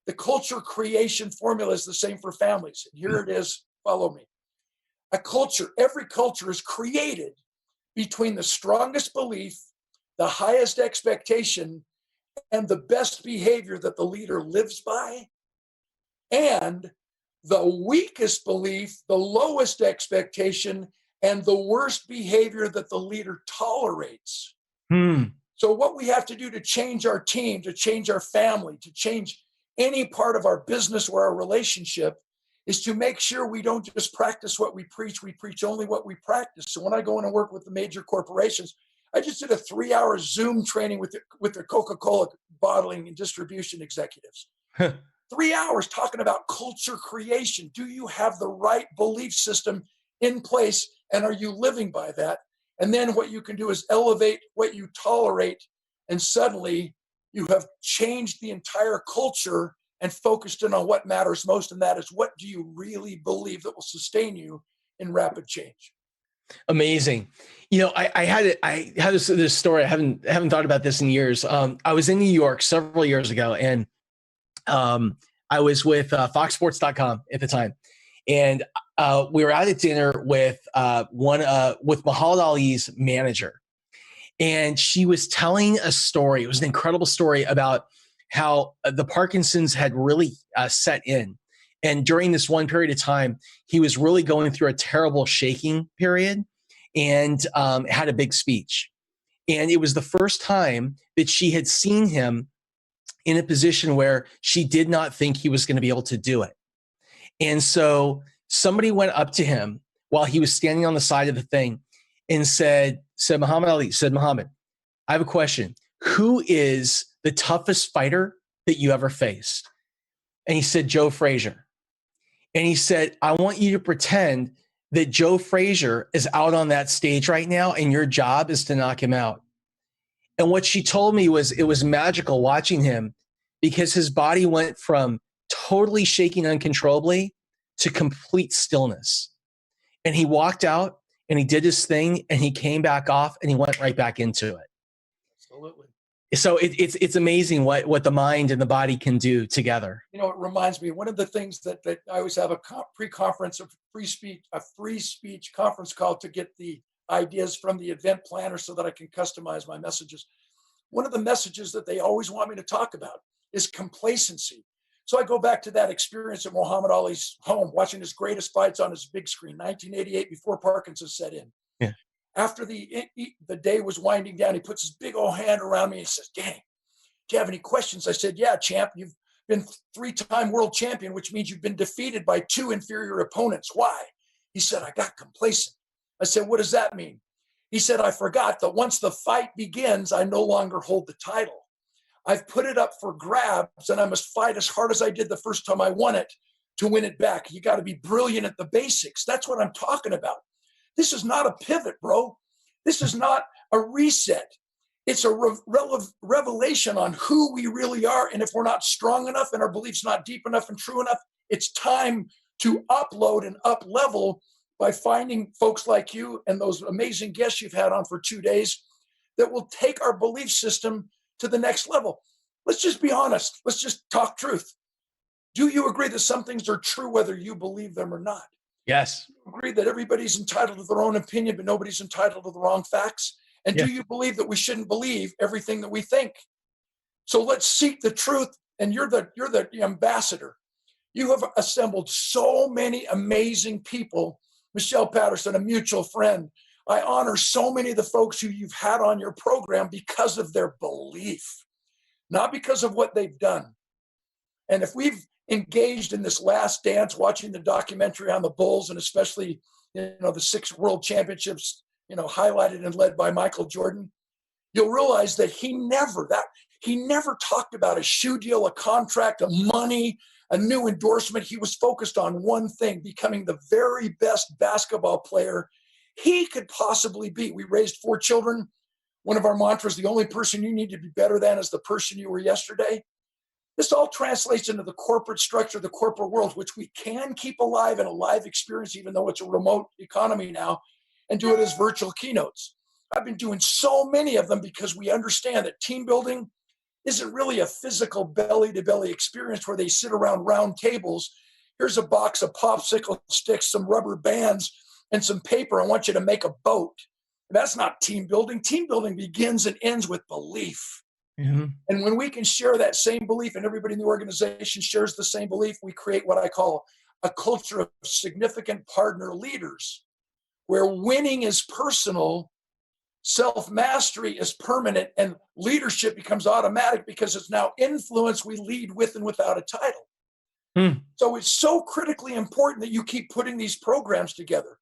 the culture creation formula is the same for families. And here it is, follow me. A culture, every culture is created between the strongest belief, the highest expectation, and the best behavior that the leader lives by, and the weakest belief, the lowest expectation, and the worst behavior that the leader tolerates. So what we have to do to change our team, to change our family, to change any part of our business or our relationship is to make sure we don't just practice what we preach only what we practice. So when I go in and work with the major corporations, I just did a 3-hour Zoom training with the Coca-Cola bottling and distribution executives. 3 hours talking about culture creation. Do you have the right belief system in place, and are you living by that? And then what you can do is elevate what you tolerate, and suddenly you have changed the entire culture and focused in on what matters most, and that is, what do you really believe that will sustain you in rapid change? Amazing. You know, I had this story. I haven't thought about this in years. I was in New York several years ago, and I was with FoxSports.com at the time, and we were out at dinner with Muhammad Ali's manager, and she was telling a story. It was an incredible story about how the Parkinson's had really set in. And during this one period of time, he was really going through a terrible shaking period, and had a big speech. And it was the first time that she had seen him in a position where she did not think he was going to be able to do it. And so somebody went up to him while he was standing on the side of the thing and said, Muhammad Ali, Muhammad, I have a question. Who is the toughest fighter that you ever faced? And he said, Joe Frazier. And he said, I want you to pretend that Joe Frazier is out on that stage right now, and your job is to knock him out. And what she told me was, it was magical watching him, because his body went from totally shaking uncontrollably to complete stillness. And he walked out and he did his thing, and he came back off and he went right back into it. Absolutely. So it's amazing what the mind and the body can do together. You know, it reminds me, one of the things that I always have a pre-conference, a free speech conference call to get the ideas from the event planner so that I can customize my messages. One of the messages that they always want me to talk about is complacency. So I go back to that experience at Muhammad Ali's home, watching his greatest fights on his big screen, 1988, before Parkinson's set in. Yeah. After the day was winding down, he puts his big old hand around me and he says, Danny, do you have any questions? I said, yeah, champ, you've been 3-time world champion, which means you've been defeated by 2 inferior opponents. Why? He said, I got complacent. I said, what does that mean? He said, I forgot that once the fight begins, I no longer hold the title. I've put it up for grabs, and I must fight as hard as I did the first time I won it to win it back. You got to be brilliant at the basics. That's what I'm talking about. This is not a pivot, bro. This is not a reset. It's a revelation on who we really are. And if we're not strong enough and our beliefs not deep enough and true enough, it's time to upload and up level by finding folks like you and those amazing guests you've had on for 2 days that will take our belief system to the next level. Let's just be honest. Let's just talk truth. Do you agree that some things are true whether you believe them or not? Yes. Agree that everybody's entitled to their own opinion, but nobody's entitled to the wrong facts? And Yes. do you believe that we shouldn't believe everything that we think? So let's seek the truth. And you're the ambassador. You have assembled so many amazing people. Michelle Patterson, a mutual friend. I honor so many of the folks who you've had on your program because of their belief, not because of what they've done. And if we've engaged in this last dance, watching the documentary on the Bulls, and especially, the 6 world championships, highlighted and led by Michael Jordan, you'll realize that he never talked about a shoe deal, a contract, a money, a new endorsement. He was focused on one thing: becoming the very best basketball player he could possibly be. We raised 4 children. One of our mantras, the only person you need to be better than is the person you were yesterday. This all translates into the corporate structure, the corporate world, which we can keep alive in a live experience, even though it's a remote economy now, and do it as virtual keynotes. I've been doing so many of them because we understand that team building isn't really a physical belly-to-belly experience where they sit around round tables. Here's a box of popsicle sticks, some rubber bands, and some paper. I want you to make a boat. That's not team building. Team building begins and ends with belief. Mm-hmm. And when we can share that same belief, and everybody in the organization shares the same belief, we create what I call a culture of significant partner leaders, where winning is personal, self-mastery is permanent, and leadership becomes automatic because it's now influence we lead with and without a title. So it's so critically important that you keep putting these programs together,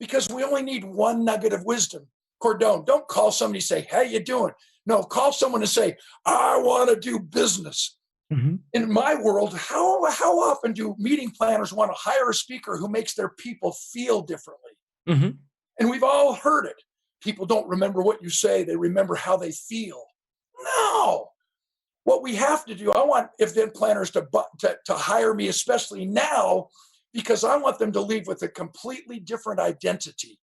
because we only need one nugget of wisdom. Cordone, don't call somebody and say, how you doing? No, call someone and say, I want to do business. Mm-hmm. In my world, how often do meeting planners want to hire a speaker who makes their people feel differently? Mm-hmm. And we've all heard it. People don't remember what you say. They remember how they feel. No. What we have to do, I want event planners to hire me, especially now, because I want them to leave with a completely different identity.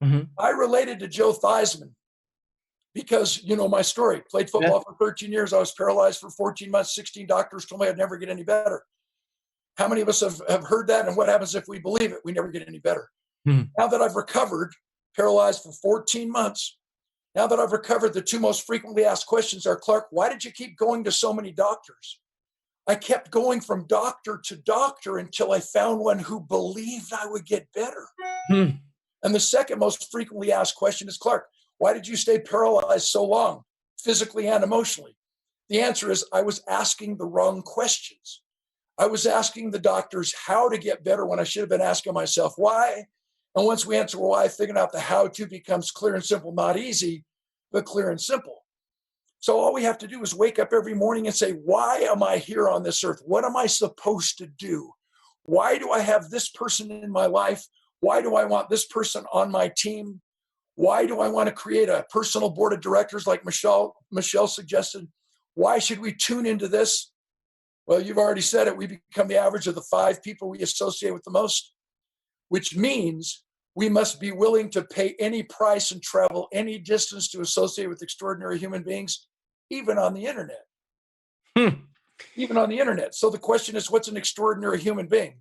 Mm-hmm. I related to Joe Theismann because, you know my story. Played football for 13 years. I was paralyzed for 14 months. 16 doctors told me I'd never get any better. How many of us have heard that? And what happens if we believe it? We never get any better. Mm-hmm. Now that I've recovered, paralyzed for 14 months, now that I've recovered, the two most frequently asked questions are, Clark, why did you keep going to so many doctors? I kept going from doctor to doctor until I found one who believed I would get better. Mm-hmm. And the second most frequently asked question is, Clark, why did you stay paralyzed so long, physically and emotionally? The answer is, I was asking the wrong questions. I was asking the doctors how to get better when I should have been asking myself why. And once we answer why, figuring out the how to becomes clear and simple, not easy, but clear and simple. So all we have to do is wake up every morning and say, why am I here on this earth? What am I supposed to do? Why do I have this person in my life? Why do I want this person on my team? Why do I want to create a personal board of directors like Michelle suggested? Why should we tune into this? Well, you've already said it. We become the average of the 5 people we associate with the most, which means we must be willing to pay any price and travel any distance to associate with extraordinary human beings, even on the internet. Even on the internet. So the question is, what's an extraordinary human being?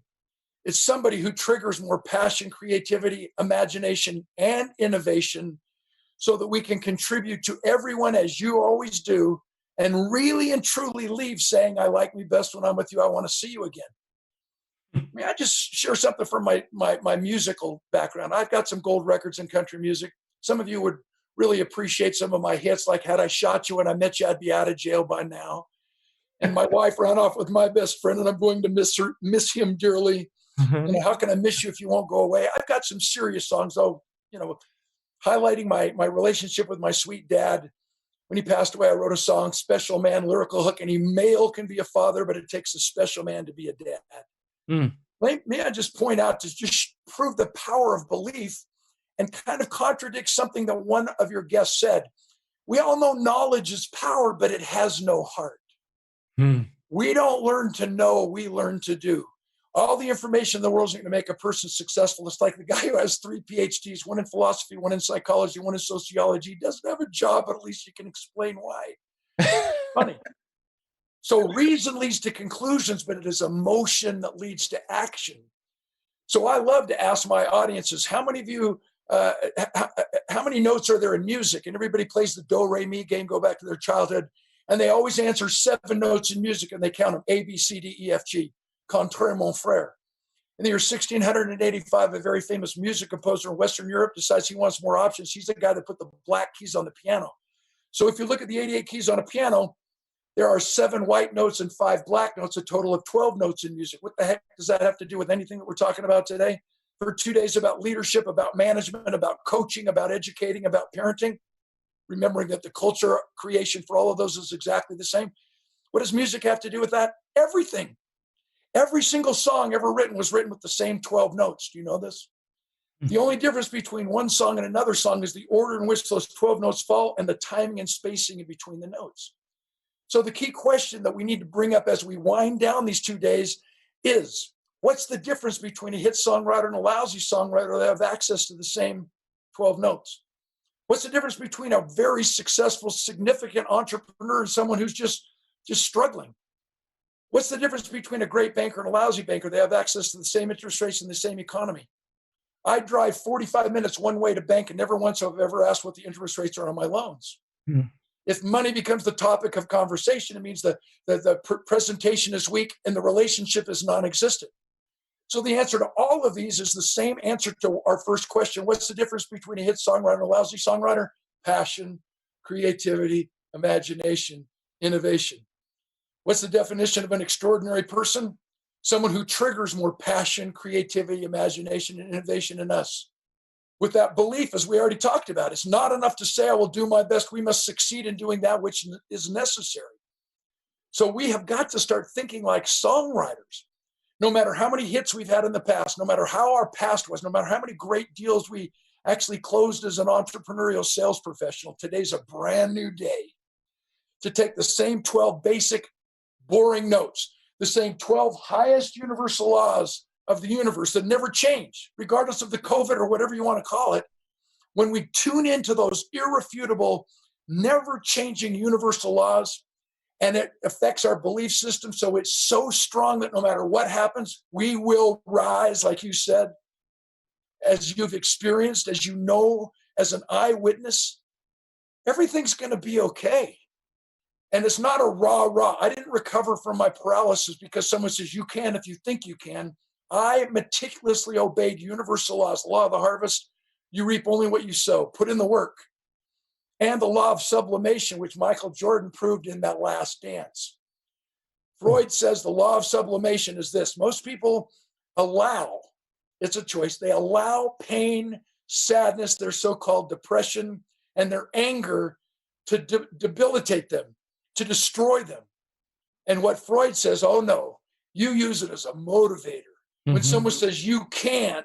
It's somebody who triggers more passion, creativity, imagination, and innovation so that we can contribute to everyone as you always do and really and truly leave saying, I like me best when I'm with you. I want to see you again. May I just share something from my musical background? I've got some gold records in country music. Some of you would really appreciate some of my hits, like Had I Shot You When I Met You, I'd Be Out of Jail by Now. And my wife ran off with my best friend, and I'm going to miss him dearly. Mm-hmm. You know, how can I miss you if you won't go away? I've got some serious songs, though, you know, highlighting my relationship with my sweet dad. When he passed away, I wrote a song, Special Man, lyrical hook. Any male can be a father, but it takes a special man to be a dad. Mm. May I just point out to just prove the power of belief and kind of contradict something that one of your guests said. We all know knowledge is power, but it has no heart. Mm. We don't learn to know, we learn to do. All the information in the world is going to make a person successful. It's like the guy who has 3 PhDs, one in philosophy, one in psychology, one in sociology. He doesn't have a job, but at least you can explain why. Funny. So reason leads to conclusions, but it is emotion that leads to action. So I love to ask my audiences, how many of you, how many notes are there in music? And everybody plays the do, re, mi game, go back to their childhood. And they always answer 7 notes in music, and they count them A, B, C, D, E, F, G. Contraire, mon frère. In the year 1685, a very famous music composer in Western Europe decides he wants more options. He's the guy that put the black keys on the piano. So if you look at the 88 keys on a piano, there are 7 white notes and 5 black notes, a total of 12 notes in music. What the heck does that have to do with anything that we're talking about today? For 2 days about leadership, about management, about coaching, about educating, about parenting, remembering that the culture creation for all of those is exactly the same. What does music have to do with that? Everything. Every single song ever written was written with the same 12 notes. Do you know this? The only difference between one song and another song is the order in which those 12 notes fall and the timing and spacing in between the notes. So the key question that we need to bring up as we wind down these 2 days is, what's the difference between a hit songwriter and a lousy songwriter that have access to the same 12 notes? What's the difference between a very successful, significant entrepreneur and someone who's just struggling? What's the difference between a great banker and a lousy banker? They have access to the same interest rates and the same economy. I drive 45 minutes one way to bank, and never once have I ever asked what the interest rates are on my loans. Mm. If money becomes the topic of conversation, it means that the presentation is weak and the relationship is non-existent. So the answer to all of these is the same answer to our first question. What's the difference between a hit songwriter and a lousy songwriter? Passion, creativity, imagination, innovation. What's the definition of an extraordinary person? Someone who triggers more passion, creativity, imagination, and innovation in us. with that belief, as we already talked about. It's not enough to say, I will do my best. We must succeed in doing that which is necessary. So we have got to start thinking like songwriters. No matter how many hits we've had in the past, no matter how our past was, no matter how many great deals we actually closed as an entrepreneurial sales professional, today's a brand new day to take the same 12 basic, boring notes, the same 12 highest universal laws of the universe that never change, regardless of the COVID or whatever you want to call it. When we tune into those irrefutable, never-changing universal laws, and it affects our belief system, so it's so strong that no matter what happens, we will rise, like you said, as you've experienced, as you know, as an eyewitness, everything's going to be okay. And it's not a rah-rah. I didn't recover from my paralysis because someone says you can if you think you can. I meticulously obeyed universal laws, law of the harvest. You reap only what you sow. Put in the work. And the law of sublimation, which Michael Jordan proved in that last dance. Freud says the law of sublimation is this. Most people allow, it's a choice, they allow pain, sadness, their so-called depression, and their anger to debilitate them, to destroy them. And what Freud says, oh no, you use it as a motivator. When someone says you can't,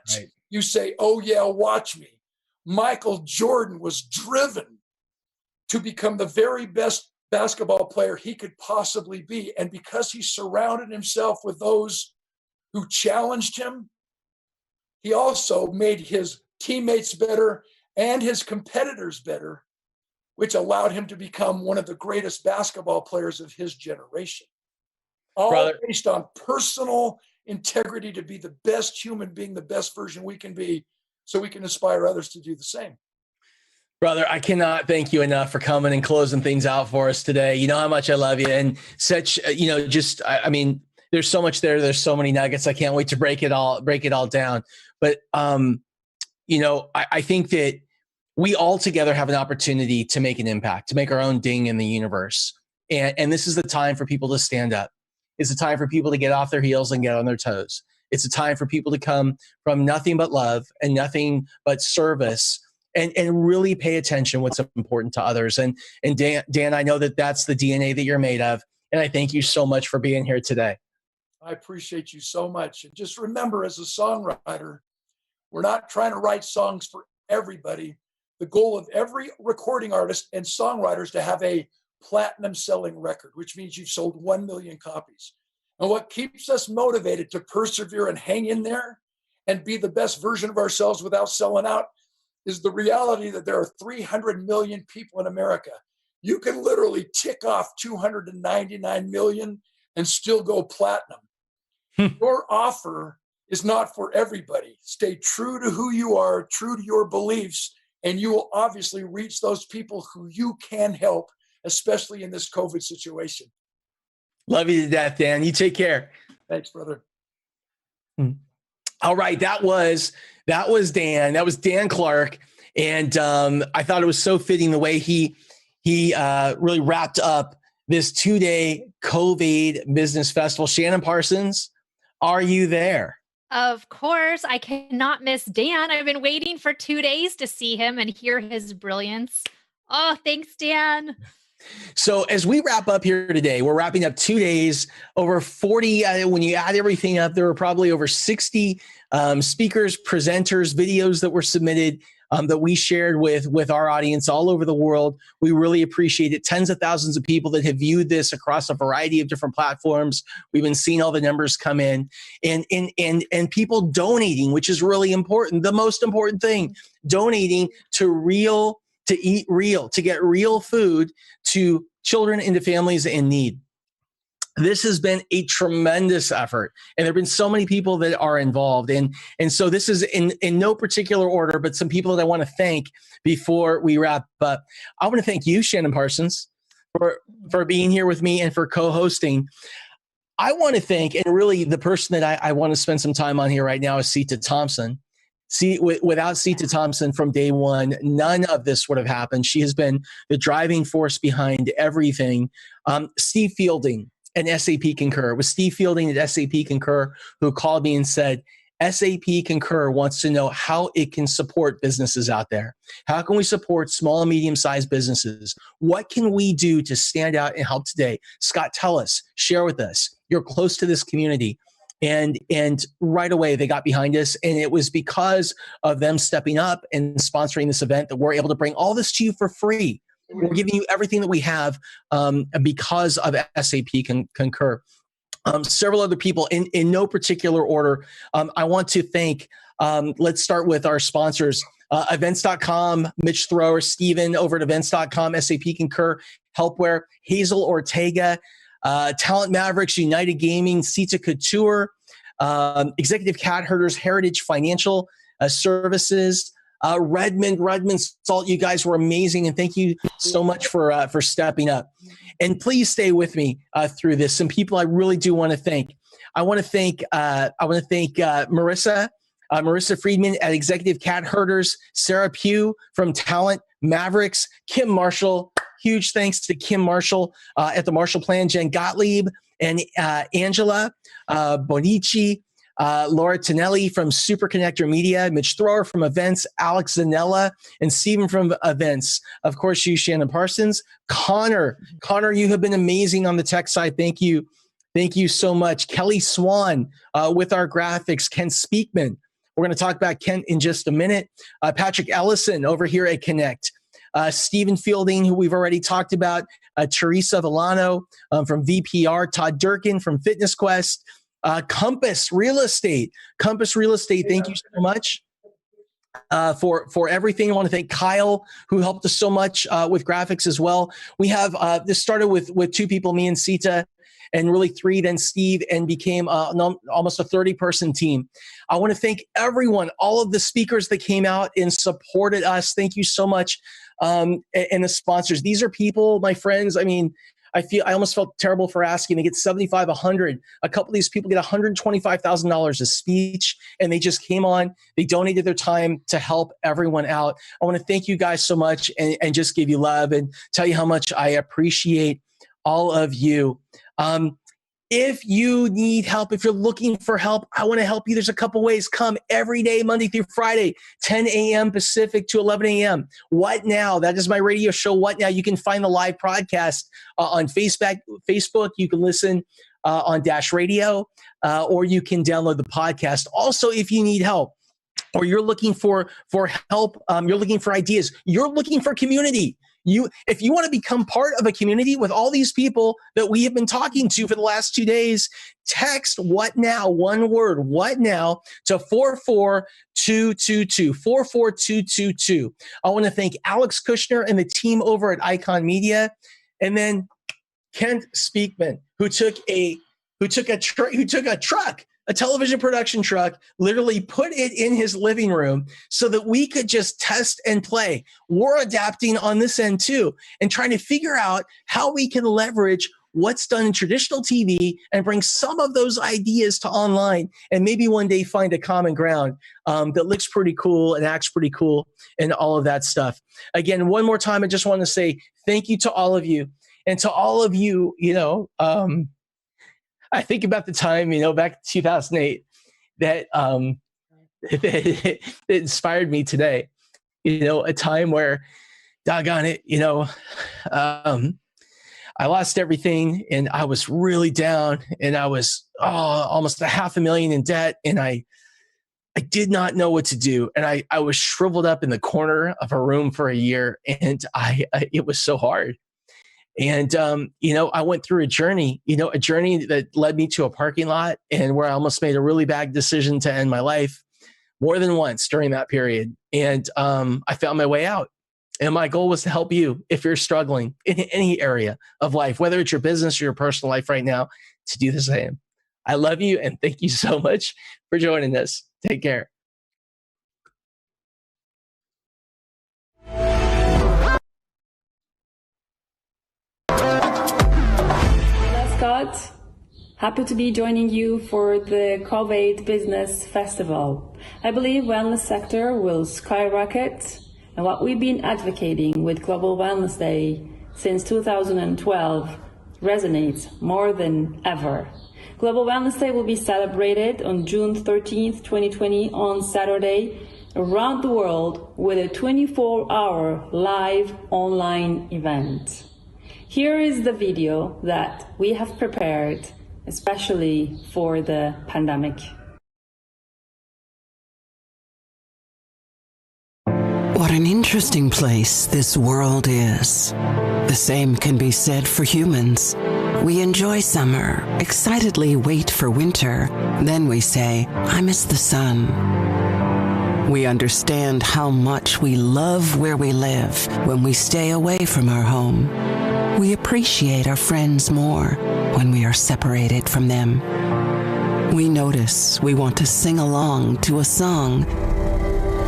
you say, oh yeah, watch me. Michael Jordan was driven to become the very best basketball player he could possibly be. And because he surrounded himself with those who challenged him, he also made his teammates better and his competitors better, which allowed him to become one of the greatest basketball players of his generation. All based on personal integrity to be the best human being, the best version we can be, so we can inspire others to do the same. Brother, I cannot thank you enough for coming and closing things out for us today. You know how much I love you, and such, I mean, there's so much there. There's so many nuggets. I can't wait to break it all down. But, I think that we all together have an opportunity to make an impact, to make our own ding in the universe. And this is the time for people to stand up. It's a time for people to get off their heels and get on their toes. It's a time for people to come from nothing but love and nothing but service, and really pay attention what's important to others. And Dan, I know that that's the DNA that you're made of. And I thank you so much for being here today. I appreciate you so much. And just remember, as a songwriter, we're not trying to write songs for everybody. The goal of every recording artist and songwriter is to have a platinum selling record, which means you've sold 1 million copies. And what keeps us motivated to persevere and hang in there and be the best version of ourselves without selling out is the reality that there are 300 million people in America. You can literally tick off 299 million and still go platinum. Your offer is not for everybody. Stay true to who you are, true to your beliefs, and you will obviously reach those people who you can help, especially in this COVID situation. Love you to death, Dan. You take care. Thanks, brother. All right. That was Dan. That was Dan Clark. And I thought it was so fitting the way he really wrapped up this 2-day CovAID Business Festival. Shannon Parsons, are you there? Of course. I cannot miss Dan. I've been waiting for 2 days to see him and hear his brilliance. Oh, thanks, Dan. So as we wrap up here today, we're wrapping up 2 days, over 40. When you add everything up, there were probably over 60 speakers, presenters, videos that were submitted that we shared with our audience all over the world. We really appreciate it. Tens of thousands of people that have viewed this across a variety of different platforms. We've been seeing all the numbers come in, and people donating, which is really important. The most important thing, donating to eat real, to get real food to children and to families in need. This has been a tremendous effort, and there have been so many people that are involved. And so this is in no particular order, but some people that I want to thank before we wrap up. I want to thank you, Shannon Parsons, for being here with me and for co-hosting. I want to thank, and really the person that I want to spend some time on here right now is Sita Thompson. Without Sita Thompson from day one, none of this would have happened. She has been the driving force behind everything. Steve Fielding and SAP Concur. It was Steve Fielding at SAP Concur who called me and said, SAP Concur wants to know how it can support businesses out there. How can we support small and medium-sized businesses? What can we do to stand out and help today? Scott, tell us, share with us. You're close to this community. And right away, they got behind us. And it was because of them stepping up and sponsoring this event that we're able to bring all this to you for free. We're giving you everything that we have because of SAP Concur. Several other people in no particular order. I want to thank, let's start with our sponsors, events.com, Mitch Thrower, Steven over at events.com, SAP Concur, Helpware, Hazel Ortega, Talent Mavericks, United Gaming, Sita Couture, Executive Cat Herders, Heritage Financial Services, Redmond Salt. You guys were amazing, and thank you so much for stepping up. And please stay with me through this. Some people I really do want to thank. I want to thank Marissa Friedman at Executive Cat Herders, Sarah Pugh from Talent Mavericks, Kim Marshall. Huge thanks to Kim Marshall at the Marshall Plan, Jen Gottlieb, and Angela Bonici. Laura Tonelli from Super Connector Media, Mitch Thrower from Events, Alex Zanella, and Stephen from Events. Of course, you, Shannon Parsons. Connor, you have been amazing on the tech side. Thank you. Thank you so much. Kelly Swan with our graphics. Ken Speakman. We're going to talk about Kent in just a minute. Patrick Ellison over here at Connect. Stephen Fielding, who we've already talked about. Teresa Villano from VPR. Todd Durkin from Fitness Quest. Compass Real Estate. Thank you so much for everything. I want to thank Kyle, who helped us so much with graphics as well. We have this started with two people, me and Sita, and really three, then Steve, and became almost a 30-person team. I want to thank everyone, all of the speakers that came out and supported us. Thank you so much. And the sponsors. These are people, my friends. I mean, I almost felt terrible for asking. They get 75, 100. A couple of these people get $125,000 a speech, and they just came on. They donated their time to help everyone out. I want to thank you guys so much and just give you love and tell you how much I appreciate all of you. If you need help, if you're looking for help, I want to help you. There's a couple ways. Come every day, Monday through Friday, 10 a.m. Pacific to 11 a.m. What Now? That is my radio show, What Now? You can find the live broadcast on Facebook. You can listen on Dash Radio, or you can download the podcast. Also, if you need help, or you're looking for help, you're looking for ideas, you're looking for community. If you want to become part of a community with all these people that we have been talking to for the last 2 days, text What Now, one word, What Now, to 44222, 44222. I want to thank Alex Kushner and the team over at Icon Media, and then Kent Speakman, who took a truck, a television production truck, literally put it in his living room so that we could just test and play. We're adapting on this end too, and trying to figure out how we can leverage what's done in traditional TV and bring some of those ideas to online, and maybe one day find a common ground that looks pretty cool and acts pretty cool and all of that stuff. Again, one more time, I just want to say thank you to all of you. And to all of you, I think about the time, back in 2008 that inspired me today, a time where, doggone it, I lost everything and I was really down, and I was almost $500,000 in debt, and I did not know what to do. And I was shriveled up in the corner of a room for a year, and it was so hard. And, I went through a journey that led me to a parking lot, and where I almost made a really bad decision to end my life more than once during that period. And I found my way out. And my goal was to help you if you're struggling in any area of life, whether it's your business or your personal life right now, to do the same. I love you, and thank you so much for joining us. Take care. Scott, happy to be joining you for the CovAID Business Festival. I believe wellness sector will skyrocket, and what we've been advocating with Global Wellness Day since 2012 resonates more than ever. Global Wellness Day will be celebrated on June 13th, 2020 on Saturday around the world with a 24-hour live online event. Here is the video that we have prepared especially for the pandemic. What an interesting place this world is. The same can be said for humans. We enjoy summer, excitedly wait for winter, then we say, I miss the sun. We understand how much we love where we live when we stay away from our home. We appreciate our friends more when we are separated from them. We notice we want to sing along to a song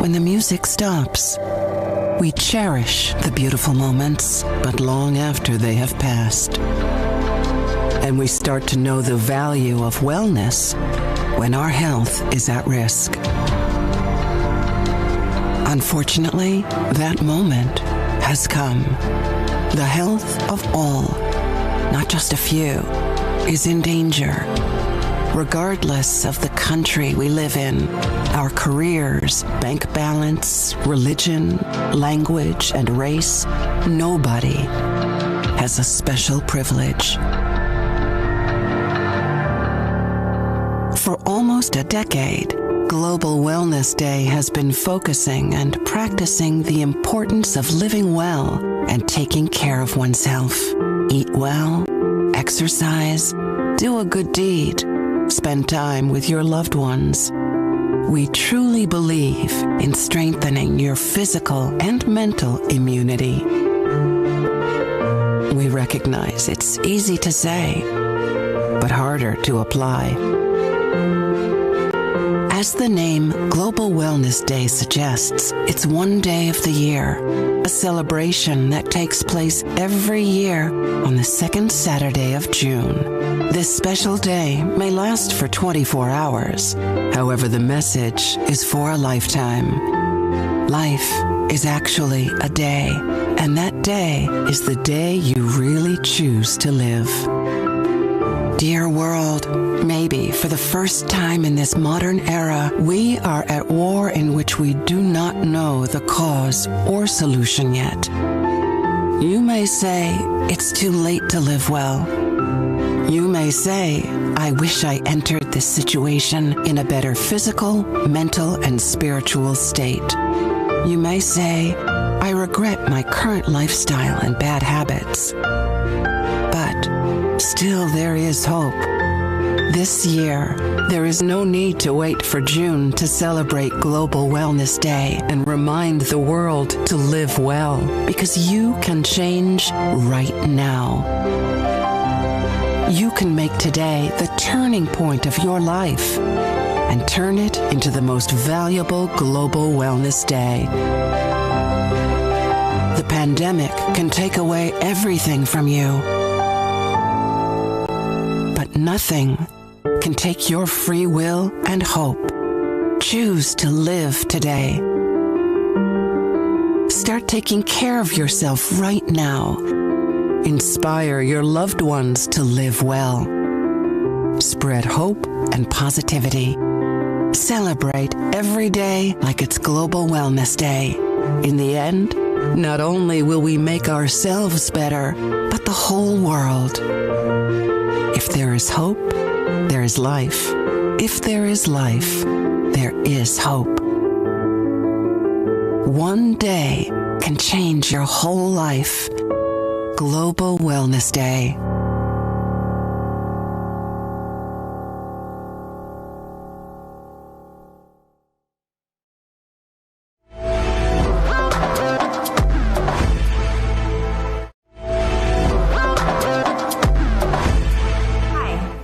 when the music stops. We cherish the beautiful moments, but long after they have passed. And we start to know the value of wellness when our health is at risk. Unfortunately, that moment has come. The health of all, not just a few, is in danger. Regardless of the country we live in, our careers, bank balance, religion, language, and race, nobody has a special privilege. For almost a decade, Global Wellness Day has been focusing and practicing the importance of living well and taking care of oneself. Eat well, exercise, do a good deed, spend time with your loved ones. We truly believe in strengthening your physical and mental immunity. We recognize it's easy to say, but harder to apply. As the name Global Wellness Day suggests, it's one day of the year, a celebration that takes place every year on the second Saturday of June. This special day may last for 24 hours. However, the message is for a lifetime. Life is actually a day, and that day is the day you really choose to live. Dear world, maybe for the first time in this modern era, we are at war in which we do not know the cause or solution yet. You may say it's too late to live well. You may say, I wish I entered this situation in a better physical, mental, and spiritual state. You may say, I regret my current lifestyle and bad habits. But still there is hope. This year, there is no need to wait for June to celebrate Global Wellness Day and remind the world to live well, because you can change right now. You can make today the turning point of your life and turn it into the most valuable Global Wellness Day. The pandemic can take away everything from you, but nothing can take your free will and hope. Choose to live today. Start taking care of yourself right now. Inspire your loved ones to live well. Spread hope and positivity. Celebrate every day like it's Global Wellness Day. In the end, not only will we make ourselves better, but the whole world. If there is hope, there is life. If there is life, there is hope. One day can change your whole life. Global Wellness Day.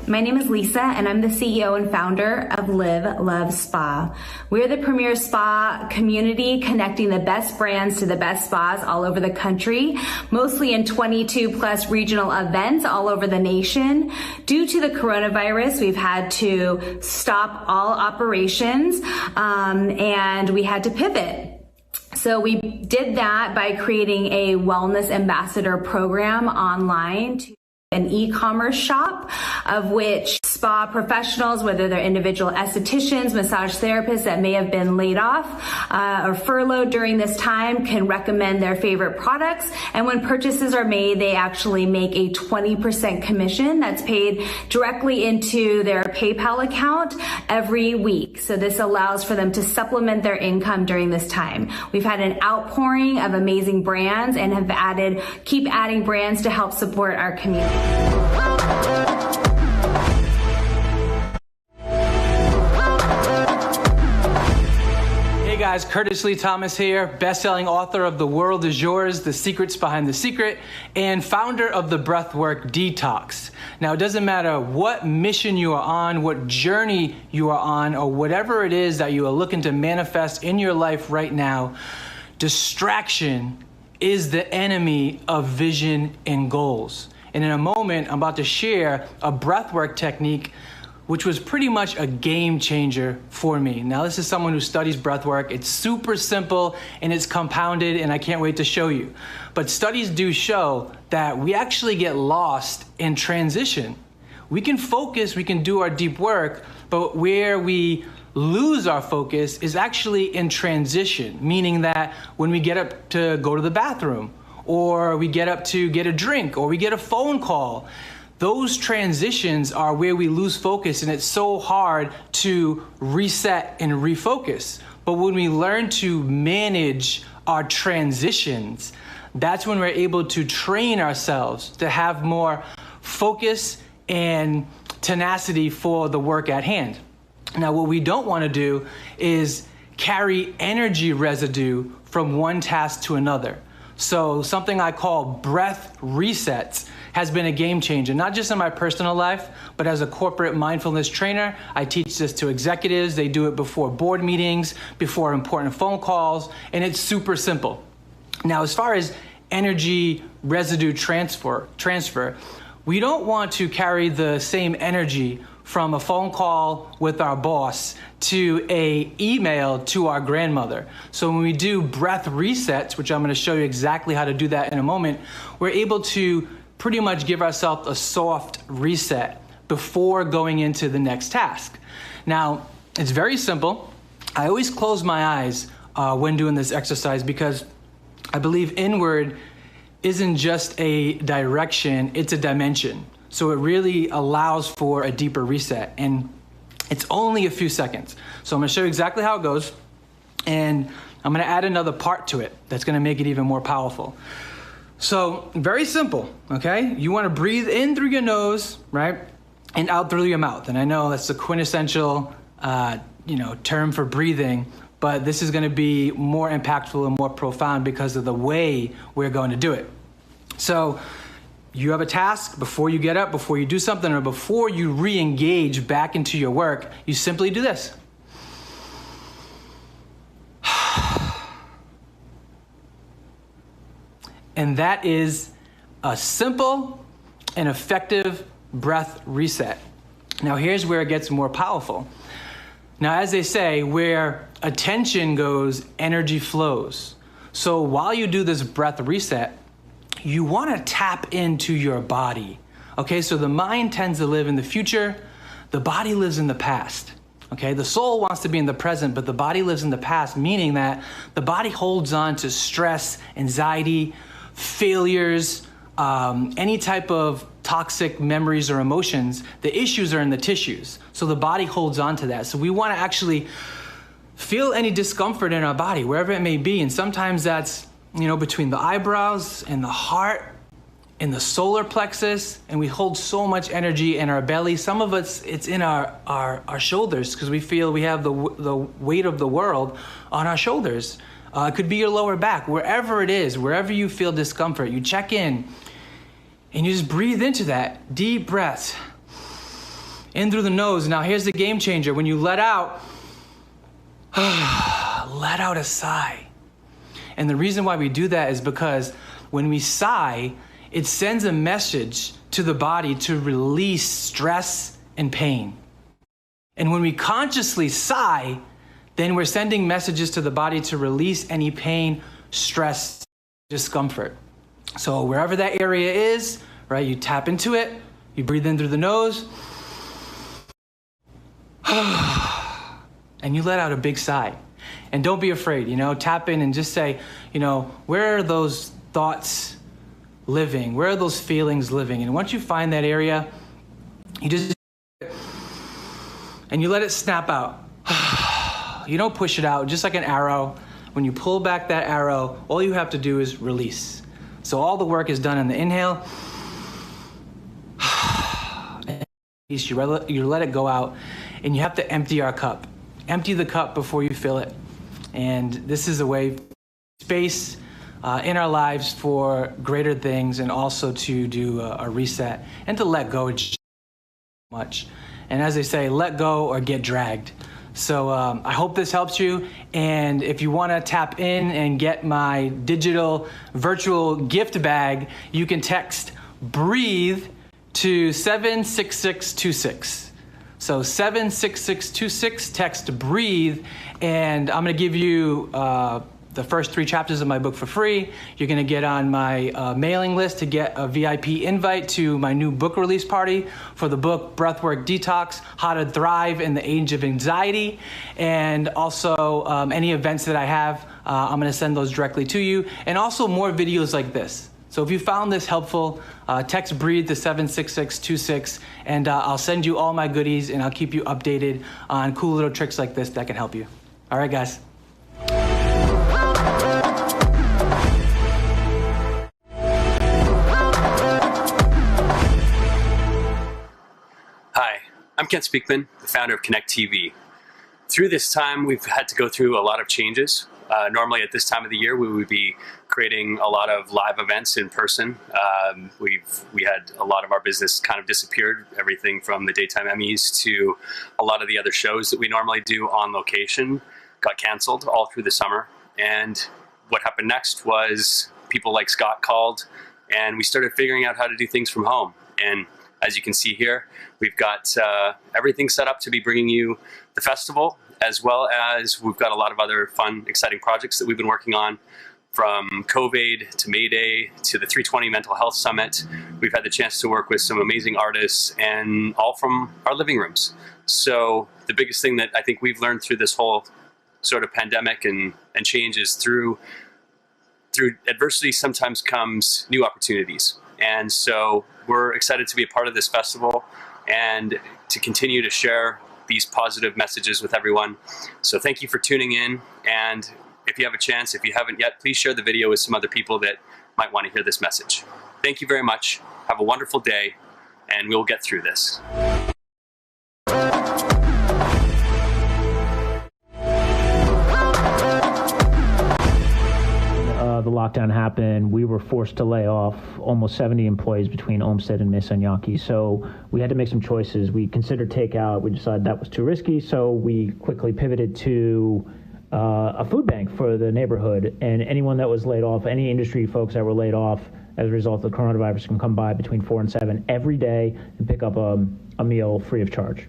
My name is Lisa, and I'm the CEO and founder of Live Love Spa. We're the premier spa community connecting the best brands to the best spas all over the country, mostly in 22 plus regional events all over the nation. Due to the coronavirus, we've had to stop all operations, and we had to pivot. So we did that by creating a wellness ambassador program online to an e-commerce shop of which spa professionals, whether they're individual estheticians, massage therapists that may have been laid off or furloughed during this time, can recommend their favorite products. And when purchases are made, they actually make a 20% commission that's paid directly into their PayPal account every week. So this allows for them to supplement their income during this time. We've had an outpouring of amazing brands and have keep adding brands to help support our community. Hey guys, Curtis Lee Thomas here, best-selling author of The World Is Yours, The Secrets Behind the Secret, and founder of the Breathwork Detox. Now, it doesn't matter what mission you are on, what journey you are on, or whatever it is that you are looking to manifest in your life right now, distraction is the enemy of vision and goals. And in a moment, I'm about to share a breathwork technique which was pretty much a game changer for me. Now, this is someone who studies breathwork. It's super simple and it's compounded, and I can't wait to show you. But studies do show that we actually get lost in transition. We can focus, we can do our deep work, but where we lose our focus is actually in transition, meaning that when we get up to go to the bathroom, or we get up to get a drink, or we get a phone call, those transitions are where we lose focus, and it's so hard to reset and refocus. But when we learn to manage our transitions, that's when we're able to train ourselves to have more focus and tenacity for the work at hand. Now, what we don't want to do is carry energy residue from one task to another. So something I call breath resets has been a game changer, not just in my personal life, but as a corporate mindfulness trainer. I teach this to executives. They do it before board meetings, before important phone calls, and it's super simple. Now, as far as energy residue transfer, we don't want to carry the same energy from a phone call with our boss to an email to our grandmother. So when we do breath resets, which I'm going to show you exactly how to do that in a moment, we're able to pretty much give ourselves a soft reset before going into the next task. Now, it's very simple. I always close my eyes when doing this exercise because I believe inward isn't just a direction, it's a dimension. So it really allows for a deeper reset, and it's only a few seconds. So I'm gonna show you exactly how it goes, and I'm gonna add another part to it that's gonna make it even more powerful. So very simple, okay? You wanna breathe in through your nose, right? And out through your mouth. And I know that's the quintessential term for breathing, but this is gonna be more impactful and more profound because of the way we're going to do it. So you have a task before you get up, before you do something, or before you re-engage back into your work, you simply do this. And that is a simple and effective breath reset. Now here's where it gets more powerful. Now, as they say, where attention goes, energy flows. So while you do this breath reset, you want to tap into your body. Okay, so the mind tends to live in the future, the body lives in the past. Okay, the soul wants to be in the present, but the body lives in the past, meaning that the body holds on to stress, anxiety, failures, any type of toxic memories or emotions. The issues are in the tissues. So the body holds on to that. So we want to actually feel any discomfort in our body, wherever it may be. And sometimes that's, between the eyebrows and the heart and the solar plexus. And we hold so much energy in our belly. Some of it's in our shoulders because we feel we have the weight of the world on our shoulders. It could be your lower back, wherever it is, wherever you feel discomfort, you check in and you just breathe into that. Deep breaths in through the nose. Now here's the game changer. When you let out a sigh. And the reason why we do that is because when we sigh, it sends a message to the body to release stress and pain. And when we consciously sigh, then we're sending messages to the body to release any pain, stress, discomfort. So wherever that area is, right? You tap into it, you breathe in through the nose, and you let out a big sigh. And don't be afraid, tap in and just say, where are those thoughts living? Where are those feelings living? And once you find that area, you just, and you let it snap out. You don't push it out, just like an arrow. When you pull back that arrow, all you have to do is release. So all the work is done in the inhale. You let it go out, and you have to empty our cup. Empty the cup before you fill it. And this is a way, space in our lives for greater things, and also to do a reset and to let go much. And as they say, let go or get dragged. So I hope this helps you. And if you want to tap in and get my digital virtual gift bag, you can text BREATHE to 76626. So 76626, text BREATHE, and I'm going to give you the first 3 chapters of my book for free. You're going to get on my mailing list to get a VIP invite to my new book release party for the book Breathwork Detox, How to Thrive in the Age of Anxiety. And also any events that I have, I'm going to send those directly to you. And also more videos like this. So if you found this helpful, text BREATHE to 76626, and I'll send you all my goodies, and I'll keep you updated on cool little tricks like this that can help you. All right, guys. Hi, I'm Kent Speakman, the founder of Connect TV. Through this time, we've had to go through a lot of changes. Normally at this time of the year, we would be creating a lot of live events in person. We had a lot of our business kind of disappeared, everything from the daytime Emmys to a lot of the other shows that we normally do on location got canceled all through the summer. And what happened next was people like Scott called, and we started figuring out how to do things from home. And as you can see here, we've got everything set up to be bringing you the festival, as well as we've got a lot of other fun, exciting projects that we've been working on, from CovAID to May Day to the 320 Mental Health Summit. We've had the chance to work with some amazing artists, and all from our living rooms. So the biggest thing that I think we've learned through this whole sort of pandemic and change is through adversity sometimes comes new opportunities. And so we're excited to be a part of this festival and to continue to share these positive messages with everyone. So thank you for tuning in. And if you have a chance, if you haven't yet, please share the video with some other people that might want to hear this message. Thank you very much. Have a wonderful day, and we'll get through this. The lockdown happened, we were forced to lay off almost 70 employees between Olmsted and Missanyaki. So we had to make some choices. We considered takeout. We decided that was too risky. So we quickly pivoted to a food bank for the neighborhood. And anyone that was laid off, any industry folks that were laid off as a result of the coronavirus, can come by between 4 and 7 every day and pick up a meal free of charge.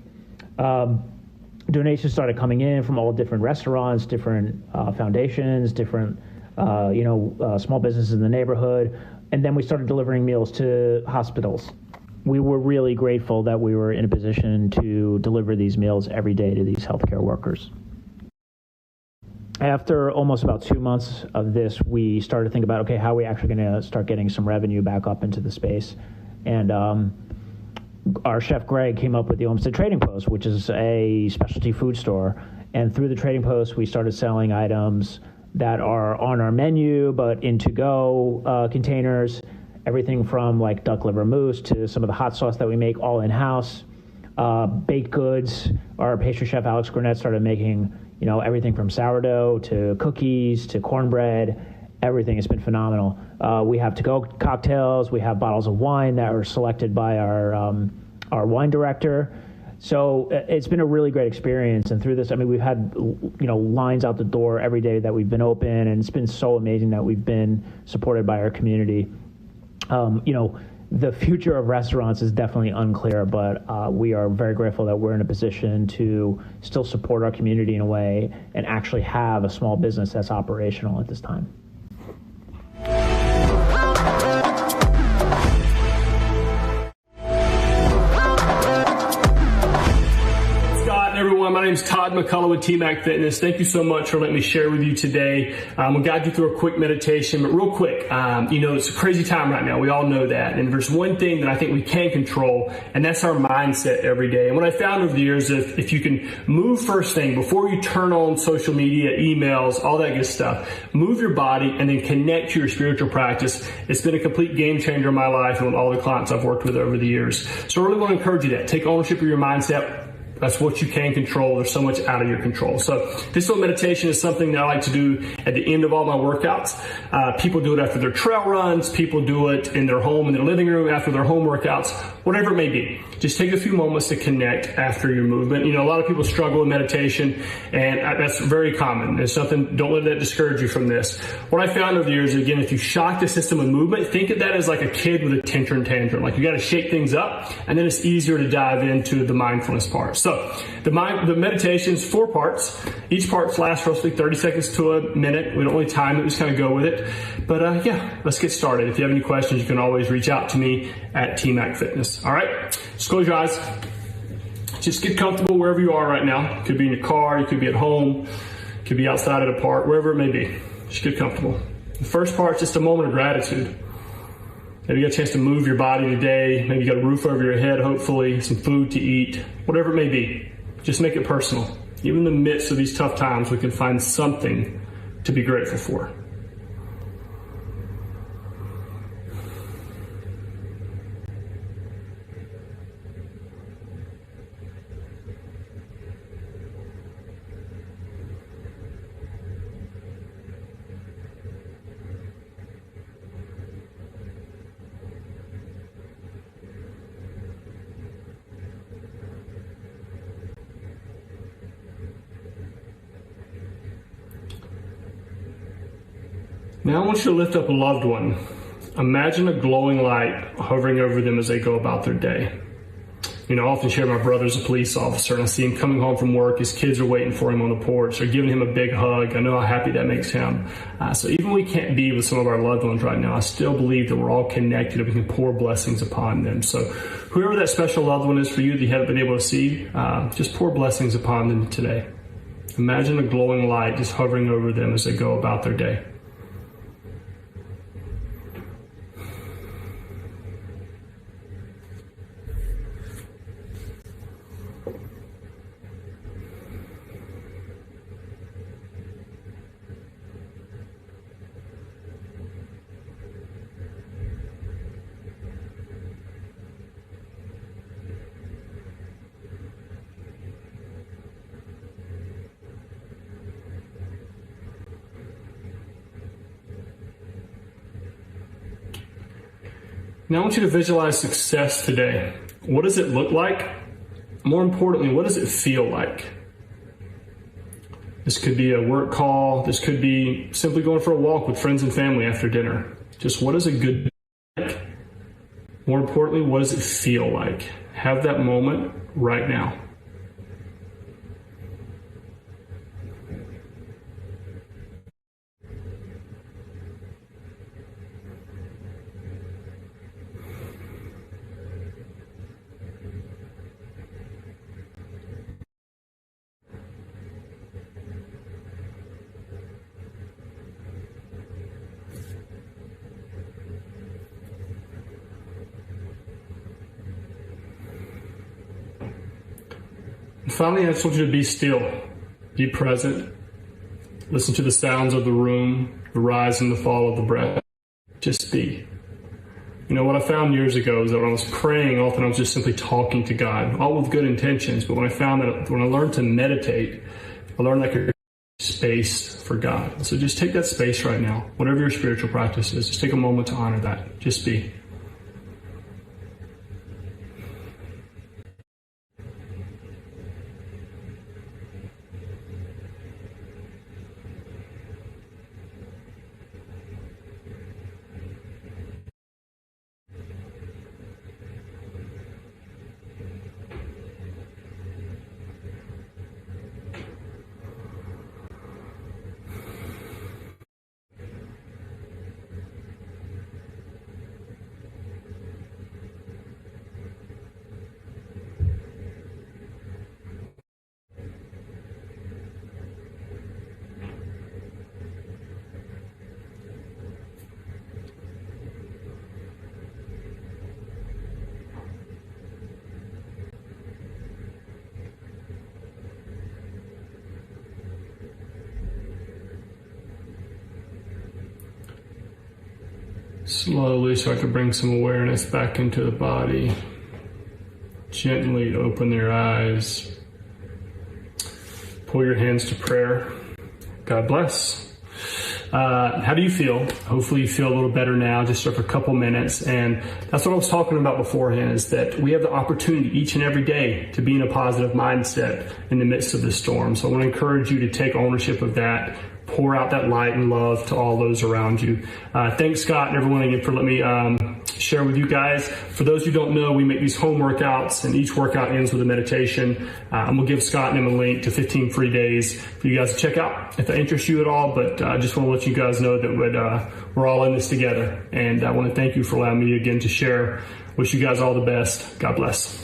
Donations started coming in from all different restaurants, different foundations, different small businesses in the neighborhood. And then we started delivering meals to hospitals. We were really grateful that we were in a position to deliver these meals every day to these healthcare workers. After almost about 2 months of this, we started to think about, okay, how are we actually going to start getting some revenue back up into the space? And our chef Greg came up with the Olmsted Trading Post, which is a specialty food store. And through the Trading Post, we started selling items that are on our menu, but in to-go containers, everything from like duck liver mousse to some of the hot sauce that we make all in-house, baked goods. Our pastry chef, Alex Gurnett, started making, everything from sourdough to cookies to cornbread. Everything has been phenomenal. We have to-go cocktails. We have bottles of wine that are selected by our wine director. So it's been a really great experience. And through this, we've had, lines out the door every day that we've been open, and it's been so amazing that we've been supported by our community. The future of restaurants is definitely unclear, but we are very grateful that we're in a position to still support our community in a way and actually have a small business that's operational at this time. Todd McCullough with TMAC Fitness. Thank you so much for letting me share with you today. We'll guide you through a quick meditation, but real quick, it's a crazy time right now. We all know that. And there's one thing that I think we can control, and that's our mindset every day. And what I found over the years is if you can move first thing before you turn on social media, emails, all that good stuff, move your body and then connect to your spiritual practice. It's been a complete game changer in my life and with all the clients I've worked with over the years. So I really want to encourage you that. Take ownership of your mindset. That's what you can control. There's so much out of your control. So this little meditation is something that I like to do at the end of all my workouts. People do it after their trail runs. People do it in their home, in their living room, after their home workouts, whatever it may be. Just take a few moments to connect after your movement. A lot of people struggle with meditation, and that's very common. It's something, don't let that discourage you from this. What I found over the years, again, if you shock the system with movement, think of that as like a kid with a tantrum. Like you got to shake things up, and then it's easier to dive into the mindfulness part. So the meditation is 4 parts. Each part lasts roughly 30 seconds to a minute. We don't really time it. We just kind of go with it. But let's get started. If you have any questions, you can always reach out to me at TMAC Fitness. All right? Just close your eyes. Just get comfortable wherever you are right now. You could be in your car. You could be at home. You could be outside at a park, wherever it may be. Just get comfortable. The first part is just a moment of gratitude. Maybe you got a chance to move your body today. Maybe you got a roof over your head, hopefully, some food to eat, whatever it may be. Just make it personal. Even in the midst of these tough times, we can find something to be grateful for. Now I want you to lift up a loved one. Imagine a glowing light hovering over them as they go about their day. I often share my brother's a police officer, and I see him coming home from work. His kids are waiting for him on the porch. They're giving him a big hug. I know how happy that makes him. So even we can't be with some of our loved ones right now, I still believe that we're all connected and we can pour blessings upon them. So whoever that special loved one is for you that you haven't been able to see, just pour blessings upon them today. Imagine a glowing light just hovering over them as they go about their day. Now I want you to visualize success today. What does it look like? More importantly, what does it feel like? This could be a work call. This could be simply going for a walk with friends and family after dinner. Just what is a good day like? More importantly, what does it feel like? Have that moment right now. And finally, I just want you to be still, be present, listen to the sounds of the room, the rise and the fall of the breath. Just be. What I found years ago is that when I was praying, often I was just simply talking to God, all with good intentions. But when I learned to meditate, I learned I could space for God. So just take that space right now, whatever your spiritual practice is, just take a moment to honor that. Just be. Slowly start to bring some awareness back into the body. Gently open your eyes. Pull your hands to prayer. God bless. How do you feel? Hopefully you feel a little better now, just for a couple minutes. And that's what I was talking about beforehand, is that we have the opportunity each and every day to be in a positive mindset in the midst of this storm. So I want to encourage you to take ownership of that. Pour out that light and love to all those around you. Thanks, Scott, and everyone again for letting me share with you guys. For those who don't know, we make these home workouts, and each workout ends with a meditation. I'm going to give Scott and him a link to 15 free days for you guys to check out if that interests you at all. But I just want to let you guys know that we're all in this together. And I want to thank you for allowing me again to share. Wish you guys all the best. God bless.